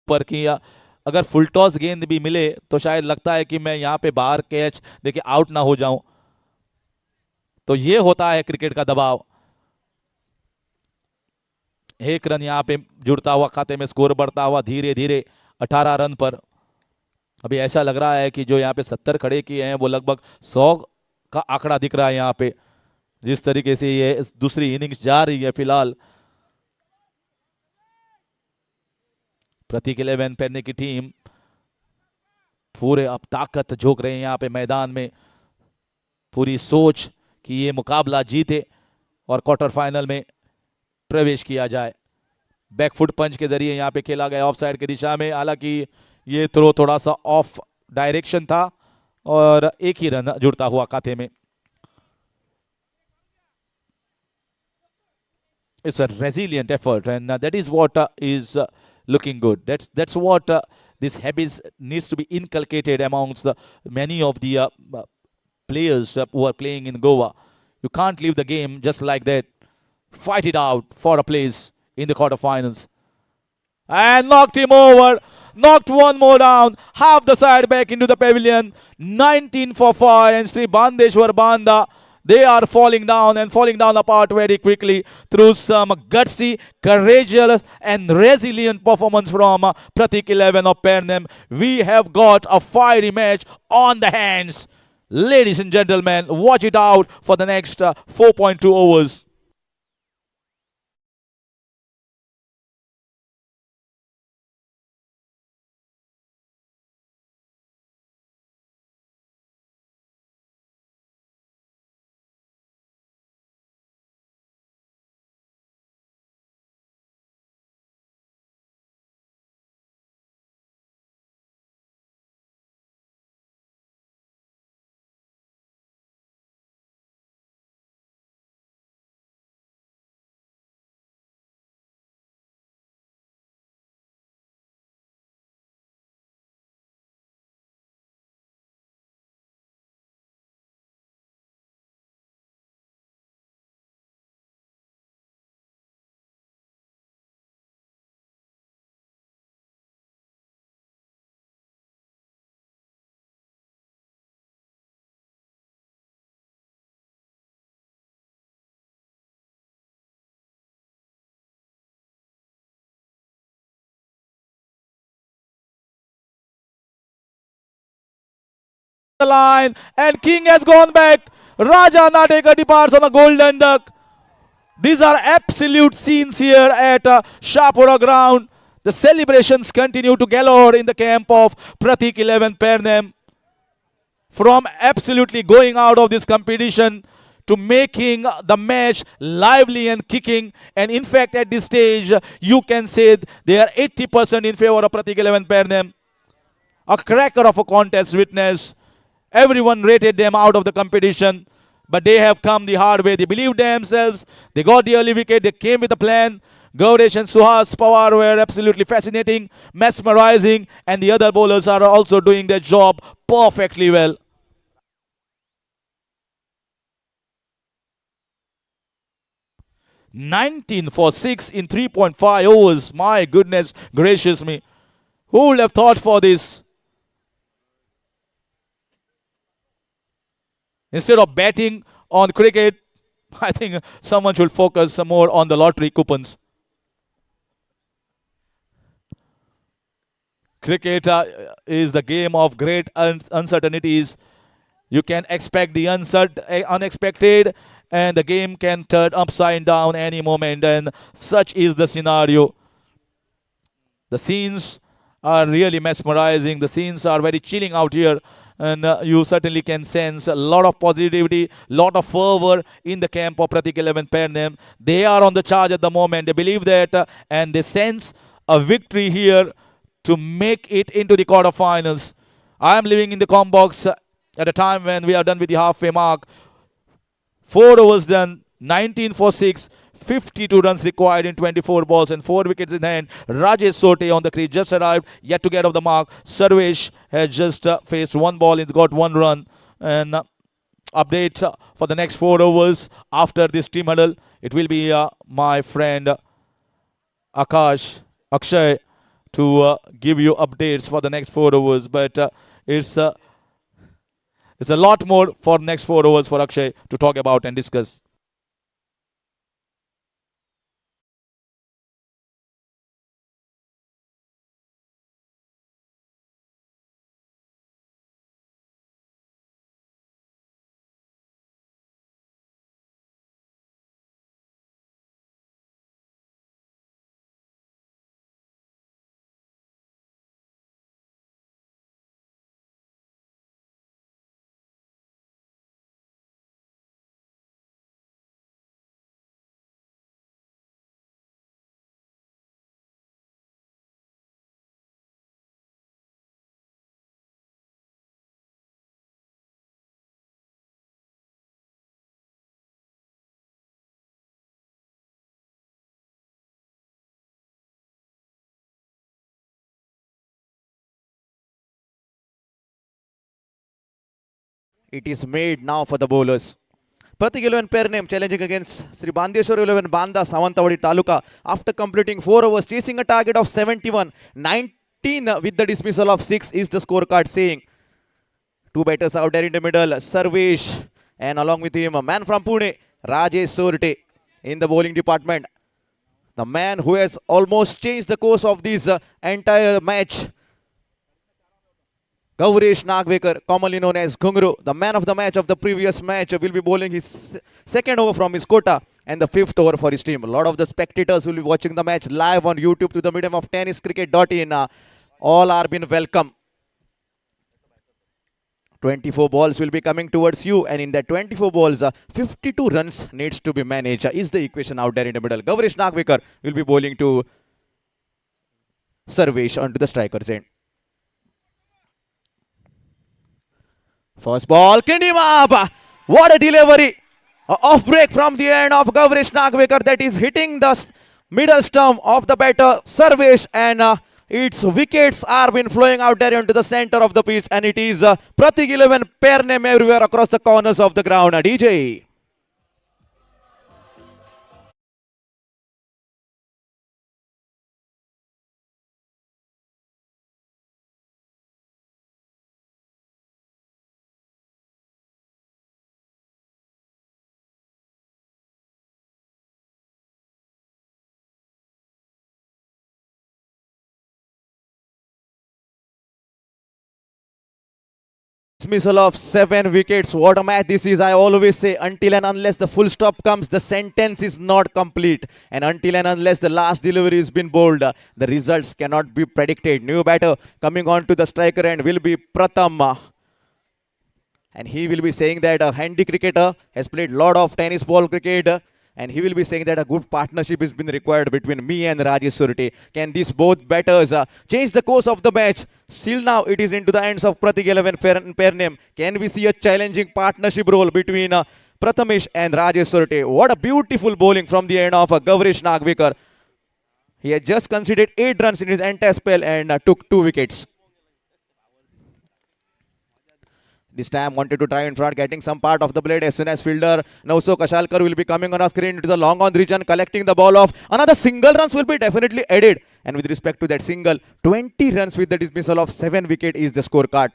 Speaker 6: पर कि अगर फुल टॉस गेंद भी मिले तो शायद लगता है कि मैं यहाँ पे बाहर कैच देखिए आउट ना हो जाऊं। तो ये होता है क्रिकेट का दबाव। एक रन यहाँ पे जुड़ता हुआ खाते में, स्कोर बढ़ता हुआ धीरे धीरे 18 रन पर। अभी ऐसा लग रहा है कि जो यहाँ पे 70 खड़े किए हैं वो लगभग 100 का आंकड़ा दिख रहा है यहाँ पे, जिस तरीके से ये दूसरी इनिंग्स जा रही है फिलहाल। प्रतीक 11 पहनने की टीम पूरे अब ताकत झोंक रहे हैं यहाँ पे मैदान में, पूरी सोच कि ये मुकाबला जीते और क्वार्टर फाइनल में प्रवेश किया जाए। बैकफुट पंच के जरिए यहाँ पे खेला गया ऑफ साइड की दिशा में, हालांकि ये थ्रो थोड़ा सा ऑफ डायरेक्शन था और एक ही रन जुड़ता हुआ खाते में। It's a resilient effort, and that is what is looking good. That's what this habits needs to be inculcated amongst many of the players who are playing in Goa. You can't leave the game just like that. Fight it out for a place in the quarterfinals. And knocked him over. Knocked one more down. Half the side back into the pavilion. 19 for 5. And Sri Bandeshwar Banda, they are falling down and falling down apart very quickly through some gutsy, courageous and resilient performance from Pratik 11 of Pernem. We have got a fiery match on the hands. Ladies and gentlemen, watch it out for the next 4.2 overs. The line and King has gone back. Raja Nateka departs on a golden duck. These are absolute scenes here at Shapura ground. The celebrations continue to galore in the camp of Pratik 11 Pernem. From absolutely going out of this competition to making the match lively and kicking, and in fact at this stage you can say they are 80% in favor of Pratik 11 Pernem. A cracker of a contest witness. Everyone rated them out of the competition, but they have come the hard way. They believed themselves. They got the early wicket. They came with a plan. Gaudesh and Suhas Pawar were absolutely fascinating, mesmerizing, and the other bowlers are also doing their job perfectly well. "19 for 6 in 3.5 overs. My goodness gracious me. Who would have thought for this? Instead of betting on cricket, I think someone should focus some more on the lottery coupons. Cricket is the game of great uncertainties. You can expect the unexpected, and the game can turn upside down any moment, and such is the scenario. The scenes are really mesmerizing. The scenes are very chilling out here. And you certainly can sense a lot of positivity, lot of fervor in the camp of Pratik 11 Pernem. They are on the charge at the moment. They believe that and they sense a victory here to make it into the quarterfinals. I am living in the com box at a time when we are done with the halfway mark. 4 overs done, 19 for 6. 52 runs required in 24 balls and 4 wickets in hand. Rajesh Sote on the crease just arrived, yet to get off the mark. Sarvesh has just faced 1 ball. He's got 1 run. And update for the next 4 overs after this team huddle. It will be my friend Akshay to give you updates for the next 4 overs, but it's a lot more for next 4 overs for Akshay to talk about and discuss.
Speaker 3: It is made now for the bowlers. Pratik 11 pair name challenging against Sri Bandeshwar 11 Banda Savantawadi Taluka after completing 4 overs, chasing a target of 71. 19 with the dismissal of 6 is the scorecard saying. Two batters out there in the middle, Sarvesh, and along with him a man from Pune, Rajesh Sorte in the bowling department. The man who has almost changed the course of this entire match. Gaurish Nagvekar, commonly known as Gungru, the man of the match of the previous match, will be bowling his second over from his quota and the 5th over for his team. A lot of the spectators will be watching the match live on YouTube through the medium of tenniscricket.in. All are been welcome. 24 balls will be coming towards you, and in that 24 balls, 52 runs needs to be managed. Is the equation out there in the middle. Gaurish Nagvekar will be bowling to Sarvesh onto the striker's end. First ball, Kindimab. What a delivery. Off break from the end of Gaurish Nagvekar that is hitting the middle stump of the batter Sarvesh, and its wickets are been flowing out there into the center of the pitch, and it is Pratik 11 pair name everywhere across the corners of the ground. DJ. Dismissal of 7 wickets. What a match this is. I always say, until and unless the full stop comes, the sentence is not complete. And until and unless the last delivery has been bowled, the results cannot be predicted. New batter coming on to the striker end will be Pratham. And he will be saying that a handy cricketer has played lot of tennis ball cricket. And he will be saying that a good partnership has been required between me and Rajesh Surte. Can these both batters change the course of the match? Still now it is into the hands of Pratik 11 pair name. Can we see a challenging partnership role between Prathamesh and Rajesh Surte? What a beautiful bowling from the end of Gaurish Nagvekar. He had just conceded 8 runs in his entire spell and took 2 wickets. This time wanted to try in front, getting some part of the blade as soon as fielder Nauso Kashalkar will be coming on our screen into the long on region, collecting the ball off. Another single runs will be definitely added. And with respect to that single, 20 runs with the dismissal of 7 wicket is the scorecard.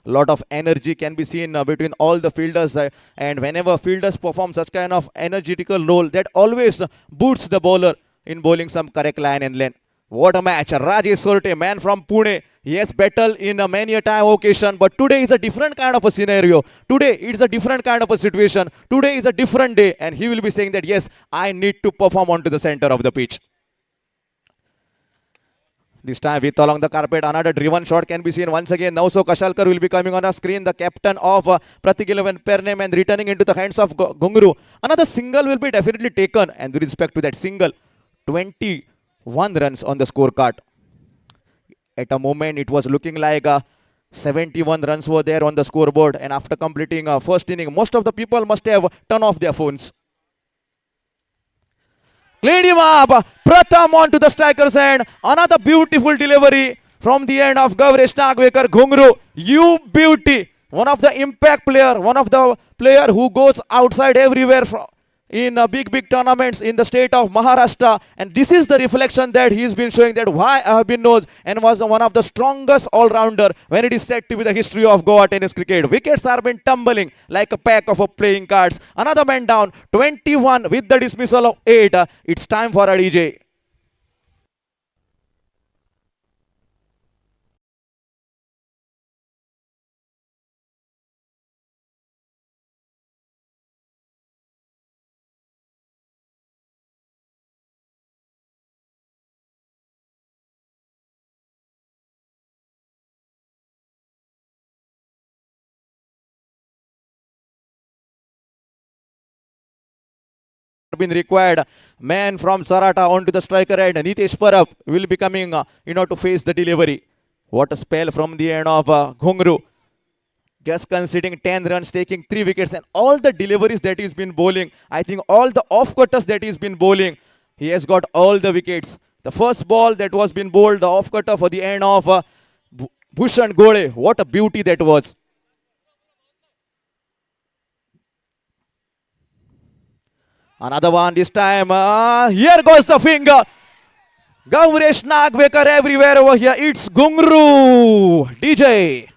Speaker 3: A lot of energy can be seen between all the fielders, and whenever fielders perform such kind of energetical role, that always boosts the bowler in bowling some correct line and length. What a match. Rajesh Sorte, man from Pune. He has battled in many a time occasion, but today is a different kind of a scenario. Today it's a different kind of a situation. Today is a different day, and he will be saying that, yes, I need to perform onto the center of the pitch. This time with along the carpet, another driven shot can be seen once again. Nauso Kashalkar will be coming on our screen, the captain of Pratik 11 pair name, and returning into the hands of Gungru. Another single will be definitely taken, and with respect to that single, 21 runs on the scorecard. At a moment, it was looking like 71 runs were there on the scoreboard, and after completing first inning, most of the people must have turned off their phones. Cleaned him up. Pratham on to the striker's end. Another beautiful delivery from the end of Gaurish Nagvekar. Gungru, you beauty. One of the impact player, one of the player who goes outside everywhere in big tournaments in the state of Maharashtra, and this is the reflection that he's been showing, that why I have been known and was one of the strongest all-rounder when it is said to be the history of Goa tennis cricket. Wickets are been tumbling like a pack of playing cards. Another man down, 21 with the dismissal of 8. It's time for a DJ. Been required. Man from Sarata onto the striker end. Nitesh Parab will be coming, to face the delivery. What a spell from the end of Ghungru. Just conceding 10 runs, taking 3 wickets, and all the deliveries that he's been bowling. I think all the off-cutters that he's been bowling, he has got all the wickets. The first ball that was been bowled, the off-cutter for the end of Bhushan Gode. What a beauty that was. Another one this time. Here goes the finger. Gauresh Nagvekar everywhere over here. It's Ghungru. DJ.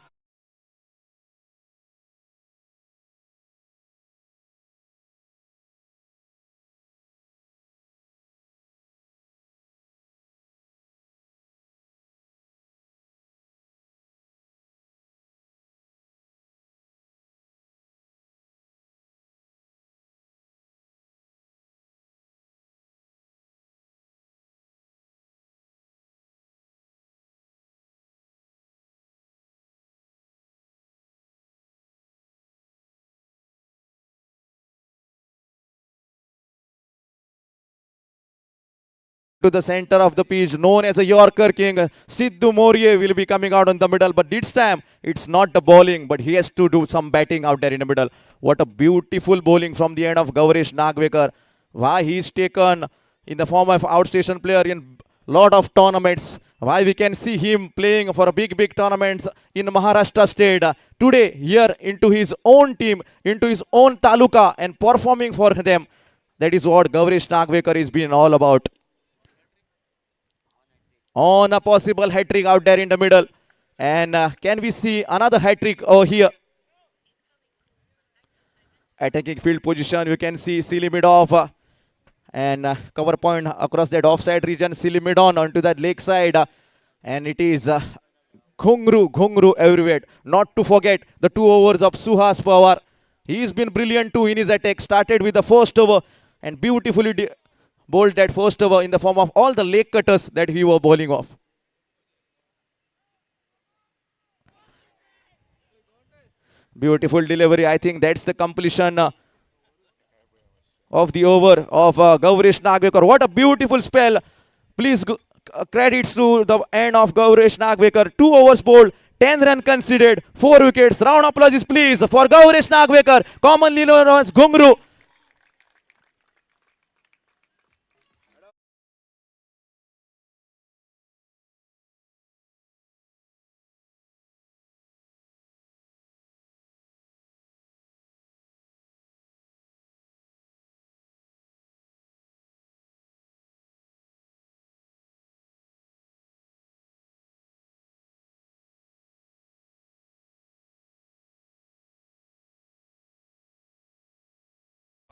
Speaker 3: To the center of the pitch, known as a Yorker King, Sidhu Morie will be coming out on the middle, but this time it's not the bowling, but he has to do some batting out there in the middle. What a beautiful bowling from the end of Gauresh Nagvekar. Why he's taken in the form of outstation player in lot of tournaments. Why we can see him playing for a big tournaments in Maharashtra state. Today here into his own team, into his own taluka, and performing for them. That is what Gauresh Nagvekar is been all about. On a possible hat-trick out there in the middle. And can we see another hat-trick over here? Attacking field position, you can see silly mid off and cover point across that offside region. Silly mid on onto that leg side. And it is Ghungru everywhere. Not to forget the 2 overs of Suhas Pawar. He's been brilliant too in his attack. Started with the first over and beautifully bowled that first over in the form of all the leg cutters that he was bowling off. Beautiful delivery. I think that's the completion of the over of Gauresh Nagvekar. What a beautiful spell. Please credits to the end of Gauresh Nagvekar. 2 overs bowled, 10 runs conceded, 4 wickets. Round of applause please for Gauresh Nagvekar, commonly known as Ghungru.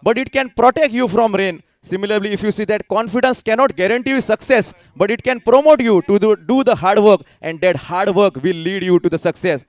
Speaker 3: But it can protect you from rain. Similarly, if you see that confidence cannot guarantee you success, but it can promote you to do the hard work, and that hard work will lead you to the success.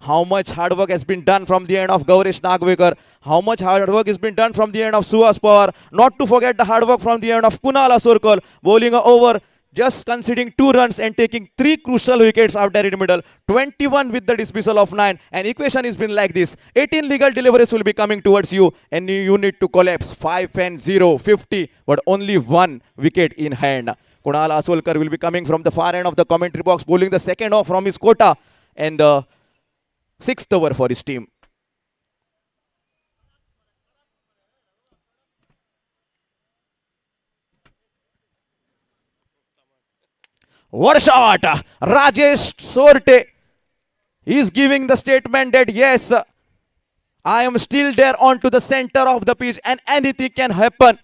Speaker 3: How much hard work has been done from the end of Gauresh Nagvekar. How much hard work has been done from the end of Suhas Pawar. Not to forget the hard work from the end of Kunal Asurkar, bowling over, just conceding 2 runs and taking 3 crucial wickets out there in the middle. 21 with the dismissal of 9. And equation has been like this. 18 legal deliveries will be coming towards you, and you need to collapse 5 and 0, 50, but only 1 wicket in hand. Kunal Asolkar will be coming from the far end of the commentary box, bowling the second off from his quota and the 6th over for his team. What a shot! Rajesh Sorte is giving the statement that yes, I am still there onto the center of the pitch and anything can happen.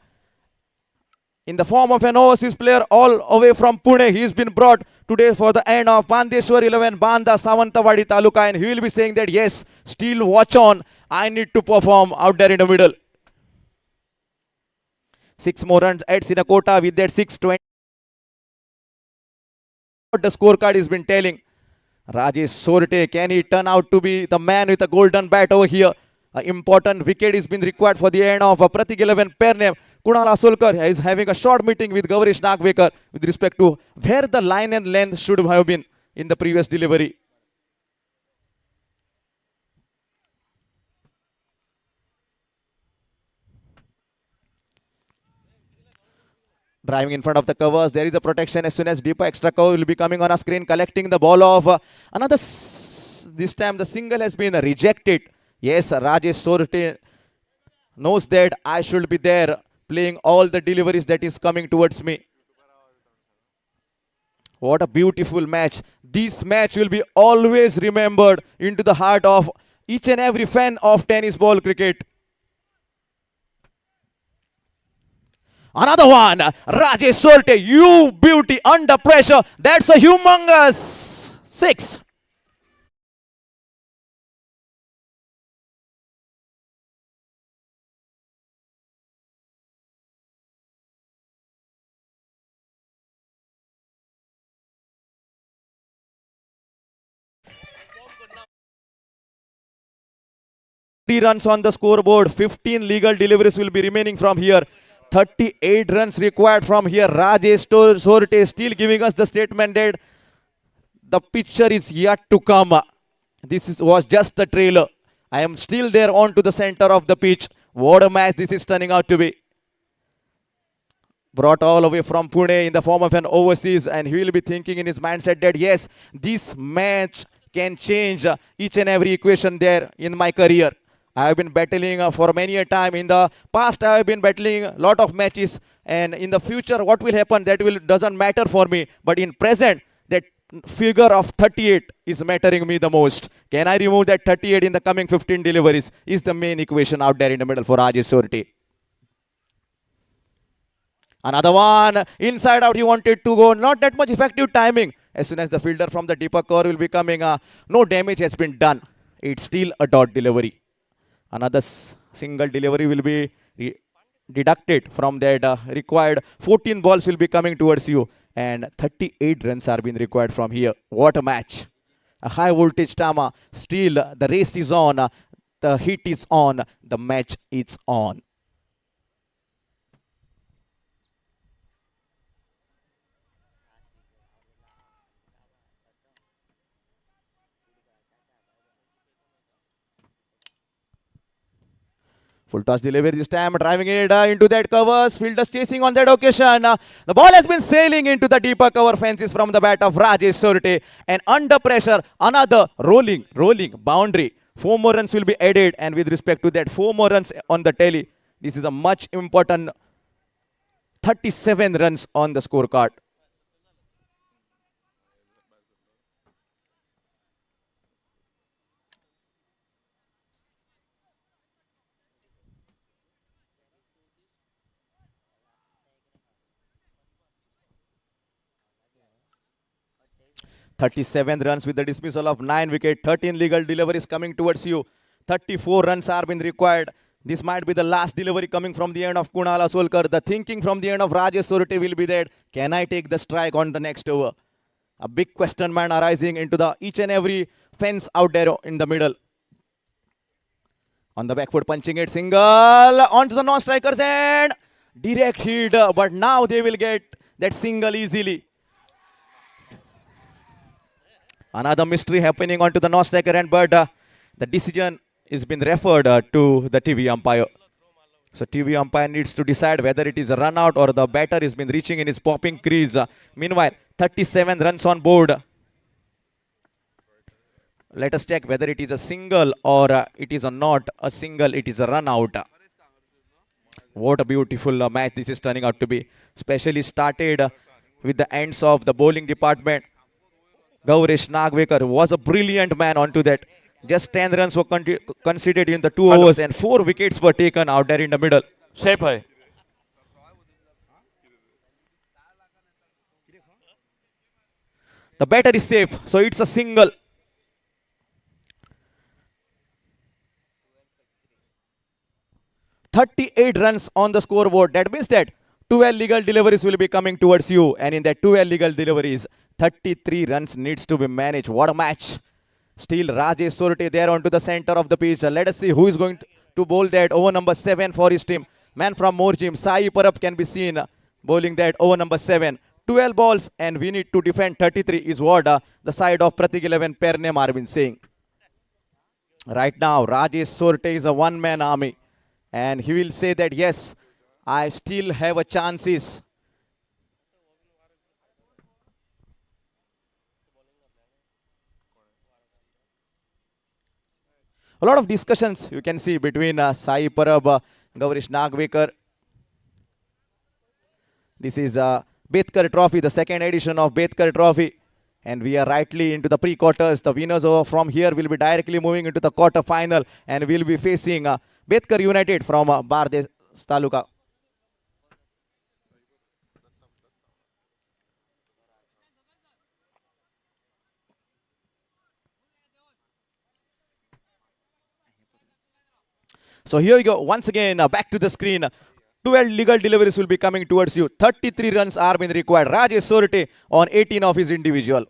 Speaker 3: In the form of an overseas player all away from Pune, he has been brought today for the end of Bandeshwar 11 Banda Savantawadi Taluka, and he will be saying that yes, still watch on. I need to perform out there in the middle. 6 more runs at Sinakota with that 620. What the scorecard has been telling. Rajesh Sorte, can he turn out to be the man with a golden bat over here? An important wicket is been required for the end of Pratik 11 pair name. Kunal Asolkar is having a short meeting with Gaurish Nagvekar with respect to where the line and length should have been in the previous delivery. Driving in front of the covers, there is a protection as soon as deeper extra cover will be coming on a screen, collecting the ball of this time the single has been rejected. Yes, Rajesh Sorte knows that I should be there playing all the deliveries that is coming towards me. What a beautiful match. This match will be always remembered into the heart of each and every fan of tennis ball cricket. Another one, Rajesh Sorte, you beauty under pressure. That's a humongous 6. Runs on the scoreboard, 15 legal deliveries will be remaining from here. 38 runs required from here. Rajesh Sorte still giving us the statement that the picture is yet to come. Was just the trailer. I am still there onto the center of the pitch. What a match this is turning out to be. Brought all the way from Pune in the form of an overseas, and he will be thinking in his mindset that yes, this match can change each and every equation there in my career. I have been battling for many a time. In the past, I have been battling a lot of matches. And in the future, what will happen, that doesn't matter for me. But in present, that figure of 38 is mattering me the most. Can I remove that 38 in the coming 15 deliveries? Is the main equation out there in the middle for Rajesh Sorte. Another one. Inside out, he wanted to go. Not that much effective timing. As soon as the fielder from the deeper cover will be coming, no damage has been done. It's still a dot delivery. Another single delivery will be deducted from that required. 14 balls will be coming towards you, and 38 runs are being required from here. What a match. A high voltage Tama. Still the race is on. The heat is on. The match is on. Full toss delivery this time, driving it into that covers. Fielders chasing on that occasion. The ball has been sailing into the deeper cover fences from the bat of Rajesh Sorte. And under pressure, another rolling boundary. 4 more runs will be added. And with respect to that, 4 more runs on the tally. This is a much important 37 runs on the scorecard. .37 runs with the dismissal of 9 wickets, 13 legal deliveries coming towards you. 34 runs are being required. This might be the last delivery coming from the end of Kunal Asolkar. The thinking from the end of Rajesh Sorte will be that, can I take the strike on the next over? A big question mark arising into the each and every fence out there in the middle. On the back foot, punching it, single onto the non-strikers and direct hit. But now they will get that single easily. Another mystery happening onto the non-striker end, but the decision is been referred to the TV umpire. So TV umpire needs to decide whether it is a run out or the batter is been reaching in his popping crease. Meanwhile, 37 runs on board. Let us check whether it is a single or it is not a single, it is a run out. What a beautiful match this is turning out to be. Especially started with the ends of the bowling department. Gaurish Nagvekar was a brilliant man onto that. Just 10 runs were conceded in the 2 overs and 4 wickets were taken out there in the middle.
Speaker 7: Safe है.
Speaker 3: The batter is safe, so it's a single. "38 runs on the scoreboard. That means that 12 legal deliveries will be coming towards you, and in that 12 legal deliveries, 33 runs needs to be managed. What a match! Still Rajesh Sorte there onto the center of the pitch. Let us see who is going to bowl that over number 7 for his team. Man from Morjim, Sai Parab can be seen bowling that over number 7. 12 balls and we need to defend 33 is what the side of Pratik 11 Pernem are been saying. Right now, Rajesh Sorte is a one-man army. And he will say that, yes, I still have a chances. A lot of discussions you can see between Sai Parab, Gaurish Nagvekar. This is Betkar Trophy, the second edition of Betkar Trophy. And we are rightly into the pre-quarters. The winners from here will be directly moving into the quarter-final and will be facing Betkar United from Bardes Taluka. So here we go. Once again, back to the screen. 12 legal deliveries will be coming towards you. 33 runs are being required. Rajesh Sorte on 18 of his individual.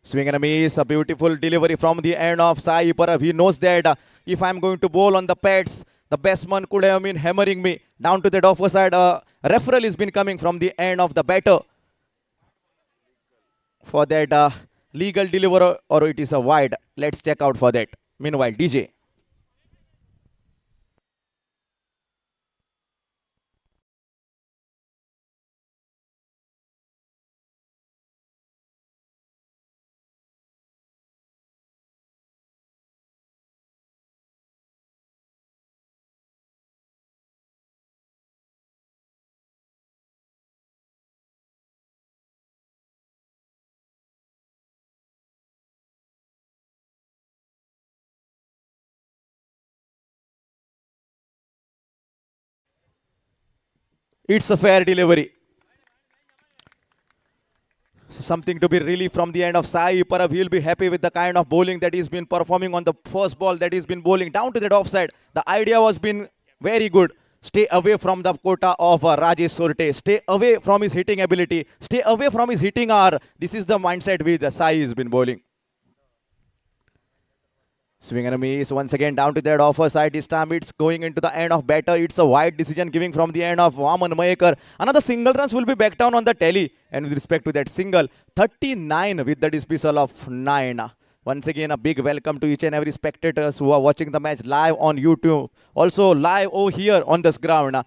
Speaker 3: Swing and a miss. A beautiful delivery from the end of Sai Parab. He knows that if I'm going to bowl on the pads, the batsman could have been hammering me down to that offer side. Referral has been coming from the end of the batter for that legal delivery, or it is a wide. Let's check out for that. Meanwhile, DJ. It's a fair delivery. So something to be relieved from the end of Sai Parab. He'll be happy with the kind of bowling that he's been performing on the first ball that he's been bowling down to that offside. The idea was been very good. Stay away from the quota of Rajesh Sorte. Stay away from his hitting ability. Stay away from his hitting hour. This is the mindset with Sai has been bowling. Swing and a miss. Once again down to that offer side. This time it's going into the end of batter. It's a wide decision giving from the end of Vaman Mayekar. Another single runs will be back down on the tally. And with respect to that single, 39 with the dismissal of 9. Once again, a big welcome to each and every spectators who are watching the match live on YouTube. Also live over here on this ground.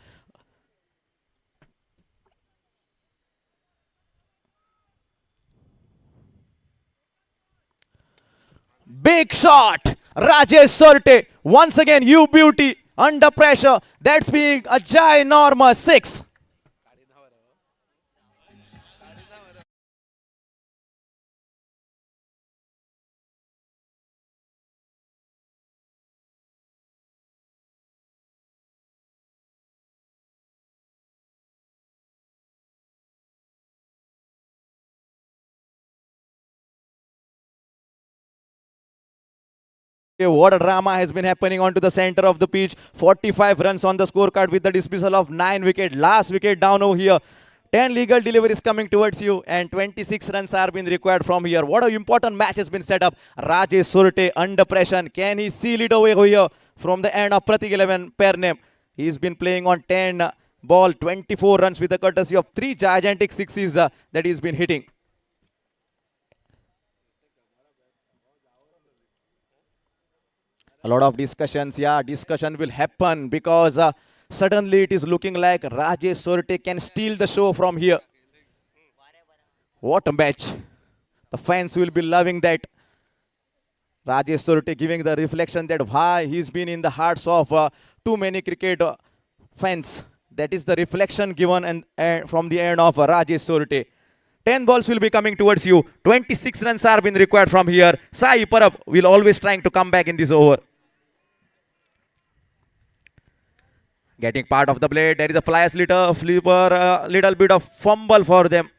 Speaker 3: Big shot. Rajesh Sorte. Once again, you beauty. Under pressure. That's being a ginormous 6. What a drama has been happening onto the center of the pitch. 45 runs on the scorecard with the dismissal of 9 wickets. Last wicket down over here. 10 legal deliveries coming towards you and 26 runs are being required from here. What an important match has been set up. Rajesh Sorte under pressure. Can he seal it away over here from the end of Pratik 11 Pernem? He's been playing on 10 ball, 24 runs with the courtesy of 3 gigantic sixes that he's been hitting. A lot of discussions, discussion will happen because suddenly it is looking like Rajesh Sorte can steal the show from here. What a match. The fans will be loving that. Rajesh Sorte giving the reflection that why he's been in the hearts of too many cricket fans. That is the reflection given and from the end of Rajesh Sorte. 10 balls will be coming towards you. 26 runs are being required from here. Sai Parab will always trying to come back in this over. Getting part of the blade. There is a flyer's flipper, little bit of fumble for them.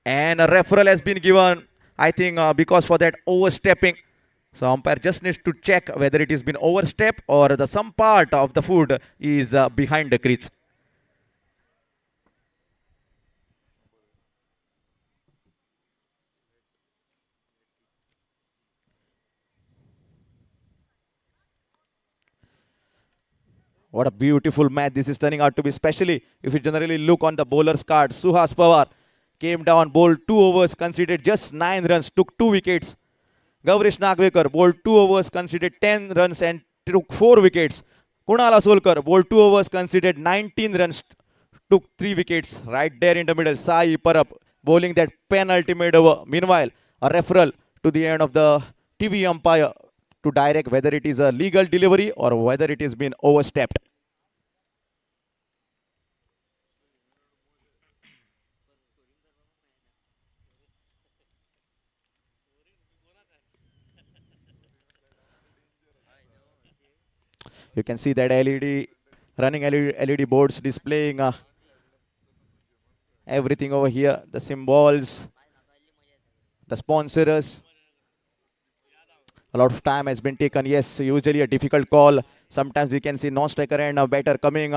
Speaker 3: And a referral has been given, I think, because for that overstepping. So umpire just needs to check whether it has been overstep or the some part of the foot is behind the crease. What a beautiful match this is turning out to be, especially if you generally look on the bowler's card. Suhas Pawar came down, bowled 2 overs, conceded just 9 runs, took 2 wickets. Gavrish Nagvekar bowled 2 overs, conceded 10 runs and took 4 wickets. Kunal Asolkar bowled 2 overs, conceded 19 runs, took 3 wickets. Right there in the middle, Sai Parab bowling that penultimate over. Meanwhile, a referral to the end of the TV umpire to direct whether it is a legal delivery or whether it has been overstepped. You can see that running LED boards displaying everything over here. The symbols, the sponsors. A lot of time has been taken. Yes, usually a difficult call. Sometimes we can see non-striker and a batter coming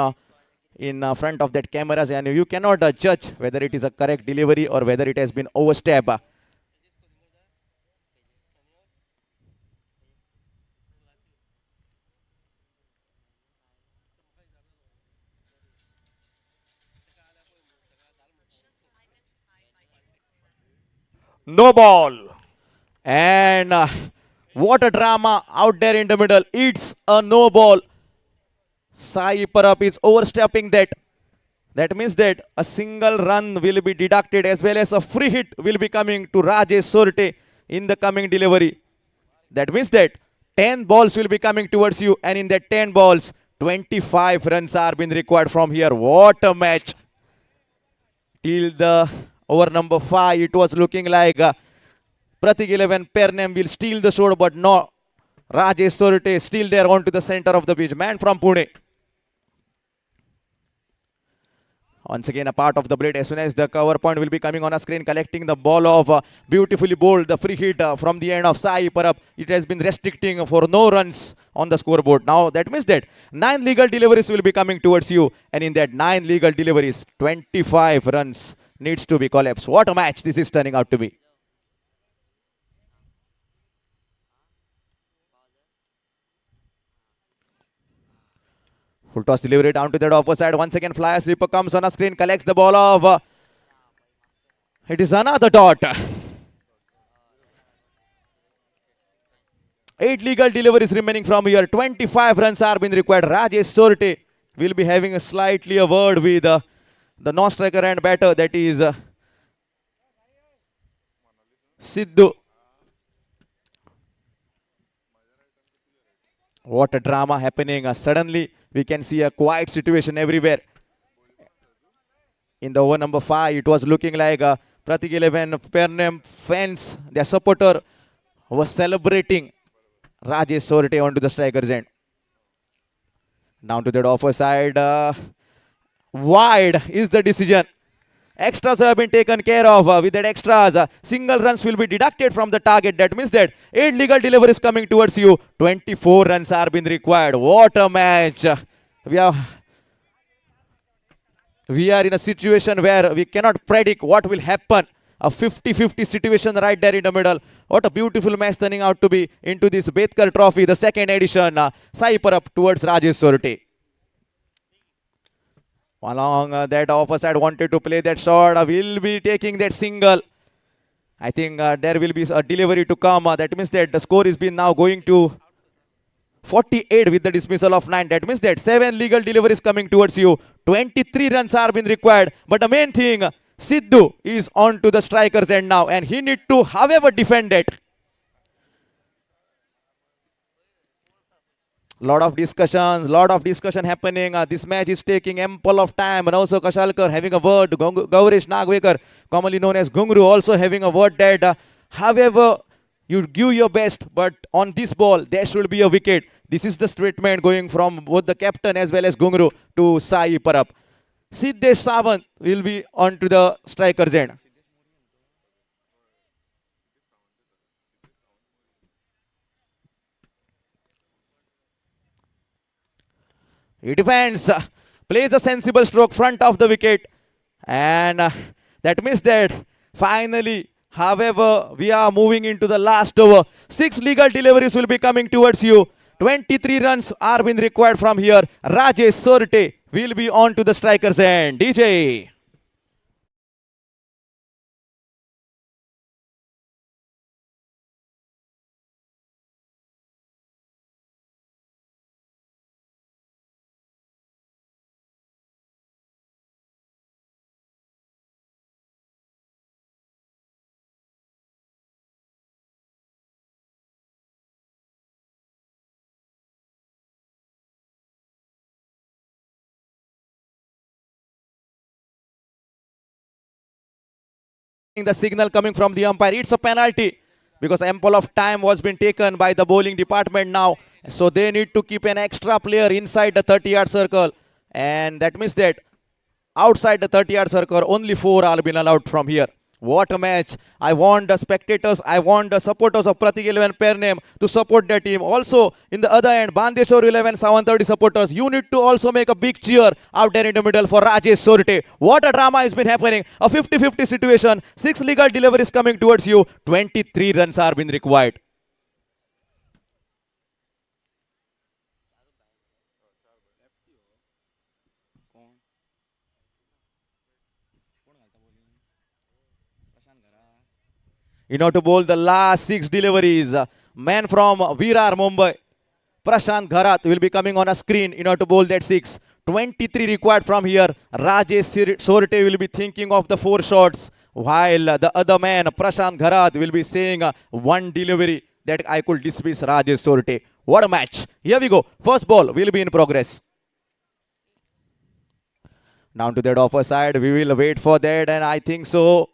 Speaker 3: in front of that cameras, and you cannot judge whether it is a correct delivery or whether it has been overstep.
Speaker 7: No ball.
Speaker 3: And what a drama out there in the middle. It's a no ball. Sai Parab is overstepping that. That means that a single run will be deducted as well as a free hit will be coming to Rajesh Sorte in the coming delivery. That means that 10 balls will be coming towards you, and in that 10 balls, 25 runs are being required from here. What a match. Till the over number 5, it was looking like Pratik 11 Pernem will steal the shot, but no. Rajesh Sorte still there onto the center of the pitch. Man from Pune. Once again, a part of the blade. As soon as the cover point will be coming on a screen, collecting the ball of beautifully bowled, the free hit from the end of Sai Parab. It has been restricting for no runs on the scoreboard. Now, that means that 9 legal deliveries will be coming towards you. And in that 9 legal deliveries, 25 runs needs to be collapsed. What a match this is turning out to be. Full toss delivery down to that opposite. Once again, flyer slipper comes on a screen, collects the ball of. It is another dot. 8 legal deliveries remaining from here. 25 runs are being required. Rajesh Sorte will be having a slightly a word with the non-striker and batter, that is Sidhu. What a drama happening. Suddenly, we can see a quiet situation everywhere. In the over number 5, it was looking like Pratik 11 Pernem fans, their supporter was celebrating Rajesh Sorte onto the striker's end. Down to that offer side. Wide is the decision. Extras have been taken care of. With that extras, single runs will be deducted from the target. That means that 8 legal deliveries coming towards you. 24 runs are being required. What a match. We are in a situation where we cannot predict what will happen. A 50-50 situation right there in the middle. What a beautiful match turning out to be into this Betkar Trophy, the second edition. Sai Parab towards Rajesh Sorte. Along that offer side, wanted to play that shot, will be taking that single. I think there will be a delivery to come. That means that the score is been now going to 48 with the dismissal of 9. That means that 7 legal deliveries coming towards you. 23 runs are being required. But the main thing, Sidhu is on to the striker's end now, and he need to, however, defend it. Lot of discussion happening. This match is taking ample of time. And also Kashalkar having a word. Gaurish Nagwekar, commonly known as Gungru, also having a word that, however, you give your best, but on this ball, there should be a wicket. This is the statement going from both the captain as well as Gungru to Sai Parab. Siddesh Sawant will be on to the striker's end. He defends, plays a sensible stroke front of the wicket, and that means that finally, however, we are moving into the last over. 6 legal deliveries will be coming towards you. 23 runs are being required from here. Rajesh Sorte will be on to the striker's end. DJ. The signal coming from the umpire, it's a penalty because ample of time was been taken by the bowling department now, so they need to keep an extra player inside the 30-yard circle, and that means that outside the 30-yard circle only 4 are been allowed from here. What a match. I want the spectators, I want the supporters of Pratik 11 pair name to support their team. Also, in the other end, Bandeshwar 11 730 supporters, you need to also make a big cheer out there in the middle for Rajesh Sorte. What a drama has been happening. A 50-50 situation. 6 legal deliveries coming towards you. 23 runs are being required. In order to bowl the last 6 deliveries, man from Virar, Mumbai, Prashant Gharat will be coming on a screen in order to bowl that 6. 23 required from here. Rajesh Sorte will be thinking of the 4 shots, while the other man, Prashant Gharat, will be saying one delivery that I could dismiss Rajesh Sorte. What a match. Here we go. First ball will be in progress. Down to that offer side. We will wait for that, and I think so.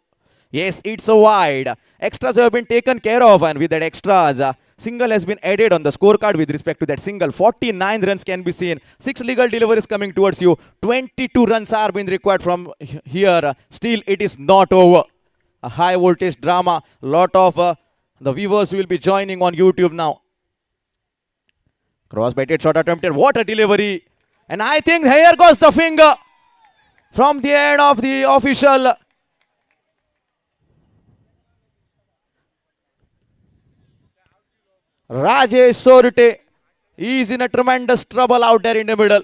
Speaker 3: Yes, it's a wide. Extras have been taken care of, and with that extras, single has been added on the scorecard with respect to that single. 49 runs can be seen. 6 legal deliveries coming towards you. 22 runs are being required from here. Still, it is not over. A high voltage drama. Lot of the viewers will be joining on YouTube now. Cross-batted shot attempted. What a delivery. And I think here goes the finger from the end of the official. Rajesh Sorte is in a tremendous trouble out there in the middle.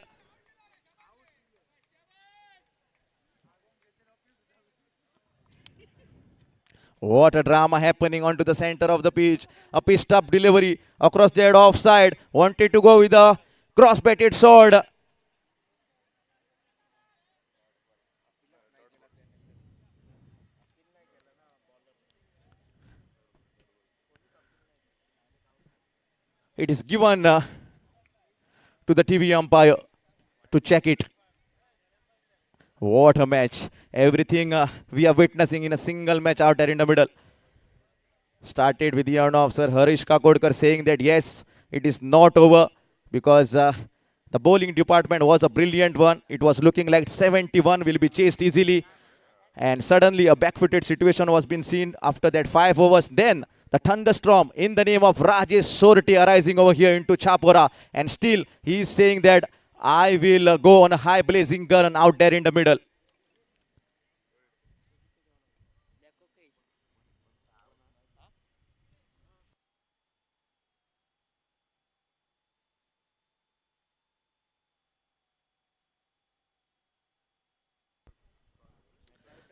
Speaker 3: What a drama happening onto the center of the pitch. A pissed up delivery across the head offside. Wanted to go with a cross-batted shot. It is given to the TV umpire to check it. What a match. Everything we are witnessing in a single match out there in the middle. Started with the officer Harish Kakodkar saying that yes, it is not over because the bowling department was a brilliant one. It was looking like 71 will be chased easily. And suddenly a back-footed situation was being seen after that 5 overs. Then the thunderstorm in the name of Rajesh Sorte arising over here into Chapora. And still he is saying that I will go on a high blazing gun out there in the middle.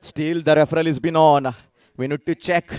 Speaker 3: Still the referral has been on. We need to check.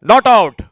Speaker 7: Not out.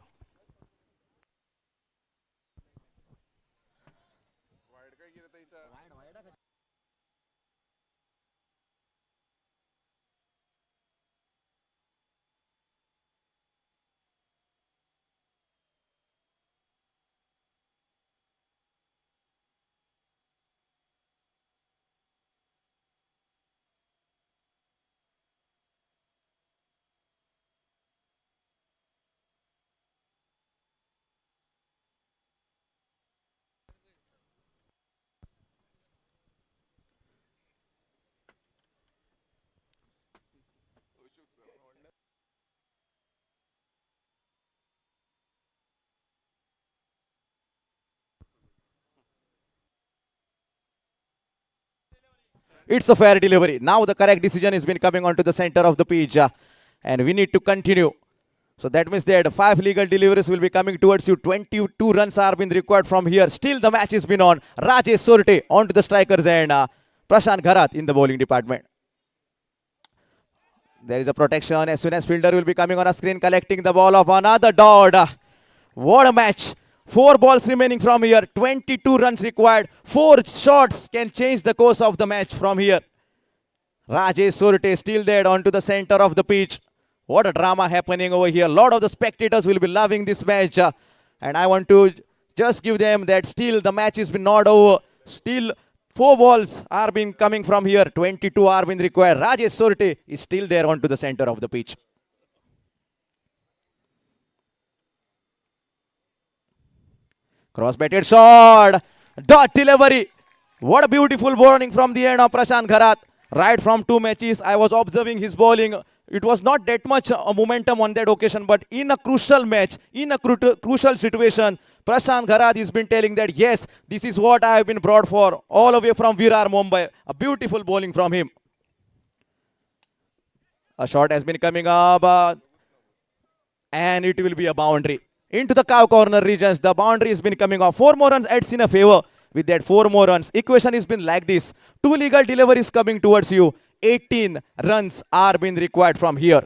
Speaker 3: It's a fair delivery. Now the correct decision has been coming onto the center of the pitch. And we need to continue. So that means that 5 legal deliveries will be coming towards you. 22 runs are being required from here. Still the match has been on. Rajesh Sorte onto the strikers and Prashant Gharat in the bowling department. There is a protection as soon as fielder will be coming on a screen, collecting the ball of another dot. What a match. 4 balls remaining from here. 22 runs required. 4 shots can change the course of the match from here. Rajesh Sorte still there onto the center of the pitch. What a drama happening over here. A lot of the spectators will be loving this match. And I want to just give them that still the match is not over. Still 4 balls are being coming from here. 22 are being required. Rajesh Sorte is still there onto the center of the pitch. Cross-batted shot. Dot delivery. What a beautiful bowling from the end of Prashant Gharat. Right from 2 matches, I was observing his bowling. It was not that much momentum on that occasion, but in a crucial match, in a crucial situation, Prashant Gharat has been telling that, yes, this is what I have been brought for, all the way from Virar, Mumbai. A beautiful bowling from him. A shot has been coming up, and it will be a boundary. Into the cow corner regions, the boundary has been coming off. 4 more runs adds in a favor. With that 4 more runs, equation has been like this. 2 legal deliveries coming towards you. 18 runs are being required from here.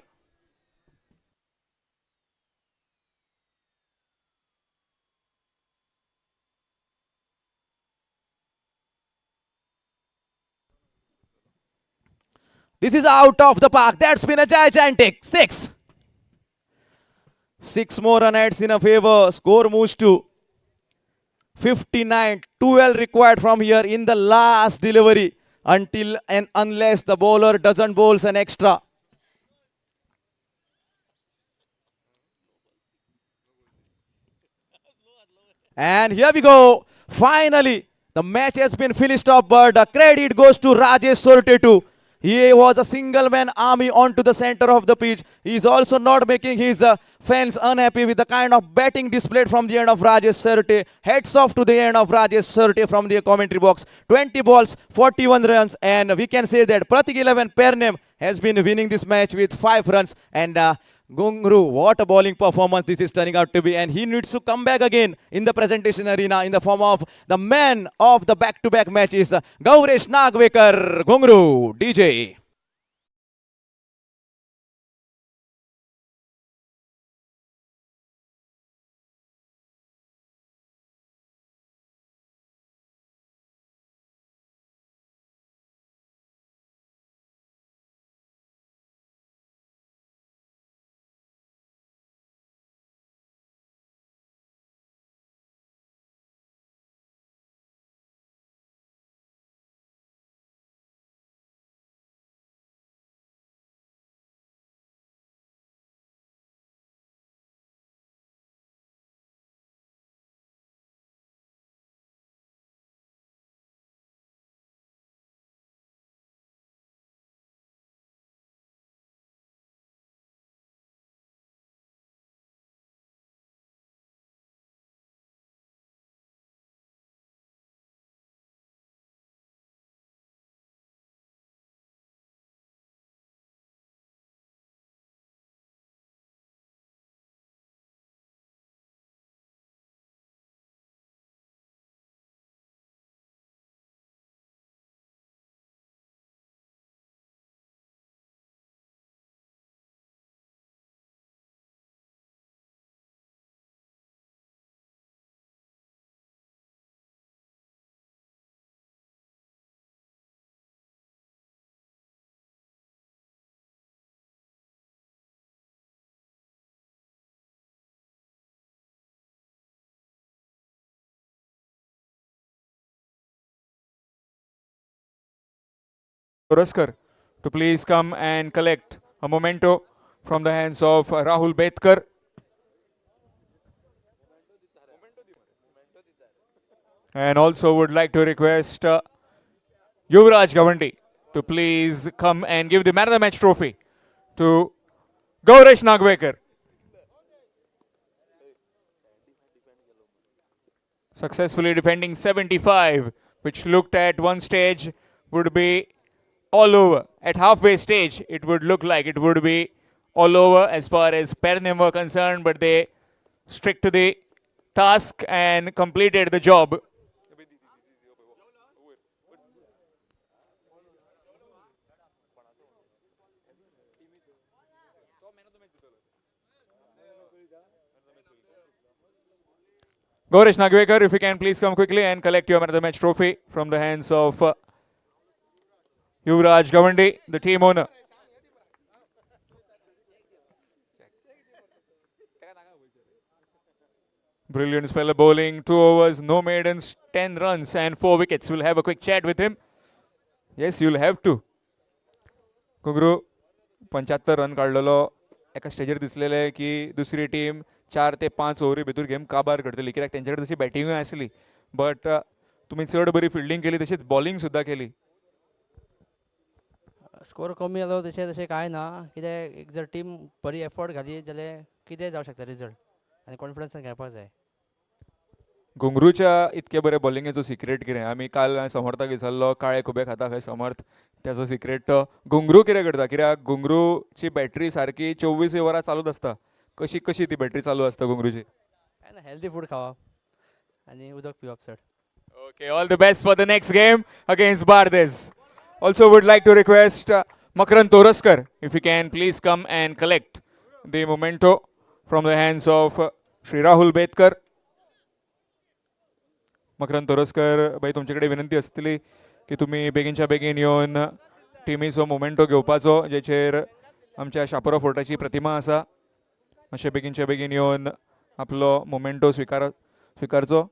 Speaker 3: This is out of the park. That's been a gigantic 6. 6 more run adds in a favor. Score moves to 59. 12 required from here in the last delivery until and unless the bowler doesn't bowl an extra. And here we go. Finally, the match has been finished off, but the credit goes to Rajesh Sorte too. He was a single man army onto the center of the pitch. He is also not making his fans unhappy with the kind of batting displayed from the end of Rajesh Sorte. Heads off to the end of Rajesh Sorte from the commentary box. 20 balls, 41 runs, and we can say that Pratik 11 Pernem has been winning this match with 5 runs. And Gungru, what a bowling performance this is turning out to be, and he needs to come back again in the presentation arena in the form of the man of the back-to-back matches, Gauresh Nagvekar. Gungru, DJ.
Speaker 2: Toraskar to please come and collect a memento from the hands of Rahul Betkar. And also would like to request Yuvraj Gavandi to please come and give the man of the match trophy to Gaurash Nagvekar. Successfully defending 75, which looked at one stage would be all over. At halfway stage, it would look like it would be all over as far as Pernem were concerned, but they stuck to the task and completed the job. Gaurash Nagvekar, if you can please come quickly and collect your man of the match trophy from the hands of Yuvraj Gavandi, the team owner. Brilliant spell of bowling, 2 overs, no maidens, 10 runs and 4 wickets. We'll have a quick chat with him. Yes, you'll have to. Kugru, 75 run काढलेलो एका स्टेजर दिसलेले की दुसरी team 4 ते 5 ovary भितर game काबार करतली कित्याक तेंच्याकडे तशी बॅटिंगूय आसली बट तुम्ही चड बरी फिल्डिंग केली तशीच बॉलिंग सुद्दां केली.
Speaker 11: स्कोर कमी जालो तशें तशें कांय ना कित्याक एक जर टीम बरी एफर्ट घाली जाल्यार कितेंय जावं शकता रिजल्ट आनी कॉन्फिडन्सान खेळपाक जाय.
Speaker 2: घुंगरूच्या इतके बरे बॉलिंगेचो सिक्रेट कितें आमी काल समर्थाक विचारलो काळे खुबे खाता खंय समर्थ त्याचो सिक्रेट तो घुंगरू कितें करता कित्याक घुंगरूची बॅटरी सारकी 24 वरां चालूच आसता. कशी कशी ती बॅटरी चालू आसता घुंगरूची?
Speaker 11: काय ना हेल्दी फूड खावप आनी उदक पिवप चड.
Speaker 2: Okay, all the best for the next game against Bardes. Also would like to request Makran Toraskar if you can please come and collect the memento from the hands of Shri Rahul Betkar. मकरंद तोरस्कर भाई तुमच्याकडे विनंती असतली की तुम्ही बेगीनच्या बेगीन येवन टिमीचो memento घेवपाचो जेचेर आमच्या शापोरा फोर्टाची प्रतिमा आसा. मातशे बेगीनच्या बेगीन येवन आपलो memento स्विकारचो.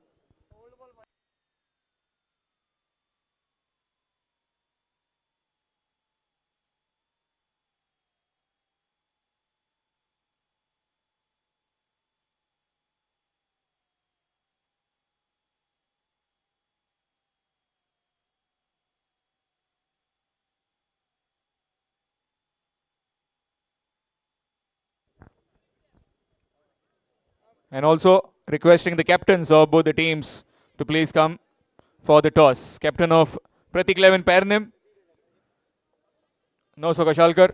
Speaker 2: And also requesting the captains of both the teams to please come for the toss. Captain of Pratik Levin Pernim, Noso Kashalkar.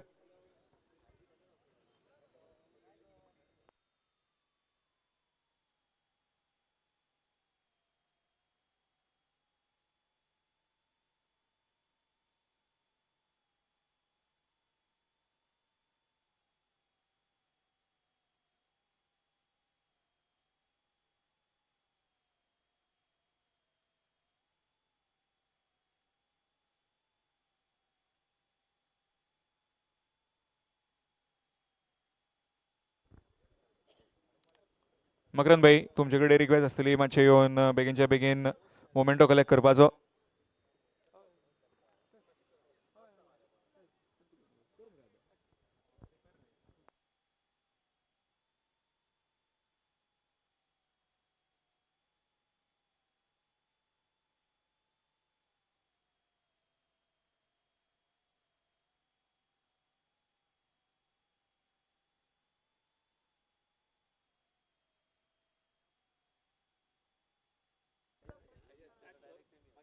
Speaker 2: मकरंद भाई तुमच्याकडे रिक्वेस्ट असतली मातशे येवन बेगीनच्या बेगीन मोमेंटो कलेक्ट करपाचो.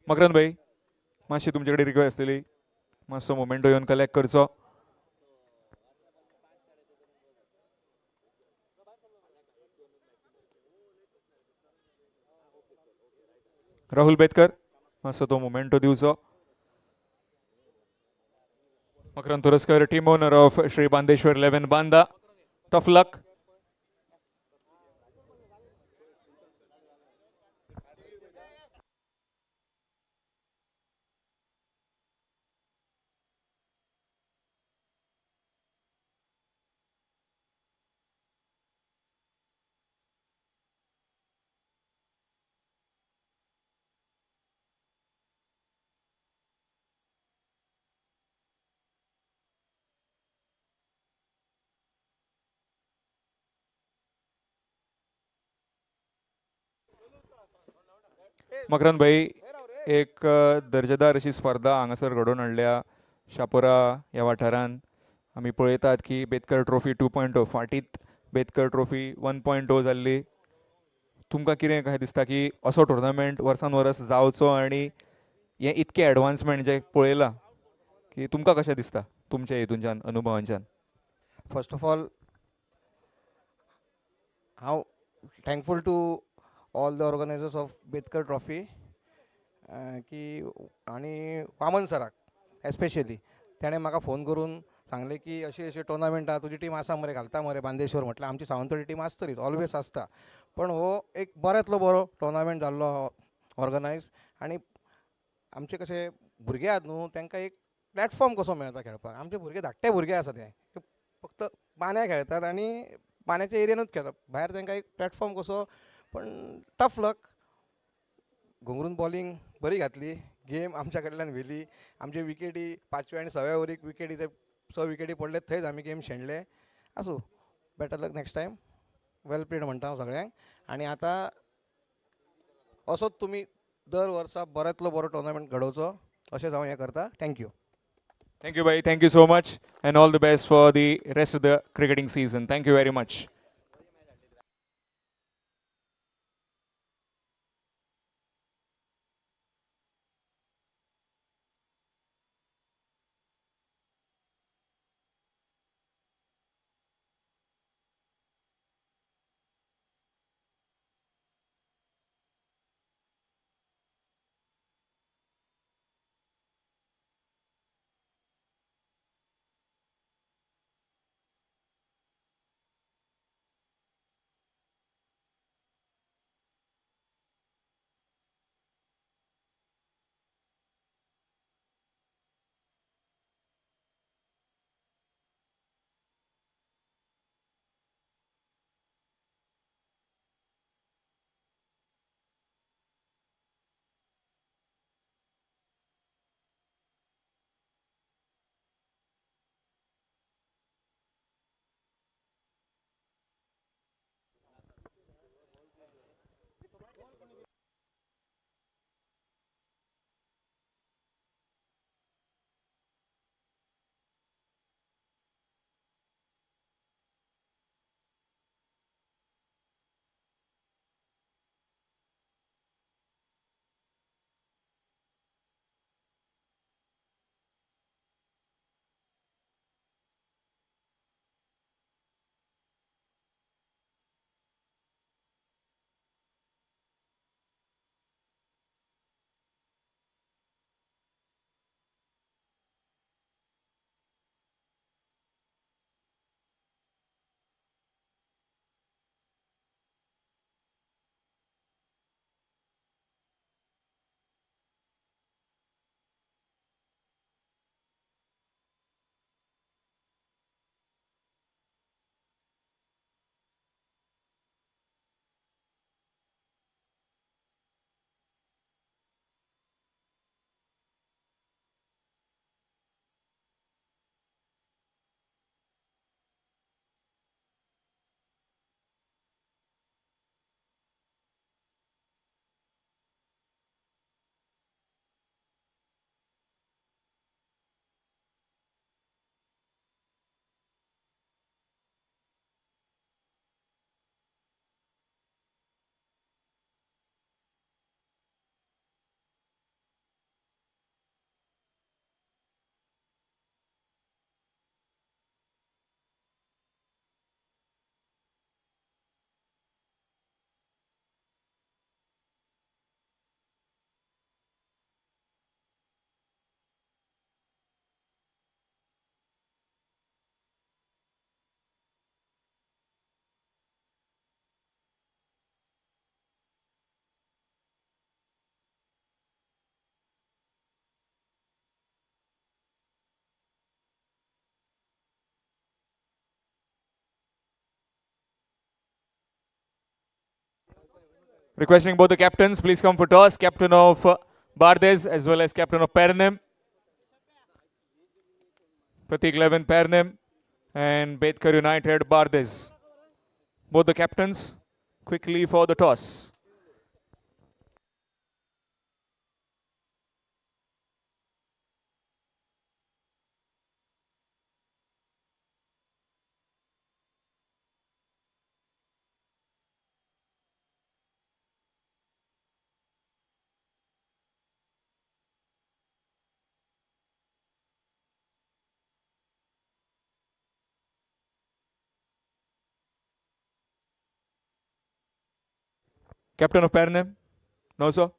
Speaker 2: मकरंद भाई मातशी तुमच्याकडे रिक्वेस्ट असतली मातसो मोमेंटो येवन कलेक्ट करचो. राहुल बेतकर मातसो तो मोमेंटो दिवचो. Makarand Toraskar team owner of Shri Bandeshwar 11 Banda. Tough luck.
Speaker 12: Makarand भाई एक दर्जेदार अशी स्पर्धा हांगासर घडोवन हाडल्या शापोरा ह्या वाठारांत आमी पळयतात की बेतकर ट्रॉफी 2.0 फाटीत बेतकर ट्रॉफी 1.0 जाल्ली. तुमकां कितें काय दिसता की असो टुर्नामेंट वर्सान वर्स जावचो आनी हें इतकें एडवान्समेंट जें पळयलां की तुमकां कशें दिसता तुमच्या हितूनच्यान अनुभवांच्यान?
Speaker 13: फर्स्ट ऑफ ऑल हांव thankful to all the organisers of Betkar trophy की आनी वामन सराक एस्पेशली ताणें म्हाका फोन करून सांगलें की अशी टुर्नामेंट आहा तुजी टीम आसा मरे घालता मरे बांदेश्वर म्हटल्यार आमची सावंतवाडी टीम आसतलीच ऑलवेज आसता पण हो एक बऱ्यांतलो बरो टुर्नामेंट जाल्लो ऑर्गनायज आनी आमचे कशे भुरगे आहात न्हू तांकां एक प्लॅटफॉर्म कसो मेळटा खेळपाक. आमचे भुरगे धाकटे भुरगे आसा ते फक्त बांद्या खेळटात आनी बांद्याच्या एरियेनूच खेळटात भायर तांकां एक प्लॅटफॉर्म कसो. पण टफ लक घुंगरून बॉलिंग बरी घातली गेम आमच्या कडल्यान व्हेली आमचे विकेटी 5व्या आनी 6व्या ओव्हरीक विकेटी ते 6 विकेटी पडले थंयच आमी गेम शेणले. आसूं better luck next time well played म्हणटा हांव सगळ्यांक. आनी आतां असोच तुमी दर वर्सा बऱ्यांतलो बरो टुर्नामेंट घडोवचो अशेंच हांव हें करता. Thank you.
Speaker 12: Thank you, bhai. Thank you so much, and all the best for the rest of the cricketing season. Thank you very much. Requesting both the captains, please come for toss. Captain of Bardes as well as captain of Pernem. Pratik 11 Pernem and Betkar United Bardes. Both the captains quickly for the toss. Captain of pair name? No, sir.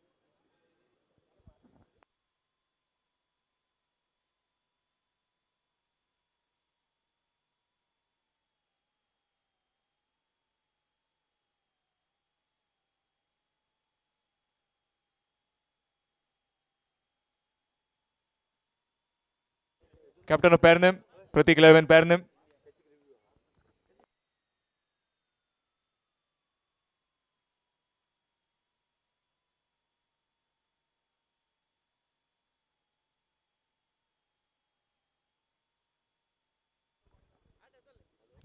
Speaker 12: Captain of pair name? Pratik 11 pair name?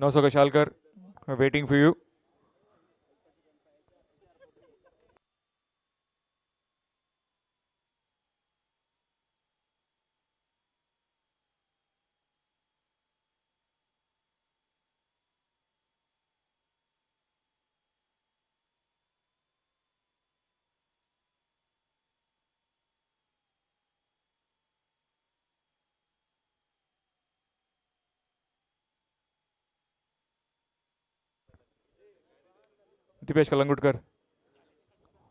Speaker 12: No, sir, Kashalkar. We're waiting for you. Dipesh Kalangutkar.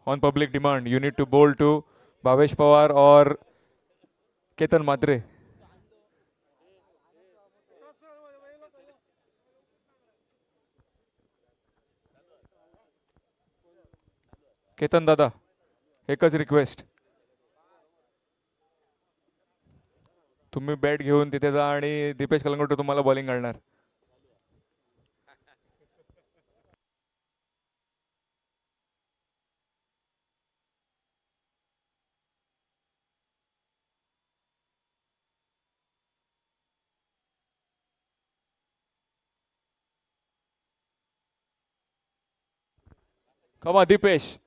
Speaker 12: On public demand, you need to bowl to Bhavesh Pawar or Ketan Madre. Ketan दादा एकच request, तुम्ही bat घेऊन तिथे जा आणि दीपेश कलंगुटे तुम्हाला bowling घालणार. Come on, Dipesh.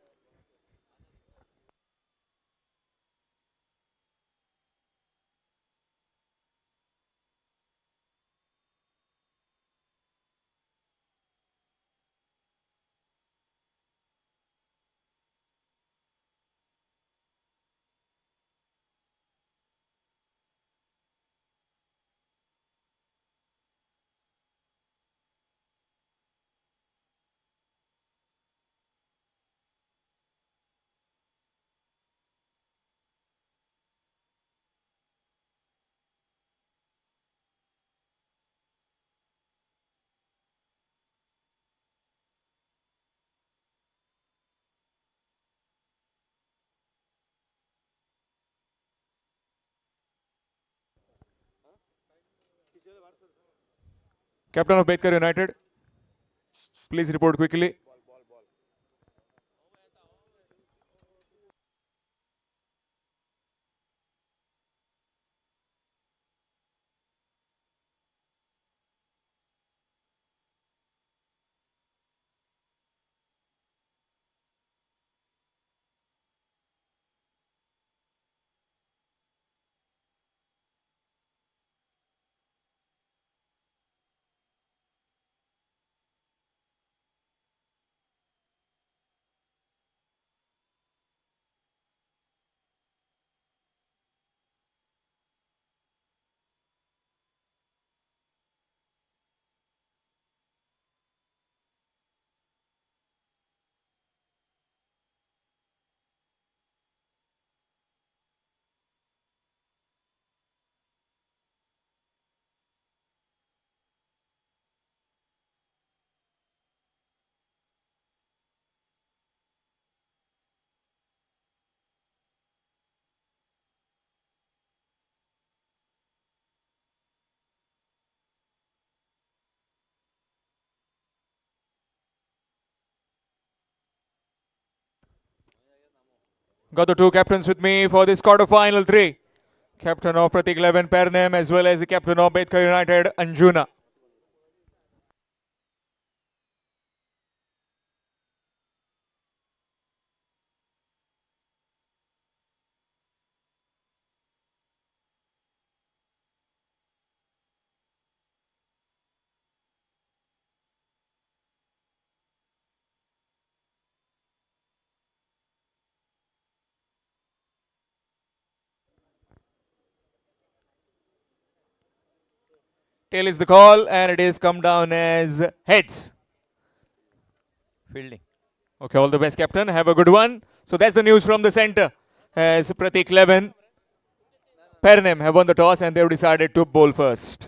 Speaker 12: Captain of Betkar United, please report quickly. Got the two captains with me for this quarter-final three. Captain of Pratik 11 pair name as well as the captain of Betkar United, Anjuna. Tail is the call and it is come down as heads.
Speaker 3: Fielding.
Speaker 2: Okay, all the best, Captain. Have a good one. So that's the news from the center. As Pratik 11, Pernem have won the toss and they've decided to bowl first.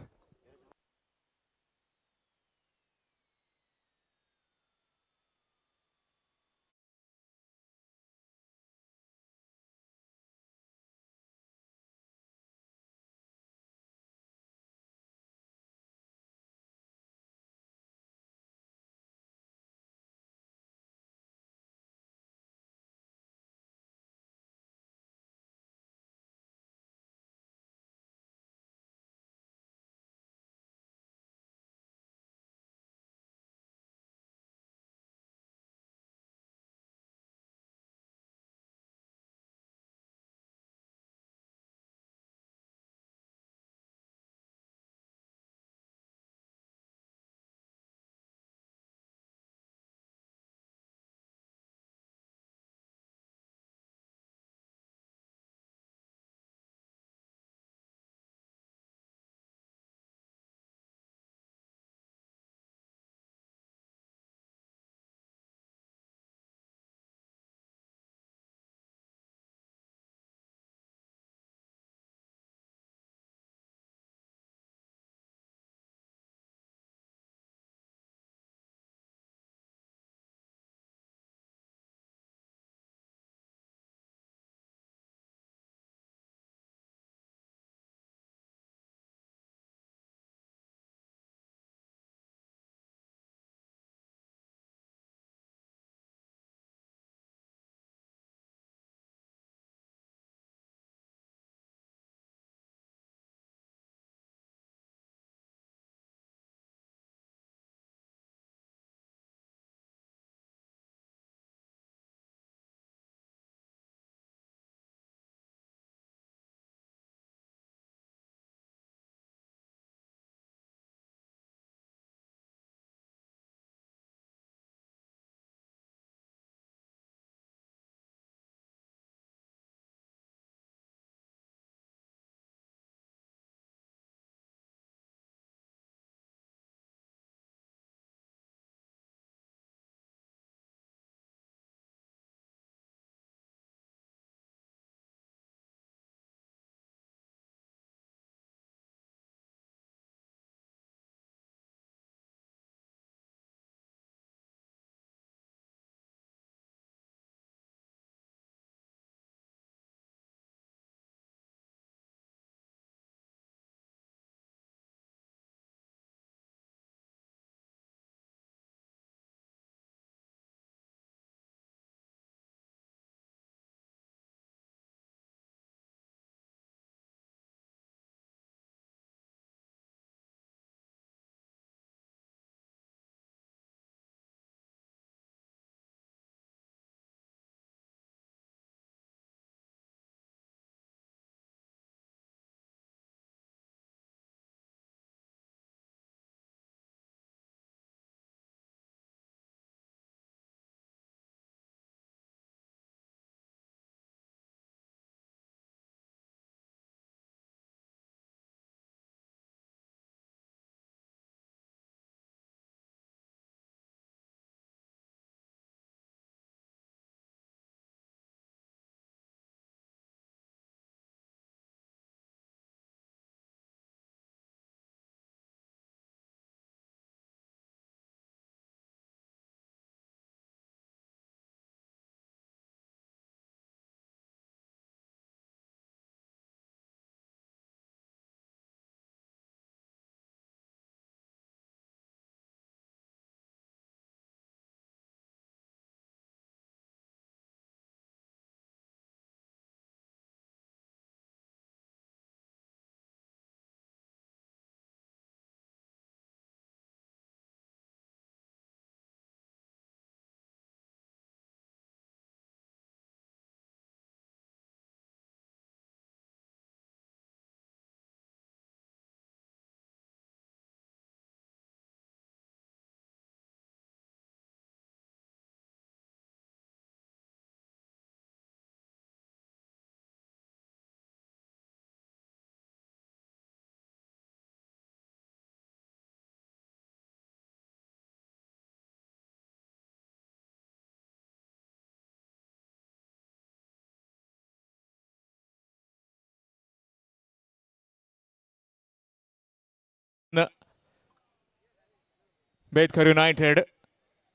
Speaker 2: Betkar United,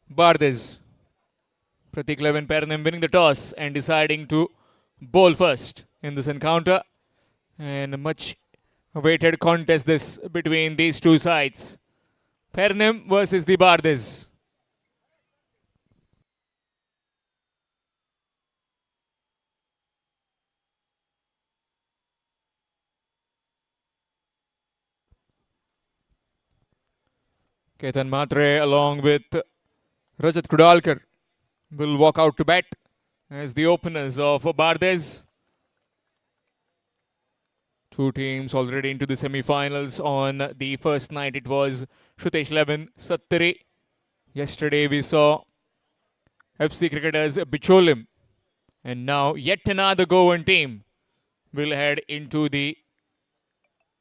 Speaker 2: Bardes. Pratik Levin Pernem winning the toss and deciding to bowl first in this encounter. And a much awaited contest this between these two sides. Pernem versus the Bardes. Ketan Matre along with Rajat Kudalkar will walk out to bat as the openers of Bardes. Two teams already into the semi-finals. On the first night it was Shutesh Levin, Sattari. Yesterday we saw FC cricketers Bicholim. And now yet another Goan team will head into the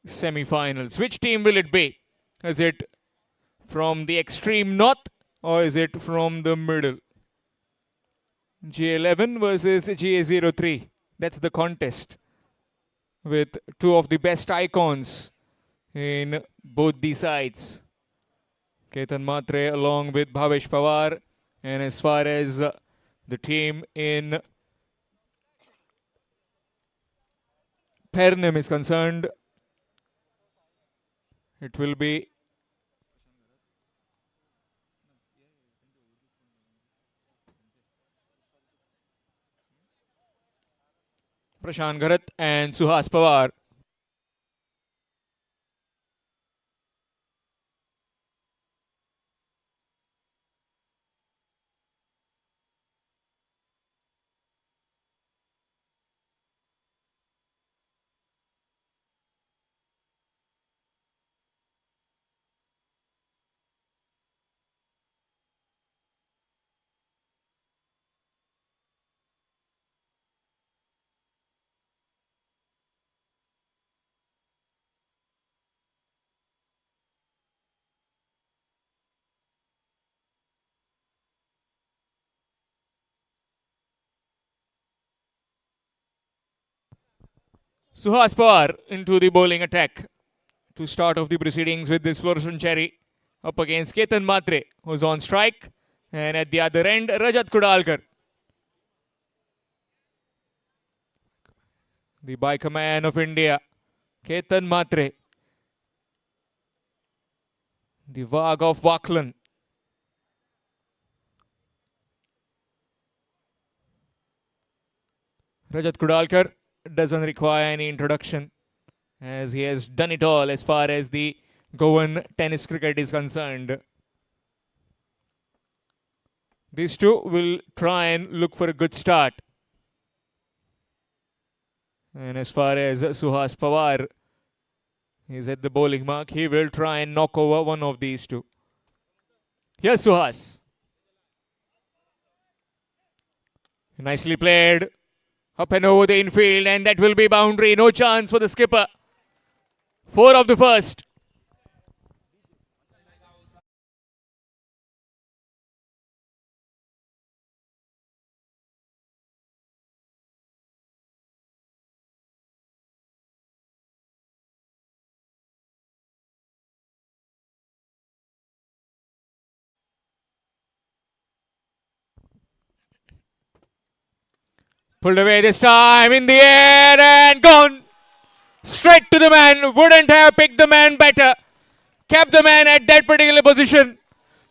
Speaker 2: semi-finals. Which team will it be? Is it from the extreme north or is it from the middle? GA11 versus GA03. That's the contest, with two of the best icons in both the sides. Ketan Matre along with Bhavesh Pawar. And as far as the team in Pernem is concerned, it will be Prashant Gharat and Suhas Pawar. Suhas Pawar into the bowling attack to start off the proceedings with this fluorescent cherry up against Ketan Matre, who's on strike. And at the other end, Rajat Kudalkar. The biker man of India, Ketan Matre. The Vag of Waklan. Rajat Kudalkar doesn't require any introduction, as he has done it all as far as the Goan tennis cricket is concerned. These two will try and look for a good start. And as far as Suhas Pawar is at the bowling mark, he will try and knock over one of these two. Here's Suhas. Nicely played. Up and over the infield, and that will be boundary. No chance for the skipper. 4 of the first. Pulled away this time, in the air and gone. Straight to the man. Wouldn't have picked the man better. Kept the man at that particular position.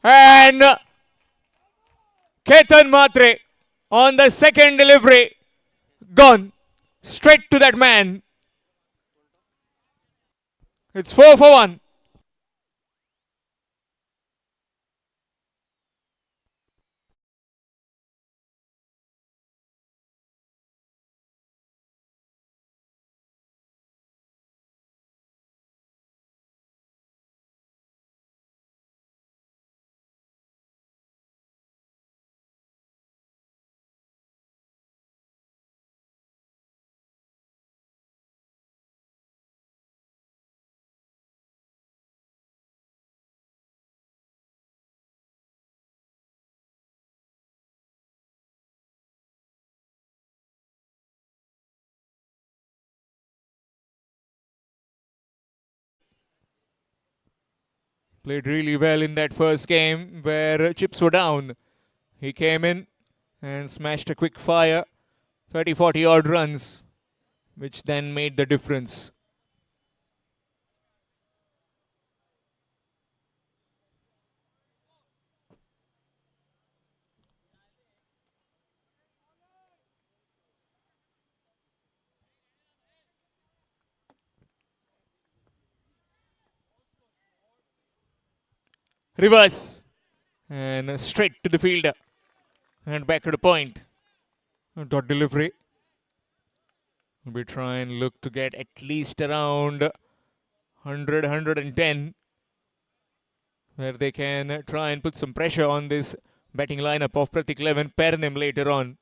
Speaker 2: And Ketan Matre on the second delivery. Gone. Straight to that man. It's 4 for 1. Played really well in that first game where chips were down. He came in and smashed a quick fire, 30-40 odd runs, which then made the difference. Reverse and straight to the fielder and back to the point. Dot delivery. We try and look to get at least around 100, 110, where they can try and put some pressure on this batting lineup of Pratik 11 Pernim later on.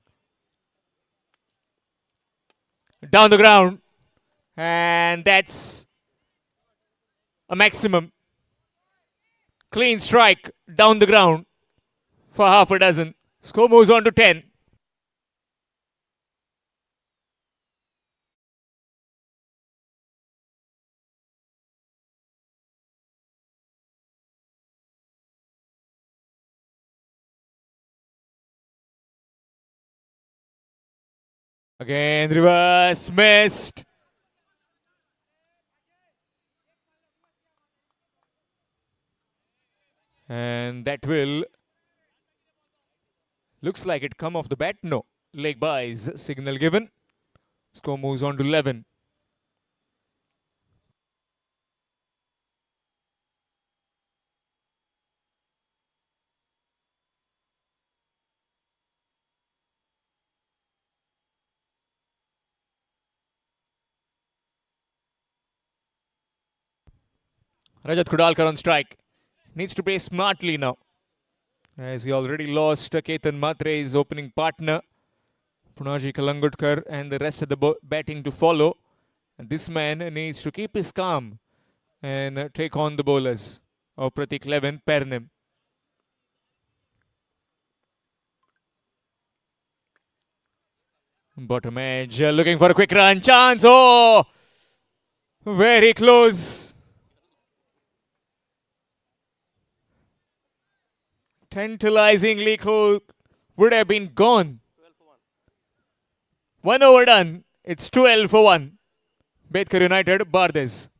Speaker 2: Down the ground, and that's a maximum. Clean strike down the ground for half a dozen. Score moves on to 10. Again, reverse, missed. And that will, looks like it come off the bat. No, leg buys, signal given. Score moves on to 11. Rajat Kudalkar on strike. Needs to play smartly now, as he already lost Ketan Matre's opening partner, Punaji Kalangutkar, and the rest of the batting to follow. And this man needs to keep his calm and take on the bowlers of Pratik 11 Pernim. Bottom edge, looking for a quick run. Chance. Oh, very close. Tantalizingly close. Would have been gone. 1 over done. It's 12 for 1. Betkar United, Bardes.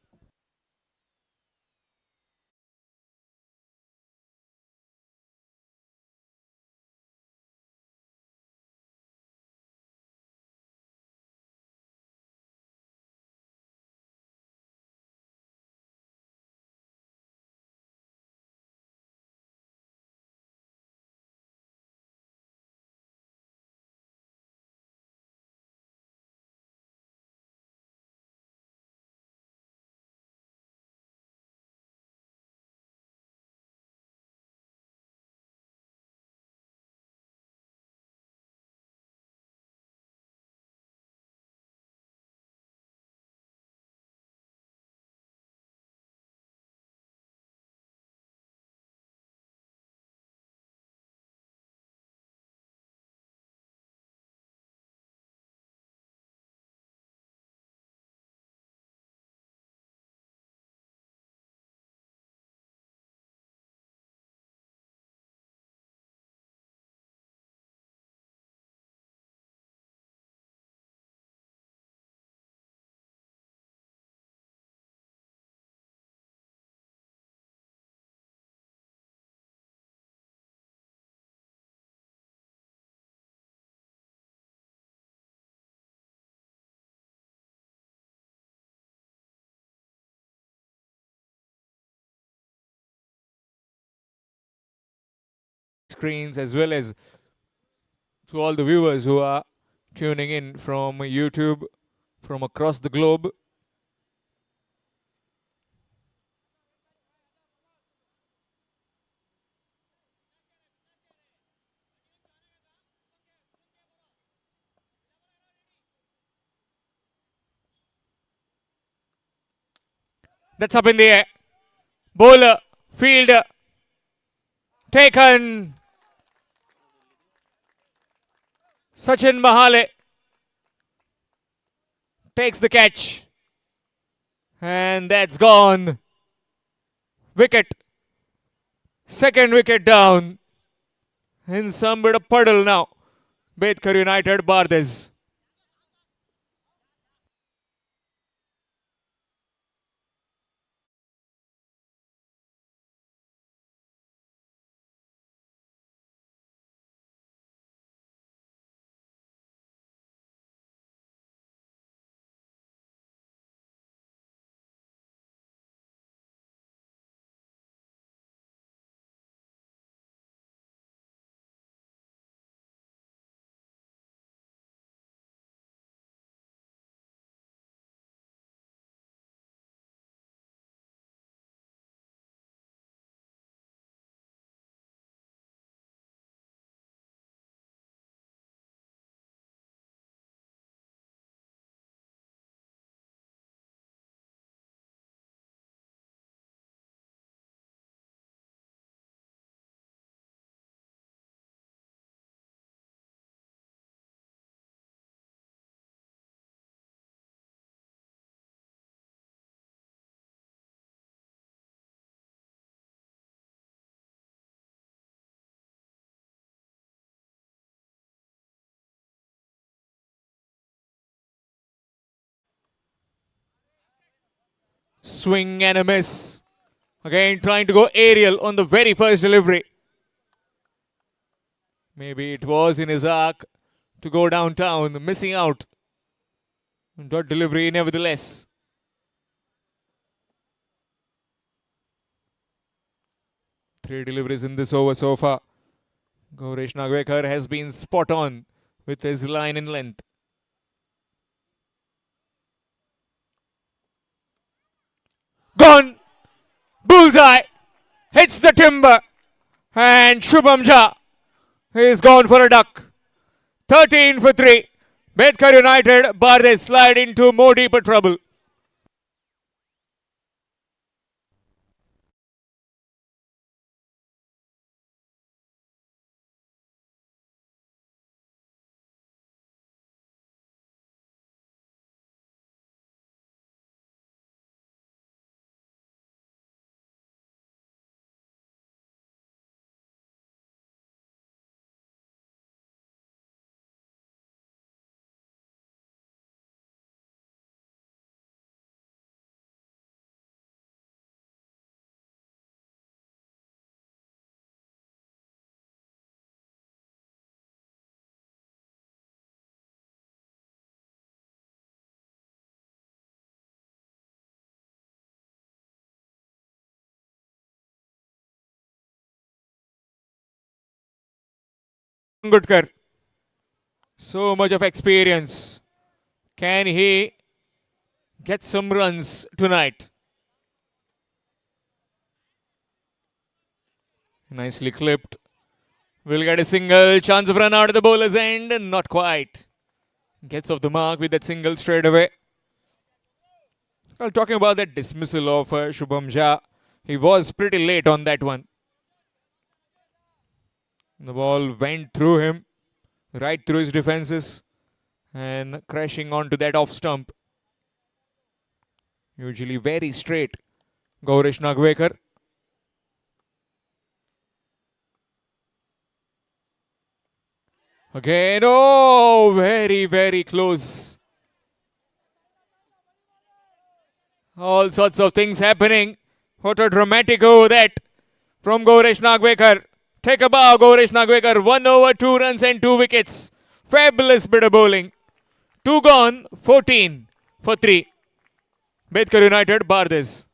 Speaker 2: Screens as well as to all the viewers who are tuning in from YouTube, from across the globe. That's up in the air. Bowler, fielder, taken. Sachin Mahale takes the catch. And that's gone. Wicket Second wicket down. In some bit of puddle now. Betkar United, Bardes. Swing and a miss. Again trying to go aerial on the very first delivery. Maybe it was in his arc to go downtown, missing out. Dot delivery nevertheless. Three deliveries in this over so far. Gaurish Nagwekar has been spot on with his line in length. Gone! Bullseye! Hits the timber! And Shubham Jha is gone for a duck. 13 for 3. Betkar United, Bardes slide into more deeper trouble. Gudkar. So much of experience. Can he get some runs tonight? Nicely clipped. Will get a single. Chance of run out of the bowler's end. Not quite. Gets off the mark with that single straight away. Well, talking about that dismissal of Shubham Jha, he was pretty late on that one. The ball went through him, right through his defenses, and crashing onto that off stump. Usually very straight. Gaurish Nagwekar. Again, oh, very, very close. All sorts of things happening. What a dramatic over that from Gaurish Nagwekar. Take a bow, Gaurish Nagwekar. 1 over, 2 runs and 2 wickets. Fabulous bit of bowling. 2 gone, 14 for 3. Betkar United, Bardes.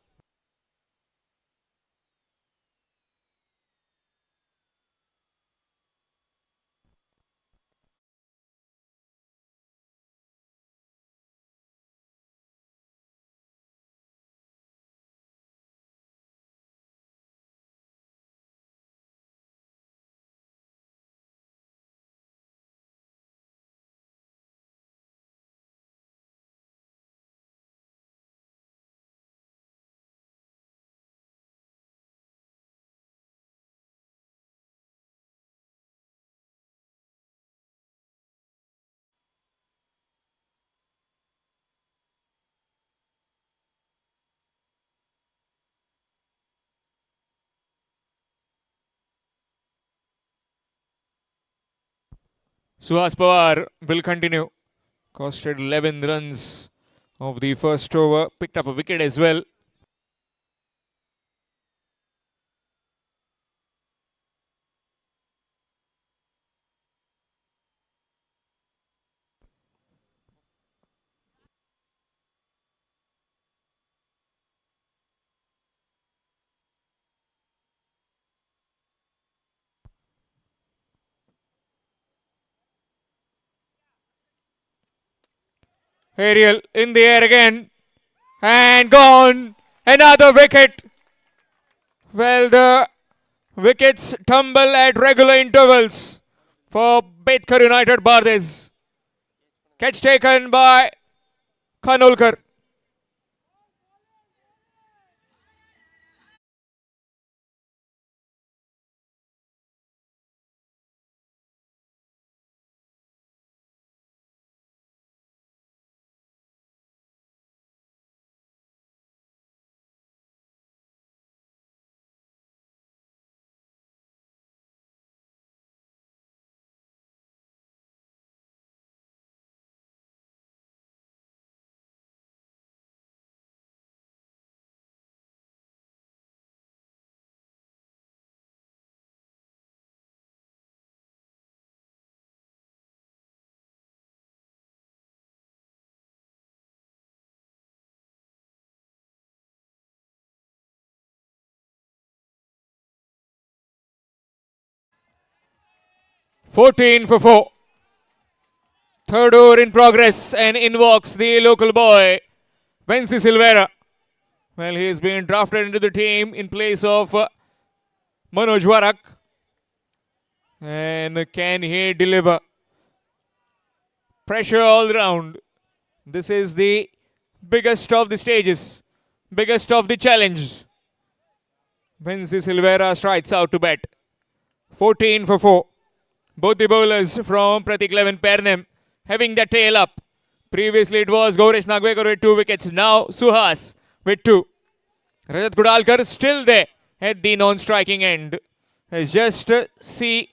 Speaker 2: Suhas Pawar will continue. Costed 11 runs of the first over. Picked up a wicket as well. Aerial in the air again. And gone. Another wicket. Well, the wickets tumble at regular intervals for Betkar United Bardes. Catch taken by Khanolkar. Fourteen for 4. Third over in progress and in walks the local boy, Venci Silvera. Well, he's been drafted into the team in place of Manoj Warak. And can he deliver? Pressure all round. This is the biggest of the stages, biggest of the challenges. Venci Silvera strikes out to bat. 14 for 4. Both the bowlers from Pratik 11 Pernem having the tail up. Previously it was Gauresh Nagwekar with 2 wickets. Now Suhas with 2. Rajat Kudalkar still there at the non-striking end. Just see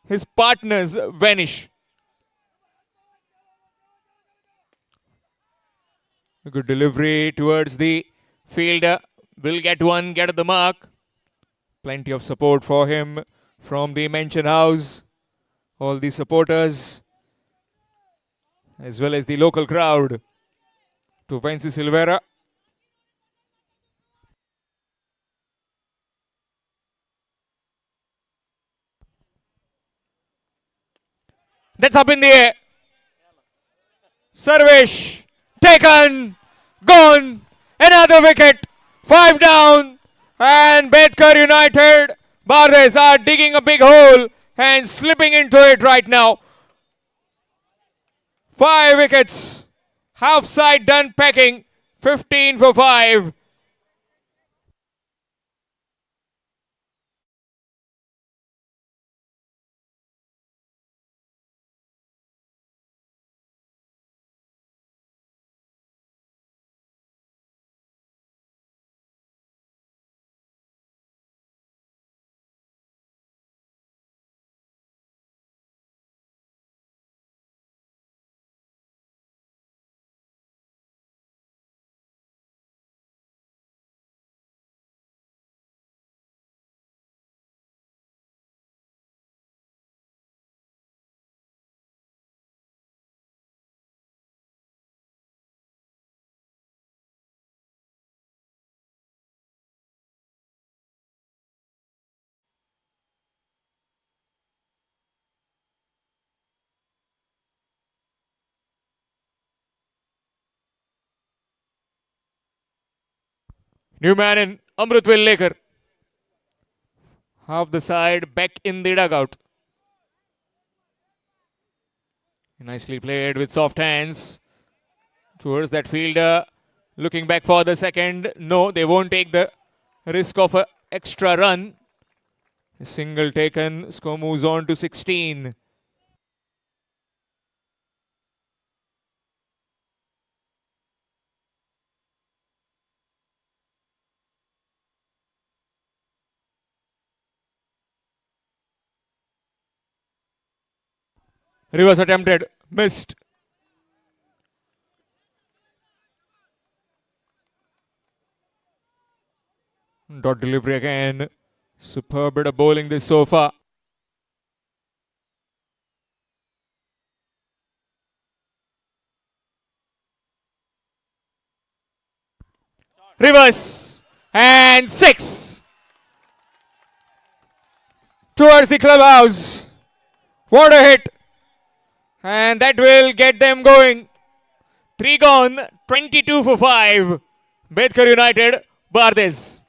Speaker 2: his partners vanish. A good delivery towards the fielder. Will get one, get at the mark. Plenty of support for him from the Mansion House. All the supporters as well as the local crowd to Venci Silvera. That's up in the air. Sarvesh taken, gone, another wicket, 5 down, and Betkar United Bardes are digging a big hole and slipping into it right now. 5 wickets, half side done packing, 15 for 5. New man in Amrit Lekar. Half the side back in the dugout. Nicely played with soft hands towards that fielder. Looking back for the second. No, they won't take the risk of an extra run. A single taken. Score moves on to 16. Reverse attempted, missed. Dot delivery again. Superb bit of bowling this so far. Reverse and 6 towards the clubhouse. What a hit! And that will get them going. 3 gone, 22 for 5. Betkar United, Bardes.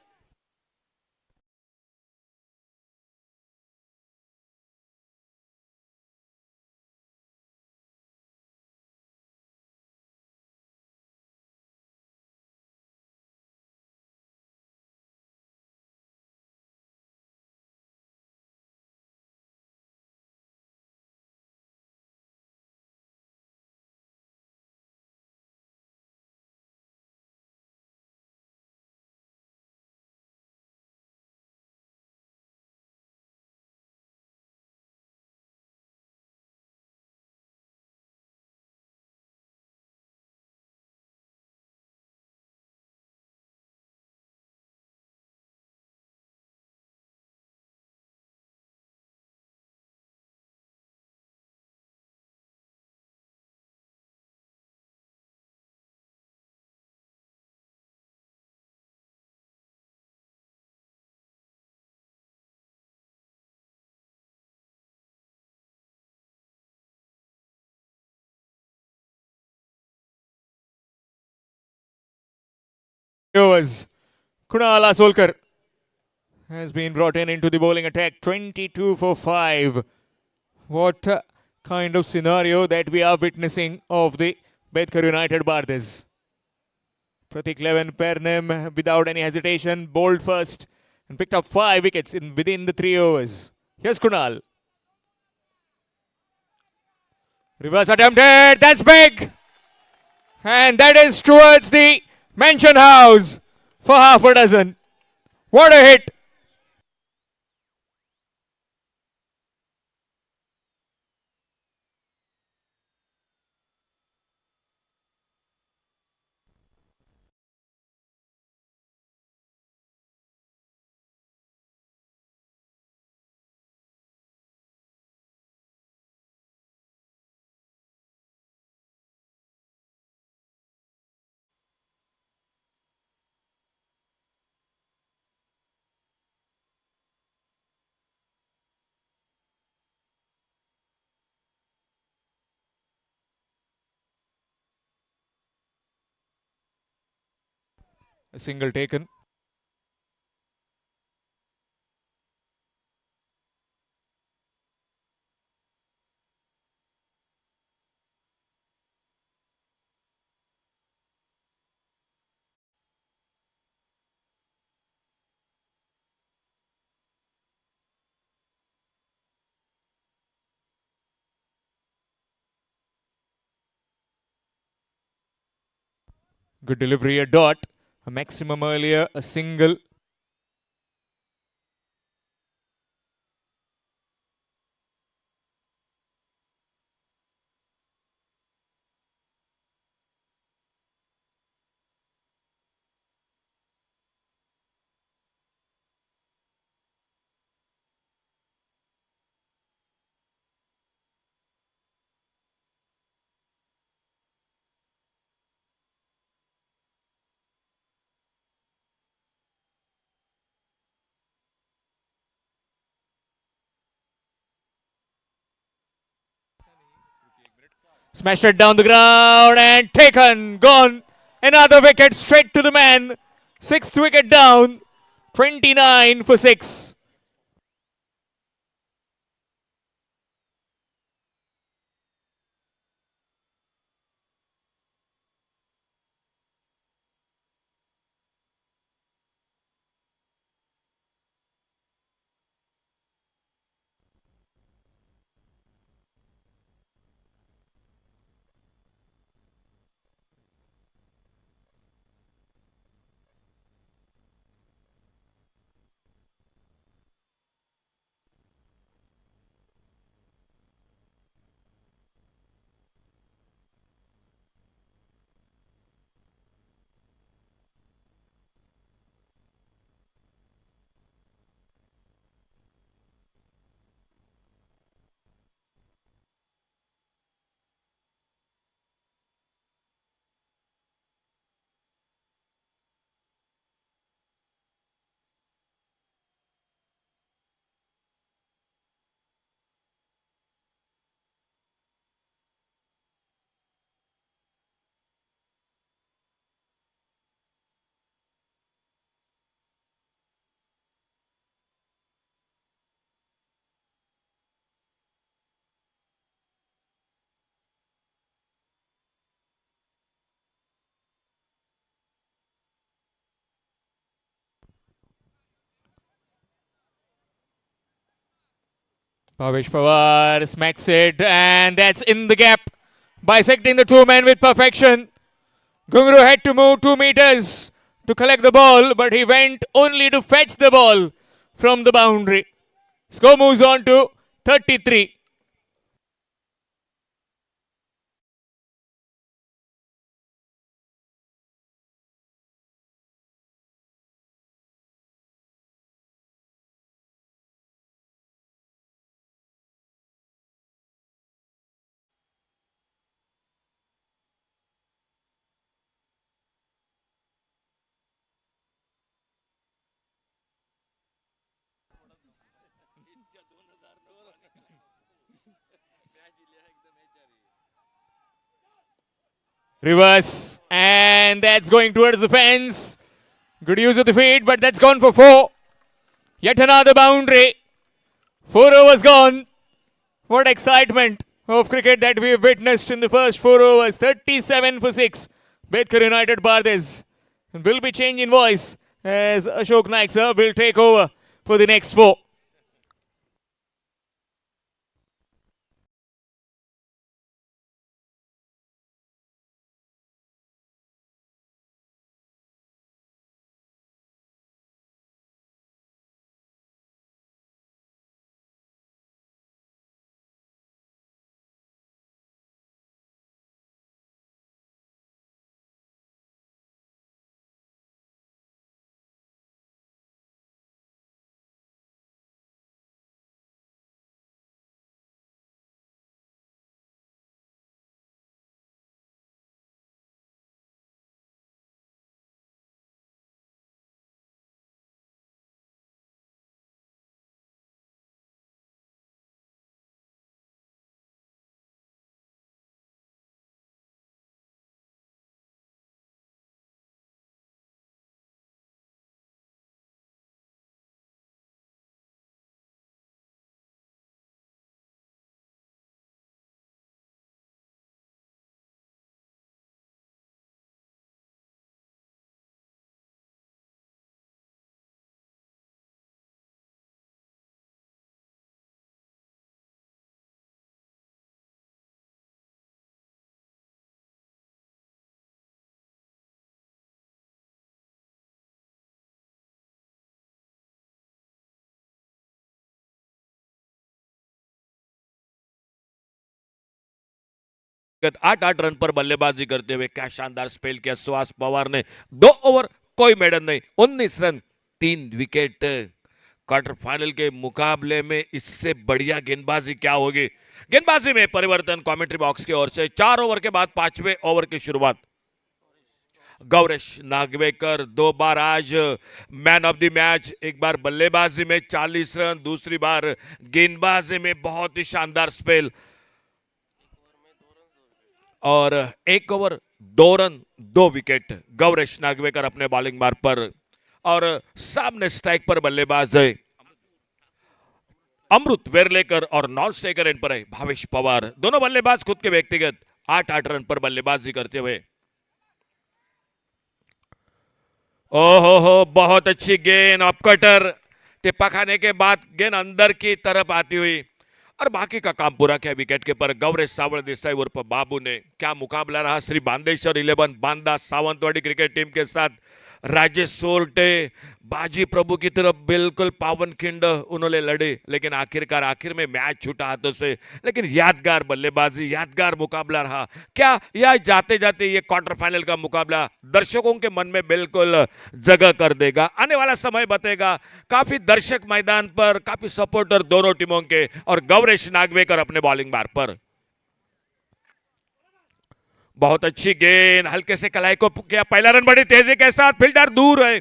Speaker 2: Overs. Kunal Asolkar has been brought in into the bowling attack. 22 for 5. What a kind of scenario that we are witnessing of the Betkar United Bardes. Pratik Levan Pernem without any hesitation bowled first and picked up 5 wickets within the 3 overs. Here's Kunal. Reverse attempted. That's big. And that is towards the Mansion House for half a dozen. What a hit. A single taken. Good delivery, a dot. A maximum earlier, a single. Smashed it down the ground and taken. Gone. Another wicket straight to the man. 6th wicket down. 29 for 6. Bhavesh Pawar smacks it, and that's in the gap, bisecting the two men with perfection. Gungru had to move 2 meters to collect the ball, but he went only to fetch the ball from the boundary. Score moves on to 33. Reverse, and that's going towards the fence. Good use of the feet, but that's gone for 4. Yet another boundary. 4 overs gone. What excitement of cricket that we have witnessed in the first 4 overs. 37 for 6. Betkar United Bardes will be changing voice as Ashok Naik sir will take over for the next 4.
Speaker 7: आठ 8 run पर बल्लेबाजी करते हुए क्या शानदार spell किया सुहास पवार ने। 2 over कोई मेडन नहीं, 19 रन 3 विकेट। क्वार्टर फाइनल के मुकाबले में इससे बढ़िया गेंदबाजी क्या होगी। गेंदबाजी में परिवर्तन कमेंट्री बॉक्स की ओर से। 4 ओवर के बाद 5वें ओवर की शुरुआत। गौरेश नागवेकर 2 बार आज मैन ऑफ द मैच। एक बार बल्लेबाजी में 40 रन, दूसरी बार गेंदबाजी में बहुत ही शानदार स्पेल। और 1 over 2 run 2 wicket. Gauresh Nagwekar अपने बॉलिंग मार्ग पर और सामने स्ट्राइक पर बल्लेबाज है अमृत वेरलेकर और नॉन स्ट्राइकर एंड पर है भावेश पवार। दोनों बल्लेबाज खुद के व्यक्तिगत 8-8 रन पर बल्लेबाजी करते हुए। ओहो हो, बहुत अच्छी गेंद अपकटर। टिप्पा खाने के बाद गेंद अंदर की तरफ आती हुई और बाकी का काम पूरा किया विकेट के पर गौरेश सावड़ देसाई उर्फ बाबू ने। क्या मुकाबला रहा श्री बांदेश्वर 11 बांदा सावंतवाड़ी क्रिकेट टीम के साथ। राजेश सोरटे बाजी प्रभु की तरफ बिल्कुल पावन खिंड उन्होंने लड़े, लेकिन आखिरकार आखिर में मैच छूटा हाथों से। लेकिन यादगार बल्लेबाजी, यादगार मुकाबला रहा। क्या यह जाते जाते ये क्वार्टर फाइनल का मुकाबला दर्शकों के मन में बिल्कुल जगह कर देगा। आने वाला समय बताएगा। काफी दर्शक मैदान पर, काफी सपोर्टर दोनों टीमों के और गौरेश नागवेकर अपने बॉलिंग मार्ग पर। बहुत अच्छी गेंद, हल्के से कलाई को किया पहला रन बड़ी तेजी के साथ। फील्डर दूर है,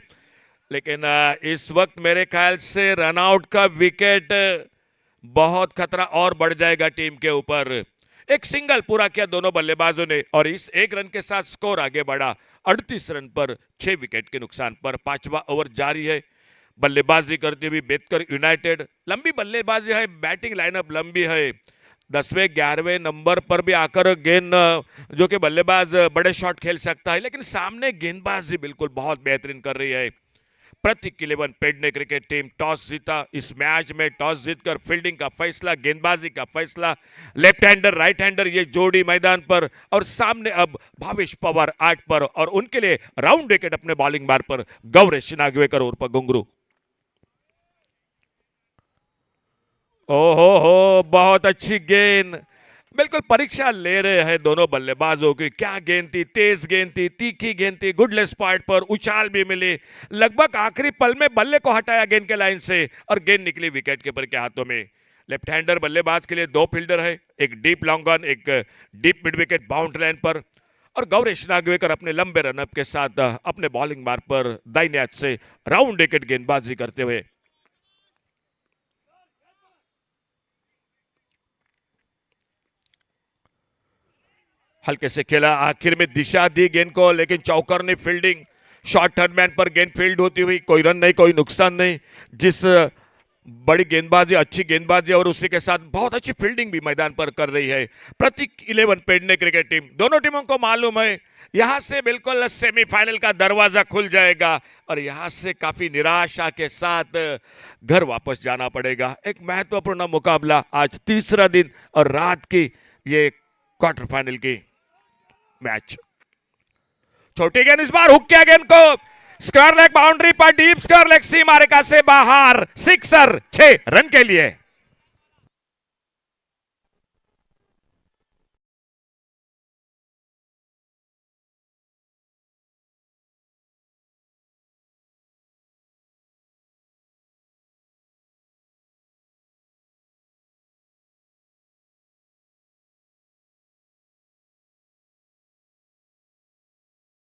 Speaker 7: लेकिन इस वक्त मेरे ख्याल से रनआउट का विकेट बहुत खतरा और बढ़ जाएगा टीम के ऊपर। एक सिंगल पूरा किया दोनों बल्लेबाजों ने और इस 1 रन के साथ स्कोर आगे बढ़ा 38 रन पर 6 विकेट के नुकसान पर। 5वां ओवर जारी है। बल्लेबाजी करती हुई बेतकर यूनाइटेड। लंबी बल्लेबाजी है, बैटिंग लाइनअप लंबी है। 10वें 11वें नंबर पर भी आकर गेंद जो कि बल्लेबाज बड़े शॉट खेल सकता है, लेकिन सामने गेंदबाजी बिल्कुल बहुत बेहतरीन कर रही है।
Speaker 4: प्रतीक 11 पेडने क्रिकेट टीम टॉस जीता। इस मैच में टॉस जीतकर फील्डिंग का फैसला, गेंदबाजी का फैसला, लेफ्ट हैंडर राइट हैंडर ये जोड़ी मैदान पर, और सामने अब भावेश पवार 8 पर, और उनके लिए राउंड विकेट अपने बॉलिंग बार पर गौरेश नागवेकर उर्फ गुंगरू। ओहो हो, बहुत अच्छी गेंद, बिल्कुल परीक्षा ले रहे हैं दोनों बल्लेबाजों की। क्या गेंद थी, तेज गेंद थी, तीखी गेंद थी, गुडलेस स्पॉट पर उछाल भी मिली। लगभग आखिरी पल में बल्ले को हटाया गेंद के लाइन से और गेंद निकली विकेट कीपर के हाथों में। लेफ्ट हैंडर बल्लेबाज के लिए 2 फील्डर है, एक डीप लॉन्ग ऑन, एक deep mid wicket boundary line पर, और गौरेश नागवेकर अपने लंबे रनअप के साथ अपने बॉलिंग बार पर दाहिने हाथ से राउंड विकेट गेंदबाजी करते हुए। हल्के से खेला, आखिर में दिशा दी गेंद को, लेकिन चौकर ने फील्डिंग, शॉर्ट टर्नमैन पर गेंद फील्ड होती हुई, कोई रन नहीं, कोई नुकसान नहीं। जिस बड़ी गेंदबाजी, अच्छी गेंदबाजी और उसी के साथ बहुत अच्छी फील्डिंग भी मैदान पर कर रही है प्रतीक 11 पेडने क्रिकेट टीम। दोनों टीमों को मालूम है यहां से बिल्कुल सेमीफाइनल का दरवाजा खुल जाएगा और यहां से काफी निराशा के साथ घर वापस जाना पड़ेगा। एक महत्वपूर्ण मुकाबला, आज तीसरा दिन और रात की ये क्वार्टर फाइनल की मैच। छोटी गेंद, इस बार हुक किया गेंद को, स्क्वायर लेग बाउंड्री पर, डीप स्क्वायर लेग सीमा रेखा से बाहर, सिक्सर, 6 रन के लिए।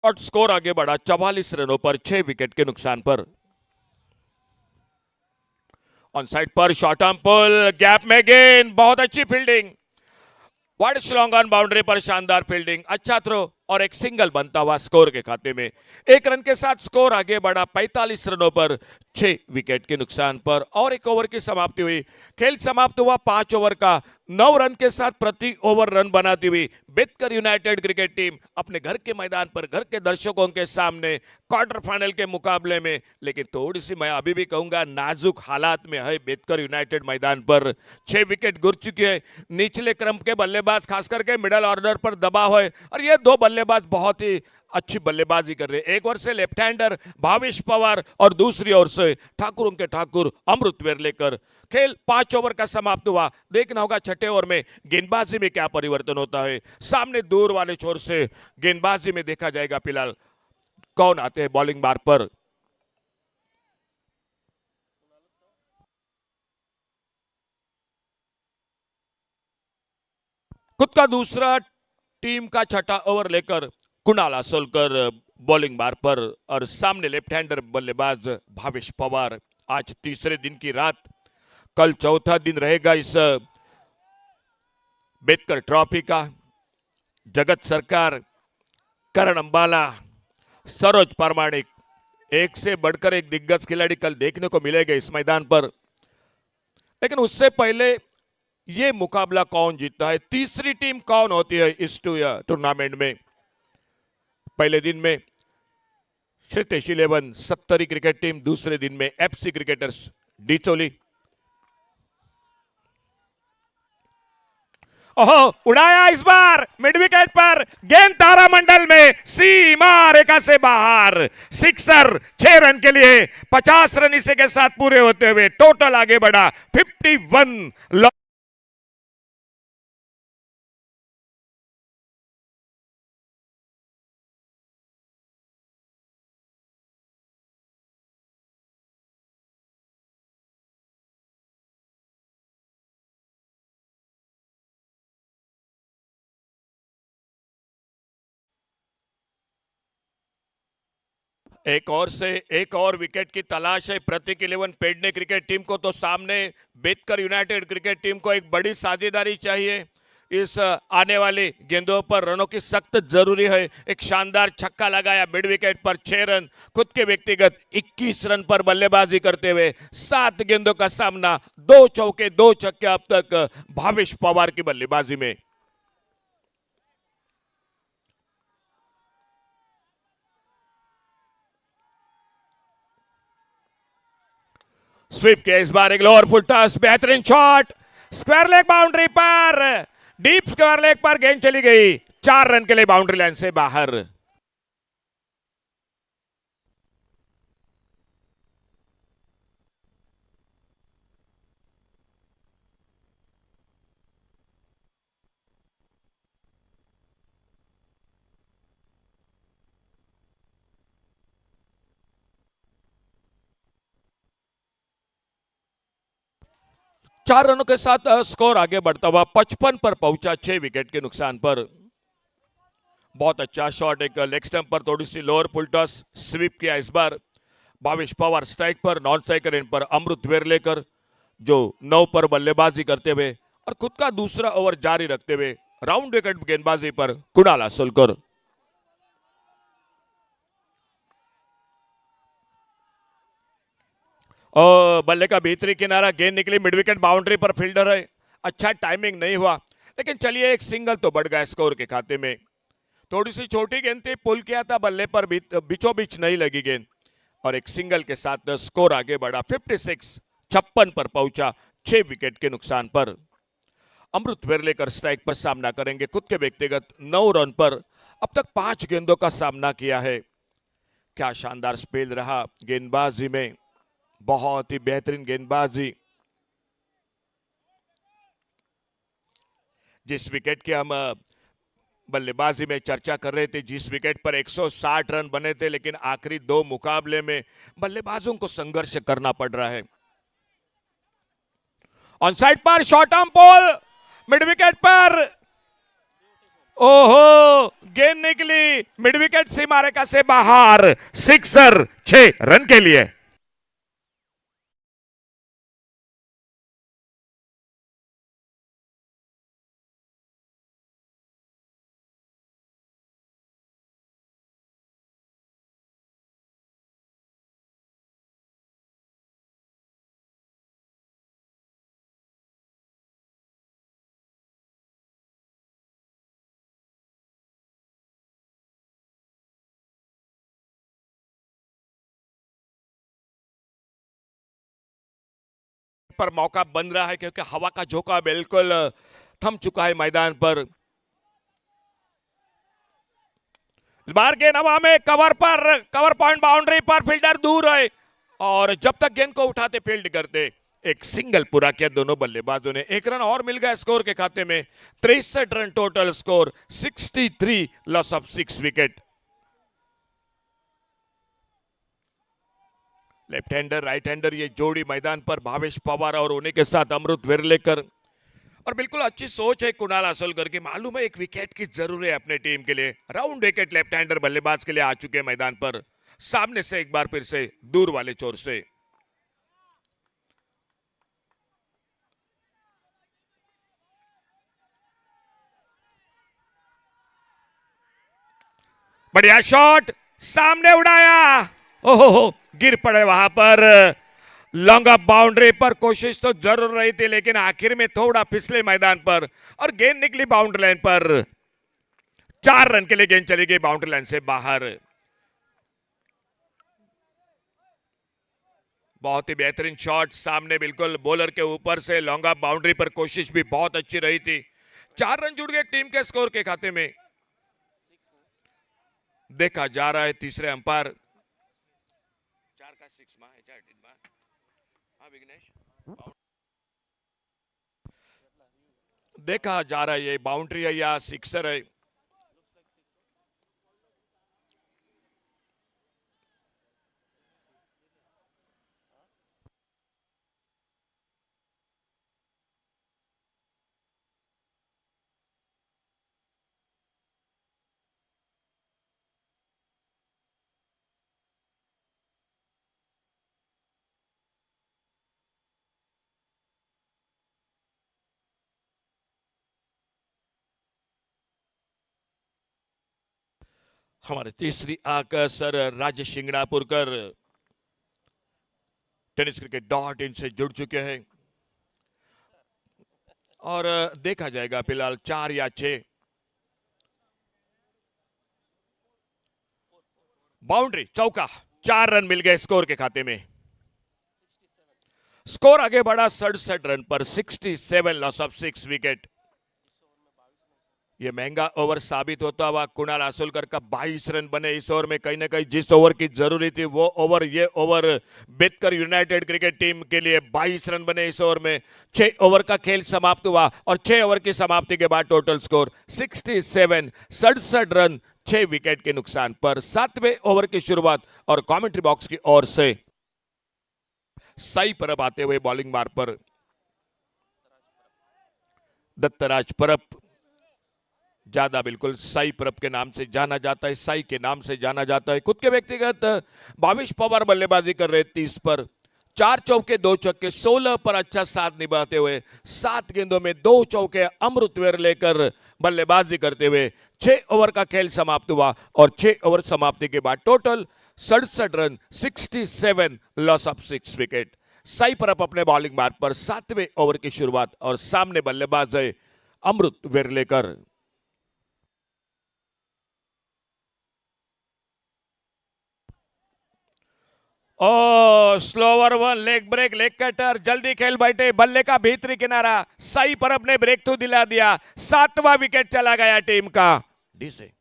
Speaker 4: और स्कोर आगे बढ़ा 44 रनों पर 6 विकेट के नुकसान पर। ऑन साइड पर शॉर्ट आर्म पुल, गैप में गेंद, बहुत अच्छी fielding, wide long on boundary पर शानदार फील्डिंग, अच्छा थ्रो और एक सिंगल बनता हुआ स्कोर के खाते में। 1 रन के साथ स्कोर आगे बढ़ा 45 रनों पर 6 विकेट के नुकसान पर। और 1 ओवर की समाप्ति हुई, खेल समाप्त हुआ 5 ओवर का। 9 रन के साथ प्रति ओवर रन बनाती हुई बेतकर यूनाइटेड क्रिकेट टीम अपने घर के मैदान पर, घर के दर्शकों के सामने क्वार्टर फाइनल के मुकाबले में, लेकिन थोड़ी सी मैं अभी भी कहूंगा नाजुक हालात में है बेतकर यूनाइटेड मैदान पर। 6 विकेट गिर चुकी है, निचले क्रम के बल्लेबाज खास करके मिडल ऑर्डर पर दबाव है और ये 2 बल्लेबाज बहुत ही अच्छी बल्लेबाजी कर रहे हैं। एक ओर से लेफ्ट हैंडर भावेश पवार और दूसरी ओर से ठाकुर के ठाकुर अमृत वेरलेकर। खेल 5 ओवर का समाप्त हुआ, देखना होगा छठे ओवर में गेंदबाजी में क्या परिवर्तन होता है। सामने दूर वाले छोर से गेंदबाजी में देखा जाएगा फिलहाल कौन आते हैं बॉलिंग बार पर। खुद का दूसरा टीम का छठा ओवर लेकर कुणाल आसोलकर बॉलिंग बार पर और सामने लेफ्ट हैंडर बल्लेबाज भावेश पवार। आज तीसरे दिन की रात, कल चौथा दिन रहेगा इस बेतकर ट्रॉफी का। जगत सरकार, करण अंबाला, सरोज प्रामाणिक, एक से बढ़कर एक दिग्गज खिलाड़ी कल देखने को मिलेगा इस मैदान पर। लेकिन उससे पहले ये मुकाबला कौन जीतता है, तीसरी टीम कौन होती है इस टूर्नामेंट में। पहले दिन में श्रीतेश 11 70 क्रिकेट टीम, दूसरे दिन में एफसी क्रिकेटर्स डिचोली। ओहो, उड़ाया इस बार मिड विकेट पर, गेंद तारामंडल में, सीमा रेखा से बाहर, सिक्सर, 6 रन के लिए। 50 रन इसे के साथ पूरे होते हुए टोटल आगे बढ़ा 51। एक और से एक और विकेट की तलाश है प्रतीक 11 पेडने क्रिकेट टीम को। तो सामने बेतकर यूनाइटेड क्रिकेट टीम को एक बड़ी साझेदारी चाहिए। इस आने वाली गेंदों पर रनों की सख्त जरूरी है। एक शानदार छक्का लगाया मिड विकेट पर, 6 रन, खुद के व्यक्तिगत 21 रन पर बल्लेबाजी करते हुए 7 गेंदों का सामना, 2 चौके 2 छक्के अब तक भावेश पवार की बल्लेबाजी में। स्वीप के इस बार एक लोअर फुल टॉस, बेहतरीन शॉट, स्क्वायर लेग बाउंड्री पर, डीप स्क्वायर लेग पर गेंद चली गई, 4 रन के लिए बाउंड्री लाइन से बाहर। चार रनों के साथ स्कोर आगे बढ़ता हुआ 55 पर पहुंचा, 6 विकेट के नुकसान पर। बहुत अच्छा शॉट, एक लेग स्टंप पर थोड़ी सी लोअर फुल टॉस, स्वीप किया इस बार। 22 पवार स्ट्राइक पर, नॉन स्ट्राइकर इन पर अमृत वेरलेकर जो 9 पर बल्लेबाजी करते हुए और खुद का दूसरा ओवर जारी रखते हुए राउंड विकेट गेंदबाजी पर कुणाल आसोलकर। और बल्ले का भीतरी किनारा, गेंद निकली मिड विकेट बाउंड्री पर, फील्डर है, अच्छा टाइमिंग नहीं हुआ, लेकिन चलिए एक सिंगल तो बढ़ गया स्कोर के खाते में। थोड़ी सी छोटी गेंद थी, पुल किया था बल्ले पर, बीचों बीच नहीं लगी गेंद और एक सिंगल के साथ स्कोर आगे बढ़ा, 56 पर पहुंचा, 6 विकेट के नुकसान पर। अमृत वेरलेकर स्ट्राइक पर सामना करेंगे, खुद के व्यक्तिगत 9 रन पर अब तक 5 गेंदों का सामना किया है। क्या शानदार स्पेल रहा गेंदबाजी में, बहुत ही बेहतरीन गेंदबाजी। जिस विकेट के हम बल्लेबाजी में चर्चा कर रहे थे, जिस विकेट पर 160 रन बने थे, लेकिन आखिरी 2 मुकाबले में बल्लेबाजों को संघर्ष करना पड़ रहा है। ऑन साइड पर शॉर्ट आर्म पोल, मिड विकेट पर, ओहो, गेंद निकली मिड विकेट सीमा रेखा से बाहर, सिक्सर, 6 रन के लिए। पर मौका बन रहा है क्योंकि हवा का झोंका बिल्कुल थम चुका है मैदान पर। इस बार गेंद हवा में, कवर पर, कवर पॉइंट बाउंड्री पर, फील्डर दूर है और जब तक गेंद को उठाते फील्ड करते, एक सिंगल पूरा किया दोनों बल्लेबाजों ने। 1 रन और मिल गया स्कोर के खाते में, 63 run total score, 63 loss of 6 wicket. Left hander right hander ये जोड़ी मैदान पर, भावेश पवार और उन्हीं के साथ अमृत वेरलेकर, और बिल्कुल अच्छी सोच है कुणाल आसोलकर की, मालूम है एक विकेट की जरूरत है अपने टीम के लिए। राउंड विकेट लेफ्ट हैंडर बल्लेबाज के लिए आ चुके हैं मैदान पर, सामने से एक बार फिर से दूर वाले छोर से। बढ़िया शॉट, सामने उड़ाया, ओहो, गिर पड़े वहां पर, लॉन्ग ऑफ बाउंड्री पर। कोशिश तो जरूर रही थी लेकिन आखिर में थोड़ा फिसले मैदान पर और गेंद निकली बाउंड्री लाइन पर। 4 रन के लिए गेंद चली गई बाउंड्री लाइन से बाहर। बहुत ही बेहतरीन शॉट, सामने बिल्कुल बॉलर के ऊपर से, लॉन्ग ऑफ बाउंड्री पर, कोशिश भी बहुत अच्छी रही थी। 4 रन जुड़ गए टीम के स्कोर के खाते में। देखा जा रहा है तीसरे अंपायर, देखा जा रहा है ये बाउंड्री है या सिक्सर है। हमारे तीसरी आंक सर राजेश शिंगणापुरकर tenniscricket.in से जुड़ चुके हैं और देखा जाएगा फिलहाल 4 या 6 बाउंड्री, चौका, 4 रन मिल गए स्कोर के खाते में। स्कोर आगे बढ़ा 67 रन पर, 67 लॉस ऑफ 6 विकेट। ये महंगा ओवर साबित होता हुआ कुणाल आसोलकर का 22 रन बने इस ओवर में। कहीं ना कहीं जिस ओवर की जरूरी थी वो ओवर, ये over Bethcar united cricket team के लिए 22 रन बने इस ओवर में। 6 ओवर का खेल समाप्त हुआ और 6 ओवर की समाप्ति के बाद टोटल स्कोर 67, 67 रन 6 विकेट के नुकसान पर। 7वें ओवर की शुरुआत और कमेंट्री बॉक्स की ओर से साई परब आते हुए बॉलिंग मार्ग पर। दत्तराज परब ज्यादा बिल्कुल साई परब के नाम से जाना जाता है, साई के नाम से जाना जाता है। खुद के व्यक्तिगत 22 पवार बल्लेबाजी कर रहे 30 पर, 4 चौके 2 छक्के, 16 पर अच्छा साथ निभाते हुए 7 गेंदों में 2 चौके अमृतवेर लेकर बल्लेबाजी करते हुए 6 ओवर का खेल समाप्त हुआ और 6 ओवर समाप्ति के बाद total 67 run, 67 loss of 6 wicket. Sai परब अपने बॉलिंग मार्ग पर 7वें ओवर की शुरुआत और सामने बल्लेबाज है अमृतवेर लेकर। Oh slower one, leg break, leg cutter, जल्दी खेल बैठे, बल्ले का भीतरी किनारा, साई परब ने ब्रेक थ्रू दिला दिया। 7वां विकेट चला गया टीम का। डी से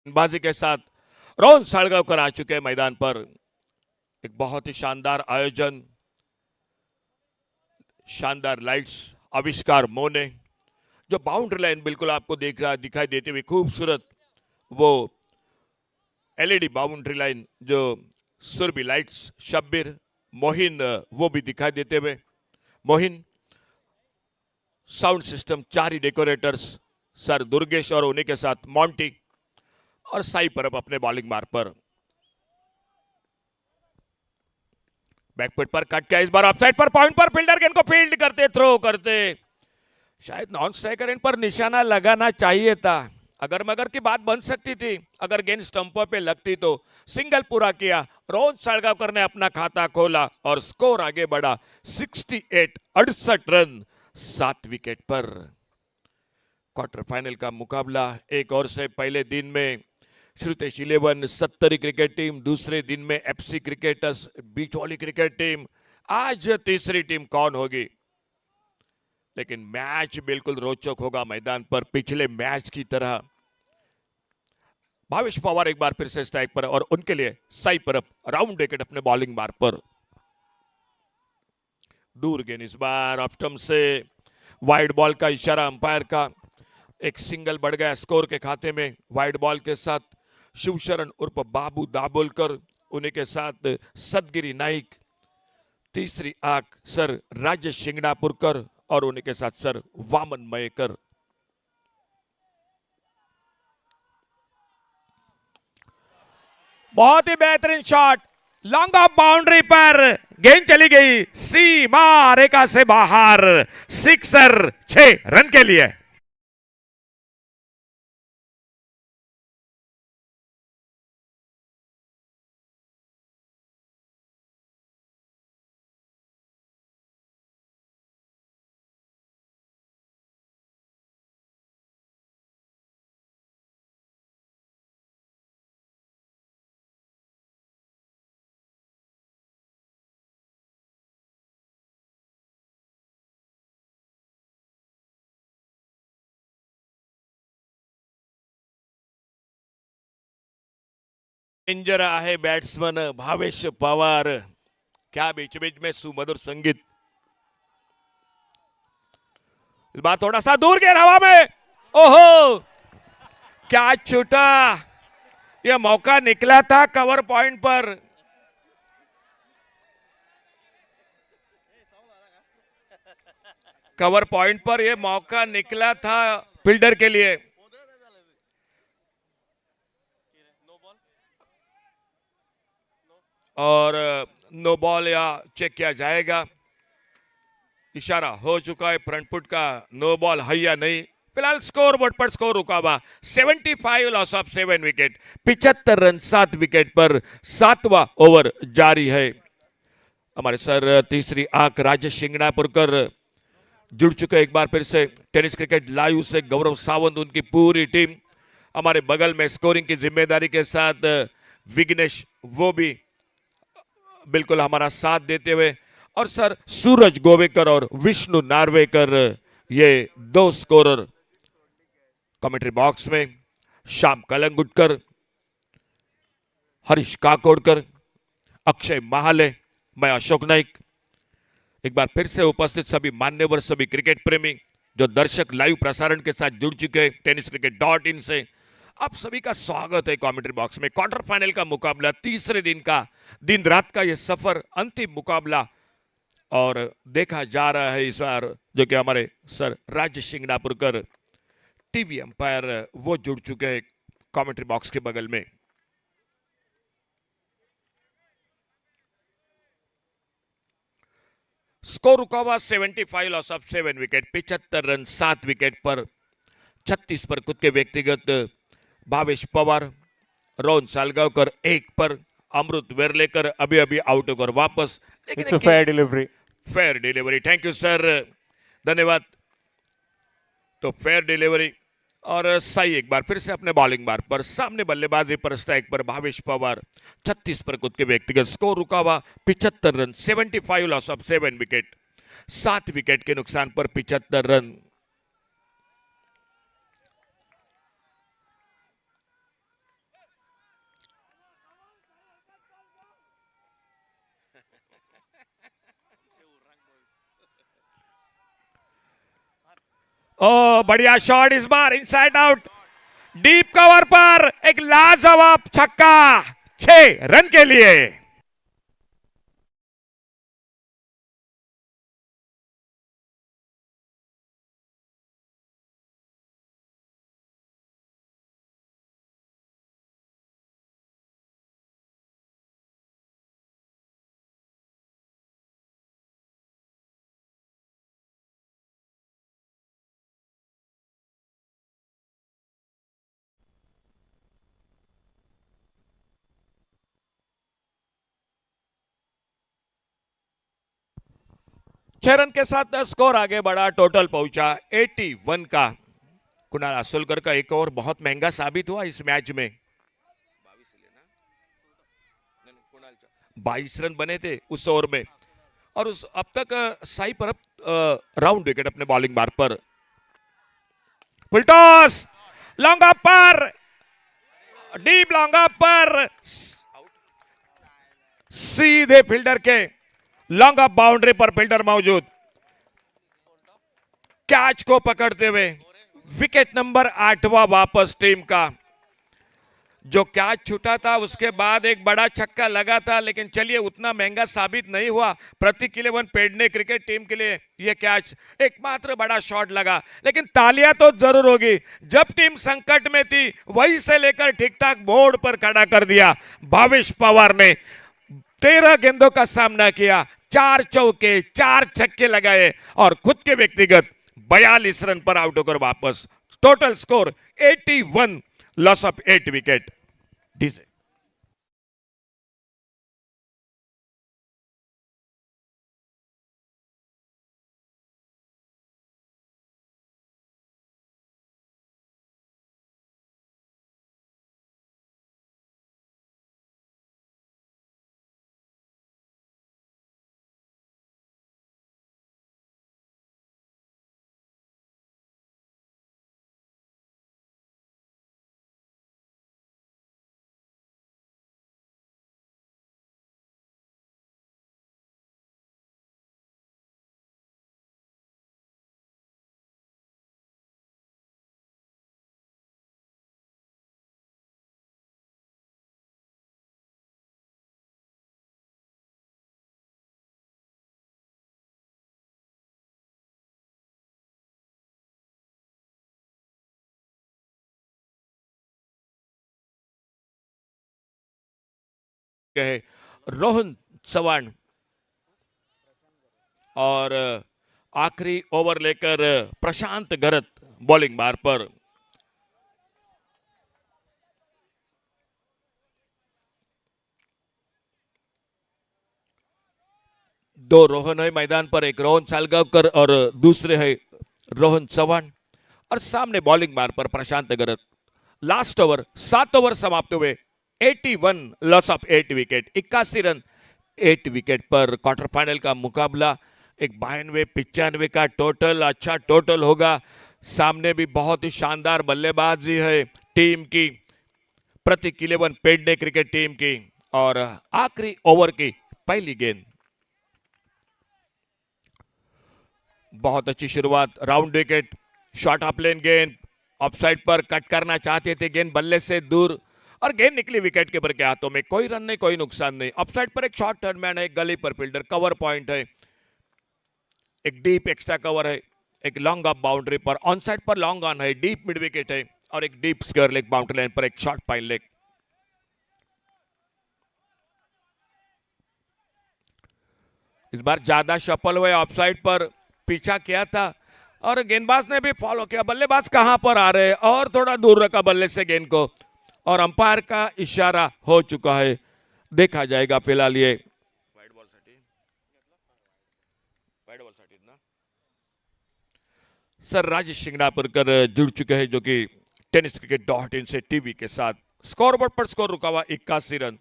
Speaker 4: बाजी के साथ रोहन साळगावकर आ चुके हैं मैदान पर। एक बहुत ही शानदार आयोजन, शानदार लाइट्स, आविष्कार मोने, जो बाउंड्री लाइन बिल्कुल आपको दिखाई देती हुई खूबसूरत वो एलईडी बाउंड्री लाइन, जो सुरभि लाइट्स, शब्बीर, मोहिन वो भी दिखाई देते हुए। मोहिन साउंड सिस्टम, 4 ही डेकोरेटर्स, सर दुर्गेश और उन्हीं के साथ मॉन्टी और साई परब अपने बॉलिंग मार्ग पर। बैकफुट पर कट किया, इस बार ऑफसाइड पर, पॉइंट पर, फील्डर गेंद को फील्ड करते, थ्रो करते। शायद नॉन स्ट्राइकर इन पर निशाना लगाना चाहिए था। अगर मगर की बात बन सकती थी, अगर गेंद स्टंपों पे लगती तो। सिंगल पूरा किया, रोहन साळगावकर ने अपना खाता खोला और स्कोर आगे बढ़ा 68, 68 रन 7 विकेट पर। क्वार्टर फाइनल का मुकाबला एक और से पहले दिन में श्रुतेश 11 70 क्रिकेट टीम, दूसरे दिन में एफसी क्रिकेटर्स बीच वाली क्रिकेट टीम, आज तीसरी टीम कौन होगी। लेकिन मैच बिल्कुल रोचक होगा मैदान पर, पिछले मैच की तरह। भावेश पवार एक बार फिर से स्ट्राइक पर और उनके लिए साई परब राउंड विकेट अपने बॉलिंग मार्ग पर। दूर गेंद इस बार ऑफ स्टंप से, वाइड बॉल का इशारा अंपायर का। एक सिंगल बढ़ गया स्कोर के खाते में वाइड बॉल के साथ। शिवशरण उर्फ बाबू दाभोलकर, उन्हीं के साथ सदगिरी नाइक, तीसरी आंख सर राजेश शिंगणापुरकर और उन्हीं के साथ सर वामन मयेकर। बहुत ही बेहतरीन शॉट, लॉन्ग ऑफ बाउंड्री पर गेंद चली गई सीमा रेखा से बाहर, सिक्सर 6 रन के लिए। डेंजर आहे बॅट्समन भावेश पवार, क्या बीच बीच में सुमधुर संगीत। इस बार थोड़ा सा दूर गेंद हवा में, ओहो क्या छूटा, यह मौका निकला था कवर पॉइंट पर। कवर पॉइंट पर यह मौका निकला था फील्डर के लिए। और नो बॉल या चेक किया जाएगा, इशारा हो चुका है फ्रंट फुट का, नो बॉल है या नहीं। फिलहाल स्कोर बोर्ड पर स्कोर रुका हुआ 75 loss of 7 wicket, 75 run 7 wicket पर 7वां ओवर जारी है। हमारे सर तीसरी आंख राजेश शिंगणापुरकर जुड़ चुके एक बार फिर से टेनिस क्रिकेट लाइव से। गौरव सावंत उनकी पूरी टीम हमारे बगल में स्कोरिंग की जिम्मेदारी के साथ, विघ्नेश वो भी बिल्कुल हमारा साथ देते हुए, और सर सूरज गोवेकर और विष्णु नार्वेकर ये दो स्कोरर कमेंट्री बॉक्स में। श्याम कलंगुटकर, हरीश काकोड़कर, अक्षय महाले, मैं अशोक नाइक, एक बार फिर से उपस्थित सभी मान्यवर, सभी क्रिकेट प्रेमी जो दर्शक लाइव प्रसारण के साथ जुड़ चुके हैं tenniscricket.in से, आप सभी का स्वागत है कमेंट्री बॉक्स में। क्वार्टर फाइनल का मुकाबला, तीसरे दिन का, दिन रात का ये सफर, अंतिम मुकाबला, और देखा जा रहा है इस बार जो कि हमारे सर राजेश शिंगणापुरकर टीवी अंपायर वो जुड़ चुके हैं कमेंट्री बॉक्स के बगल में। स्कोर रुका हुआ 75 loss of 7 wicket, 75 run 7 wicket पर 36 पर खुद के व्यक्तिगत भावेश पवार, रोहन सालगावकर 1 पर, अमृत वेरलेकर अभी अभी आउट होकर वापस।
Speaker 2: It's a fair delivery,
Speaker 4: fair delivery, thank you sir, धन्यवाद। तो फेयर डिलीवरी, और साई एक बार फिर से अपने बॉलिंग बार पर, सामने बल्लेबाजी पर स्ट्राइक पर भावेश पवार, 36 पर खुद के व्यक्तिगत। स्कोर रुका हुआ 75 run, 75 loss of 7 wicket, 7 wicket के नुकसान पर 75 रन। ओ बढ़िया शॉट इस बार, इनसाइड आउट, डीप कवर पर एक लाजवाब छक्का, 6 रन के लिए। छह रन के साथ स्कोर आगे बढ़ा, टोटल पहुंचा 81 का। कुणाल आसोलकर का एक ओवर बहुत महंगा साबित हुआ इस मैच में, 22 रन बने थे उस ओवर में, और उस अब तक साई परब राउंड विकेट अपने बॉलिंग बार पर। फुल टॉस, लॉन्ग अप पर, डीप लॉन्ग अप पर, सीधे फील्डर के लॉन्ग अप बाउंड्री पर फील्डर मौजूद, कैच को पकड़ते हुए विकेट नंबर 8वां वापस टीम का। जो कैच छूटा था उसके बाद एक बड़ा छक्का लगा था, लेकिन चलिए उतना महंगा साबित नहीं हुआ प्रतीक 11 पेडने क्रिकेट टीम के लिए। यह कैच एकमात्र बड़ा शॉट लगा, लेकिन तालियां तो जरूर होगी। जब टीम संकट में थी वहीं से लेकर ठीक ठाक बोर्ड पर खड़ा कर दिया भावेश पवार ने। 13 गेंदों का सामना किया, 4 चौके 4 छक्के लगाए, और खुद के व्यक्तिगत 42 रन पर आउट होकर वापस। Total score 81, loss of 8 wicket.
Speaker 7: है रोहन चौहान और आखिरी ओवर लेकर प्रशांत गरत बॉलिंग मार पर। दो रोहन है मैदान पर, एक रोहन सालगावकर और दूसरे है रोहन चौहान और सामने बॉलिंग मार पर प्रशांत गरत। लास्ट ओवर 7 ओवर समाप्त हुए, 81 loss of 8 wicket, 81 run 8 wicket पर क्वार्टर फाइनल का मुकाबला। एक 92-95 का टोटल, अच्छा टोटल होगा। सामने भी बहुत ही शानदार बल्लेबाजी है टीम की, प्रतीक 11 पेडने क्रिकेट टीम की। और आखिरी ओवर की पहली गेंद, बहुत अच्छी शुरुआत, राउंड विकेट, शॉर्ट ऑफ लेन गेंद, ऑफसाइड पर कट करना चाहते थे, गेंद बल्ले से दूर और गेंद निकली विकेट कीपर के हाथों में। कोई रन नहीं, कोई नुकसान नहीं। ऑफसाइड पर एक शॉर्ट टर्नमैन है, एक गली पर फील्डर, कवर पॉइंट है, एक डीप एक्स्ट्रा कवर है, एक लॉन्ग ऑफ बाउंड्री पर, ऑन साइड पर लॉन्ग ऑन है, डीप मिड विकेट है और एक deep square leg boundary line पर एक शॉर्ट फाइन लेग। इस बार ज्यादा शफल हुए, ऑफसाइड पर पीछा किया था और गेंदबाज ने भी फॉलो किया। बल्लेबाज कहां पर आ रहे हैं और थोड़ा दूर रखा बल्ले से गेंद को और अंपायर का इशारा हो चुका है, देखा जाएगा फिलहाल। ये सर राजेश शिंगणापुरकर जुड़ चुके हैं जो कि tenniscricket.in से टीवी के साथ। स्कोरबोर्ड पर स्कोर रुका हुआ 81 रन,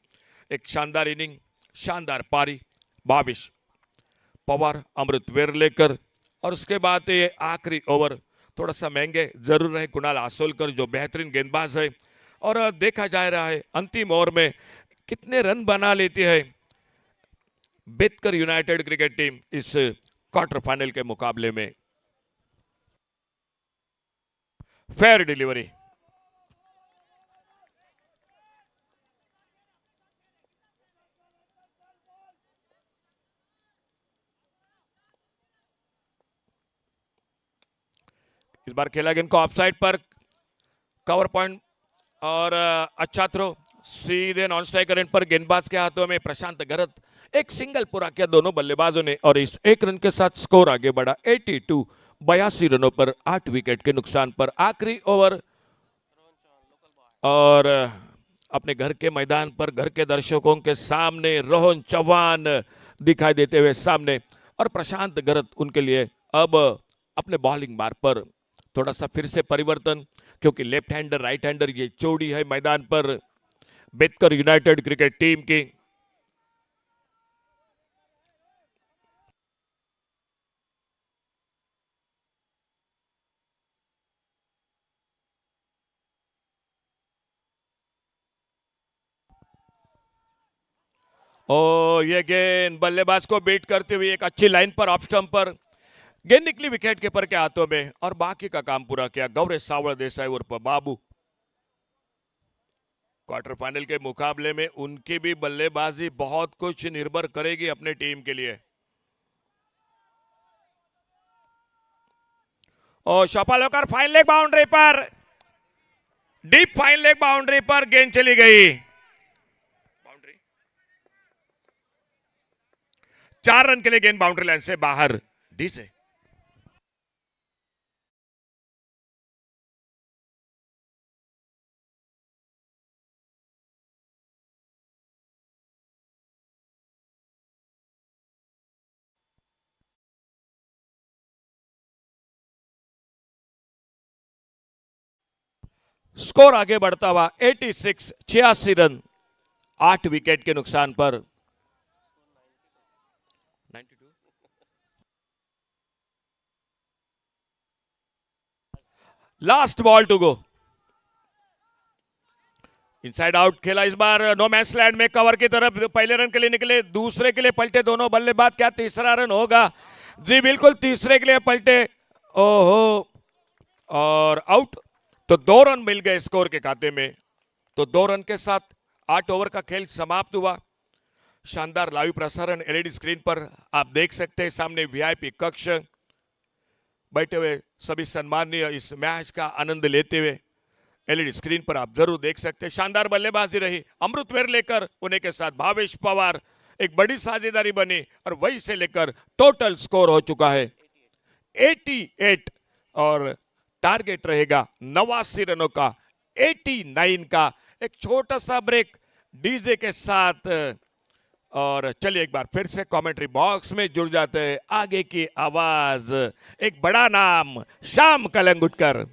Speaker 7: एक शानदार इनिंग, शानदार पारी, 22 पवार अमृत वेरलेकर और उसके बाद ये आखिरी ओवर थोड़ा सा महंगे जरूर रहे कुणाल आसोलकर जो बेहतरीन गेंदबाज है। और देखा जा रहा है अंतिम ओवर में कितने रन बना लेती है बेतकर यूनाइटेड क्रिकेट टीम इस क्वार्टर फाइनल के मुकाबले में। फेयर डिलीवरी, इस बार खेला गेंद को ऑफसाइड पर, कवर पॉइंट और अच्छा थ्रो, सीधे नॉन स्ट्राइकर एंड पर गेंदबाज के हाथों में प्रशांत गरत। एक सिंगल पूरा किया दोनों बल्लेबाजों ने और इस एक रन के साथ स्कोर आगे बढ़ा 82, 82 रनों पर 8 विकेट के नुकसान पर। आखिरी ओवर और अपने घर के मैदान पर घर के दर्शकों के सामने रोहन चौहान दिखाई देते हुए सामने और प्रशांत गरत उनके लिए अब अपने बॉलिंग मार पर थोड़ा सा फिर से परिवर्तन, क्योंकि लेफ्ट हैंडर राइट हैंडर ये जोड़ी है मैदान पर बेतकर यूनाइटेड क्रिकेट टीम की। ओ ये गेंद बल्लेबाज को बीट करते हुए एक अच्छी लाइन पर ऑफ स्टंप पर गेंद निकली विकेट कीपर के हाथों में और बाकी का काम पूरा किया गौरे सावड़ देसाई उर्फ बाबू। क्वार्टर फाइनल के मुकाबले में उनकी भी बल्लेबाजी बहुत कुछ निर्भर करेगी अपने टीम के लिए। और शॉपल होकर फाइन लेग बाउंड्री पर, डीप फाइन लेग बाउंड्री पर गेंद चली गई। 4 रन के लिए गेंद बाउंड्री लाइन से बाहर डी से। स्कोर आगे बढ़ता हुआ 86, 86 रन 8 विकेट के नुकसान पर। Last ball to go, inside out खेला इस बार, नो मैच लैंड में कवर की तरफ पहले रन के लिए निकले, दूसरे के लिए पलटे दोनों बल्लेबाज। क्या तीसरा रन होगा? जी बिल्कुल तीसरे के लिए पलटे, ओहो और आउट। तो 2 रन मिल गए स्कोर के खाते में। तो 2 रन के साथ 8 ओवर का खेल समाप्त हुआ। शानदार लाइव प्रसारण एलईडी स्क्रीन पर आप देख सकते हैं, सामने वीआईपी कक्ष बैठे हुए सभी सम्माननीय इस मैच का आनंद लेते हुए
Speaker 4: एलईडी स्क्रीन पर आप जरूर देख सकते हैं। शानदार बल्लेबाजी रही अमृत वेरलेकर, उन्हीं के साथ भावेश पवार, एक बड़ी साझेदारी बनी और वही से लेकर टोटल स्कोर हो चुका है 88 और टारगेट रहेगा 89 रनों का, 89 का। एक छोटा सा ब्रेक डीजे के साथ और चलिए एक बार फिर से कमेंट्री बॉक्स में जुड़ जाते हैं। आगे की आवाज, एक बड़ा नाम Shyam Calangutkar.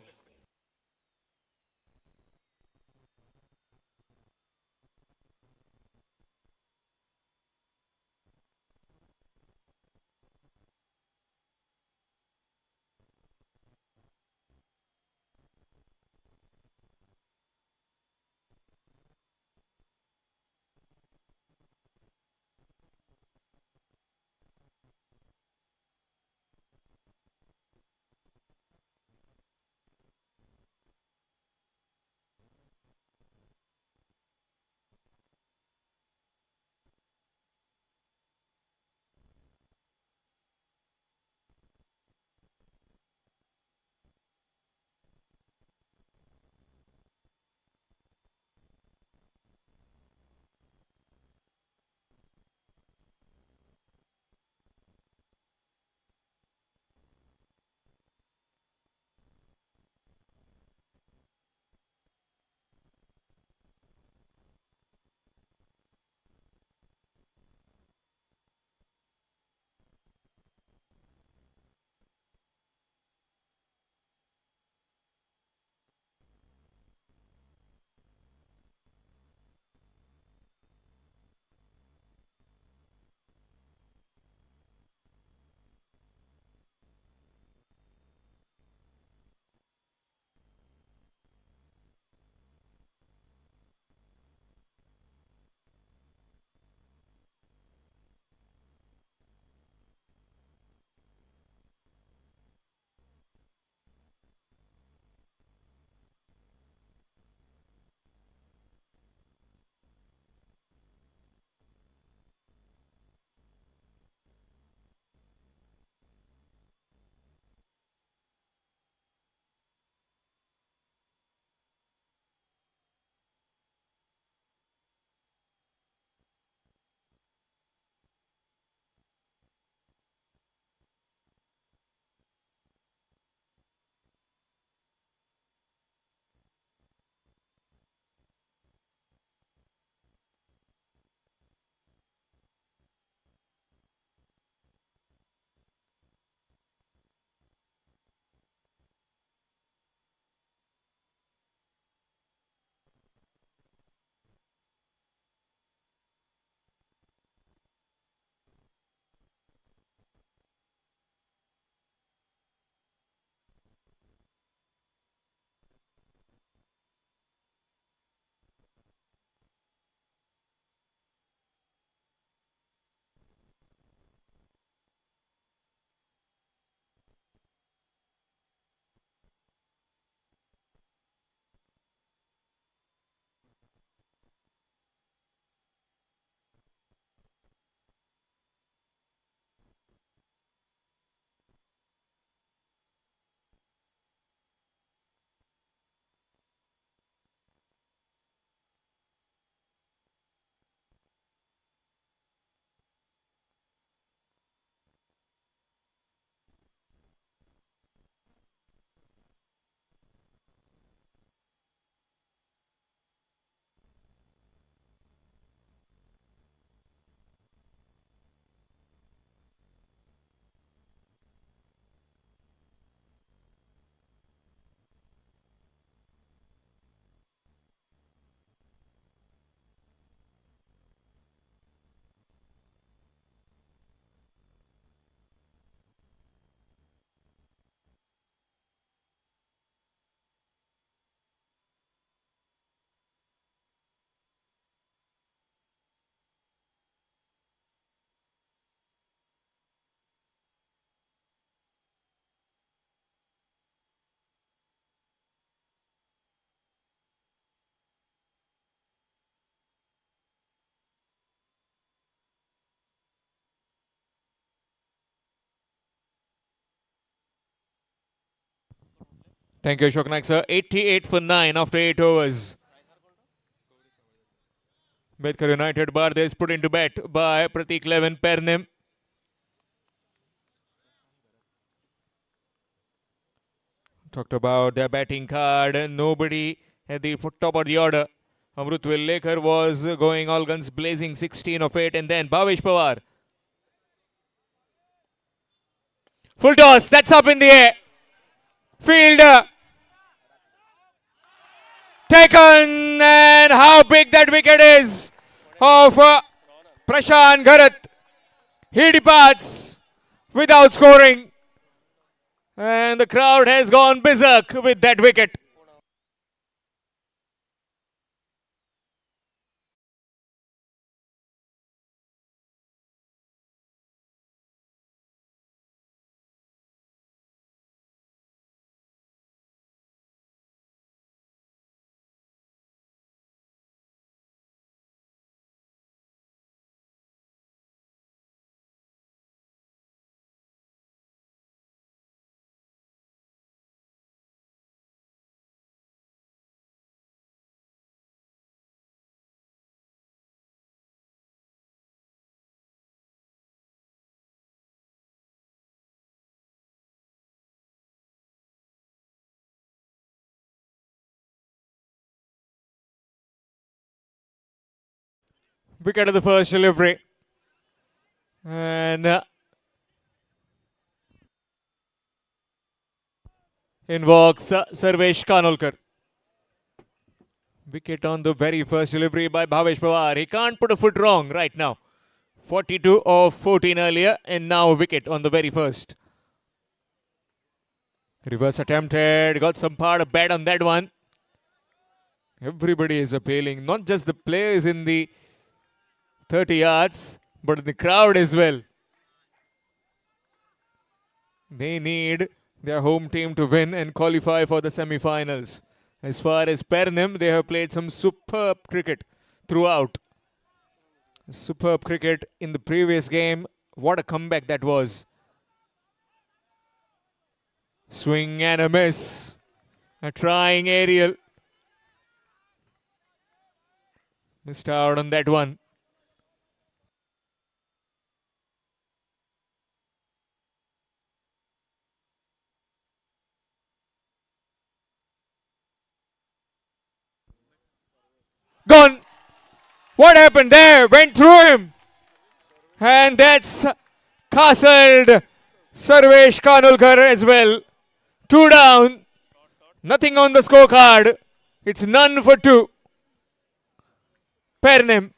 Speaker 2: Thank you, Ashok Naik, sir. 88 for 9 after 8 overs. Betkar United Bardes put into bat by Pratik Levin Pernem. Talked about their batting card. Nobody at the top of the order. Amrut Vellekar was going all guns blazing, 16 of 8. And then Bhavesh Pawar. Full toss. That's up in the air. Fielder. Taken. And how big that wicket is of Prashant Gharat. He departs without scoring. And the crowd has gone berserk with that wicket. Wicket of the first delivery. And in walks Sarvesh Kanolkar. Wicket on the very first delivery by Bhavesh Pawar. He can't put a foot wrong right now. 42 of 14 earlier and now a wicket on the very first. Reverse attempted. Got some part of bat on that one. Everybody is appealing. Not just the players in the 30 yards, but the crowd as well. They need their home team to win and qualify for the semi-finals. As far as Pernem, they have played some superb cricket throughout. Superb cricket in the previous game. What a comeback that was. Swing and a miss. A trying aerial. Missed out on that one. Gone. What happened there? Went through him. And that's castled Sarvesh Kanolkar as well. 2 down. Nothing on the scorecard. It's none for 2. Pernem.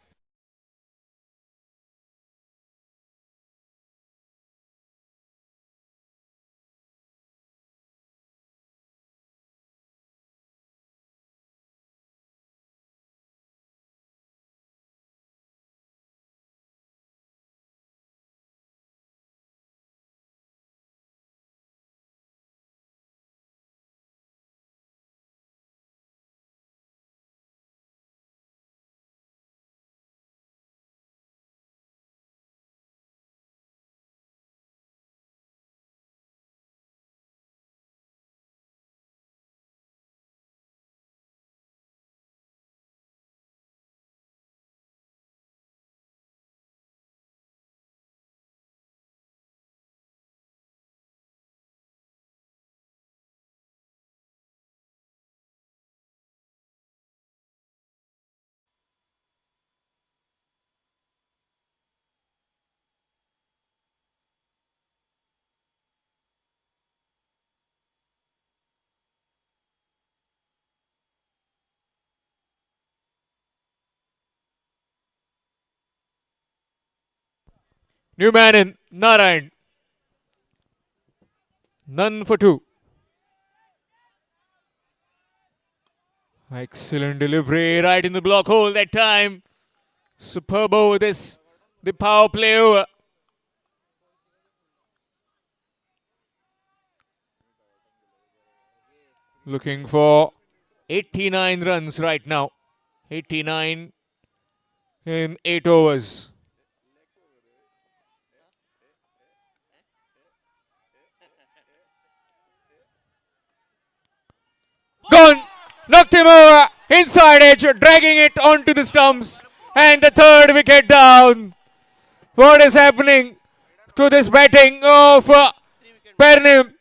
Speaker 2: New man in, Narayan. None for 2. Excellent delivery right in the block hole that time. Superb over this. The power play over. Looking for 89 runs right now. 89 in 8 overs. inside edge, dragging it onto the stumps, and the third wicket down. What is happening to this batting of Pernim?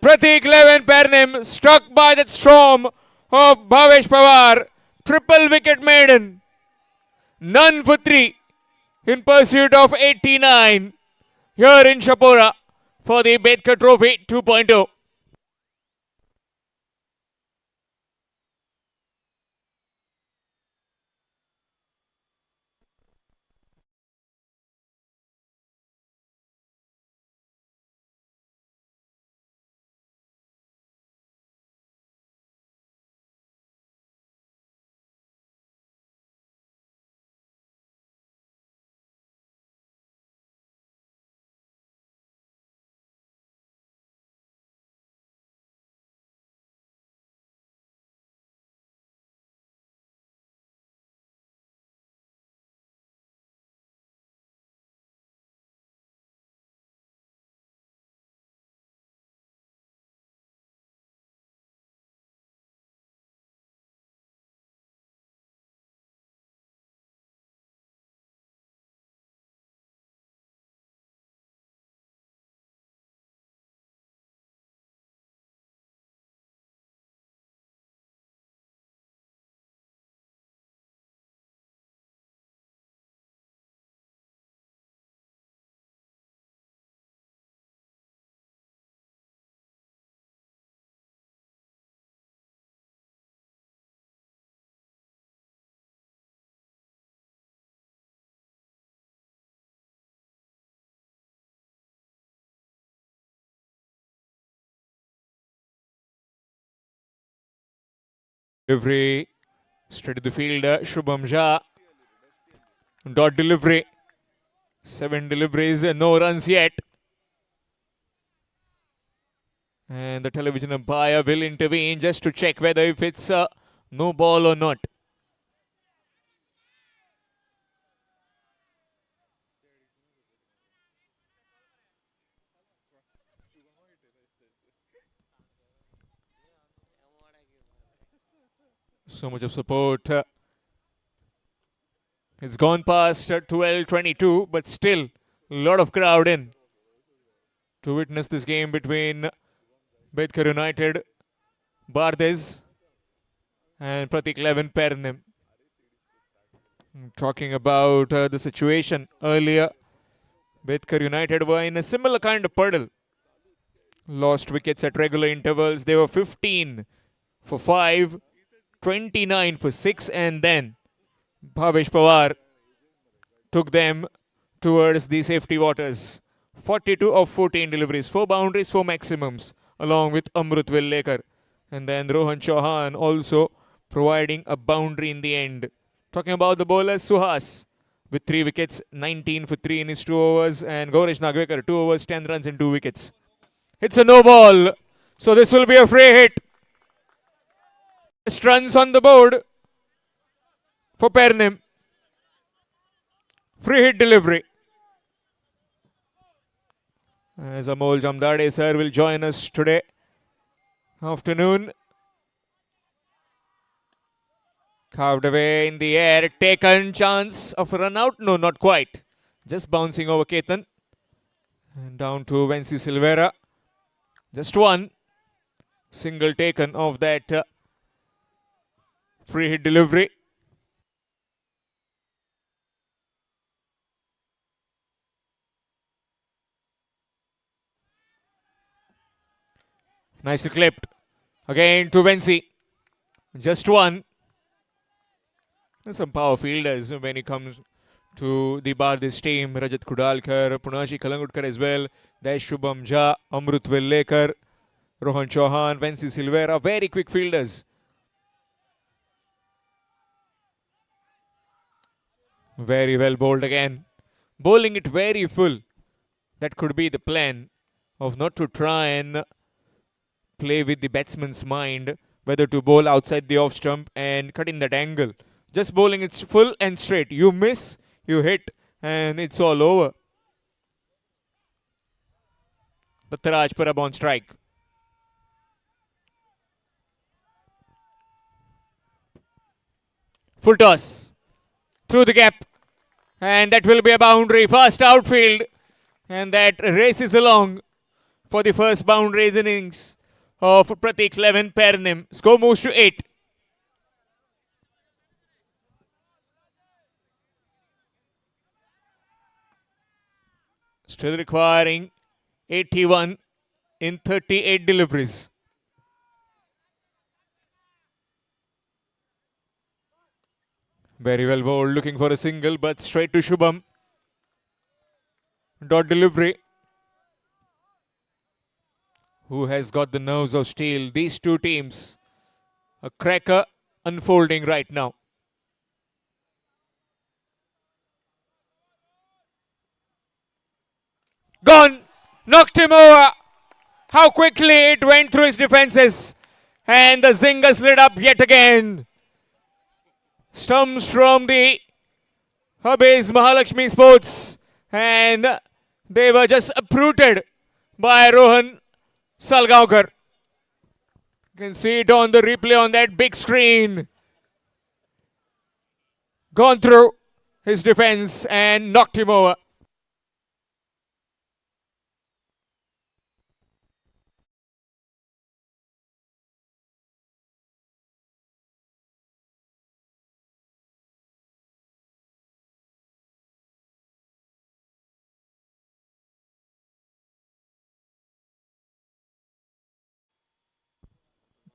Speaker 2: Pratik Levin Pernim struck by that storm of Bhavesh Pawar. Triple wicket maiden. None for three in pursuit of 89 here in Chapora for the Betkar Trophy 2.0. Delivery straight to the fielder, Shubham Jha. Dot delivery. 7 deliveries, no runs yet. And the television umpire will intervene just to check whether if it's a no ball or not. So much of support. It's gone past 12:22, but still a lot of crowd in to witness this game between Betkar United, Bardes and Pratik Levin Pernim. Talking about the situation earlier, Betkar United were in a similar kind of puddle. Lost wickets at regular intervals. They were 15 for 5, 29 for 6, and then Bhavesh Pawar took them towards the safety waters. 42 of 14 deliveries, 4 boundaries, 4 maximums, along with Amrut Villekar. And then Rohan Chauhan also providing a boundary in the end. Talking about the bowlers, Suhas with 3 wickets, 19 for 3 in his 2 overs, and Gaurish Nagvekar, 2 overs, 10 runs and 2 wickets. It's a no ball, so this will be a free hit. Just runs on the board for Pernim. Free hit delivery. As Amol Jamdade sir will join us today afternoon. Carved away in the air, taken, chance of a run out. No, not quite. Just bouncing over Ketan. And down to Venci Silvera. Just one single taken of that free hit delivery. Nicely clipped. Again to Venci. Just one. There's some power fielders when it comes to the Bardes team. Rajat Kudalkar, Punashi Kalangudkar as well. There's Shubham Jha, Amrut Villekar, Rohan Chauhan, Venci Silvera. Very quick fielders. Very well bowled again. Bowling it very full. That could be the plan of not to try and play with the batsman's mind, whether to bowl outside the off stump and cut in that angle. Just bowling it full and straight. You miss, you hit, and it's all over. Taraj Parab on strike. Full toss through the gap. And that will be a boundary. Fast outfield. And that races along for the first boundary innings of Pratik 11 Pernim. Score moves to 8. Still requiring 81 in 38 deliveries. Very well bowled, looking for a single, but straight to Shubham. Dot delivery. Who has got the nerves of steel? These two teams. A cracker unfolding right now. Gone! Knocked him over! How quickly it went through his defenses. And the zinger slid up yet again. Stumps from the Hubby's Mahalakshmi Sports. And they were just uprooted by Rohan Salgaonkar. You can see it on the replay on that big screen. Gone through his defense and knocked him over.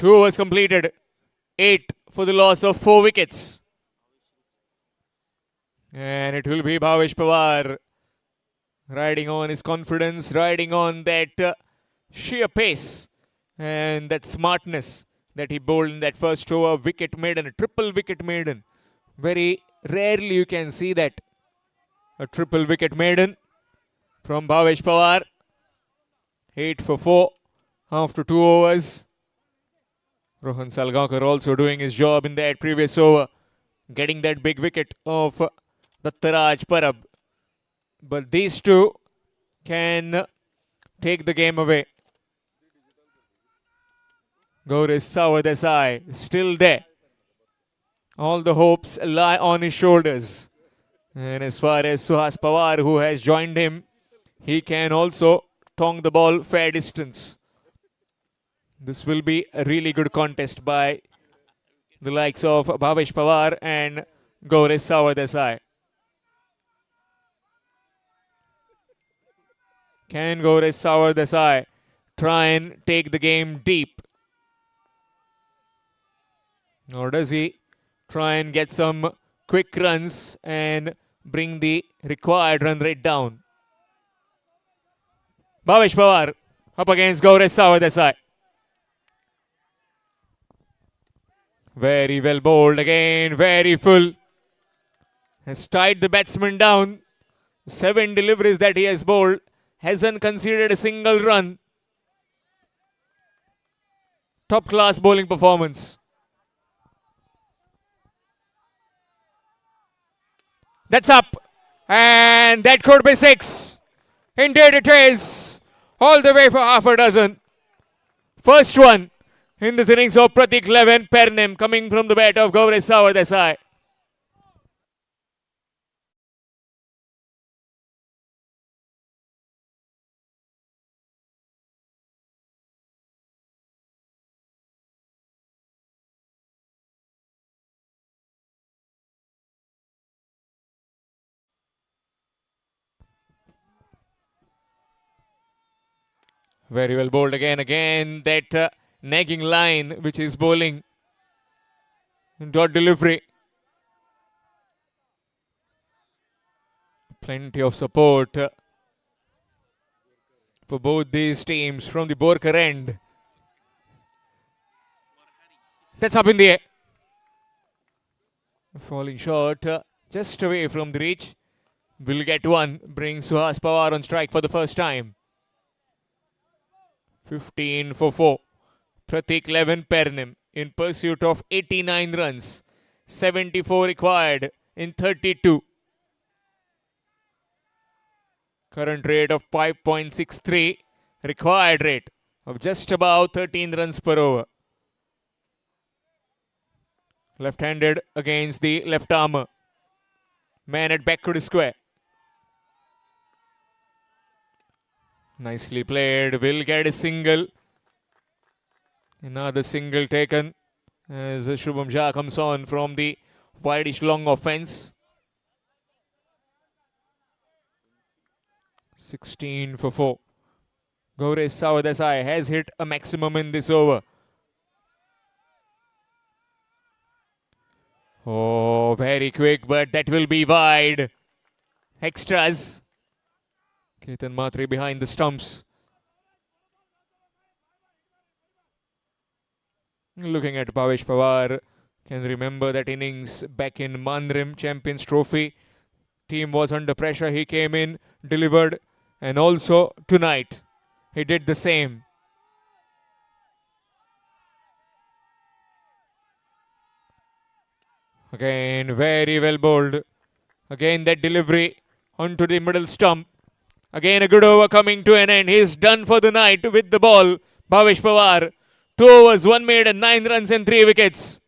Speaker 2: Two overs completed. 8 for the loss of 4 wickets. And it will be Bhavesh Pawar riding on his confidence, riding on that sheer pace and that smartness that he bowled in that first over. Wicket maiden, a triple wicket maiden. Very rarely you can see that. A triple wicket maiden from Bhavesh Pawar. 8 for 4 after 2 overs. Rohan Salgaonkar also doing his job in that previous over, getting that big wicket of Dattaraj Parab. But these two can take the game away. Gaurav Sawadesai still there. All the hopes lie on his shoulders. And as far as Suhas Pawar, who has joined him, he can also tong the ball fair distance. This will be a really good contest by the likes of Bhavesh Pawar and Gaurav Sawadesai. Can Gaurav Sawadesai try and take the game deep? Or does he try and get some quick runs and bring the required run rate down? Bhavesh Pawar up against Gaurav Sawadesai. Very well bowled again, very full. Has tied the batsman down. 7 deliveries that he has bowled. Hasn't conceded a single run. Top class bowling performance. That's up. And that could be 6. Indeed it is. All the way for half a dozen. First one in this innings of Pratik 11 Pernim coming from the bat of Gaurav Sawadesai. Very well bowled again. That nagging line which is bowling. Dot delivery. Plenty of support for both these teams from the Borkar end. That's up in the air. Falling short, just away from the reach. Will get one. Brings Suhas Pawar on strike for the first time. 15 for 4. Pratik 11 Pernim in pursuit of 89 runs. 74 required in 32. Current rate of 5.63. Required rate of just about 13 runs per over. Left-handed against the left armour. Man at backward square. Nicely played. Will get a single. Another single taken as Shubham Jha comes on from the wideish long offense. 16 for 4. Gaurav Sawadesai has hit a maximum in this over. Oh, very quick, but that will be wide. Extras. Ketan Matre behind the stumps. Looking at Bhavesh Pawar, can remember that innings back in Mandrim Champions Trophy. Team was under pressure. He came in, delivered, and also tonight he did the same. Again, very well bowled. Again, that delivery onto the middle stump. Again, a good over coming to an end. He's done for the night with the ball. Bhavesh Pawar. 2 overs, 1 made and 9 runs and 3 wickets.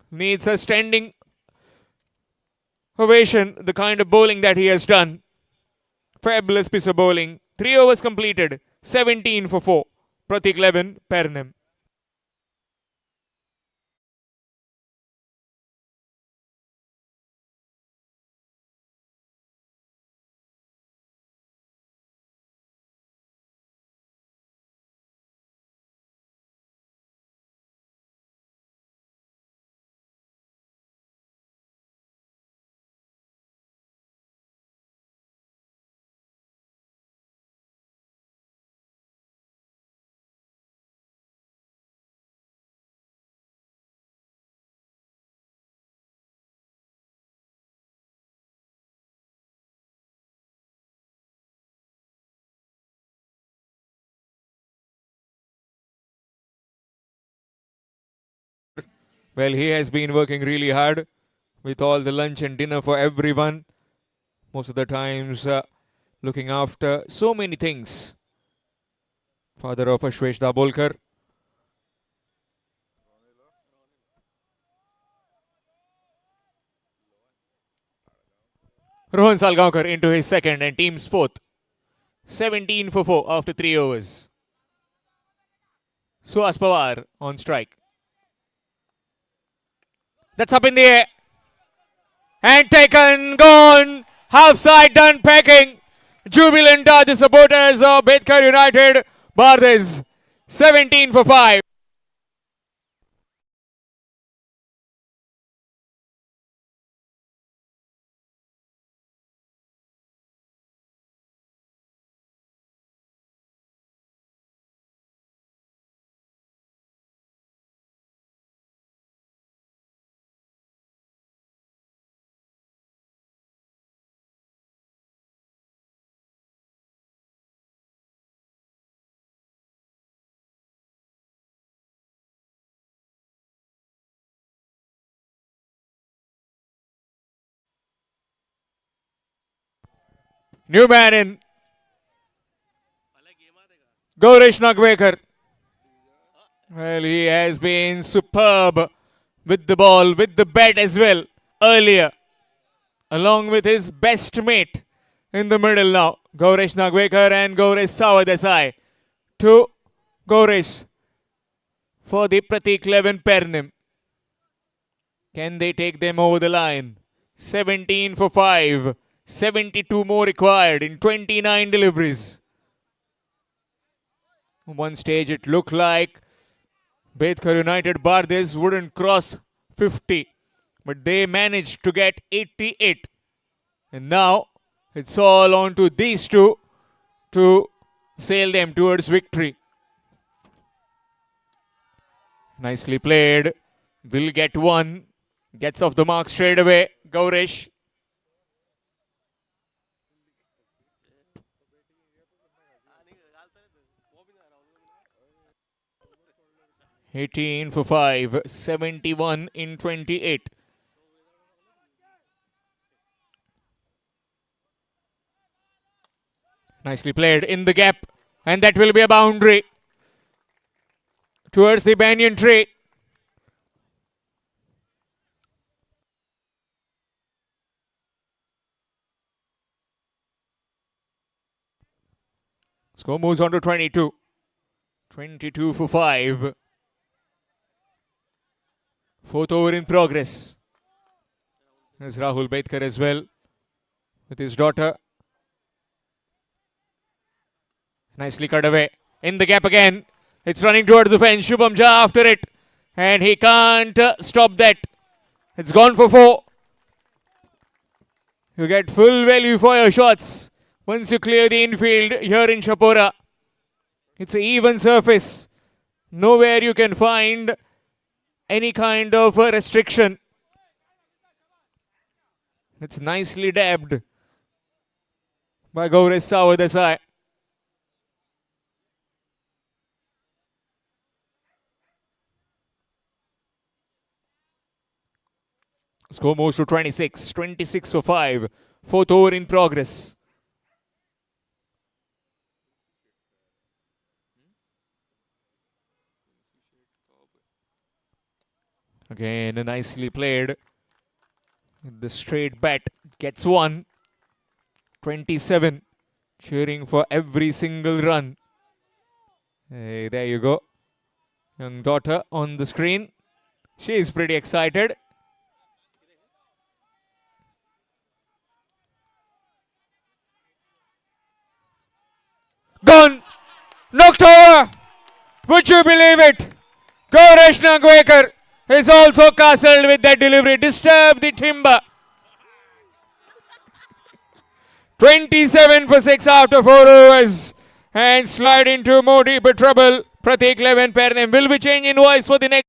Speaker 2: Needs a standing ovation, the kind of bowling that he has done. Fabulous piece of bowling. 3 overs completed. 17 for 4. Pratik Levin, Pernem. Well, he has been working really hard with all the lunch and dinner for everyone. Most of the times looking after so many things. Father of Ashwesh Dabolkar. Rohan Salgaonkar into his second and team's fourth. 17 for 4 after 3 overs. Suhas Pawar on strike. That's up in the air. And taken, gone. Half side done packing. Jubilant are the supporters of Betkar United. Bardes. 17 for 5. New man in. Gaurish Nagwekar. Well, he has been superb with the ball, with the bat as well earlier. Along with his best mate in the middle now. Gaurish Nagwekar and Gaurish Sawadesai. To Gaurish for the Pratik Levin Pernim. Can they take them over the line? 17 for 5. 72 more required in 29 deliveries. One stage it looked like Betkar United Bardes wouldn't cross 50. But they managed to get 88. And now it's all on to these two to sail them towards victory. Nicely played. Will get one. Gets off the mark straight away. Gaurish. $18 for 5. 71 in 28. Nicely played in the gap. And that will be a boundary towards the banyan tree. Score moves on to 22. 22 for 5. Fourth over in progress. There's Rahul Betkar as well with his daughter. Nicely cut away. In the gap again. It's running towards the fence. Shubham Jha after it. And he can't stop that. It's gone for 4. You get full value for your shots once you clear the infield here in Chapora. It's an even surface. Nowhere you can find any kind of a restriction. It's nicely dabbed by Gaurav Sawadesai. Score moves to 26. 26 for 5. Fourth over in progress. Again, nicely played. The straight bat gets one. 27. Cheering for every single run. Hey, there you go. Young daughter on the screen. She is pretty excited. Gone! Knocked over! Would you believe it? Gaurav Nagwekar is also castled with that delivery. Disturbed the timber. 27 for 6 after 4 overs. And slide into more deeper trouble. Pratik Levin Pernem will be changing voice for the next.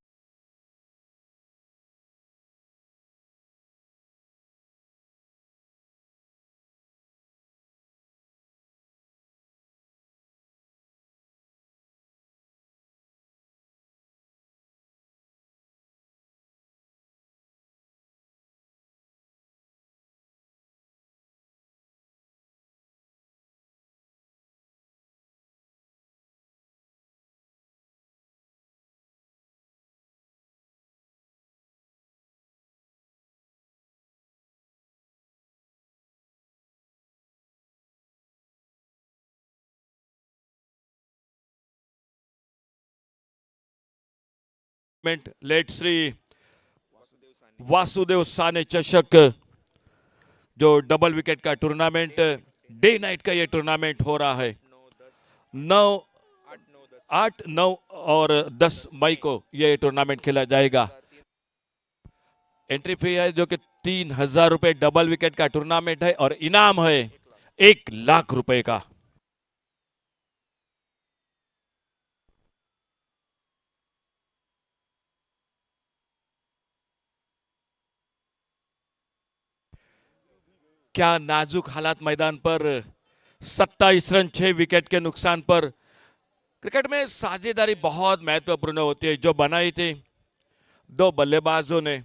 Speaker 7: Let's Shri Vasudev Sane चषक जो double wicket का tournament day night का ये tournament हो रहा है 8, 9 और 10 मई को ये टूर्नामेंट खेला जाएगा। एंट्री फी है जो कि 3,000 रुपए डबल विकेट का टूर्नामेंट है और इनाम है 1 लाख रुपए का। क्या नाजुक हालात मैदान पर 27 रन 6 विकेट के नुकसान पर। क्रिकेट में साझेदारी बहुत महत्वपूर्ण होती है। जो बनाई थी 2 बल्लेबाजों ने,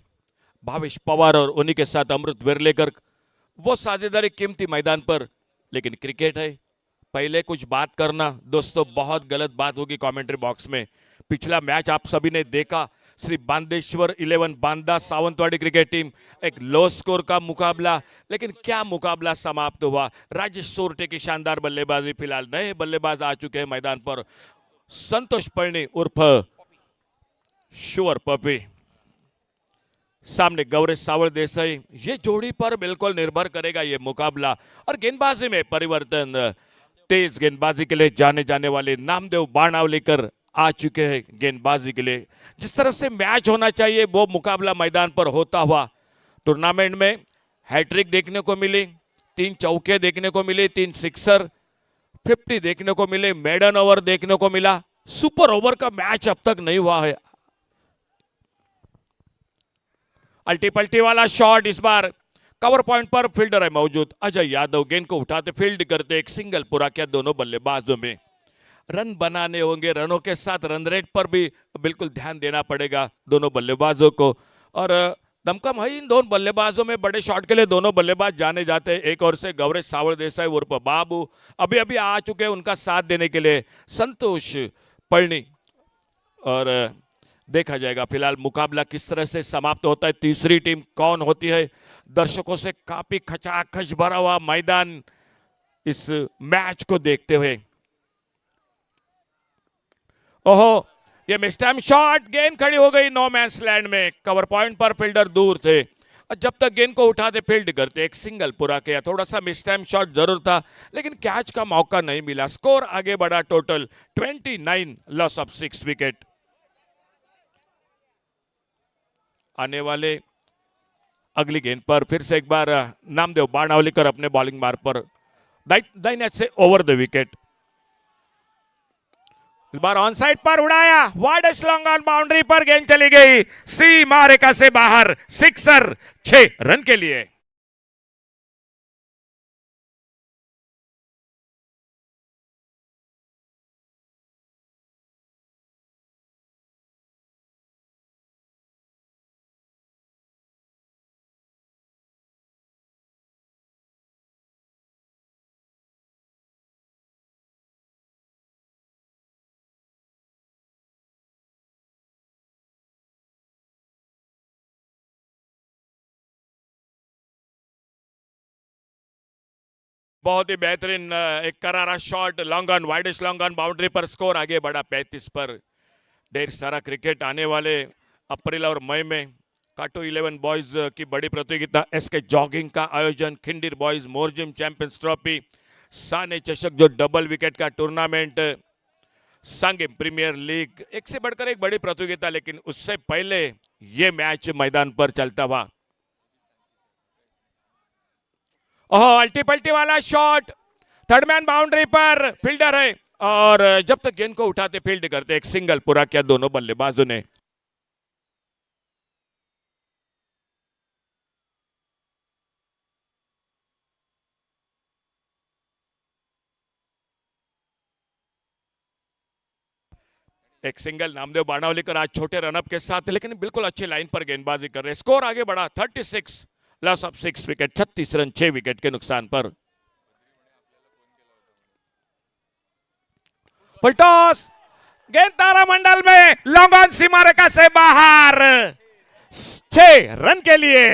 Speaker 7: भावेश पवार और उन्हीं के साथ अमृत विरलेकर, वो साझेदारी कीमती मैदान पर। लेकिन क्रिकेट है, पहले कुछ बात करना दोस्तों बहुत गलत बात होगी कमेंट्री बॉक्स में। पिछला मैच आप सभी ने देखा, श्री बांदेश्वर 11 बांदा सावंतवाड़ी क्रिकेट टीम, एक लो स्कोर का मुकाबला, लेकिन क्या मुकाबला समाप्त हुआ। राजेश सोरटे की शानदार बल्लेबाजी। फिलहाल नए बल्लेबाज आ चुके हैं मैदान पर। संतोष पळनी उर्फ शुअर पपी, सामने गौरव सावड़ देसाई। ये जोड़ी पर बिल्कुल निर्भर करेगा ये मुकाबला। और गेंदबाजी में परिवर्तन, तेज गेंदबाजी के लिए जाने जाने वाले नामदेव बाणावलीकर आ चुके हैं गेंदबाजी के लिए। जिस तरह से मैच होना चाहिए वो मुकाबला मैदान पर होता हुआ। टूर्नामेंट में हैट्रिक देखने को मिली, 3 चौके देखने को मिले, 3 सिक्सर, 50 देखने को मिले, मेडन ओवर देखने को मिला। सुपर ओवर का मैच अब तक नहीं हुआ है। अल्टी पल्टी वाला शॉट, इस बार कवर पॉइंट पर फील्डर है मौजूद। अजय यादव गेंद को उठाते फील्ड करते, एक सिंगल पूरा किया दोनों बल्लेबाजों में। रन बनाने होंगे, रनों के साथ रन रेट पर भी बिल्कुल ध्यान देना पड़ेगा दोनों बल्लेबाजों को। और दमकम है इन दोनों बल्लेबाजों में। बड़े शॉट के लिए दोनों बल्लेबाज जाने जाते हैं। एक ओर से गौरव सावड़ देसाई उर्फ बाबू अभी अभी आ चुके हैं उनका साथ देने के लिए, संतोष पळनी। और देखा जाएगा फिलहाल मुकाबला किस तरह से समाप्त होता है, तीसरी टीम कौन होती है। दर्शकों से काफी खचाखच भरा हुआ मैदान इस मैच को देखते हुए। ओहो, ये मिस टाइम शॉट, गेंद खड़ी हो गई नो मैच लैंड में, कवर पॉइंट पर फील्डर दूर थे और जब तक गेंद को उठाते फील्ड करते एक सिंगल पूरा किया। थोड़ा सा मिस टाइम शॉट जरूर था लेकिन कैच का मौका नहीं मिला। स्कोर आगे बढ़ा टोटल 29, लॉस ऑफ 6 विकेट। आने वाले अगली गेंद पर फिर से एक बार नामदेव बाणावलीकर अपने बॉलिंग मार्ग पर दाहिने से ओवर द विकेट। इस बार ऑन साइड पर उड़ाया, वाइड लॉन्ग ऑन बाउंड्री पर गेंद चली गई सीमा रेखा से बाहर, सिक्सर 6 रन के लिए। बहुत ही बेहतरीन एक करारा shot, long on, widish long on boundary पर, स्कोर आगे बढ़ा 35 पर। ढेर सारा क्रिकेट आने वाले अप्रैल और मई में। काटो 11 बॉयज की बड़ी प्रतियोगिता एसके जॉगिंग का आयोजन, खिंडीर बॉयज मोरजिम चैंपियंस ट्रॉफी, साने चषक जो डबल विकेट का टूर्नामेंट, सांगेम प्रीमियर लीग, एक से बढ़कर एक बड़ी प्रतियोगिता। लेकिन उससे पहले ये मैच मैदान पर चलता हुआ। ओह, अल्टी पल्टी वाला शॉट, थर्ड मैन बाउंड्री पर, फील्डर है और जब तक गेंद को उठाते फील्ड करते एक सिंगल पूरा किया दोनों बल्लेबाजों ने। एक सिंगल नामदेव बाणावलीकर आज छोटे रनअप के साथ, लेकिन बिल्कुल अच्छी लाइन पर गेंदबाजी कर रहे। स्कोर आगे बढ़ा 36, loss of 6 wicket, 36 run 6 wicket के नुकसान पर। फुलटॉस, गेंद तारामंडल में, लॉन्ग ऑन सीमा रेखा से बाहर, 6 रन के लिए।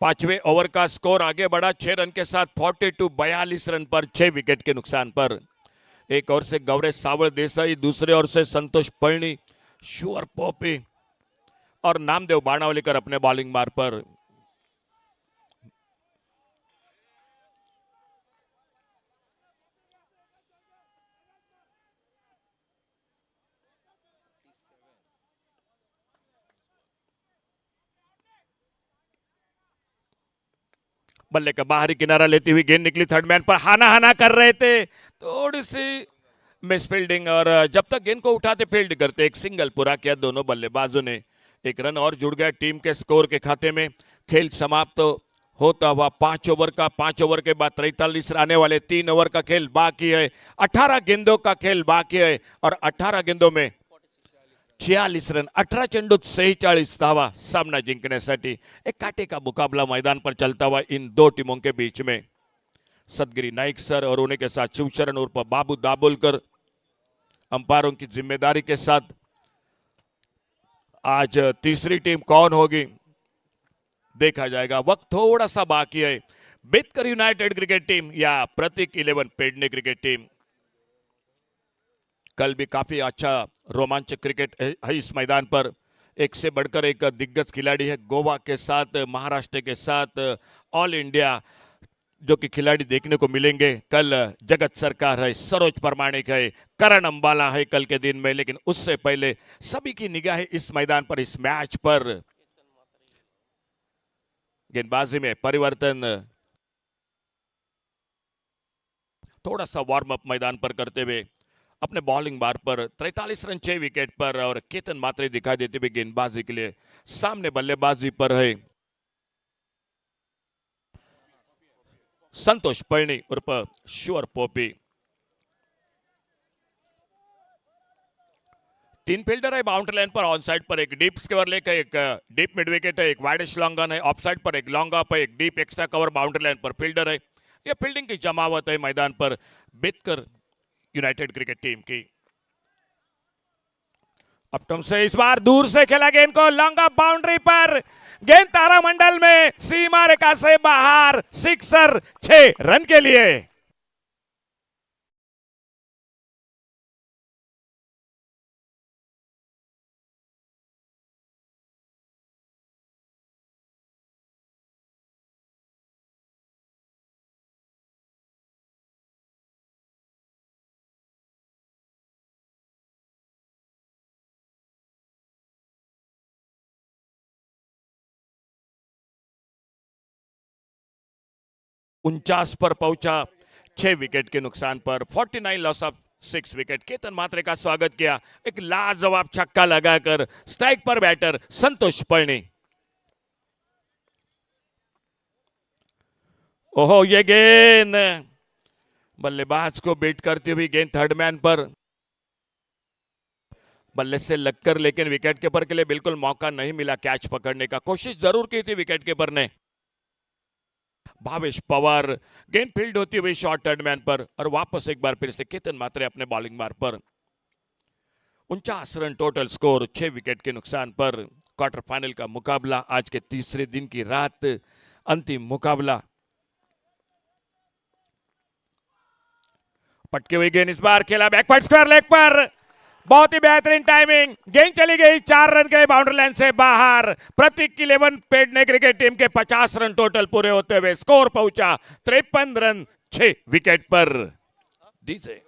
Speaker 7: पांचवें ओवर का स्कोर आगे बढ़ा 6 रन के साथ 42 रन पर, 6 विकेट के नुकसान पर। एक ओर से गौरव सावल देसाई, दूसरे ओर से संतोष पळनी, शुअर पोपी और नामदेव बाणावलीकर अपने बॉलिंग मार्ग पर। बल्ले का बाहरी किनारा लेती हुई गेंद निकली थर्ड मैन पर, हाना हाना कर रहे थे, थोड़ी सी मिस फील्डिंग और जब तक गेंद को उठाते फील्ड करते एक सिंगल पूरा किया दोनों बल्लेबाजों ने। एक रन और जुड़ गया टीम के स्कोर के खाते में। खेल समाप्त होता हुआ 5 ओवर का, 5 ओवर के बाद 43 आने वाले 3 ओवर का खेल बाकी है। 18 गेंदों का खेल बाकी है और 18 गेंदों में 46 रन, 18 चेंडूत 46 धावा सामना जिंकण्यासाठी। एक काटे का मुकाबला मैदान पर चलता हुआ इन दो टीमों के बीच में। सदगिरी नाइक सर और उन्हीं के साथ शिवचरण उर्फ बाबू दाभोलकर अंपायरों की जिम्मेदारी के साथ। आज तीसरी टीम कौन होगी देखा जाएगा, वक्त थोड़ा सा बाकी है। बेतकर यूनाइटेड क्रिकेट टीम या प्रतीक 11 पेडने क्रिकेट टीम। कल भी काफी अच्छा रोमांचक क्रिकेट है इस मैदान पर। एक से बढ़कर एक दिग्गज खिलाड़ी है, गोवा के साथ, महाराष्ट्र के साथ, ऑल इंडिया जो कि खिलाड़ी देखने को मिलेंगे। कल जगत सरकार है, सरोज परमाणिक है, करण अंबाला है कल के दिन में। लेकिन उससे पहले सभी की निगाहें इस मैदान पर, इस मैच पर। गेंदबाजी में परिवर्तन, थोड़ा सा वार्म अप मैदान पर करते हुए अपने बॉलिंग बार पर 43 रन 6 विकेट पर और केतन मात्रे दिखाई देते हुए गेंदबाजी के लिए सामने बल्लेबाजी पर है संतोष पळनी उर्फ शुअर पोपी।
Speaker 4: तीन फील्डर है बाउंड्री लाइन पर, ऑन साइड पर एक डीप स्क्वायर लेग है, एक डीप मिड विकेट है, एक वाइडिश लॉन्ग ऑन है, ऑफ साइड पर एक लॉन्ग ऑफ है, एक deep extra cover boundary line पर फील्डर है। ये फील्डिंग की जमावट है मैदान पर बेतकर यूनाइटेड क्रिकेट टीम की। अपटम से इस बार दूर से खेला गेंद को, लॉन्ग ऑफ बाउंड्री पर, गेंद तारामंडल में सीमा रेखा से बाहर, सिक्सर, 6 रन के लिए। उनचास पर पहुंचा 6 विकेट के नुकसान पर, 49 लॉस ऑफ 6 विकेट। केतन मात्रे का स्वागत किया, एक लाजवाब छक्का लगाकर स्ट्राइक पर बैटर संतोष पळनी। ओहो, ये गेंद बल्लेबाज को बीट करती हुई गेंद थर्ड मैन पर, बल्ले से लगकर, लेकिन विकेट कीपर के लिए बिल्कुल मौका नहीं मिला कैच पकड़ने का। कोशिश जरूर की थी विकेट कीपर ने। भावेश पवार, गेंद फील्ड होती हुई शॉर्ट थर्ड मैन पर, और वापस एक बार फिर से केतन मात्रे अपने बॉलिंग मार्ग पर। 49 रन टोटल स्कोर, 6 विकेट के नुकसान पर। क्वार्टर फाइनल का मुकाबला, आज के तीसरे दिन की रात, अंतिम मुकाबला। पटके हुई गेंद इस बार खेला बैकवर्ड स्क्वायर लेग पर, बहुत ही बेहतरीन टाइमिंग, गेंद चली गई 4 रन के बाउंड्री लाइन से बाहर। प्रतीक 11 पेडने क्रिकेट टीम के 50 रन टोटल पूरे होते हुए स्कोर पहुंचा 53 रन 6 विकेट पर। दीजिए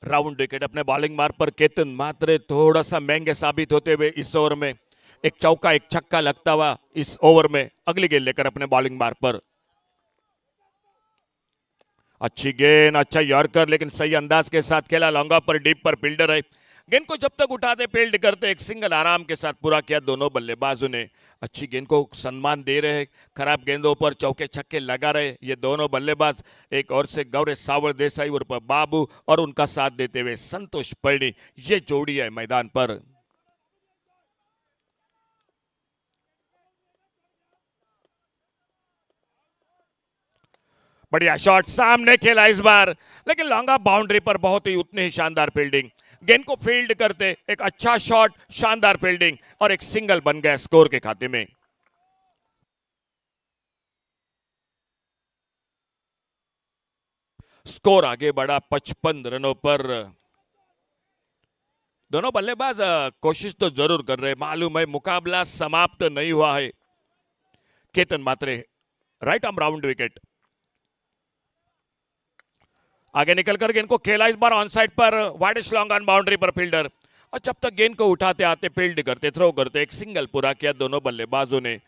Speaker 4: राउंड विकेट अपने बॉलिंग मार्ग पर केतन मात्रे थोड़ा सा महंगे साबित होते हुए इस ओवर में एक चौका एक छक्का लगता हुआ इस ओवर में अगली गेंद लेकर अपने बॉलिंग मार्ग पर। अच्छी गेंद, अच्छा यॉर्कर, लेकिन सही अंदाज के साथ खेला, लॉन्ग ऑफ पर, डीप पर फील्डर है। गेंद को जब तक उठाते फील्ड करते, एक सिंगल आराम के साथ पूरा किया दोनों बल्लेबाजों ने। अच्छी गेंद को सम्मान दे रहे हैं, खराब गेंदों पर चौके छक्के लगा रहे ये दोनों बल्लेबाज। एक और से गौरव सावर देसाई उर्फ बाबू और उनका साथ देते हुए संतोष पळनी, ये जोड़ी है मैदान पर। बढ़िया शॉट, सामने खेला इस बार, लेकिन लॉन्ग ऑफ बाउंड्री पर, बहुत ही उतनी ही शानदार फील्डिंग। गेंद को फील्ड करते एक अच्छा शॉट, शानदार फील्डिंग, और एक सिंगल बन गया स्कोर के खाते में। स्कोर आगे बढ़ा 55 रनों पर। दोनों बल्लेबाज कोशिश तो जरूर कर रहे, मालूम है मुकाबला समाप्त नहीं हुआ है। केतन मात्रे राइट आर्म राउंड विकेट, आगे निकलकर गेंद को खेला इस बार ऑन साइड पर, वाइडिश लॉन्ग ऑन बाउंड्री पर फील्डर, और जब तक गेंद को उठाते आते फील्ड करते थ्रो करते, एक सिंगल पूरा किया दोनों बल्लेबाजों ने।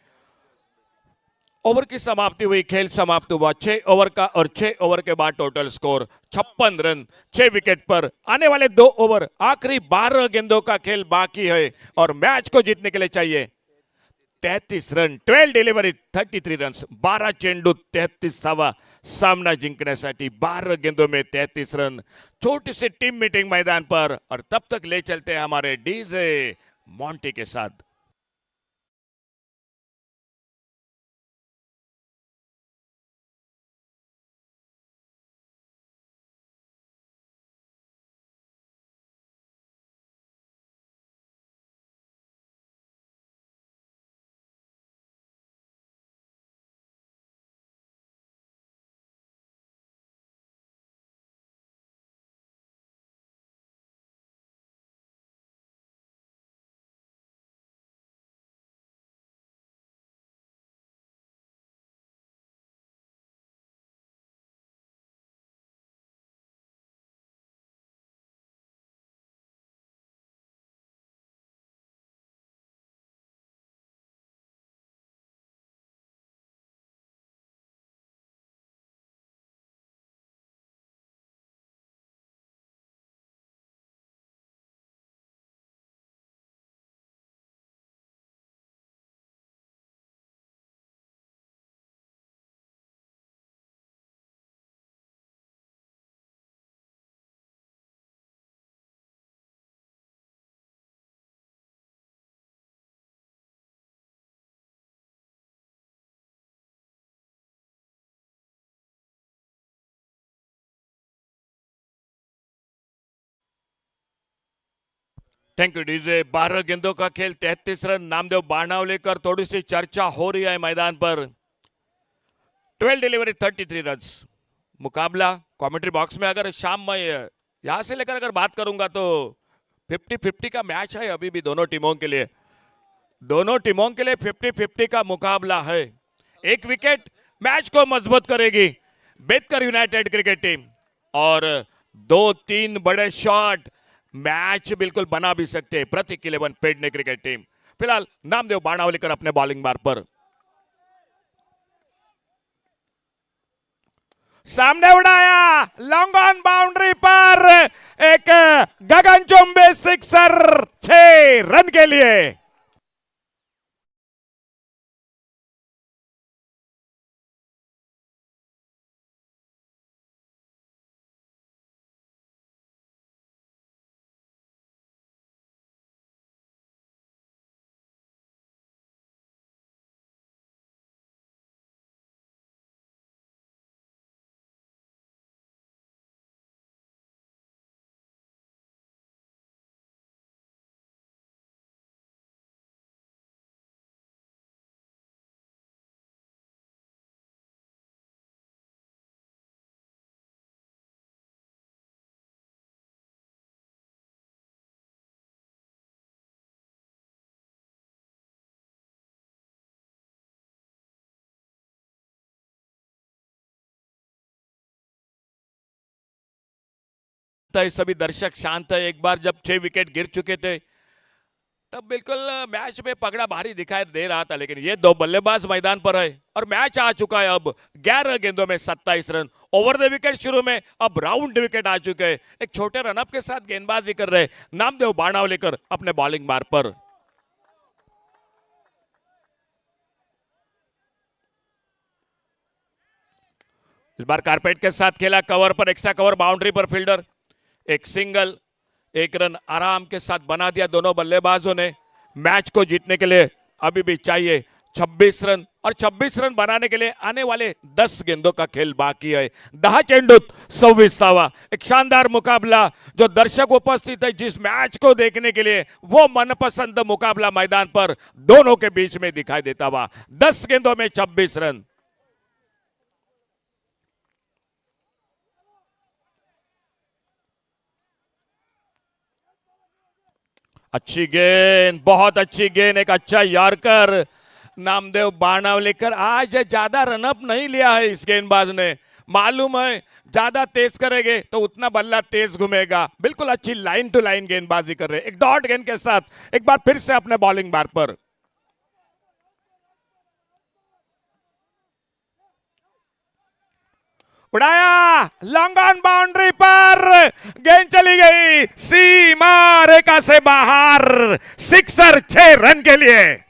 Speaker 4: ओवर की समाप्ति हुई, खेल समाप्त हुआ 6 ओवर का, और 6 ओवर के बाद टोटल स्कोर 56 रन 6 विकेट पर। आने वाले 2 ओवर, आखिरी 12 गेंदों का खेल बाकी है और मैच को जीतने के लिए चाहिए 33 रन, 12 डिलिव्हरी 33 रन्स, 12 चेंडू 33 धावा, सामना जिंकण्यासाठी 12 गेंदों में 33 रन। छोटी सी टीम मीटिंग मैदान पर, और तब तक ले चलते हैं हमारे डीजे मॉन्टी के साथ।
Speaker 7: Thank you DJ. 12 गेंदों का खेल, 33 रन। नामदेव बाणावलेकर, थोड़ी सी चर्चा हो रही है मैदान पर। 12 डिलीवरी 33 रन्स। मुकाबला कमेंट्री बॉक्स में अगर शाम में यहां से लेकर अगर बात करूंगा तो 50-50 का मैच है अभी भी दोनों टीमों के लिए। दोनों टीमों के लिए 50-50 का मुकाबला है। एक विकेट मैच को मजबूत करेगी बेतकर यूनाइटेड क्रिकेट टीम, और 2-3 बड़े शॉट मैच बिल्कुल बना भी सकते हैं प्रतीक 11 पेडने क्रिकेट टीम। फिलहाल नामदेव बाणावलेकर अपने बॉलिंग मार्ग पर। सामने उड़ाया, लॉन्ग ऑन बाउंड्री पर एक गगनचुंबी सिक्सर 6 रन के लिए। सभी दर्शक शांत है। एक बार जब 6 विकेट गिर चुके थे तब बिल्कुल मैच में पगड़ा भारी दिखाई दे रहा था, लेकिन ये 2 बल्लेबाज मैदान पर है और मैच आ चुका है अब 11 गेंदों में 27 रन। ओवर द विकेट शुरू में, अब राउंड विकेट आ चुके हैं। एक छोटे रनअप के साथ गेंदबाजी कर रहे नामदेव बाणावलेकर अपने बॉलिंग मार्ग पर। इस बार कारपेट के साथ खेला, कवर पर, एक्स्ट्रा कवर बाउंड्री पर फील्डर। एक सिंगल, 1 रन आराम के साथ बना दिया दोनों बल्लेबाजों ने। मैच को जीतने के लिए अभी भी चाहिए 26 रन, और 26 रन बनाने के लिए आने वाले 10 गेंदों का खेल बाकी है। 10 चेंडूत 26 धावा। एक शानदार मुकाबला जो दर्शक उपस्थित है जिस मैच को देखने के लिए, वो मनपसंद मुकाबला मैदान पर दोनों के बीच में दिखाई देता हुआ। 10 गेंदों में 26 रन। अच्छी गेंद, बहुत अच्छी गेंद, एक अच्छा यॉर्कर। नामदेव बाणावलेकर आज ज्यादा रनअप नहीं लिया है इस गेंदबाज ने। मालूम है ज्यादा तेज करेंगे तो उतना बल्ला तेज घूमेगा। बिल्कुल अच्छी लाइन टू लाइन गेंदबाजी कर रहे। एक डॉट गेंद के साथ एक बार फिर से अपने बॉलिंग मार्ग पर। उड़ाया, लॉन्ग ऑन बाउंड्री पर गेंद चली गई सीमा रेखा से बाहर। सिक्सर 6 रन के लिए।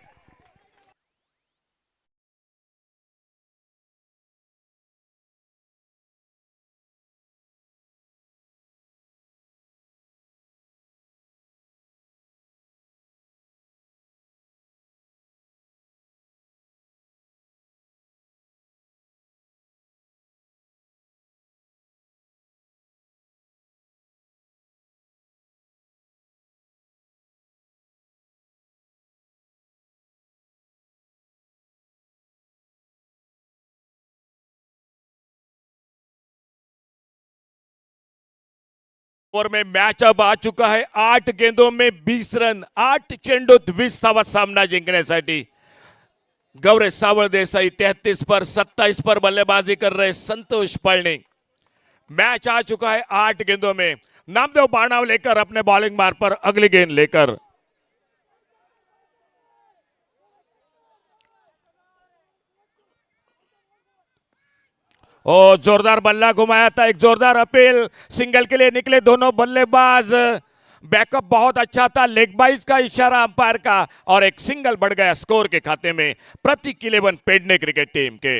Speaker 7: ओवर में मैच अब आ चुका है 8 गेंदों में 20 रन। 8 चेंडूत 20 धावा सामना जिंकण्यासाठी। गौरव सावळ देसाई 33 पर 27 पर बल्लेबाजी कर रहे संतोष पळणे। मैच आ चुका है 8 गेंदों में। नामदेव बाणावलेकर अपने बॉलिंग मार्ग पर अगली गेंद लेकर। ओ जोरदार बल्ला घुमाया था, एक जोरदार अपील। सिंगल के लिए निकले दोनों बल्लेबाज। बैकअप बहुत अच्छा था, लेग बाइज का इशारा अंपायर का, और एक सिंगल बढ़ गया स्कोर के खाते में प्रतीक 11 पेडने क्रिकेट टीम के।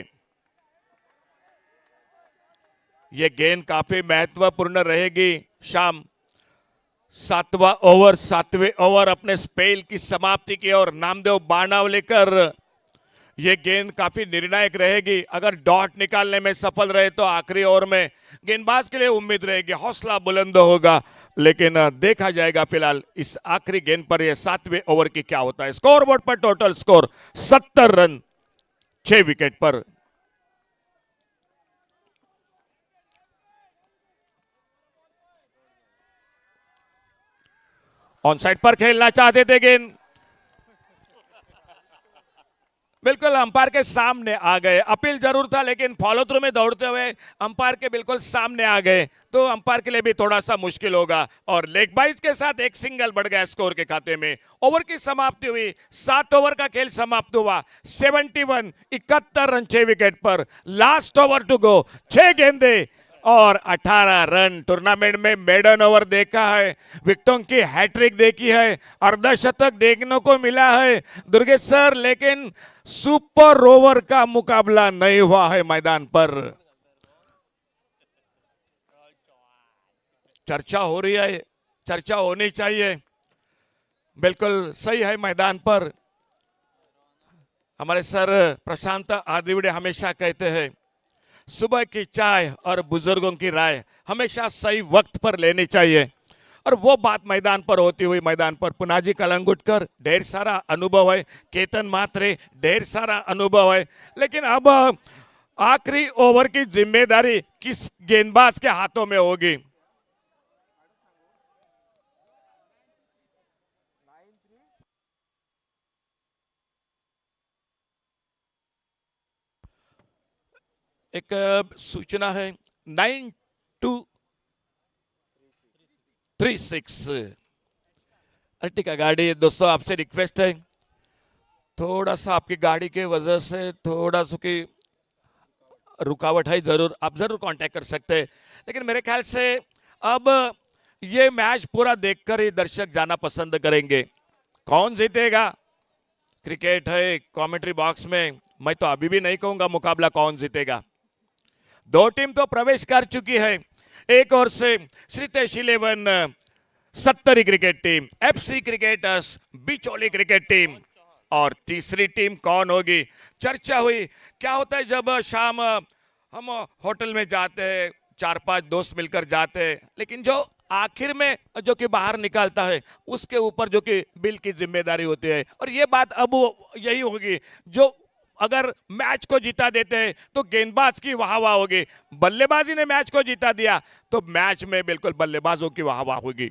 Speaker 7: यह गेंद काफी महत्वपूर्ण रहेगी शाम। 7वां ओवर, 7वें ओवर अपने स्पेल की समाप्ति की ओर नामदेव बाणावलेकर
Speaker 4: ये गेंद काफी निर्णायक रहेगी। अगर डॉट निकालने में सफल रहे तो आखिरी ओवर में गेंदबाज के लिए उम्मीद रहेगी, हौसला बुलंद होगा। लेकिन देखा जाएगा फिलहाल इस आखिरी गेंद पर, ये 7वें ओवर की क्या होता है। स्कोरबोर्ड पर टोटल स्कोर 70 रन 6 विकेट पर। ऑन साइड पर खेलना चाहते थे गेंद, बिल्कुल अंपायर के सामने आ गए। अपील जरूर था लेकिन फॉलो थ्रू में दौड़ते हुए अंपायर के बिल्कुल सामने आ गए, तो अंपायर के लिए भी थोड़ा सा मुश्किल होगा। और लेग बाइज के साथ एक सिंगल बढ़ गया स्कोर के खाते में। ओवर की समाप्ति हुई, 7 ओवर का खेल समाप्त हुआ। 71 71 रन 6 विकेट पर। लास्ट ओवर टू गो, 6 गेंदे और 18 रन। टूर्नामेंट में मेडन ओवर देखा है, विकेटों की हैट्रिक देखी है, अर्धशतक देखने को मिला है दुर्गेश सर, लेकिन सुपर ओवर का मुकाबला नहीं हुआ है मैदान पर। चर्चा हो रही है, चर्चा होनी चाहिए, बिल्कुल सही है। मैदान पर हमारे सर प्रशांत आदिवड़े हमेशा कहते हैं, सुबह की चाय और बुजुर्गों की राय हमेशा सही वक्त पर लेनी चाहिए, और वो बात मैदान पर होती हुई मैदान पर पुनाजी कलंगुटकर ढेर सारा अनुभव है, केतन मात्रे ढेर सारा अनुभव है, लेकिन अब आखिरी ओवर की जिम्मेदारी किस गेंदबाज के हाथों में होगी। एक सूचना है, 9236 अर्टिका गाड़ी। दोस्तों आपसे रिक्वेस्ट है, थोड़ा सा आपकी गाड़ी के वजह से थोड़ा सा की रुकावट है, जरूर आप जरूर कांटेक्ट कर सकते हैं। लेकिन मेरे ख्याल से अब ये मैच पूरा देखकर ही दर्शक जाना पसंद करेंगे। कौन जीतेगा, क्रिकेट है, कमेंट्री बॉक्स में मैं तो अभी भी नहीं कहूंगा मुकाबला कौन जीतेगा। 2 टीम तो प्रवेश कर चुकी है। एक ओर से श्रीतेश 11 70 cricket team, FC cricketers बिचौली cricket team, और तीसरी टीम कौन होगी। चर्चा हुई, क्या होता है जब शाम हम होटल में जाते हैं, 4-5 दोस्त मिलकर जाते हैं, लेकिन जो आखिर में जो कि बाहर निकालता है उसके ऊपर जो कि बिल की जिम्मेदारी होती है। और ये बात अब यही होगी, जो अगर मैच को जीता देते हैं तो गेंदबाज की वाहवाह होगी, बल्लेबाजी ने मैच को जीता दिया तो मैच में बिल्कुल बल्लेबाजों की वाहवाह होगी।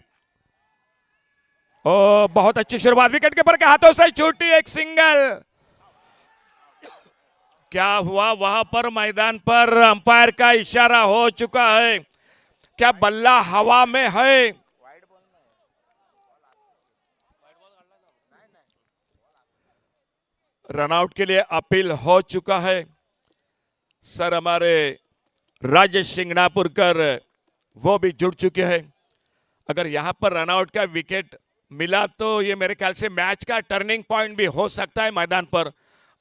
Speaker 4: ओ बहुत अच्छी शुरुआत, विकेट कीपर के हाथों से छूटी एक सिंगल। क्या हुआ वहां पर, मैदान पर अंपायर का इशारा हो चुका है, क्या बल्ला हवा में है। रनआउट के लिए अपील हो चुका है। सर हमारे राजेश सिंगनापुरकर वो भी जुड़ चुके हैं। अगर यहां पर रनआउट का विकेट मिला तो ये मेरे ख्याल से मैच का टर्निंग पॉइंट भी हो सकता है मैदान पर,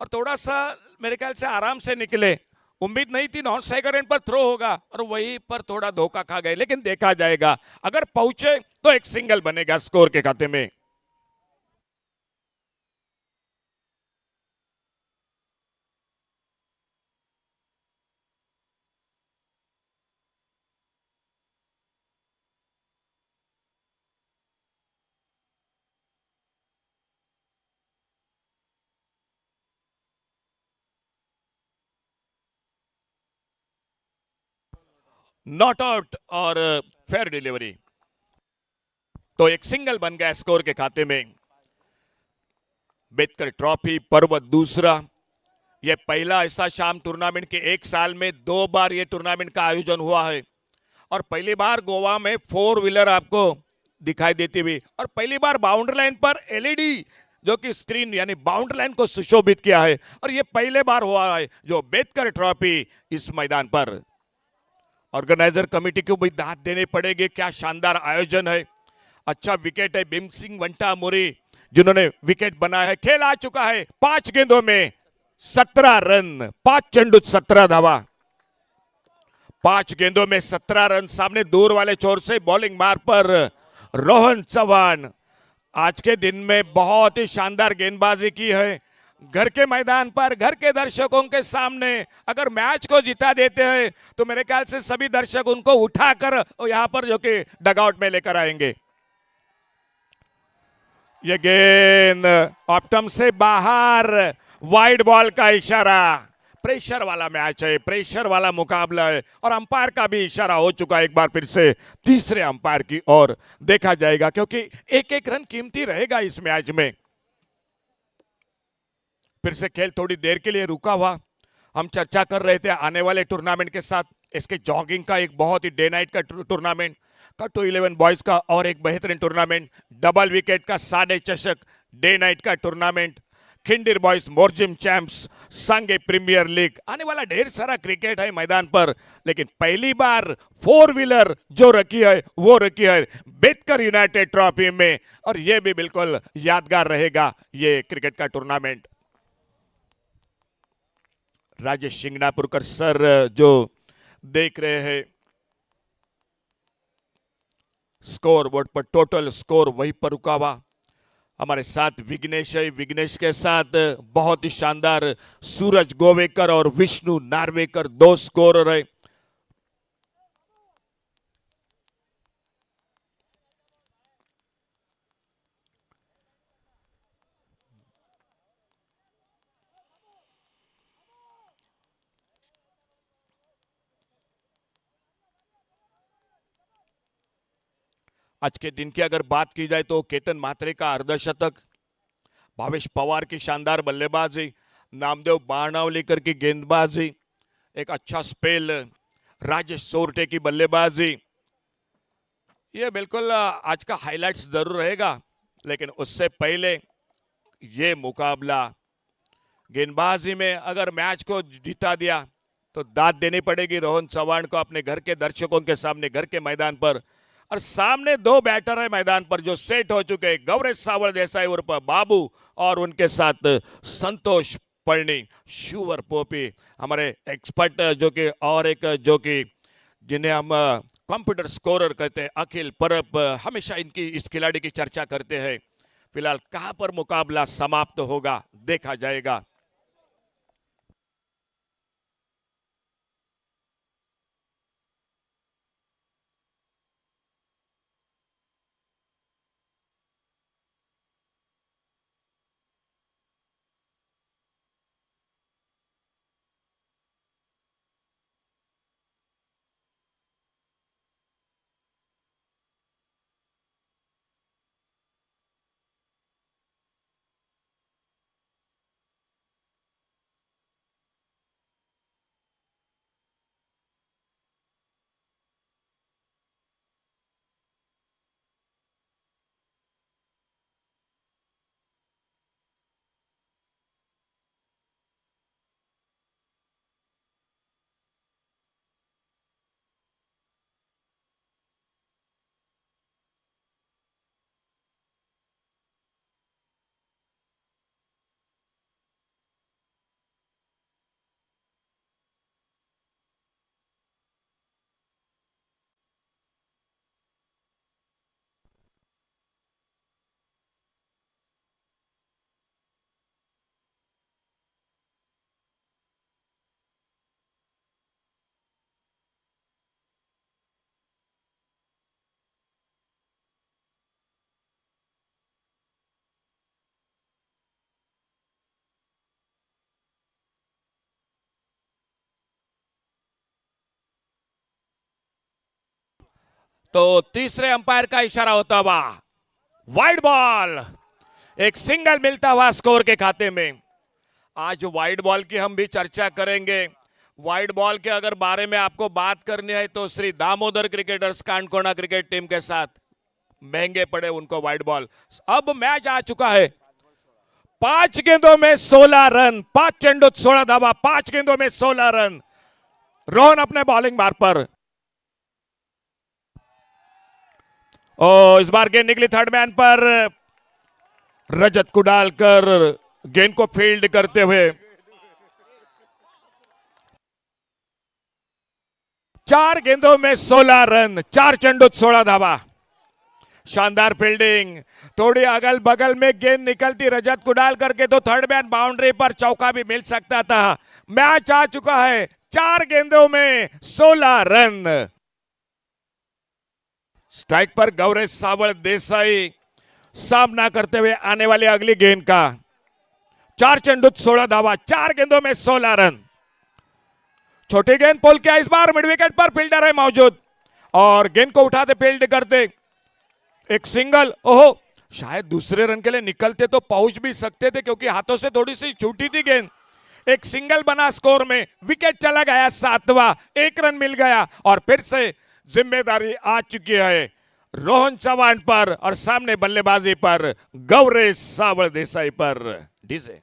Speaker 4: और थोड़ा सा मेरे ख्याल से आराम से निकले। उम्मीद नहीं थी नॉन स्ट्राइकर एंड पर थ्रो होगा, और वहीं पर थोड़ा धोखा खा गए, लेकिन देखा जाएगा, अगर पहुंचे तो एक सिंगल बनेगा स्कोर के खाते में। नॉट आउट और फेयर डिलीवरी, तो एक सिंगल बन गया स्कोर के खाते में। बेतकर ट्रॉफी पर्व दूसरा, यह पहला ऐसा शाम टूर्नामेंट के 1 साल में 2 बार यह टूर्नामेंट का आयोजन हुआ है, और पहली बार गोवा में 4 व्हीलर आपको दिखाई देती हुई, और पहली बार बाउंड्री लाइन पर LED जो कि स्क्रीन यानी बाउंड्री लाइन को सुशोभित किया है, और यह पहले बार हुआ है जो बेतकर ट्रॉफी इस मैदान पर। ऑर्गेनाइजर कमेटी को भी दाद देनी पड़ेगी, क्या शानदार आयोजन है। अच्छा विकेट है, भीम सिंह वंटा मोरी जिन्होंने विकेट बनाया है। खेल आ चुका है, 5 गेंदों में 17 रन, 5 चंडू 17 धावा, 5 गेंदों में 17 रन। सामने दूर वाले छोर से बॉलिंग मार पर रोहन चौहान आज के दिन में बहुत ही शानदार गेंदबाजी की है। घर के मैदान पर घर के दर्शकों के सामने अगर मैच को जिता देते हैं तो मेरे ख्याल से सभी दर्शक उनको उठाकर यहां पर जो कि डगआउट में लेकर आएंगे। ये गेंद ऑप्टम से बाहर, वाइड बॉल का इशारा। प्रेशर वाला मैच है, प्रेशर वाला मुकाबला है और अंपायर का भी इशारा हो चुका है एक बार फिर से तीसरे अंपायर की ओर देखा जाएगा, क्योंकि एक एक रन कीमती रहेगा इस मैच में। फिर से खेल थोड़ी देर के लिए रुका हुआ। हम चर्चा कर रहे थे आने वाले टूर्नामेंट के साथ, इसके जॉगिंग का एक बहुत ही डे नाइट का टूर्नामेंट, कट टू 11 बॉयज का और एक बेहतरीन टूर्नामेंट, डबल विकेट का सादे चषक डे नाइट का टूर्नामेंट, खिंडीर बॉयज मोरजिम चैंप्स, संगे प्रीमियर लीग, आने वाला ढेर सारा क्रिकेट है मैदान पर। लेकिन पहली बार 4 व्हीलर जो रखी है वो रखी है बेतकर यूनाइटेड ट्रॉफी में, और ये भी बिल्कुल यादगार रहेगा ये क्रिकेट का टूर्नामेंट। राजेश शिंगणापुरकर सर जो देख रहे हैं स्कोर बोर्ड पर, टोटल स्कोर वहीं पर रुका हुआ। हमारे साथ विघ्नेश है, विघ्नेश के साथ बहुत ही शानदार सूरज गोवेकर और विष्णु नार्वेकर 2 स्कोरर है। आज के दिन की अगर बात की जाए तो केतन म्हात्रे का अर्धशतक, भावेश पवार की शानदार बल्लेबाजी, नामदेव बाणावलीकर की गेंदबाजी, एक अच्छा स्पेल राजेश सोरटे की बल्लेबाजी, ये बिल्कुल आज का हाइलाइट्स जरूर रहेगा। लेकिन उससे पहले ये मुकाबला गेंदबाजी में अगर मैच को जीता दिया तो दाद देनी पड़ेगी रोहन चौहान को अपने घर के दर्शकों के सामने, घर के मैदान पर। और सामने 2 बैटर है मैदान पर जो सेट हो चुके हैं, गौरेश सावल देसाई उर्फ बाबू और उनके साथ संतोष पळनी, शुवर पोपी, हमारे एक्सपर्ट जो कि और एक जो कि जिन्हें हम कंप्यूटर स्कोरर कहते हैं, अखिल परब, हमेशा इनकी इस खिलाड़ी की चर्चा करते हैं। फिलहाल कहां पर मुकाबला समाप्त होगा देखा जाएगा। तो तीसरे अंपायर का इशारा होता हुआ वाइड बॉल, एक सिंगल मिलता हुआ स्कोर के खाते में। आज वाइड बॉल की हम भी चर्चा करेंगे। वाइड बॉल के अगर बारे में आपको बात करनी है तो Shri Damodar cricketers Canacona cricket team के साथ महंगे पड़े उनको वाइड बॉल। अब मैच आ चुका है, 5 गेंदों में 16 रन, 5 चेंडों 16 धावा, 5 गेंदों में 16 रन। रोहन अपने बॉलिंग मार्ग पर, ओ इस बार गेंद निकली थर्ड मैन पर, रजत कुडालकर गेंद को फील्ड करते हुए 4 गेंदों में 16 रन, 4 चेंडों 16 धावा। शानदार फील्डिंग, थोड़ी अगल बगल में गेंद निकलती रजत को डाल करके तो थर्ड मैन बाउंड्री पर चौका भी मिल सकता था। मैच आ चुका है 4 गेंदों में 16 रन। स्ट्राइक पर गौरेश सावल देसाई सामना करते हुए आने वाली अगली गेंद का। 4 चेंडूत 16 धावा, 4 गेंदों में 16 रन। छोटी गेंद पोल किया इस बार, मिड विकेट पर फील्डर है मौजूद और गेंद को उठाते फील्ड करते एक सिंगल। ओहो, शायद दूसरे रन के लिए निकलते तो पहुंच भी सकते थे क्योंकि हाथों से थोड़ी सी छूटी थी गेंद। एक सिंगल बना स्कोर में, विकेट चला गया 7वां, 1 रन मिल गया और फिर से जिम्मेदारी आ चुकी है रोहन चौहान पर और सामने बल्लेबाजी पर गौरेश सावल देसाई पर। डीजे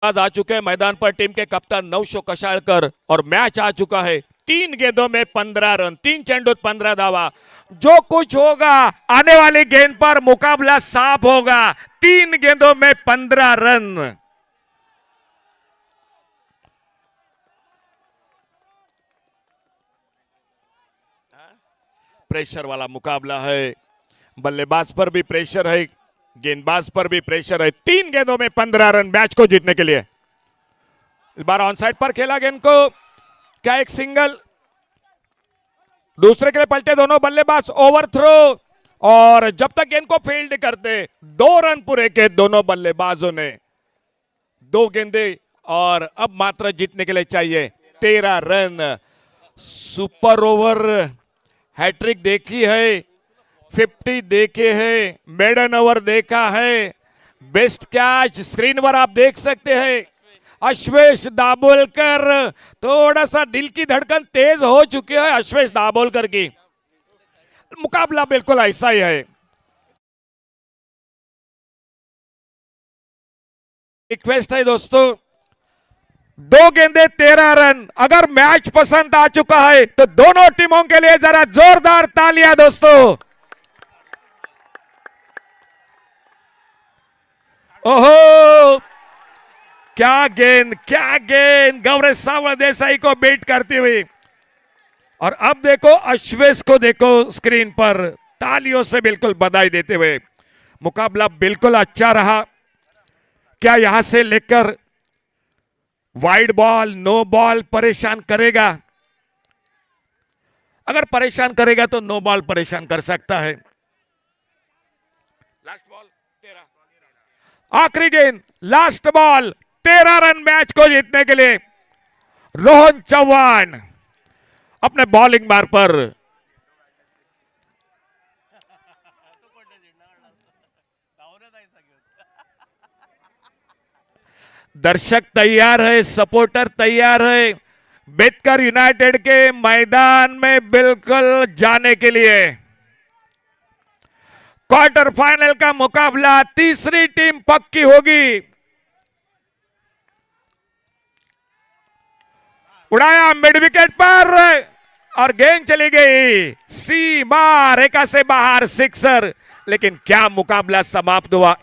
Speaker 4: आ चुके हैं मैदान पर टीम के कप्तान नवशो कशाळकर और मैच आ चुका है 3 गेंदों में 15 रन, 3 चेंडूत 15 धावा। जो कुछ होगा आने वाली गेंद पर मुकाबला साफ होगा। 3 गेंदों में 15 रन। प्रेशर वाला मुकाबला है, बल्लेबाज पर भी प्रेशर है, गेंदबाज पर भी प्रेशर है। 3 गेंदों में 15 रन मैच को जीतने के लिए। इस बार ऑन साइड पर खेला गेंद को, क्या एक सिंगल, दूसरे के लिए पलटे दोनों बल्लेबाज, ओवर थ्रो और जब तक गेंद को फील्ड करते 2 रन पूरे के दोनों बल्लेबाजों ने। 2 गेंदे और अब मात्र जीतने के लिए चाहिए 13 रन। सुपर ओवर हैट्रिक देखी है, 50 देखे हैं, मेडन ओवर देखा है, बेस्ट कैच स्क्रीन पर आप देख सकते हैं। अश्वेश दाभोलकर, थोड़ा सा दिल की धड़कन तेज हो चुकी है अश्वेश दाभोलकर की। मुकाबला बिल्कुल ऐसा ही है। रिक्वेस्ट है दोस्तों, 2 गेंदे 13 रन। अगर मैच पसंद आ चुका है तो दोनों टीमों के लिए जरा जोरदार तालियां दोस्तों। ओहो, क्या गेंद, क्या गेंद, गौरेश सावल देसाई को बीट करती हुई। और अब देखो अश्वेश को देखो स्क्रीन पर, तालियों से बिल्कुल बधाई देते हुए। मुकाबला बिल्कुल अच्छा रहा। क्या यहां से लेकर वाइड बॉल, नो बॉल परेशान करेगा? अगर परेशान करेगा तो नो बॉल परेशान कर सकता है। लास्ट बॉल 13, आखिरी गेंद, लास्ट बॉल, 13 रन मैच को जीतने के लिए रोहन चौहान अपने बॉलिंग मार पर। दर्शक तैयार है, सपोर्टर तैयार है बेतकर यूनाइटेड के मैदान में बिल्कुल जाने के लिए। क्वार्टर फाइनल का मुकाबला, तीसरी टीम पक्की होगी। उड़ाया मिड विकेट पर और गेंद चली गई सीमा रेखा से बाहर, सिक्सर। लेकिन क्या मुकाबला समाप्त हुआ।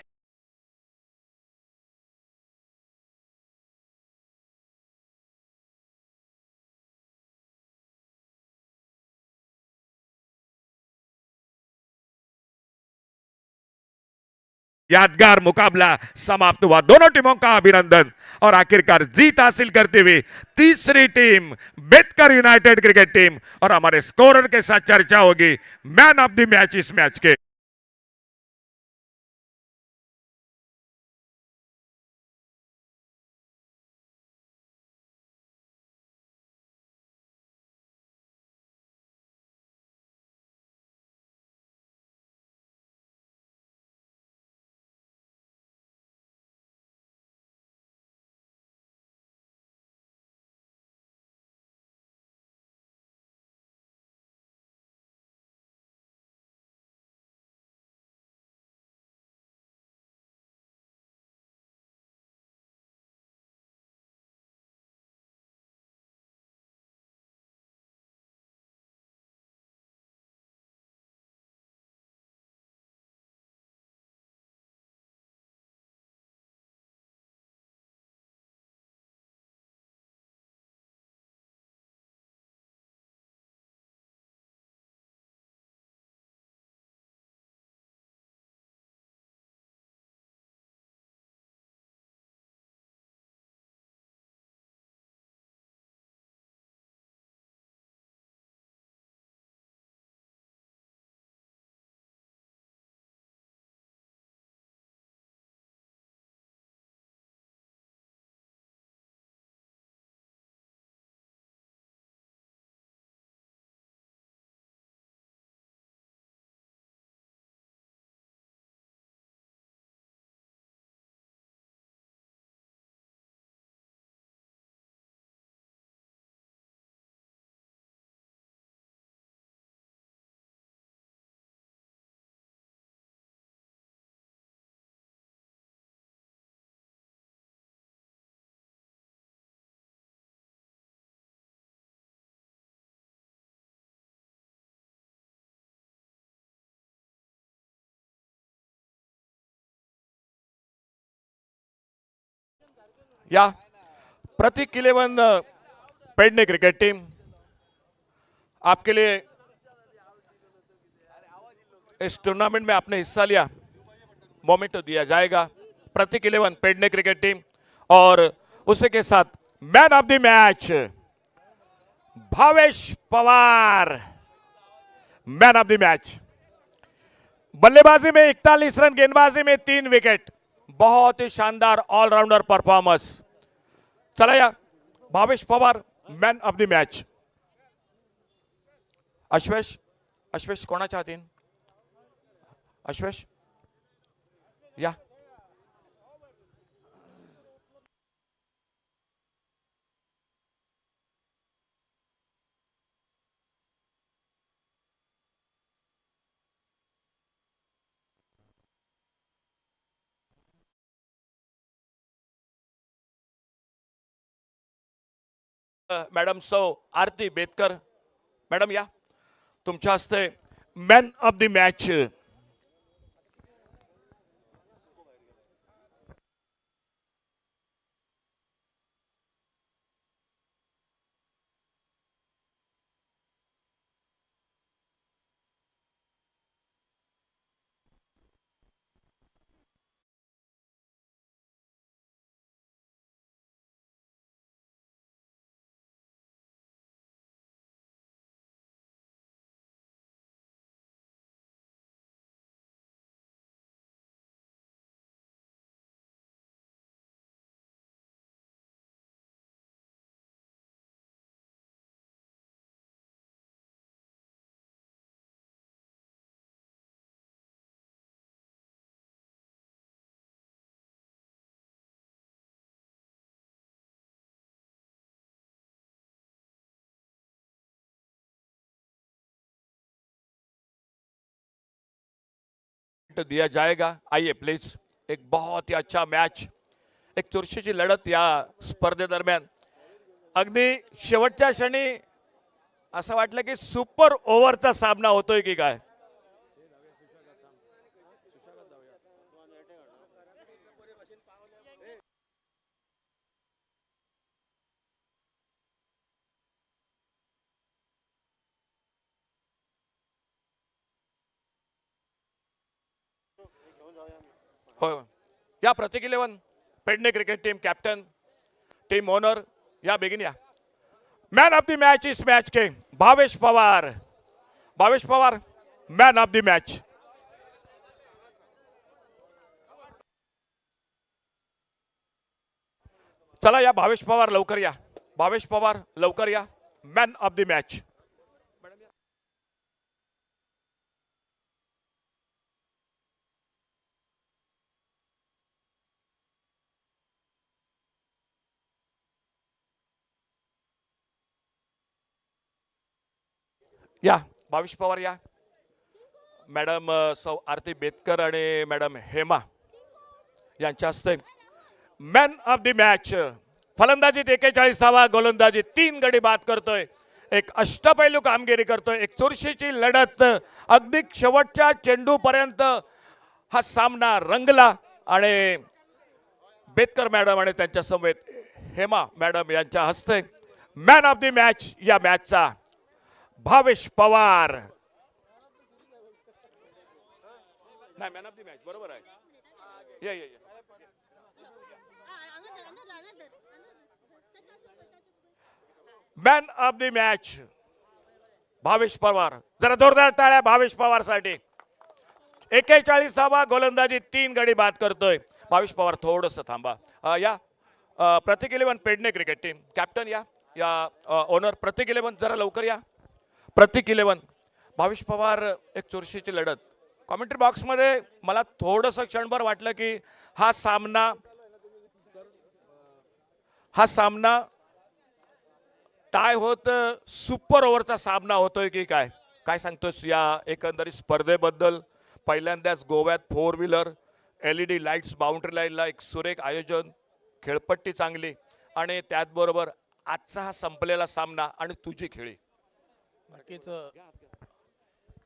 Speaker 4: यादगार मुकाबला समाप्त हुआ। दोनों टीमों का अभिनंदन और आखिरकार जीत हासिल करते हुए तीसरी team Bethcar united cricket team. और हमारे स्कोरर के साथ चर्चा होगी मैन ऑफ द मैच इस मैच के।
Speaker 7: या प्रतीक 11 पेडणे क्रिकेट टीम आपके लिए इस टूर्नामेंट में आपने हिस्सा लिया, मोमेंटो दिया जाएगा। प्रतीक 11 पेडणे क्रिकेट टीम और उसी के साथ man of the match Bhavesh Pawar, man of the match. बल्लेबाजी में 41 रन, गेंदबाजी में 3 विकेट, बहुत ही शानदार ऑलराउंडर परफॉर्मेंस। चला या Bhavesh Pawar man of the match. Ashwesh, Ashwesh कोणाच्या हातीन? अश्वेश या मॅडम सौ आरती बेतकर मॅडम या तुमच्या हस्ते मॅन ऑफ द मॅच दिया जाएगा। आइए प्लीज, एक बहुत ही अच्छा मैच, एक चुरशीची लढत या स्पर्धेदरम्यान। अगदी शेवटच्या क्षणी असं वाटलं की सुपर ओव्हरचा सामना होतोय की काय। हो या Prateek 11 Pedne cricket team captain, team owner या बेगिन या। मैन ऑफ द मैच इस मैच के Bhavesh Pawar, Bhavesh Pawar man of the match. चला या भावेश पवार लवकर या, भावेश पवार लवकर या, मैन ऑफ द मैच। या भावेश पवार या, मॅडम सौ आरती बेतकर आणि मॅडम हेमा यांच्या हस्ते मॅन ऑफ द मॅच। फलंदाजीत 41 धावा, गोलंदाजीत 3 गडी बाद करतोय, एक अष्टपैलू कामगिरी करतोय, एक चुरशीची लढत, अगदी शेवटच्या चेंडूपर्यंत हा सामना रंगला आणि बेतकर मॅडम आणि त्यांच्या समवेत हेमा मॅडम यांच्या हस्ते मॅन ऑफ द मॅच या मॅचचा भावेश पवार। नाही मॅन ऑफ द मॅच बरोबर आहे। या या या man of the match Bhavesh Pawar. जरा जोरदार टाळ्या भावेश पवार साठी। 41 धावा, गोलंदाजीत 3 गडी बाद करतोय भावेश पवार। थोडस थांबा या Prateek 11 Pedne cricket team captain या ओनर प्रतीक 11 जरा लवकर या। प्रतीक 11 भावेश पवार, एक चुरशीची लढत। कॉमेंट्री बॉक्स मध्ये मला थोडस क्षणभर वाटलं की हा सामना टाय होत सुपर ओव्हरचा सामना होतोय की काय, काय सांगतोस या एकंदरीत स्पर्धेबद्दल? पहिल्यांदाच गोव्यात 4 व्हीलर, LED लाईट्स, बाउंड्री लाईनला एक सुरेख आयोजन, खेळपट्टी चांगली आणि त्याचबरोबर आजचा हा संपलेला सामना आणि तुझी खेळी।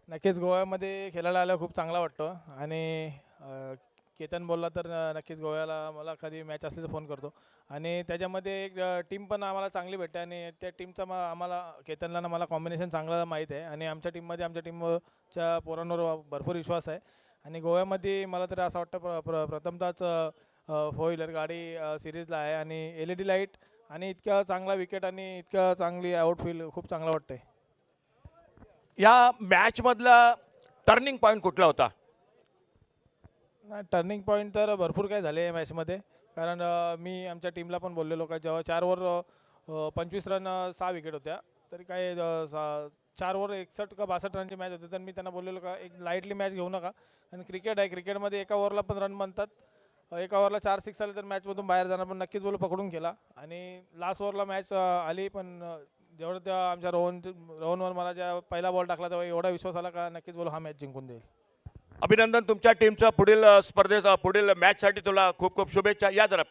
Speaker 14: नक्कीच गोव्यामध्ये खेळायला आलं खूप चांगला वाटतो आणि केतन बोलला तर नक्कीच गोव्याला मला कधी मॅच असली तर फोन करतो. आणि त्याच्यामध्ये एक टीम पण आम्हाला चांगली भेटते आणि त्या टीमचा आम्हाला केतनला ना मला कॉम्बिनेशन चांगलं माहीत आहे आणि आमच्या टीममध्ये आमच्या टीमच्या पोरांवर भरपूर विश्वास आहे. आणि गोव्यामध्ये मला तरी असं वाटतं प्रथमतःच 4 व्हीलर गाडी सिरीजला आहे आणि LED लाईट आणि इतका चांगला विकेट आणि इतका चांगली आउटफील्ड खूप चांगलं वाटतंय.
Speaker 7: या मॅच मधला टर्निंग पॉईंट कुठला होता?
Speaker 14: टर्निंग पॉईंट तर भरपूर काय झाले या मॅचमध्ये, कारण मी आमच्या टीमला पण बोललेलो का जेव्हा 4 ओव्हर 25 रन 6 विकेट होत्या, तरी काय 4 ओव्हर 61 का 62 रनची मॅच होती, तर मी त्यांना बोललेलो का एक लाईटली मॅच घेऊ नका, आणि क्रिकेट आहे, क्रिकेटमध्ये एका ओव्हरला पण रन बनतात, एका ओव्हरला 4 6 आले तर मॅचमधून बाहेर जाणार, पण नक्कीच बोल पकडून केला. आणि लास्ट ओव्हरला मॅच आली, पण जेवढं त्या आमच्या रोहनवर मला ज्या पहिला बॉल टाकला तेव्हा एवढा विश्वास आला का नक्कीच बोल हा मॅच जिंकून देईल.
Speaker 7: अभिनंदन तुमच्या टीमचं पुढील स्पर्धेचा पुढील मॅचसाठी तुला खूप खूप शुभेच्छा. या जरा